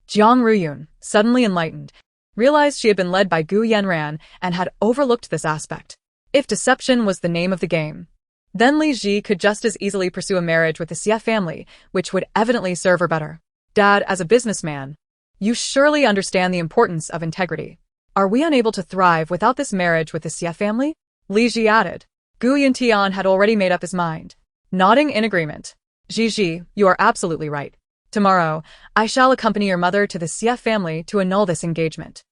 Jiang Ruyun, suddenly enlightened, realized she had been led by Gu Yanran and had overlooked this aspect. If deception was the name of the game, then Li Ji could just as easily pursue a marriage with the Xia family, which would evidently serve her better. Dad, as a businessman, you surely understand the importance of integrity. Are we unable to thrive without this marriage with the Xia family? Li Ji added. Gu Yuntian had already made up his mind, nodding in agreement. Ji, you are absolutely right. Tomorrow, I shall accompany your mother to the Xia family to annul this engagement.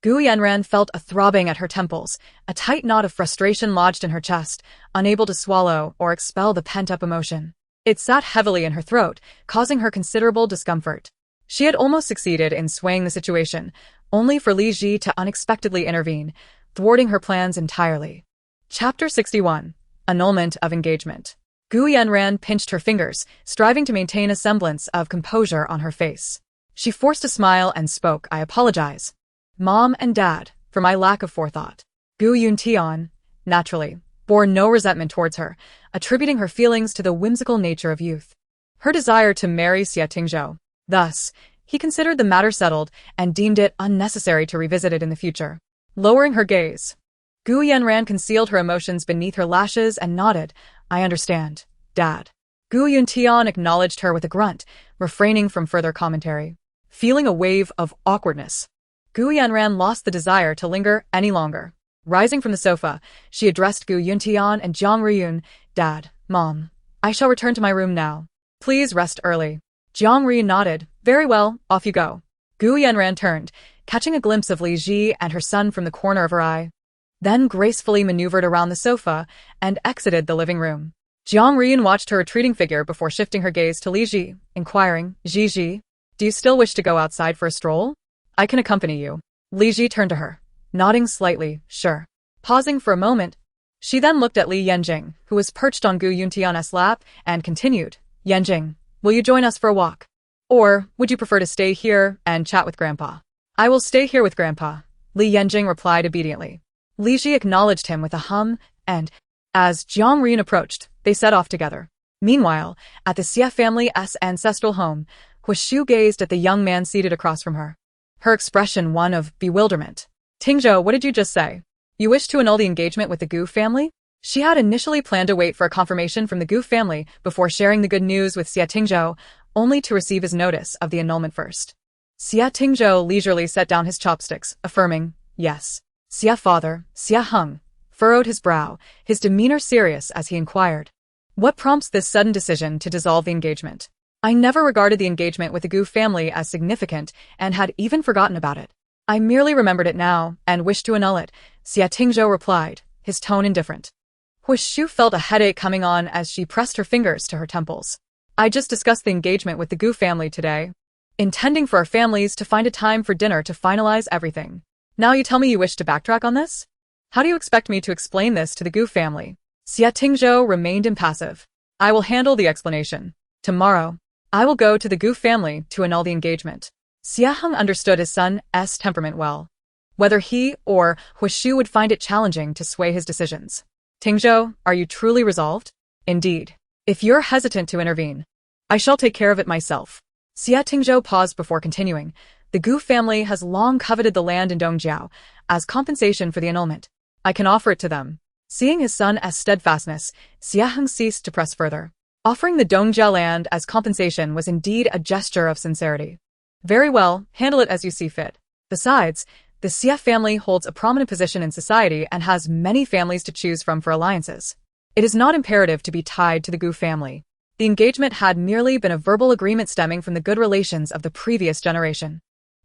Gu Yanran felt a throbbing at her temples, a tight knot of frustration lodged in her chest, unable to swallow or expel the pent-up emotion. It sat heavily in her throat, causing her considerable discomfort. She had almost succeeded in swaying the situation, only for Li Ji to unexpectedly intervene, thwarting her plans entirely. Chapter 61. Annulment of Engagement. Gu Yanran pinched her fingers, striving to maintain a semblance of composure on her face. She forced a smile and spoke, I apologize, Mom and Dad, for my lack of forethought. Gu Yuntian, naturally, bore no resentment towards her, attributing her feelings to the whimsical nature of youth. Her desire to marry Xia Tingzhou. Thus, he considered the matter settled and deemed it unnecessary to revisit it in the future. Lowering her gaze, Gu Yanran concealed her emotions beneath her lashes and nodded, I understand, Dad. Gu Yuntian acknowledged her with a grunt, refraining from further commentary. Feeling a wave of awkwardness, Gu Yanran lost the desire to linger any longer. Rising from the sofa, she addressed Gu Yuntian and Jiang Ruyun, Dad, Mom, I shall return to my room now. Please rest early. Jiang Ruyun nodded, very well, off you go. Gu Yanran turned, catching a glimpse of Li Ji and her son from the corner of her eye, then gracefully maneuvered around the sofa and exited the living room. Jiang Ruyun watched her retreating figure before shifting her gaze to Li Ji, inquiring, Ji, do you still wish to go outside for a stroll? I can accompany you. Li Ji turned to her, nodding slightly, sure. Pausing for a moment, she then looked at Li Yanjing, who was perched on Gu Yuntian's lap, and continued, Yanjing, will you join us for a walk? Or would you prefer to stay here and chat with Grandpa? I will stay here with Grandpa, Li Yanjing replied obediently. Li Ji acknowledged him with a hum, and, as Jiang Ruyun approached, they set off together. Meanwhile, at the Xia family's ancestral home, Huashu gazed at the young man seated across from her, her expression one of bewilderment. Tingzhou, what did you just say? You wish to annul the engagement with the Gu family? She had initially planned to wait for a confirmation from the Gu family before sharing the good news with Xia Tingzhou, only to receive his notice of the annulment first. Xia Tingzhou leisurely set down his chopsticks, affirming, yes. Xia father, Xia Heng, furrowed his brow, his demeanor serious as he inquired, what prompts this sudden decision to dissolve the engagement? I never regarded the engagement with the Gu family as significant and had even forgotten about it. I merely remembered it now and wished to annul it, Xia Tingzhou replied, his tone indifferent. Huashu felt a headache coming on as she pressed her fingers to her temples. I just discussed the engagement with the Gu family today, intending for our families to find a time for dinner to finalize everything. Now you tell me you wish to backtrack on this? How do you expect me to explain this to the Gu family? Xia Tingzhou remained impassive. I will handle the explanation. Tomorrow, I will go to the Gu family to annul the engagement. Xia Heng understood his son's temperament well. Whether he or Huashu would find it challenging to sway his decisions. Tingzhou, are you truly resolved? Indeed. If you're hesitant to intervene, I shall take care of it myself. Xia Tingzhou paused before continuing. The Gu family has long coveted the land in Dongjiao as compensation for the annulment. I can offer it to them. Seeing his son's steadfastness, Xia Heng ceased to press further. Offering the Dongjiao land as compensation was indeed a gesture of sincerity. Very well, handle it as you see fit. Besides, the Xia family holds a prominent position in society and has many families to choose from for alliances. It is not imperative to be tied to the Gu family. The engagement had merely been a verbal agreement stemming from the good relations of the previous generation.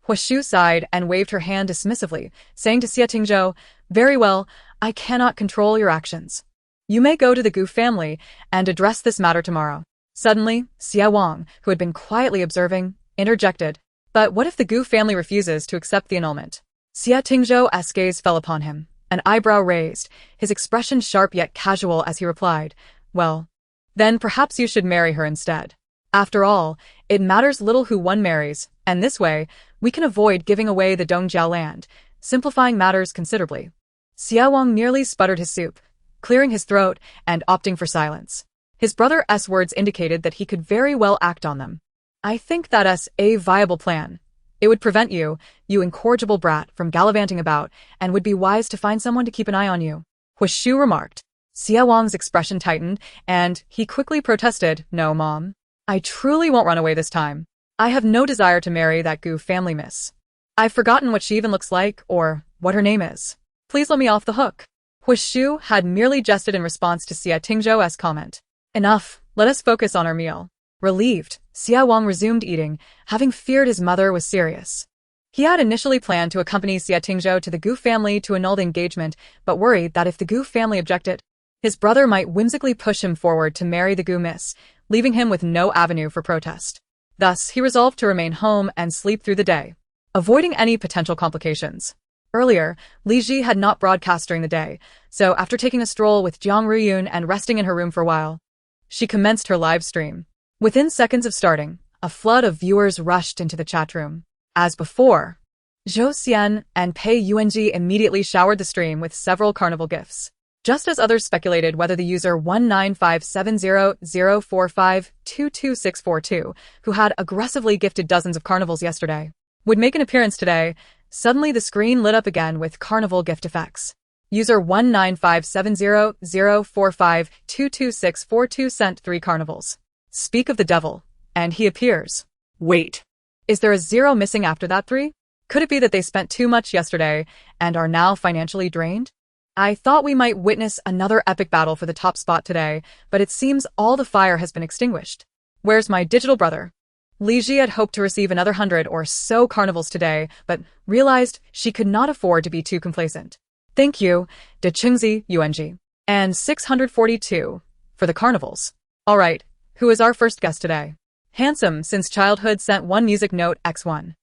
Huashu sighed and waved her hand dismissively, saying to Xia Tingzhou, very well, I cannot control your actions. You may go to the Gu family and address this matter tomorrow. Suddenly, Xia Wang, who had been quietly observing, interjected, but what if the Gu family refuses to accept the annulment? Xia Tingzhou's gaze fell upon him, an eyebrow raised, his expression sharp yet casual as he replied, well, then perhaps you should marry her instead. After all, it matters little who one marries, and this way, we can avoid giving away the Dongjiao land, simplifying matters considerably. Xiaowang merely sputtered his soup, clearing his throat and opting for silence. His brother's words indicated that he could very well act on them. I think that's a viable plan. It would prevent you incorrigible brat, from gallivanting about, and would be wise to find someone to keep an eye on you, Huishu remarked. Xiaowang's expression tightened, and he quickly protested, No, Mom. I truly won't run away this time. I have no desire to marry that Gu family miss. I've forgotten what she even looks like, or what her name is. Please let me off the hook. Huishu had merely jested in response to Xia Tingzhou's comment. Enough, let us focus on our meal. Relieved, Xiaowang resumed eating, having feared his mother was serious. He had initially planned to accompany Xia Tingzhou to the Gu family to annul the engagement, but worried that if the Gu family objected, his brother might whimsically push him forward to marry the Gu miss, leaving him with no avenue for protest. Thus, he resolved to remain home and sleep through the day, avoiding any potential complications. Earlier, Li Ji had not broadcast during the day, so after taking a stroll with Jiang Ruyun and resting in her room for a while, she commenced her live stream. Within seconds of starting, a flood of viewers rushed into the chat room. As before, Zhou Xian and Pei Yuanji immediately showered the stream with several carnival gifts. Just as others speculated whether the user 1957004522642, who had aggressively gifted dozens of carnivals yesterday, would make an appearance today, suddenly the screen lit up again with carnival gift effects. User 1957004522642 sent 3 carnivals. Speak of the devil, and he appears. Wait. Is there a 0 missing after that 3? Could it be that they spent too much yesterday and are now financially drained? I thought we might witness another epic battle for the top spot today, but it seems all the fire has been extinguished. Where's my digital brother? Li Ji had hoped to receive another 100 or so carnivals today, but realized she could not afford to be too complacent. Thank you, De Chengzi Yuanji. And 642 for the carnivals. All right, who is our first guest today? Handsome since childhood sent 1 music note X1.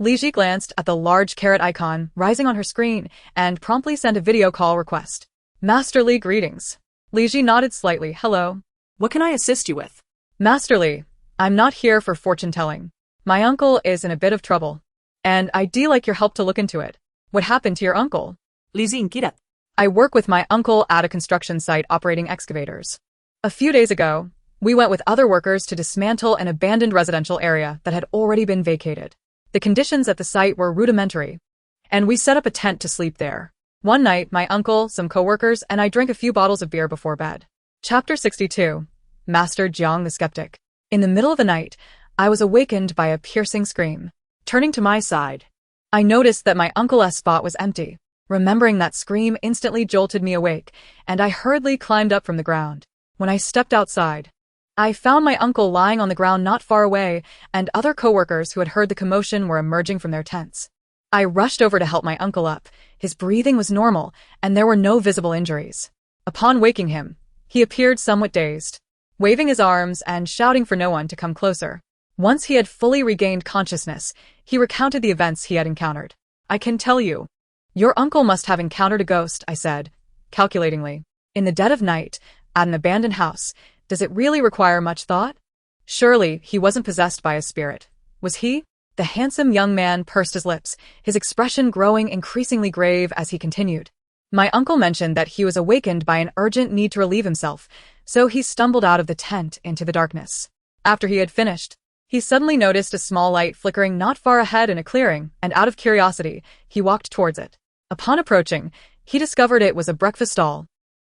Li Ji glanced at the large carrot icon rising on her screen and promptly sent a video call request. Masterly greetings. Li Ji nodded slightly. Hello. What can I assist you with? Masterly, I'm not here for fortune-telling. My uncle is in a bit of trouble, and I'd like your help to look into it. What happened to your uncle? Li Ji inquirat. I work with my uncle at a construction site operating excavators. A few days ago, we went with other workers to dismantle an abandoned residential area that had already been vacated. The conditions at the site were rudimentary, and we set up a tent to sleep there. One night, my uncle, some co-workers, and I drank a few bottles of beer before bed. Chapter 62. Master Jiang the Skeptic. In the middle of the night, I was awakened by a piercing scream. Turning to my side, I noticed that my uncle's spot was empty. Remembering that scream instantly jolted me awake, and I hurriedly climbed up from the ground. When I stepped outside, I found my uncle lying on the ground not far away, and other co-workers who had heard the commotion were emerging from their tents. I rushed over to help my uncle up. His breathing was normal, and there were no visible injuries. Upon waking him, he appeared somewhat dazed, waving his arms and shouting for no one to come closer. Once he had fully regained consciousness, he recounted the events he had encountered. I can tell you, your uncle must have encountered a ghost, I said, calculatingly. In the dead of night, at an abandoned house, does it really require much thought? Surely he wasn't possessed by a spirit, was he? The handsome young man pursed his lips, his expression growing increasingly grave as he continued. My uncle mentioned that he was awakened by an urgent need to relieve himself, so he stumbled out of the tent into the darkness. After he had finished, he suddenly noticed a small light flickering not far ahead in a clearing, and out of curiosity, he walked towards it. Upon approaching, he discovered it was a breakfast stall,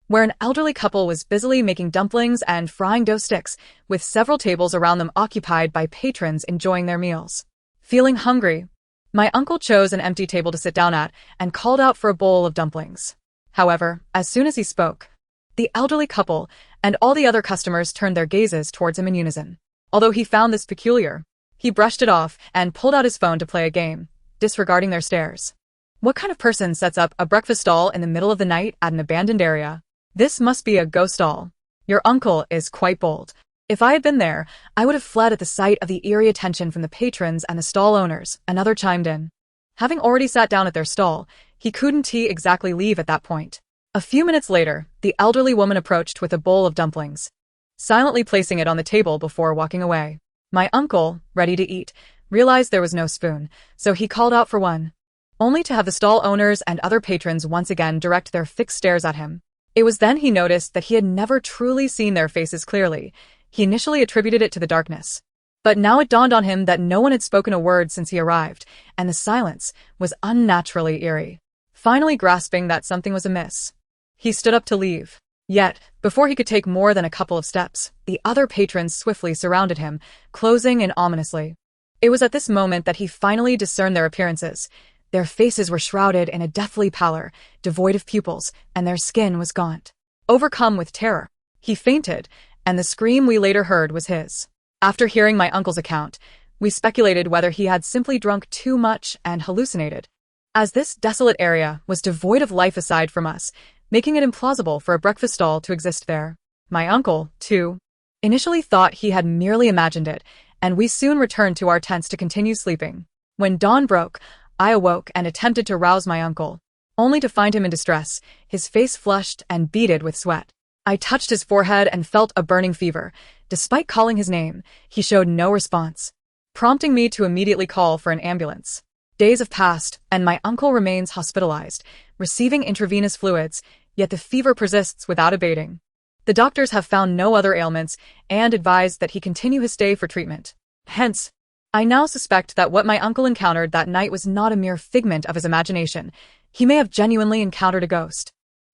where an elderly couple was busily making dumplings and frying dough sticks, with several tables around them occupied by patrons enjoying their meals. Feeling hungry, my uncle chose an empty table to sit down at and called out for a bowl of dumplings. However, as soon as he spoke, the elderly couple and all the other customers turned their gazes towards him in unison. Although he found this peculiar, he brushed it off and pulled out his phone to play a game, disregarding their stares. What kind of person sets up a breakfast stall in the middle of the night at an abandoned area? This must be a ghost stall. Your uncle is quite bold. If I had been there, I would have fled at the sight of the eerie attention from the patrons and the stall owners, another chimed in. Having already sat down at their stall, he couldn't exactly leave at that point. A few minutes later, the elderly woman approached with a bowl of dumplings, silently placing it on the table before walking away. My uncle, ready to eat, realized there was no spoon, so he called out for one, only to have the stall owners and other patrons once again direct their fixed stares at him. It was then he noticed that he had never truly seen their faces clearly. He initially attributed it to the darkness. But now it dawned on him that no one had spoken a word since he arrived, and the silence was unnaturally eerie. Finally grasping that something was amiss, he stood up to leave. Yet, before he could take more than a couple of steps, the other patrons swiftly surrounded him, closing in ominously. It was at this moment that he finally discerned their appearances. Their faces were shrouded in a deathly pallor, devoid of pupils, and their skin was gaunt. Overcome with terror, he fainted, and the scream we later heard was his. After hearing my uncle's account, we speculated whether he had simply drunk too much and hallucinated, as this desolate area was devoid of life aside from us, making it implausible for a breakfast stall to exist there. My uncle, too, initially thought he had merely imagined it, and we soon returned to our tents to continue sleeping. When dawn broke, I awoke and attempted to rouse my uncle, only to find him in distress, his face flushed and beaded with sweat. I touched his forehead and felt a burning fever. Despite calling his name, he showed no response, prompting me to immediately call for an ambulance. Days have passed, and my uncle remains hospitalized, receiving intravenous fluids, yet the fever persists without abating. The doctors have found no other ailments and advised that he continue his stay for treatment. Hence, I now suspect that what my uncle encountered that night was not a mere figment of his imagination. He may have genuinely encountered a ghost.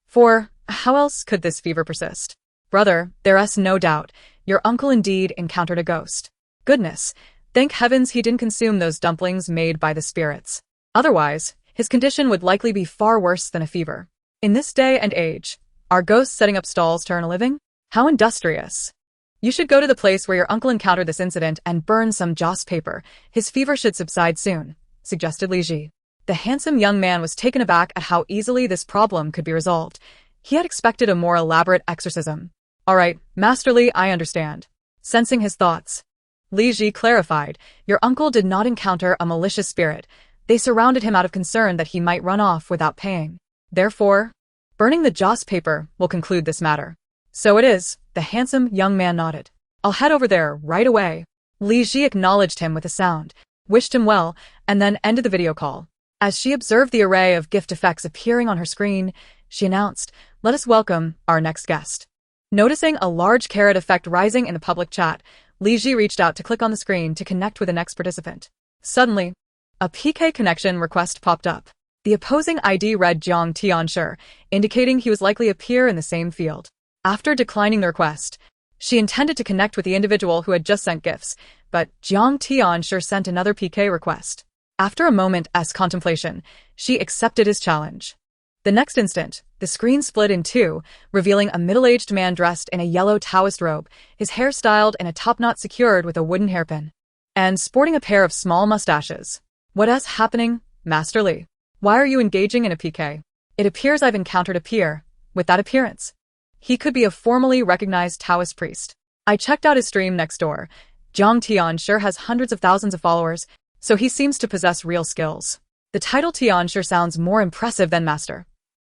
For how else could this fever persist? Brother, there's no doubt, your uncle indeed encountered a ghost. Goodness, thank heavens he didn't consume those dumplings made by the spirits. Otherwise, his condition would likely be far worse than a fever. In this day and age, are ghosts setting up stalls to earn a living? How industrious. You should go to the place where your uncle encountered this incident and burn some joss paper. His fever should subside soon, suggested Li Ji. The handsome young man was taken aback at how easily this problem could be resolved. He had expected a more elaborate exorcism. All right, Master Li, I understand. Sensing his thoughts, Li Ji clarified, your uncle did not encounter a malicious spirit. They surrounded him out of concern that he might run off without paying. Therefore, burning the joss paper will conclude this matter. So it is, the handsome young man nodded. I'll head over there right away. Li Ji acknowledged him with a sound, wished him well, and then ended the video call. As she observed the array of gift effects appearing on her screen, she announced, let us welcome our next guest. Noticing a large carrot effect rising in the public chat, Li Ji reached out to click on the screen to connect with the next participant. Suddenly, a PK connection request popped up. The opposing ID read Jiang Tianshi, indicating he was likely to appear in the same field. After declining the request, she intended to connect with the individual who had just sent gifts, but Jiang Tianshi sent another PK request. After a moment's contemplation, she accepted his challenge. The next instant, the screen split in two, revealing a middle-aged man dressed in a yellow Taoist robe, his hair styled in a topknot secured with a wooden hairpin, and sporting a pair of small mustaches. What's happening, Master Li? Why are you engaging in a PK? It appears I've encountered a peer with that appearance. He could be a formally recognized Taoist priest. I checked out his stream next door. Jiang Tianshi has hundreds of thousands of followers, so he seems to possess real skills. The title Tianshi sounds more impressive than master.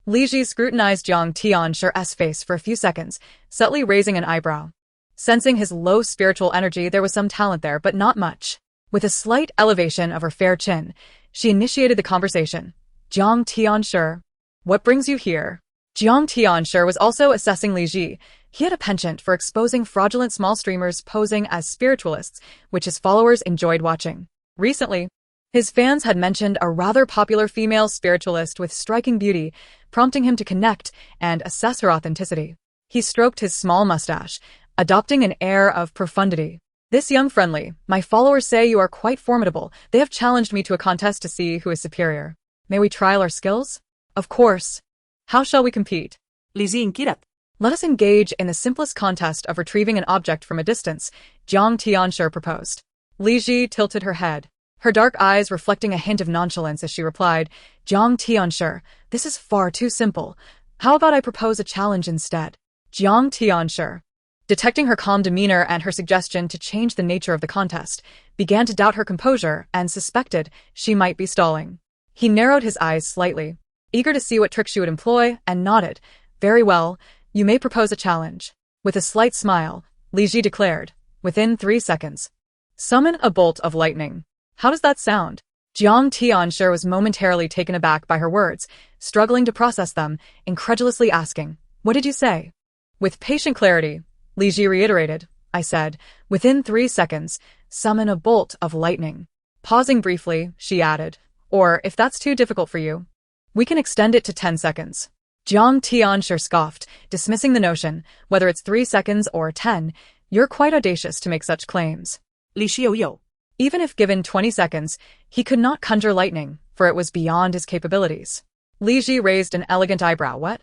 Li Ji scrutinized Jiang Tianshi's face for a few seconds, subtly raising an eyebrow. Sensing his low spiritual energy, there was some talent there, but not much. With a slight elevation of her fair chin, she initiated the conversation. Jiang Tianshi, what brings you here? Jiang Tianshi was also assessing Li Ji. He had a penchant for exposing fraudulent small streamers posing as spiritualists, which his followers enjoyed watching. Recently, his fans had mentioned a rather popular female spiritualist with striking beauty, prompting him to connect and assess her authenticity. He stroked his small mustache, adopting an air of profundity. This young friendly, my followers say you are quite formidable. They have challenged me to a contest to see who is superior. May we trial our skills? Of course. How shall we compete? Li Ji inquirat. Let us engage in the simplest contest of retrieving an object from a distance, Jiang Tianshi proposed. Li Ji tilted her head, her dark eyes reflecting a hint of nonchalance as she replied, Jiang Tianshi, this is far too simple. How about I propose a challenge instead? Jiang Tianshi, detecting her calm demeanor and her suggestion to change the nature of the contest, began to doubt her composure and suspected she might be stalling. He narrowed his eyes slightly, eager to see what trick she would employ, and nodded. Very well, you may propose a challenge. With a slight smile, Li Ji declared, within 3 seconds, summon a bolt of lightning. How does that sound? Jiang Tianshi was momentarily taken aback by her words, struggling to process them, incredulously asking, "What did you say?" With patient clarity, Li Ji reiterated, "I said, within 3 seconds, summon a bolt of lightning." Pausing briefly, she added, "Or, if that's too difficult for you, we can extend it to 10 seconds. Jiang Tianshi scoffed, dismissing the notion, whether it's 3 seconds or 10, you're quite audacious to make such claims. Li Xiaoyou. Even if given 20 seconds, he could not conjure lightning, for it was beyond his capabilities. Li Ji raised an elegant eyebrow. What?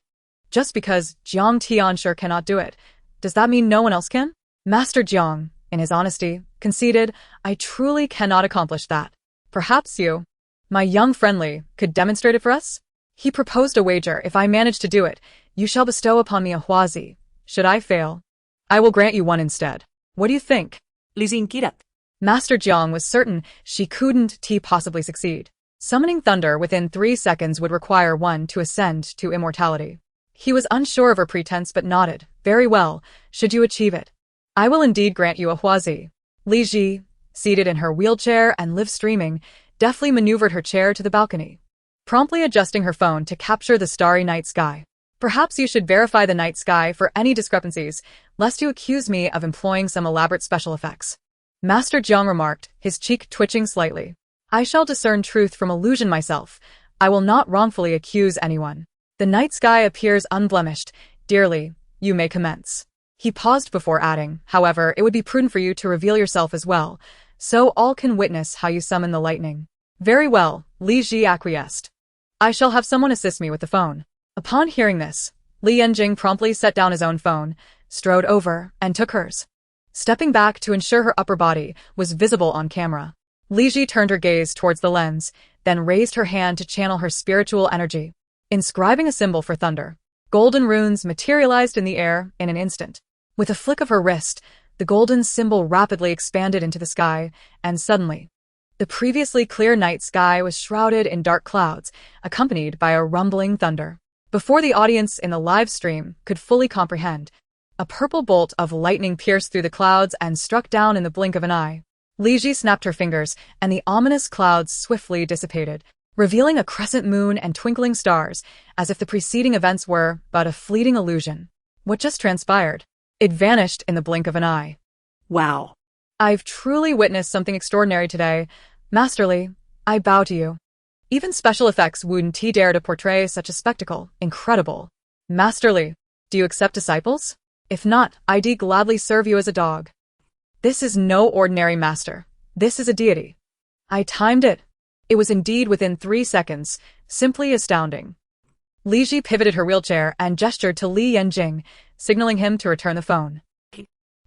Just because Jiang Tianshi cannot do it, does that mean no one else can? Master Jiang, in his honesty, conceded, I truly cannot accomplish that. Perhaps you, my young friendly, could demonstrate it for us? He proposed a wager. If I manage to do it, you shall bestow upon me a huazi. Should I fail, I will grant you one instead. What do you think? Li Xin Kirat. Master Jiang was certain she couldn't possibly succeed. Summoning thunder within 3 seconds would require one to ascend to immortality. He was unsure of her pretense but nodded. Very well, should you achieve it, I will indeed grant you a huazi. Li Ji, seated in her wheelchair and livestreaming, deftly maneuvered her chair to the balcony, promptly adjusting her phone to capture the starry night sky. Perhaps you should verify the night sky for any discrepancies, lest you accuse me of employing some elaborate special effects. Master Jiang remarked, his cheek twitching slightly. I shall discern truth from illusion myself. I will not wrongfully accuse anyone. The night sky appears unblemished. Dearly, you may commence. He paused before adding, however, it would be prudent for you to reveal yourself as well, so all can witness how you summon the lightning. Very well, Li Ji acquiesced. I shall have someone assist me with the phone. Upon hearing this, Li Yanjing promptly set down his own phone, strode over, and took hers, stepping back to ensure her upper body was visible on camera. Li Ji turned her gaze towards the lens, then raised her hand to channel her spiritual energy, inscribing a symbol for thunder. Golden runes materialized in the air in an instant. With a flick of her wrist, the golden symbol rapidly expanded into the sky, and suddenly, the previously clear night sky was shrouded in dark clouds, accompanied by a rumbling thunder. Before the audience in the live stream could fully comprehend, a purple bolt of lightning pierced through the clouds and struck down in the blink of an eye. Li Ji snapped her fingers, and the ominous clouds swiftly dissipated, revealing a crescent moon and twinkling stars, as if the preceding events were but a fleeting illusion. What just transpired? It vanished in the blink of an eye. Wow. I've truly witnessed something extraordinary today. Master Li, I bow to you. Even special effects wouldn't dare to portray such a spectacle. Incredible. Master Li, do you accept disciples? If not, I'd gladly serve you as a dog. This is no ordinary master. This is a deity. I timed it. It was indeed within 3 seconds. Simply astounding. Li Ji pivoted her wheelchair and gestured to Li Yanjing, signaling him to return the phone.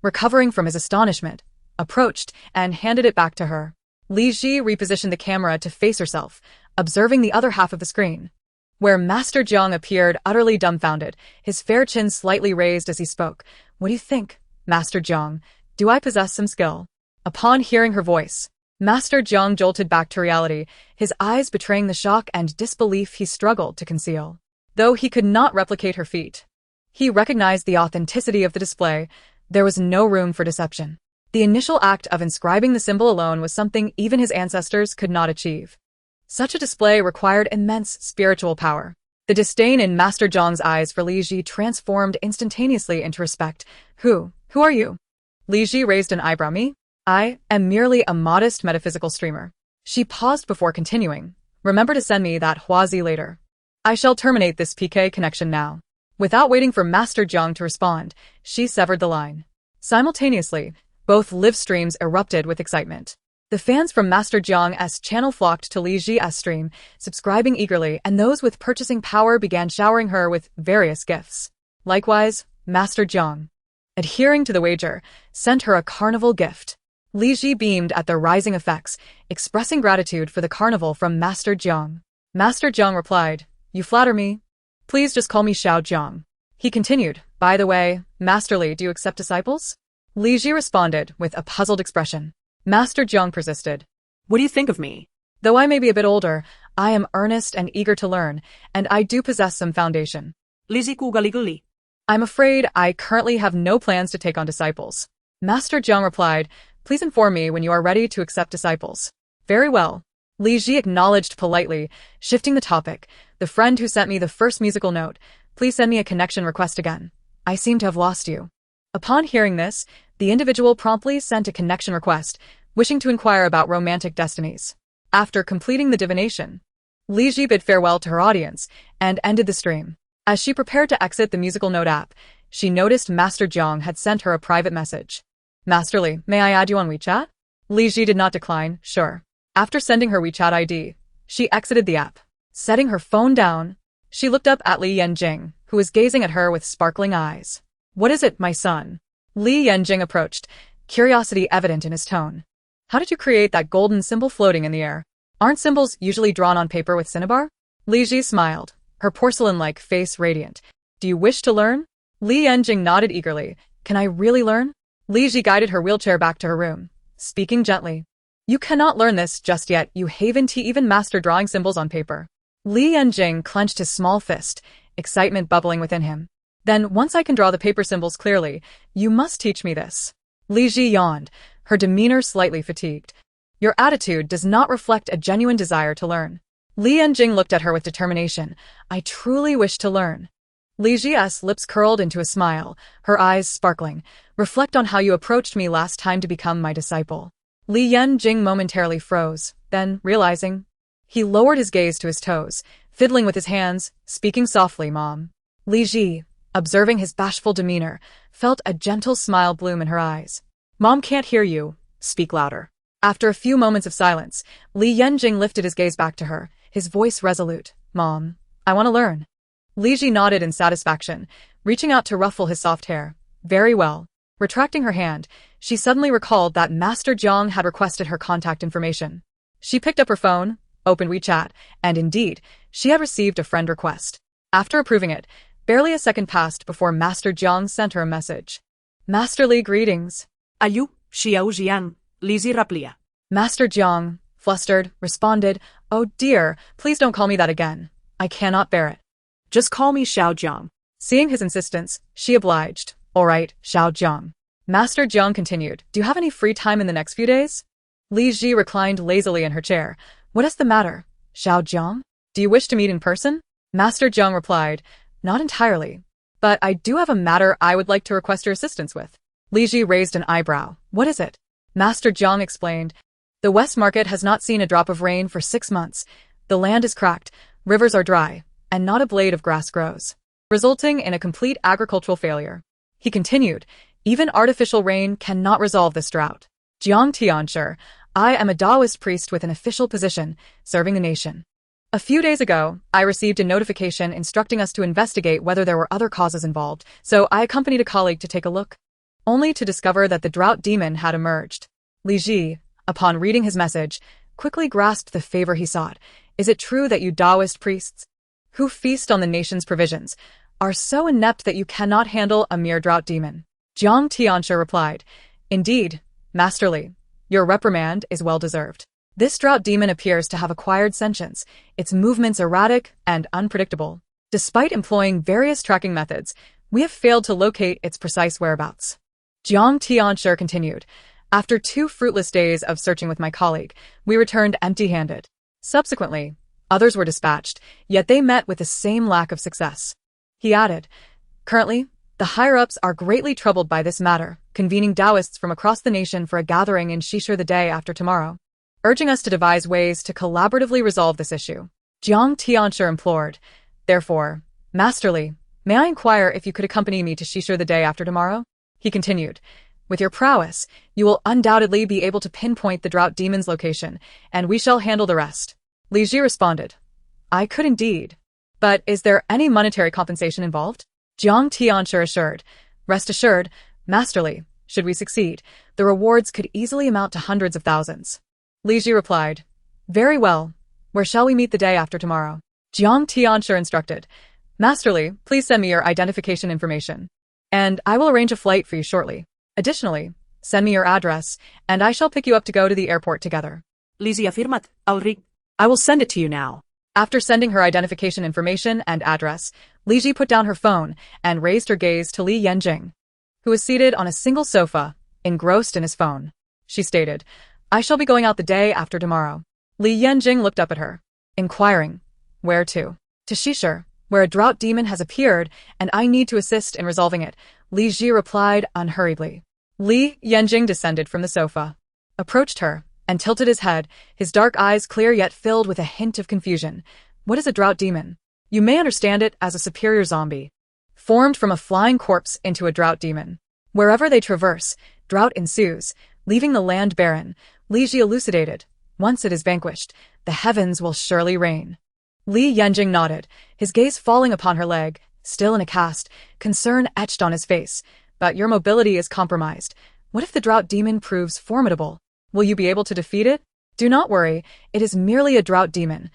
Recovering from his astonishment, approached and handed it back to her. Li Ji repositioned the camera to face herself, observing the other half of the screen, where Master Jiang appeared utterly dumbfounded, his fair chin slightly raised as he spoke. What do you think, Master Jiang? Do I possess some skill? Upon hearing her voice, Master Jiang jolted back to reality, his eyes betraying the shock and disbelief he struggled to conceal. Though he could not replicate her feat, he recognized the authenticity of the display. There was no room for deception. The initial act of inscribing the symbol alone was something even his ancestors could not achieve. Such a display required immense spiritual power. The disdain in Master Jiang's eyes for Li Ji transformed instantaneously into respect. Who are you? Li Ji raised an eyebrow. Me? I am merely a modest metaphysical streamer. She paused before continuing. Remember to send me that huazi later. I shall terminate this PK connection now. Without waiting for Master Jiang to respond, she severed the line. Simultaneously, both live streams erupted with excitement. The fans from Master Jiang's channel flocked to Li Ji's stream, subscribing eagerly, and those with purchasing power began showering her with various gifts. Likewise, Master Jiang, adhering to the wager, sent her a carnival gift. Li Ji beamed at the rising effects, expressing gratitude for the carnival from Master Jiang. Master Jiang replied, You flatter me. Please just call me Xiao Jiang. He continued, By the way, Master Li, do you accept disciples? Li Ji responded with a puzzled expression. Master Jiang persisted. What do you think of me? Though I may be a bit older, I am earnest and eager to learn, and I do possess some foundation. Li Ji Kugaliguli. I'm afraid I currently have no plans to take on disciples. Master Jiang replied, Please inform me when you are ready to accept disciples. Very well. Li Ji acknowledged politely, shifting the topic. The friend who sent me the first musical note. Please send me a connection request again. I seem to have lost you. Upon hearing this, the individual promptly sent a connection request, wishing to inquire about romantic destinies. After completing the divination, Li Ji bid farewell to her audience and ended the stream. As she prepared to exit the musical note app, she noticed Master Jiang had sent her a private message. Master Li, may I add you on WeChat? Li Ji did not decline, sure. After sending her WeChat ID, she exited the app. Setting her phone down, she looked up at Li Yanjing, who was gazing at her with sparkling eyes. What is it, my son? Li Yanjing approached, curiosity evident in his tone. How did you create that golden symbol floating in the air? Aren't symbols usually drawn on paper with cinnabar? Li Ji smiled, her porcelain-like face radiant. Do you wish to learn? Li Yanjing nodded eagerly. Can I really learn? Li Ji guided her wheelchair back to her room, speaking gently. You cannot learn this just yet, you haven't even mastered drawing symbols on paper. Li Yanjing clenched his small fist, excitement bubbling within him. Then, once I can draw the paper symbols clearly, you must teach me this. Li Ji yawned, her demeanor slightly fatigued. Your attitude does not reflect a genuine desire to learn. Li Yanjing looked at her with determination. I truly wish to learn. Li Ji's lips curled into a smile, her eyes sparkling. Reflect on how you approached me last time to become my disciple. Li Yanjing momentarily froze, then, realizing, he lowered his gaze to his toes, fiddling with his hands, speaking softly, Mom. Li Ji, observing his bashful demeanor, felt a gentle smile bloom in her eyes. Mom can't hear you. Speak louder. After a few moments of silence, Li Yanjing lifted his gaze back to her, his voice resolute. Mom, I want to learn. Li Ji nodded in satisfaction, reaching out to ruffle his soft hair. Very well. Retracting her hand, she suddenly recalled that Master Jiang had requested her contact information. She picked up her phone, opened WeChat, and indeed, she had received a friend request. After approving it, barely a second passed before Master Jiang sent her a message. Master Li, greetings. Ayu, Xiao Jian, Lizi Raplia. Master Jiang, flustered, responded, Oh dear, please don't call me that again. I cannot bear it. Just call me Xiao Jiang. Seeing his insistence, she obliged. All right, Xiao Jiang. Master Jiang continued, Do you have any free time in the next few days? Li Ji reclined lazily in her chair. What is the matter, Xiao Jiang? Do you wish to meet in person? Master Jiang replied, Not entirely. But I do have a matter I would like to request your assistance with. Li Ji raised an eyebrow. What is it? Master Jiang explained, The West Market has not seen a drop of rain for 6 months. The land is cracked, rivers are dry, and not a blade of grass grows, resulting in a complete agricultural failure. He continued, Even artificial rain cannot resolve this drought. Jiang Tianshi, I am a Taoist priest with an official position, serving the nation. A few days ago, I received a notification instructing us to investigate whether there were other causes involved, so I accompanied a colleague to take a look, only to discover that the drought demon had emerged. Li Ji, upon reading his message, quickly grasped the favor he sought. Is it true that you Taoist priests, who feast on the nation's provisions, are so inept that you cannot handle a mere drought demon? Jiang Tianshi replied, Indeed, Master Li, your reprimand is well deserved. This drought demon appears to have acquired sentience, its movements erratic and unpredictable. Despite employing various tracking methods, we have failed to locate its precise whereabouts. Jiang Tianshi continued, After 2 fruitless days of searching with my colleague, we returned empty-handed. Subsequently, others were dispatched, yet they met with the same lack of success. He added, Currently, the higher-ups are greatly troubled by this matter, convening Taoists from across the nation for a gathering in Shishir the day after tomorrow, urging us to devise ways to collaboratively resolve this issue. Jiang Tianshi implored, Therefore, Master Li, may I inquire if you could accompany me to Shishir the day after tomorrow? He continued, With your prowess, you will undoubtedly be able to pinpoint the drought demon's location, and we shall handle the rest. Li Ji responded, I could indeed. But is there any monetary compensation involved? Jiang Tianshi assured, Rest assured, Master Li, should we succeed, the rewards could easily amount to hundreds of thousands. Li Ji replied, Very well. Where shall we meet the day after tomorrow? Jiang Tianshi instructed, Master Li, please send me your identification information, and I will arrange a flight for you shortly. Additionally, send me your address, and I shall pick you up to go to the airport together. Lizi afirmat, Alri. I will send it to you now. After sending her identification information and address, Li Ji put down her phone and raised her gaze to Li Yanjing, who was seated on a single sofa, engrossed in his phone. She stated, I shall be going out the day after tomorrow. Li Yanjing looked up at her, inquiring, where to? To Shishir, where a drought demon has appeared, and I need to assist in resolving it, Li Ji replied unhurriedly. Li Yanjing descended from the sofa, approached her, and tilted his head, his dark eyes clear yet filled with a hint of confusion. What is a drought demon? You may understand it as a superior zombie, formed from a flying corpse into a drought demon. Wherever they traverse, drought ensues, leaving the land barren. Li Ji elucidated. Once it is vanquished, the heavens will surely rain. Li Yanjing nodded, his gaze falling upon her leg, still in a cast, concern etched on his face. But your mobility is compromised. What if the drought demon proves formidable? Will you be able to defeat it? Do not worry, it is merely a drought demon.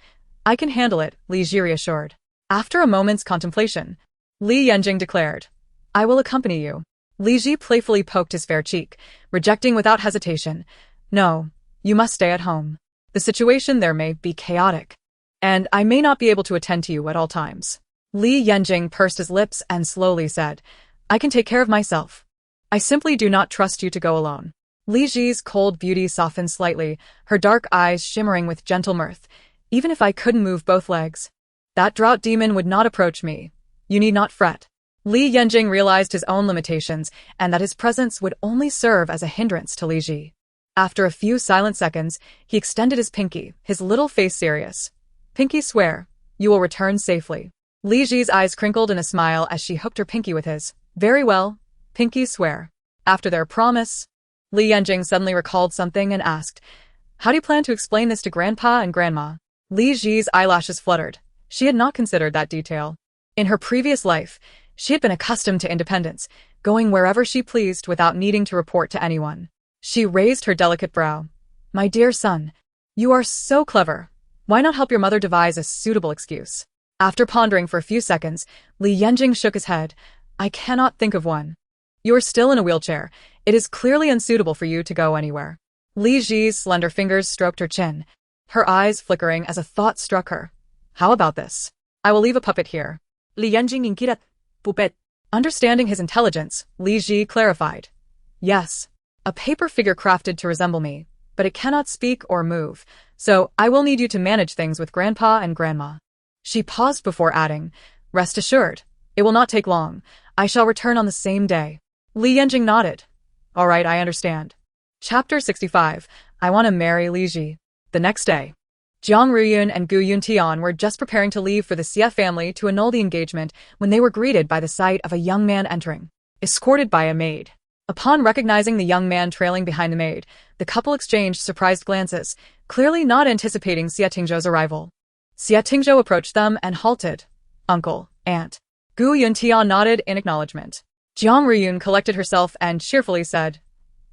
I can handle it, Li Ji reassured. After a moment's contemplation, Li Yanjing declared, I will accompany you. Li Ji playfully poked his fair cheek, rejecting without hesitation. No, you must stay at home. The situation there may be chaotic, and I may not be able to attend to you at all times. Li Yanjing pursed his lips and slowly said, I can take care of myself. I simply do not trust you to go alone. Li Ji's cold beauty softened slightly, her dark eyes shimmering with gentle mirth. Even if I couldn't move both legs, that drought demon would not approach me. You need not fret. Li Yanjing realized his own limitations and that his presence would only serve as a hindrance to Li Ji. After a few silent seconds, he extended his pinky, his little face serious. Pinky, swear, you will return safely. Li Ji's eyes crinkled in a smile as she hooked her pinky with his. Very well, pinky, swear. After their promise, Li Yanjing suddenly recalled something and asked, How do you plan to explain this to Grandpa and Grandma? Li Ji's eyelashes fluttered. She had not considered that detail. In her previous life, she had been accustomed to independence, going wherever she pleased without needing to report to anyone. She raised her delicate brow. My dear son, you are so clever. Why not help your mother devise a suitable excuse? After pondering for a few seconds, Li Yanjing shook his head. I cannot think of one. You are still in a wheelchair. It is clearly unsuitable for you to go anywhere. Li Ji's slender fingers stroked her chin, her eyes flickering as a thought struck her. How about this? I will leave a puppet here. Li Yanjing inquirat. Puppet. Understanding his intelligence, Li Ji clarified. Yes, a paper figure crafted to resemble me, but it cannot speak or move, so I will need you to manage things with Grandpa and Grandma. She paused before adding, Rest assured, it will not take long. I shall return on the same day. Li Yanjing nodded. All right, I understand. Chapter 65. I want to marry Li Ji. The next day, Jiang Ruyun and Gu Yuntian were just preparing to leave for the Xie family to annul the engagement when they were greeted by the sight of a young man entering, escorted by a maid. Upon recognizing the young man trailing behind the maid, the couple exchanged surprised glances, clearly not anticipating Xie Tingzhou's arrival. Xie Tingzhou approached them and halted. Uncle, aunt. Gu Yuntian nodded in acknowledgement. Jiang Ruyun collected herself and cheerfully said,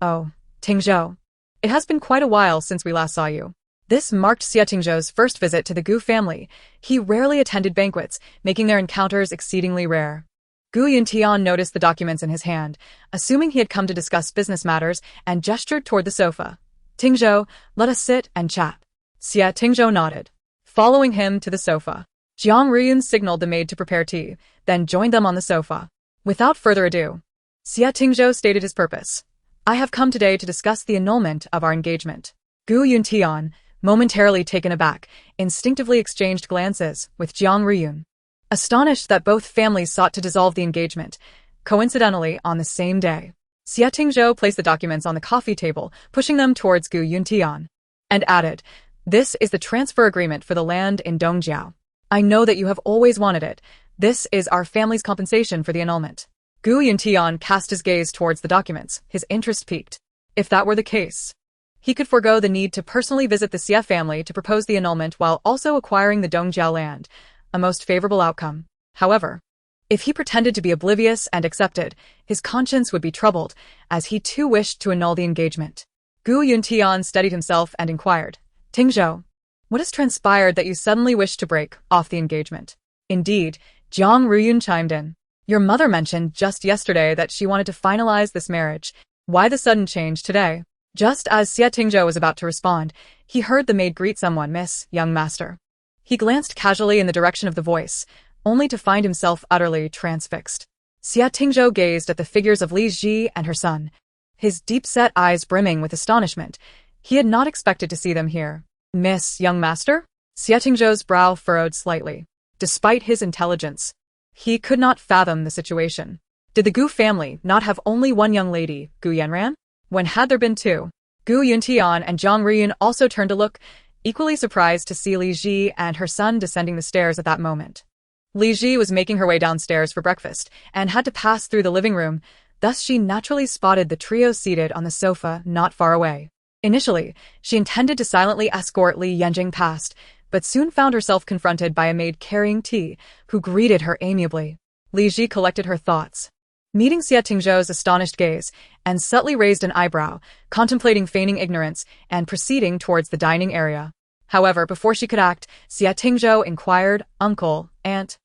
Oh, Tingzhou. It has been quite a while since we last saw you. This marked Xie Tingzhou's first visit to the Gu family. He rarely attended banquets, making their encounters exceedingly rare. Gu Yuntian noticed the documents in his hand, assuming he had come to discuss business matters, and gestured toward the sofa. Tingzhou, let us sit and chat. Xie Tingzhou nodded. Following him to the sofa, Jiang Ruyun signaled the maid to prepare tea, then joined them on the sofa. Without further ado, Xie Tingzhou stated his purpose. I have come today to discuss the annulment of our engagement. Gu Yuntian, momentarily taken aback, instinctively exchanged glances with Jiang Ruyun, astonished that both families sought to dissolve the engagement, coincidentally on the same day. Xie Tingzhou placed the documents on the coffee table, pushing them towards Gu Yuntian, and added, This is the transfer agreement for the land in Dongjiao. I know that you have always wanted it. This is our family's compensation for the annulment. Gu Yuntian cast his gaze towards the documents, his interest piqued. If that were the case, he could forego the need to personally visit the Xie family to propose the annulment while also acquiring the Dongjiao land, a most favorable outcome. However, if he pretended to be oblivious and accepted, his conscience would be troubled, as he too wished to annul the engagement. Gu Yuntian steadied himself and inquired, Tingzhou, what has transpired that you suddenly wish to break off the engagement? Indeed, Jiang Ruyun chimed in. Your mother mentioned just yesterday that she wanted to finalize this marriage. Why the sudden change today? Just as Xie Tingzhou was about to respond, he heard the maid greet someone, Miss, young master. He glanced casually in the direction of the voice, only to find himself utterly transfixed. Xie Tingzhou gazed at the figures of Li Ji and her son, his deep-set eyes brimming with astonishment. He had not expected to see them here. Miss, young master? Xie Tingzhou's brow furrowed slightly. Despite his intelligence, he could not fathom the situation. Did the Gu family not have only one young lady, Gu Yanran? When had there been two? Gu Yuntian and Jiang Ruyun also turned to look, equally surprised to see Li Ji and her son descending the stairs at that moment. Li Ji was making her way downstairs for breakfast and had to pass through the living room, thus she naturally spotted the trio seated on the sofa not far away. Initially, she intended to silently escort Li Yanjing past, but soon found herself confronted by a maid carrying tea, who greeted her amiably. Li Ji collected her thoughts, meeting Xie Tingzhou's astonished gaze, and subtly raised an eyebrow, contemplating feigning ignorance, and proceeding towards the dining area. However, before she could act, Xie Tingzhou inquired, "Uncle, aunt,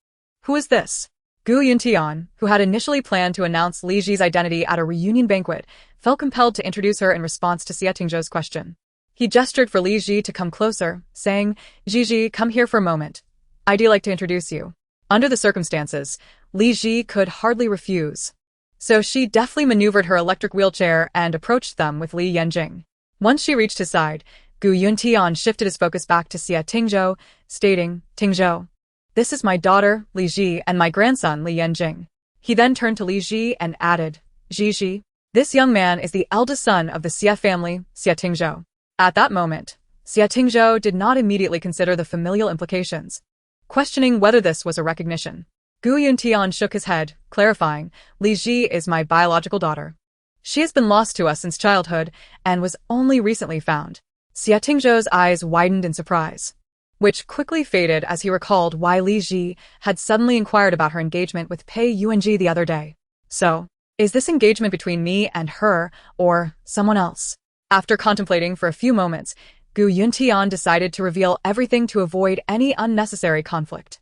who is this?" Gu Yuntian, who had initially planned to announce Li Ji's identity at a reunion banquet, felt compelled to introduce her in response to Xie Tingzhou's question. He gestured for Li Ji to come closer, saying, "Ji, come here for a moment. I'd like to introduce you." Under the circumstances, Li Ji could hardly refuse. So she deftly maneuvered her electric wheelchair and approached them with Li Yanjing. Once she reached his side, Gu Yuntian shifted his focus back to Xie Tingzhou, stating, "Tingzhou, this is my daughter, Li Ji, and my grandson, Li Yanjing." He then turned to Li Ji and added, "Ji, this young man is the eldest son of the Xie family, Xie Tingzhou." At that moment, Xie Tingzhou did not immediately consider the familial implications, questioning whether this was a recognition. Gu Yuntian shook his head, clarifying, "Li Ji is my biological daughter. She has been lost to us since childhood and was only recently found." Xie Tingzhou's eyes widened in surprise, which quickly faded as he recalled why Li Ji had suddenly inquired about her engagement with Pei Yuanji the other day. "So, is this engagement between me and her, or someone else?" After contemplating for a few moments, Gu Yuntian decided to reveal everything to avoid any unnecessary conflict.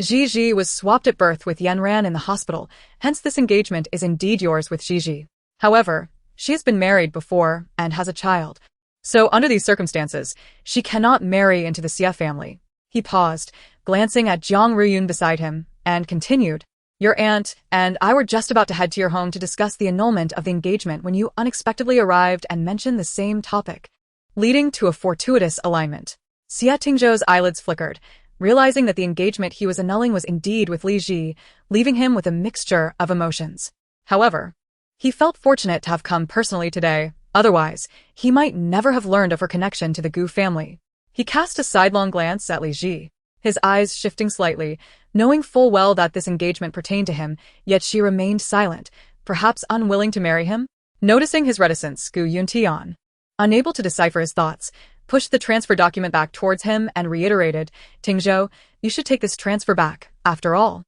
Ji was swapped at birth with Yanran in the hospital, hence this engagement is indeed yours with Ji. However, she has been married before and has a child. So under these circumstances, she cannot marry into the Xie family. He paused, glancing at Jiang Ruyun beside him, and continued, "Your aunt and I were just about to head to your home to discuss the annulment of the engagement when you unexpectedly arrived and mentioned the same topic, leading to a fortuitous alignment." Xie Tingzhou's eyelids flickered, realizing that the engagement he was annulling was indeed with Li Ji, leaving him with a mixture of emotions. However, he felt fortunate to have come personally today, otherwise, he might never have learned of her connection to the Gu family. He cast a sidelong glance at Li Ji, his eyes shifting slightly, knowing full well that this engagement pertained to him, yet she remained silent, perhaps unwilling to marry him. Noticing his reticence, Gu Yuntian, unable to decipher his thoughts, pushed the transfer document back towards him and reiterated, "Tingzhou, you should take this transfer back. After all,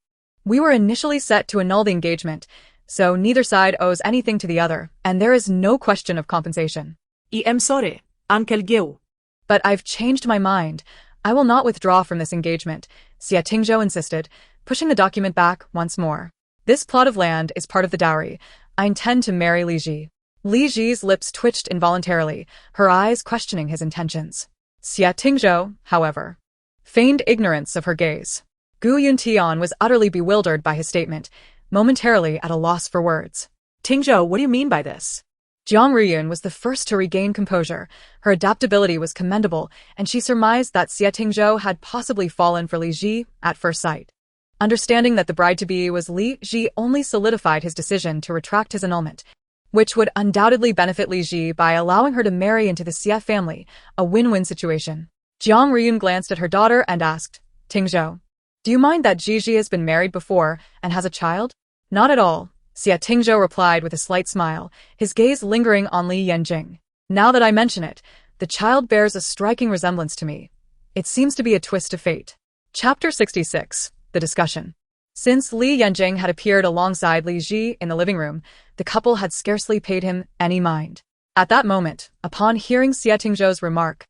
we were initially set to annul the engagement, so neither side owes anything to the other, and there is no question of compensation." I am sorry, Uncle Gil. "But I've changed my mind. I will not withdraw from this engagement," Xie Tingzhou insisted, pushing the document back once more. "This plot of land is part of the dowry. I intend to marry Li Ji." Li Ji's lips twitched involuntarily, her eyes questioning his intentions. Xie Tingzhou, however, feigned ignorance of her gaze. Gu Yuntian was utterly bewildered by his statement, momentarily at a loss for words. "Tingzhou, what do you mean by this?" Jiang Ruyun was the first to regain composure. Her adaptability was commendable, and she surmised that Xie Tingzhou had possibly fallen for Li Ji at first sight. Understanding that the bride-to-be was Li Ji only solidified his decision to retract his annulment, which would undoubtedly benefit Li Ji by allowing her to marry into the Xie family, a win-win situation. Jiang Ruyun glanced at her daughter and asked, "Tingzhou, do you mind that Ji has been married before and has a child?" "Not at all," Xie Tingzhou replied with a slight smile, his gaze lingering on Li Yanjing. "Now that I mention it, the child bears a striking resemblance to me. It seems to be a twist of fate." Chapter 66, The Discussion. Since Li Yanjing had appeared alongside Li Ji in the living room, the couple had scarcely paid him any mind. At that moment, upon hearing Xie Tingzhou's remark,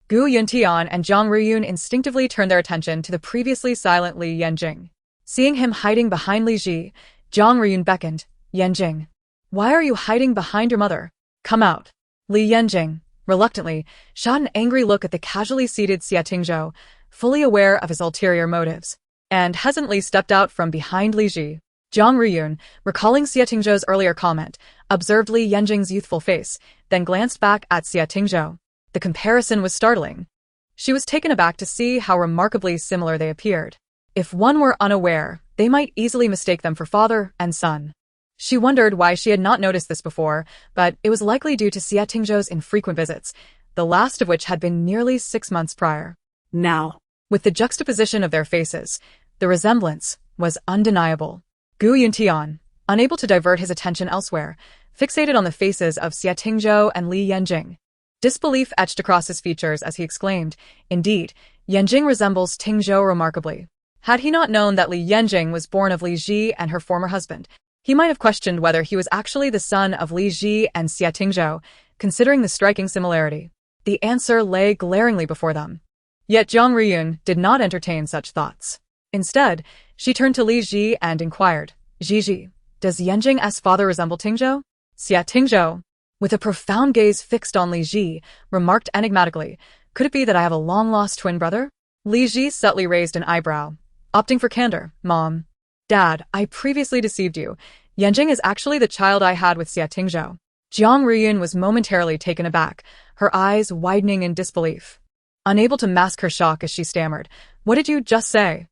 Gu Yuntian and Jiang Ruyun instinctively turned their attention to the previously silent Li Yanjing. Seeing him hiding behind Li Ji, Jiang Ruyun beckoned, "Yanjing, why are you hiding behind your mother? Come out." Li Yanjing, reluctantly, shot an angry look at the casually seated Xie Tingzhou, fully aware of his ulterior motives, and hesitantly stepped out from behind Li Ji. Jiang Ruyun, recalling Xie Tingzhou's earlier comment, observed Li Yanjing's youthful face, then glanced back at Xie Tingzhou. The comparison was startling. She was taken aback to see how remarkably similar they appeared. If one were unaware, they might easily mistake them for father and son. She wondered why she had not noticed this before, but it was likely due to Xie Tingzhou's infrequent visits, the last of which had been nearly 6 months prior. Now, With the juxtaposition of their faces, the resemblance was undeniable. Gu Yuntian, unable to divert his attention elsewhere, fixated on the faces of Xie Tingzhou and Li Yanjing. Disbelief etched across his features as he exclaimed, "Indeed, Yanjing resembles Tingzhou remarkably." Had he not known that Li Yanjing was born of Li Ji and her former husband, he might have questioned whether he was actually the son of Li Ji and Xie Tingzhou, considering the striking similarity. The answer lay glaringly before them. Yet Jiang Ruyun did not entertain such thoughts. Instead, she turned to Li Ji and inquired, "Ji, does Yanjing's father resemble Tingzhou?" Xie Tingzhou, with a profound gaze fixed on Li Ji, remarked enigmatically, "Could it be that I have a long-lost twin brother?" Li Ji subtly raised an eyebrow, opting for candor. "Mom. Dad, I previously deceived you. Yanjing is actually the child I had with Xie Tingzhou." Jiang Ruyun was momentarily taken aback, her eyes widening in disbelief. Unable to mask her shock as she stammered, "What did you just say?"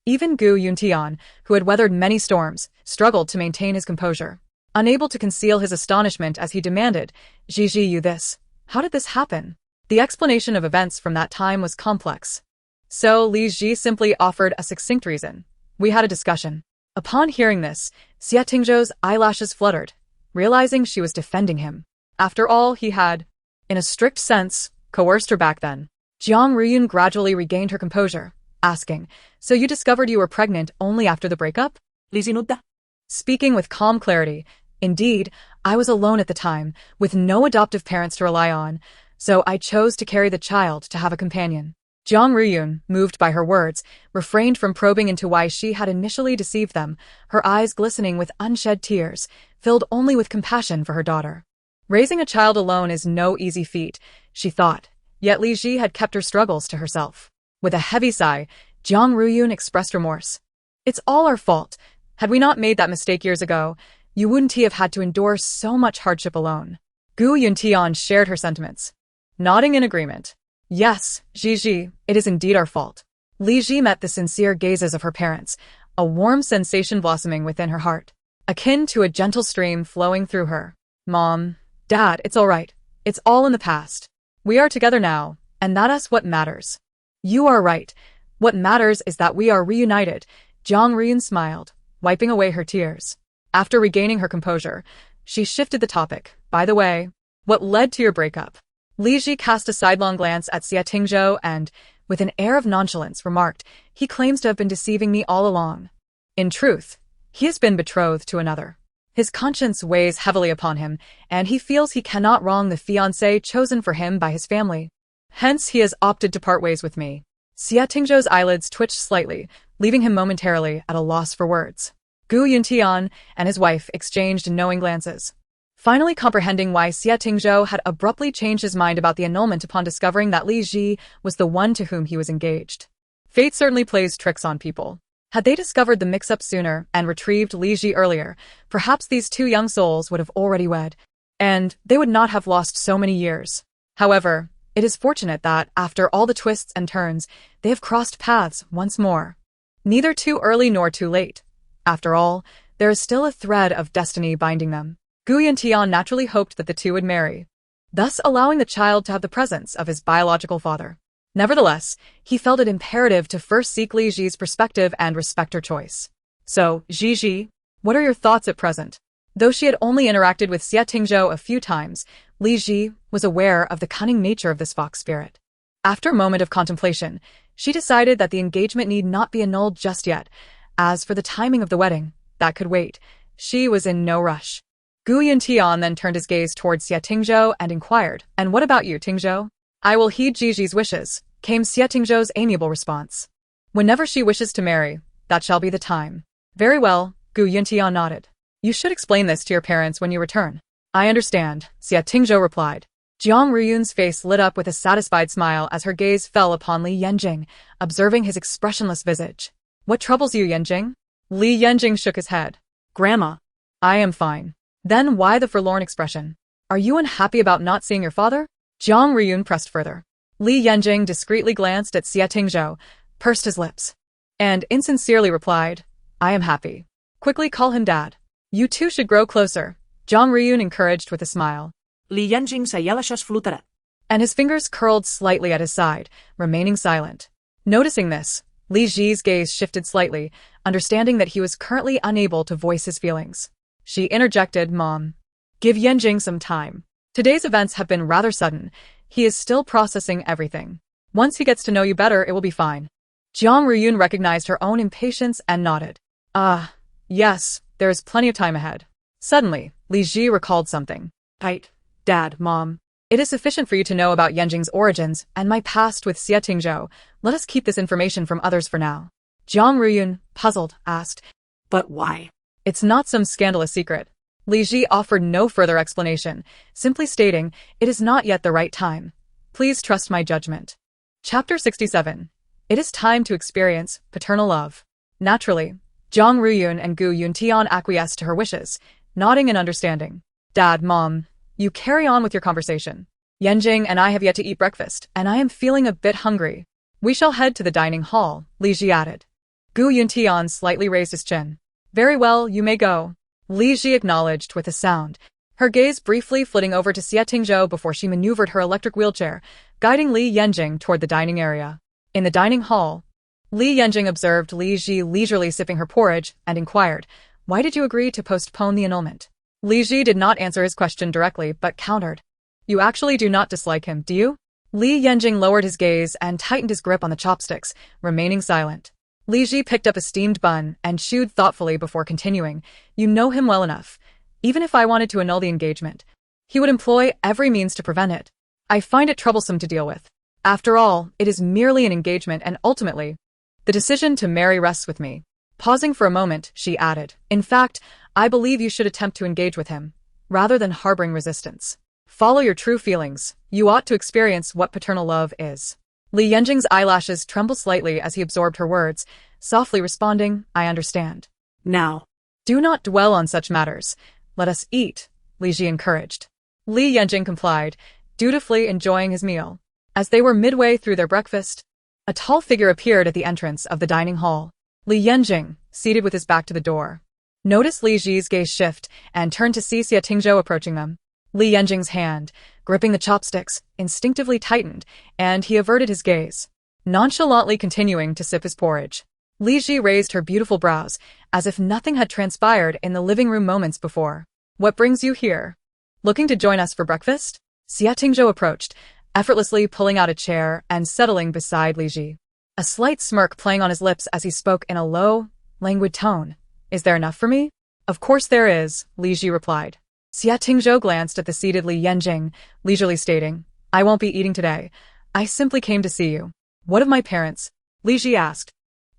Even Gu Yuntian, who had weathered many storms, struggled to maintain his composure. Unable to conceal his astonishment as he demanded, "Ji, you this? How did this happen?" The explanation of events from that time was complex. So Li Ji simply offered a succinct reason. "We had a discussion." Upon hearing this, Xie Tingzhou's eyelashes fluttered, realizing she was defending him. After all, he had, in a strict sense, coerced her back then. Jiang Ruyun gradually regained her composure, asking, "So you discovered you were pregnant only after the breakup?" Lizinutta. Speaking with calm clarity, "Indeed, I was alone at the time, with no adoptive parents to rely on, so I chose to carry the child to have a companion." Jiang Ruyun, moved by her words, refrained from probing into why she had initially deceived them, her eyes glistening with unshed tears, filled only with compassion for her daughter. Raising a child alone is no easy feat, she thought, yet Li Ji had kept her struggles to herself. With a heavy sigh, Jiang Ruyun expressed remorse. "It's all our fault. Had we not made that mistake years ago, you wouldn't have had to endure so much hardship alone." Gu Yuntian shared her sentiments, nodding in agreement. "Yes, Ji, it is indeed our fault." Li Ji met the sincere gazes of her parents, a warm sensation blossoming within her heart, akin to a gentle stream flowing through her. "Mom, Dad, it's all right. It's all in the past. We are together now, and that's what matters." "You are right. What matters is that we are reunited," Jiang Ruyun smiled, wiping away her tears. After regaining her composure, she shifted the topic. "By the way, what led to your breakup?" Li Ji cast a sidelong glance at Xie Tingzhou and, with an air of nonchalance, remarked, "He claims to have been deceiving me all along. In truth, he has been betrothed to another. His conscience weighs heavily upon him, and he feels he cannot wrong the fiancée chosen for him by his family. Hence, he has opted to part ways with me." Xie Tingzhou's eyelids twitched slightly, leaving him momentarily at a loss for words. Gu Yuntian and his wife exchanged knowing glances, finally comprehending why Xie Tingzhou had abruptly changed his mind about the annulment upon discovering that Li Ji was the one to whom he was engaged. Fate certainly plays tricks on people. Had they discovered the mix-up sooner and retrieved Li Ji earlier, perhaps these two young souls would have already wed, and they would not have lost so many years. However, it is fortunate that, after all the twists and turns, they have crossed paths once more. Neither too early nor too late. After all, there is still a thread of destiny binding them. Gu Yuntian naturally hoped that the two would marry, thus allowing the child to have the presence of his biological father. Nevertheless, he felt it imperative to first seek Li Ji's perspective and respect her choice. "So, Ji, what are your thoughts at present?" Though she had only interacted with Xie Tingzhou a few times, Li Ji was aware of the cunning nature of this fox spirit. After a moment of contemplation, she decided that the engagement need not be annulled just yet. As for the timing of the wedding, that could wait. She was in no rush. Gu Yuntian then turned his gaze towards Xie Tingzhou and inquired, "And what about you, Tingzhou?" "I will heed Ji's wishes," came Xie Tingzhou's amiable response. "Whenever she wishes to marry, that shall be the time." "Very well," Gu Yuntian nodded. "You should explain this to your parents when you return." "I understand," Xie Tingzhou replied. Jiang Ruyun's face lit up with a satisfied smile as her gaze fell upon Li Yanjing, observing his expressionless visage. "What troubles you, Yanjing?" Li Yanjing shook his head. "Grandma, I am fine." "Then why the forlorn expression? Are you unhappy about not seeing your father?" Jiang Ruyun pressed further. Li Yanjing discreetly glanced at Xia Tingzhou, pursed his lips, and insincerely replied, I am happy. Quickly call him Dad. You two should grow closer, Jiang Ruyun encouraged with a smile. Li Yanjing s'ayalashes flutara. And his fingers curled slightly at his side, remaining silent. Noticing this, Li Ji's gaze shifted slightly, understanding that he was currently unable to voice his feelings. She interjected, Mom. Give Yanjing some time. Today's events have been rather sudden. He is still processing everything. Once he gets to know you better, it will be fine. Jiang Ruyun recognized her own impatience and nodded. Yes, there is plenty of time ahead. Suddenly, Li Ji recalled something. Right, Dad, Mom. It is sufficient for you to know about Yanjing's origins and my past with Xia Tingzhou. Let us keep this information from others for now. Jiang Ruyun, puzzled, asked. But why? It's not some scandalous secret. Li Ji offered no further explanation, simply stating, it is not yet the right time. Please trust my judgment. Chapter 67. It is time to experience paternal love. Naturally, Jiang Ruyun and Gu Yuntian acquiesced to her wishes, nodding in understanding. Dad, Mom, you carry on with your conversation. Yanjing and I have yet to eat breakfast, and I am feeling a bit hungry. We shall head to the dining hall, Li Ji added. Gu Yuntian slightly raised his chin. Very well, you may go. Li Ji acknowledged with a sound, her gaze briefly flitting over to Xia Tingzhou before she maneuvered her electric wheelchair, guiding Li Yanjing toward the dining area. In the dining hall, Li Yanjing observed Li Ji leisurely sipping her porridge and inquired, Why did you agree to postpone the annulment? Li Ji did not answer his question directly, but countered. You actually do not dislike him, do you? Li Yanjing lowered his gaze and tightened his grip on the chopsticks, remaining silent. Li Ji picked up a steamed bun and chewed thoughtfully before continuing. You know him well enough. Even if I wanted to annul the engagement, he would employ every means to prevent it. I find it troublesome to deal with. After all, it is merely an engagement and ultimately, the decision to marry rests with me. Pausing for a moment, she added, In fact, I believe you should attempt to engage with him, rather than harboring resistance. Follow your true feelings. You ought to experience what paternal love is. Li Yanjing's eyelashes trembled slightly as he absorbed her words, softly responding, I understand. Now, do not dwell on such matters. Let us eat, Li Ji encouraged. Li Yanjing complied, dutifully enjoying his meal. As they were midway through their breakfast, a tall figure appeared at the entrance of the dining hall. Li Yanjing, seated with his back to the door, noticed Li Ji's gaze shift and turned to see Xia Tingzhou approaching them. Li Yanjing's hand, gripping the chopsticks, instinctively tightened, and he averted his gaze, nonchalantly continuing to sip his porridge. Li Ji raised her beautiful brows, as if nothing had transpired in the living room moments before. What brings you here? Looking to join us for breakfast? Xia Tingzhou approached, effortlessly pulling out a chair and settling beside Li Ji. A slight smirk playing on his lips as he spoke in a low, languid tone. Is there enough for me? Of course there is, Li Ji replied. Xia Tingzhou glanced at the seated Li Yanjing, leisurely stating, I won't be eating today. I simply came to see you. What of my parents? Li Ji asked.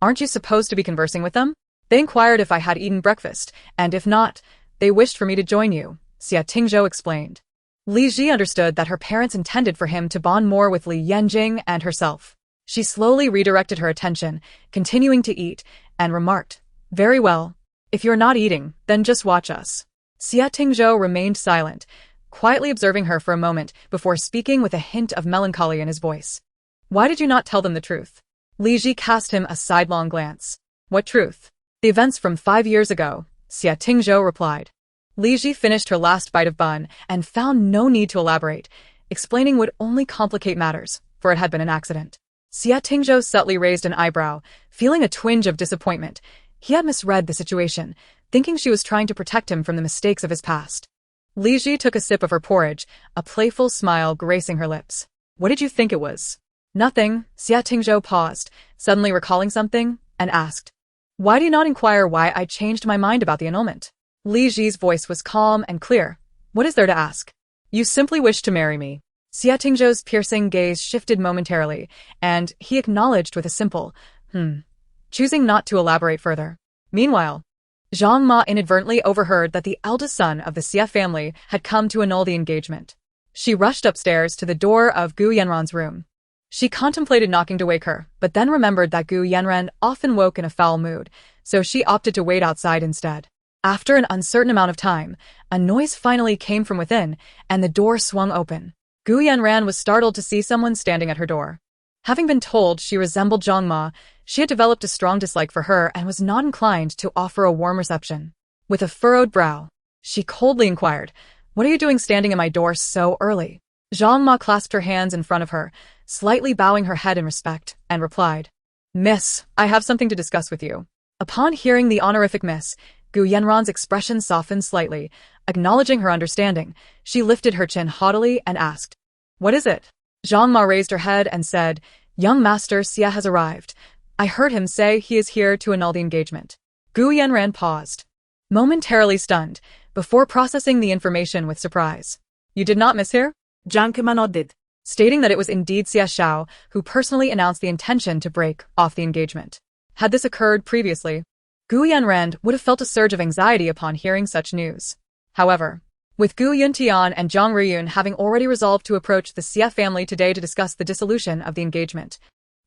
Aren't you supposed to be conversing with them? They inquired if I had eaten breakfast, and if not, they wished for me to join you, Xia Tingzhou explained. Li Ji understood that her parents intended for him to bond more with Li Yanjing and herself. She slowly redirected her attention, continuing to eat, and remarked, Very well. If you're not eating, then just watch us. Xia Tingzhou remained silent, quietly observing her for a moment before speaking with a hint of melancholy in his voice. Why did you not tell them the truth? Li Ji cast him a sidelong glance. What truth? The events from 5 years ago, Xia Tingzhou replied. Li Ji finished her last bite of bun and found no need to elaborate, explaining would only complicate matters, for it had been an accident. Xia Tingzhou subtly raised an eyebrow, feeling a twinge of disappointment. He had misread the situation, thinking she was trying to protect him from the mistakes of his past. Li Ji took a sip of her porridge, a playful smile gracing her lips. What did you think it was? Nothing. Xia Tingzhou paused, suddenly recalling something, and asked, Why do you not inquire why I changed my mind about the annulment? Li Ji's voice was calm and clear. What is there to ask? You simply wish to marry me. Xia Tingzhou's piercing gaze shifted momentarily, and he acknowledged with a simple, choosing not to elaborate further. Meanwhile, Zhang Ma inadvertently overheard that the eldest son of the Xia family had come to annul the engagement. She rushed upstairs to the door of Gu Yanran's room. She contemplated knocking to wake her, but then remembered that Gu Yanran often woke in a foul mood, so she opted to wait outside instead. After an uncertain amount of time, a noise finally came from within, and the door swung open. Gu Yanran was startled to see someone standing at her door. Having been told she resembled Zhang Ma, she had developed a strong dislike for her and was not inclined to offer a warm reception. With a furrowed brow, she coldly inquired, "What are you doing standing at my door so early?" Zhang Ma clasped her hands in front of her, slightly bowing her head in respect, and replied, "Miss, I have something to discuss with you." Upon hearing the honorific Miss, Gu Yanran's expression softened slightly. Acknowledging her understanding, she lifted her chin haughtily and asked, "What is it?" Zhang Ma raised her head and said, "Young Master Xia has arrived. I heard him say he is here to annul the engagement." Gu Yanran paused, momentarily stunned, before processing the information with surprise. "You did not mishear?" Zhang Kema nodded, stating that it was indeed Xia Xiao who personally announced the intention to break off the engagement. Had this occurred previously, Gu Yanran would have felt a surge of anxiety upon hearing such news. However, with Gu Yuntian and Jiang Ruyun having already resolved to approach the Xia family today to discuss the dissolution of the engagement,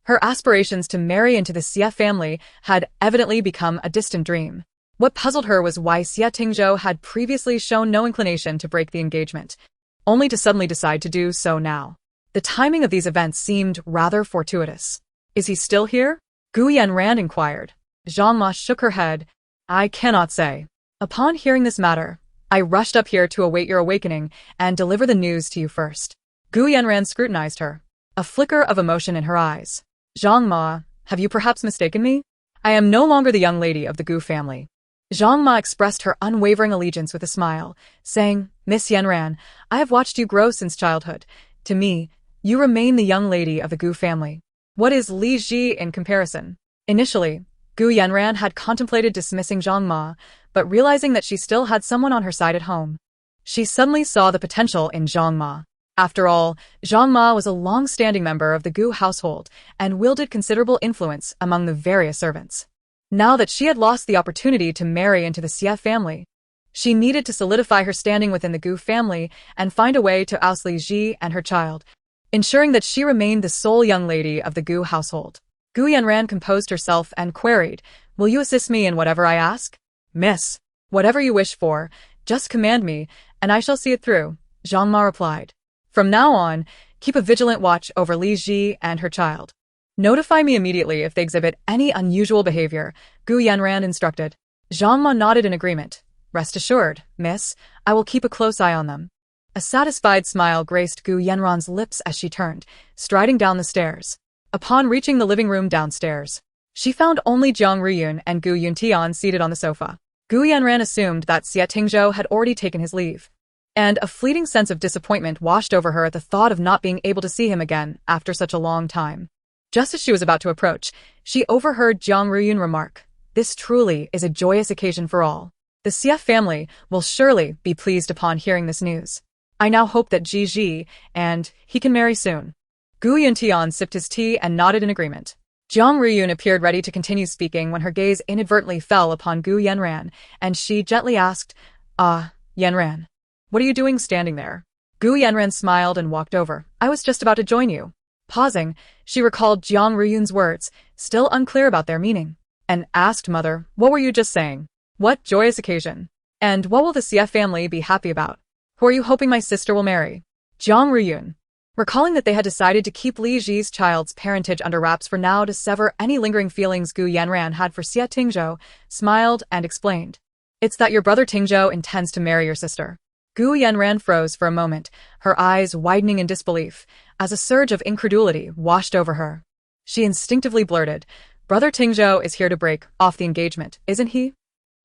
her aspirations to marry into the Xia family had evidently become a distant dream. What puzzled her was why Xia Tingzhou had previously shown no inclination to break the engagement, only to suddenly decide to do so now. The timing of these events seemed rather fortuitous. "Is he still here?" Gu Yanran inquired. Zhang Ma shook her head. "I cannot say. Upon hearing this matter, I rushed up here to await your awakening and deliver the news to you first." Gu Yanran scrutinized her, a flicker of emotion in her eyes. "Zhang Ma, have you perhaps mistaken me? I am no longer the young lady of the Gu family." Zhang Ma expressed her unwavering allegiance with a smile, saying, "Miss Yanran, I have watched you grow since childhood. To me, you remain the young lady of the Gu family. What is Li Ji in comparison?" Initially, Gu Yanran had contemplated dismissing Zhang Ma, but realizing that she still had someone on her side at home, she suddenly saw the potential in Zhang Ma. After all, Zhang Ma was a long-standing member of the Gu household and wielded considerable influence among the various servants. Now that she had lost the opportunity to marry into the Xia family, she needed to solidify her standing within the Gu family and find a way to oust Li Ji and her child, ensuring that she remained the sole young lady of the Gu household. Gu Yanran composed herself and queried, "Will you assist me in whatever I ask?" "Miss, whatever you wish for, just command me, and I shall see it through," Zhang Ma replied. "From now on, keep a vigilant watch over Li Ji and her child. Notify me immediately if they exhibit any unusual behavior," Gu Yanran instructed. Zhang Ma nodded in agreement. "Rest assured, miss, I will keep a close eye on them." A satisfied smile graced Gu Yanran's lips as she turned, striding down the stairs. Upon reaching the living room downstairs, she found only Jiang Ruyun and Gu Yuntian seated on the sofa. Gu Yanran assumed that Xia Tingzhou had already taken his leave, and a fleeting sense of disappointment washed over her at the thought of not being able to see him again after such a long time. Just as she was about to approach, she overheard Jiang Ruyun remark, "This truly is a joyous occasion for all. The Xia family will surely be pleased upon hearing this news. I now hope that Ji and he can marry soon." Gu Yuntian sipped his tea and nodded in agreement. Jiang Ruyun appeared ready to continue speaking when her gaze inadvertently fell upon Gu Yanran, and she gently asked, Yanran, what are you doing standing there?" Gu Yanran smiled and walked over. "I was just about to join you." Pausing, she recalled Jiang Ruyun's words, still unclear about their meaning, and asked, "Mother, what were you just saying? What joyous occasion? And what will the Xia family be happy about? Who are you hoping my sister will marry?" Jiang Ruyun, recalling that they had decided to keep Li Ji's child's parentage under wraps for now to sever any lingering feelings Gu Yanran had for Xia Tingzhou, smiled and explained, "It's that your brother Tingzhou intends to marry your sister." Gu Yanran froze for a moment, her eyes widening in disbelief, as a surge of incredulity washed over her. She instinctively blurted, "Brother Tingzhou is here to break off the engagement, isn't he?"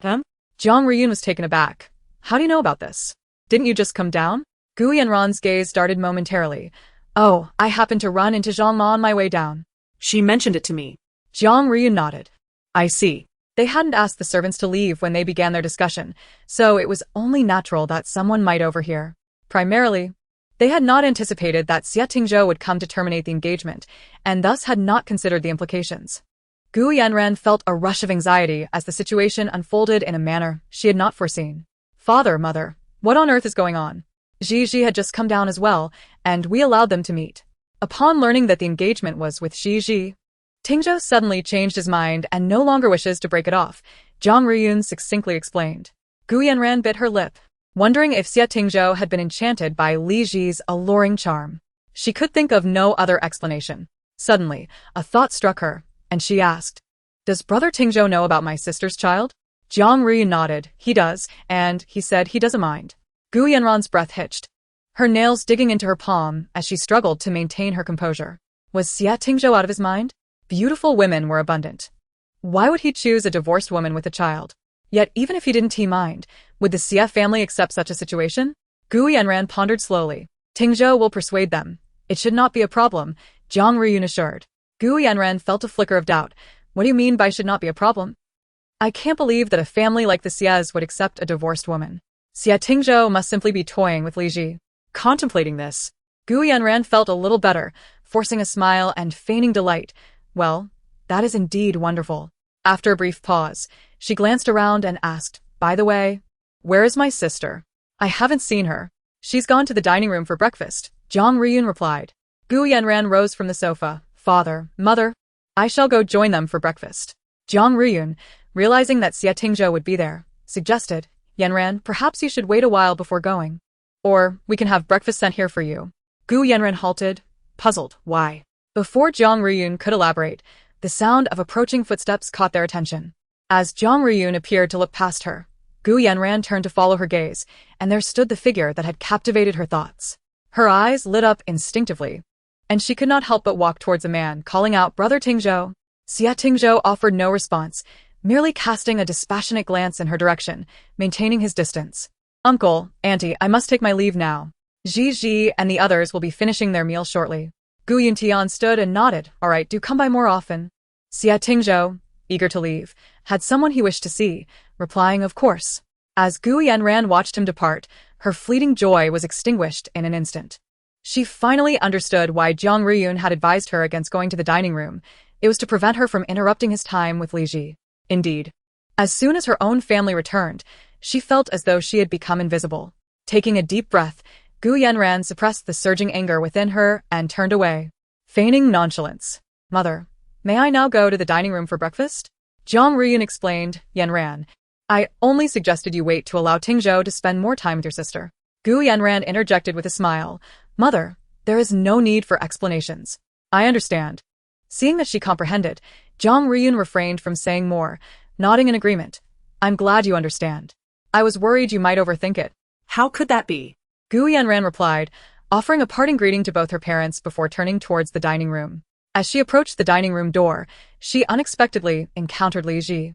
"Jiang Ruyun was taken aback. "How do you know about this? Didn't you just come down?" Gu Yanran's gaze darted momentarily. "Oh, I happened to run into Zhang Ma on my way down. She mentioned it to me." Jiang Ruyun nodded. "I see." They hadn't asked the servants to leave when they began their discussion, so it was only natural that someone might overhear. Primarily, they had not anticipated that Xia Tingzhou would come to terminate the engagement, and thus had not considered the implications. Gu Yanran felt a rush of anxiety as the situation unfolded in a manner she had not foreseen. "Father, mother, what on earth is going on?" Ji had just come down as well, and we allowed them to meet. Upon learning that the engagement was with Ji, Tingzhou suddenly changed his mind and no longer wishes to break it off, Jiang Ruyun succinctly explained. Gu Yanran bit her lip. wondering if Xie Tingzhou had been enchanted by Li Ji's alluring charm. She could think of no other explanation. Suddenly, a thought struck her, and she asked, "Does Brother Tingzhou know about my sister's child?" Jiang Ruiyun nodded. "He does, and he said he doesn't mind." Gu Yanran's breath hitched, her nails digging into her palm as she struggled to maintain her composure. Was Xie Tingzhou out of his mind? Beautiful women were abundant. Why would he choose a divorced woman with a child? Yet even if he didn't mind, would the Xie family accept such a situation? Gu Yanran pondered slowly. Tingzhou will persuade them. It should not be a problem, Jiang Ruiyun assured. Gu Yanran felt a flicker of doubt. What do you mean by should not be a problem? I can't believe that a family like the Xies would accept a divorced woman. Xie Tingzhou must simply be toying with Li Ji. Contemplating this, Gu Yanran felt a little better, forcing a smile and feigning delight. Well, that is indeed wonderful. After a brief pause, she glanced around and asked, "By the way, where is my sister? I haven't seen her." "She's gone to the dining room for breakfast," Jiang Ruiyun replied. Gu Yanran rose from the sofa. "Father, mother, I shall go join them for breakfast." Jiang Ruiyun, realizing that Xie Tingzhou would be there, suggested, "Yanran, perhaps you should wait a while before going. Or, we can have breakfast sent here for you." Gu Yanran halted, puzzled. Why? Before Jiang Ruiyun could elaborate, the sound of approaching footsteps caught their attention. As Jiang Ruiyun appeared to look past her, Gu Yanran turned to follow her gaze, and there stood the figure that had captivated her thoughts. Her eyes lit up instinctively, and she could not help but walk towards a man, calling out, "Brother Tingzhou." Xie Tingzhou offered no response, merely casting a dispassionate glance in her direction, maintaining his distance. "Uncle, Auntie, I must take my leave now. Ji and the others will be finishing their meal shortly." Gu Yuntian stood and nodded. "All right, do come by more often." Xie Tingzhou, eager to leave, had someone he wished to see, replying, "Of course." As Gu Yanran watched him depart, her fleeting joy was extinguished in an instant. She finally understood why Jiang Ruiyun had advised her against going to the dining room. It was to prevent her from interrupting his time with Li Ji. Indeed, as soon as her own family returned, she felt as though she had become invisible. Taking a deep breath, Gu Yanran suppressed the surging anger within her and turned away, feigning nonchalance. "Mother, may I now go to the dining room for breakfast?" Jiang Ruiyun explained. "Yanran, I only suggested you wait to allow Tingzhou to spend more time with your sister." Gu Yanran interjected with a smile. "Mother, there is no need for explanations. I understand." Seeing that she comprehended, Jiang Ruiyun refrained from saying more, nodding in agreement. "I'm glad you understand. I was worried you might overthink it." How could that be? Gu Yanran replied, offering a parting greeting to both her parents before turning towards the dining room. As she approached the dining room door, she unexpectedly encountered Li Ji,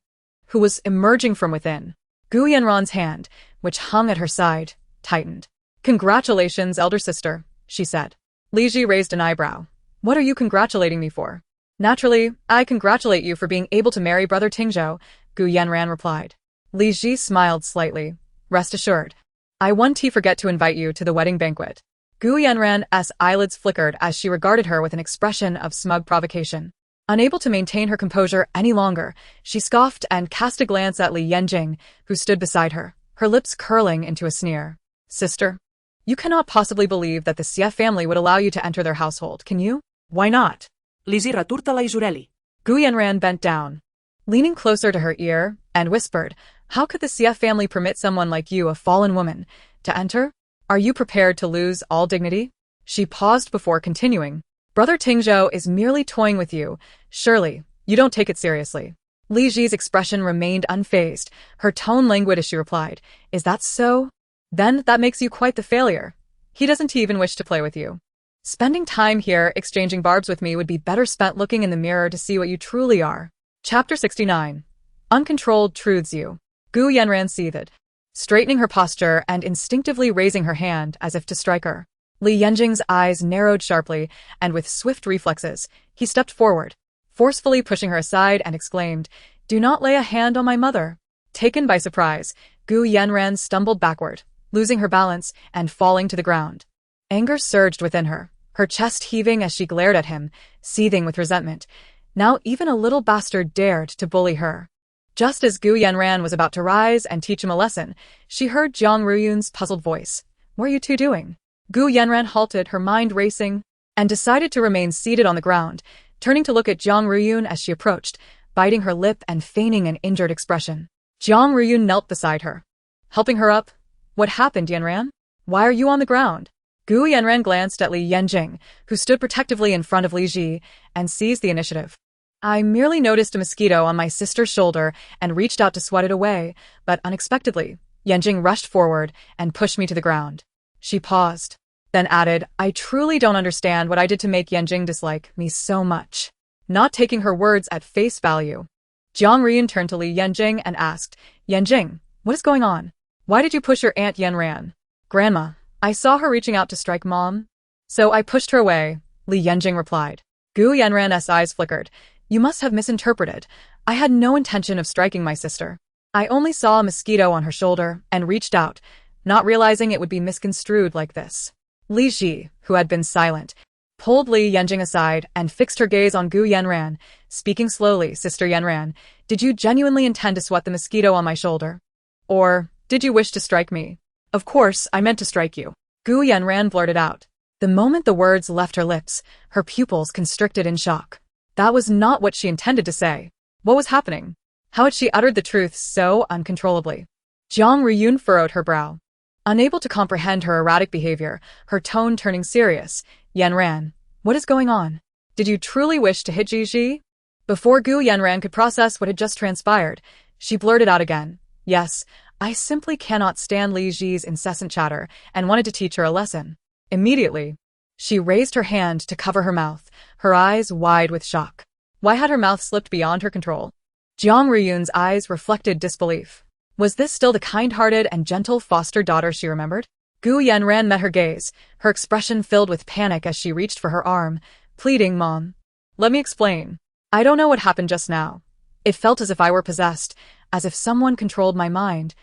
who was emerging from within. Gu Yanran's hand, which hung at her side, tightened. "Congratulations, elder sister," she said. Li Ji raised an eyebrow. "What are you congratulating me for?" "Naturally, I congratulate you for being able to marry Brother Tingzhou," Gu Yanran replied. Li Ji smiled slightly. "Rest assured, I won't forget to invite you to the wedding banquet." Gu Yanran's eyelids flickered as she regarded her with an expression of smug provocation. Unable to maintain her composure any longer, she scoffed and cast a glance at Li Yanjing, who stood beside her, her lips curling into a sneer. "Sister, you cannot possibly believe that the Xie family would allow you to enter their household, can you?" "Why not?" Lisi returta la Isureli. Gu Yanran bent down, leaning closer to her ear, and whispered, "How could the Xie family permit someone like you, a fallen woman, to enter? Are you prepared to lose all dignity?" She paused before continuing. "Brother Tingzhou is merely toying with you. Surely, you don't take it seriously." Li Ji's expression remained unfazed, her tone languid as she replied, "Is that so? Then that makes you quite the failure. He doesn't even wish to play with you. Spending time here exchanging barbs with me would be better spent looking in the mirror to see what you truly are." Chapter 69. Uncontrolled Truths You. Gu Yanran seethed, straightening her posture and instinctively raising her hand as if to strike her. Li Yanjing's eyes narrowed sharply, and with swift reflexes, he stepped forward, forcefully pushing her aside and exclaimed, "Do not lay a hand on my mother." Taken by surprise, Gu Yanran stumbled backward, losing her balance and falling to the ground. Anger surged within her, her chest heaving as she glared at him, seething with resentment. Now even a little bastard dared to bully her. Just as Gu Yanran was about to rise and teach him a lesson, she heard Jiang Ruiyun's puzzled voice. "What are you two doing?" Gu Yanran halted, her mind racing, and decided to remain seated on the ground, turning to look at Jiang Ruiyun as she approached, biting her lip and feigning an injured expression. Jiang Ruiyun knelt beside her, helping her up. What happened, Yanran? Why are you on the ground? Gu Yanran glanced at Li Yanjing, who stood protectively in front of Li Ji, and seized the initiative. I merely noticed a mosquito on my sister's shoulder and reached out to swat it away, but unexpectedly, Yanjing rushed forward and pushed me to the ground. She paused, then added, I truly don't understand what I did to make Yanjing dislike me so much. Not taking her words at face value, Jiang Riyun turned to Li Yanjing and asked, Yanjing, what is going on? Why did you push your aunt Yanran? Grandma, I saw her reaching out to strike Mom. So I pushed her away, Li Yanjing replied. Gu Yanran's eyes flickered. You must have misinterpreted. I had no intention of striking my sister. I only saw a mosquito on her shoulder and reached out, not realizing it would be misconstrued like this. Li Ji, who had been silent, pulled Li Yanjing aside and fixed her gaze on Gu Yanran, speaking slowly, Sister Yanran, did you genuinely intend to swat the mosquito on my shoulder? Or did you wish to strike me? Of course, I meant to strike you. Gu Yanran blurted out. The moment the words left her lips, her pupils constricted in shock. That was not what she intended to say. What was happening? How had she uttered the truth so uncontrollably? Jiang Riyun furrowed her brow. Unable to comprehend her erratic behavior, her tone turning serious, Yanran, what is going on? Did you truly wish to hit Ji? Before Gu Yanran could process what had just transpired, she blurted out again, yes, I simply cannot stand Li Ji's incessant chatter and wanted to teach her a lesson. Immediately, she raised her hand to cover her mouth, her eyes wide with shock. Why had her mouth slipped beyond her control? Jiang Riyun's eyes reflected disbelief. Was this still the kind-hearted and gentle foster daughter she remembered? Gu Yanran met her gaze, her expression filled with panic as she reached for her arm, pleading, Mom. Let me explain. I don't know what happened just now. It felt as if I were possessed, as if someone controlled my mind,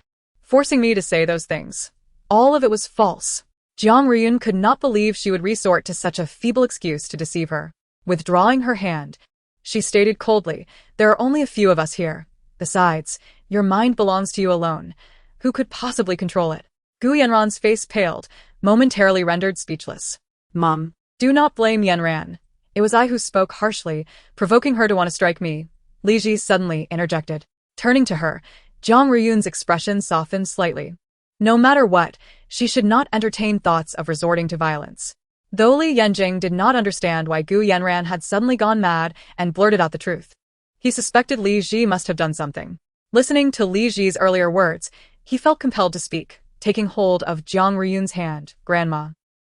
forcing me to say those things. All of it was false. Jiang Riyun could not believe she would resort to such a feeble excuse to deceive her. Withdrawing her hand, she stated coldly, there are only a few of us here. Besides, your mind belongs to you alone. Who could possibly control it? Gu Yanran's face paled, momentarily rendered speechless. Mom. Do not blame Yanran. It was I who spoke harshly, provoking her to want to strike me. Li Ji suddenly interjected. Turning to her, Jiang Riyun's expression softened slightly. No matter what, she should not entertain thoughts of resorting to violence. Though Li Yanjing did not understand why Gu Yanran had suddenly gone mad and blurted out the truth, he suspected Li Ji must have done something. Listening to Li Ji's earlier words, he felt compelled to speak, taking hold of Jiang Riyun's hand, Grandma.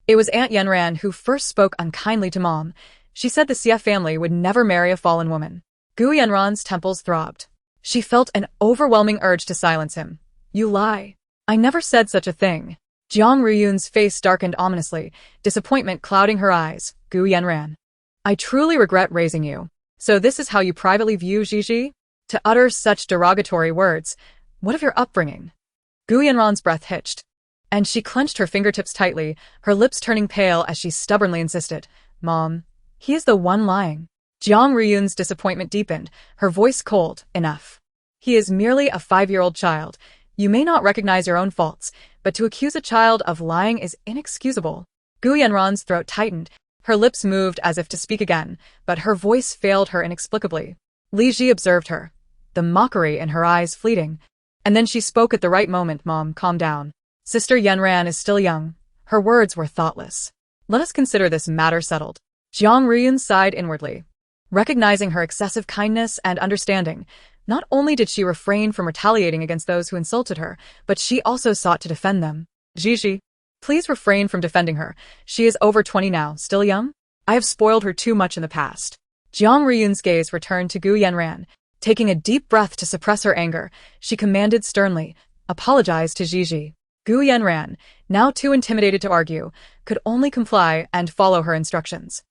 It was Aunt Yanran who first spoke unkindly to Mom. She said the Xie family would never marry a fallen woman. Gu Yanran's temples throbbed. She felt an overwhelming urge to silence him. You lie. I never said such a thing. Jiang Riyun's face darkened ominously, disappointment clouding her eyes. Gu Yanran. I truly regret raising you. So this is how you privately view Ji? To utter such derogatory words. What of your upbringing? Gu Yanran's breath hitched, and she clenched her fingertips tightly, her lips turning pale as she stubbornly insisted. Mom, he is the one lying. Jiang Riyun's disappointment deepened, her voice cold. Enough. He is merely a 5-year-old child. You may not recognize your own faults, but to accuse a child of lying is inexcusable. Gu Yanran's throat tightened, her lips moved as if to speak again, but her voice failed her inexplicably. Li Ji observed her, the mockery in her eyes fleeting, and then she spoke at the right moment. Mom, calm down. Sister Yanran is still young. Her words were thoughtless. Let us consider this matter settled. Jiang Riyun sighed inwardly. Recognizing her excessive kindness and understanding, not only did she refrain from retaliating against those who insulted her, but she also sought to defend them. Ji, please refrain from defending her. She is over 20 now, still young? I have spoiled her too much in the past. Jiang Riyun's gaze returned to Gu Yanran. Taking a deep breath to suppress her anger, she commanded sternly, apologize to Ji. Gu Yanran, now too intimidated to argue, could only comply and follow her instructions.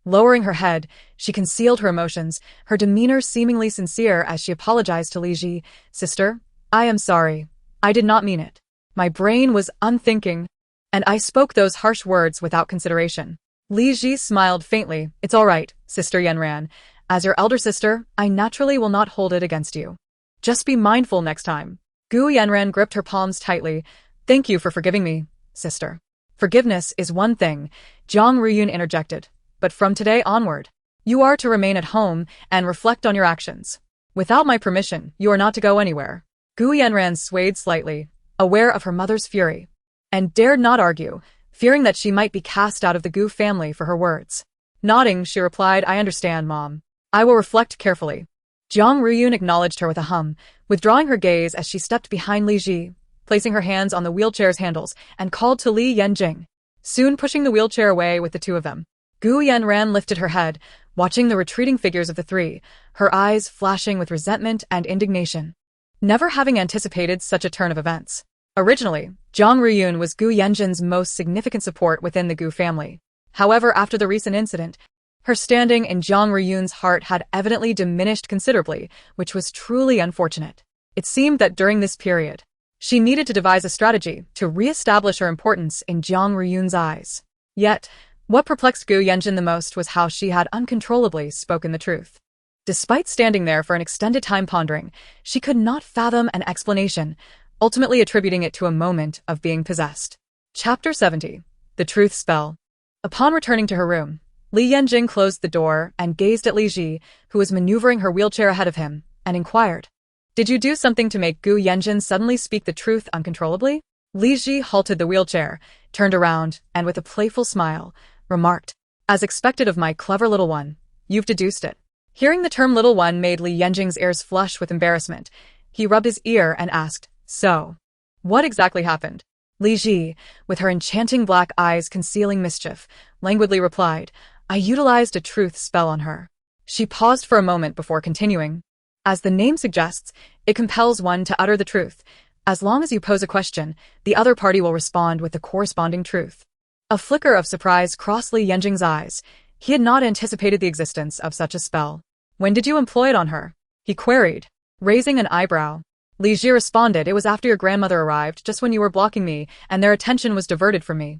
Lowering her head, she concealed her emotions, her demeanor seemingly sincere as she apologized to Li Ji. Sister, I am sorry. I did not mean it. My brain was unthinking, and I spoke those harsh words without consideration. Li Ji smiled faintly. It's all right, Sister Yanran. As your elder sister, I naturally will not hold it against you. Just be mindful next time. Gu Yanran gripped her palms tightly. Thank you for forgiving me, sister. Forgiveness is one thing, Jiang Riyun interjected. But from today onward, you are to remain at home and reflect on your actions. Without my permission, you are not to go anywhere. Gu Yanran swayed slightly. aware of her mother's fury, and dared not argue, fearing that she might be cast out of the Gu family for her words. Nodding, she replied, "I understand, Mom. I will reflect carefully." Jiang Ruyun acknowledged her with a hum, withdrawing her gaze as she stepped behind Li Ji, placing her hands on the wheelchair's handles, and called to Li Yanjing, soon pushing the wheelchair away with the two of them. Gu Yanran lifted her head, watching the retreating figures of the three, her eyes flashing with resentment and indignation, never having anticipated such a turn of events. Originally, Jiang Ruyun was Gu Yanjin's most significant support within the Gu family. However, after the recent incident, her standing in Jiang Ruyun's heart had evidently diminished considerably, which was truly unfortunate. It seemed that during this period, she needed to devise a strategy to re-establish her importance in Jiang Ruyun's eyes. Yet, what perplexed Gu Yanjin the most was how she had uncontrollably spoken the truth. Despite standing there for an extended time pondering, she could not fathom an explanation, ultimately attributing it to a moment of being possessed. Chapter 70. The Truth Spell. Upon returning to her room, Li Yanjing closed the door and gazed at Li Ji, who was maneuvering her wheelchair ahead of him, and inquired, "Did you do something to make Gu Yanjin suddenly speak the truth uncontrollably?" Li Ji halted the wheelchair, turned around, and with a playful smile, remarked, "As expected of my clever little one, you've deduced it." Hearing the term little one made Li Yanjing's ears flush with embarrassment. He rubbed his ear and asked, "So, what exactly happened?" Li Ji, with her enchanting black eyes concealing mischief, languidly replied, "I utilized a truth spell on her." She paused for a moment before continuing. As the name suggests, it compels one to utter the truth. As long as you pose a question, the other party will respond with the corresponding truth. A flicker of surprise crossed Li Yanjing's eyes. He had not anticipated the existence of such a spell. "When did you employ it on her?" he queried, raising an eyebrow. Li Ji responded, "It was after your grandmother arrived, just when you were blocking me, and their attention was diverted from me.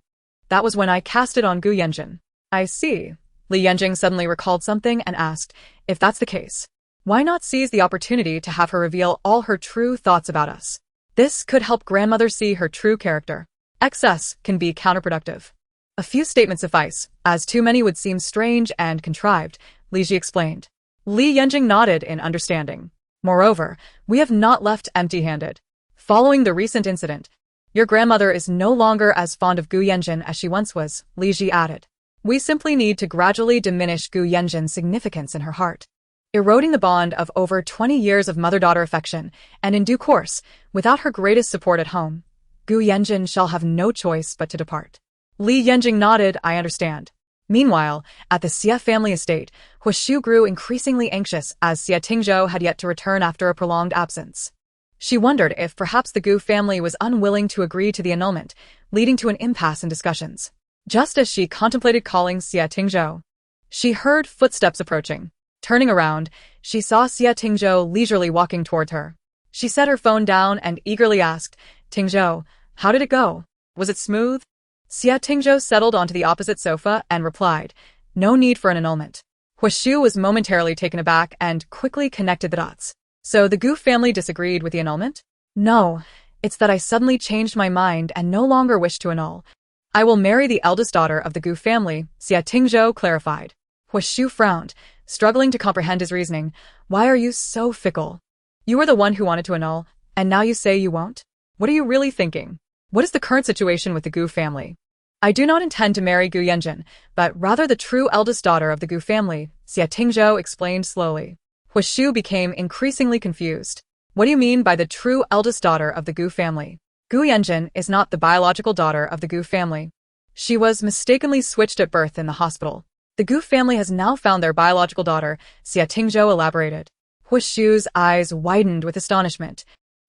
That was when I cast it on Gu Yanjin." "I see." Li Yanjing suddenly recalled something and asked, "If that's the case, why not seize the opportunity to have her reveal all her true thoughts about us? This could help grandmother see her true character. Excess can be counterproductive." "A few statements suffice, as too many would seem strange and contrived," Li Ji explained. Li Yanjing nodded in understanding. "Moreover, we have not left empty-handed. Following the recent incident, your grandmother is no longer as fond of Gu Yanjin as she once was," Li Ji added. "We simply need to gradually diminish Gu Yanjin's significance in her heart, eroding the bond of over 20 years of mother-daughter affection, and in due course, without her greatest support at home, Gu Yanjin shall have no choice but to depart." Li Yanjing nodded, "I understand." Meanwhile, at the Xie family estate, Huashu grew increasingly anxious as Xie Tingzhou had yet to return after a prolonged absence. She wondered if perhaps the Gu family was unwilling to agree to the annulment, leading to an impasse in discussions. Just as she contemplated calling Xie Tingzhou, she heard footsteps approaching. Turning around, she saw Xie Tingzhou leisurely walking towards her. She set her phone down and eagerly asked, "Tingzhou, how did it go? Was it smooth?" Xie Tingzhou settled onto the opposite sofa and replied, "No need for an annulment." Huashu was momentarily taken aback and quickly connected the dots. "So the Gu family disagreed with the annulment?" "No, it's that I suddenly changed my mind and no longer wish to annul. I will marry the eldest daughter of the Gu family," Xie Tingzhou clarified. Huashu frowned, struggling to comprehend his reasoning. "Why are you so fickle? You were the one who wanted to annul, and now you say you won't? What are you really thinking? What is the current situation with the Gu family?" "I do not intend to marry Gu Yanjin, but rather the true eldest daughter of the Gu family," Xie Tingzhou explained slowly. Huashu became increasingly confused. "What do you mean by the true eldest daughter of the Gu family?" "Gu Yanjin is not the biological daughter of the Gu family. She was mistakenly switched at birth in the hospital. The Gu family has now found their biological daughter," Xie Tingzhou elaborated. Huashu's eyes widened with astonishment.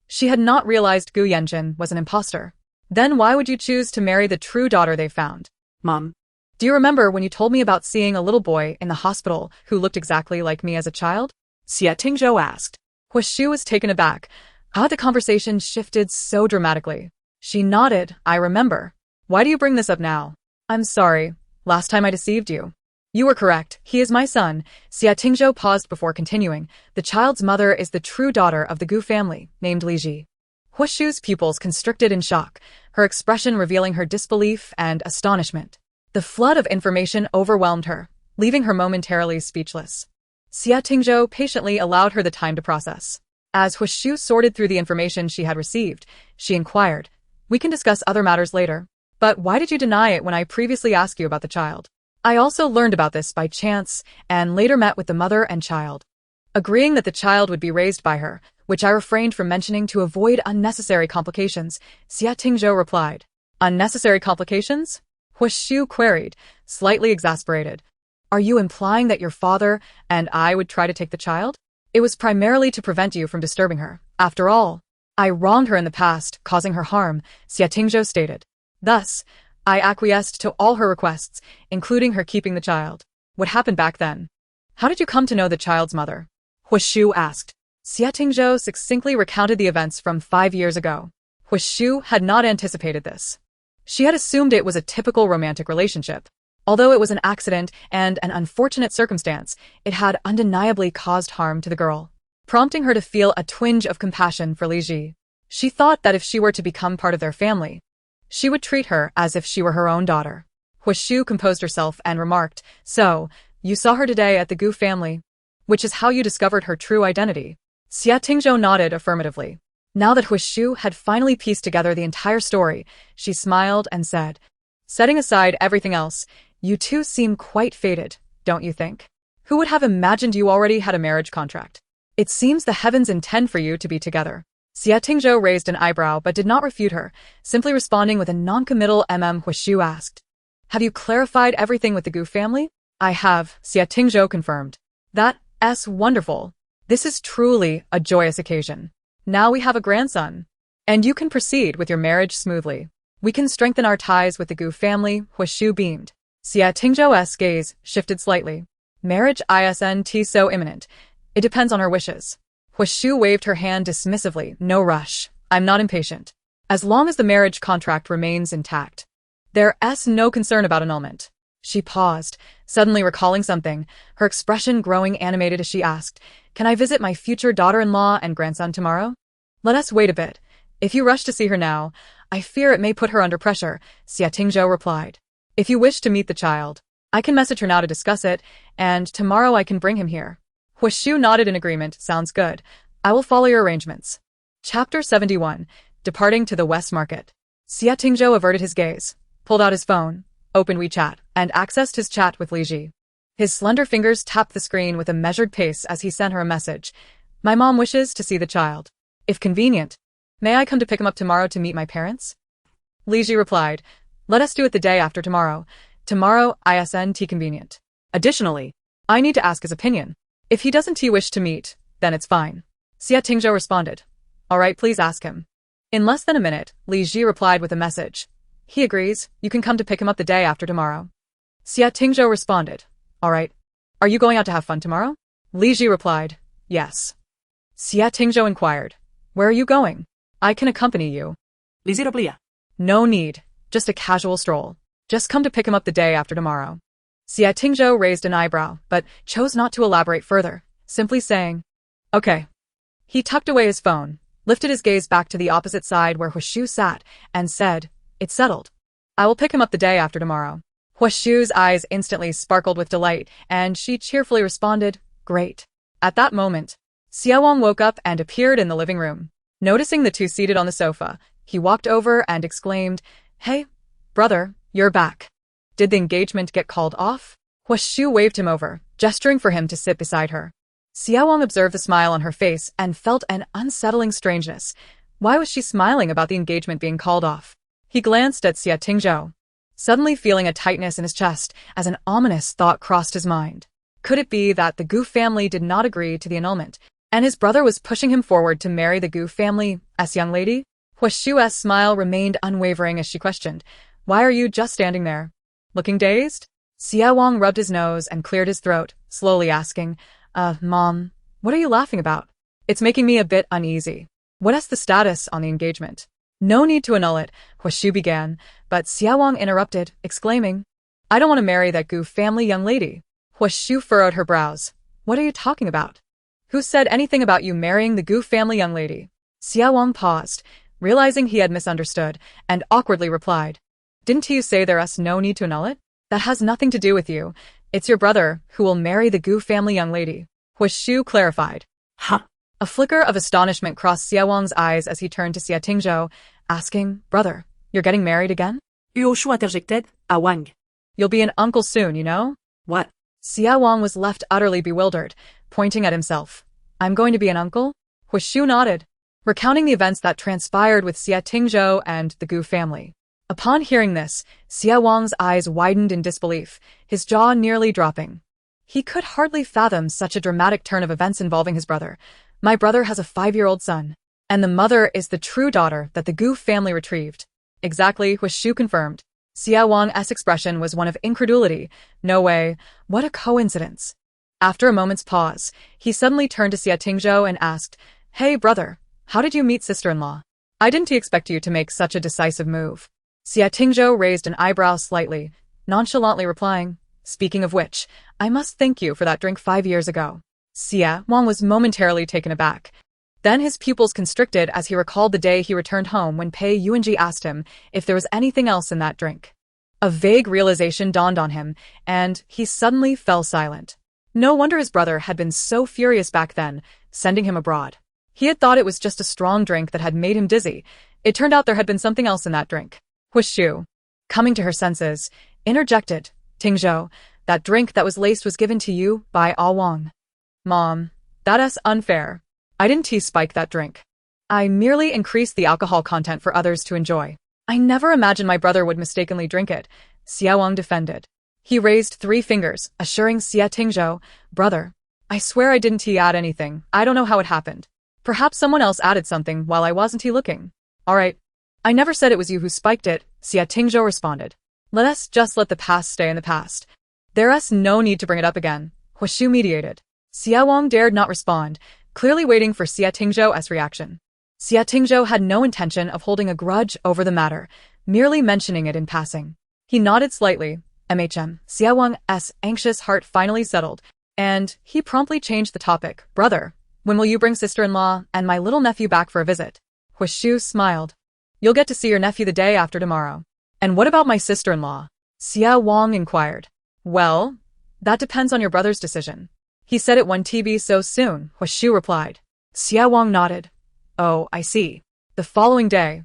She had not realized Gu Yanjin was an imposter. "Then why would you choose to marry the true daughter they found?" Mom. "Do you remember when you told me about seeing a little boy in the hospital who looked exactly like me as a child?" Xie Tingzhou asked. Huashu was taken aback. How the conversation shifted so dramatically. She nodded. "I remember. Why do you bring this up now?" "I'm sorry. Last time I deceived you." "You were correct. He is my son." Xie Tingzhou paused before continuing. "The child's mother is the true daughter of the Gu family, named Li Ji." Huashu's pupils constricted in shock, her expression revealing her disbelief and astonishment. The flood of information overwhelmed her, leaving her momentarily speechless. Xie Tingzhou patiently allowed her the time to process. As Huishu sorted through the information she had received, she inquired, "We can discuss other matters later. But why did you deny it when I previously asked you about the child? I also learned about this by chance and later met with the mother and child, agreeing that the child would be raised by her, which I refrained from mentioning to avoid unnecessary complications," Xia Tingzhou replied. "Unnecessary complications?" Huishu queried, slightly exasperated. "Are you implying that your father and I would try to take the child? It was primarily to prevent you from disturbing her. After all, I wronged her in the past, causing her harm," Xia Tingzhou stated. "Thus, I acquiesced to all her requests, including her keeping the child." "What happened back then? How did you come to know the child's mother?" Huishu asked. Xia Tingzhou succinctly recounted the events from 5 years ago. Huishu had not anticipated this. She had assumed it was a typical romantic relationship. Although it was an accident and an unfortunate circumstance, it had undeniably caused harm to the girl, prompting her to feel a twinge of compassion for Li Ji. She thought that if she were to become part of their family, she would treat her as if she were her own daughter. Huishu composed herself and remarked, "So, you saw her today at the Gu family, which is how you discovered her true identity?" Xia Tingzhou nodded affirmatively. Now that Huishu had finally pieced together the entire story, she smiled and said, "Setting aside everything else, you two seem quite fated, don't you think? Who would have imagined you already had a marriage contract? It seems the heavens intend for you to be together." Xia Tingzhou raised an eyebrow but did not refute her, simply responding with a non-committal Huishu asked, "Have you clarified everything with the Gu family?" "I have," Xia Tingzhou confirmed. "That's wonderful. This is truly a joyous occasion. Now we have a grandson, and you can proceed with your marriage smoothly. We can strengthen our ties with the Gu family," Huishu beamed. Xia Tingzhou's gaze shifted slightly. "Marriage isn't so imminent. It depends on her wishes." Huishu waved her hand dismissively. "No rush. I'm not impatient. As long as the marriage contract remains intact, there's no concern about annulment." She paused, suddenly recalling something, her expression growing animated as she asked, "Can I visit my future daughter-in-law and grandson tomorrow?" "Let us wait a bit. If you rush to see her now, I fear it may put her under pressure," Xia Tingzhou replied. "If you wish to meet the child, I can message her now to discuss it, and tomorrow I can bring him here." Huishu nodded in agreement. "Sounds good. I will follow your arrangements." Chapter 71. Departing to the West Market. Xia Tingzhou averted his gaze, pulled out his phone, opened WeChat, and accessed his chat with Li Ji. His slender fingers tapped the screen with a measured pace as he sent her a message. "My mom wishes to see the child. If convenient, may I come to pick him up tomorrow to meet my parents?" Li Ji replied, "Let us do it the day after tomorrow. Tomorrow isn't convenient. Additionally, I need to ask his opinion. If he doesn't wish to meet, then it's fine." Xia Tingzhou responded, "All right, please ask him." In less than a minute, Li Ji replied with a message. "He agrees. You can come to pick him up the day after tomorrow." Xia Tingzhou responded, "All right. Are you going out to have fun tomorrow?" Li Ji replied, "Yes." Xia Tingzhou inquired, "Where are you going? I can accompany you." Lisiraplia. "No need. Just a casual stroll. Just come to pick him up the day after tomorrow." Xia Tingzhou raised an eyebrow, but chose not to elaborate further, simply saying, "Okay." He tucked away his phone, lifted his gaze back to the opposite side where Huishu sat, and said, "It's settled. I will pick him up the day after tomorrow." Huishu's eyes instantly sparkled with delight, and she cheerfully responded, "Great." At that moment, Xiaowang woke up and appeared in the living room. Noticing the two seated on the sofa, he walked over and exclaimed, "Hey, brother, you're back. Did the engagement get called off?" Huishu waved him over, gesturing for him to sit beside her. Xiaowang observed the smile on her face and felt an unsettling strangeness. Why was she smiling about the engagement being called off? He glanced at Xia Tingzhou, suddenly feeling a tightness in his chest as an ominous thought crossed his mind. Could it be that the Gu family did not agree to the annulment, and his brother was pushing him forward to marry the Gu family as young lady? Huishu's smile remained unwavering as she questioned, "Why are you just standing there? Looking dazed?" Xiaowang rubbed his nose and cleared his throat, slowly asking, Mom, what are you laughing about? It's making me a bit uneasy. What's the status on the engagement?" "No need to annul it," Huishu began, but Xiaowang interrupted, exclaiming, "I don't want to marry that Gu family young lady." Huishu furrowed her brows. "What are you talking about? Who said anything about you marrying the Gu family young lady?" Xiaowang paused, realizing he had misunderstood, and awkwardly replied, "Didn't you say there's no need to annul it? That has nothing to do with you. It's your brother who will marry the Gu family young lady," Huishu clarified. "Huh? A flicker of astonishment crossed Xia Wang's eyes as he turned to Xia Tingzhou, asking, "Brother, you're getting married again?" Yoshua interjected, a Wang. "You'll be an uncle soon, you know?" What? Xia Wang was left utterly bewildered, pointing at himself. "I'm going to be an uncle?" Huishu nodded, recounting the events that transpired with Xia Tingzhou and the Gu family. Upon hearing this, Xia Wang's eyes widened in disbelief, his jaw nearly dropping. He could hardly fathom such a dramatic turn of events involving his brother. "My brother has a 5-year-old son, and the mother is the true daughter that the Gu family retrieved." "Exactly," Huishu confirmed. Xia Wang's expression was one of incredulity. "No way. What a coincidence." After a moment's pause, he suddenly turned to Xia Tingzhou and asked, "Hey, brother, how did you meet sister-in-law? I didn't expect you to make such a decisive move." Xia Tingzhou raised an eyebrow slightly, nonchalantly replying, "Speaking of which, I must thank you for that drink 5 years ago." Xia Wang was momentarily taken aback. Then his pupils constricted as he recalled the day he returned home when Pei Yuanji asked him if there was anything else in that drink. A vague realization dawned on him, and he suddenly fell silent. No wonder his brother had been so furious back then, sending him abroad. He had thought it was just a strong drink that had made him dizzy. It turned out there had been something else in that drink. Huishu, coming to her senses, interjected, "Tingzhou, that drink that was laced was given to you by Ah Wang." "Mom, that's unfair. I didn't spike that drink. I merely increased the alcohol content for others to enjoy. I never imagined my brother would mistakenly drink it," Xia Wang defended. He raised 3 fingers, assuring Xia Tingzhou, "Brother, I swear I didn't add anything. I don't know how it happened. Perhaps someone else added something while I wasn't looking." "All right. I never said it was you who spiked it," Xia Tingzhou responded. "Let us just let the past stay in the past. There's no need to bring it up again," Huishu mediated. Xia Wang dared not respond, clearly waiting for Xia Tingzhou's reaction. Xia Tingzhou had no intention of holding a grudge over the matter, merely mentioning it in passing. He nodded slightly. Xia Wang's anxious heart finally settled, and he promptly changed the topic. "Brother, when will you bring sister-in-law and my little nephew back for a visit?" Huishu smiled. "You'll get to see your nephew the day after tomorrow." "And what about my sister-in-law?" Xia Wang inquired. "Well, that depends on your brother's decision. He said it wouldn't be so soon," Huishu replied. Xia Wang nodded. "Oh, I see." The following day,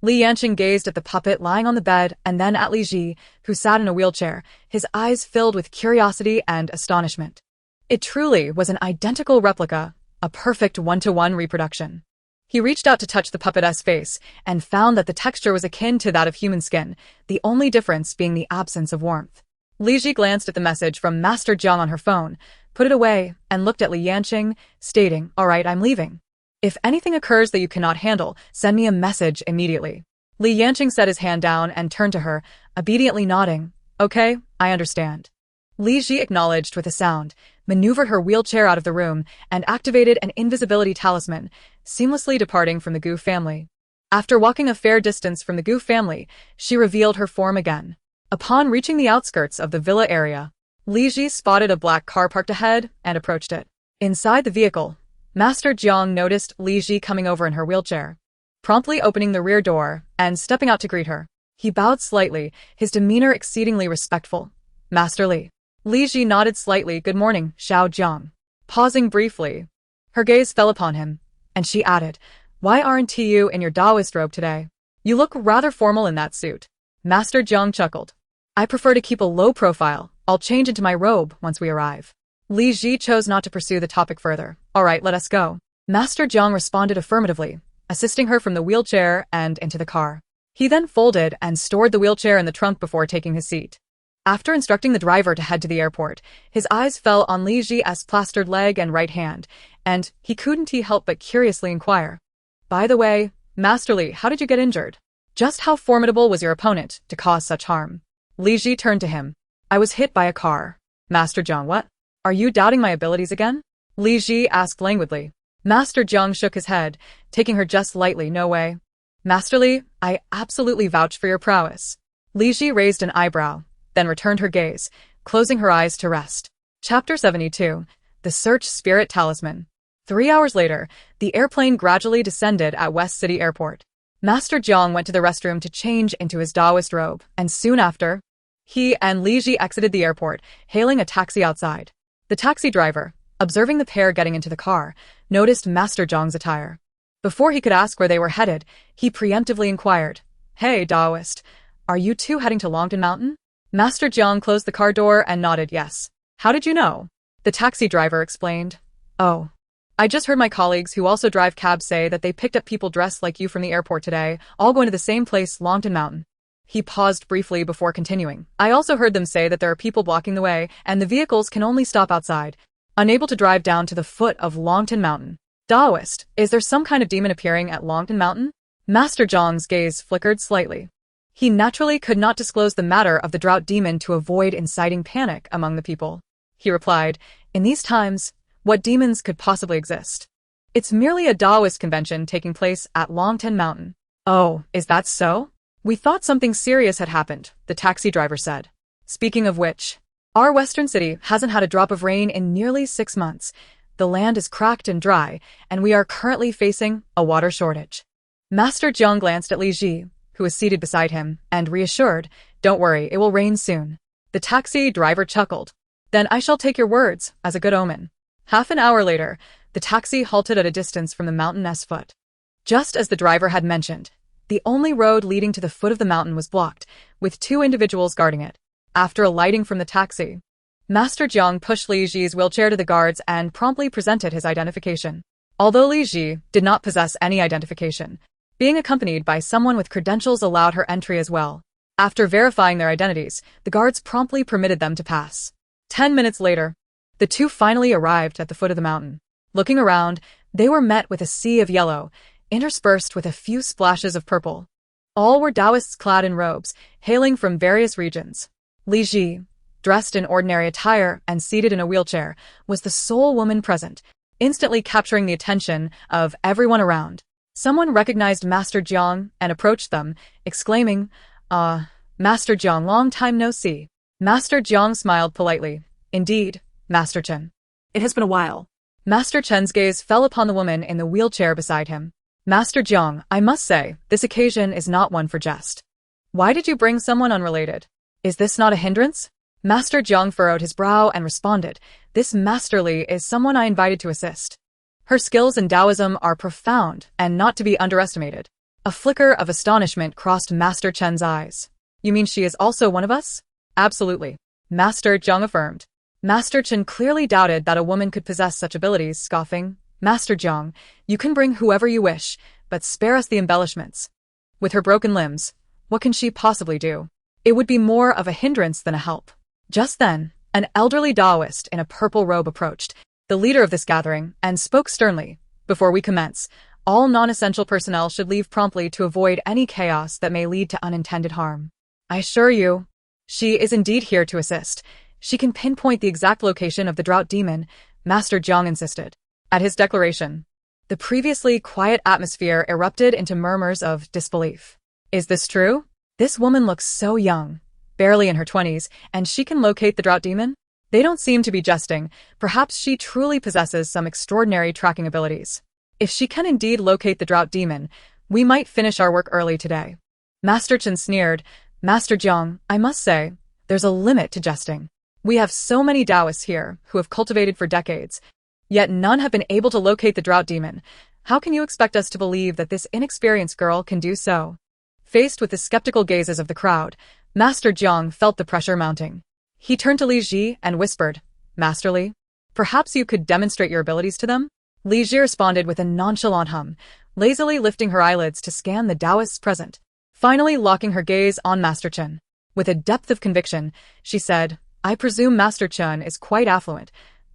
Li Yanqing gazed at the puppet lying on the bed and then at Li Ji, who sat in a wheelchair, his eyes filled with curiosity and astonishment. It truly was an identical replica, a perfect one-to-one reproduction. He reached out to touch the puppet's face and found that the texture was akin to that of human skin, the only difference being the absence of warmth. Li Ji glanced at the message from Master Jiang on her phone, put it away, and looked at Li Yanqing, stating, "All right, I'm leaving. If anything occurs that you cannot handle, send me a message immediately." Li Yanqing set his hand down and turned to her, obediently nodding. "Okay, I understand." Li Ji acknowledged with a sound, maneuvered her wheelchair out of the room, and activated an invisibility talisman, seamlessly departing from the Gu family. After walking a fair distance from the Gu family, she revealed her form again. Upon reaching the outskirts of the villa area, Li Ji spotted a black car parked ahead and approached it. Inside the vehicle, Master Jiang noticed Li Ji coming over in her wheelchair, promptly opening the rear door and stepping out to greet her. He bowed slightly, his demeanor exceedingly respectful. "Master Li." Li Ji nodded slightly. "Good morning, Xiao Jiang." Pausing briefly, her gaze fell upon him, and she added, "Why aren't you in your Taoist robe today? You look rather formal in that suit." Master Jiang chuckled. "I prefer to keep a low profile. I'll change into my robe once we arrive." Li Ji chose not to pursue the topic further. "All right, let us go." Master Jiang responded affirmatively, assisting her from the wheelchair and into the car. He then folded and stored the wheelchair in the trunk before taking his seat. After instructing the driver to head to the airport, his eyes fell on Li Ji's plastered leg and right hand, and he couldn't help but curiously inquire, "By the way, Master Li, how did you get injured? Just how formidable was your opponent to cause such harm?" Li Ji turned to him. "I was hit by a car." Master Jiang, "What? Are you doubting my abilities again?" Li Ji asked languidly. Master Jiang shook his head, taking her just lightly. "No way. Master Li, I absolutely vouch for your prowess." Li Ji raised an eyebrow, then returned her gaze, closing her eyes to rest. Chapter 72. The Search Spirit Talisman. 3 hours later, the airplane gradually descended at West City Airport. Master Jiang went to the restroom to change into his Taoist robe, and soon after, he and Li Ji exited the airport, hailing a taxi outside. The taxi driver, observing the pair getting into the car, noticed Master Zhang's attire. Before he could ask where they were headed, he preemptively inquired, "Hey, Taoist, are you two heading to Longton Mountain?" Master Zhang closed the car door and nodded yes. "How did you know?" The taxi driver explained. "Oh, I just heard my colleagues who also drive cabs say that they picked up people dressed like you from the airport today, all going to the same place, Longton Mountain." He paused briefly before continuing. "I also heard them say that there are people blocking the way, and the vehicles can only stop outside, unable to drive down to the foot of Longton Mountain." "Taoist, is there some kind of demon appearing at Longton Mountain?" Master Zhang's gaze flickered slightly. He naturally could not disclose the matter of the drought demon to avoid inciting panic among the people. He replied, "In these times, what demons could possibly exist? It's merely a Taoist convention taking place at Longton Mountain." "Oh, is that so? We thought something serious had happened," the taxi driver said. "Speaking of which, our western city hasn't had a drop of rain in nearly 6 months. The land is cracked and dry, and we are currently facing a water shortage." Master Zhang glanced at Li Ji, who was seated beside him, and reassured, "Don't worry, it will rain soon." The taxi driver chuckled. "Then I shall take your words as a good omen." Half an hour later, the taxi halted at a distance from the mountain's foot. Just as the driver had mentioned, the only road leading to the foot of the mountain was blocked, with 2 individuals guarding it. After alighting from the taxi, Master Zhang pushed Li Ji's wheelchair to the guards and promptly presented his identification. Although Li Ji did not possess any identification, being accompanied by someone with credentials allowed her entry as well. After verifying their identities, the guards promptly permitted them to pass. 10 minutes later, the 2 finally arrived at the foot of the mountain. Looking around, they were met with a sea of yellow, interspersed with a few splashes of purple. All were Taoists clad in robes, hailing from various regions. Li Ji, dressed in ordinary attire and seated in a wheelchair, was the sole woman present, instantly capturing the attention of everyone around. Someone recognized Master Zhang and approached them, exclaiming, Master Zhang, long time no see." Master Zhang smiled politely. "Indeed, Master Chen. It has been a while." Master Chen's gaze fell upon the woman in the wheelchair beside him. "Master Zhang, I must say, this occasion is not one for jest. Why did you bring someone unrelated? Is this not a hindrance?" Master Zhang furrowed his brow and responded, "This Master Li is someone I invited to assist. Her skills in Taoism are profound and not to be underestimated." A flicker of astonishment crossed Master Chen's eyes. "You mean she is also one of us?" "Absolutely," Master Zhang affirmed. Master Chen clearly doubted that a woman could possess such abilities, scoffing, "Master Zhang, you can bring whoever you wish, but spare us the embellishments. With her broken limbs, what can she possibly do? It would be more of a hindrance than a help." Just then, an elderly Taoist in a purple robe approached, the leader of this gathering, and spoke sternly, "Before we commence, all non-essential personnel should leave promptly to avoid any chaos that may lead to unintended harm. I assure you, she is indeed here to assist. She can pinpoint the exact location of the drought demon," Master Zhang insisted. At his declaration, the previously quiet atmosphere erupted into murmurs of disbelief. "Is this true? This woman looks so young, barely in her 20s, and she can locate the drought demon? They don't seem to be jesting. Perhaps she truly possesses some extraordinary tracking abilities. If she can indeed locate the drought demon, we might finish our work early today." Master Chen sneered, "Master Zhang, I must say, there's a limit to jesting. We have so many Taoists here who have cultivated for decades, yet none have been able to locate the drought demon. How can you expect us to believe that this inexperienced girl can do so?" Faced with the skeptical gazes of the crowd, Master Zhang felt the pressure mounting. He turned to Li Ji and whispered, "Master Li, perhaps you could demonstrate your abilities to them?" Li Ji responded with a nonchalant hum, lazily lifting her eyelids to scan the Taoists present. Finally locking her gaze on Master Chen. With a depth of conviction, she said, "I presume Master Chen is quite affluent.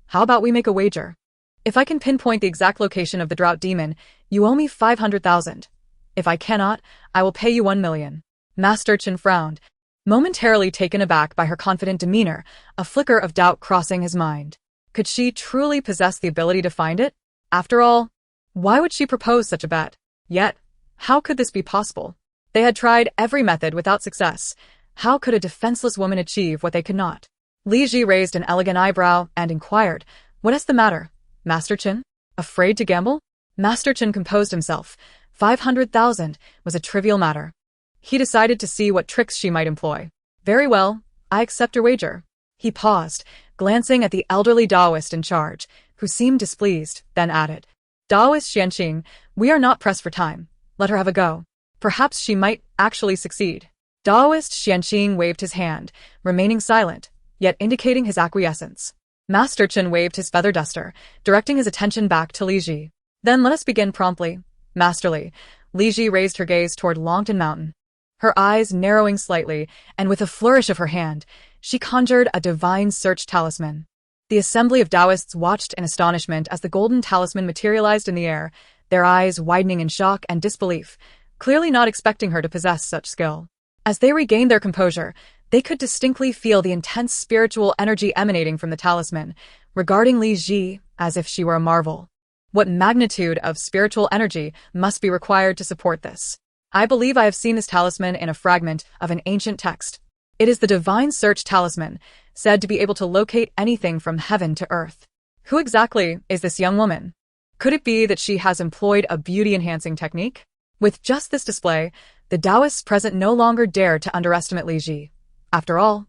How about we make a wager? If I can pinpoint the exact location of the drought demon, you owe me 500,000. If I cannot, I will pay you 1 million. Master Chen frowned, momentarily taken aback by her confident demeanor, a flicker of doubt crossing his mind. Could she truly possess the ability to find it? After all, why would she propose such a bet? Yet, how could this be possible? They had tried every method without success. How could a defenseless woman achieve what they could not? Li Ji raised an elegant eyebrow and inquired, "What is the matter, Master Chen? Afraid to gamble?" Master Chen composed himself. 500,000 was a trivial matter. He decided to see what tricks she might employ. "Very well, I accept your wager." He paused, glancing at the elderly Taoist in charge, who seemed displeased, then added, Daoist Xianqing, we are not pressed for time. Let her have a go. Perhaps she might actually succeed. Daoist Xianqing waved his hand, remaining silent, yet indicating his acquiescence. Master Chen waved his feather duster, directing his attention back to Li Ji. Then let us begin promptly. Masterly. Li Ji raised her gaze toward Longtan Mountain. Her eyes narrowing slightly, and with a flourish of her hand, she conjured a divine search talisman. The assembly of Taoists watched in astonishment as the golden talisman materialized in the air, their eyes widening in shock and disbelief, clearly not expecting her to possess such skill. As they regained their composure, they could distinctly feel the intense spiritual energy emanating from the talisman, regarding Li Ji as if she were a marvel. What magnitude of spiritual energy must be required to support this? I believe I have seen this talisman in a fragment of an ancient text. It is the divine search talisman, said to be able to locate anything from heaven to earth. Who exactly is this young woman? Could it be that she has employed a beauty-enhancing technique? With just this display, the Taoists present no longer dared to underestimate Li Ji. After all,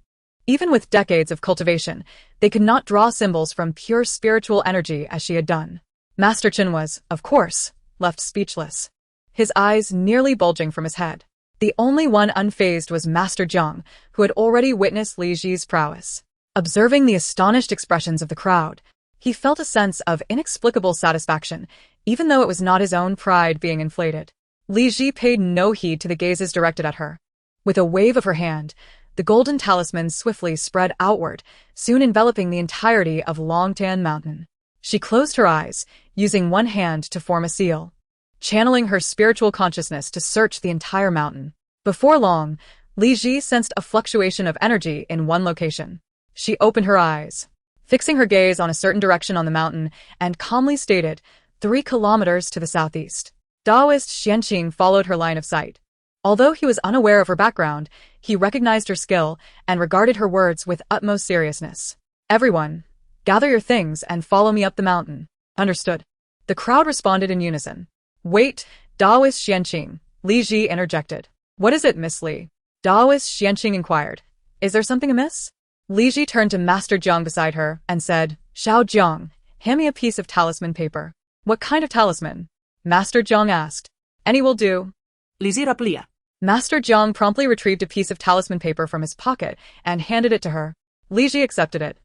even with decades of cultivation, they could not draw symbols from pure spiritual energy as she had done. Master Chen was, of course, left speechless, his eyes nearly bulging from his head. The only one unfazed was Master Jiang, who had already witnessed Li Ji's prowess. Observing the astonished expressions of the crowd, he felt a sense of inexplicable satisfaction, even though it was not his own pride being inflated. Li Ji paid no heed to the gazes directed at her. With a wave of her hand, the golden talisman swiftly spread outward, soon enveloping the entirety of Longtan Mountain. She closed her eyes, using one hand to form a seal, channeling her spiritual consciousness to search the entire mountain. Before long, Li Ji sensed a fluctuation of energy in one location. She opened her eyes, fixing her gaze on a certain direction on the mountain, and calmly stated, 3 kilometers to the southeast. Taoist Xianqing followed her line of sight. Although he was unaware of her background, he recognized her skill and regarded her words with utmost seriousness. Everyone, gather your things and follow me up the mountain. Understood. The crowd responded in unison. Wait, Taoist Xianqing, Li Ji interjected. What is it, Miss Li? Taoist Xianqing inquired. Is there something amiss? Li Ji turned to Master Jiang beside her and said, Xiao Jiang, hand me a piece of talisman paper. What kind of talisman? Master Jiang asked. Any will do. Li Ji raplia. Master Jiang promptly retrieved a piece of talisman paper from his pocket and handed it to her. Li Ji accepted it,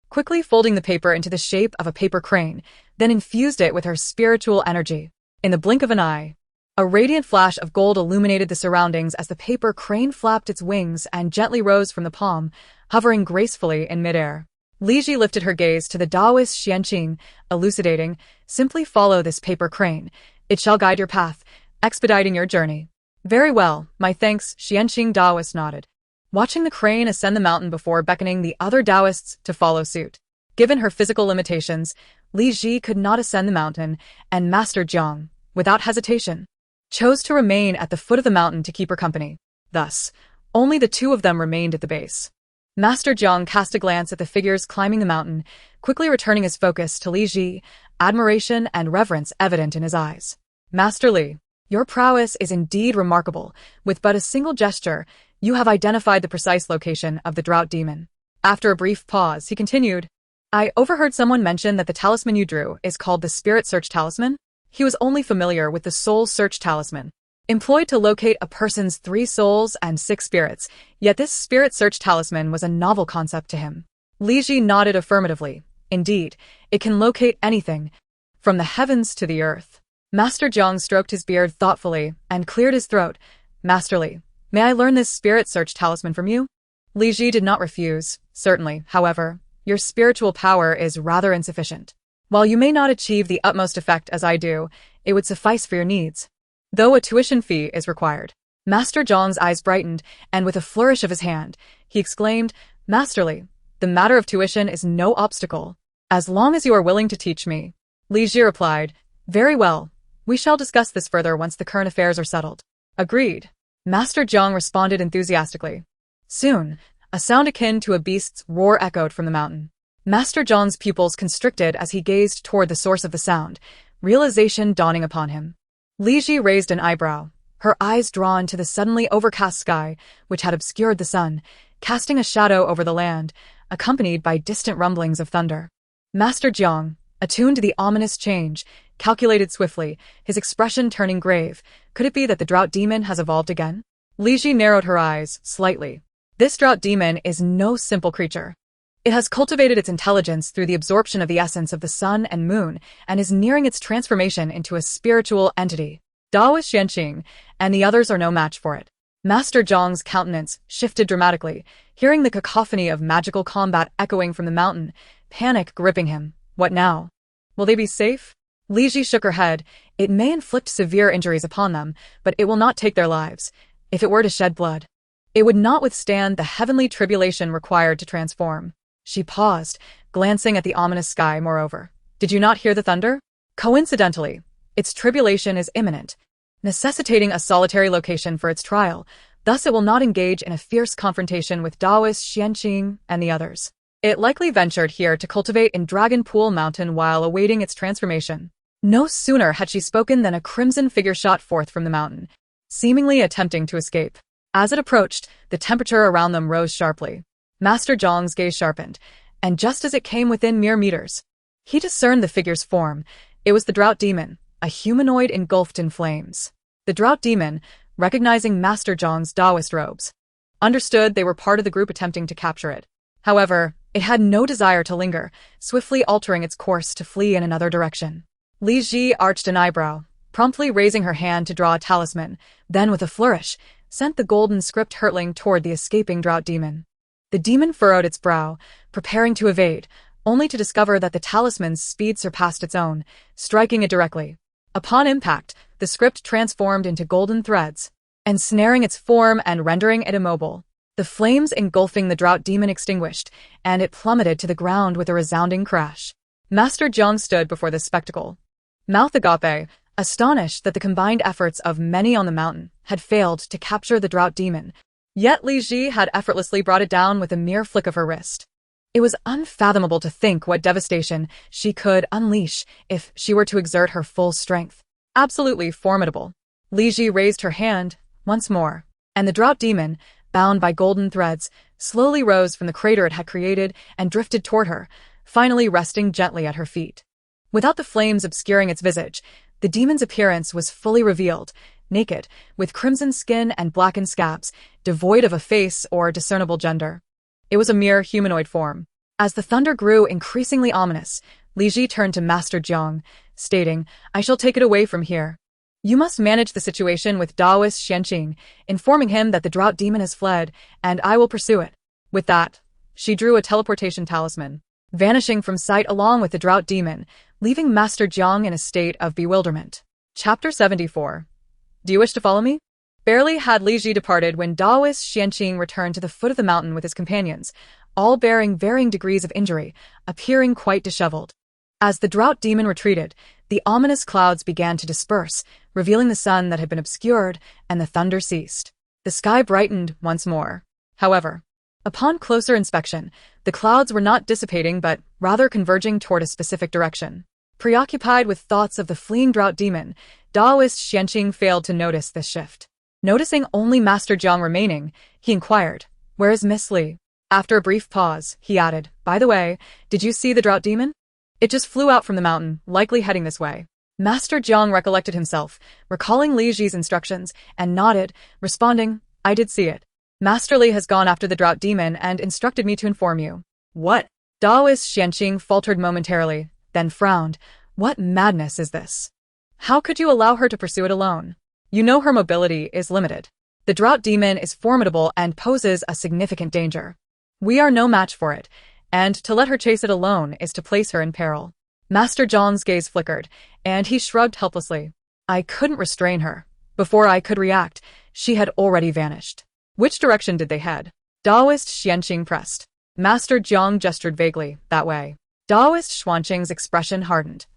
quickly folding the paper into the shape of a paper crane, then infused it with her spiritual energy. In the blink of an eye, a radiant flash of gold illuminated the surroundings as the paper crane flapped its wings and gently rose from the palm, hovering gracefully in midair. Li Ji lifted her gaze to the Taoist Xianqing, elucidating, simply follow this paper crane. It shall guide your path, expediting your journey. Very well, my thanks, Xianqing Taoist nodded, watching the crane ascend the mountain before beckoning the other Taoists to follow suit. Given her physical limitations, Li Ji could not ascend the mountain, and Master Jiang, without hesitation, chose to remain at the foot of the mountain to keep her company. Thus, only the two of them remained at the base. Master Jiang cast a glance at the figures climbing the mountain, quickly returning his focus to Li Ji, admiration and reverence evident in his eyes. Master Li, your prowess is indeed remarkable. With but a single gesture, you have identified the precise location of the drought demon. After a brief pause, he continued, I overheard someone mention that the talisman you drew is called the Spirit Search Talisman. He was only familiar with the Soul Search Talisman, employed to locate a person's 3 souls and 6 spirits, yet this Spirit Search Talisman was a novel concept to him. Li Ji nodded affirmatively. Indeed, it can locate anything, from the heavens to the earth. Master Jiang stroked his beard thoughtfully and cleared his throat. Master Li, may I learn this Spirit Search Talisman from you? Li Ji did not refuse. Certainly, however, your spiritual power is rather insufficient. While you may not achieve the utmost effect as I do, it would suffice for your needs, though a tuition fee is required. Master Jiang's eyes brightened, and with a flourish of his hand, he exclaimed, Masterly, the matter of tuition is no obstacle, as long as you are willing to teach me. Li Ji replied, Very well, we shall discuss this further once the current affairs are settled. Agreed. Master Jiang responded enthusiastically. Soon, a sound akin to a beast's roar echoed from the mountain. Master Jiang's pupils constricted as he gazed toward the source of the sound, realization dawning upon him. Li Ji raised an eyebrow, her eyes drawn to the suddenly overcast sky, which had obscured the sun, casting a shadow over the land, accompanied by distant rumblings of thunder. Master Jiang, attuned to the ominous change, calculated swiftly, his expression turning grave. Could it be that the drought demon has evolved again? Li Ji narrowed her eyes, slightly. This drought demon is no simple creature. It has cultivated its intelligence through the absorption of the essence of the sun and moon, and is nearing its transformation into a spiritual entity. Daoist Xianqing and the others are no match for it. Master Zhang's countenance shifted dramatically, hearing the cacophony of magical combat echoing from the mountain, panic gripping him. What now? Will they be safe? Li Ji shook her head. It may inflict severe injuries upon them, but it will not take their lives. If it were to shed blood, it would not withstand the heavenly tribulation required to transform. She paused, glancing at the ominous sky moreover. Did you not hear the thunder? Coincidentally, its tribulation is imminent, necessitating a solitary location for its trial. Thus it will not engage in a fierce confrontation with Daoist Xianqing and the others. It likely ventured here to cultivate in Dragon Pool Mountain while awaiting its transformation. No sooner had she spoken than a crimson figure shot forth from the mountain, seemingly attempting to escape. As it approached, the temperature around them rose sharply. Master Zhang's gaze sharpened, and just as it came within mere meters, he discerned the figure's form. It was the drought demon, a humanoid engulfed in flames. The drought demon, recognizing Master Zhang's Daoist robes, understood they were part of the group attempting to capture it. However, it had no desire to linger, swiftly altering its course to flee in another direction. Li Ji arched an eyebrow, promptly raising her hand to draw a talisman, then with a flourish, sent the golden script hurtling toward the escaping drought demon. The demon furrowed its brow, preparing to evade, only to discover that the talisman's speed surpassed its own, striking it directly. Upon impact, the script transformed into golden threads, ensnaring its form and rendering it immobile. The flames engulfing the drought demon extinguished, and it plummeted to the ground with a resounding crash. Master Zhang stood before this spectacle, mouth agape, astonished that the combined efforts of many on the mountain had failed to capture the drought demon. Yet Li Ji had effortlessly brought it down with a mere flick of her wrist. It was unfathomable to think what devastation she could unleash if she were to exert her full strength. Absolutely formidable. Li Ji raised her hand once more, and the drought demon, bound by golden threads, slowly rose from the crater it had created and drifted toward her, finally resting gently at her feet. Without the flames obscuring its visage, the demon's appearance was fully revealed, naked, with crimson skin and blackened scabs, devoid of a face or discernible gender. It was a mere humanoid form. As the thunder grew increasingly ominous, Li Ji turned to Master Zhang, stating, "I shall take it away from here. You must manage the situation with Daoist Xianqing, informing him that the drought demon has fled, and I will pursue it." With that, she drew a teleportation talisman, vanishing from sight along with the drought demon, leaving Master Zhang in a state of bewilderment. Chapter 74. Do you wish to follow me? Barely had Li Ji departed when Daoist Xianqing returned to the foot of the mountain with his companions, all bearing varying degrees of injury, appearing quite disheveled. As the drought demon retreated, the ominous clouds began to disperse, revealing the sun that had been obscured, and the thunder ceased. The sky brightened once more. However, upon closer inspection, the clouds were not dissipating but rather converging toward a specific direction. Preoccupied with thoughts of the fleeing drought demon, Daoist Xianqing failed to notice this shift. Noticing only Master Zhang remaining, he inquired, "Where is Miss Li?" After a brief pause, he added, "By the way, did you see the drought demon? It just flew out from the mountain, likely heading this way." Master Zhang recollected himself, recalling Li Ji's instructions, and nodded, responding, "I did see it. Master Li has gone after the drought demon and instructed me to inform you." "What?" Daoist Xianqing faltered momentarily, then frowned. "What madness is this? How could you allow her to pursue it alone? You know her mobility is limited. The drought demon is formidable and poses a significant danger. We are no match for it, and to let her chase it alone is to place her in peril." Master Zhang's gaze flickered, and he shrugged helplessly. "I couldn't restrain her. Before I could react, she had already vanished." "Which direction did they head?" Daoist Xianqing pressed. Master Zhang gestured vaguely, "That way." Daoist Xianqing's expression hardened.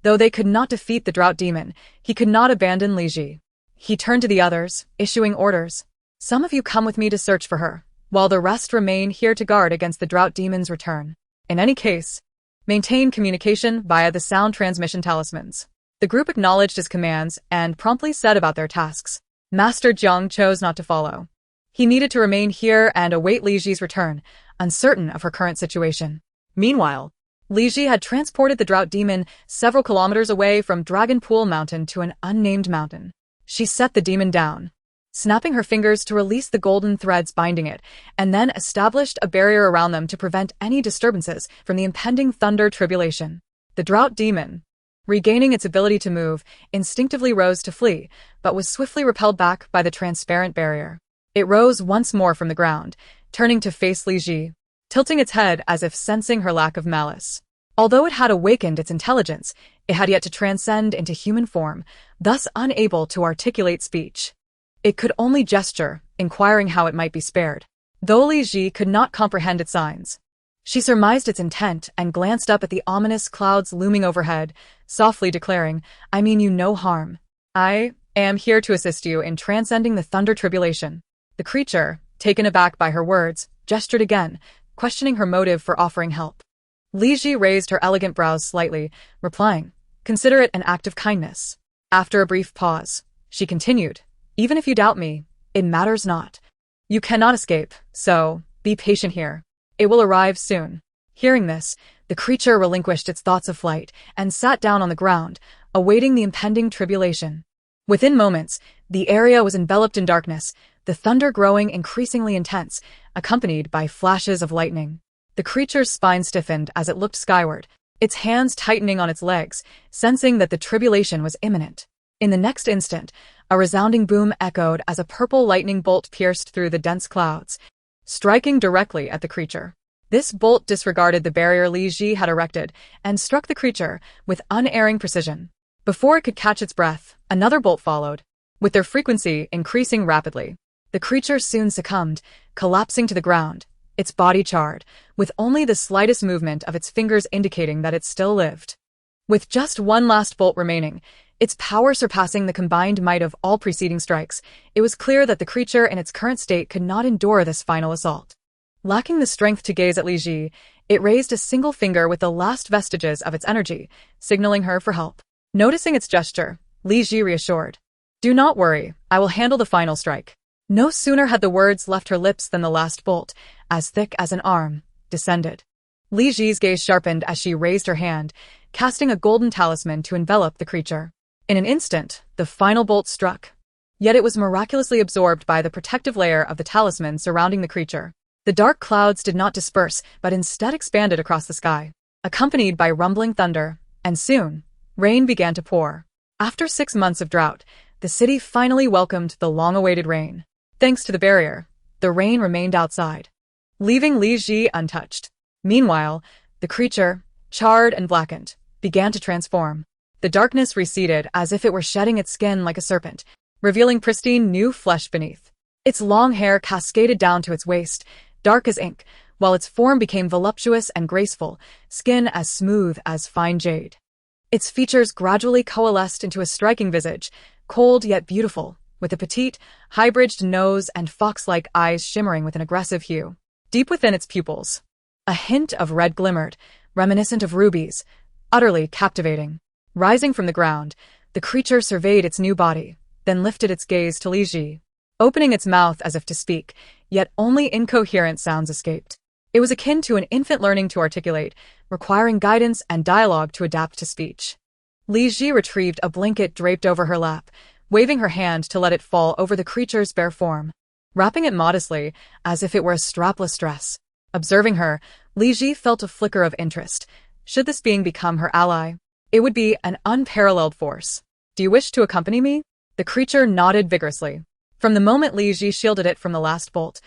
Though they could not defeat the drought demon, he could not abandon Li Ji. He turned to the others, issuing orders. "Some of you come with me to search for her, while the rest remain here to guard against the drought demon's return. In any case, maintain communication via the sound transmission talismans." The group acknowledged his commands and promptly set about their tasks. Master Zhang chose not to follow. He needed to remain here and await Li Ji's return, uncertain of her current situation. Meanwhile, Li Ji had transported the drought demon several kilometers away from Dragon Pool Mountain to an unnamed mountain. She set the demon down, snapping her fingers to release the golden threads binding it, and then established a barrier around them to prevent any disturbances from the impending thunder tribulation. The drought demon, regaining its ability to move, instinctively rose to flee, but was swiftly repelled back by the transparent barrier. It rose once more from the ground, turning to face Li Ji, tilting its head as if sensing her lack of malice. Although it had awakened its intelligence, it had yet to transcend into human form, thus unable to articulate speech. It could only gesture, inquiring how it might be spared. Though Li Ji could not comprehend its signs, she surmised its intent and glanced up at the ominous clouds looming overhead, softly declaring, "I mean you no harm. I am here to assist you in transcending the thunder tribulation." The creature, taken aback by her words, gestured again, questioning her motive for offering help. Li Ji raised her elegant brows slightly, replying, "Consider it an act of kindness." After a brief pause, she continued, "Even if you doubt me, it matters not. You cannot escape, so be patient here. It will arrive soon." Hearing this, the creature relinquished its thoughts of flight and sat down on the ground, awaiting the impending tribulation. Within moments, the area was enveloped in darkness, the thunder growing increasingly intense, accompanied by flashes of lightning. The creature's spine stiffened as it looked skyward, its hands tightening on its legs, sensing that the tribulation was imminent. In the next instant, a resounding boom echoed as a purple lightning bolt pierced through the dense clouds, striking directly at the creature. This bolt disregarded the barrier Li Ji had erected and struck the creature with unerring precision. Before it could catch its breath, another bolt followed, with their frequency increasing rapidly. The creature soon succumbed, collapsing to the ground, its body charred, with only the slightest movement of its fingers indicating that it still lived. With just one last bolt remaining, its power surpassing the combined might of all preceding strikes, it was clear that the creature in its current state could not endure this final assault. Lacking the strength to gaze at Li Ji, it raised a single finger with the last vestiges of its energy, signaling her for help. Noticing its gesture, Li Ji reassured, "Do not worry, I will handle the final strike." No sooner had the words left her lips than the last bolt, as thick as an arm, descended. Li Ji's gaze sharpened as she raised her hand, casting a golden talisman to envelop the creature. In an instant, the final bolt struck. Yet it was miraculously absorbed by the protective layer of the talisman surrounding the creature. The dark clouds did not disperse, but instead expanded across the sky, accompanied by rumbling thunder, and soon, rain began to pour. After 6 months of drought, the city finally welcomed the long-awaited rain. Thanks to the barrier, the rain remained outside, leaving Li Ji untouched. Meanwhile, the creature, charred and blackened, began to transform. The darkness receded as if it were shedding its skin like a serpent, revealing pristine new flesh beneath. Its long hair cascaded down to its waist, dark as ink, while its form became voluptuous and graceful, skin as smooth as fine jade. Its features gradually coalesced into a striking visage, cold yet beautiful, with a petite, high-bridged nose and fox-like eyes shimmering with an aggressive hue. Deep within its pupils, a hint of red glimmered, reminiscent of rubies, utterly captivating. Rising from the ground, the creature surveyed its new body, then lifted its gaze to Li Ji, opening its mouth as if to speak, yet only incoherent sounds escaped. It was akin to an infant learning to articulate, requiring guidance and dialogue to adapt to speech. Li Ji retrieved a blanket draped over her lap, waving her hand to let it fall over the creature's bare form, wrapping it modestly, as if it were a strapless dress. Observing her, Li Ji felt a flicker of interest. Should this being become her ally, it would be an unparalleled force. "Do you wish to accompany me?" The creature nodded vigorously. From the moment Li Ji shielded it from the last bolt,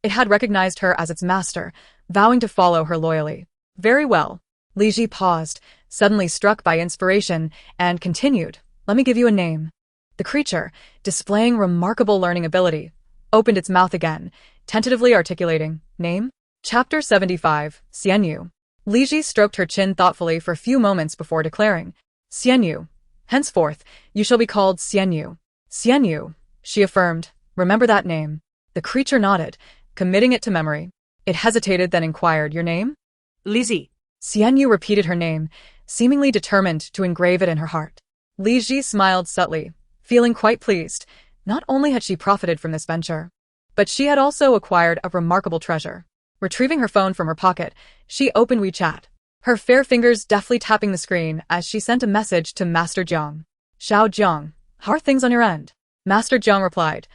it had recognized her as its master, vowing to follow her loyally. "Very well." Li Ji paused, suddenly struck by inspiration, and continued, "Let me give you a name." The creature, displaying remarkable learning ability, opened its mouth again, tentatively articulating, "Name?" Chapter 75, Xianyu. Li Ji stroked her chin thoughtfully for a few moments before declaring, "Xianyu. Henceforth, you shall be called Xianyu." "Xianyu," she affirmed. "Remember that name." The creature nodded, committing it to memory. It hesitated, then inquired, "Your name?" Li Ji. Xianyu repeated her name, seemingly determined to engrave it in her heart. Li Ji smiled subtly, feeling quite pleased. Not only had she profited from this venture, but she had also acquired a remarkable treasure. Retrieving her phone from her pocket, she opened WeChat. her fair fingers deftly tapping the screen as she sent a message to Master Jiang. Xiao Jiang, how are things on your end? Master Jiang replied,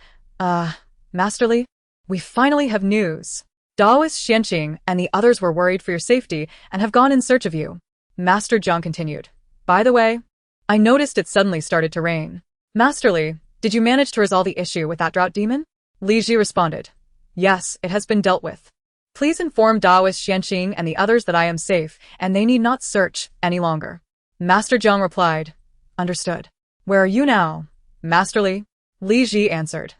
Masterly? We finally have news. Daoist Xianqing and the others were worried for your safety and have gone in search of you. Master Jiang continued. By the way, I noticed it suddenly started to rain. Masterly, did you manage to resolve the issue with that drought demon? Li Ji responded. Yes, it has been dealt with. Please inform Daoist Xianqing and the others that I am safe and they need not search any longer. Master Jiang replied. Understood. Where are you now? Masterly? Li Ji answered.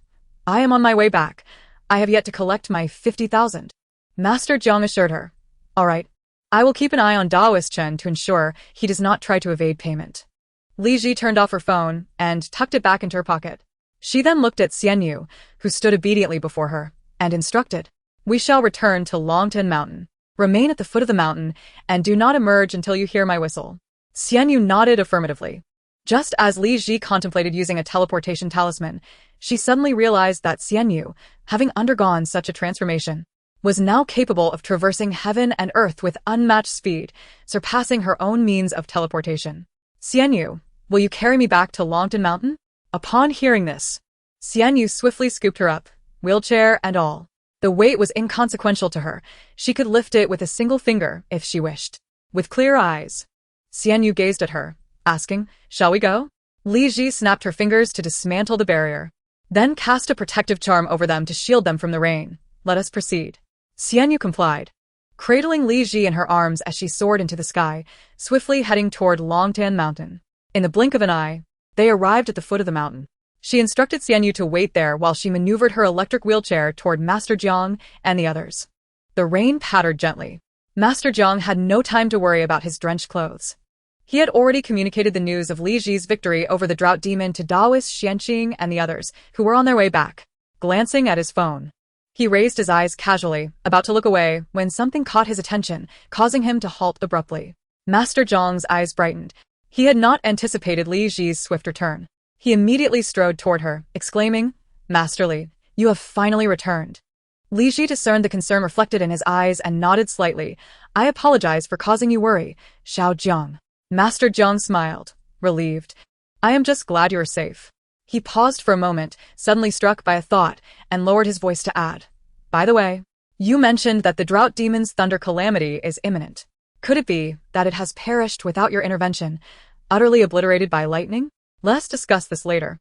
I am on my way back. I have yet to collect my 50,000. Master Jiang assured her. All right. I will keep an eye on Daoist Chen to ensure he does not try to evade payment. Li Ji turned off her phone and tucked it back into her pocket. She then looked at Xian Yu, who stood obediently before her, and instructed. We shall return to Longtan Mountain. Remain at the foot of the mountain and do not emerge until you hear my whistle. Xian Yu nodded affirmatively. Just as Li Ji contemplated using a teleportation talisman, she suddenly realized that Xian Yu, having undergone such a transformation, was now capable of traversing heaven and earth with unmatched speed, surpassing her own means of teleportation. Xian Yu, will you carry me back to Longtan Mountain? Upon hearing this, Xian Yu swiftly scooped her up, wheelchair and all. The weight was inconsequential to her. She could lift it with a single finger if she wished. With clear eyes, Xian Yu gazed at her, asking, Shall we go? Li Ji snapped her fingers to dismantle the barrier, then cast a protective charm over them to shield them from the rain. Let us proceed. Xian Yu complied, cradling Li Ji in her arms as she soared into the sky, swiftly heading toward Longtan Mountain. In the blink of an eye, they arrived at the foot of the mountain. She instructed Xian Yu to wait there while she maneuvered her electric wheelchair toward Master Jiang and the others. The rain pattered gently. Master Jiang had no time to worry about his drenched clothes. He had already communicated the news of Li Ji's victory over the drought demon to Daoist Xianqing and the others, who were on their way back. Glancing at his phone, he raised his eyes casually, about to look away, when something caught his attention, causing him to halt abruptly. Master Jiang's eyes brightened. He had not anticipated Li Ji's swift return. He immediately strode toward her, exclaiming, Masterly, you have finally returned. Li Ji discerned the concern reflected in his eyes and nodded slightly. I apologize for causing you worry, Xiao Jiang. Master Jiang smiled, relieved. I am just glad you are safe. He paused for a moment, suddenly struck by a thought, and lowered his voice to add. By the way, you mentioned that the drought demon's thunder calamity is imminent. Could it be that it has perished without your intervention, utterly obliterated by lightning? Let's discuss this later.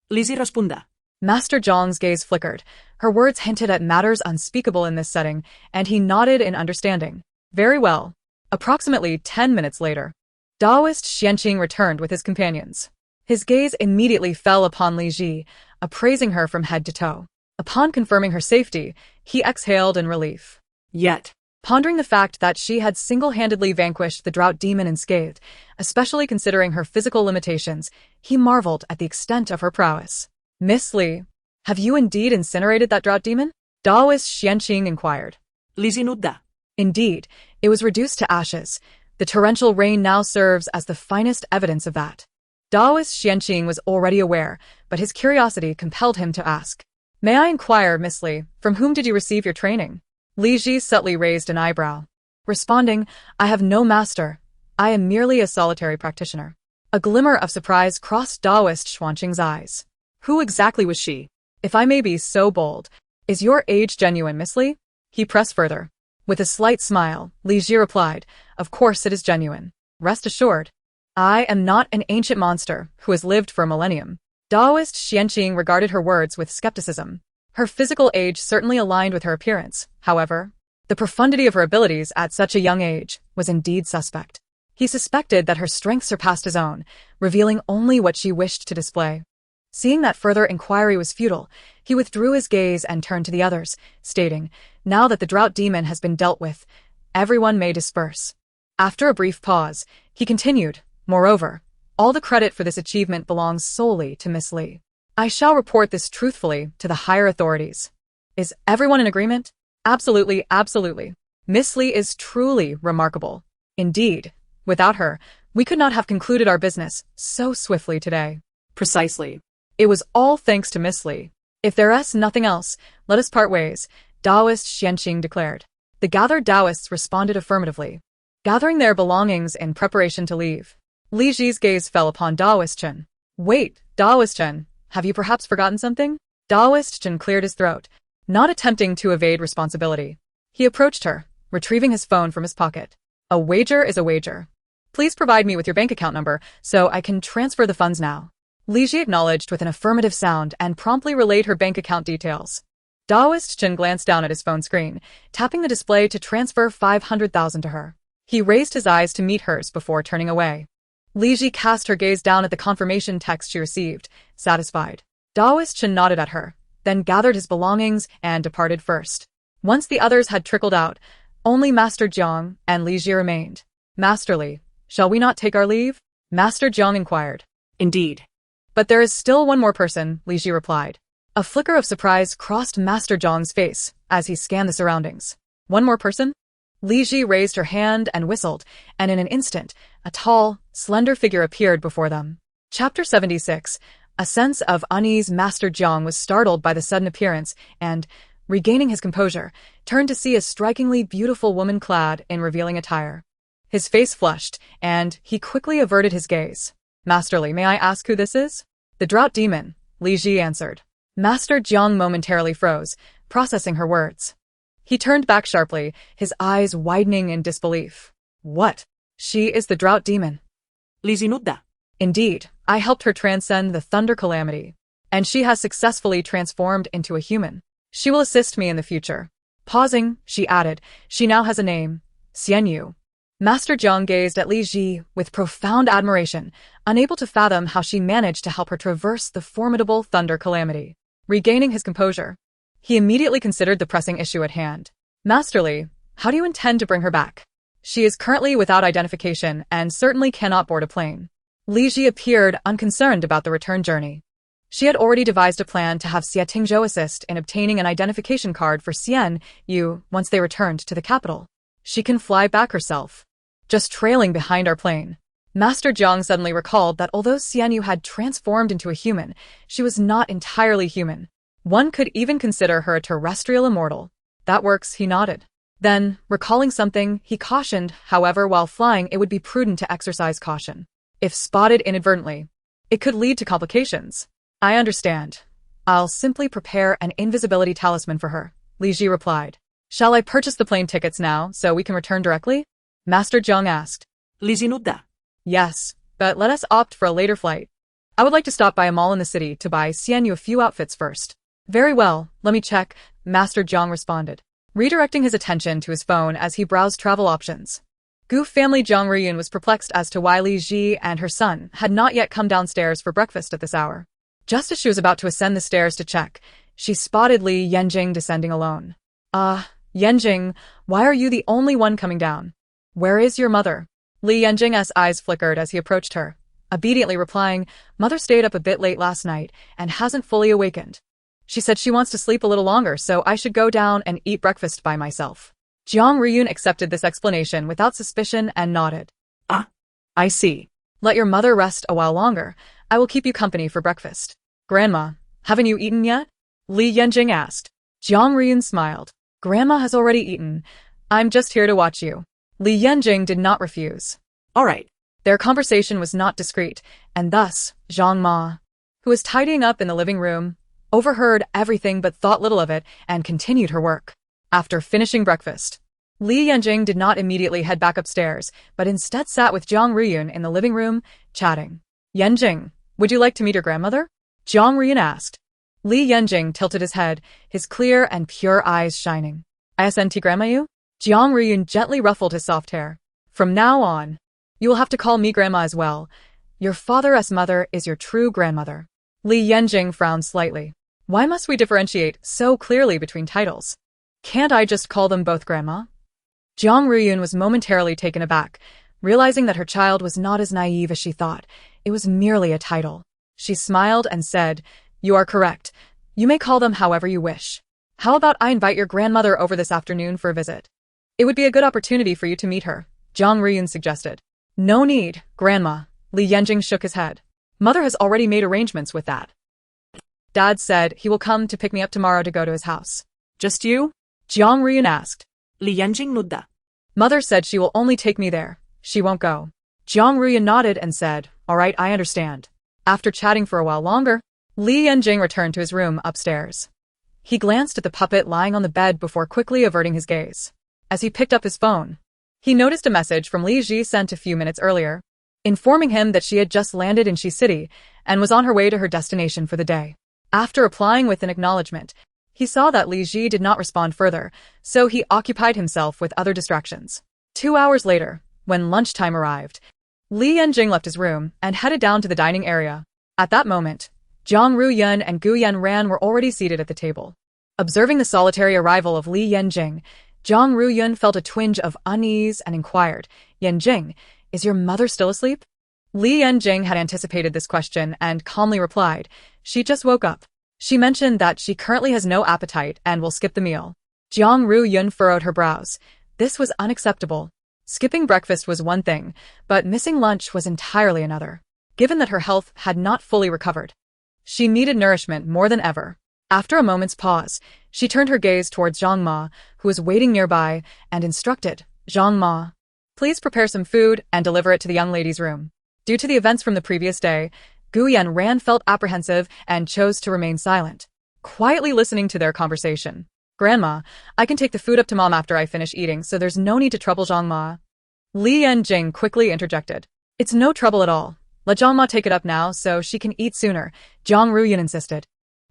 Li Ji responda. Master Jiang's gaze flickered. Her words hinted at matters unspeakable in this setting, and he nodded in understanding. Very well. Approximately 10 minutes later, Daoist Xianqing returned with his companions. His gaze immediately fell upon Li Ji, appraising her from head to toe. Upon confirming her safety, he exhaled in relief. Yet, pondering the fact that she had single-handedly vanquished the drought demon unscathed, especially considering her physical limitations, he marveled at the extent of her prowess. Miss Li, have you indeed incinerated that drought demon? Daoist Xianqing inquired. Li Ji nudda. Indeed, it was reduced to ashes. The torrential rain now serves as the finest evidence of that. Daoist Xianqing was already aware, but his curiosity compelled him to ask. May I inquire, Miss Li, from whom did you receive your training? Li Ji subtly raised an eyebrow. Responding, I have no master. I am merely a solitary practitioner. A glimmer of surprise crossed Daoist Xianqing's eyes. Who exactly was she? If I may be so bold, is your age genuine, Miss Li? He pressed further. With a slight smile, Li Ji replied, Of course it is genuine. Rest assured. I am not an ancient monster who has lived for a millennium. Daoist Xianqing regarded her words with skepticism. Her physical age certainly aligned with her appearance. However, the profundity of her abilities at such a young age was indeed suspect. He suspected that her strength surpassed his own, revealing only what she wished to display. Seeing that further inquiry was futile, he withdrew his gaze and turned to the others, stating, Now that the drought demon has been dealt with, everyone may disperse. After a brief pause, he continued, Moreover, all the credit for this achievement belongs solely to Miss Li. I shall report this truthfully to the higher authorities. Is everyone in agreement? Absolutely, absolutely. Miss Li is truly remarkable. Indeed, without her, we could not have concluded our business so swiftly today. Precisely. It was all thanks to Miss Li. If there is nothing else, let us part ways, Daoist Xianqing declared. The gathered Daoists responded affirmatively. gathering their belongings in preparation to leave. Li Ji's gaze fell upon Daoist Chen. Wait, Daoist Chen, have you perhaps forgotten something? Daoist Chen cleared his throat, not attempting to evade responsibility. He approached her, retrieving his phone from his pocket. A wager is a wager. Please provide me with your bank account number so I can transfer the funds now. Li Ji acknowledged with an affirmative sound and promptly relayed her bank account details. Daoist Chen glanced down at his phone screen, tapping the display to transfer 500,000 to her. He raised his eyes to meet hers before turning away. Li Ji cast her gaze down at the confirmation text she received, satisfied. Daoist Chen nodded at her, then gathered his belongings and departed first. Once the others had trickled out, only Master Jiang and Li Ji remained. Master Li, shall we not take our leave? Master Jiang inquired. Indeed. But there is still one more person, Li Ji replied. A flicker of surprise crossed Master Jiang's face as he scanned the surroundings. One more person? Li Ji raised her hand and whistled, and in an instant, a tall, slender figure appeared before them. Chapter 76. A sense of unease. Master Jiang was startled by the sudden appearance and, regaining his composure, turned to see a strikingly beautiful woman clad in revealing attire. His face flushed, and he quickly averted his gaze. Master Li, may I ask who this is? The drought demon, Li Ji answered. Master Jiang momentarily froze, processing her words. He turned back sharply, his eyes widening in disbelief. What? She is the drought demon. Li Zinudda. Indeed, I helped her transcend the thunder calamity, and she has successfully transformed into a human. She will assist me in the future. Pausing, she added, she now has a name, Xian Yu. Master Jiang gazed at Li Ji with profound admiration, unable to fathom how she managed to help her traverse the formidable thunder calamity. Regaining his composure, he immediately considered the pressing issue at hand. Master Li, how do you intend to bring her back? She is currently without identification and certainly cannot board a plane. Li Ji appeared unconcerned about the return journey. She had already devised a plan to have Xie Tingzhou assist in obtaining an identification card for Xian Yu once they returned to the capital. She can fly back herself, just trailing behind our plane. Master Jiang suddenly recalled that although Xian Yu had transformed into a human, she was not entirely human. One could even consider her a terrestrial immortal. That works, he nodded. Then, recalling something, he cautioned, however, while flying it would be prudent to exercise caution. If spotted inadvertently, it could lead to complications. I understand. I'll simply prepare an invisibility talisman for her, Li Ji replied. Shall I purchase the plane tickets now so we can return directly? Master Jiang asked. Li Zinudda. Yes, but let us opt for a later flight. I would like to stop by a mall in the city to buy Xian Yu a few outfits first. Very well, let me check, Master Jiang responded, redirecting his attention to his phone as he browsed travel options. Goof family Jiang Riyun was perplexed as to why Li Ji and her son had not yet come downstairs for breakfast at this hour. Just as she was about to ascend the stairs to check, she spotted Li Yanjing descending alone. Yanjing, why are you the only one coming down? Where is your mother? Li Yanjing's eyes flickered as he approached her, obediently replying, Mother stayed up a bit late last night and hasn't fully awakened. She said she wants to sleep a little longer, so I should go down and eat breakfast by myself. Jiang Riyun accepted this explanation without suspicion and nodded. I see. Let your mother rest a while longer. I will keep you company for breakfast. Grandma, haven't you eaten yet? Li Yanjing asked. Jiang Riyun smiled. Grandma has already eaten. I'm just here to watch you. Li Yanjing did not refuse. All right. Their conversation was not discreet, and thus, Zhang Ma, who was tidying up in the living room, overheard everything but thought little of it and continued her work. After finishing breakfast, Li Yanjing did not immediately head back upstairs, but instead sat with Jiang Riyun in the living room, chatting. Yanjing, would you like to meet your grandmother? Jiang Riyun asked. Li Yanjing tilted his head, his clear and pure eyes shining. ISNT Grandma Yu? Jiang Riyun gently ruffled his soft hair. From now on, you will have to call me Grandma as well. Your father's mother is your true grandmother. Li Yanjing frowned slightly. Why must we differentiate so clearly between titles? Can't I just call them both Grandma? Jiang Riyun was momentarily taken aback, realizing that her child was not as naive as she thought. It was merely a title. She smiled and said, You are correct. You may call them however you wish. How about I invite your grandmother over this afternoon for a visit? It would be a good opportunity for you to meet her, Jiang Riyun suggested. No need, Grandma. Li Yanjing shook his head. Mother has already made arrangements with that. Dad said he will come to pick me up tomorrow to go to his house. Just you? Jiang Riyun asked. Li Yanjing nudda. Mother said she will only take me there. She won't go. Jiang Ruyan nodded and said, all right, I understand. After chatting for a while longer, Li Yanjing returned to his room upstairs. He glanced at the puppet lying on the bed before quickly averting his gaze. As he picked up his phone, he noticed a message from Li Ji sent a few minutes earlier, informing him that she had just landed in Shi City and was on her way to her destination for the day. After replying with an acknowledgement, he saw that Li Ji did not respond further, so he occupied himself with other distractions. 2 hours later, when lunchtime arrived, Li Yanjing left his room and headed down to the dining area. At that moment, Jiang Ruyun and Gu Yanran were already seated at the table. Observing the solitary arrival of Li Yanjing, Jiang Ruyun felt a twinge of unease and inquired, Yanjing, is your mother still asleep? Li Yanjing had anticipated this question and calmly replied, she just woke up. She mentioned that she currently has no appetite and will skip the meal. Jiang Ruyun furrowed her brows. This was unacceptable. Skipping breakfast was one thing, but missing lunch was entirely another. Given that her health had not fully recovered, she needed nourishment more than ever. After a moment's pause, she turned her gaze towards Zhang Ma, who was waiting nearby, and instructed, Zhang Ma, please prepare some food and deliver it to the young lady's room. Due to the events from the previous day, Gu Yanran felt apprehensive and chose to remain silent, quietly listening to their conversation. Grandma, I can take the food up to Mom after I finish eating, so there's no need to trouble Zhang Ma. Li Yanjing quickly interjected. It's no trouble at all. Let Zhang Ma take it up now so she can eat sooner, Jiang Ruyan insisted.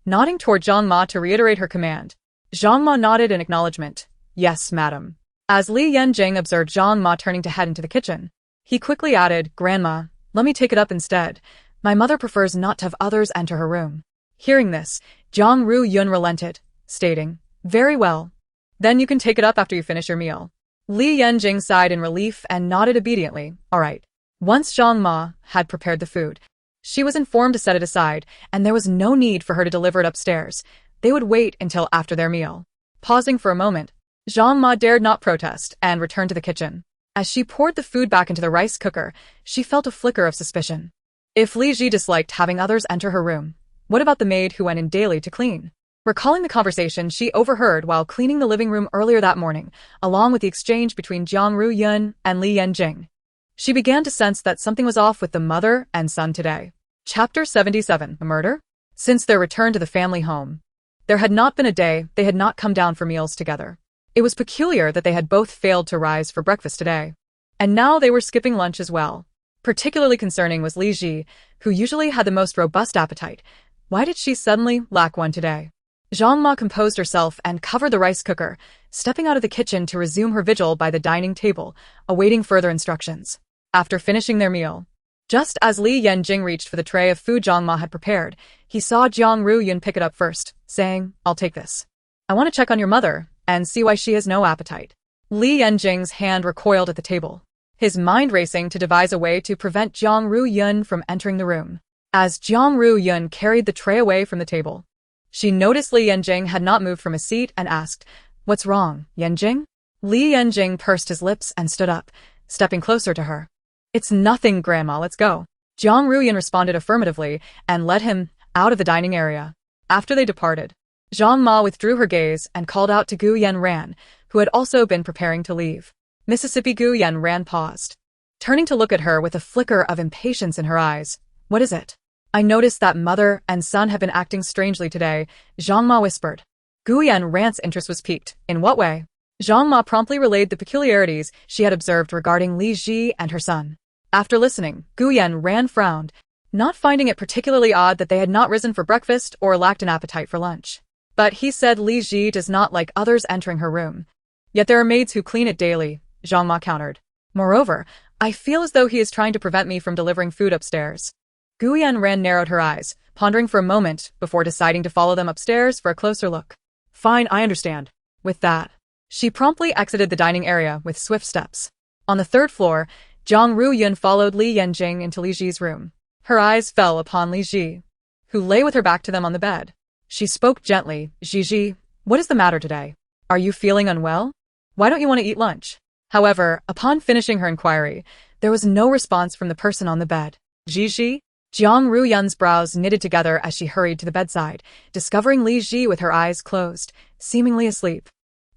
Nodding toward Zhang Ma to reiterate her command, Zhang Ma nodded in acknowledgement. Yes, madam. As Li Yanjing observed Zhang Ma turning to head into the kitchen, he quickly added, Grandma, let me take it up instead. My mother prefers not to have others enter her room. Hearing this, Jiang Ruyun relented, stating, very well. Then you can take it up after you finish your meal. Li Yanjing sighed in relief and nodded obediently. All right. Once Zhang Ma had prepared the food, she was informed to set it aside, and there was no need for her to deliver it upstairs. They would wait until after their meal. Pausing for a moment, Zhang Ma dared not protest and returned to the kitchen. As she poured the food back into the rice cooker, she felt a flicker of suspicion. If Li Ji disliked having others enter her room, what about the maid who went in daily to clean? Recalling the conversation she overheard while cleaning the living room earlier that morning, along with the exchange between Jiang Ruyun and Li Yanjing, she began to sense that something was off with the mother and son today. Chapter 77, The Murder? Since their return to the family home, there had not been a day they had not come down for meals together. It was peculiar that they had both failed to rise for breakfast today. And now they were skipping lunch as well. Particularly concerning was Li Ji, who usually had the most robust appetite. Why did she suddenly lack one today? Zhang Ma composed herself and covered the rice cooker, stepping out of the kitchen to resume her vigil by the dining table, awaiting further instructions. After finishing their meal, just as Li Yanjing reached for the tray of food Zhang Ma had prepared, he saw Jiang Ruyun pick it up first, saying, I'll take this. I want to check on your mother and see why she has no appetite. Li Yanjing's hand recoiled at the table, his mind racing to devise a way to prevent Jiang Ruyun from entering the room. As Jiang Ruyun carried the tray away from the table, she noticed Li Yanjing had not moved from his seat and asked, What's wrong, Yanjing? Li Yanjing pursed his lips and stood up, stepping closer to her. It's nothing, Grandma, let's go. Jiang Ruyun responded affirmatively and led him out of the dining area. After they departed, Zhang Ma withdrew her gaze and called out to Gu Yanran, who had also been preparing to leave. Mississippi Gu Yanran paused, turning to look at her with a flicker of impatience in her eyes. What is it? I noticed that mother and son have been acting strangely today, Zhang Ma whispered. Gu Yanran's interest was piqued. In what way? Zhang Ma promptly relayed the peculiarities she had observed regarding Li Ji and her son. After listening, Gu Yanran frowned, not finding it particularly odd that they had not risen for breakfast or lacked an appetite for lunch. But he said Li Ji does not like others entering her room. Yet there are maids who clean it daily, Zhang Ma countered. Moreover, I feel as though he is trying to prevent me from delivering food upstairs. Gu Yanran narrowed her eyes, pondering for a moment before deciding to follow them upstairs for a closer look. Fine, I understand. With that, she promptly exited the dining area with swift steps. On the third floor, Jiang Ruyun followed Li Yanjing into Li Ji's room. Her eyes fell upon Li Ji, who lay with her back to them on the bed. She spoke gently, Ji, what is the matter today? Are you feeling unwell? Why don't you want to eat lunch? However, upon finishing her inquiry, there was no response from the person on the bed. Ji? Jiang Ruyun's brows knitted together as she hurried to the bedside, discovering Li Ji with her eyes closed, seemingly asleep.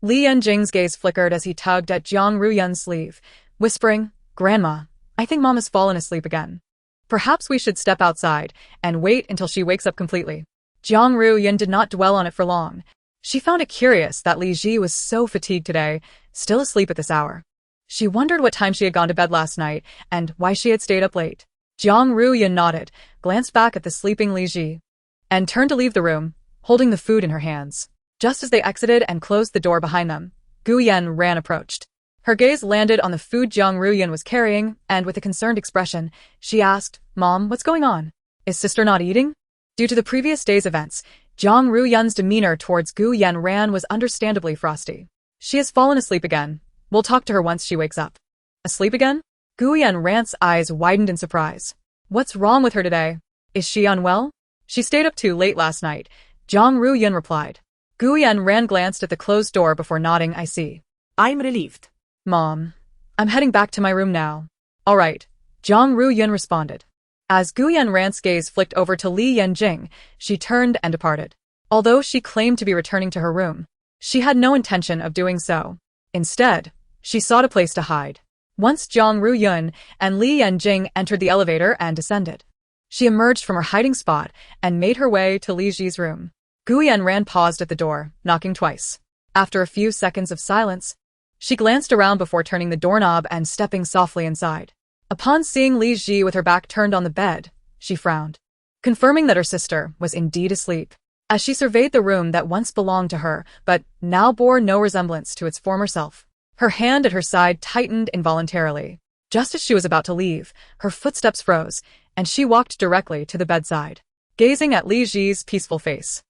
Li Yanjing's gaze flickered as he tugged at Jiang Ruyun's sleeve, whispering, "Grandma, I think Mom has fallen asleep again. Perhaps we should step outside and wait until she wakes up completely." Jiang Ruyun did not dwell on it for long. She found it curious that Li Ji was so fatigued today, still asleep at this hour. She wondered what time she had gone to bed last night and why she had stayed up late. Jiang Ruyun nodded, glanced back at the sleeping Li Ji, and turned to leave the room, holding the food in her hands. Just as they exited and closed the door behind them, Gu Yanran approached. Her gaze landed on the food Jiang Ruyun was carrying, and with a concerned expression, she asked, "Mom, what's going on? Is sister not eating?" Due to the previous day's events, Jiang Ruyun's demeanor towards Gu Yanran was understandably frosty. "She has fallen asleep again. We'll talk to her once she wakes up." "Asleep again?" Gu Yanran's eyes widened in surprise. "What's wrong with her today? Is she unwell?" "She stayed up too late last night," Jiang Ruyun replied. Gu Yanran glanced at the closed door before nodding. "I see." I'm relieved. "Mom, I'm heading back to my room now." "All right," Jiang Ruyun responded. As Gu Yanran's gaze flicked over to Li Yanjing, she turned and departed. Although she claimed to be returning to her room, she had no intention of doing so. Instead, she sought a place to hide. Once Jiang Ruyun and Li Yanjing entered the elevator and descended, she emerged from her hiding spot and made her way to Li Ji's room. Gu Yanran paused at the door, knocking twice. After a few seconds of silence, she glanced around before turning the doorknob and stepping softly inside. Upon seeing Li Ji with her back turned on the bed, she frowned, confirming that her sister was indeed asleep. As she surveyed the room that once belonged to her, but now bore no resemblance to its former self, her hand at her side tightened involuntarily. Just as she was about to leave, her footsteps froze, and she walked directly to the bedside, gazing at Li Ji's peaceful face.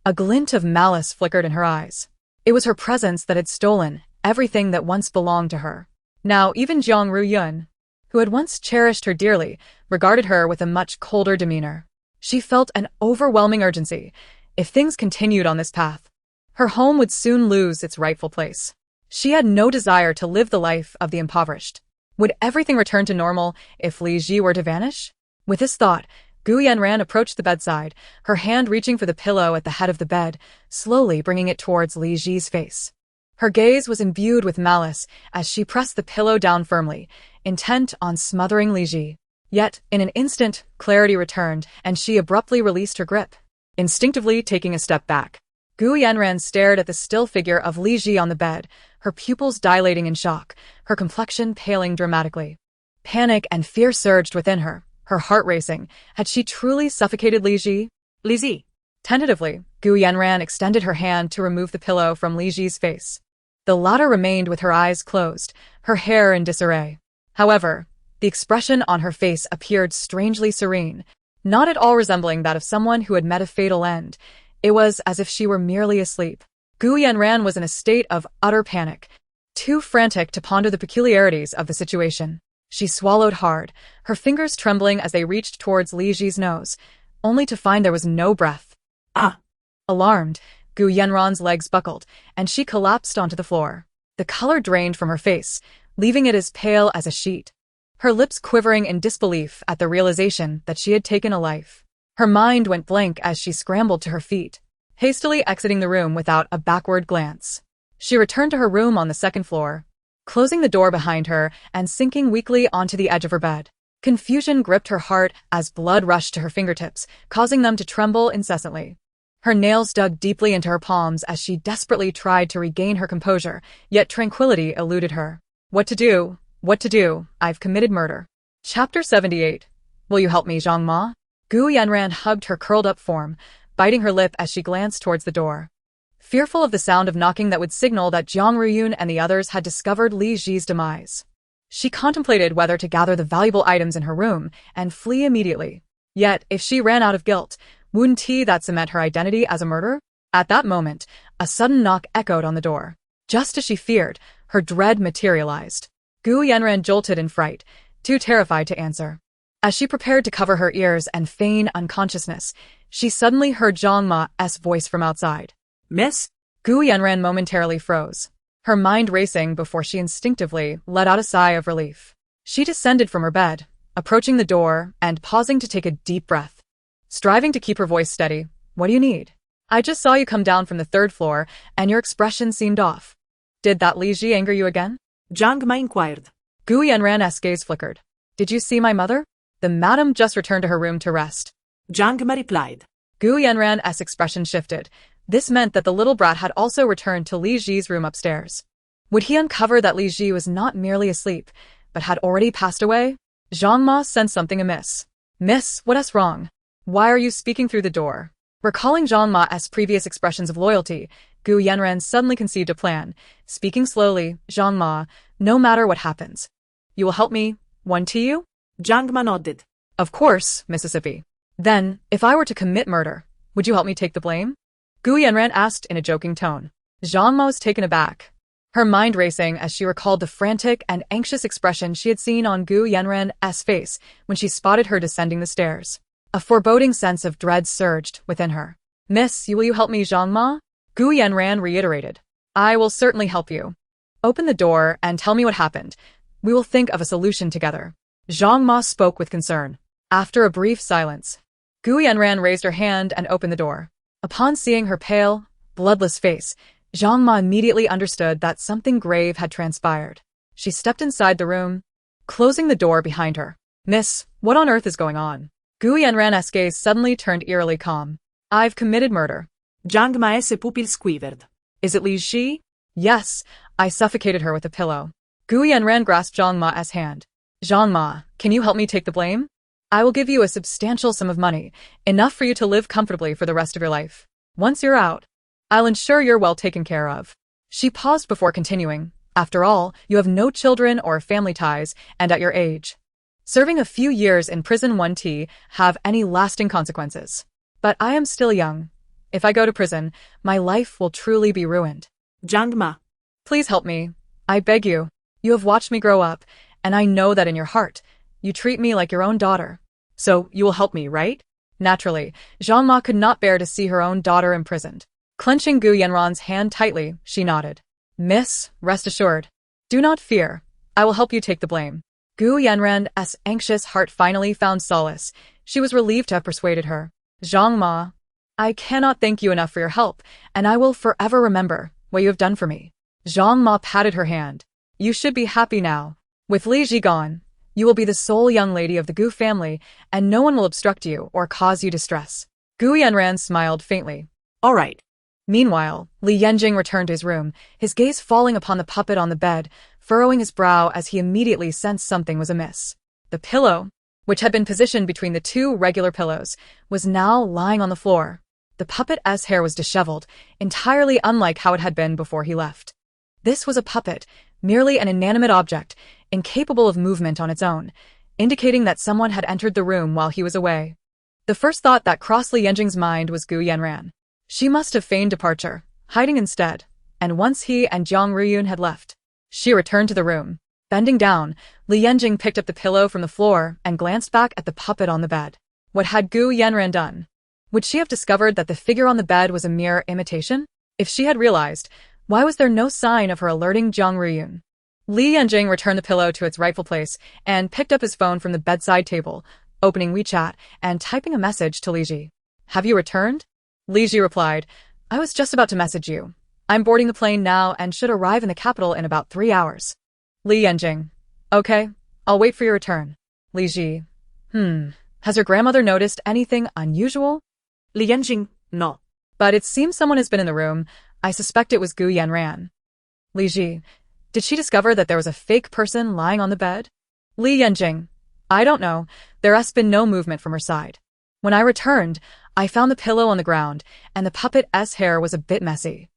A glint of malice flickered in her eyes. It was her presence that had stolen everything that once belonged to her. Now even Jiang Ruyun, who had once cherished her dearly, regarded her with a much colder demeanor. She felt an overwhelming urgency. If things continued on this path, her home would soon lose its rightful place. She had no desire to live the life of the impoverished. Would everything return to normal if Li Ji were to vanish? With this thought, Gu Yanran approached the bedside, her hand reaching for the pillow at the head of the bed, slowly bringing it towards Li Ji's face. Her gaze was imbued with malice as she pressed the pillow down firmly, intent on smothering Li Ji. Yet, in an instant, clarity returned, and she abruptly released her grip. Instinctively taking a step back, Gu Yanran stared at the still figure of Li Ji on the bed, her pupils dilating in shock, her complexion paling dramatically. Panic and fear surged within her, her heart racing. Had she truly suffocated Li Ji? Li Ji. Tentatively, Gu Yanran extended her hand to remove the pillow from Li Ji's face. The latter remained with her eyes closed, her hair in disarray. However, the expression on her face appeared strangely serene, not at all resembling that of someone who had met a fatal end. It was as if she were merely asleep. Gu Yanran was in a state of utter panic, too frantic to ponder the peculiarities of the situation. She swallowed hard, her fingers trembling as they reached towards Li Ji's nose, only to find there was no breath. Ah! Alarmed, Gu Yanran's legs buckled, and she collapsed onto the floor. The color drained from her face, leaving it as pale as a sheet, her lips quivering in disbelief at the realization that she had taken a life. Her mind went blank as she scrambled to her feet, hastily exiting the room without a backward glance. She returned to her room on the second floor, closing the door behind her and sinking weakly onto the edge of her bed. Confusion gripped her heart as blood rushed to her fingertips, causing them to tremble incessantly. Her nails dug deeply into her palms as she desperately tried to regain her composure, yet tranquility eluded her. What to do? What to do? I've committed murder. Chapter 78. Will you help me, Zhang Ma? Gu Yanran hugged her curled-up form, biting her lip as she glanced towards the door. Fearful of the sound of knocking that would signal that Jiang Ruyun and the others had discovered Li Ji's demise, she contemplated whether to gather the valuable items in her room and flee immediately. Yet, if she ran out of guilt, wouldn't that cement her identity as a murderer? At that moment, a sudden knock echoed on the door. Just as she feared, her dread materialized. Gu Yanran jolted in fright, too terrified to answer. As she prepared to cover her ears and feign unconsciousness, she suddenly heard Zhang Ma's voice from outside. Miss? Gu Yanran momentarily froze, her mind racing before she instinctively let out a sigh of relief. She descended from her bed, approaching the door and pausing to take a deep breath. Striving to keep her voice steady, "What do you need? I just saw you come down from the third floor, and your expression seemed off." Did that Li Ji anger you again? Jiang Ma inquired. Gu Yanran's gaze flickered. Did you see my mother? The madam just returned to her room to rest. Jiang Ma replied. Gu Yanran's expression shifted. This meant that the little brat had also returned to Li Ji's room upstairs. Would he uncover that Li Ji was not merely asleep, but had already passed away? Zhang Ma sensed something amiss. Miss, what's wrong? Why are you speaking through the door? Recalling Zhang Ma's previous expressions of loyalty, Gu Yanran suddenly conceived a plan. Speaking slowly, Zhang Ma, no matter what happens, you will help me, one to you? Jiang Ma nodded. Of course, Mississippi. Then, if I were to commit murder, would you help me take the blame? Gu Yanran asked in a joking tone. Zhang Ma was taken aback, her mind racing as she recalled the frantic and anxious expression she had seen on Gu Yanran's face when she spotted her descending the stairs. A foreboding sense of dread surged within her. Miss, will you help me, Zhang Ma? Gu Yanran reiterated. I will certainly help you. Open the door and tell me what happened. We will think of a solution together. Zhang Ma spoke with concern. After a brief silence, Gu Yanran raised her hand and opened the door. Upon seeing her pale, bloodless face, Zhang Ma immediately understood that something grave had transpired. She stepped inside the room, closing the door behind her. Miss, what on earth is going on? Gu Yanran's gaze suddenly turned eerily calm. I've committed murder. Jiang Ma's pupils quivered. Is it Li Ji? Yes, I suffocated her with a pillow. Gu Yanran grasped Zhang Ma's hand. Zhang Ma, can you help me take the blame? I will give you a substantial sum of money, enough for you to live comfortably for the rest of your life. Once you're out, I'll ensure you're well taken care of. She paused before continuing. After all, you have no children or family ties, and at your age, serving a few years in prison won't have any lasting consequences. But I am still young. If I go to prison, my life will truly be ruined. Jiang Ma. Please help me. I beg you. You have watched me grow up, and I know that in your heart, you treat me like your own daughter. So, you will help me, right? Naturally, Zhang Ma could not bear to see her own daughter imprisoned. Clenching Gu Yanran's hand tightly, she nodded. Miss, rest assured. Do not fear. I will help you take the blame. Gu Yanran's anxious heart finally found solace. She was relieved to have persuaded her. Zhang Ma, I cannot thank you enough for your help, and I will forever remember what you have done for me. Zhang Ma patted her hand. You should be happy now. With Li Ji gone, you will be the sole young lady of the Gu family, and no one will obstruct you or cause you distress. Gu Yanran smiled faintly. All right. Meanwhile, Li Yanjing returned to his room, his gaze falling upon the puppet on the bed, furrowing his brow as he immediately sensed something was amiss. The pillow, which had been positioned between the two regular pillows, was now lying on the floor. The puppet's hair was disheveled, entirely unlike how it had been before he left. This was a puppet, merely an inanimate object, incapable of movement on its own, indicating that someone had entered the room while he was away. The first thought that crossed Li Yanjing's mind was Gu Yanran. She must have feigned departure, hiding instead, and once he and Jiang Ruyun had left, she returned to the room. Bending down, Li Yanjing picked up the pillow from the floor and glanced back at the puppet on the bed. What had Gu Yanran done? Would she have discovered that the figure on the bed was a mere imitation? If she had realized, why was there no sign of her alerting Jiang Ruyun? Li Yanjing returned the pillow to its rightful place and picked up his phone from the bedside table, opening WeChat and typing a message to Li Ji. Have you returned? Li Ji replied, I was just about to message you. I'm boarding the plane now and should arrive in the capital in about 3 hours. Li Yanjing. Okay, I'll wait for your return. Li Ji. Has your grandmother noticed anything unusual? Li Yanjing. No. But it seems someone has been in the room. I suspect it was Gu Yanran. Li Ji. Did she discover that there was a fake person lying on the bed? Li Yanjing. I don't know. There has been no movement from her side. When I returned, I found the pillow on the ground, and the puppet's hair was a bit messy.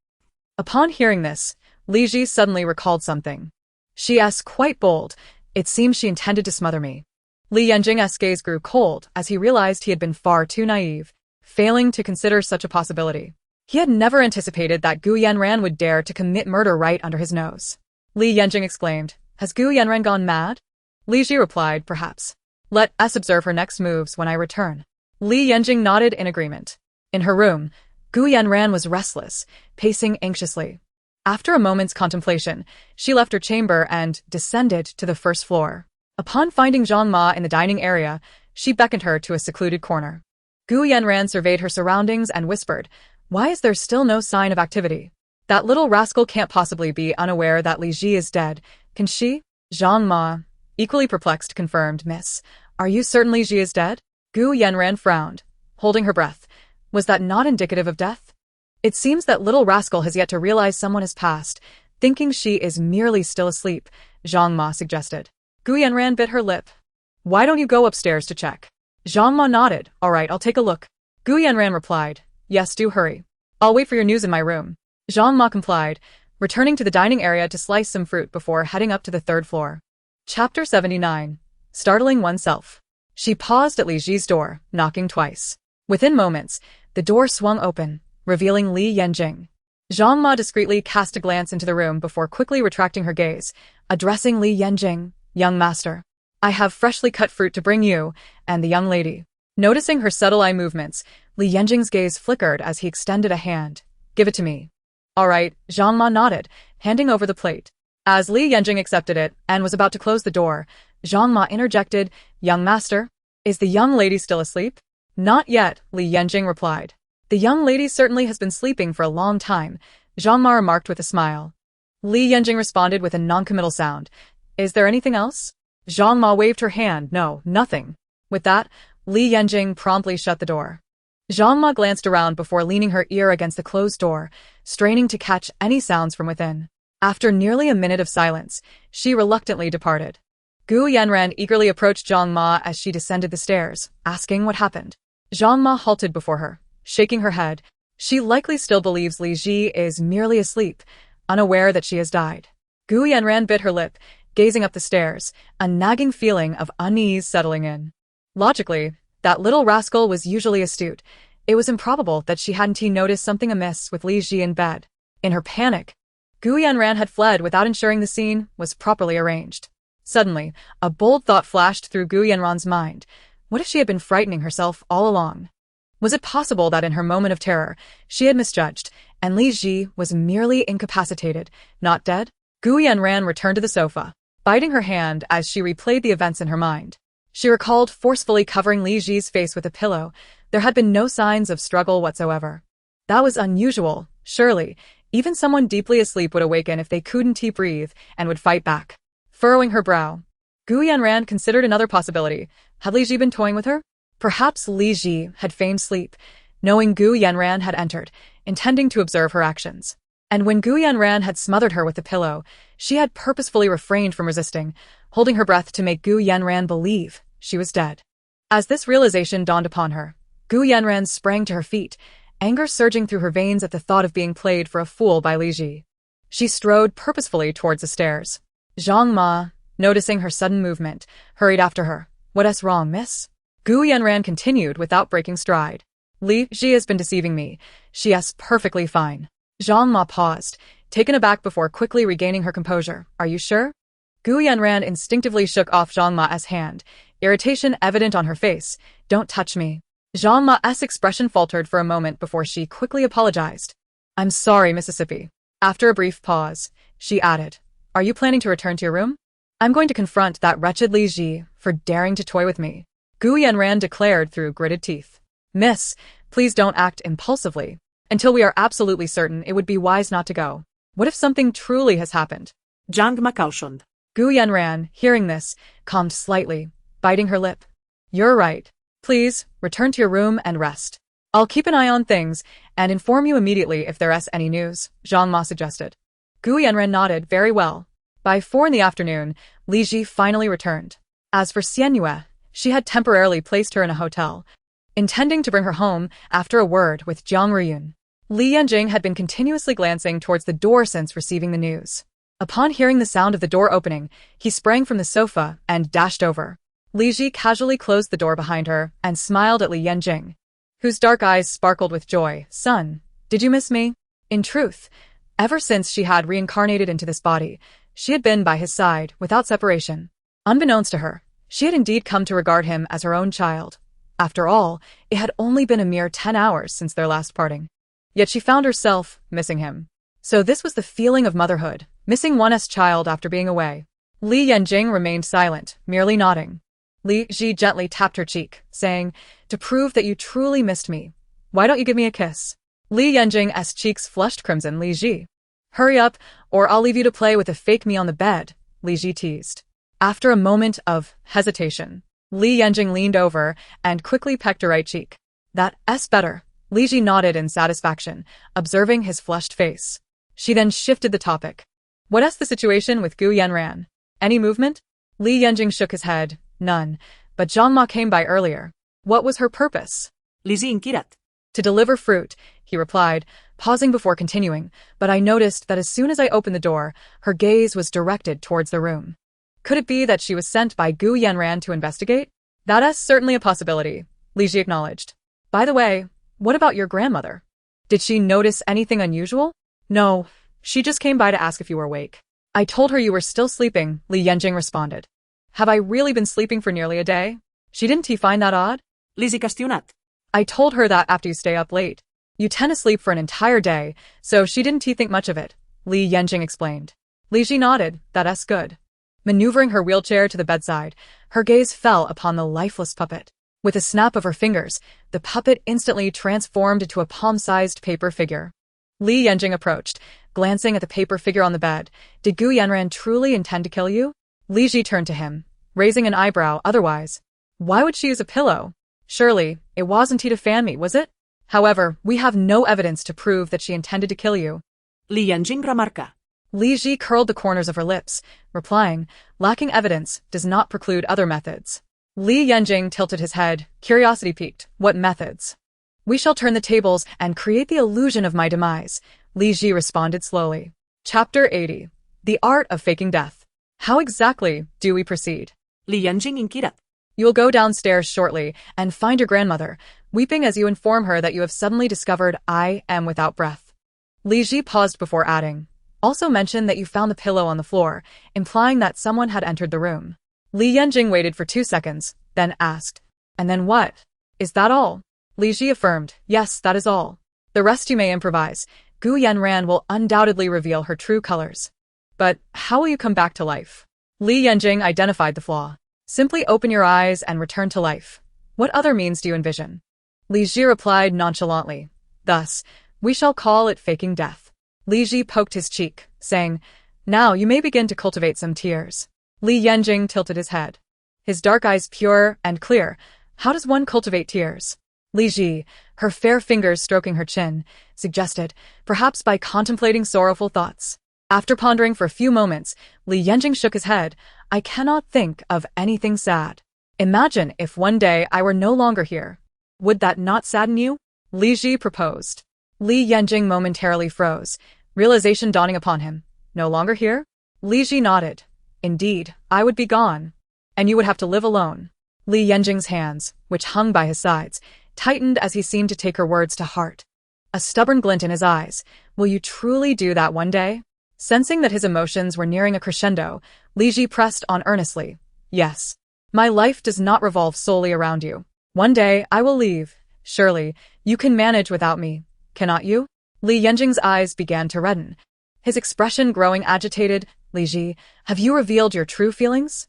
Upon hearing this, Li Ji suddenly recalled something. She asked quite bold. It seems she intended to smother me. Li Yanjing's gaze grew cold as he realized he had been far too naive, failing to consider such a possibility. He had never anticipated that Gu Yanran would dare to commit murder right under his nose. Li Yanjing exclaimed, Has Gu Yanran gone mad? Li Ji replied, Perhaps. Let us observe her next moves when I return. Li Yanjing nodded in agreement. In her room, Gu Yanran was restless, pacing anxiously. After a moment's contemplation, she left her chamber and descended to the first floor. Upon finding Zhang Ma in the dining area, she beckoned her to a secluded corner. Gu Yanran surveyed her surroundings and whispered, Why is there still no sign of activity? That little rascal can't possibly be unaware that Li Ji is dead, can she? Zhang Ma, equally perplexed, confirmed, Miss. Are you certain Li Ji is dead? Gu Yanran frowned, holding her breath. Was that not indicative of death? It seems that little rascal has yet to realize someone has passed, thinking she is merely still asleep, Zhang Ma suggested. Gu Yanran bit her lip. Why don't you go upstairs to check? Zhang Ma nodded. All right, I'll take a look. Gu Yanran replied. Yes, do hurry. I'll wait for your news in my room. Zhang Ma complied, returning to the dining area to slice some fruit before heading up to the third floor. Chapter 79. Startling oneself. She paused at Li Ji's door, knocking twice. Within moments, the door swung open, revealing Li Yanjing. Zhang Ma discreetly cast a glance into the room before quickly retracting her gaze, addressing Li Yanjing, young master. I have freshly cut fruit to bring you, and the young lady. Noticing her subtle eye movements, Li Yanjing's gaze flickered as he extended a hand. Give it to me. All right, Zhang Ma nodded, handing over the plate. As Li Yanjing accepted it and was about to close the door, Zhang Ma interjected, Young master, is the young lady still asleep? Not yet, Li Yanjing replied. The young lady certainly has been sleeping for a long time, Zhang Ma remarked with a smile. Li Yanjing responded with a noncommittal sound. Is there anything else? Zhang Ma waved her hand. No, nothing. With that, Li Yanjing promptly shut the door. Zhang Ma glanced around before leaning her ear against the closed door, straining to catch any sounds from within. After nearly a minute of silence, she reluctantly departed. Gu Yanran eagerly approached Zhang Ma as she descended the stairs, asking what happened. Zhang Ma halted before her, shaking her head. She likely still believes Li Ji is merely asleep, unaware that she has died. Gu Yanran bit her lip, gazing up the stairs, a nagging feeling of unease settling in. Logically, that little rascal was usually astute. It was improbable that she hadn't noticed something amiss with Li Ji in bed. In her panic, Gu Yanran had fled without ensuring the scene was properly arranged. Suddenly, a bold thought flashed through Gu Yanran's mind. What if she had been frightening herself all along? Was it possible that in her moment of terror, she had misjudged, and Li Ji was merely incapacitated, not dead? Gu Yanran returned to the sofa, biting her hand as she replayed the events in her mind. She recalled forcefully covering Li Ji's face with a pillow. There had been no signs of struggle whatsoever. That was unusual, surely. Even someone deeply asleep would awaken if they couldn't breathe and would fight back. Furrowing her brow, Gu Yanran considered another possibility. Had Li Ji been toying with her? Perhaps Li Ji had feigned sleep, knowing Gu Yanran had entered, intending to observe her actions. And when Gu Yanran had smothered her with the pillow, she had purposefully refrained from resisting, holding her breath to make Gu Yanran believe she was dead. As this realization dawned upon her, Gu Yanran sprang to her feet, anger surging through her veins at the thought of being played for a fool by Li Ji. She strode purposefully towards the stairs. Zhang Ma, noticing her sudden movement, hurried after her. What's wrong, miss? Gu Yanran continued without breaking stride. Li Ji has been deceiving me. She is perfectly fine. Zhang Ma paused, taken aback before quickly regaining her composure. Are you sure? Gu Yanran instinctively shook off Zhang Ma's hand, irritation evident on her face. Don't touch me. Zhang Ma's expression faltered for a moment before she quickly apologized. I'm sorry, Mississippi. After a brief pause, she added, Are you planning to return to your room? I'm going to confront that wretched Li Ji for daring to toy with me. Gu Yanran declared through gritted teeth. Miss, please don't act impulsively. Until we are absolutely certain, it would be wise not to go. What if something truly has happened? Zhang Ma cautioned. Gu Yanran, hearing this, calmed slightly, biting her lip. You're right. Please, return to your room and rest. I'll keep an eye on things and inform you immediately if there's any news, Zhang Ma suggested. Gu Yanran nodded. Very well. By 4 p.m, Li Ji finally returned. As for Xian Yue, she had temporarily placed her in a hotel, intending to bring her home after a word with Jiang Ruyun. Li Yanjing had been continuously glancing towards the door since receiving the news. Upon hearing the sound of the door opening, he sprang from the sofa and dashed over. Li Ji casually closed the door behind her and smiled at Li Yanjing, whose dark eyes sparkled with joy. Son, did you miss me? In truth, ever since she had reincarnated into this body, she had been by his side without separation. Unbeknownst to her, she had indeed come to regard him as her own child. After all, it had only been a mere 10 hours since their last parting. Yet she found herself missing him. So this was the feeling of motherhood, missing one's child after being away. Li Yanjing remained silent, merely nodding. Li Ji gently tapped her cheek, saying, To prove that you truly missed me, why don't you give me a kiss? Li Yanjing's cheeks flushed crimson. Li Ji, Hurry up, or I'll leave you to play with a fake me on the bed, Li Ji teased. After a moment of hesitation, Li Yanjing leaned over and quickly pecked her right cheek. That's better. Li Ji nodded in satisfaction, observing his flushed face. She then shifted the topic. What's the situation with Gu Yanran? Any movement? Li Yanjing shook his head. None. But Zhang Ma came by earlier. What was her purpose? Li Ji inquirat. To deliver fruit, he replied, pausing before continuing, but I noticed that as soon as I opened the door, her gaze was directed towards the room. Could it be that she was sent by Gu Yanran to investigate? That's certainly a possibility, Li Ji acknowledged. By the way, what about your grandmother? Did she notice anything unusual? No, she just came by to ask if you were awake. I told her you were still sleeping, Li Yanjing responded. Have I really been sleeping for nearly a day? Didn't he find that odd? Li Ji qüestionat. I told her that after you stay up late, you tend to sleep for an entire day, so didn't think much of it, Li Yanjing explained. Li Ji nodded. That's good. Maneuvering her wheelchair to the bedside, her gaze fell upon the lifeless puppet. With a snap of her fingers, the puppet instantly transformed into a palm-sized paper figure. Li Yanjing approached, glancing at the paper figure on the bed. Did Gu Yanran truly intend to kill you? Li Ji turned to him, raising an eyebrow. Otherwise, why would she use a pillow? Surely, it wasn't to fan me, was it? However, we have no evidence to prove that she intended to kill you. Li Yanjing remarca. Li Ji curled the corners of her lips, replying, lacking evidence does not preclude other methods. Li Yanjing tilted his head, curiosity piqued. What methods? We shall turn the tables and create the illusion of my demise, Li Ji responded slowly. Chapter 80. The Art of Faking Death. How exactly do we proceed? Li Yanjing inquirat. You will go downstairs shortly and find your grandmother, weeping as you inform her that you have suddenly discovered I am without breath. Li Ji paused before adding, also mention that you found the pillow on the floor, implying that someone had entered the room. Li Yanjing waited for 2 seconds, then asked, and then what? Is that all? Li Ji affirmed, yes, that is all. The rest you may improvise. Gu Yanran will undoubtedly reveal her true colors. But how will you come back to life? Li Yanjing identified the flaw. Simply open your eyes and return to life. What other means do you envision? Li Ji replied nonchalantly. Thus, we shall call it faking death. Li Ji poked his cheek, saying, now you may begin to cultivate some tears. Li Yanjing tilted his head. His dark eyes pure and clear. How does one cultivate tears? Li Ji, her fair fingers stroking her chin, suggested, perhaps by contemplating sorrowful thoughts. After pondering for a few moments, Li Yanjing shook his head. I cannot think of anything sad. Imagine if one day I were no longer here. Would that not sadden you? Li Ji proposed. Li Yanjing momentarily froze, realization dawning upon him. No longer here? Li Ji nodded. Indeed, I would be gone. And you would have to live alone. Li Yanjing's hands, which hung by his sides, tightened as he seemed to take her words to heart. A stubborn glint in his eyes. Will you truly do that one day? Sensing that his emotions were nearing a crescendo, Li Ji pressed on earnestly. Yes. My life does not revolve solely around you. One day I will leave. Surely, you can manage without me, cannot you? Li Yanjing's eyes began to redden, his expression growing agitated. Li Ji, have you revealed your true feelings?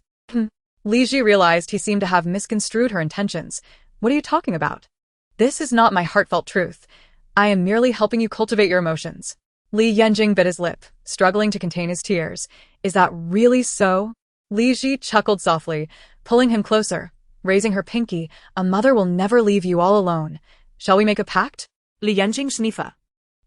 Li Ji realized he seemed to have misconstrued her intentions. What are you talking about? This is not my heartfelt truth. I am merely helping you cultivate your emotions. Li Yanjing bit his lip, struggling to contain his tears. Is that really so? Li Ji chuckled softly, pulling him closer, raising her pinky. A mother will never leave you all alone. Shall we make a pact? Li Yanjing sniffa.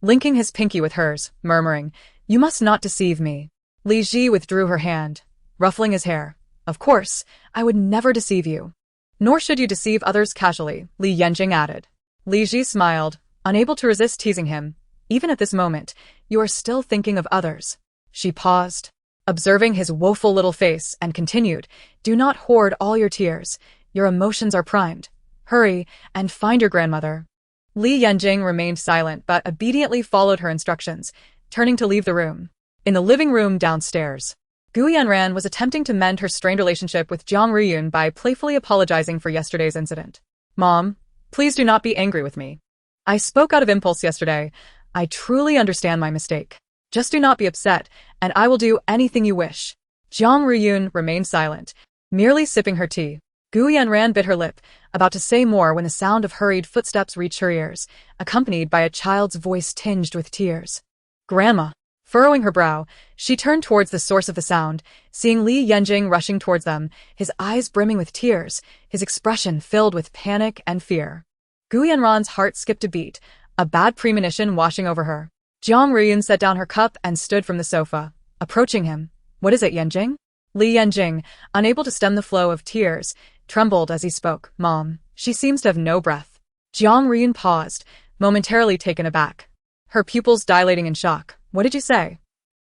Linking his pinky with hers, murmuring, you must not deceive me. Li Ji withdrew her hand, ruffling his hair. Of course, I would never deceive you. Nor should you deceive others casually, Li Yanjing added. Li Ji smiled, unable to resist teasing him. Even at this moment, you are still thinking of others. She paused, observing his woeful little face, and continued, do not hoard all your tears. Your emotions are primed. Hurry and find your grandmother. Li Yanjing remained silent but obediently followed her instructions, turning to leave the room. In the living room downstairs, Gu Yanran was attempting to mend her strained relationship with Jiang Ruyun by playfully apologizing for yesterday's incident. Mom, please do not be angry with me. I spoke out of impulse yesterday. I truly understand my mistake. Just do not be upset, and I will do anything you wish. Jiang Ruyun remained silent, merely sipping her tea. Gu Yanran bit her lip, about to say more when the sound of hurried footsteps reached her ears, accompanied by a child's voice tinged with tears. Grandma. Furrowing her brow, she turned towards the source of the sound, seeing Li Yanjing rushing towards them, his eyes brimming with tears, his expression filled with panic and fear. Gu Yanran's heart skipped a beat, a bad premonition washing over her. Jiang Ruyun set down her cup and stood from the sofa, approaching him. "What is it, Yanjing?" Li Yanjing, unable to stem the flow of tears, trembled as he spoke. "Mom, she seems to have no breath." Jiang Ruyun paused, momentarily taken aback, her pupils dilating in shock. "What did you say?"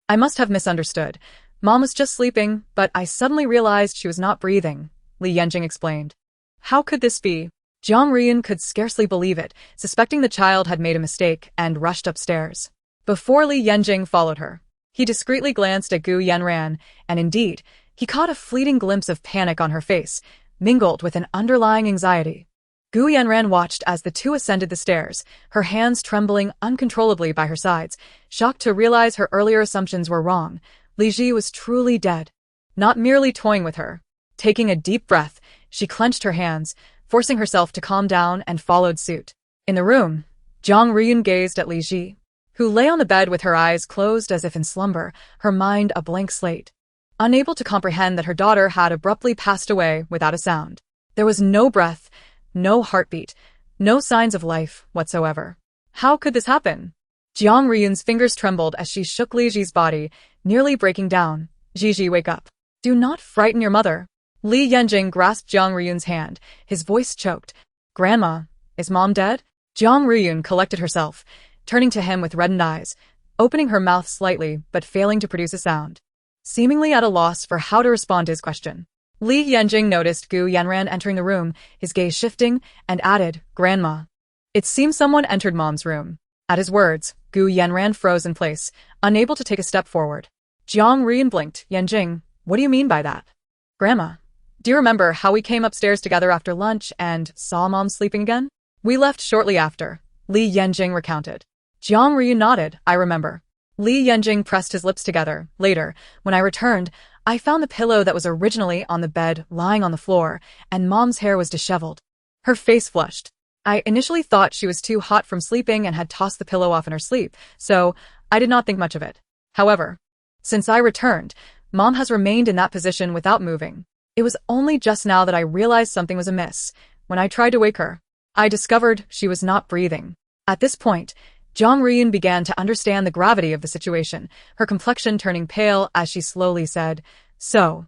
"I must have misunderstood. Mom was just sleeping, but I suddenly realized she was not breathing," Li Yanjing explained. "How could this be?" Jiang Ruyun could scarcely believe it, suspecting the child had made a mistake, and rushed upstairs. Before Li Yanjing followed her, he discreetly glanced at Gu Yanran, and indeed, he caught a fleeting glimpse of panic on her face, mingled with an underlying anxiety. Gu Yanran watched as the two ascended the stairs, her hands trembling uncontrollably by her sides, shocked to realize her earlier assumptions were wrong. Li Ji was truly dead, not merely toying with her. Taking a deep breath, she clenched her hands, forcing herself to calm down, and followed suit. In the room, Jiang Ruyun gazed at Li Ji, who lay on the bed with her eyes closed as if in slumber, her mind a blank slate. Unable to comprehend that her daughter had abruptly passed away without a sound. There was no breath, no heartbeat, no signs of life whatsoever. How could this happen? Jiang Ruyun's fingers trembled as she shook Li Ji's body, nearly breaking down. "Ji, wake up. Do not frighten your mother." Li Yanjing grasped Jiang Ruyun's hand, his voice choked. "Grandma, is Mom dead?" Jiang Ruyun collected herself, turning to him with reddened eyes, opening her mouth slightly but failing to produce a sound. Seemingly at a loss for how to respond to his question, Li Yanjing noticed Gu Yanran entering the room, his gaze shifting, and added, "Grandma." It seemed someone entered Mom's room. At his words, Gu Yanran froze in place, unable to take a step forward. Jiang Ruyun blinked. "Yanjing, what do you mean by that?" "Grandma, do you remember how we came upstairs together after lunch and saw Mom sleeping again?" "We left shortly after," Li Yanjing recounted. Jiang Ruyun nodded. "I remember." Li Yanjing pressed his lips together. "Later, when I returned, I found the pillow that was originally on the bed lying on the floor, and Mom's hair was disheveled." Her face flushed. "I initially thought she was too hot from sleeping and had tossed the pillow off in her sleep, so I did not think much of it. However, since I returned, Mom has remained in that position without moving. It was only just now that I realized something was amiss. When I tried to wake her, I discovered she was not breathing." At this point, Jiang Ruyun began to understand the gravity of the situation, her complexion turning pale as she slowly said, "So,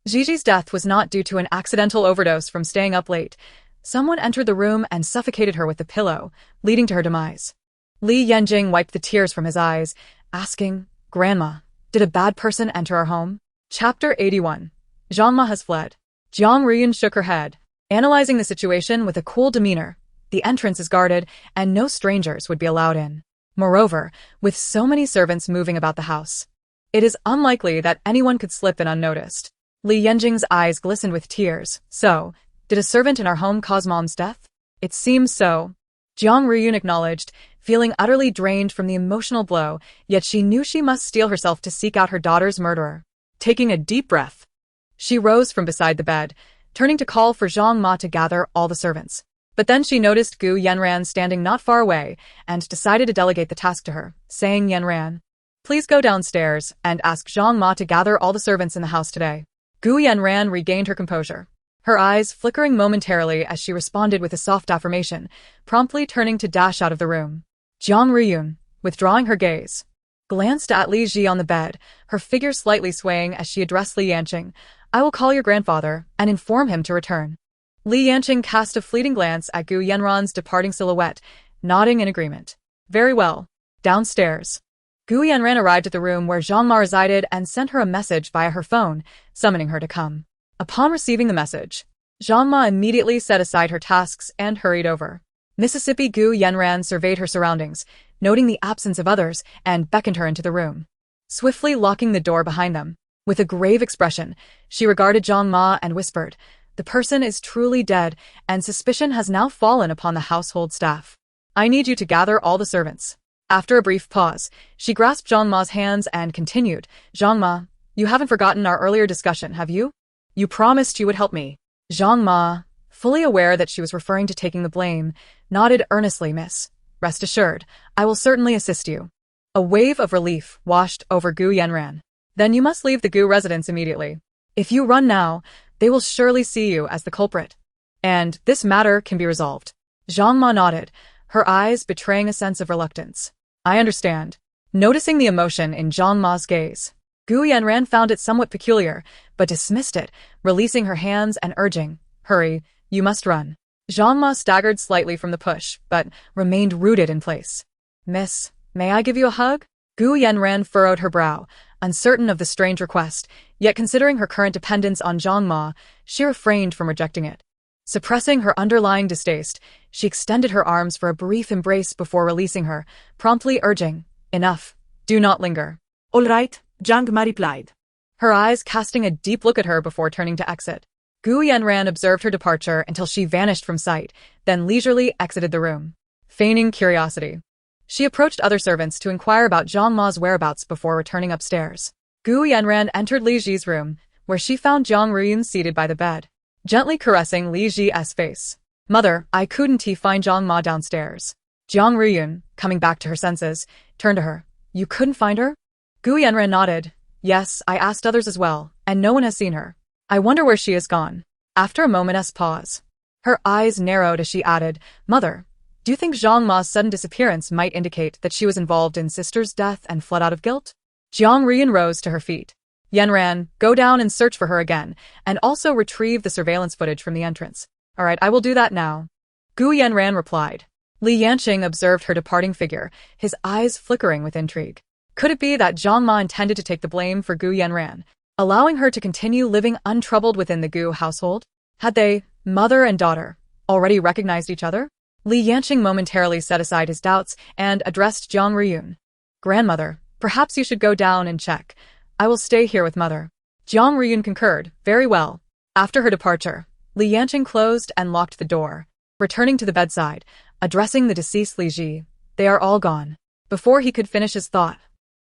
Gigi's death was not due to an accidental overdose from staying up late. Someone entered the room and suffocated her with the pillow, leading to her demise." Li Yanjing wiped the tears from his eyes, asking, "Grandma, did a bad person enter our home?" Chapter 81. Zhangma has fled. Jiang Ruyun shook her head, analyzing the situation with a cool demeanor. The entrance is guarded, and no strangers would be allowed in. Moreover, with so many servants moving about the house, it is unlikely that anyone could slip in unnoticed. Li Yanjing's eyes glistened with tears. "So, did a servant in our home cause Mom's death?" "It seems so," Jiang Ruyun acknowledged, feeling utterly drained from the emotional blow, yet she knew she must steel herself to seek out her daughter's murderer. Taking a deep breath, she rose from beside the bed, turning to call for Zhang Ma to gather all the servants. But then she noticed Gu Yanran standing not far away and decided to delegate the task to her, saying, "Yanran, please go downstairs and ask Zhang Ma to gather all the servants in the house today." Gu Yanran regained her composure, her eyes flickering momentarily as she responded with a soft affirmation, promptly turning to dash out of the room. Jiang Ruyun, withdrawing her gaze, glanced at Li Ji on the bed, her figure slightly swaying as she addressed Li Yanqing. "I will call your grandfather and inform him to return." Li Yanqing cast a fleeting glance at Gu Yanran's departing silhouette, nodding in agreement. "Very well. Downstairs." Gu Yanran arrived at the room where Zhang Ma resided and sent her a message via her phone, summoning her to come. Upon receiving the message, Zhang Ma immediately set aside her tasks and hurried over. Mississippi Gu Yanran surveyed her surroundings, noting the absence of others, and beckoned her into the room, swiftly locking the door behind them. With a grave expression, she regarded Zhang Ma and whispered, "The person is truly dead, and suspicion has now fallen upon the household staff. I need you to gather all the servants." After a brief pause, she grasped Zhang Ma's hands and continued, "Zhang Ma, you haven't forgotten our earlier discussion, have you? You promised you would help me." Zhang Ma, fully aware that she was referring to taking the blame, nodded earnestly. "Miss, rest assured, I will certainly assist you." A wave of relief washed over Gu Yanran. Then you must leave the Gu residence immediately. If you run now, they will surely see you as the culprit. And this matter can be resolved. Zhang Ma nodded, her eyes betraying a sense of reluctance. I understand. Noticing the emotion in Zhang Ma's gaze, Gu Yanran found it somewhat peculiar, but dismissed it, releasing her hands and urging, hurry, you must run. Zhang Ma staggered slightly from the push, but remained rooted in place. Miss, may I give you a hug? Gu Yanran furrowed her brow, uncertain of the strange request, yet considering her current dependence on Zhang Ma, she refrained from rejecting it. Suppressing her underlying distaste, she extended her arms for a brief embrace before releasing her, promptly urging, enough, do not linger. All right, Zhang Ma replied. Her eyes casting a deep look at her before turning to exit. Gu Yanran observed her departure until she vanished from sight, then leisurely exited the room. Feigning curiosity, she approached other servants to inquire about Zhang Ma's whereabouts before returning upstairs. Gu Yanran entered Li Ji's room, where she found Jiang Ruyun seated by the bed, gently caressing Li Ji's face. Mother, I couldn't find Zhang Ma downstairs. Jiang Ruyun, coming back to her senses, turned to her. You couldn't find her? Gu Yanran nodded. Yes, I asked others as well, and no one has seen her. I wonder where she has gone. After a moment's pause, her eyes narrowed as she added, Mother, do you think Zhang Ma's sudden disappearance might indicate that she was involved in sister's death and fled out of guilt? Jiang Ruyun rose to her feet. Yanran, go down and search for her again, and also retrieve the surveillance footage from the entrance. All right, I will do that now. Gu Yanran replied. Li Yanqing observed her departing figure, his eyes flickering with intrigue. Could it be that Zhang Ma intended to take the blame for Gu Yanran, allowing her to continue living untroubled within the Gu household? Had they, mother and daughter, already recognized each other? Li Yanqing momentarily set aside his doubts and addressed Jiang Ruyun. Grandmother, perhaps you should go down and check. I will stay here with mother. Jiang Ruyun concurred, very well. After her departure, Li Yanqing closed and locked the door. Returning to the bedside, addressing the deceased Li Ji, they are all gone. Before he could finish his thought,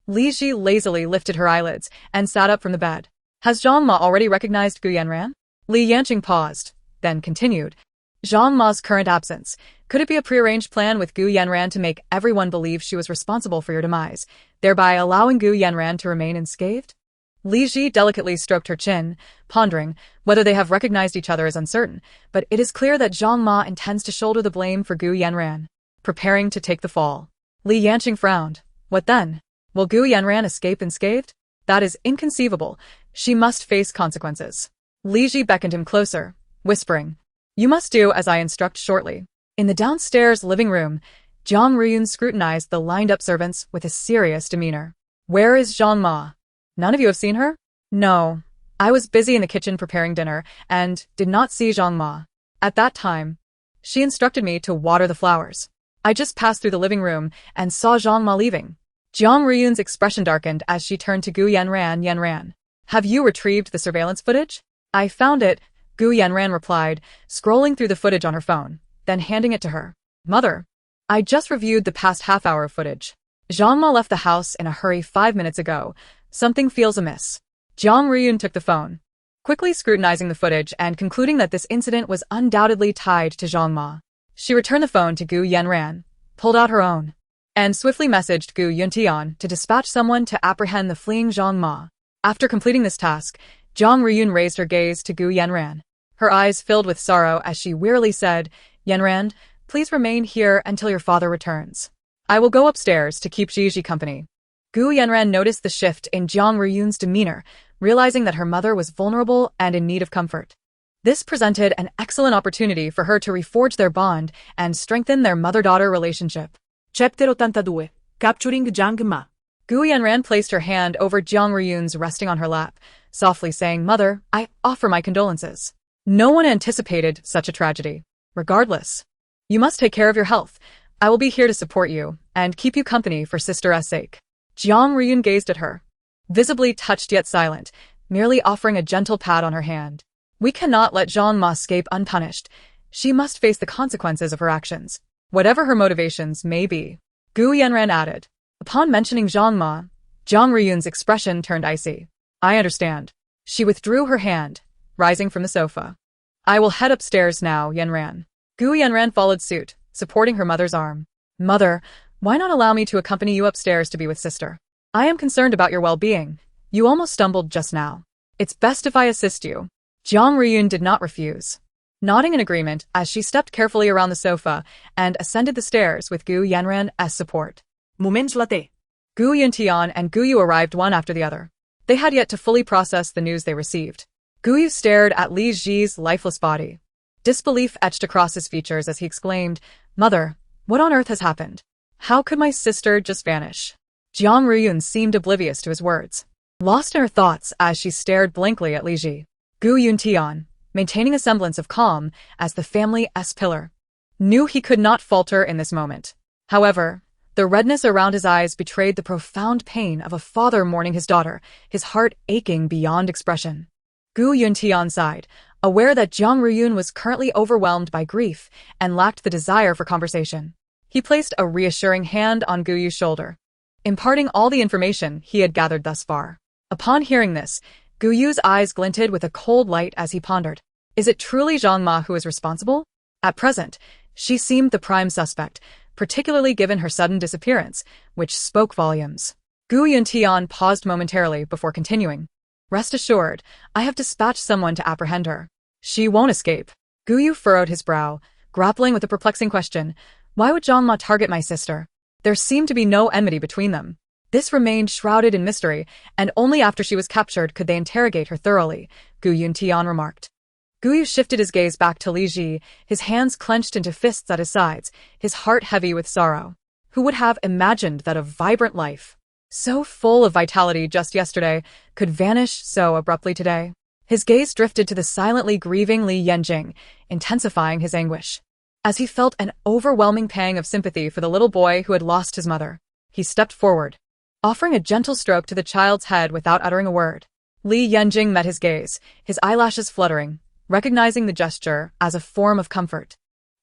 Li Ji lazily lifted her eyelids and sat up from the bed. Has Zhang Ma already recognized Gu Yanran? Li Yanqing paused, then continued. Zhang Ma's current absence, could it be a prearranged plan with Gu Yanran to make everyone believe she was responsible for your demise, thereby allowing Gu Yanran to remain unscathed? Li Ji delicately stroked her chin, pondering. Whether they have recognized each other is uncertain, but it is clear that Zhang Ma intends to shoulder the blame for Gu Yanran, preparing to take the fall. Li Yanqing frowned. What then? Will Gu Yanran escape unscathed? That is inconceivable. She must face consequences. Li Ji beckoned him closer, whispering, You must do as I instruct shortly. In the downstairs living room, Jiang Ruyun scrutinized the lined-up servants with a serious demeanor. Where is Zhang Ma? None of you have seen her? No. I was busy in the kitchen preparing dinner and did not see Zhang Ma. At that time, she instructed me to water the flowers. I just passed through the living room and saw Zhang Ma leaving. Jiang Ruyun's expression darkened as she turned to Gu Yanran. Yanran, have you retrieved the surveillance footage? I found it, Gu Yanran replied, scrolling through the footage on her phone, then handing it to her. Mother, I just reviewed the past half-hour of footage. Zhang Ma left the house in a hurry 5 minutes ago. Something feels amiss. Jiang Ruyun took the phone, quickly scrutinizing the footage and concluding that this incident was undoubtedly tied to Zhang Ma. She returned the phone to Gu Yanran, pulled out her own, and swiftly messaged Gu Yuntian to dispatch someone to apprehend the fleeing Zhang Ma. After completing this task, Jiang Ruyun raised her gaze to Gu Yanran. Her eyes filled with sorrow as she wearily said, Yanran, please remain here until your father returns. I will go upstairs to keep Gigi company. Gu Yanran noticed the shift in Jiang Ruyun's demeanor, realizing that her mother was vulnerable and in need of comfort. This presented an excellent opportunity for her to reforge their bond and strengthen their mother-daughter relationship. Chapter 82. Capturing Zhang Ma. Gu Yanran placed her hand over Jiang Ruyun's, resting on her lap, softly saying, Mother, I offer my condolences. No one anticipated such a tragedy. Regardless, you must take care of your health. I will be here to support you and keep you company for sister's sake. Jiang Ruyun gazed at her, visibly touched yet silent, merely offering a gentle pat on her hand. We cannot let Zhang Ma escape unpunished. She must face the consequences of her actions, whatever her motivations may be. Gu Yanran added. Upon mentioning Zhang Ma, Jiang Ruyun's expression turned icy. I understand. She withdrew her hand, rising from the sofa. I will head upstairs now, Yanran. Gu Yanran followed suit, supporting her mother's arm. Mother, Why not allow me to accompany you upstairs to be with sister? I am concerned about your well-being. You almost stumbled just now. It's best if I assist you. Jiang Ruyun did not refuse, nodding in agreement as she stepped carefully around the sofa and ascended the stairs with Gu Yanran as support. Moments later. Gu Yuntian and Gu Yu arrived one after the other. They had yet to fully process the news they received. Gu Yu stared at Li Ji's lifeless body. Disbelief etched across his features as he exclaimed, "Mother, what on earth has happened? How could my sister just vanish?" Jiang Ruyun seemed oblivious to his words, lost in her thoughts as she stared blankly at Li Ji. Gu Yuntian, maintaining a semblance of calm as the family's pillar, knew he could not falter in this moment. However, the redness around his eyes betrayed the profound pain of a father mourning his daughter, his heart aching beyond expression. Gu Yuntian sighed, aware that Jiang Ruyun was currently overwhelmed by grief and lacked the desire for conversation. He placed a reassuring hand on Gu Yu's shoulder, imparting all the information he had gathered thus far. Upon hearing this, Gu Yu's eyes glinted with a cold light as he pondered. Is it truly Zhang Ma who is responsible? At present, she seemed the prime suspect, particularly given her sudden disappearance, which spoke volumes. Gu Yuntian paused momentarily before continuing. Rest assured, I have dispatched someone to apprehend her. She won't escape. Gu Yu furrowed his brow, grappling with a perplexing question. Why would Zhang Ma target my sister? There seemed to be no enmity between them. This remained shrouded in mystery, and only after she was captured could they interrogate her thoroughly, Gu Yuntian remarked. Gu Yu shifted his gaze back to Li Ji, his hands clenched into fists at his sides, his heart heavy with sorrow. Who would have imagined that a vibrant life, so full of vitality just yesterday, could vanish so abruptly today? His gaze drifted to the silently grieving Li Yanjing, intensifying his anguish. As he felt an overwhelming pang of sympathy for the little boy who had lost his mother, he stepped forward, offering a gentle stroke to the child's head without uttering a word. Li Yanjing met his gaze, his eyelashes fluttering, recognizing the gesture as a form of comfort.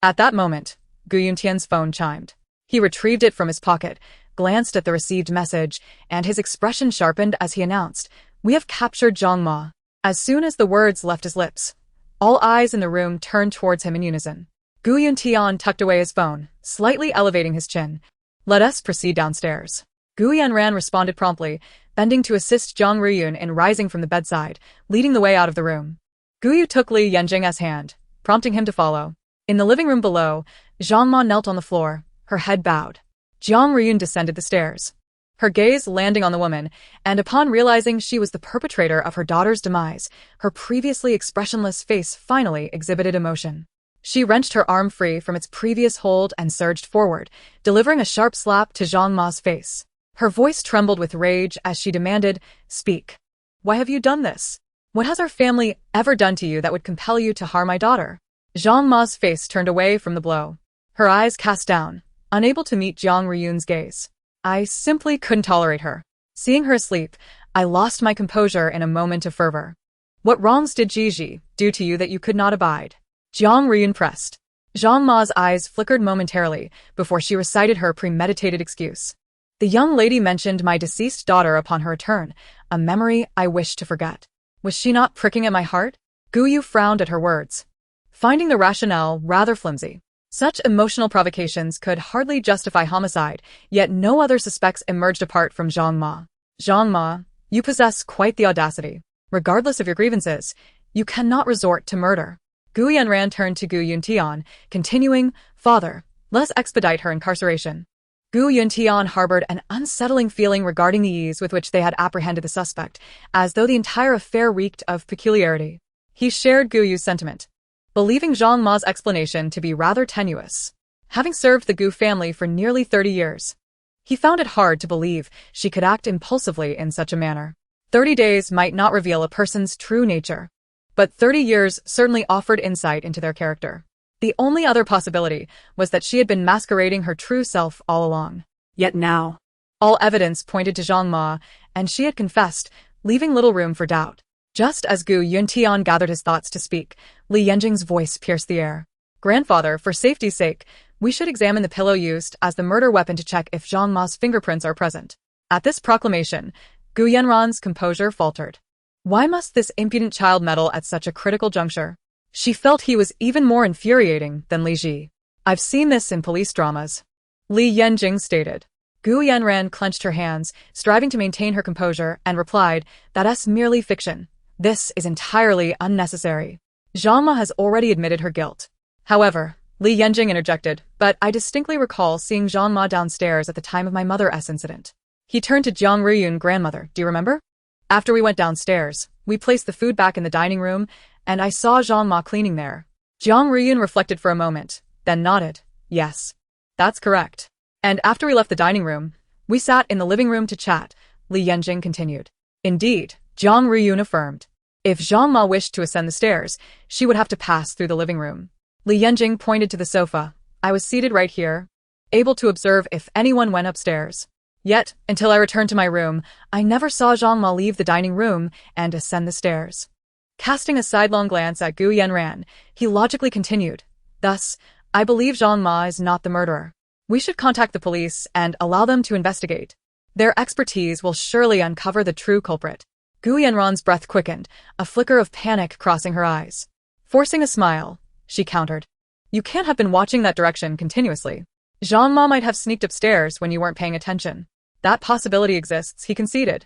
At that moment, Gu Yuntian's phone chimed. He retrieved it from his pocket, glanced at the received message, and his expression sharpened as he announced, "We have captured Zhang Ma." As soon as the words left his lips, all eyes in the room turned towards him in unison. Gu Yuntian tucked away his phone, slightly elevating his chin. "Let us proceed downstairs." Gu Yanran responded promptly, bending to assist Jiang Ruyun in rising from the bedside, leading the way out of the room. Gu Yu took Li Yanjing's hand, prompting him to follow. In the living room below, Zhang Ma knelt on the floor, her head bowed. Jiang Ruyun descended the stairs, her gaze landing on the woman, and upon realizing she was the perpetrator of her daughter's demise, her previously expressionless face finally exhibited emotion. She wrenched her arm free from its previous hold and surged forward, delivering a sharp slap to Zhang Ma's face. Her voice trembled with rage as she demanded, "Speak. Why have you done this? What has our family ever done to you that would compel you to harm my daughter?" Zhang Ma's face turned away from the blow, her eyes cast down, unable to meet Jiang Ruyun's gaze. "I simply couldn't tolerate her. Seeing her asleep, I lost my composure in a moment of fervor." "What wrongs did Gigi do to you that you could not abide?" Jiang Ruyun pressed. Zhang Ma's eyes flickered momentarily before she recited her premeditated excuse. "The young lady mentioned my deceased daughter upon her return, a memory I wish to forget. Was she not pricking at my heart?" Gu Yu frowned at her words, finding the rationale rather flimsy. Such emotional provocations could hardly justify homicide, yet no other suspects emerged apart from Zhang Ma. "Zhang Ma, you possess quite the audacity. Regardless of your grievances, you cannot resort to murder." Gu Yanran turned to Gu Yuntian, continuing, "Father, let us expedite her incarceration." Gu Yuntian harbored an unsettling feeling regarding the ease with which they had apprehended the suspect, as though the entire affair reeked of peculiarity. He shared Gu Yu's sentiment, believing Zhang Ma's explanation to be rather tenuous. Having served the Gu family for nearly 30 years, he found it hard to believe she could act impulsively in such a manner. 30 days might not reveal a person's true nature, but 30 years certainly offered insight into their character. The only other possibility was that she had been masquerading her true self all along. Yet now, all evidence pointed to Zhang Ma, and she had confessed, leaving little room for doubt. Just as Gu Yuntian gathered his thoughts to speak, Li Yanjing's voice pierced the air. "Grandfather, for safety's sake, we should examine the pillow used as the murder weapon to check if Zhang Ma's fingerprints are present." At this proclamation, Gu Yanran's composure faltered. Why must this impudent child meddle at such a critical juncture? She felt he was even more infuriating than Li Ji. "I've seen this in police dramas. Li Yanjing stated. Gu Yanran clenched her hands, striving to maintain her composure, and replied, "That's merely fiction. This is entirely unnecessary. Zhang Ma has already admitted her guilt." However, Li Yanjing interjected, "But I distinctly recall seeing Zhang Ma downstairs at the time of my mother's incident." He turned to Jiang Ruyun, grandmother, "Do you remember? After we went downstairs, we placed the food back in the dining room, and I saw Zhang Ma cleaning there." Jiang Ruyun reflected for a moment, then nodded. "Yes, that's correct. And after we left the dining room, we sat in the living room to chat," Li Yanjing continued. "Indeed," Jiang Ruyun affirmed. "If Zhang Ma wished to ascend the stairs, she would have to pass through the living room." Li Yanjing pointed to the sofa. "I was seated right here, able to observe if anyone went upstairs. Yet, until I returned to my room, I never saw Zhang Ma leave the dining room and ascend the stairs." Casting a sidelong glance at Gu Yanran, he logically continued, "Thus, I believe Zhang Ma is not the murderer. We should contact the police and allow them to investigate. Their expertise will surely uncover the true culprit." Gu Yanran's breath quickened, a flicker of panic crossing her eyes. Forcing a smile, she countered, "You can't have been watching that direction continuously. Zhang Ma might have sneaked upstairs when you weren't paying attention. That possibility exists," he conceded.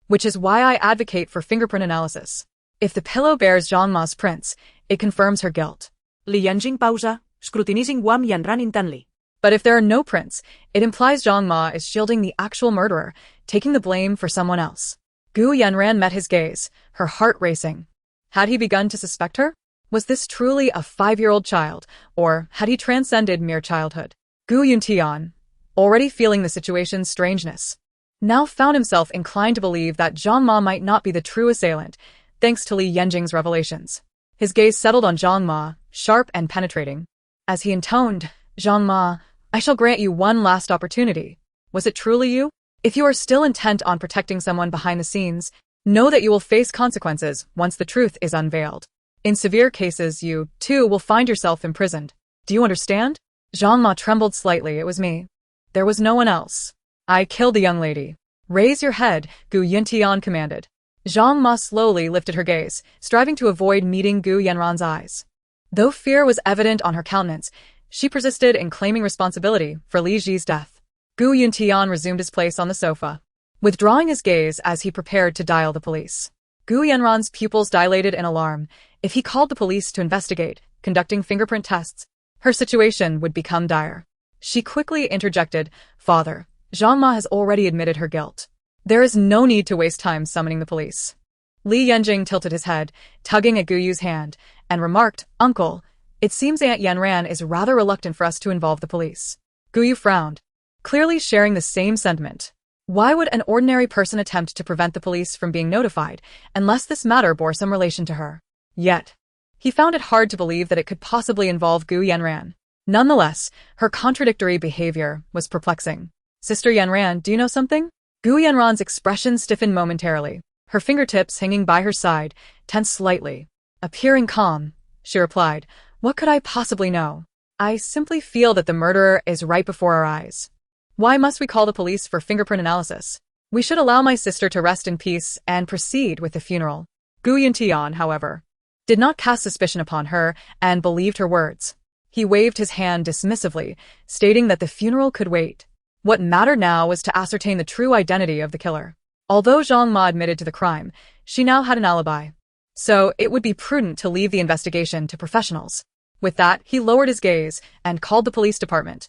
"Which is why I advocate for fingerprint analysis. If the pillow bears Zhang Ma's prints, it confirms her guilt." Li Yanjing pausa, scrutinizing Wang Yanran intently. "But if there are no prints, it implies Zhang Ma is shielding the actual murderer, taking the blame for someone else." Gu Yanran met his gaze, her heart racing. Had he begun to suspect her? Was this truly a 5-year-old child, or had he transcended mere childhood? Gu Yuntian, already feeling the situation's strangeness, now found himself inclined to believe that Zhang Ma might not be the true assailant, thanks to Li Yanjing's revelations. His gaze settled on Zhang Ma, sharp and penetrating. As he intoned, "Zhang Ma, I shall grant you one last opportunity. Was it truly you? If you are still intent on protecting someone behind the scenes, know that you will face consequences once the truth is unveiled. In severe cases, you, too, will find yourself imprisoned. Do you understand?" Zhang Ma trembled slightly. "It was me. There was no one else. I killed the young lady." "Raise your head," Gu Yuntian commanded. Zhang Ma slowly lifted her gaze, striving to avoid meeting Gu Yanran's eyes. Though fear was evident on her countenance, she persisted in claiming responsibility for Li Ji's death. Gu Yuntian resumed his place on the sofa, withdrawing his gaze as he prepared to dial the police. Gu Yanran's pupils dilated in alarm. If he called the police to investigate, conducting fingerprint tests, her situation would become dire. She quickly interjected, "Father, Zhang Ma has already admitted her guilt. There is no need to waste time summoning the police." Li Yanjing tilted his head, tugging at Gu Yu's hand, and remarked, "Uncle, it seems Aunt Yanran is rather reluctant for us to involve the police." Gu Yu frowned, clearly sharing the same sentiment. Why would an ordinary person attempt to prevent the police from being notified, unless this matter bore some relation to her? Yet, he found it hard to believe that it could possibly involve Gu Yanran. Nonetheless, her contradictory behavior was perplexing. "Sister Yanran, do you know something?" Gu Yanran's expression stiffened momentarily, her fingertips hanging by her side, tense slightly. Appearing calm, she replied, "What could I possibly know? I simply feel that the murderer is right before our eyes. Why must we call the police for fingerprint analysis? We should allow my sister to rest in peace and proceed with the funeral." Gu Yuntian, however, did not cast suspicion upon her and believed her words. He waved his hand dismissively, stating that the funeral could wait. What mattered now was to ascertain the true identity of the killer. Although Zhang Ma admitted to the crime, she now had an alibi. So it would be prudent to leave the investigation to professionals. With that, he lowered his gaze and called the police department.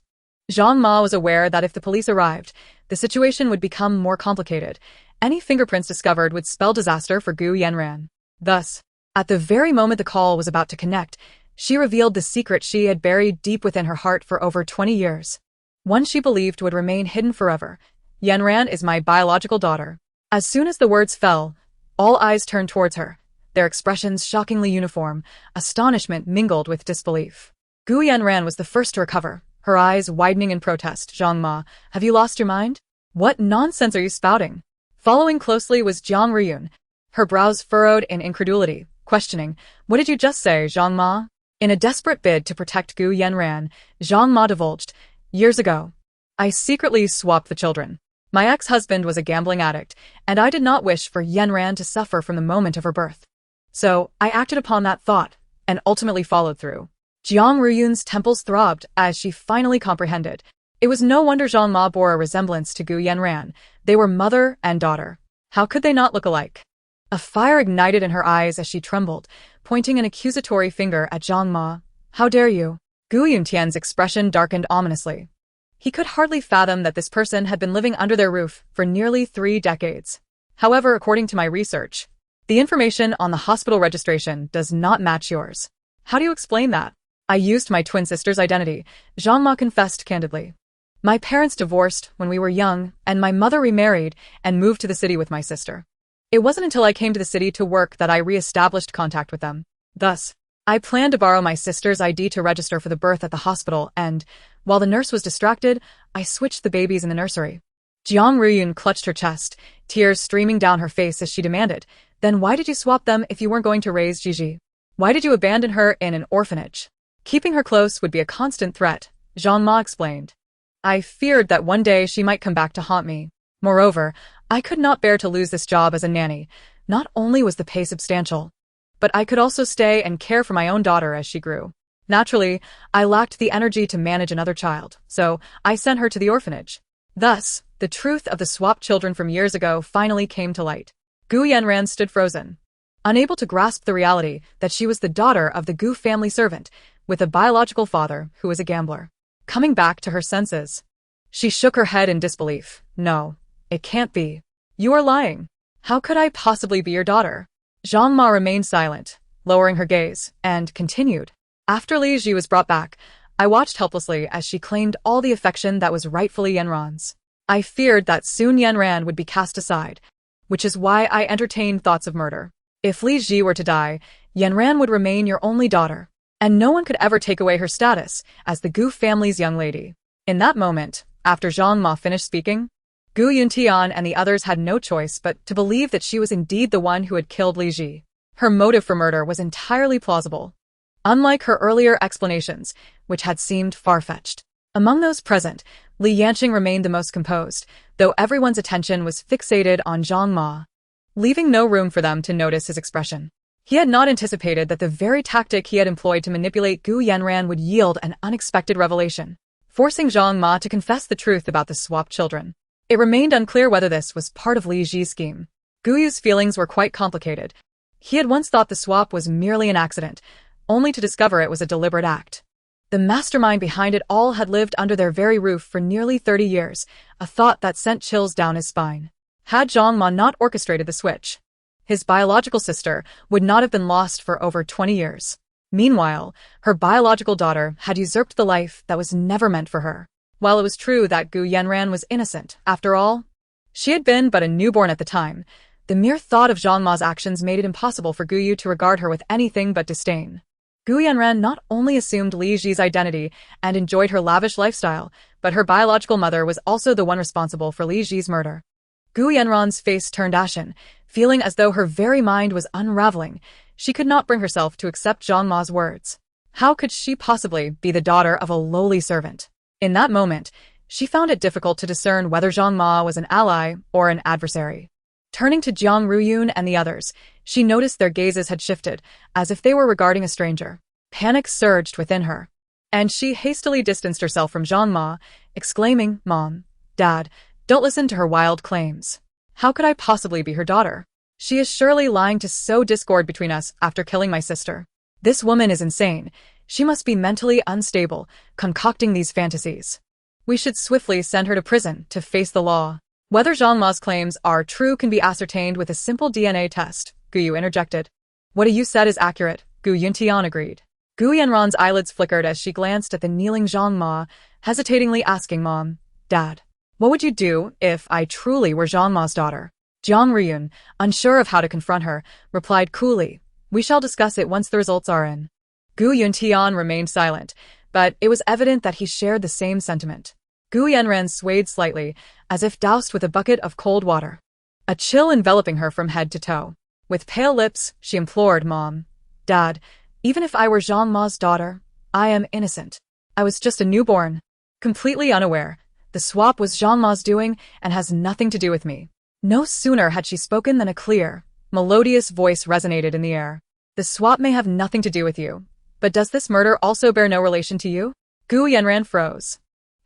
Zhang Ma was aware that if the police arrived, the situation would become more complicated. Any fingerprints discovered would spell disaster for Gu Yanran. Thus, at the very moment the call was about to connect, she revealed the secret she had buried deep within her heart for over 20 years. One she believed would remain hidden forever. "Yanran is my biological daughter." As soon as the words fell, all eyes turned towards her, their expressions shockingly uniform, astonishment mingled with disbelief. Gu Yanran was the first to recover, her eyes widening in protest. "Zhang Ma, have you lost your mind? What nonsense are you spouting?" Following closely was Jiang Ruyun, her brows furrowed in incredulity, questioning, "What did you just say, Zhang Ma?" In a desperate bid to protect Gu Yanran, Zhang Ma divulged, "Years ago, I secretly swapped the children. My ex-husband was a gambling addict, and I did not wish for Yanran to suffer from the moment of her birth. So I acted upon that thought, and ultimately followed through." Jiang Ruyun's temples throbbed as she finally comprehended. It was no wonder Zhang Ma bore a resemblance to Gu Yanran. They were mother and daughter. How could they not look alike? A fire ignited in her eyes as she trembled, pointing an accusatory finger at Zhang Ma. How dare you? Gu Yuntian's expression darkened ominously. He could hardly fathom that this person had been living under their roof for nearly 3 decades. However, according to my research, the information on the hospital registration does not match yours. How do you explain that? I used my twin sister's identity, Zhang Ma confessed candidly. My parents divorced when we were young, and my mother remarried and moved to the city with my sister. It wasn't until I came to the city to work that I re-established contact with them. Thus, I planned to borrow my sister's ID to register for the birth at the hospital, and, while the nurse was distracted, I switched the babies in the nursery. Jiang Ruyun clutched her chest, tears streaming down her face as she demanded, "Then why did you swap them if you weren't going to raise Gigi? Why did you abandon her in an orphanage?" "Keeping her close would be a constant threat," Zhang Ma explained. "I feared that one day she might come back to haunt me. Moreover, I could not bear to lose this job as a nanny. Not only was the pay substantial, but I could also stay and care for my own daughter as she grew. Naturally, I lacked the energy to manage another child, so I sent her to the orphanage." Thus, the truth of the swapped children from years ago finally came to light. Gu Yanran stood frozen, unable to grasp the reality that she was the daughter of the Gu family servant, with a biological father who was a gambler. Coming back to her senses, she shook her head in disbelief. "No, it can't be. You are lying. How could I possibly be your daughter?" Zhang Ma remained silent, lowering her gaze, and continued. "After Li Ji was brought back, I watched helplessly as she claimed all the affection that was rightfully Yanran's. I feared that soon Yanran would be cast aside, which is why I entertained thoughts of murder. If Li Ji were to die, Yanran would remain your only daughter, and no one could ever take away her status as the Gu family's young lady." In that moment, after Zhang Ma finished speaking, Gu Yuntian and the others had no choice but to believe that she was indeed the one who had killed Li Ji. Her motive for murder was entirely plausible, unlike her earlier explanations, which had seemed far-fetched. Among those present, Li Yanqing remained the most composed, though everyone's attention was fixated on Zhang Ma, leaving no room for them to notice his expression. He had not anticipated that the very tactic he had employed to manipulate Gu Yanran would yield an unexpected revelation, forcing Zhang Ma to confess the truth about the swapped children. It remained unclear whether this was part of Li Ji's scheme. Gu Yu's feelings were quite complicated. He had once thought the swap was merely an accident, only to discover it was a deliberate act. The mastermind behind it all had lived under their very roof for nearly 30 years, a thought that sent chills down his spine. Had Zhang Ma not orchestrated the switch, his biological sister would not have been lost for over 20 years. Meanwhile, her biological daughter had usurped the life that was never meant for her. While it was true that Gu Yanran was innocent, after all, she had been but a newborn at the time. The mere thought of Zhang Ma's actions made it impossible for Gu Yu to regard her with anything but disdain. Gu Yanran not only assumed Li Ji's identity and enjoyed her lavish lifestyle, but her biological mother was also the one responsible for Li Ji's murder. Gu Yanran's face turned ashen, feeling as though her very mind was unraveling. She could not bring herself to accept Zhang Ma's words. How could she possibly be the daughter of a lowly servant? In that moment, she found it difficult to discern whether Zhang Ma was an ally or an adversary. Turning to Jiang Ruyun and the others, she noticed their gazes had shifted, as if they were regarding a stranger. Panic surged within her, and she hastily distanced herself from Zhang Ma, exclaiming, "Mom, Dad, don't listen to her wild claims. How could I possibly be her daughter? She is surely lying to sow discord between us after killing my sister. This woman is insane. She must be mentally unstable, concocting these fantasies. We should swiftly send her to prison to face the law." Whether Zhang Ma's claims are true can be ascertained with a simple DNA test, Gu Yu interjected. "What you said is accurate," Gu Yuntian agreed. Gu Yanran's eyelids flickered as she glanced at the kneeling Zhang Ma, hesitatingly asking, "Mom, Dad, what would you do if I truly were Zhang Ma's daughter?" Jiang Ruyun, unsure of how to confront her, replied coolly, "We shall discuss it once the results are in." Gu Yuntian remained silent, but it was evident that he shared the same sentiment. Gu Yanran swayed slightly, as if doused with a bucket of cold water, a chill enveloping her from head to toe. With pale lips, she implored, "Mom, Dad, even if I were Zhang Ma's daughter, I am innocent. I was just a newborn, completely unaware. The swap was Zhang Ma's doing and has nothing to do with me." No sooner had she spoken than a clear, melodious voice resonated in the air. "The swap may have nothing to do with you, but does this murder also bear no relation to you?" Gu Yanran froze.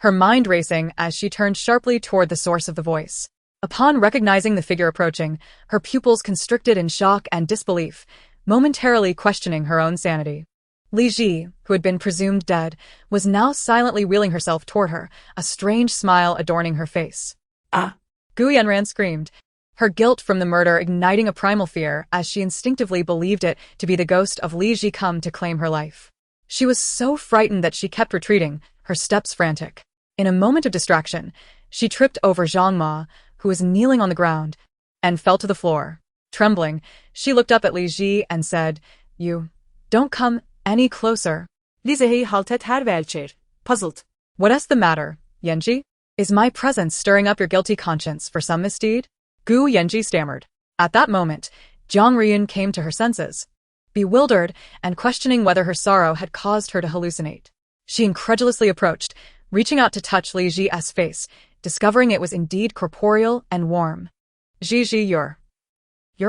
her mind racing as she turned sharply toward the source of the voice. Upon recognizing the figure approaching, her pupils constricted in shock and disbelief, momentarily questioning her own sanity. Li Ji, who had been presumed dead, was now silently wheeling herself toward her, a strange smile adorning her face. Ah! Gu Yanran screamed, her guilt from the murder igniting a primal fear as she instinctively believed it to be the ghost of Li Ji come to claim her life. She was so frightened that she kept retreating, her steps frantic. In a moment of distraction, she tripped over Zhang Ma, who was kneeling on the ground, and fell to the floor. Trembling, she looked up at Li Ji and said, "You don't come any closer." Li Zihi halted her welcher, puzzled. "What's the matter, Yanji? Is my presence stirring up your guilty conscience for some misdeed?" Gu Yanji stammered. At that moment, Jiang Riyun came to her senses, bewildered and questioning whether her sorrow had caused her to hallucinate. She incredulously approached, reaching out to touch Li Ji's face, discovering it was indeed corporeal and warm. "Ji, you're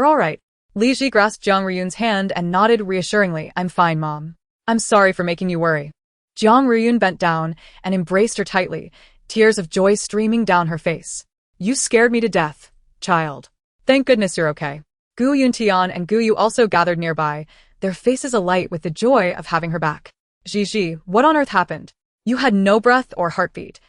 all right." Li Ji grasped Jiang Riyun's hand and nodded reassuringly. "I'm fine, Mom. I'm sorry for making you worry." Jiang Riyun bent down and embraced her tightly, tears of joy streaming down her face. "You scared me to death, child. Thank goodness you're okay." Gu Yuntian and Gu Yu also gathered nearby, their faces alight with the joy of having her back. "Ji, what on earth happened? You had no breath or heartbeat.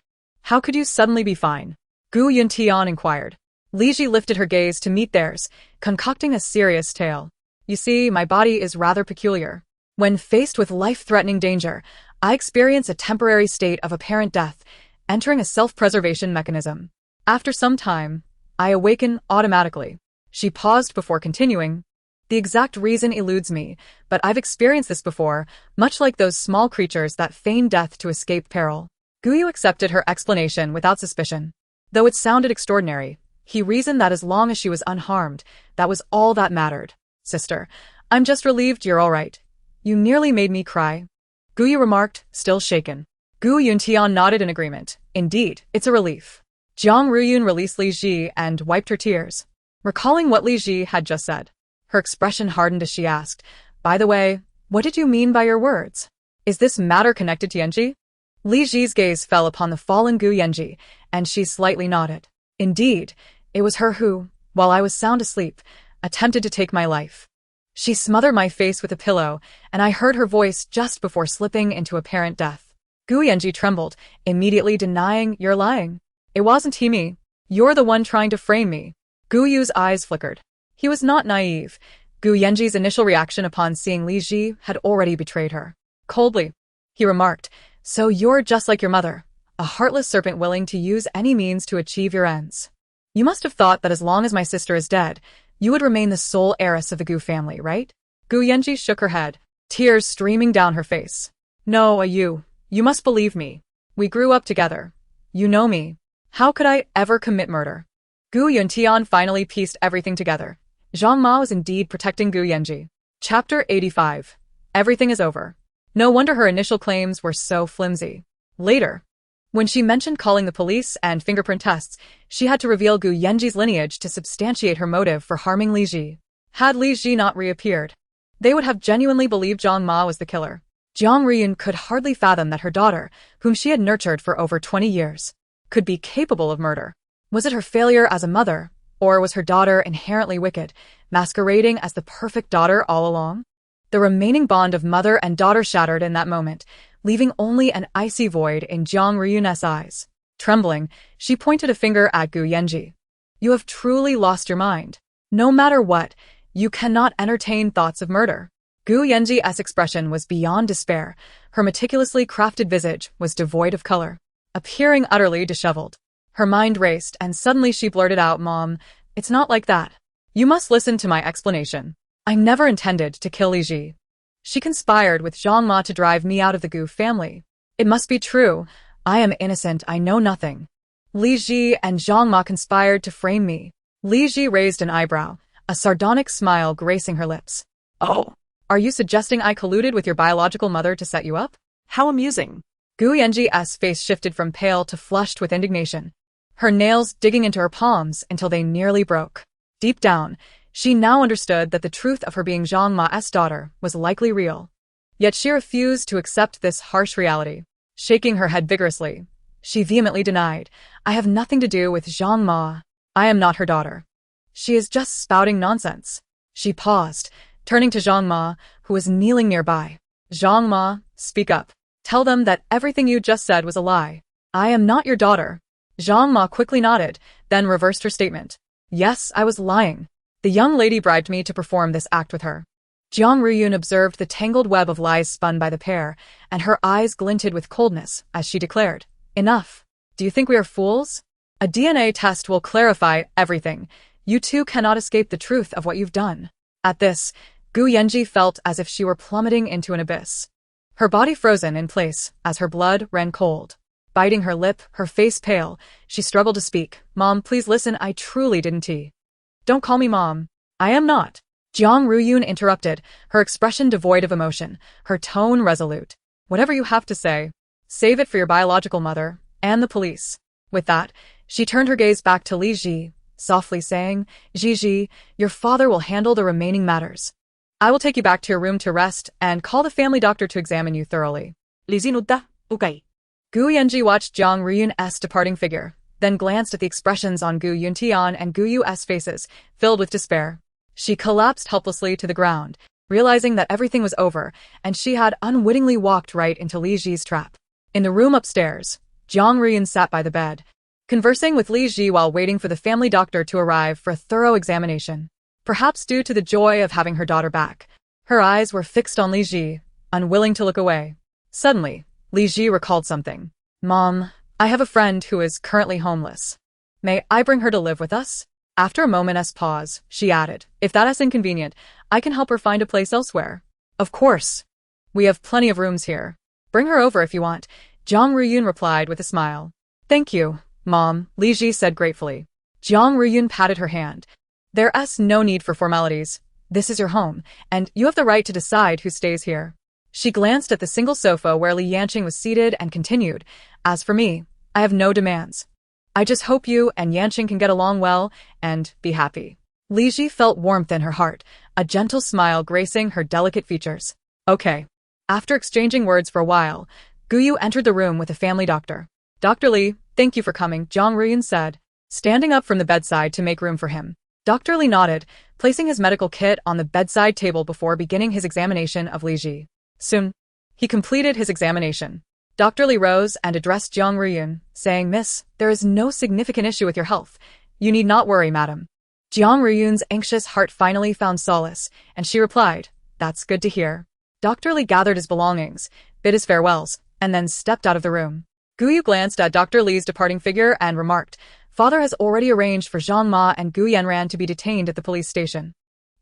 How could you suddenly be fine?" Gu Yuntian inquired. Li Ji lifted her gaze to meet theirs, concocting a serious tale. "You see, my body is rather peculiar. When faced with life-threatening danger, I experience a temporary state of apparent death, entering a self-preservation mechanism. After some time, I awaken automatically." She paused before continuing. "The exact reason eludes me, but I've experienced this before, much like those small creatures that feign death to escape peril." Gu Yu accepted her explanation without suspicion. Though it sounded extraordinary, he reasoned that as long as she was unharmed, that was all that mattered. "Sister, I'm just relieved you're all right. You nearly made me cry," Gu Yu remarked, still shaken. Gu Yuntian nodded in agreement. "Indeed, it's a relief." Jiang Ruyun released Li Ji and wiped her tears, recalling what Li Ji had just said. Her expression hardened as she asked, "By the way, what did you mean by your words? Is this matter connected to Yanji?" Li Ji's gaze fell upon the fallen Gu Yanji, and she slightly nodded. "Indeed, it was her who, while I was sound asleep, attempted to take my life. She smothered my face with a pillow, and I heard her voice just before slipping into apparent death." Gu Yanji trembled, immediately denying, "You're lying. It wasn't me. You're the one trying to frame me." Gu Yu's eyes flickered. He was not naive. Gu Yanji's initial reaction upon seeing Li Ji had already betrayed her. Coldly, he remarked, "So you're just like your mother, a heartless serpent willing to use any means to achieve your ends. You must have thought that as long as my sister is dead, you would remain the sole heiress of the Gu family, right?" Gu Yanji shook her head, tears streaming down her face. "No, you must believe me. We grew up together. You know me. How could I ever commit murder?" Gu Yuntian finally pieced everything together. Zhang Ma was indeed protecting Gu Yanji. Chapter 85. Everything is over. No wonder her initial claims were so flimsy. Later, when she mentioned calling the police and fingerprint tests, she had to reveal Gu Yanji's lineage to substantiate her motive for harming Li Ji. Had Li Ji not reappeared, they would have genuinely believed Zhang Ma was the killer. Jiang Riyun could hardly fathom that her daughter, whom she had nurtured for over 20 years, could be capable of murder. Was it her failure as a mother, or was her daughter inherently wicked, masquerading as the perfect daughter all along? The remaining bond of mother and daughter shattered in that moment, leaving only an icy void in Jiang Riyun's eyes. Trembling, she pointed a finger at Gu Yanji. "You have truly lost your mind. No matter what, you cannot entertain thoughts of murder." Gu Yanji's expression was beyond despair. Her meticulously crafted visage was devoid of color, appearing utterly disheveled. Her mind raced, and suddenly she blurted out, "Mom, it's not like that. You must listen to my explanation. I never intended to kill Li Ji. She conspired with Zhang Ma to drive me out of the Gu family. It must be true. I am innocent. I know nothing. Li Ji and Zhang Ma conspired to frame me." Li Ji raised an eyebrow, a sardonic smile gracing her lips. "Oh, are you suggesting I colluded with your biological mother to set you up?" How amusing." Gu Yanji's face shifted from pale to flushed with indignation, her nails digging into her palms until they nearly broke. Deep down, she now understood that the truth of her being Zhang Ma's daughter was likely real. Yet she refused to accept this harsh reality. Shaking her head vigorously, She vehemently denied. I have nothing to do with Zhang Ma. I am not her daughter. She is just spouting nonsense. She paused, turning to Zhang Ma, who was kneeling nearby. Zhang Ma, speak up. Tell them that everything you just said was a lie. I am not your daughter. Zhang Ma quickly nodded, then reversed her statement. Yes, I was lying. The young lady bribed me to perform this act with her. Jiang Ruyun observed the tangled web of lies spun by the pair, and her eyes glinted with coldness as she declared, Enough. Do you think we are fools? A DNA test will clarify everything. You two cannot escape the truth of what you've done. At this, Gu Yanji felt as if she were plummeting into an abyss. Her body frozen in place as her blood ran cold. Biting her lip, her face pale, she struggled to speak. Mom, please listen, I truly didn't. Don't call me Mom. I am not. Jiang Ruyun interrupted, her expression devoid of emotion, her tone resolute. Whatever you have to say, save it for your biological mother and the police. With that, she turned her gaze back to Li Ji, softly saying, Ji, your father will handle the remaining matters. I will take you back to your room to rest and call the family doctor to examine you thoroughly. Li Ji nudda, okay. Gu Yanji watched Jiang Ruyun's departing figure, then glanced at the expressions on Gu Yuntian and Gu Yu's faces, filled with despair. She collapsed helplessly to the ground, realizing that everything was over, and she had unwittingly walked right into Li Ji's trap. In the room upstairs, Jiang Ruyun sat by the bed, conversing with Li Ji while waiting for the family doctor to arrive for a thorough examination. Perhaps due to the joy of having her daughter back, her eyes were fixed on Li Ji, unwilling to look away. Suddenly, Li Ji recalled something. Mom, I have a friend who is currently homeless. May I bring her to live with us? After a moment's pause, she added, if that is inconvenient, I can help her find a place elsewhere. Of course. We have plenty of rooms here. Bring her over if you want, Jiang Ruyun replied with a smile. Thank you, Mom, Li Ji said gratefully. Jiang Ruyun patted her hand. There's no need for formalities. This is your home, and you have the right to decide who stays here. She glanced at the single sofa where Li Yanqing was seated and continued, as for me, I have no demands. I just hope you and Yanqing can get along well and be happy. Li Ji felt warmth in her heart, a gentle smile gracing her delicate features. Okay. After exchanging words for a while, Gu Yu entered the room with the family doctor. Dr. Li, thank you for coming, Jiang Ruyun said, standing up from the bedside to make room for him. Dr. Li nodded, placing his medical kit on the bedside table before beginning his examination of Li Ji. Soon, he completed his examination. Dr. Li rose and addressed Jiang Ruyun, saying, Miss, there is no significant issue with your health. You need not worry, madam. Jiang Ruyun's anxious heart finally found solace, and she replied, That's good to hear. Dr. Li gathered his belongings, bid his farewells, and then stepped out of the room. Gu Yu glanced at Dr. Li's departing figure and remarked, Father has already arranged for Zhang Ma and Gu Yanran to be detained at the police station.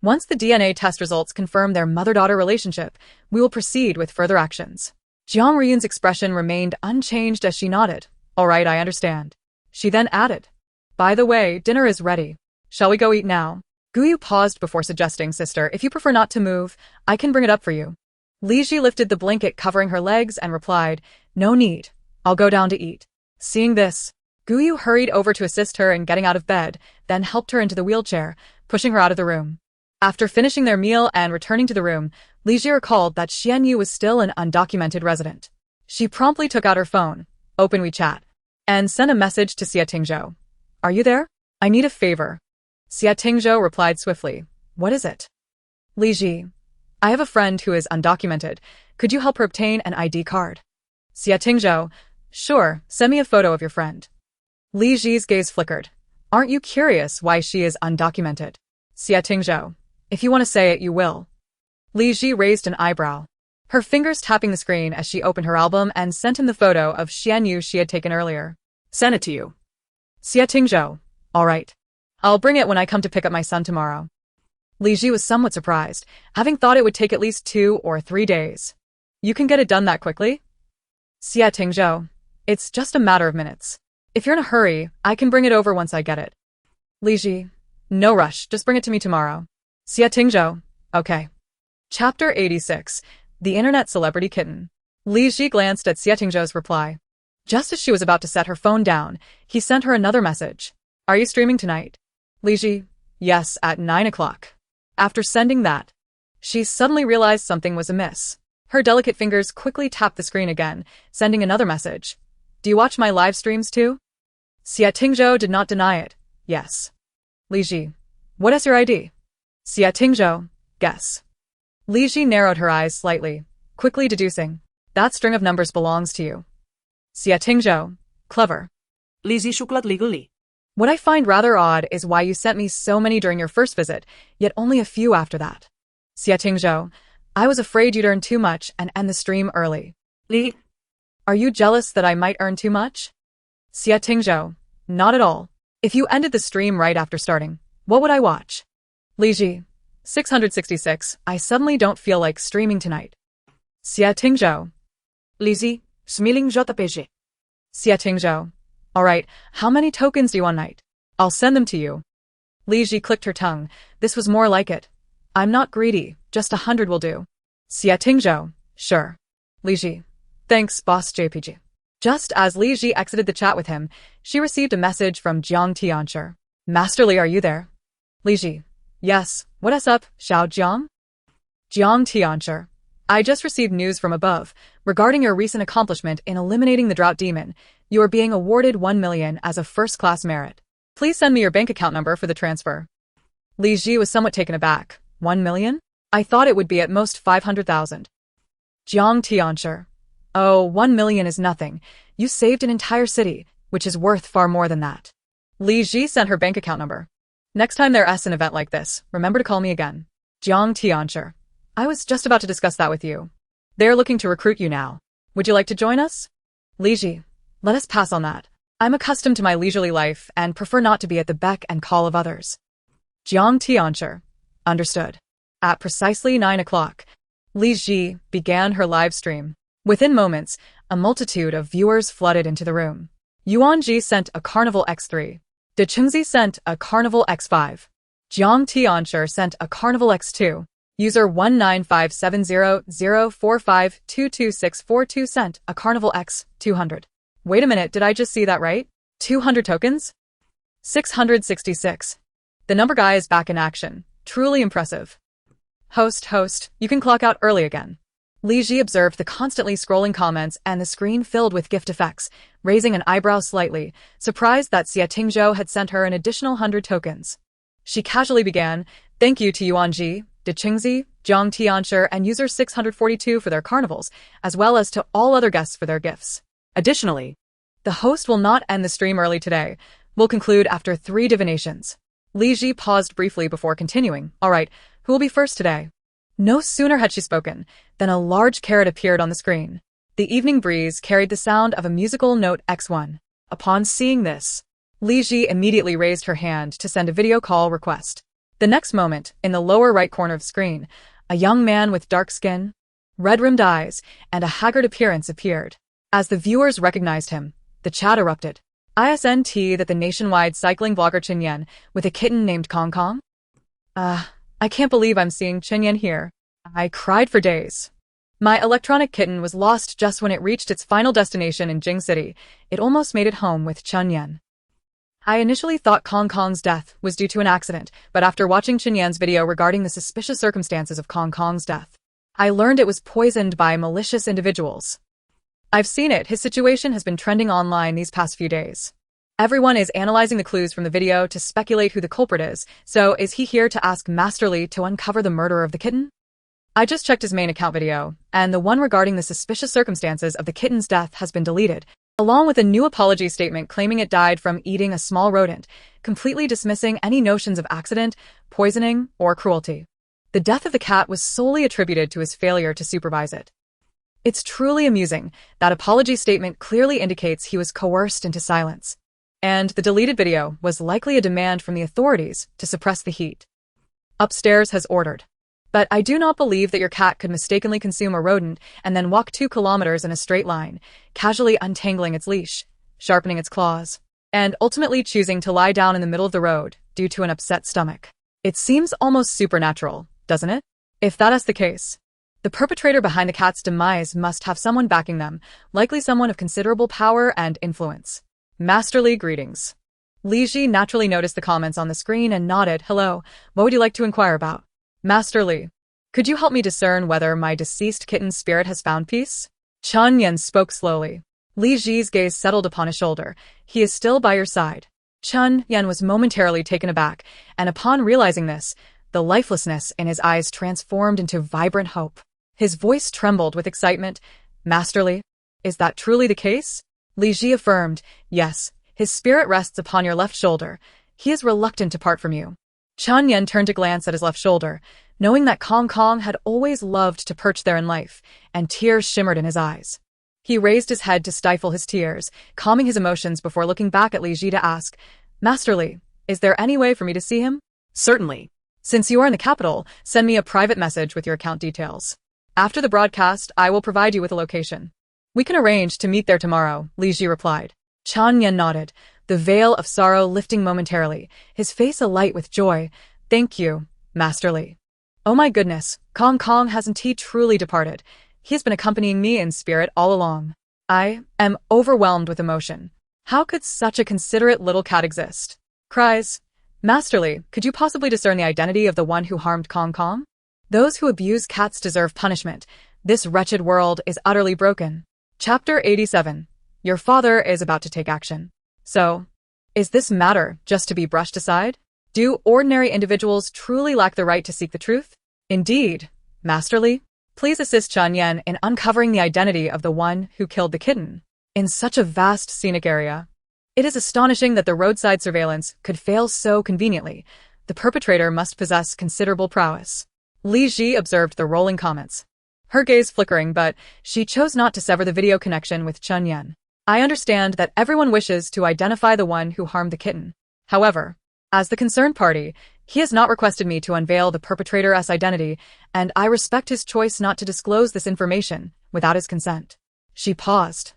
Once the DNA test results confirm their mother-daughter relationship, we will proceed with further actions. Jiang Ruyun's expression remained unchanged as she nodded. All right, I understand. She then added, By the way, dinner is ready. Shall we go eat now? Gu Yu paused before suggesting, Sister, if you prefer not to move, I can bring it up for you. Li Ji lifted the blanket covering her legs and replied, No need. I'll go down to eat. Seeing this, Gu Yu hurried over to assist her in getting out of bed, then helped her into the wheelchair, pushing her out of the room. After finishing their meal and returning to the room, Li Ji recalled that Xian Yu was still an undocumented resident. She promptly took out her phone, opened WeChat, and sent a message to Xia Tingzhou. Are you there? I need a favor. Xia Tingzhou replied swiftly. What is it? Li Ji, I have a friend who is undocumented. Could you help her obtain an ID card? Xia Tingzhou, sure, send me a photo of your friend. Li Ji's gaze flickered. Aren't you curious why she is undocumented? Xia Tingzhou, if you want to say it, you will. Li Ji raised an eyebrow, her fingers tapping the screen as she opened her album and sent him the photo of Xian Yu she had taken earlier. Send it to you. Xia Tingzhou, all right. I'll bring it when I come to pick up my son tomorrow. Li Ji was somewhat surprised, having thought it would take at least 2 or 3 days. You can get it done that quickly? Xia Tingzhou, it's just a matter of minutes. If you're in a hurry, I can bring it over once I get it. Li Ji, no rush, just bring it to me tomorrow. Xia Tingzhou, okay. Chapter 86, The Internet Celebrity Kitten. Li Ji glanced at Xia Tingzhou's reply. Just as she was about to set her phone down, he sent her another message. Are you streaming tonight? Li Ji, yes, at 9 o'clock. After sending that, she suddenly realized something was amiss. Her delicate fingers quickly tapped the screen again, sending another message. Do you watch my live streams too? Xia Tingzhou did not deny it. Yes. Li Ji. What is your ID? Xia Tingzhou. Guess. Li Ji narrowed her eyes slightly, quickly deducing. That string of numbers belongs to you. Xia Tingzhou. Clever. Li Ji shuklat legally. What I find rather odd is why you sent me so many during your first visit, yet only a few after that. Xia Tingzhou. I was afraid you'd earn too much and end the stream early. Li. Are you jealous that I might earn too much? Xia Tingzhou. Not at all. If you ended the stream right after starting, what would I watch? Li Ji. 666. I suddenly don't feel like streaming tonight. Xia Tingzhou. Li Ji. Smiling JPG. Xia Tingzhou. Alright, how many tokens do you want night? I'll send them to you. Li Ji clicked her tongue. This was more like it. I'm not greedy, just 100 will do. Xia Tingzhou. Sure. Li Ji. Thanks, boss JPG. Just as Li Ji exited the chat with him, she received a message from Jiang Tianshi. Master Li, are you there? Li Ji. Yes, what is up, Xiao Jiang? Jiang Tianshi. I just received news from above regarding your recent accomplishment in eliminating the drought demon. You are being awarded 1 million as a first-class merit. Please send me your bank account number for the transfer. Li Ji was somewhat taken aback. 1 million? I thought it would be at most 500,000. Jiang Tianshi. Oh, 1 million is nothing. You saved an entire city, which is worth far more than that. Li Ji sent her bank account number. Next time there's an event like this, remember to call me again. Jiang Tianshi. I was just about to discuss that with you. They're looking to recruit you now. Would you like to join us? Li Ji. Let us pass on that. I'm accustomed to my leisurely life and prefer not to be at the beck and call of others. Jiang Tianshi. Understood. At precisely 9 o'clock, Li Ji began her live stream. Within moments, a multitude of viewers flooded into the room. Yuan Ji sent a Carnival X3. De Chengzi sent a Carnival X5. Jiang Tianshi sent a Carnival X2. User 1957004522642 sent a Carnival X 200. Wait a minute, did I just see that right? 200 tokens? 666. The number guy is back in action. Truly impressive. Host, you can clock out early again. Li Ji observed the constantly scrolling comments and the screen filled with gift effects, raising an eyebrow slightly, surprised that Xia Tingzhou had sent her an additional 100 tokens. She casually began, thank you to Yuan Ji, De Qingzi, Jiang Tianshi, and user 642 for their carnivals, as well as to all other guests for their gifts. Additionally, the host will not end the stream early today. We'll conclude after 3 divinations. Li Ji paused briefly before continuing. Alright, who will be first today? No sooner had she spoken than a large carrot appeared on the screen. The evening breeze carried the sound of a musical note X1. Upon seeing this, Li Ji immediately raised her hand to send a video call request. The next moment, in the lower right corner of the screen, a young man with dark skin, red-rimmed eyes, and a haggard appearance appeared. As the viewers recognized him, the chat erupted. ISNT that the nationwide cycling vlogger Chen Yan with a kitten named Kong Kong? I can't believe I'm seeing Chen Yan here. I cried for days. My electronic kitten was lost just when it reached its final destination in Jing City. It almost made it home with Chen Yan. I initially thought Kong Kong's death was due to an accident, but after watching Chen Yan's video regarding the suspicious circumstances of Kong Kong's death, I learned it was poisoned by malicious individuals. I've seen it. His situation has been trending online these past few days. Everyone is analyzing the clues from the video to speculate who the culprit is, so is he here to ask Master Li to uncover the murderer of the kitten? I just checked his main account video, and the one regarding the suspicious circumstances of the kitten's death has been deleted, along with a new apology statement claiming it died from eating a small rodent, completely dismissing any notions of accident, poisoning, or cruelty. The death of the cat was solely attributed to his failure to supervise it. It's truly amusing. That apology statement clearly indicates he was coerced into silence. And the deleted video was likely a demand from the authorities to suppress the heat. Upstairs has ordered. But I do not believe that your cat could mistakenly consume a rodent and then walk 2 kilometers in a straight line, casually untangling its leash, sharpening its claws, and ultimately choosing to lie down in the middle of the road due to an upset stomach. It seems almost supernatural, doesn't it? If that is the case, the perpetrator behind the cat's demise must have someone backing them, likely someone of considerable power and influence. Master Li, greetings. Li Ji naturally noticed the comments on the screen and nodded. Hello, what would you like to inquire about? Master Li, could you help me discern whether my deceased kitten's spirit has found peace? Chen Yan spoke slowly. Li Ji's gaze settled upon his shoulder. He is still by your side. Chun Yan was momentarily taken aback, and upon realizing this, the lifelessness in his eyes transformed into vibrant hope. His voice trembled with excitement. Master Li, is that truly the case? Li Ji affirmed, yes, his spirit rests upon your left shoulder. He is reluctant to part from you. Chun Yan turned to glance at his left shoulder, knowing that Kong Kong had always loved to perch there in life, and tears shimmered in his eyes. He raised his head to stifle his tears, calming his emotions before looking back at Li Ji to ask, Master Li, is there any way for me to see him? Certainly. Since you are in the capital, send me a private message with your account details. After the broadcast, I will provide you with a location. We can arrange to meet there tomorrow, Li Ji replied. Chun Yan nodded, the veil of sorrow lifting momentarily, his face alight with joy. Thank you, Master Li. Oh my goodness, Kong Kong hasn't he truly departed? He has been accompanying me in spirit all along. I am overwhelmed with emotion. How could such a considerate little cat exist? Cries, Master Li, could you possibly discern the identity of the one who harmed Kong Kong? Those who abuse cats deserve punishment. This wretched world is utterly broken. Chapter 87. Your father is about to take action. So, is this matter just to be brushed aside? Do ordinary individuals truly lack the right to seek the truth? Indeed, Master Li, please assist Chun Yan in uncovering the identity of the one who killed the kitten. In such a vast scenic area, it is astonishing that the roadside surveillance could fail so conveniently. The perpetrator must possess considerable prowess. Li Ji observed the rolling comments, her gaze flickering, but she chose not to sever the video connection with Chun Yan. I understand that everyone wishes to identify the one who harmed the kitten. However, as the concerned party, he has not requested me to unveil the perpetrator's identity, and I respect his choice not to disclose this information without his consent. She paused,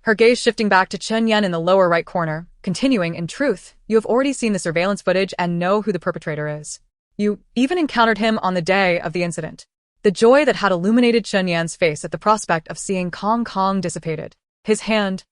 her gaze shifting back to Chun Yan in the lower right corner, continuing, in truth, you have already seen the surveillance footage and know who the perpetrator is. You even encountered him on the day of the incident. The joy that had illuminated Chun Yan's face at the prospect of seeing Kong Kong dissipated. His hand,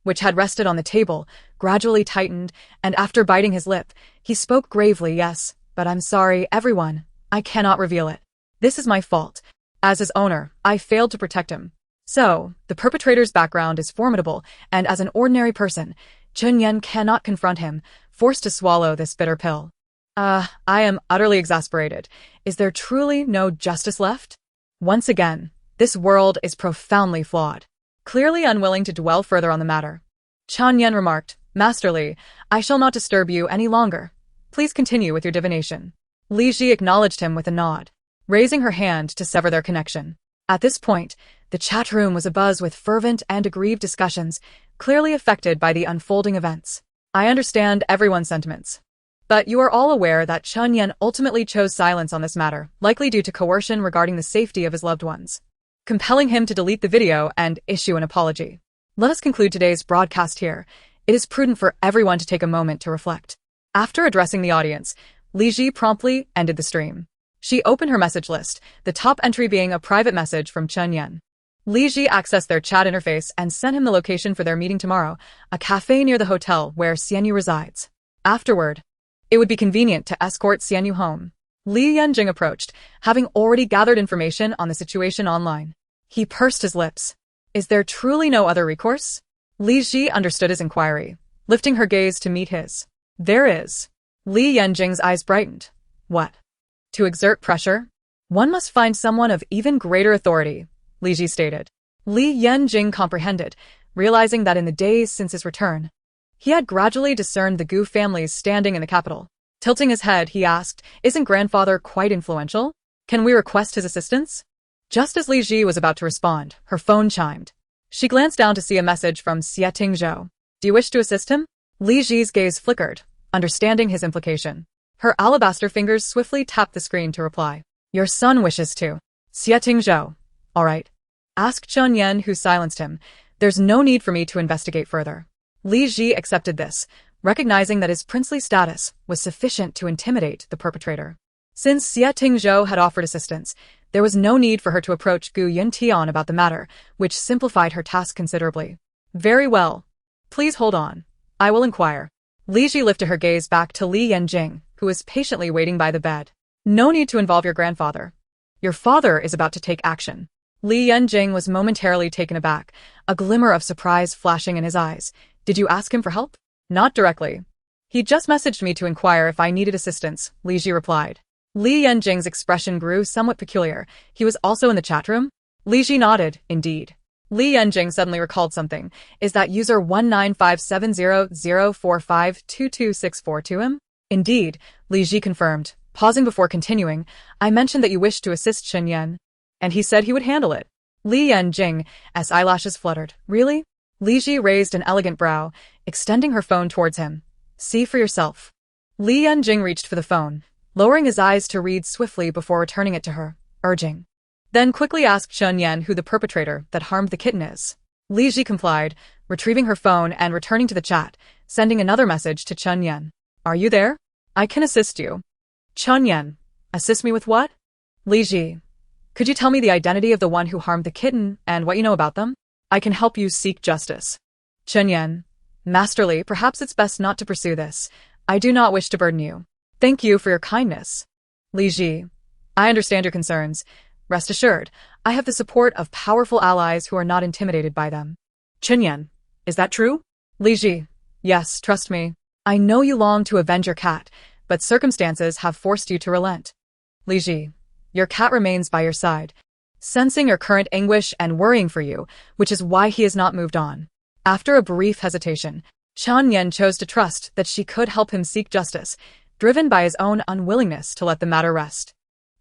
which had rested on the table, gradually tightened, and after biting his lip, he spoke gravely, yes, but I'm sorry, everyone. I cannot reveal it. This is my fault. As his owner, I failed to protect him. So, the perpetrator's background is formidable, and as an ordinary person, Chun Yan cannot confront him, forced to swallow this bitter pill. I am utterly exasperated. Is there truly no justice left? Once again, this world is profoundly flawed. Clearly unwilling to dwell further on the matter, Chun Yan remarked, Master Li, I shall not disturb you any longer. Please continue with your divination. Li Ji acknowledged him with a nod, raising her hand to sever their connection. At this point, the chat room was abuzz with fervent and aggrieved discussions, clearly affected by the unfolding events. I understand everyone's sentiments, but you are all aware that Chun Yan ultimately chose silence on this matter, likely due to coercion regarding the safety of his loved ones, compelling him to delete the video and issue an apology. Let us conclude today's broadcast here. It is prudent for everyone to take a moment to reflect. After addressing the audience, Li Ji promptly ended the stream. She opened her message list, the top entry being a private message from Chun Yan. Li Ji accessed their chat interface and sent him the location for their meeting tomorrow, a cafe near the hotel where Xianyu resides. Afterward, it would be convenient to escort Xianyu home. Li Yanjing approached, having already gathered information on the situation online. He pursed his lips. Is there truly no other recourse? Li Ji understood his inquiry, lifting her gaze to meet his. There is. Li Yanjing's eyes brightened. What? To exert pressure? One must find someone of even greater authority, Li Ji stated. Li Yanjing comprehended, realizing that in the days since his return, he had gradually discerned the Gu family's standing in the capital. Tilting his head, he asked, Isn't grandfather quite influential? Can we request his assistance? Just as Li Ji was about to respond, her phone chimed. She glanced down to see a message from Xie Tingzhou. Do you wish to assist him? Li Ji's gaze flickered, understanding his implication. Her alabaster fingers swiftly tapped the screen to reply. Your son wishes to. Xie Tingzhou. All right. Ask Chun Yan, who silenced him. There's no need for me to investigate further. Li Ji accepted this, recognizing that his princely status was sufficient to intimidate the perpetrator. Since Xie Tingzhou had offered assistance, there was no need for her to approach Gu Yuntian about the matter, which simplified her task considerably. Very well. Please hold on. I will inquire. Li Ji lifted her gaze back to Li Yanjing, who was patiently waiting by the bed. No need to involve your grandfather. Your father is about to take action. Li Yanjing was momentarily taken aback, a glimmer of surprise flashing in his eyes. Did you ask him for help? Not directly. He just messaged me to inquire if I needed assistance, Li Ji replied. Li Yanjing's expression grew somewhat peculiar. He was also in the chat room? Li Ji nodded, indeed. Li Yanjing suddenly recalled something. Is that user 19570045226 to him? Indeed, Li Ji confirmed. Pausing before continuing, I mentioned that you wished to assist Chen Yan, and he said he would handle it. Li Yanjing's eyelashes fluttered. Really? Li Ji raised an elegant brow, extending her phone towards him. See for yourself. Li Yanjing reached for the phone, lowering his eyes to read swiftly before returning it to her, urging. Then quickly asked Chen Yan who the perpetrator that harmed the kitten is. Li Ji complied, retrieving her phone and returning to the chat, sending another message to Chen Yan. Are you there? I can assist you. Chen Yan. Assist me with what? Li Ji. Could you tell me the identity of the one who harmed the kitten and what you know about them? I can help you seek justice. Chen Yan. Masterly, perhaps it's best not to pursue this. I do not wish to burden you. Thank you for your kindness. Li Ji. I understand your concerns. Rest assured, I have the support of powerful allies who are not intimidated by them. Chen Yan. Is that true? Li Ji. Yes, trust me. I know you long to avenge your cat, but circumstances have forced you to relent. Li Ji. Your cat remains by your side, sensing your current anguish and worrying for you, which is why he has not moved on. After a brief hesitation, Chen Yan chose to trust that she could help him seek justice, driven by his own unwillingness to let the matter rest.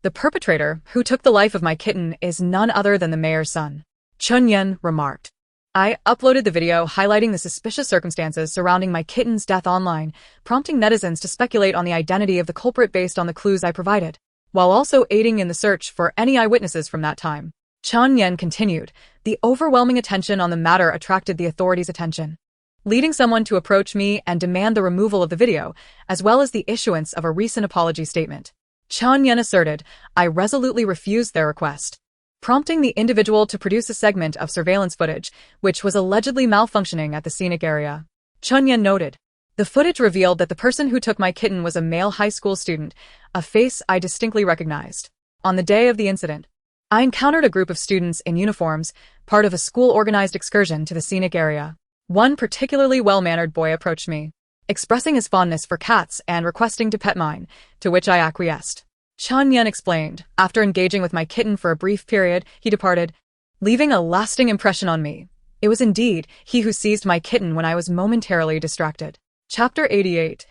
The perpetrator, who took the life of my kitten, is none other than the mayor's son, Chen Yan remarked. I uploaded the video highlighting the suspicious circumstances surrounding my kitten's death online, prompting netizens to speculate on the identity of the culprit based on the clues I provided, while also aiding in the search for any eyewitnesses from that time. Chen Yan continued. The overwhelming attention on the matter attracted the authorities' attention, leading someone to approach me and demand the removal of the video, as well as the issuance of a recent apology statement. Chen Yan asserted, I resolutely refused their request, prompting the individual to produce a segment of surveillance footage, which was allegedly malfunctioning at the scenic area. Chen Yan noted. The footage revealed that the person who took my kitten was a male high school student, a face I distinctly recognized. On the day of the incident, I encountered a group of students in uniforms, part of a school-organized excursion to the scenic area. One particularly well-mannered boy approached me, expressing his fondness for cats and requesting to pet mine, to which I acquiesced. Chen Yan explained. After engaging with my kitten for a brief period, he departed, leaving a lasting impression on me. It was indeed he who seized my kitten when I was momentarily distracted. Chapter 88.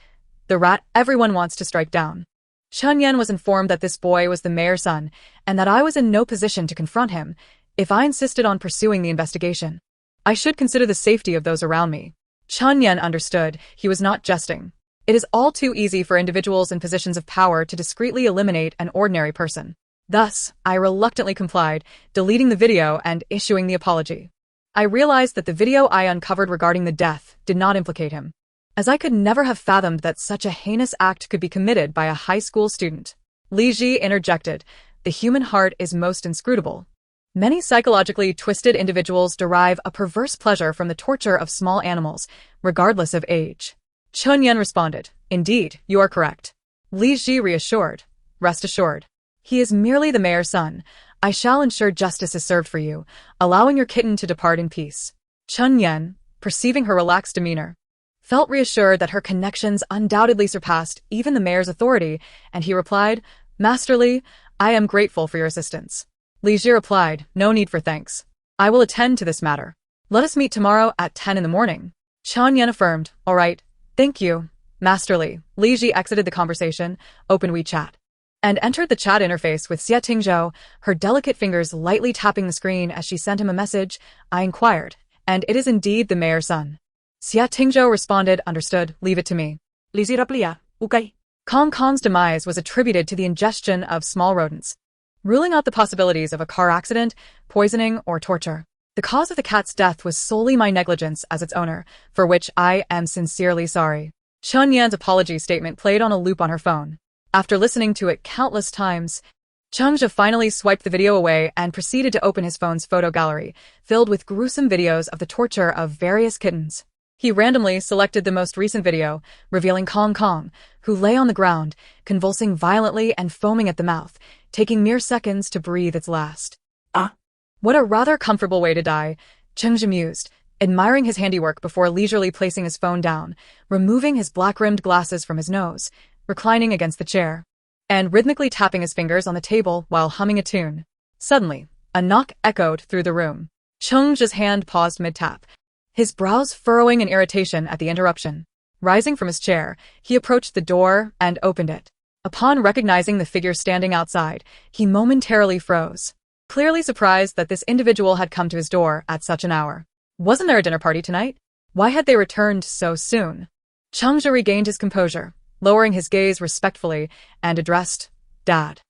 The rat everyone wants to strike down. Chen Yan was informed that this boy was the mayor's son, and that I was in no position to confront him if I insisted on pursuing the investigation. I should consider the safety of those around me. Chen Yan understood he was not jesting. It is all too easy for individuals in positions of power to discreetly eliminate an ordinary person. Thus, I reluctantly complied, deleting the video and issuing the apology. I realized that the video I uncovered regarding the death did not implicate him, as I could never have fathomed that such a heinous act could be committed by a high school student. Li Ji interjected, the human heart is most inscrutable. Many psychologically twisted individuals derive a perverse pleasure from the torture of small animals, regardless of age. Chen Yan responded, indeed, you are correct. Li Ji reassured, rest assured. He is merely the mayor's son. I shall ensure justice is served for you, allowing your kitten to depart in peace. Chen Yan, perceiving her relaxed demeanor, felt reassured that her connections undoubtedly surpassed even the mayor's authority, and he replied, Masterly, I am grateful for your assistance. Li Ji replied, no need for thanks. I will attend to this matter. Let us meet tomorrow at 10 in the morning. Chen Yan affirmed, all right, thank you. Masterly, Li Ji exited the conversation, opened WeChat, and entered the chat interface with Xie Tingzhou, her delicate fingers lightly tapping the screen as she sent him a message. I inquired, and it is indeed the mayor's son. Xie Tingzhou responded, understood, leave it to me. Li Ji replia, okay. Kong Kong's demise was attributed to the ingestion of small rodents, ruling out the possibilities of a car accident, poisoning, or torture. The cause of the cat's death was solely my negligence as its owner, for which I am sincerely sorry. Chen Yan's apology statement played on a loop on her phone. After listening to it countless times, Chengzhe finally swiped the video away and proceeded to open his phone's photo gallery, filled with gruesome videos of the torture of various kittens. He randomly selected the most recent video, revealing Kong Kong, who lay on the ground, convulsing violently and foaming at the mouth, taking mere seconds to breathe its last. What a rather comfortable way to die, Chengzhi mused, admiring his handiwork before leisurely placing his phone down, removing his black-rimmed glasses from his nose, reclining against the chair, and rhythmically tapping his fingers on the table while humming a tune. Suddenly, a knock echoed through the room. Chengzhi's hand paused mid-tap, his brows furrowing in irritation at the interruption. Rising from his chair, he approached the door and opened it. Upon recognizing the figure standing outside, he momentarily froze, clearly surprised that this individual had come to his door at such an hour. Wasn't there a dinner party tonight? Why had they returned so soon? Chengzhi regained his composure, lowering his gaze respectfully, and addressed, Dad.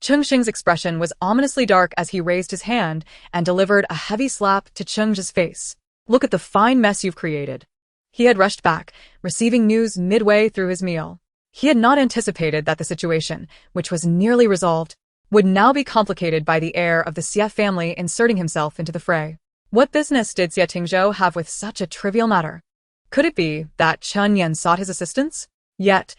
Chengxing's expression was ominously dark as he raised his hand and delivered a heavy slap to Chengzhi's face. Look at the fine mess you've created. He had rushed back, receiving news midway through his meal. He had not anticipated that the situation, which was nearly resolved, would now be complicated by the heir of the Xie family inserting himself into the fray. What business did Xie Tingzhou have with such a trivial matter? Could it be that Chen Yan sought his assistance? Yet,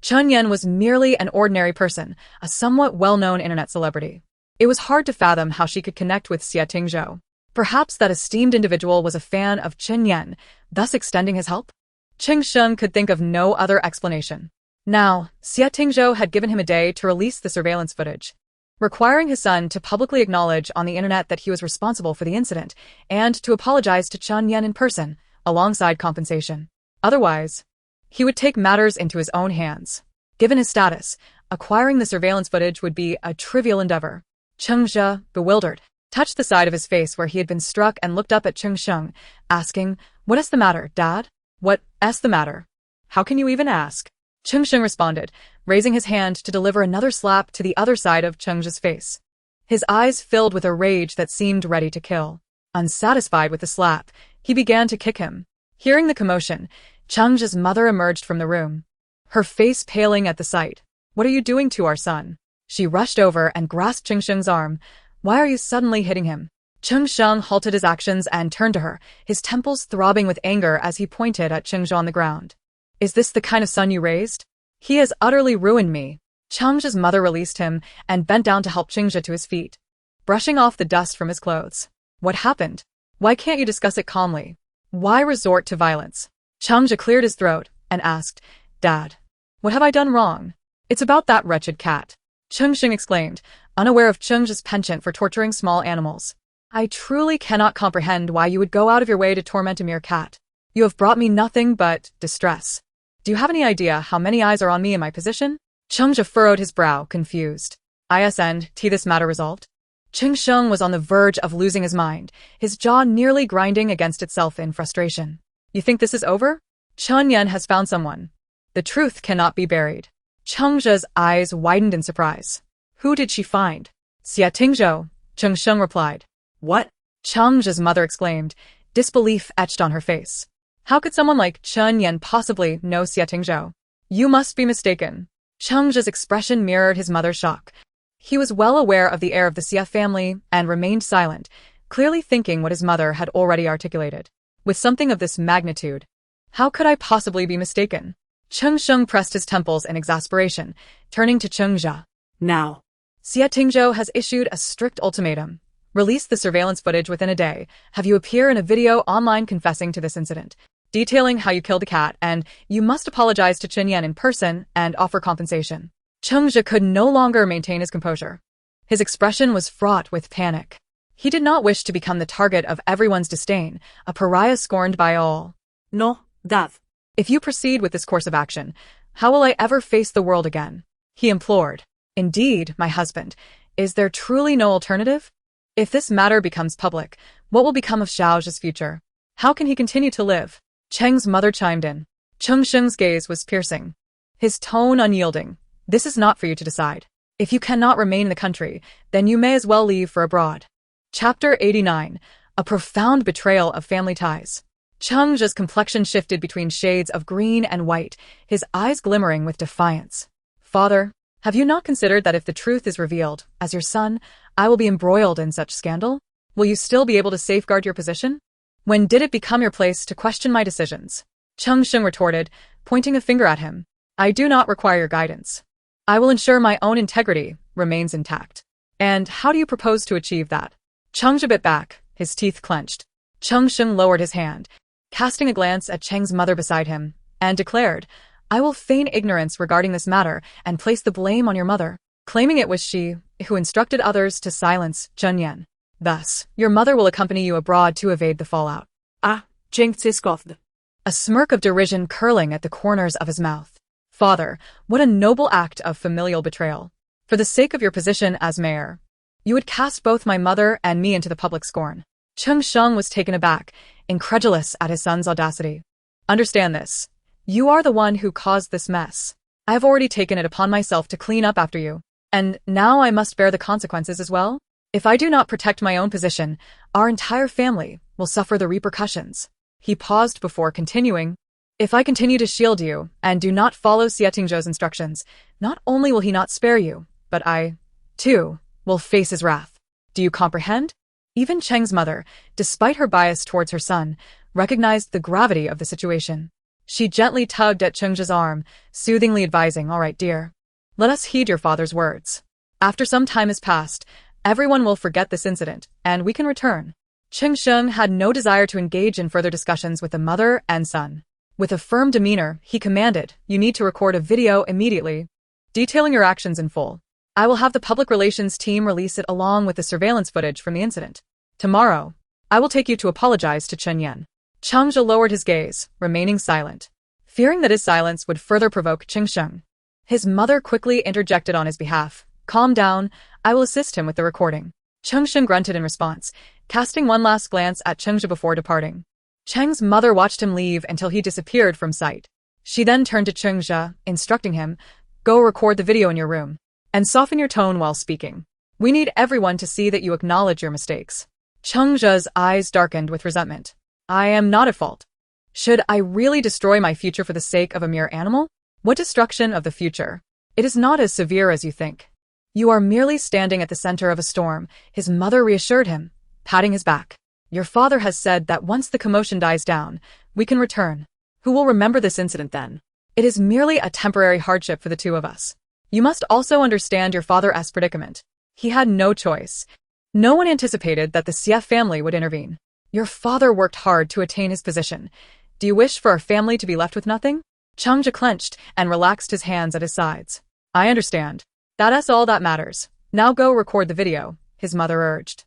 Chen Yan was merely an ordinary person, a somewhat well-known internet celebrity. It was hard to fathom how she could connect with Xie Tingzhou. Perhaps that esteemed individual was a fan of Chen Yan, thus extending his help? Cheng Sheng could think of no other explanation. Now, Xie Tingzhou had given him a day to release the surveillance footage, requiring his son to publicly acknowledge on the internet that he was responsible for the incident and to apologize to Chen Yan in person, alongside compensation. Otherwise, he would take matters into his own hands. Given his status, acquiring the surveillance footage would be a trivial endeavor. Chengzhi, bewildered, touched the side of his face where he had been struck and looked up at Cheng Sheng, asking, What is the matter, Dad? What's the matter? How can you even ask? Cheng Sheng responded, raising his hand to deliver another slap to the other side of Chengzhi's face. His eyes filled with a rage that seemed ready to kill. Unsatisfied with the slap, he began to kick him. Hearing the commotion, Chengzhi's mother emerged from the room, her face paling at the sight. What are you doing to our son? She rushed over and grasped Cheng Sheng's arm. Why are you suddenly hitting him? Cheng Sheng halted his actions and turned to her, his temples throbbing with anger as he pointed at Chengzhi on the ground. Is this the kind of son you raised? He has utterly ruined me. Chengzhi's mother released him and bent down to help Chengzhi to his feet, brushing off the dust from his clothes. What happened? Why can't you discuss it calmly? Why resort to violence? Chengzhi cleared his throat and asked, Dad, what have I done wrong? It's about that wretched cat. Cheng Sheng exclaimed, unaware of Chengzhi's penchant for torturing small animals. I truly cannot comprehend why you would go out of your way to torment a mere cat. You have brought me nothing but distress. Do you have any idea how many eyes are on me in my position? Chengzhi furrowed his brow, confused. Isn't this matter resolved? Cheng Sheng was on the verge of losing his mind, his jaw nearly grinding against itself in frustration. You think this is over? Chen Yan has found someone. The truth cannot be buried. Chengzhi's eyes widened in surprise. Who did she find? Xie Tingzhou, Cheng Sheng replied. What? Chengzhi's mother exclaimed, disbelief etched on her face. How could someone like Chen Yan possibly know Xie Tingzhou? You must be mistaken. Chengzhi's expression mirrored his mother's shock. He was well aware of the heir of the Xie family and remained silent, clearly thinking what his mother had already articulated. With something of this magnitude, how could I possibly be mistaken? Cheng Sheng pressed his temples in exasperation, turning to Chengzhi. Now. Xie Tingzhou has issued a strict ultimatum. Release the surveillance footage within a day, have you appear in a video online confessing to this incident, detailing how you killed the cat, and you must apologize to Chen Yan in person and offer compensation. Chengzhi could no longer maintain his composure. His expression was fraught with panic. He did not wish to become the target of everyone's disdain, a pariah scorned by all. No, Dad. If you proceed with this course of action, how will I ever face the world again? He implored. Indeed, my husband, is there truly no alternative? If this matter becomes public, what will become of Xiaozhi's future? How can he continue to live? Cheng's mother chimed in. Cheng Sheng's gaze was piercing, his tone unyielding. This is not for you to decide. If you cannot remain in the country, then you may as well leave for abroad. Chapter 89. A profound betrayal of family ties. Chengzhi's complexion shifted between shades of green and white, his eyes glimmering with defiance. Father, have you not considered that if the truth is revealed, as your son, I will be embroiled in such scandal? Will you still be able to safeguard your position? When did it become your place to question my decisions? Cheng Sheng retorted, pointing a finger at him. I do not require your guidance. I will ensure my own integrity remains intact. And how do you propose to achieve that? Chengzhi bit back, his teeth clenched. Cheng Sheng lowered his hand, casting a glance at Cheng's mother beside him, and declared, I will feign ignorance regarding this matter and place the blame on your mother, claiming it was she who instructed others to silence Chen Yan. Thus, your mother will accompany you abroad to evade the fallout. Ah, Cheng scoffed. A smirk of derision curling at the corners of his mouth. Father, what a noble act of familial betrayal. For the sake of your position as mayor, you would cast both my mother and me into the public scorn. Cheng Sheng was taken aback, incredulous at his son's audacity. Understand this. You are the one who caused this mess. I have already taken it upon myself to clean up after you, and now I must bear the consequences as well? If I do not protect my own position, our entire family will suffer the repercussions. He paused before continuing. If I continue to shield you and do not follow Xie Tingzhou's instructions, not only will he not spare you, but I, too, will face his wrath. Do you comprehend? Even Cheng's mother, despite her bias towards her son, recognized the gravity of the situation. She gently tugged at Chengzhi's arm, soothingly advising, all right, dear. Let us heed your father's words. After some time has passed, everyone will forget this incident, and we can return. Cheng Sheng had no desire to engage in further discussions with the mother and son. With a firm demeanor, he commanded, you need to record a video immediately, detailing your actions in full. I will have the public relations team release it along with the surveillance footage from the incident. Tomorrow, I will take you to apologize to Chen Yan. Chengzhi lowered his gaze, remaining silent, fearing that his silence would further provoke Cheng Sheng. His mother quickly interjected on his behalf. Calm down, I will assist him with the recording. Cheng Sheng grunted in response, casting one last glance at Chengzhi before departing. Cheng's mother watched him leave until he disappeared from sight. She then turned to Chengzhi, instructing him, go record the video in your room, and soften your tone while speaking. We need everyone to see that you acknowledge your mistakes. Chengzhi's eyes darkened with resentment. I am not at fault. Should I really destroy my future for the sake of a mere animal? What destruction of the future? It is not as severe as you think. You are merely standing at the center of a storm, his mother reassured him, patting his back. Your father has said that once the commotion dies down, we can return. Who will remember this incident then? It is merely a temporary hardship for the two of us. You must also understand your father's predicament. He had no choice. No one anticipated that the Xie family would intervene. Your father worked hard to attain his position. Do you wish for our family to be left with nothing? Chengzhi clenched and relaxed his hands at his sides. I understand. That's all that matters. Now go record the video, his mother urged.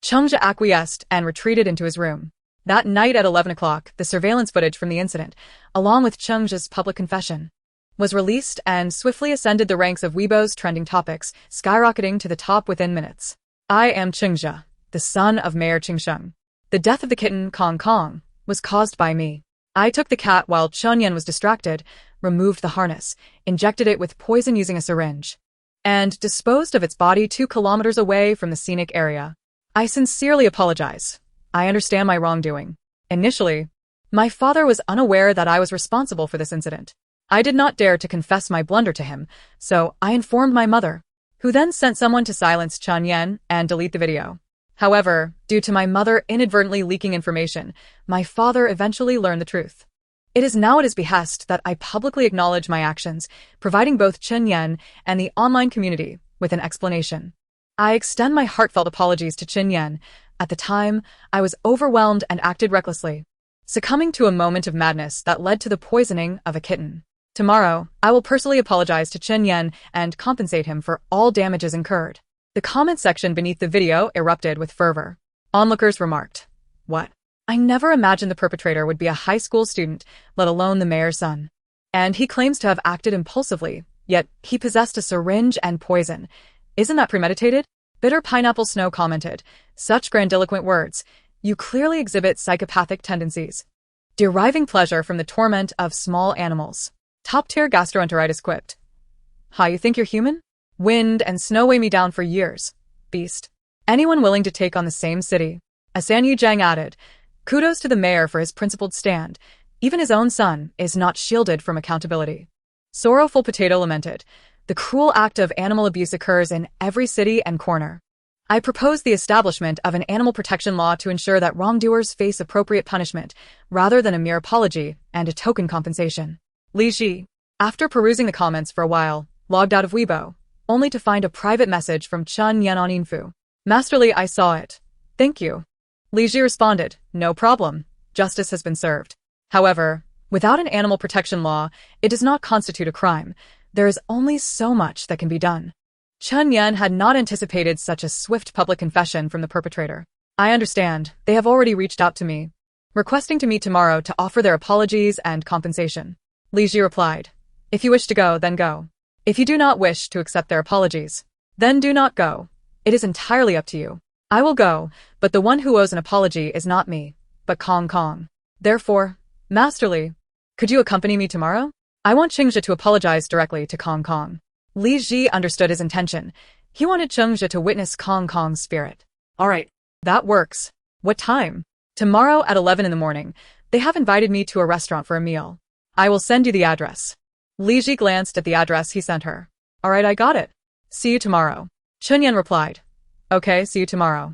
Chengzhi acquiesced and retreated into his room. That night at 11 o'clock, the surveillance footage from the incident, along with Chengzhi's public confession, was released and swiftly ascended the ranks of Weibo's trending topics, skyrocketing to the top within minutes. I am Chengzhi, the son of Mayor Cheng Sheng. The death of the kitten, Kong Kong, was caused by me. I took the cat while Chen Yan was distracted, removed the harness, injected it with poison using a syringe, and disposed of its body 2 kilometers away from the scenic area. I sincerely apologize. I understand my wrongdoing. Initially, my father was unaware that I was responsible for this incident. I did not dare to confess my blunder to him, so I informed my mother, who then sent someone to silence Chen Yan and delete the video. However, due to my mother inadvertently leaking information, my father eventually learned the truth. It is now at his behest that I publicly acknowledge my actions, providing both Chen Yan and the online community with an explanation. I extend my heartfelt apologies to Chen Yan. At the time, I was overwhelmed and acted recklessly, succumbing to a moment of madness that led to the poisoning of a kitten. Tomorrow, I will personally apologize to Chen Yan and compensate him for all damages incurred. The comment section beneath the video erupted with fervor. Onlookers remarked, what? I never imagined the perpetrator would be a high school student, let alone the mayor's son. And he claims to have acted impulsively, yet he possessed a syringe and poison. Isn't that premeditated? Bitter Pineapple Snow commented, such grandiloquent words. You clearly exhibit psychopathic tendencies, deriving pleasure from the torment of small animals. Top-tier gastroenteritis quipped. Ha, you think you're human? Wind and snow weigh me down for years, beast. Anyone willing to take on the same city? Asan Yu Zhang added, kudos to the mayor for his principled stand. Even his own son is not shielded from accountability. Sorrowful Potato lamented, the cruel act of animal abuse occurs in every city and corner. I propose the establishment of an animal protection law to ensure that wrongdoers face appropriate punishment, rather than a mere apology and a token compensation. Li Ji, after perusing the comments for a while, logged out of Weibo, only to find a private message from Chen Yan on Infu. Masterly, I saw it. Thank you. Li Ji responded, no problem. Justice has been served. However, without an animal protection law, it does not constitute a crime. There is only so much that can be done. Chen Yan had not anticipated such a swift public confession from the perpetrator. I understand. They have already reached out to me, requesting to meet tomorrow to offer their apologies and compensation. Li Ji replied, if you wish to go, then go. If you do not wish to accept their apologies, then do not go. It is entirely up to you. I will go, but the one who owes an apology is not me, but Kong Kong. Therefore, Master Li, could you accompany me tomorrow? I want Qingzhe to apologize directly to Kong Kong. Li Ji understood his intention. He wanted Qingzhe to witness Kong Kong's spirit. All right. That works. What time? Tomorrow at 11 in the morning. They have invited me to a restaurant for a meal. I will send you the address. Li Ji glanced at the address he sent her. All right, I got it. See you tomorrow. Chunyan replied. Okay, see you tomorrow.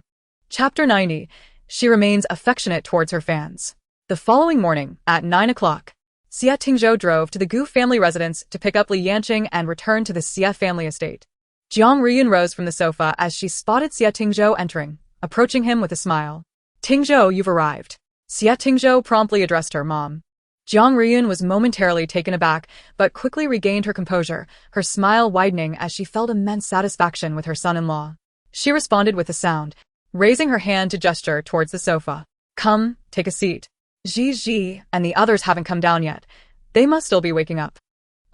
Chapter 90. She remains affectionate towards her fans. The following morning, at 9 o'clock, Xia Tingzhou drove to the Gu family residence to pick up Li Yanqing and return to the Xia family estate. Jiang Riyun rose from the sofa as she spotted Xia Tingzhou entering, approaching him with a smile. Tingzhou, you've arrived. Xia Tingzhou promptly addressed her mom. Jiang Riyun was momentarily taken aback, but quickly regained her composure, her smile widening as she felt immense satisfaction with her son-in-law. She responded with a sound, raising her hand to gesture towards the sofa. Come, take a seat. Ji and the others haven't come down yet. They must still be waking up.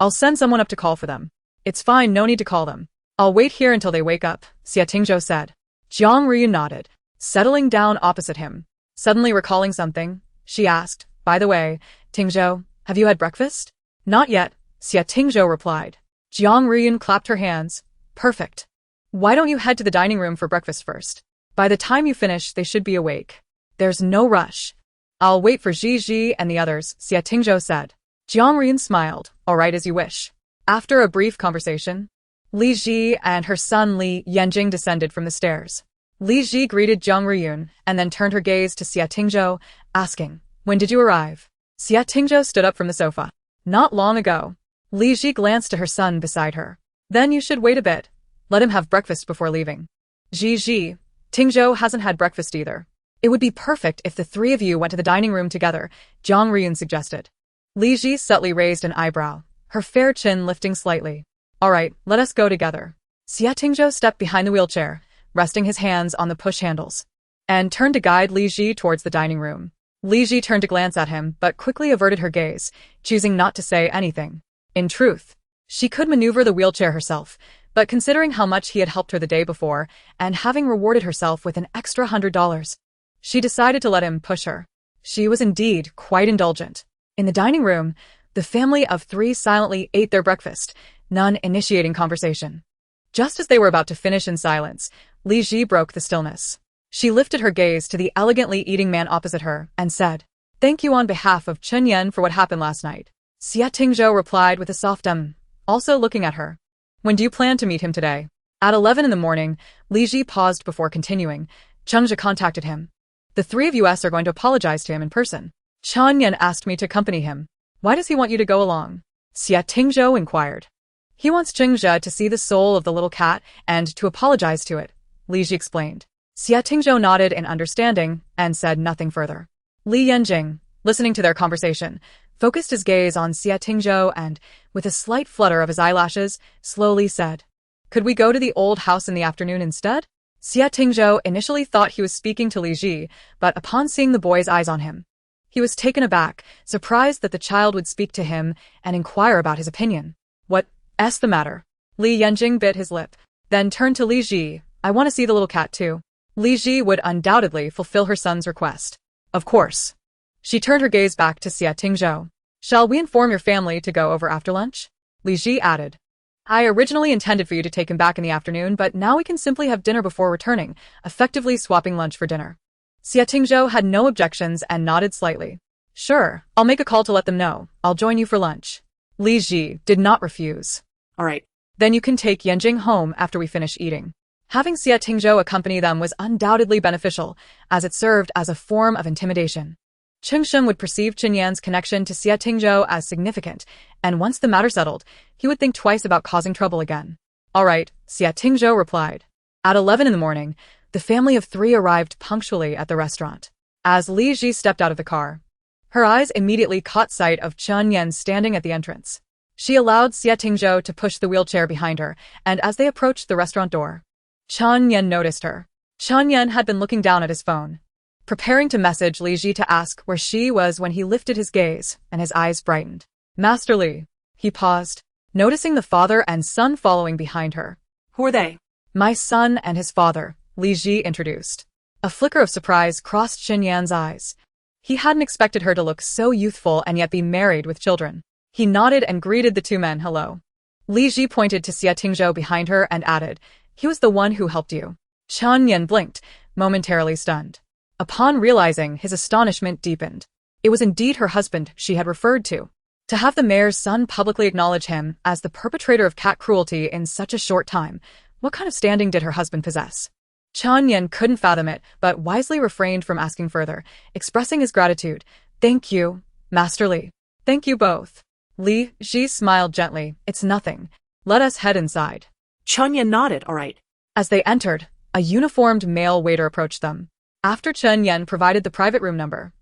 I'll send someone up to call for them. It's fine, no need to call them. I'll wait here until they wake up, Xia Tingzhou said. Jiang Riyun nodded, settling down opposite him. Suddenly recalling something, she asked, by the way, Tingzhou, have you had breakfast? Not yet, Xia Tingzhou replied. Jiang Riyun clapped her hands. Perfect. Why don't you head to the dining room for breakfast first? By the time you finish, they should be awake. There's no rush. I'll wait for Ji and the others, Xia Tingzhou said. Jiang Riyun smiled. All right, as you wish. After a brief conversation, Li Ji and her son Li Yanjing descended from the stairs. Li Ji greeted Jiang Riyun and then turned her gaze to Xia Tingzhou, asking, when did you arrive? Xia Tingzhou stood up from the sofa. Not long ago. Li Ji glanced to her son beside her. Then you should wait a bit. Let him have breakfast before leaving. Ji, Tingzhou hasn't had breakfast either. It would be perfect if the three of you went to the dining room together, Jiang Riyun suggested. Li Ji subtly raised an eyebrow, her fair chin lifting slightly. All right, let us go together. Xia Tingzhou stepped behind the wheelchair, resting his hands on the push handles, and turned to guide Li Ji towards the dining room. Li Ji turned to glance at him, but quickly averted her gaze, choosing not to say anything. In truth, she could maneuver the wheelchair herself, but considering how much he had helped her the day before, and having rewarded herself with an extra $100, she decided to let him push her. She was indeed quite indulgent. In the dining room, the family of three silently ate their breakfast, none initiating conversation. Just as they were about to finish in silence, Li Ji broke the stillness. She lifted her gaze to the elegantly eating man opposite her and said, Thank you on behalf of Chen Yan for what happened last night. Xia Tingzhou replied with a soft also looking at her. When do you plan to meet him today? At 11 in the morning, Li Ji paused before continuing. Chengzhe contacted him. The three of us are going to apologize to him in person. Chen Yan asked me to accompany him. Why does he want you to go along? Xia Tingzhou inquired. He wants Qingzhe to see the soul of the little cat and to apologize to it, Li Ji explained. Xia Tingzhou nodded in understanding and said nothing further. Li Yanjing, listening to their conversation, focused his gaze on Xia Tingzhou and, with a slight flutter of his eyelashes, slowly said, Could we go to the old house in the afternoon instead? Xia Tingzhou initially thought he was speaking to Li Ji, but upon seeing the boy's eyes on him, he was taken aback, surprised that the child would speak to him and inquire about his opinion. What's the matter? Li Yanjing bit his lip, then turned to Li Ji. I want to see the little cat too. Li Ji would undoubtedly fulfill her son's request. Of course. She turned her gaze back to Xia Tingzhou. Shall we inform your family to go over after lunch? Li Ji added. I originally intended for you to take him back in the afternoon, but now we can simply have dinner before returning, effectively swapping lunch for dinner. Xia Tingzhou had no objections and nodded slightly. Sure, I'll make a call to let them know. I'll join you for lunch. Li Ji did not refuse. All right. Then you can take Yanjing home after we finish eating. Having Xia Tingzhou accompany them was undoubtedly beneficial, as it served as a form of intimidation. Chengsheng would perceive Qinyan's connection to Xia Tingzhou as significant, and once the matter settled, he would think twice about causing trouble again. All right, Xia Tingzhou replied. At 11 in the morning, The family of 3 arrived punctually at the restaurant. As Li Ji stepped out of the car, her eyes immediately caught sight of Chen Yan standing at the entrance. She allowed Xie Tingzhou to push the wheelchair behind her, and as they approached the restaurant door, Chen Yan noticed her. Chen Yan had been looking down at his phone, preparing to message Li Ji to ask where she was when he lifted his gaze, and his eyes brightened. Master Li. He paused, noticing the father and son following behind her. Who are they? My son and his father, Li Ji introduced. A flicker of surprise crossed Chen Yan's eyes. He hadn't expected her to look so youthful and yet be married with children. He nodded and greeted the 2 men hello. Li Ji pointed to Xie Tingzhou behind her and added, he was the one who helped you. Chen Yan blinked, momentarily stunned. Upon realizing, his astonishment deepened. It was indeed her husband she had referred to. To have the mayor's son publicly acknowledge him as the perpetrator of cat cruelty in such a short time, what kind of standing did her husband possess? Chen Yan couldn't fathom it, but wisely refrained from asking further, expressing his gratitude. Thank you, Master Li. Thank you both. Li Ji smiled gently. It's nothing. Let us head inside. Chen Yan nodded, all right. As they entered, a uniformed male waiter approached them. After Chen Yan provided the private room number,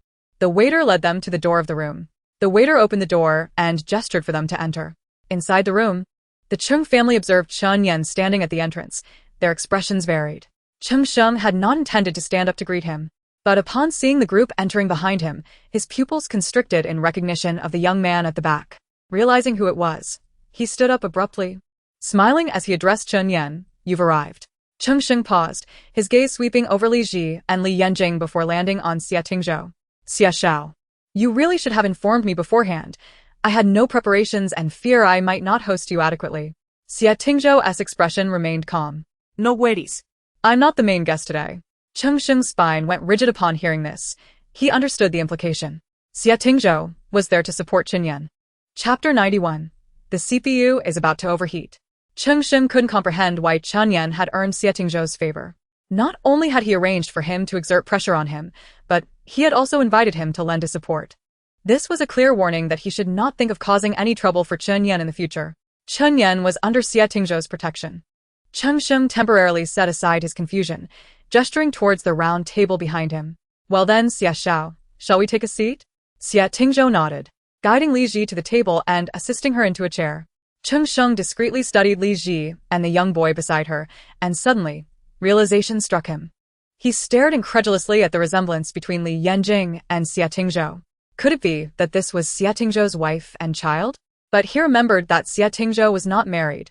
the waiter led them to the door of the room. The waiter opened the door and gestured for them to enter. Inside the room, the Chung family observed Chen Yan standing at the entrance. Their expressions varied. Chung Sheng had not intended to stand up to greet him, but upon seeing the group entering behind him, his pupils constricted in recognition of the young man at the back. Realizing who it was, he stood up abruptly, smiling as he addressed Chen Yan. You've arrived. Chung Sheng paused, his gaze sweeping over Li Ji and Li Yanjing before landing on Xie Tingzhou. Xie Shao. You really should have informed me beforehand. I had no preparations and fear I might not host you adequately. Xie Tingzhou's expression remained calm. No worries. I'm not the main guest today. Chung Sheng's spine went rigid upon hearing this. He understood the implication. Xie Tingzhou was there to support Chen Yan. Chapter 91. The CPU is about to overheat. Chung Sheng couldn't comprehend why Chen Yan had earned Xie Tingzhou's favor. Not only had he arranged for him to exert pressure on him, but he had also invited him to lend his support. This was a clear warning that he should not think of causing any trouble for Chen Yan in the future. Chen Yan was under Xie Tingzhou's protection. Chung Sheng temporarily set aside his confusion, gesturing towards the round table behind him. Well then, Xie Shao, shall we take a seat? Xie Tingzhou nodded, guiding Li Ji to the table and assisting her into a chair. Chung Sheng discreetly studied Li Ji and the young boy beside her, and suddenly, realization struck him. He stared incredulously at the resemblance between Li Yanjing and Xie Tingzhou. Could it be that this was Xie Tingzhou's wife and child? But he remembered that Xie Tingzhou was not married.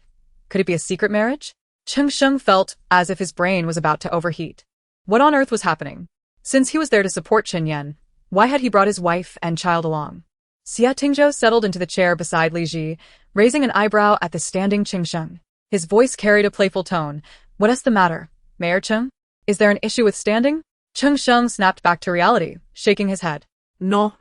Could it be a secret marriage? Chung Sheng felt as if his brain was about to overheat. What on earth was happening? Since he was there to support Chen Yan, why had he brought his wife and child along? Xie Tingzhou settled into the chair beside Li Ji, raising an eyebrow at the standing Chung Sheng. His voice carried a playful tone. What is the matter, Mayor Chung? Is there an issue with standing? Chung Sheng snapped back to reality, shaking his head. No.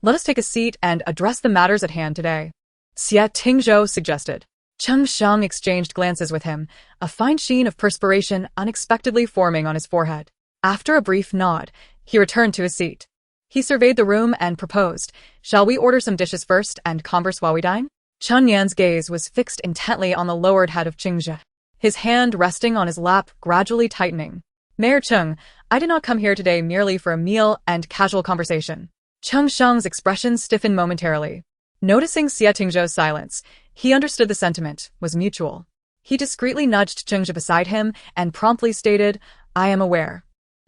Let us take a seat and address the matters at hand today, Xie Tingzhou suggested. Chung Sheng exchanged glances with him, a fine sheen of perspiration unexpectedly forming on his forehead. After a brief nod, he returned to his seat. He surveyed the room and proposed, shall we order some dishes first and converse while we dine? Chen Yan's gaze was fixed intently on the lowered head of Qingzhe, his hand resting on his lap gradually tightening. Mayor Chung, I did not come here today merely for a meal and casual conversation. Chung Sheng's expression stiffened momentarily. Noticing Xie Tingzhou's silence, he understood the sentiment was mutual. He discreetly nudged Qingzhe beside him and promptly stated, I am aware.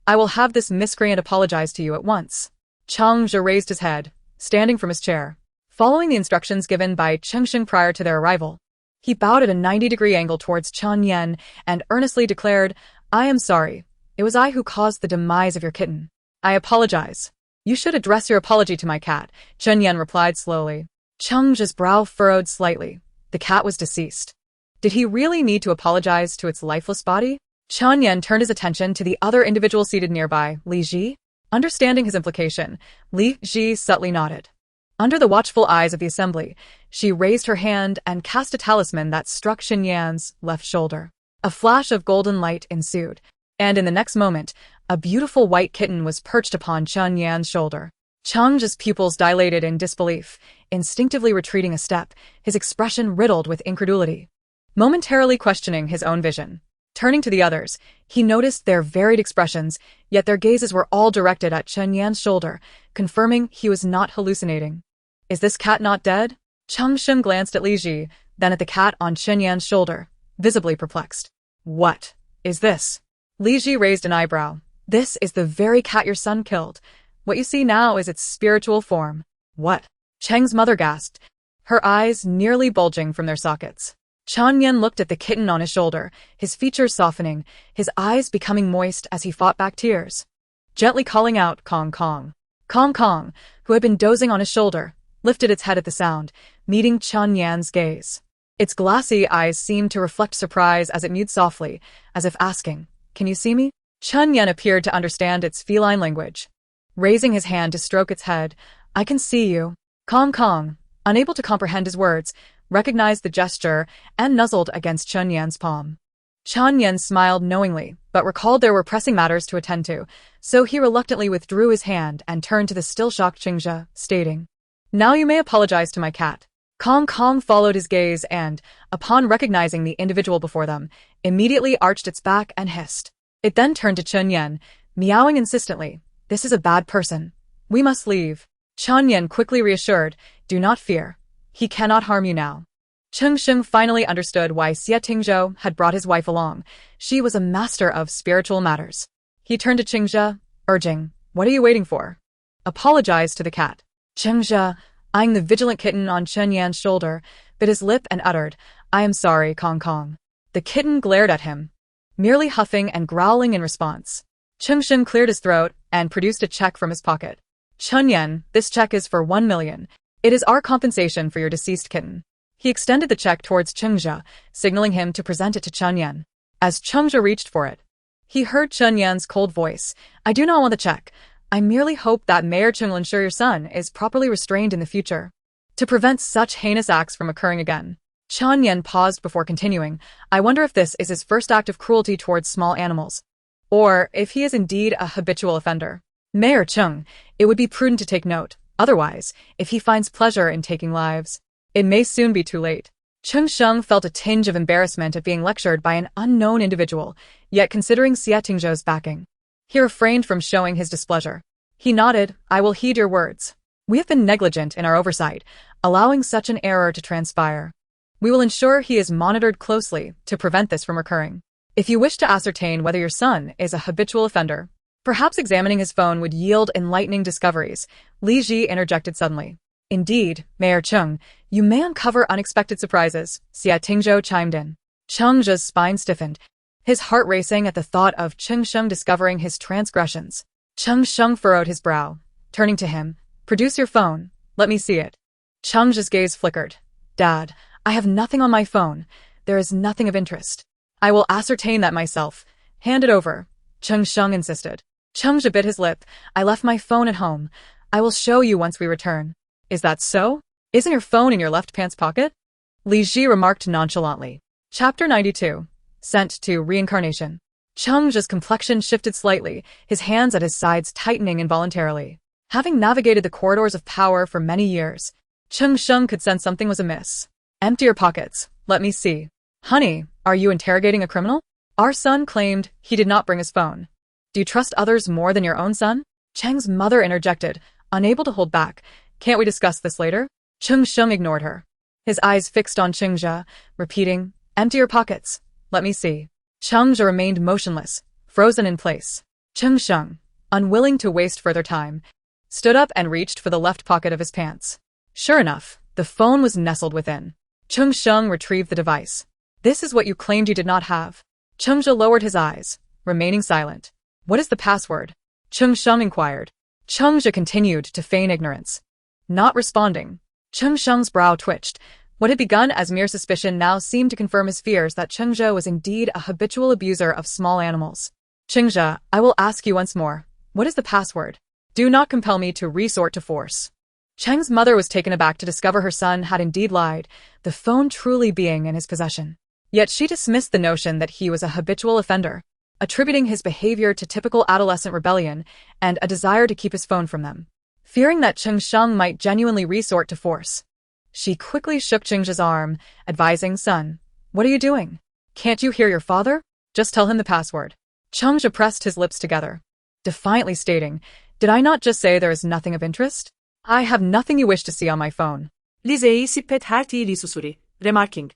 I will have this miscreant apologize to you at once. Qingzhe raised his head, standing from his chair. Following the instructions given by Chen Sheng prior to their arrival, he bowed at a 90-degree angle towards Chen Yan and earnestly declared, I am sorry. It was I who caused the demise of your kitten. I apologize. You should address your apology to my cat, Chen Yan replied slowly. Qingzhe's brow furrowed slightly. The cat was deceased. Did he really need to apologize to its lifeless body? Chen Yan turned his attention to the other individual seated nearby, Li Ji. Understanding his implication, Li Ji subtly nodded. Under the watchful eyes of the assembly, she raised her hand and cast a talisman that struck Chen Yan's left shoulder. A flash of golden light ensued, and in the next moment, a beautiful white kitten was perched upon Chen Yan's shoulder. Qingzhe's pupils dilated in disbelief, instinctively retreating a step, his expression riddled with incredulity. Momentarily questioning his own vision, Turning to the others, he noticed their varied expressions, yet their gazes were all directed at Chen Yan's shoulder, confirming he was not hallucinating. Is this cat not dead? Cheng Sheng glanced at Li Ji, then at the cat on Chen Yan's shoulder, visibly perplexed. What is this? Li Ji raised an eyebrow. This is the very cat your son killed. What you see now is its spiritual form. What? Cheng's mother gasped, her eyes nearly bulging from their sockets. Chen Yan looked at the kitten on his shoulder, his features softening, his eyes becoming moist as he fought back tears. Gently calling out, Kong Kong. Kong Kong, who had been dozing on his shoulder, lifted its head at the sound, meeting Chen Yan's gaze. Its glassy eyes seemed to reflect surprise as it mewed softly, as if asking, Can you see me? Chen Yan appeared to understand its feline language. Raising his hand to stroke its head, I can see you. Kong Kong, unable to comprehend his words, recognized the gesture and nuzzled against Chen Yan's palm. Chen Yan smiled knowingly, but recalled there were pressing matters to attend to, so he reluctantly withdrew his hand and turned to the still shocked Qingzhe, stating, Now you may apologize to my cat. Kong Kong followed his gaze and, upon recognizing the individual before them, immediately arched its back and hissed. It then turned to Chen Yan, meowing insistently, This is a bad person. We must leave. Chen Yan quickly reassured, Do not fear. He cannot harm you now. Cheng Sheng finally understood why Xie Tingzhou had brought his wife along. She was a master of spiritual matters. He turned to Qingzhe, urging, What are you waiting for? Apologize to the cat. Qingzhe, eyeing the vigilant kitten on Chen Yan's shoulder, bit his lip and uttered, I am sorry, Kong Kong. The kitten glared at him, merely huffing and growling in response. Cheng Sheng cleared his throat and produced a check from his pocket. Chen Yan, this check is for 1 million. It is our compensation for your deceased kitten. He extended the check towards Qingzhe, signaling him to present it to Chen Yan. As Qingzhe reached for it, he heard Chen Yan's cold voice, I do not want the check. I merely hope that Mayor Cheng will ensure your son is properly restrained in the future, to prevent such heinous acts from occurring again. Chen Yan paused before continuing, I wonder if this is his first act of cruelty towards small animals, or if he is indeed a habitual offender. Mayor Cheng, it would be prudent to take note. Otherwise, if he finds pleasure in taking lives, it may soon be too late. Cheng Sheng felt a tinge of embarrassment at being lectured by an unknown individual, yet considering Xie Tingzhou's backing, he refrained from showing his displeasure. He nodded, I will heed your words. We have been negligent in our oversight, allowing such an error to transpire. We will ensure he is monitored closely to prevent this from occurring. If you wish to ascertain whether your son is a habitual offender, perhaps examining his phone would yield enlightening discoveries, Li Ji interjected suddenly. Indeed, Mayor Cheng, you may uncover unexpected surprises, Xie Tingzhou chimed in. Qingzhe's spine stiffened, his heart racing at the thought of Cheng Sheng discovering his transgressions. Cheng Sheng furrowed his brow. Turning to him, Produce your phone, let me see it. Qingzhe's gaze flickered. Dad, I have nothing on my phone. There is nothing of interest. I will ascertain that myself. Hand it over, Cheng Sheng insisted. Qingzhe bit his lip. I left my phone at home. I will show you once we return. Is that so? Isn't your phone in your left pants pocket? Li Ji remarked nonchalantly. Chapter 92. Sent to Reincarnation. Qingzhe's complexion shifted slightly, his hands at his sides tightening involuntarily. Having navigated the corridors of power for many years, Cheng Sheng could sense something was amiss. Empty your pockets. Let me see. Honey, are you interrogating a criminal? Our son claimed he did not bring his phone. Do you trust others more than your own son? Cheng's mother interjected, unable to hold back. Can't we discuss this later? Cheng Sheng ignored her, his eyes fixed on Qingzhe, repeating, Empty your pockets. Let me see. Qingzhe remained motionless, frozen in place. Cheng Sheng, unwilling to waste further time, stood up and reached for the left pocket of his pants. Sure enough, the phone was nestled within. Cheng Sheng retrieved the device. This is what you claimed you did not have. Qingzhe lowered his eyes, remaining silent. What is the password? Cheng Sheng inquired. Qingzhe continued to feign ignorance. Not responding. Cheng Sheng's brow twitched. What had begun as mere suspicion now seemed to confirm his fears that Qingzhe was indeed a habitual abuser of small animals. Qingzhe, I will ask you once more. What is the password? Do not compel me to resort to force. Cheng's mother was taken aback to discover her son had indeed lied, the phone truly being in his possession. Yet she dismissed the notion that he was a habitual offender, attributing his behavior to typical adolescent rebellion and a desire to keep his phone from them. Fearing that Cheng Sheng might genuinely resort to force, she quickly shook Qingzhe's arm, advising, Son, what are you doing? Can't you hear your father? Just tell him the password. Chengzhe pressed his lips together, defiantly stating, "Did I not just say there is nothing of interest? I have nothing you wish to see on my phone." Lizei sipet herti lisusuri, remarking.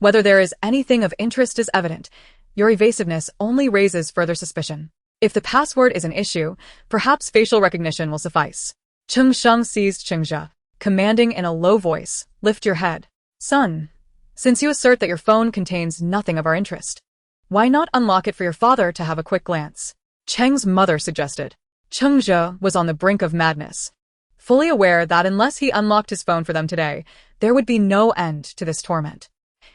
Whether there is anything of interest is evident. Your evasiveness only raises further suspicion. If the password is an issue, perhaps facial recognition will suffice. Cheng Sheng seized Chengzhe, commanding in a low voice, "Lift your head. Son, since you assert that your phone contains nothing of our interest, why not unlock it for your father to have a quick glance?" Cheng's mother suggested. Chengzhe was on the brink of madness, fully aware that unless he unlocked his phone for them today, there would be no end to this torment.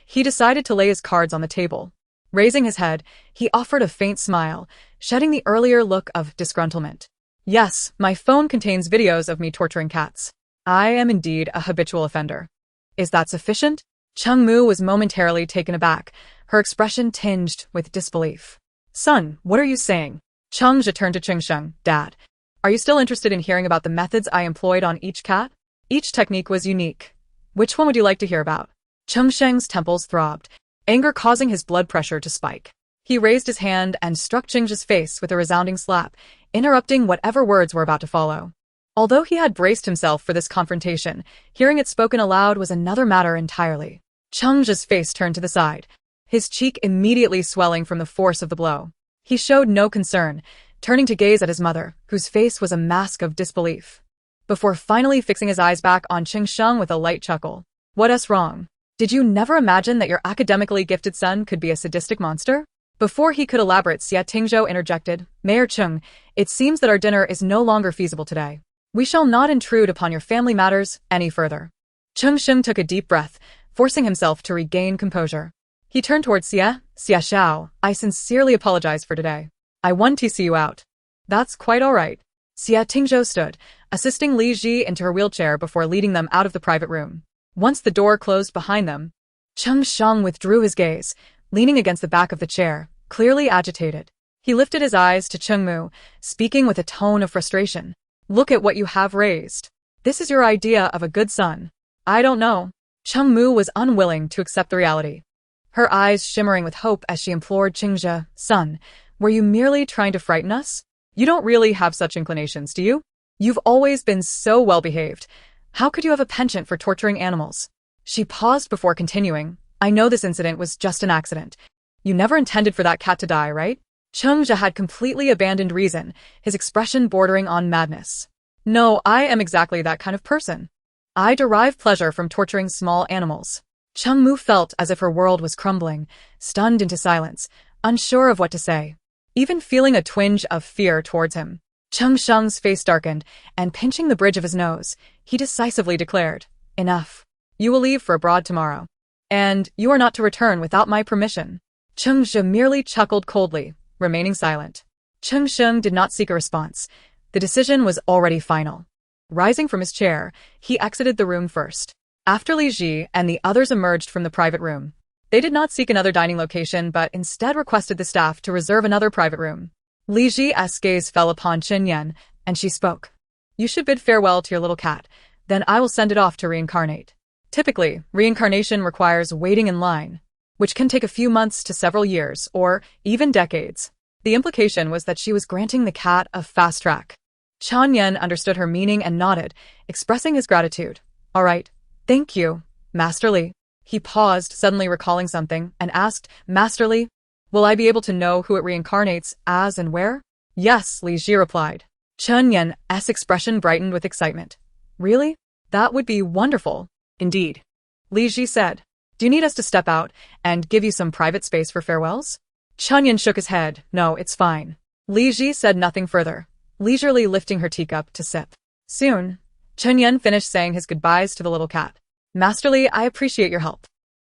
He decided to lay his cards on the table. Raising his head, he offered a faint smile, shedding the earlier look of disgruntlement. "Yes, my phone contains videos of me torturing cats. I am indeed a habitual offender. Is that sufficient?" Cheng Mu was momentarily taken aback, her expression tinged with disbelief. "Son, what are you saying?" Chengzhe turned to Chengsheng. "Dad, are you still interested in hearing about the methods I employed on each cat? Each technique was unique. Which one would you like to hear about?" Chengsheng's temples throbbed, anger causing his blood pressure to spike. He raised his hand and struck Chengzhe's face with a resounding slap, interrupting whatever words were about to follow. Although he had braced himself for this confrontation, hearing it spoken aloud was another matter entirely. Chengzhe's face turned to the side, his cheek immediately swelling from the force of the blow. He showed no concern, turning to gaze at his mother, whose face was a mask of disbelief, before finally fixing his eyes back on Chengsheng with a light chuckle. "What's wrong? Did you never imagine that your academically gifted son could be a sadistic monster?" Before he could elaborate, Xie Tingzhou interjected, "Mayor Cheng, it seems that our dinner is no longer feasible today. We shall not intrude upon your family matters any further." Chengsheng took a deep breath, forcing himself to regain composure. He turned towards Xie Xiao, "I sincerely apologize for today. I want to see you out." "That's quite all right." Xie Tingzhou stood, assisting Li Ji into her wheelchair before leading them out of the private room. Once the door closed behind them, Cheng Sheng withdrew his gaze, leaning against the back of the chair, clearly agitated. He lifted his eyes to Cheng Mu, speaking with a tone of frustration. "Look at what you have raised. This is your idea of a good son." "I don't know." Cheng Mu was unwilling to accept the reality, her eyes shimmering with hope as she implored Chengzhe, "Son, were you merely trying to frighten us? You don't really have such inclinations, do you? You've always been so well-behaved. How could you have a penchant for torturing animals?" She paused before continuing, "I know this incident was just an accident. You never intended for that cat to die, right?" Chengzhe had completely abandoned reason, his expression bordering on madness. "No, I am exactly that kind of person. I derive pleasure from torturing small animals." Cheng Mu felt as if her world was crumbling, stunned into silence, unsure of what to say, even feeling a twinge of fear towards him. Cheng Sheng's face darkened, and pinching the bridge of his nose, he decisively declared, "Enough. You will leave for abroad tomorrow. And you are not to return without my permission." Chengzhe merely chuckled coldly, remaining silent. Cheng Sheng did not seek a response. The decision was already final. Rising from his chair, he exited the room first. After Li Ji and the others emerged from the private room, they did not seek another dining location but instead requested the staff to reserve another private room. Li Ji's gaze fell upon Chen Yan, and she spoke. "You should bid farewell to your little cat, then I will send it off to reincarnate." Typically, reincarnation requires waiting in line, which can take a few months to several years, or even decades. The implication was that she was granting the cat a fast track. Chen Yan understood her meaning and nodded, expressing his gratitude. "All right. Thank you, Master Li." He paused, suddenly recalling something, and asked, "Master Li, will I be able to know who it reincarnates as and where?" "Yes," Li Ji replied. Chen Yan's expression brightened with excitement. "Really? That would be wonderful." "Indeed," Li Ji said. "Do you need us to step out and give you some private space for farewells?" Chen Yan shook his head. "No, it's fine." Li Ji said nothing further, leisurely lifting her teacup to sip. Soon, Chen Yan finished saying his goodbyes to the little cat. "Master Li, I appreciate your help."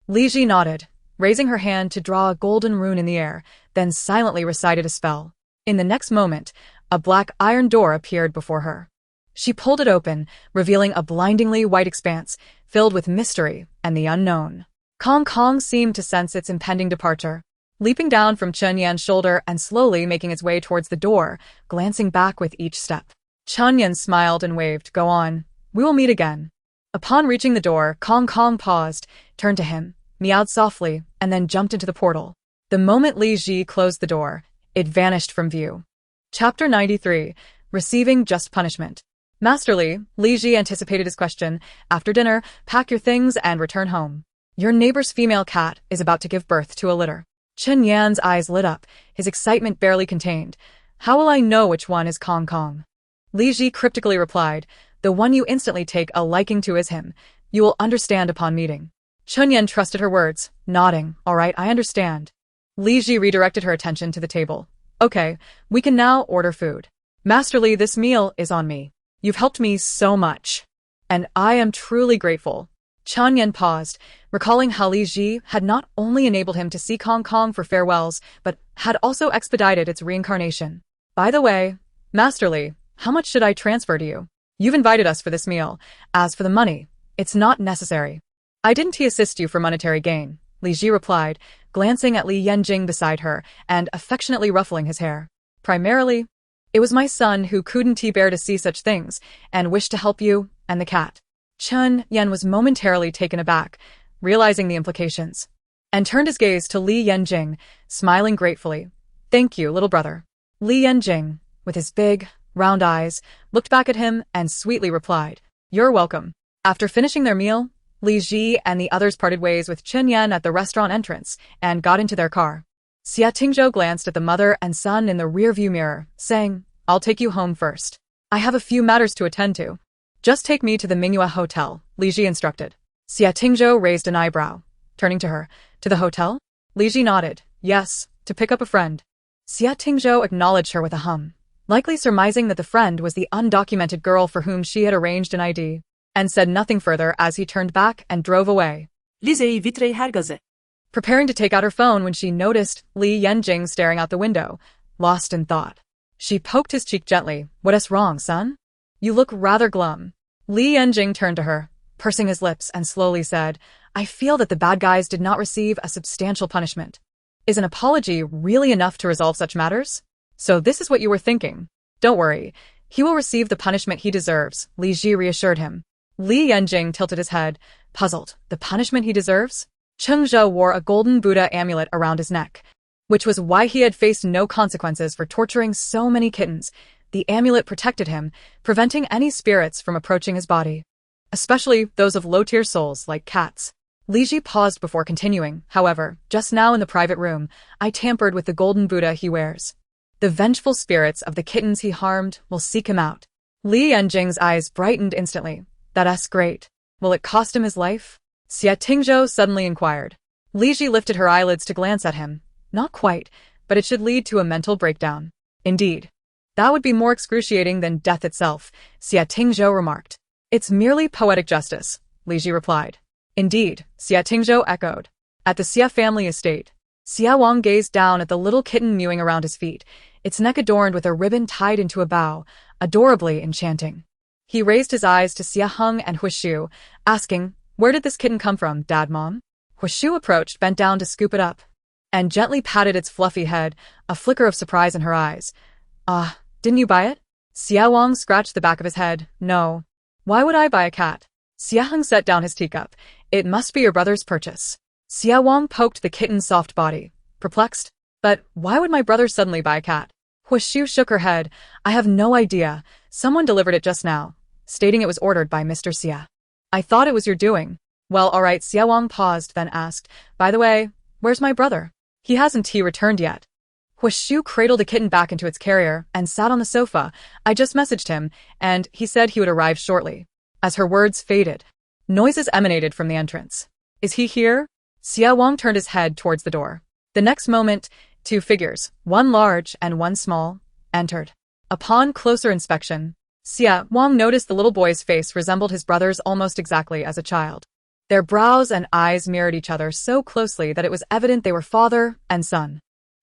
Li Ji nodded, raising her hand to draw a golden rune in the air, then silently recited a spell. In the next moment, a black iron door appeared before her. She pulled it open, revealing a blindingly white expanse, filled with mystery and the unknown. Kong Kong seemed to sense its impending departure, leaping down from Chen Yan's shoulder and slowly making its way towards the door, glancing back with each step. Chen Yan smiled and waved, "Go on. We will meet again." Upon reaching the door, Kong Kong paused, turned to him, meowed softly, and then jumped into the portal. The moment Li Ji closed the door, it vanished from view. Chapter 93. Receiving Just Punishment. Masterly, Li Ji anticipated his question. After dinner, pack your things and return home. Your neighbor's female cat is about to give birth to a litter. Chen Yan's eyes lit up, his excitement barely contained. How will I know which one is Kong Kong? Li Ji cryptically replied, the one you instantly take a liking to is him. You will understand upon meeting. Chen Yan trusted her words, nodding, all right, I understand. Li Ji redirected her attention to the table. Okay, we can now order food. Masterly, this meal is on me. You've helped me so much. And I am truly grateful. Chen Yan paused, recalling how Li Ji had not only enabled him to see Kong Kong for farewells, but had also expedited its reincarnation. By the way, Masterly, how much should I transfer to you? You've invited us for this meal. As for the money, it's not necessary. I didn't assist you for monetary gain, Li Ji replied, glancing at Li Yanjing beside her and affectionately ruffling his hair. Primarily, it was my son who couldn't bear to see such things and wished to help you and the cat. Chen Yan was momentarily taken aback, realizing the implications, and turned his gaze to Li Yanjing, smiling gratefully. Thank you, little brother. Li Yanjing, with his big, round eyes, looked back at him and sweetly replied, you're welcome. After finishing their meal, Li Ji and the others parted ways with Chen Yan at the restaurant entrance and got into their car. Xia Tingzhou glanced at the mother and son in the rearview mirror, saying, I'll take you home first. I have a few matters to attend to. Just take me to the Mingyue Hotel, Li Ji instructed. Xia Tingzhou raised an eyebrow. Turning to her, to the hotel? Li Ji nodded, yes, to pick up a friend. Xia Tingzhou acknowledged her with a hum, likely surmising that the friend was the undocumented girl for whom she had arranged an ID, and said nothing further as he turned back and drove away. Lize'yi vitreyi her gazı. Preparing to take out her phone when she noticed Li Yanjing staring out the window, lost in thought. She poked his cheek gently. What's wrong, son? You look rather glum. Li Yanjing turned to her, pursing his lips, and slowly said, I feel that the bad guys did not receive a substantial punishment. Is an apology really enough to resolve such matters? So this is what you were thinking. Don't worry. He will receive the punishment he deserves, Li Ji reassured him. Li Yanjing tilted his head, puzzled. The punishment he deserves? Cheng Zhou wore a golden Buddha amulet around his neck, which was why he had faced no consequences for torturing so many kittens. The amulet protected him, preventing any spirits from approaching his body, especially those of low-tier souls like cats. Li Ji paused before continuing, however, just now in the private room, I tampered with the golden Buddha he wears. The vengeful spirits of the kittens he harmed will seek him out. Li Yanjing's eyes brightened instantly. That's great. Will it cost him his life? Xia Tingzhou suddenly inquired. Li Ji lifted her eyelids to glance at him. Not quite, but it should lead to a mental breakdown. Indeed. That would be more excruciating than death itself, Xia Tingzhou remarked. It's merely poetic justice, Li Ji replied. Indeed, Xia Tingzhou echoed. At the Xia family estate, Xia Wang gazed down at the little kitten mewing around his feet, its neck adorned with a ribbon tied into a bow, adorably enchanting. He raised his eyes to Xia Heng and Huishu, asking, Where did this kitten come from, Dad, Mom? Huishu approached, bent down to scoop it up, and gently patted its fluffy head, a flicker of surprise in her eyes. Didn't you buy it? Xia Wang scratched the back of his head. No. Why would I buy a cat? Xia Heng set down his teacup. It must be your brother's purchase. Xia Wang poked the kitten's soft body, perplexed. But why would my brother suddenly buy a cat? Huishu shook her head. I have no idea. Someone delivered it just now, stating it was ordered by Mr. Xia. I thought it was your doing. Well, all right. Xia Wang paused, then asked, By the way, where's my brother? He hasn't returned yet. Huishu cradled the kitten back into its carrier and sat on the sofa. I just messaged him, and he said he would arrive shortly. As her words faded, noises emanated from the entrance. Is he here? Xia Wang turned his head towards the door. The next moment, two figures, one large and one small, entered. Upon closer inspection, Xia Wang noticed the little boy's face resembled his brother's almost exactly as a child. Their brows and eyes mirrored each other so closely that it was evident they were father and son.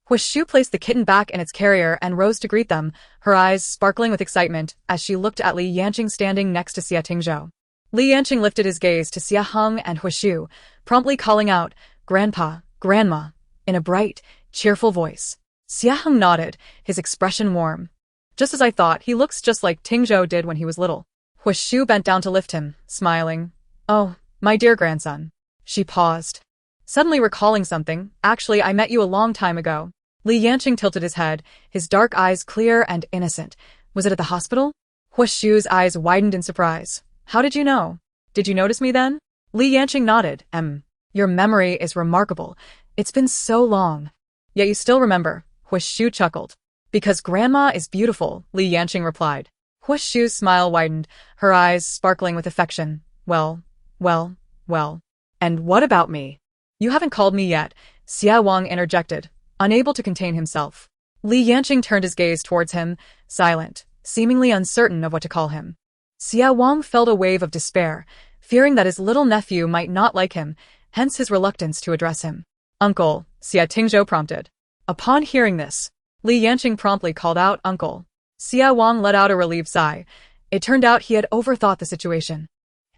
Huishu placed the kitten back in its carrier and rose to greet them, her eyes sparkling with excitement as she looked at Li Yanqing standing next to Xia Tingzhou. Li Yanqing lifted his gaze to Xia Heng and Huishu, promptly calling out, Grandpa, Grandma, in a bright, cheerful voice. Xia Heng nodded, his expression warm. Just as I thought, he looks just like Tingzhou did when he was little. Huishu bent down to lift him, smiling. Oh, my dear grandson. She paused. Suddenly recalling something, actually I met you a long time ago. Li Yanqing tilted his head, his dark eyes clear and innocent. Was it at the hospital? Huashu's eyes widened in surprise. How did you know? Did you notice me then? Li Yanqing nodded. Your memory is remarkable. It's been so long. Yet you still remember. Huashu chuckled. Because grandma is beautiful, Li Yanqing replied. Huashu's smile widened, her eyes sparkling with affection. Well. And what about me? You haven't called me yet, Xia Wang interjected, unable to contain himself. Li Yanqing turned his gaze towards him, silent, seemingly uncertain of what to call him. Xia Wang felt a wave of despair, fearing that his little nephew might not like him, hence his reluctance to address him. Uncle, Xia Tingzhou prompted. Upon hearing this, Li Yanqing promptly called out uncle. Xia Wang let out a relieved sigh. It turned out he had overthought the situation,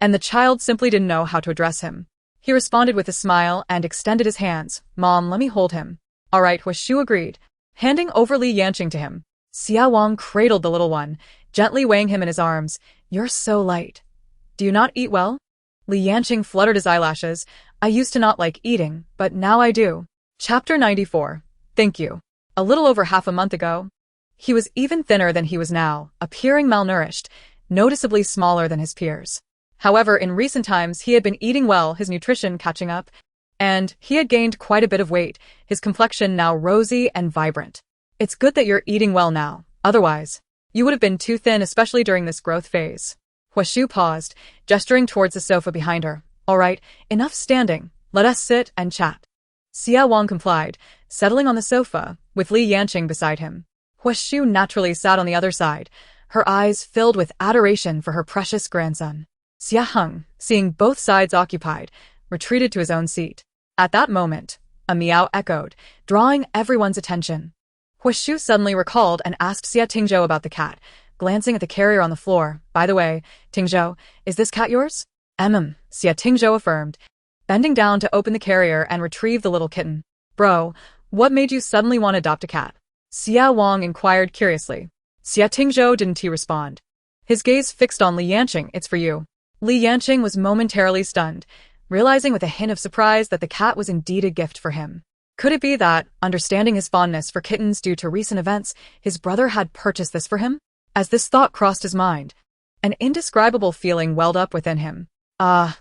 and the child simply didn't know how to address him. He responded with a smile and extended his hands. Mom, let me hold him. All right, Huashu agreed, handing over Li Yanqing to him. Xia Wang cradled the little one, gently weighing him in his arms. You're so light. Do you not eat well? Li Yanqing fluttered his eyelashes. I used to not like eating, but now I do. Chapter 94. Thank you. A little over half a month ago, he was even thinner than he was now, appearing malnourished, noticeably smaller than his peers. However, in recent times he had been eating well, his nutrition catching up, and he had gained quite a bit of weight, his complexion now rosy and vibrant. It's good that you're eating well now, otherwise, you would have been too thin, especially during this growth phase. Huashu paused, gesturing towards the sofa behind her. All right, enough standing, let us sit and chat. Xia Wang complied, settling on the sofa, with Li Yanqing beside him. Huashu naturally sat on the other side, her eyes filled with adoration for her precious grandson. Xia Heng, seeing both sides occupied, retreated to his own seat. At that moment, a meow echoed, drawing everyone's attention. Huashu suddenly recalled and asked Xia Tingzhou about the cat, glancing at the carrier on the floor. By the way, Tingzhou, is this cat yours? Xia Tingzhou affirmed, bending down to open the carrier and retrieve the little kitten. Bro, what made you suddenly want to adopt a cat? Xia Wang inquired curiously. Xia Tingzhou didn't respond. His gaze fixed on Li Yanqing. It's for you. Li Yanqing was momentarily stunned, realizing with a hint of surprise that the cat was indeed a gift for him. Could it be that, understanding his fondness for kittens due to recent events, his brother had purchased this for him? As this thought crossed his mind, an indescribable feeling welled up within him.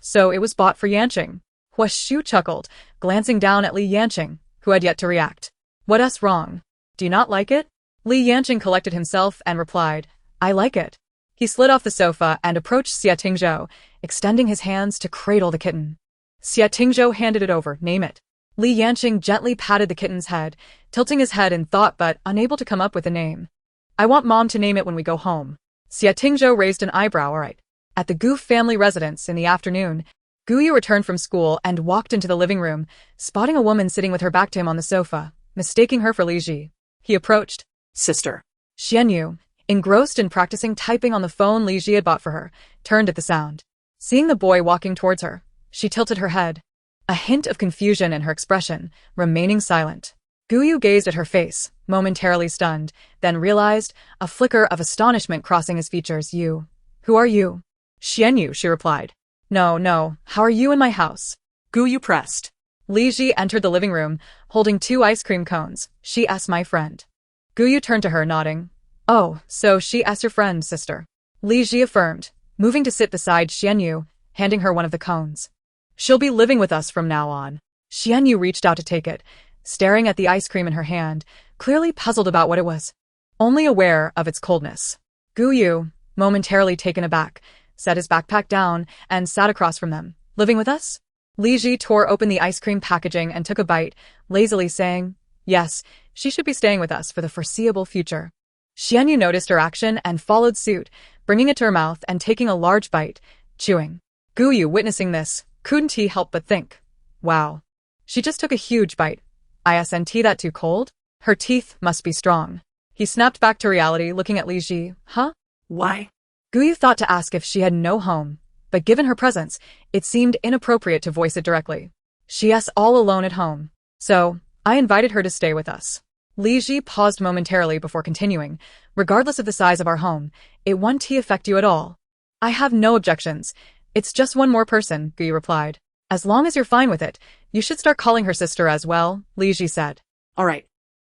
So it was bought for Yanqing. Huashu chuckled, glancing down at Li Yanqing, who had yet to react. What's wrong? Do you not like it? Li Yanqing collected himself and replied, I like it. He slid off the sofa and approached Xia Tingzhou, extending his hands to cradle the kitten. Xia Tingzhou handed it over. Name it. Li Yanqing gently patted the kitten's head, tilting his head in thought but unable to come up with a name. I want Mom to name it when we go home. Xia Tingzhou raised an eyebrow. All right. At the Gu family residence in the afternoon, Guyu returned from school and walked into the living room, spotting a woman sitting with her back to him on the sofa, mistaking her for Li Ji. He approached. Sister. Xianyu, engrossed in practicing typing on the phone Li Ji had bought for her, turned at the sound. Seeing the boy walking towards her, she tilted her head, a hint of confusion in her expression, remaining silent. Guyu gazed at her face, momentarily stunned, then realized, a flicker of astonishment crossing his features. You. Who are you? Xianyu, she replied. No, how are you in my house? Guyu pressed. Li Ji entered the living room, holding 2 ice cream cones. She asked my friend. Guyu turned to her, nodding. Oh, so she asked your friend, sister. Li Ji affirmed, moving to sit beside Xianyu, handing her one of the cones. She'll be living with us from now on. Xianyu reached out to take it, staring at the ice cream in her hand, clearly puzzled about what it was, only aware of its coldness. Guyu, momentarily taken aback, set his backpack down and sat across from them. Living with us? Li Ji tore open the ice cream packaging and took a bite, lazily saying, yes, she should be staying with us for the foreseeable future. Xianyu noticed her action and followed suit, bringing it to her mouth and taking a large bite, chewing. Guyu, witnessing this, couldn't he help but think, wow, she just took a huge bite. Isn't that too cold? Her teeth must be strong. He snapped back to reality, looking at Li Ji. Huh? Why? Guyu thought to ask if she had no home, but given her presence, it seemed inappropriate to voice it directly. She's all alone at home, so I invited her to stay with us. Li Ji paused momentarily before continuing. Regardless of the size of our home, it won't affect you at all. I have no objections. It's just one more person, Guyu replied. As long as you're fine with it, you should start calling her sister as well, Li Ji said. All right.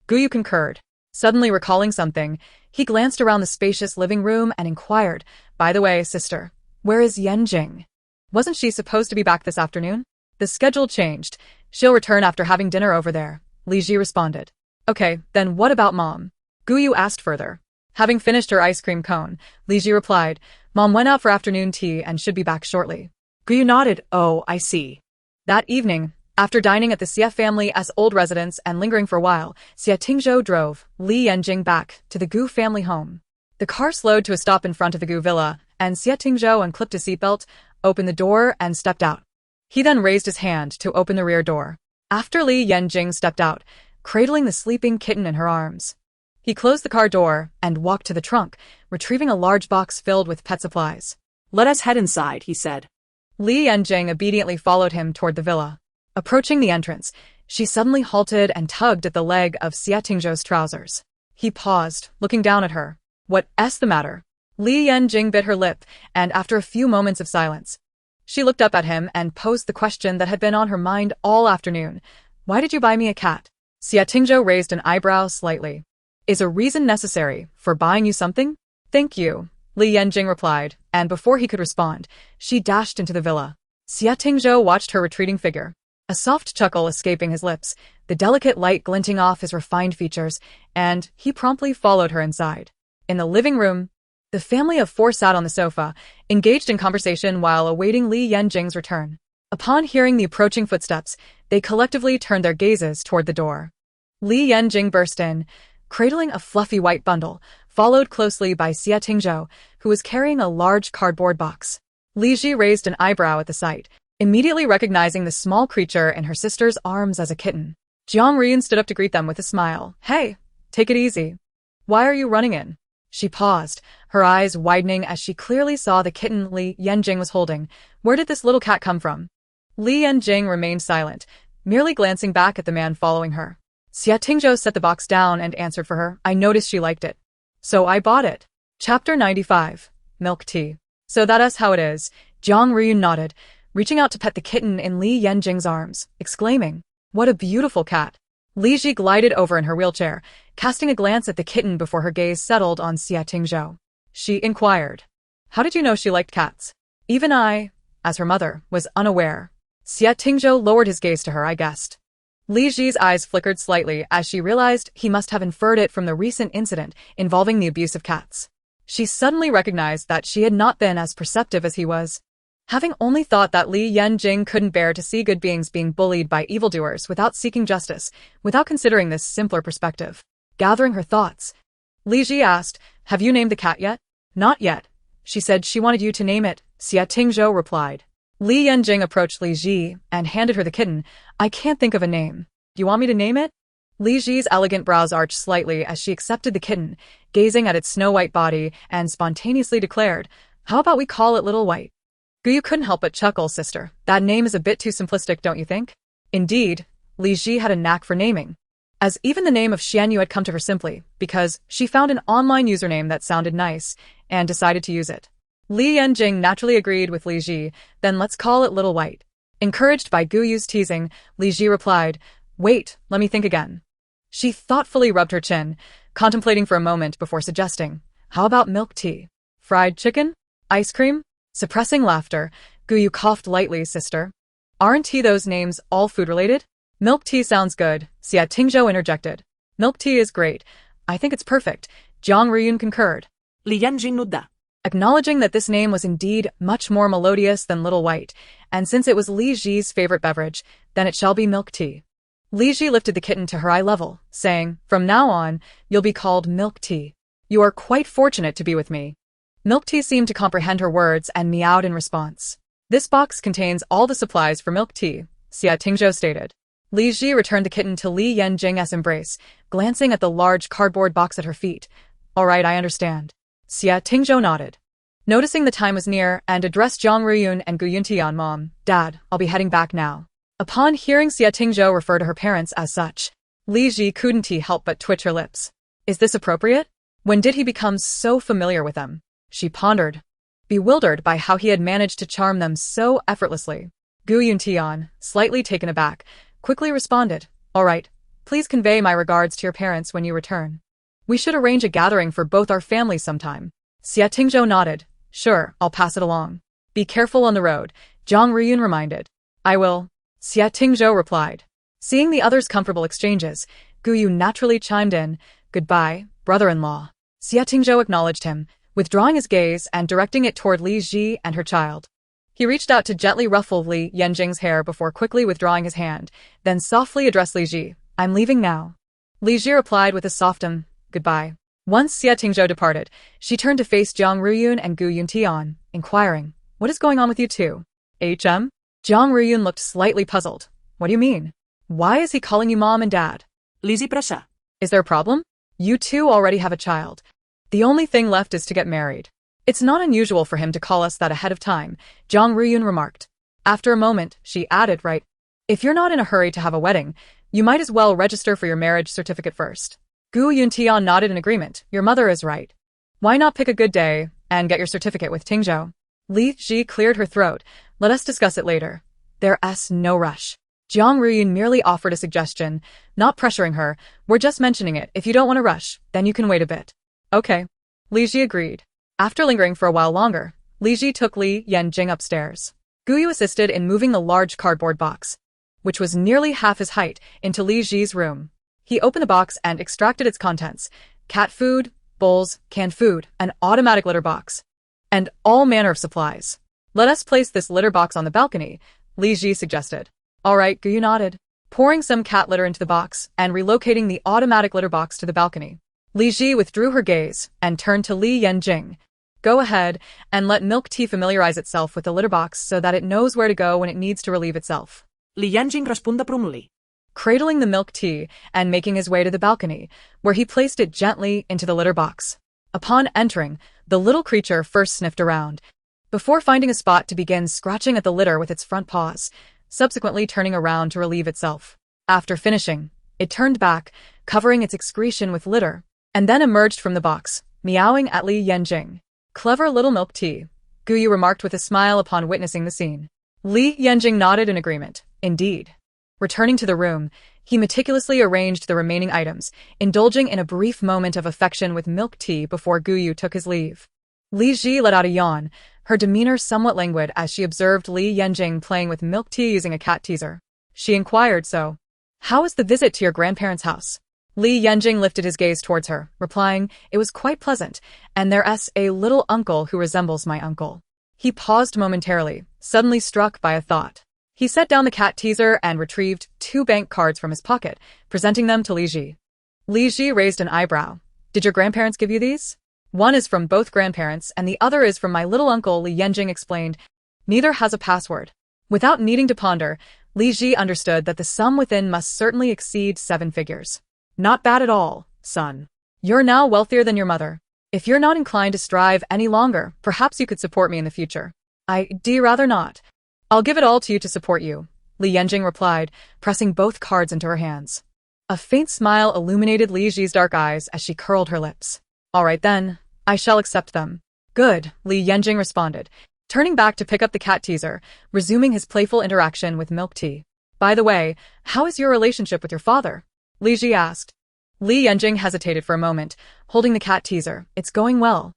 Guyu concurred. Suddenly recalling something, he glanced around the spacious living room and inquired, by the way, sister, where is Yanjing? Wasn't she supposed to be back this afternoon? The schedule changed. She'll return after having dinner over there, Li Ji responded. Okay, then what about Mom? Guyu asked further. Having finished her ice cream cone, Li Ji replied, Mom went out for afternoon tea and should be back shortly. Guyu nodded, oh, I see. That evening, after dining at the Xie family as old residents and lingering for a while, Xie Tingzhou drove Li Yanjing back to the Gu family home. The car slowed to a stop in front of the Gu villa, and Xie Tingzhou unclipped his seatbelt, opened the door, and stepped out. He then raised his hand to open the rear door. After Li Yanjing stepped out, cradling the sleeping kitten in her arms, he closed the car door and walked to the trunk, retrieving a large box filled with pet supplies. Let us head inside, he said. Li Yanjing obediently followed him toward the villa. Approaching the entrance, she suddenly halted and tugged at the leg of Xie Tingzhou's trousers. He paused, looking down at her. What's the matter? Li Yanjing bit her lip, and after a few moments of silence, she looked up at him and posed the question that had been on her mind all afternoon. Why did you buy me a cat? Xie Tingzhou raised an eyebrow slightly. Is a reason necessary for buying you something? Thank you, Li Yanjing replied, and before he could respond, she dashed into the villa. Xie Tingzhou watched her retreating figure, a soft chuckle escaping his lips, the delicate light glinting off his refined features, and he promptly followed her inside. In the living room, the family of four sat on the sofa, engaged in conversation while awaiting Li Yanjing's return. Upon hearing the approaching footsteps, they collectively turned their gazes toward the door. Li Yanjing burst in, cradling a fluffy white bundle, followed closely by Xie Tingzhou, who was carrying a large cardboard box. Li Ji raised an eyebrow at the sight, immediately recognizing the small creature in her sister's arms as a kitten. Jiang Riyun stood up to greet them with a smile. Hey, take it easy. Why are you running in? She paused, her eyes widening as she clearly saw the kitten Li Yanjing was holding. Where did this little cat come from? Li Yanjing remained silent, merely glancing back at the man following her. Xie Tingzhou set the box down and answered for her. I noticed she liked it. So I bought it. Chapter 95. Milk Tea. So that's how it is. Jiang Riyun nodded, reaching out to pet the kitten in Li Yanjing's arms, exclaiming, what a beautiful cat. Li Ji glided over in her wheelchair, casting a glance at the kitten before her gaze settled on Xie Tingzhou. She inquired, how did you know she liked cats? Even I, as her mother, was unaware. Xie Tingzhou lowered his gaze to her, I guessed. Li Ji's eyes flickered slightly as she realized he must have inferred it from the recent incident involving the abuse of cats. She suddenly recognized that she had not been as perceptive as he was. Having only thought that Li Yanjing couldn't bear to see good beings being bullied by evildoers without seeking justice, without considering this simpler perspective. Gathering her thoughts, Li Ji asked, have you named the cat yet? Not yet. She said she wanted you to name it, Xie Tingzhou replied. Li Yanjing approached Li Ji and handed her the kitten. I can't think of a name. Do you want me to name it? Li Ji's elegant brows arched slightly as she accepted the kitten, gazing at its snow-white body, and spontaneously declared, how about we call it Little White? Guyu couldn't help but chuckle, sister. That name is a bit too simplistic, don't you think? Indeed, Li Ji had a knack for naming, as even the name of Xianyu had come to her simply because she found an online username that sounded nice and decided to use it. Li Yanjing naturally agreed with Li Ji, then let's call it Little White. Encouraged by Guyu's teasing, Li Ji replied, wait, let me think again. She thoughtfully rubbed her chin, contemplating for a moment before suggesting, how about milk tea? Fried chicken? Ice cream? Suppressing laughter, Guyu coughed lightly, sister. Aren't those names all food-related? Milk tea sounds good, Xie Tingzhou interjected. Milk tea is great. I think it's perfect, Jiang Riyun concurred. Li Yanjing nodded. Acknowledging that this name was indeed much more melodious than Little White, and since it was Li Ji's favorite beverage, then it shall be milk tea. Li Ji lifted the kitten to her eye level, saying, from now on, you'll be called Milk Tea. You are quite fortunate to be with me. Milk Tea seemed to comprehend her words and meowed in response. This box contains all the supplies for milk tea, Xie Tingzhou stated. Li Ji returned the kitten to Li Yanjing's embrace, glancing at the large cardboard box at her feet. All right, I understand. Xie Tingzhou nodded. Noticing the time was near and addressed Jiang Riyun and Gu Yuntian, Mom, Dad, I'll be heading back now. Upon hearing Xie Tingzhou refer to her parents as such, Li Ji couldn't help but twitch her lips. Is this appropriate? When did he become so familiar with them? She pondered, bewildered by how he had managed to charm them so effortlessly. Gu Yuntian, slightly taken aback, quickly responded, "All right, please convey my regards to your parents when you return. We should arrange a gathering for both our families sometime." Xie Tingzhou nodded. "Sure, I'll pass it along. Be careful on the road," Zhang Ruyun reminded. "I will," Xie Tingzhou replied. Seeing the others' comfortable exchanges, Gu Yu naturally chimed in, "Goodbye, brother-in-law." Xie Tingzhou acknowledged him, withdrawing his gaze and directing it toward Li Ji and her child. He reached out to gently ruffle Li Yanjing's hair before quickly withdrawing his hand, then softly addressed Li Ji. "I'm leaving now." Li Ji replied with a soft goodbye. Once Xie Tingzhou departed, she turned to face Zhang Ruyun and Gu Yuntian, inquiring, "What is going on with you two?" "HM?" Zhang Ruyun looked slightly puzzled. "What do you mean? Why is he calling you mom and dad?" Lizzie proszę. "Is there a problem? You two already have a child. The only thing left is to get married. It's not unusual for him to call us that ahead of time," Zhang Ruyun remarked. After a moment, she added, "Right. If you're not in a hurry to have a wedding, you might as well register for your marriage certificate first." Gu Yuntian nodded in agreement. "Your mother is right. Why not pick a good day and get your certificate with Tingzhou?" Li Ji cleared her throat. "Let us discuss it later. There's no rush." Zhang Ruyun merely offered a suggestion, not pressuring her. "We're just mentioning it. If you don't want to rush, then you can wait a bit." "Okay." Li Ji agreed. After lingering for a while longer, Li Ji took Li Yanjing upstairs. Gu Yu assisted in moving the large cardboard box, which was nearly half his height, into Li Ji's room. He opened the box and extracted its contents: cat food, bowls, canned food, an automatic litter box, and all manner of supplies. "Let us place this litter box on the balcony," Li Ji suggested. "All right," Gu Yu nodded, pouring some cat litter into the box and relocating the automatic litter box to the balcony. Li Ji withdrew her gaze and turned to Li Yanjing. "Go ahead and let milk tea familiarize itself with the litter box so that it knows where to go when it needs to relieve itself." Li Yanjing responda promuli. Cradling the milk tea and making his way to the balcony, where he placed it gently into the litter box. Upon entering, the little creature first sniffed around, before finding a spot to begin scratching at the litter with its front paws, subsequently turning around to relieve itself. After finishing, it turned back, covering its excretion with litter, and then emerged from the box, meowing at Li Yanjing. "Clever little milk tea," Gu Yu remarked with a smile upon witnessing the scene. Li Yanjing nodded in agreement. Indeed. Returning to the room, he meticulously arranged the remaining items, indulging in a brief moment of affection with milk tea before Gu Yu took his leave. Li Ji let out a yawn, her demeanor somewhat languid as she observed Li Yanjing playing with milk tea using a cat teaser. She inquired, "So, how was the visit to your grandparents' house?" Li Yanjing lifted his gaze towards her, replying, "It was quite pleasant, and there's a little uncle who resembles my uncle." He paused momentarily, suddenly struck by a thought. He set down the cat teaser and retrieved 2 bank cards from his pocket, presenting them to Li Ji. Li Ji raised an eyebrow. "Did your grandparents give you these?" "One is from both grandparents and the other is from my little uncle," Li Yanjing explained. "Neither has a password." Without needing to ponder, Li Ji understood that the sum within must certainly exceed 7 figures. "Not bad at all, son. You're now wealthier than your mother. If you're not inclined to strive any longer, perhaps you could support me in the future." "I'd rather not. I'll give it all to you to support you," Li Yanjing replied, pressing both cards into her hands. A faint smile illuminated Li Ji's dark eyes as she curled her lips. "All right then, I shall accept them." "Good," Li Yanjing responded, turning back to pick up the cat teaser, resuming his playful interaction with milk tea. "By the way, how is your relationship with your father?" Li Ji asked. Li Yanjing hesitated for a moment, holding the cat teaser. "It's going well.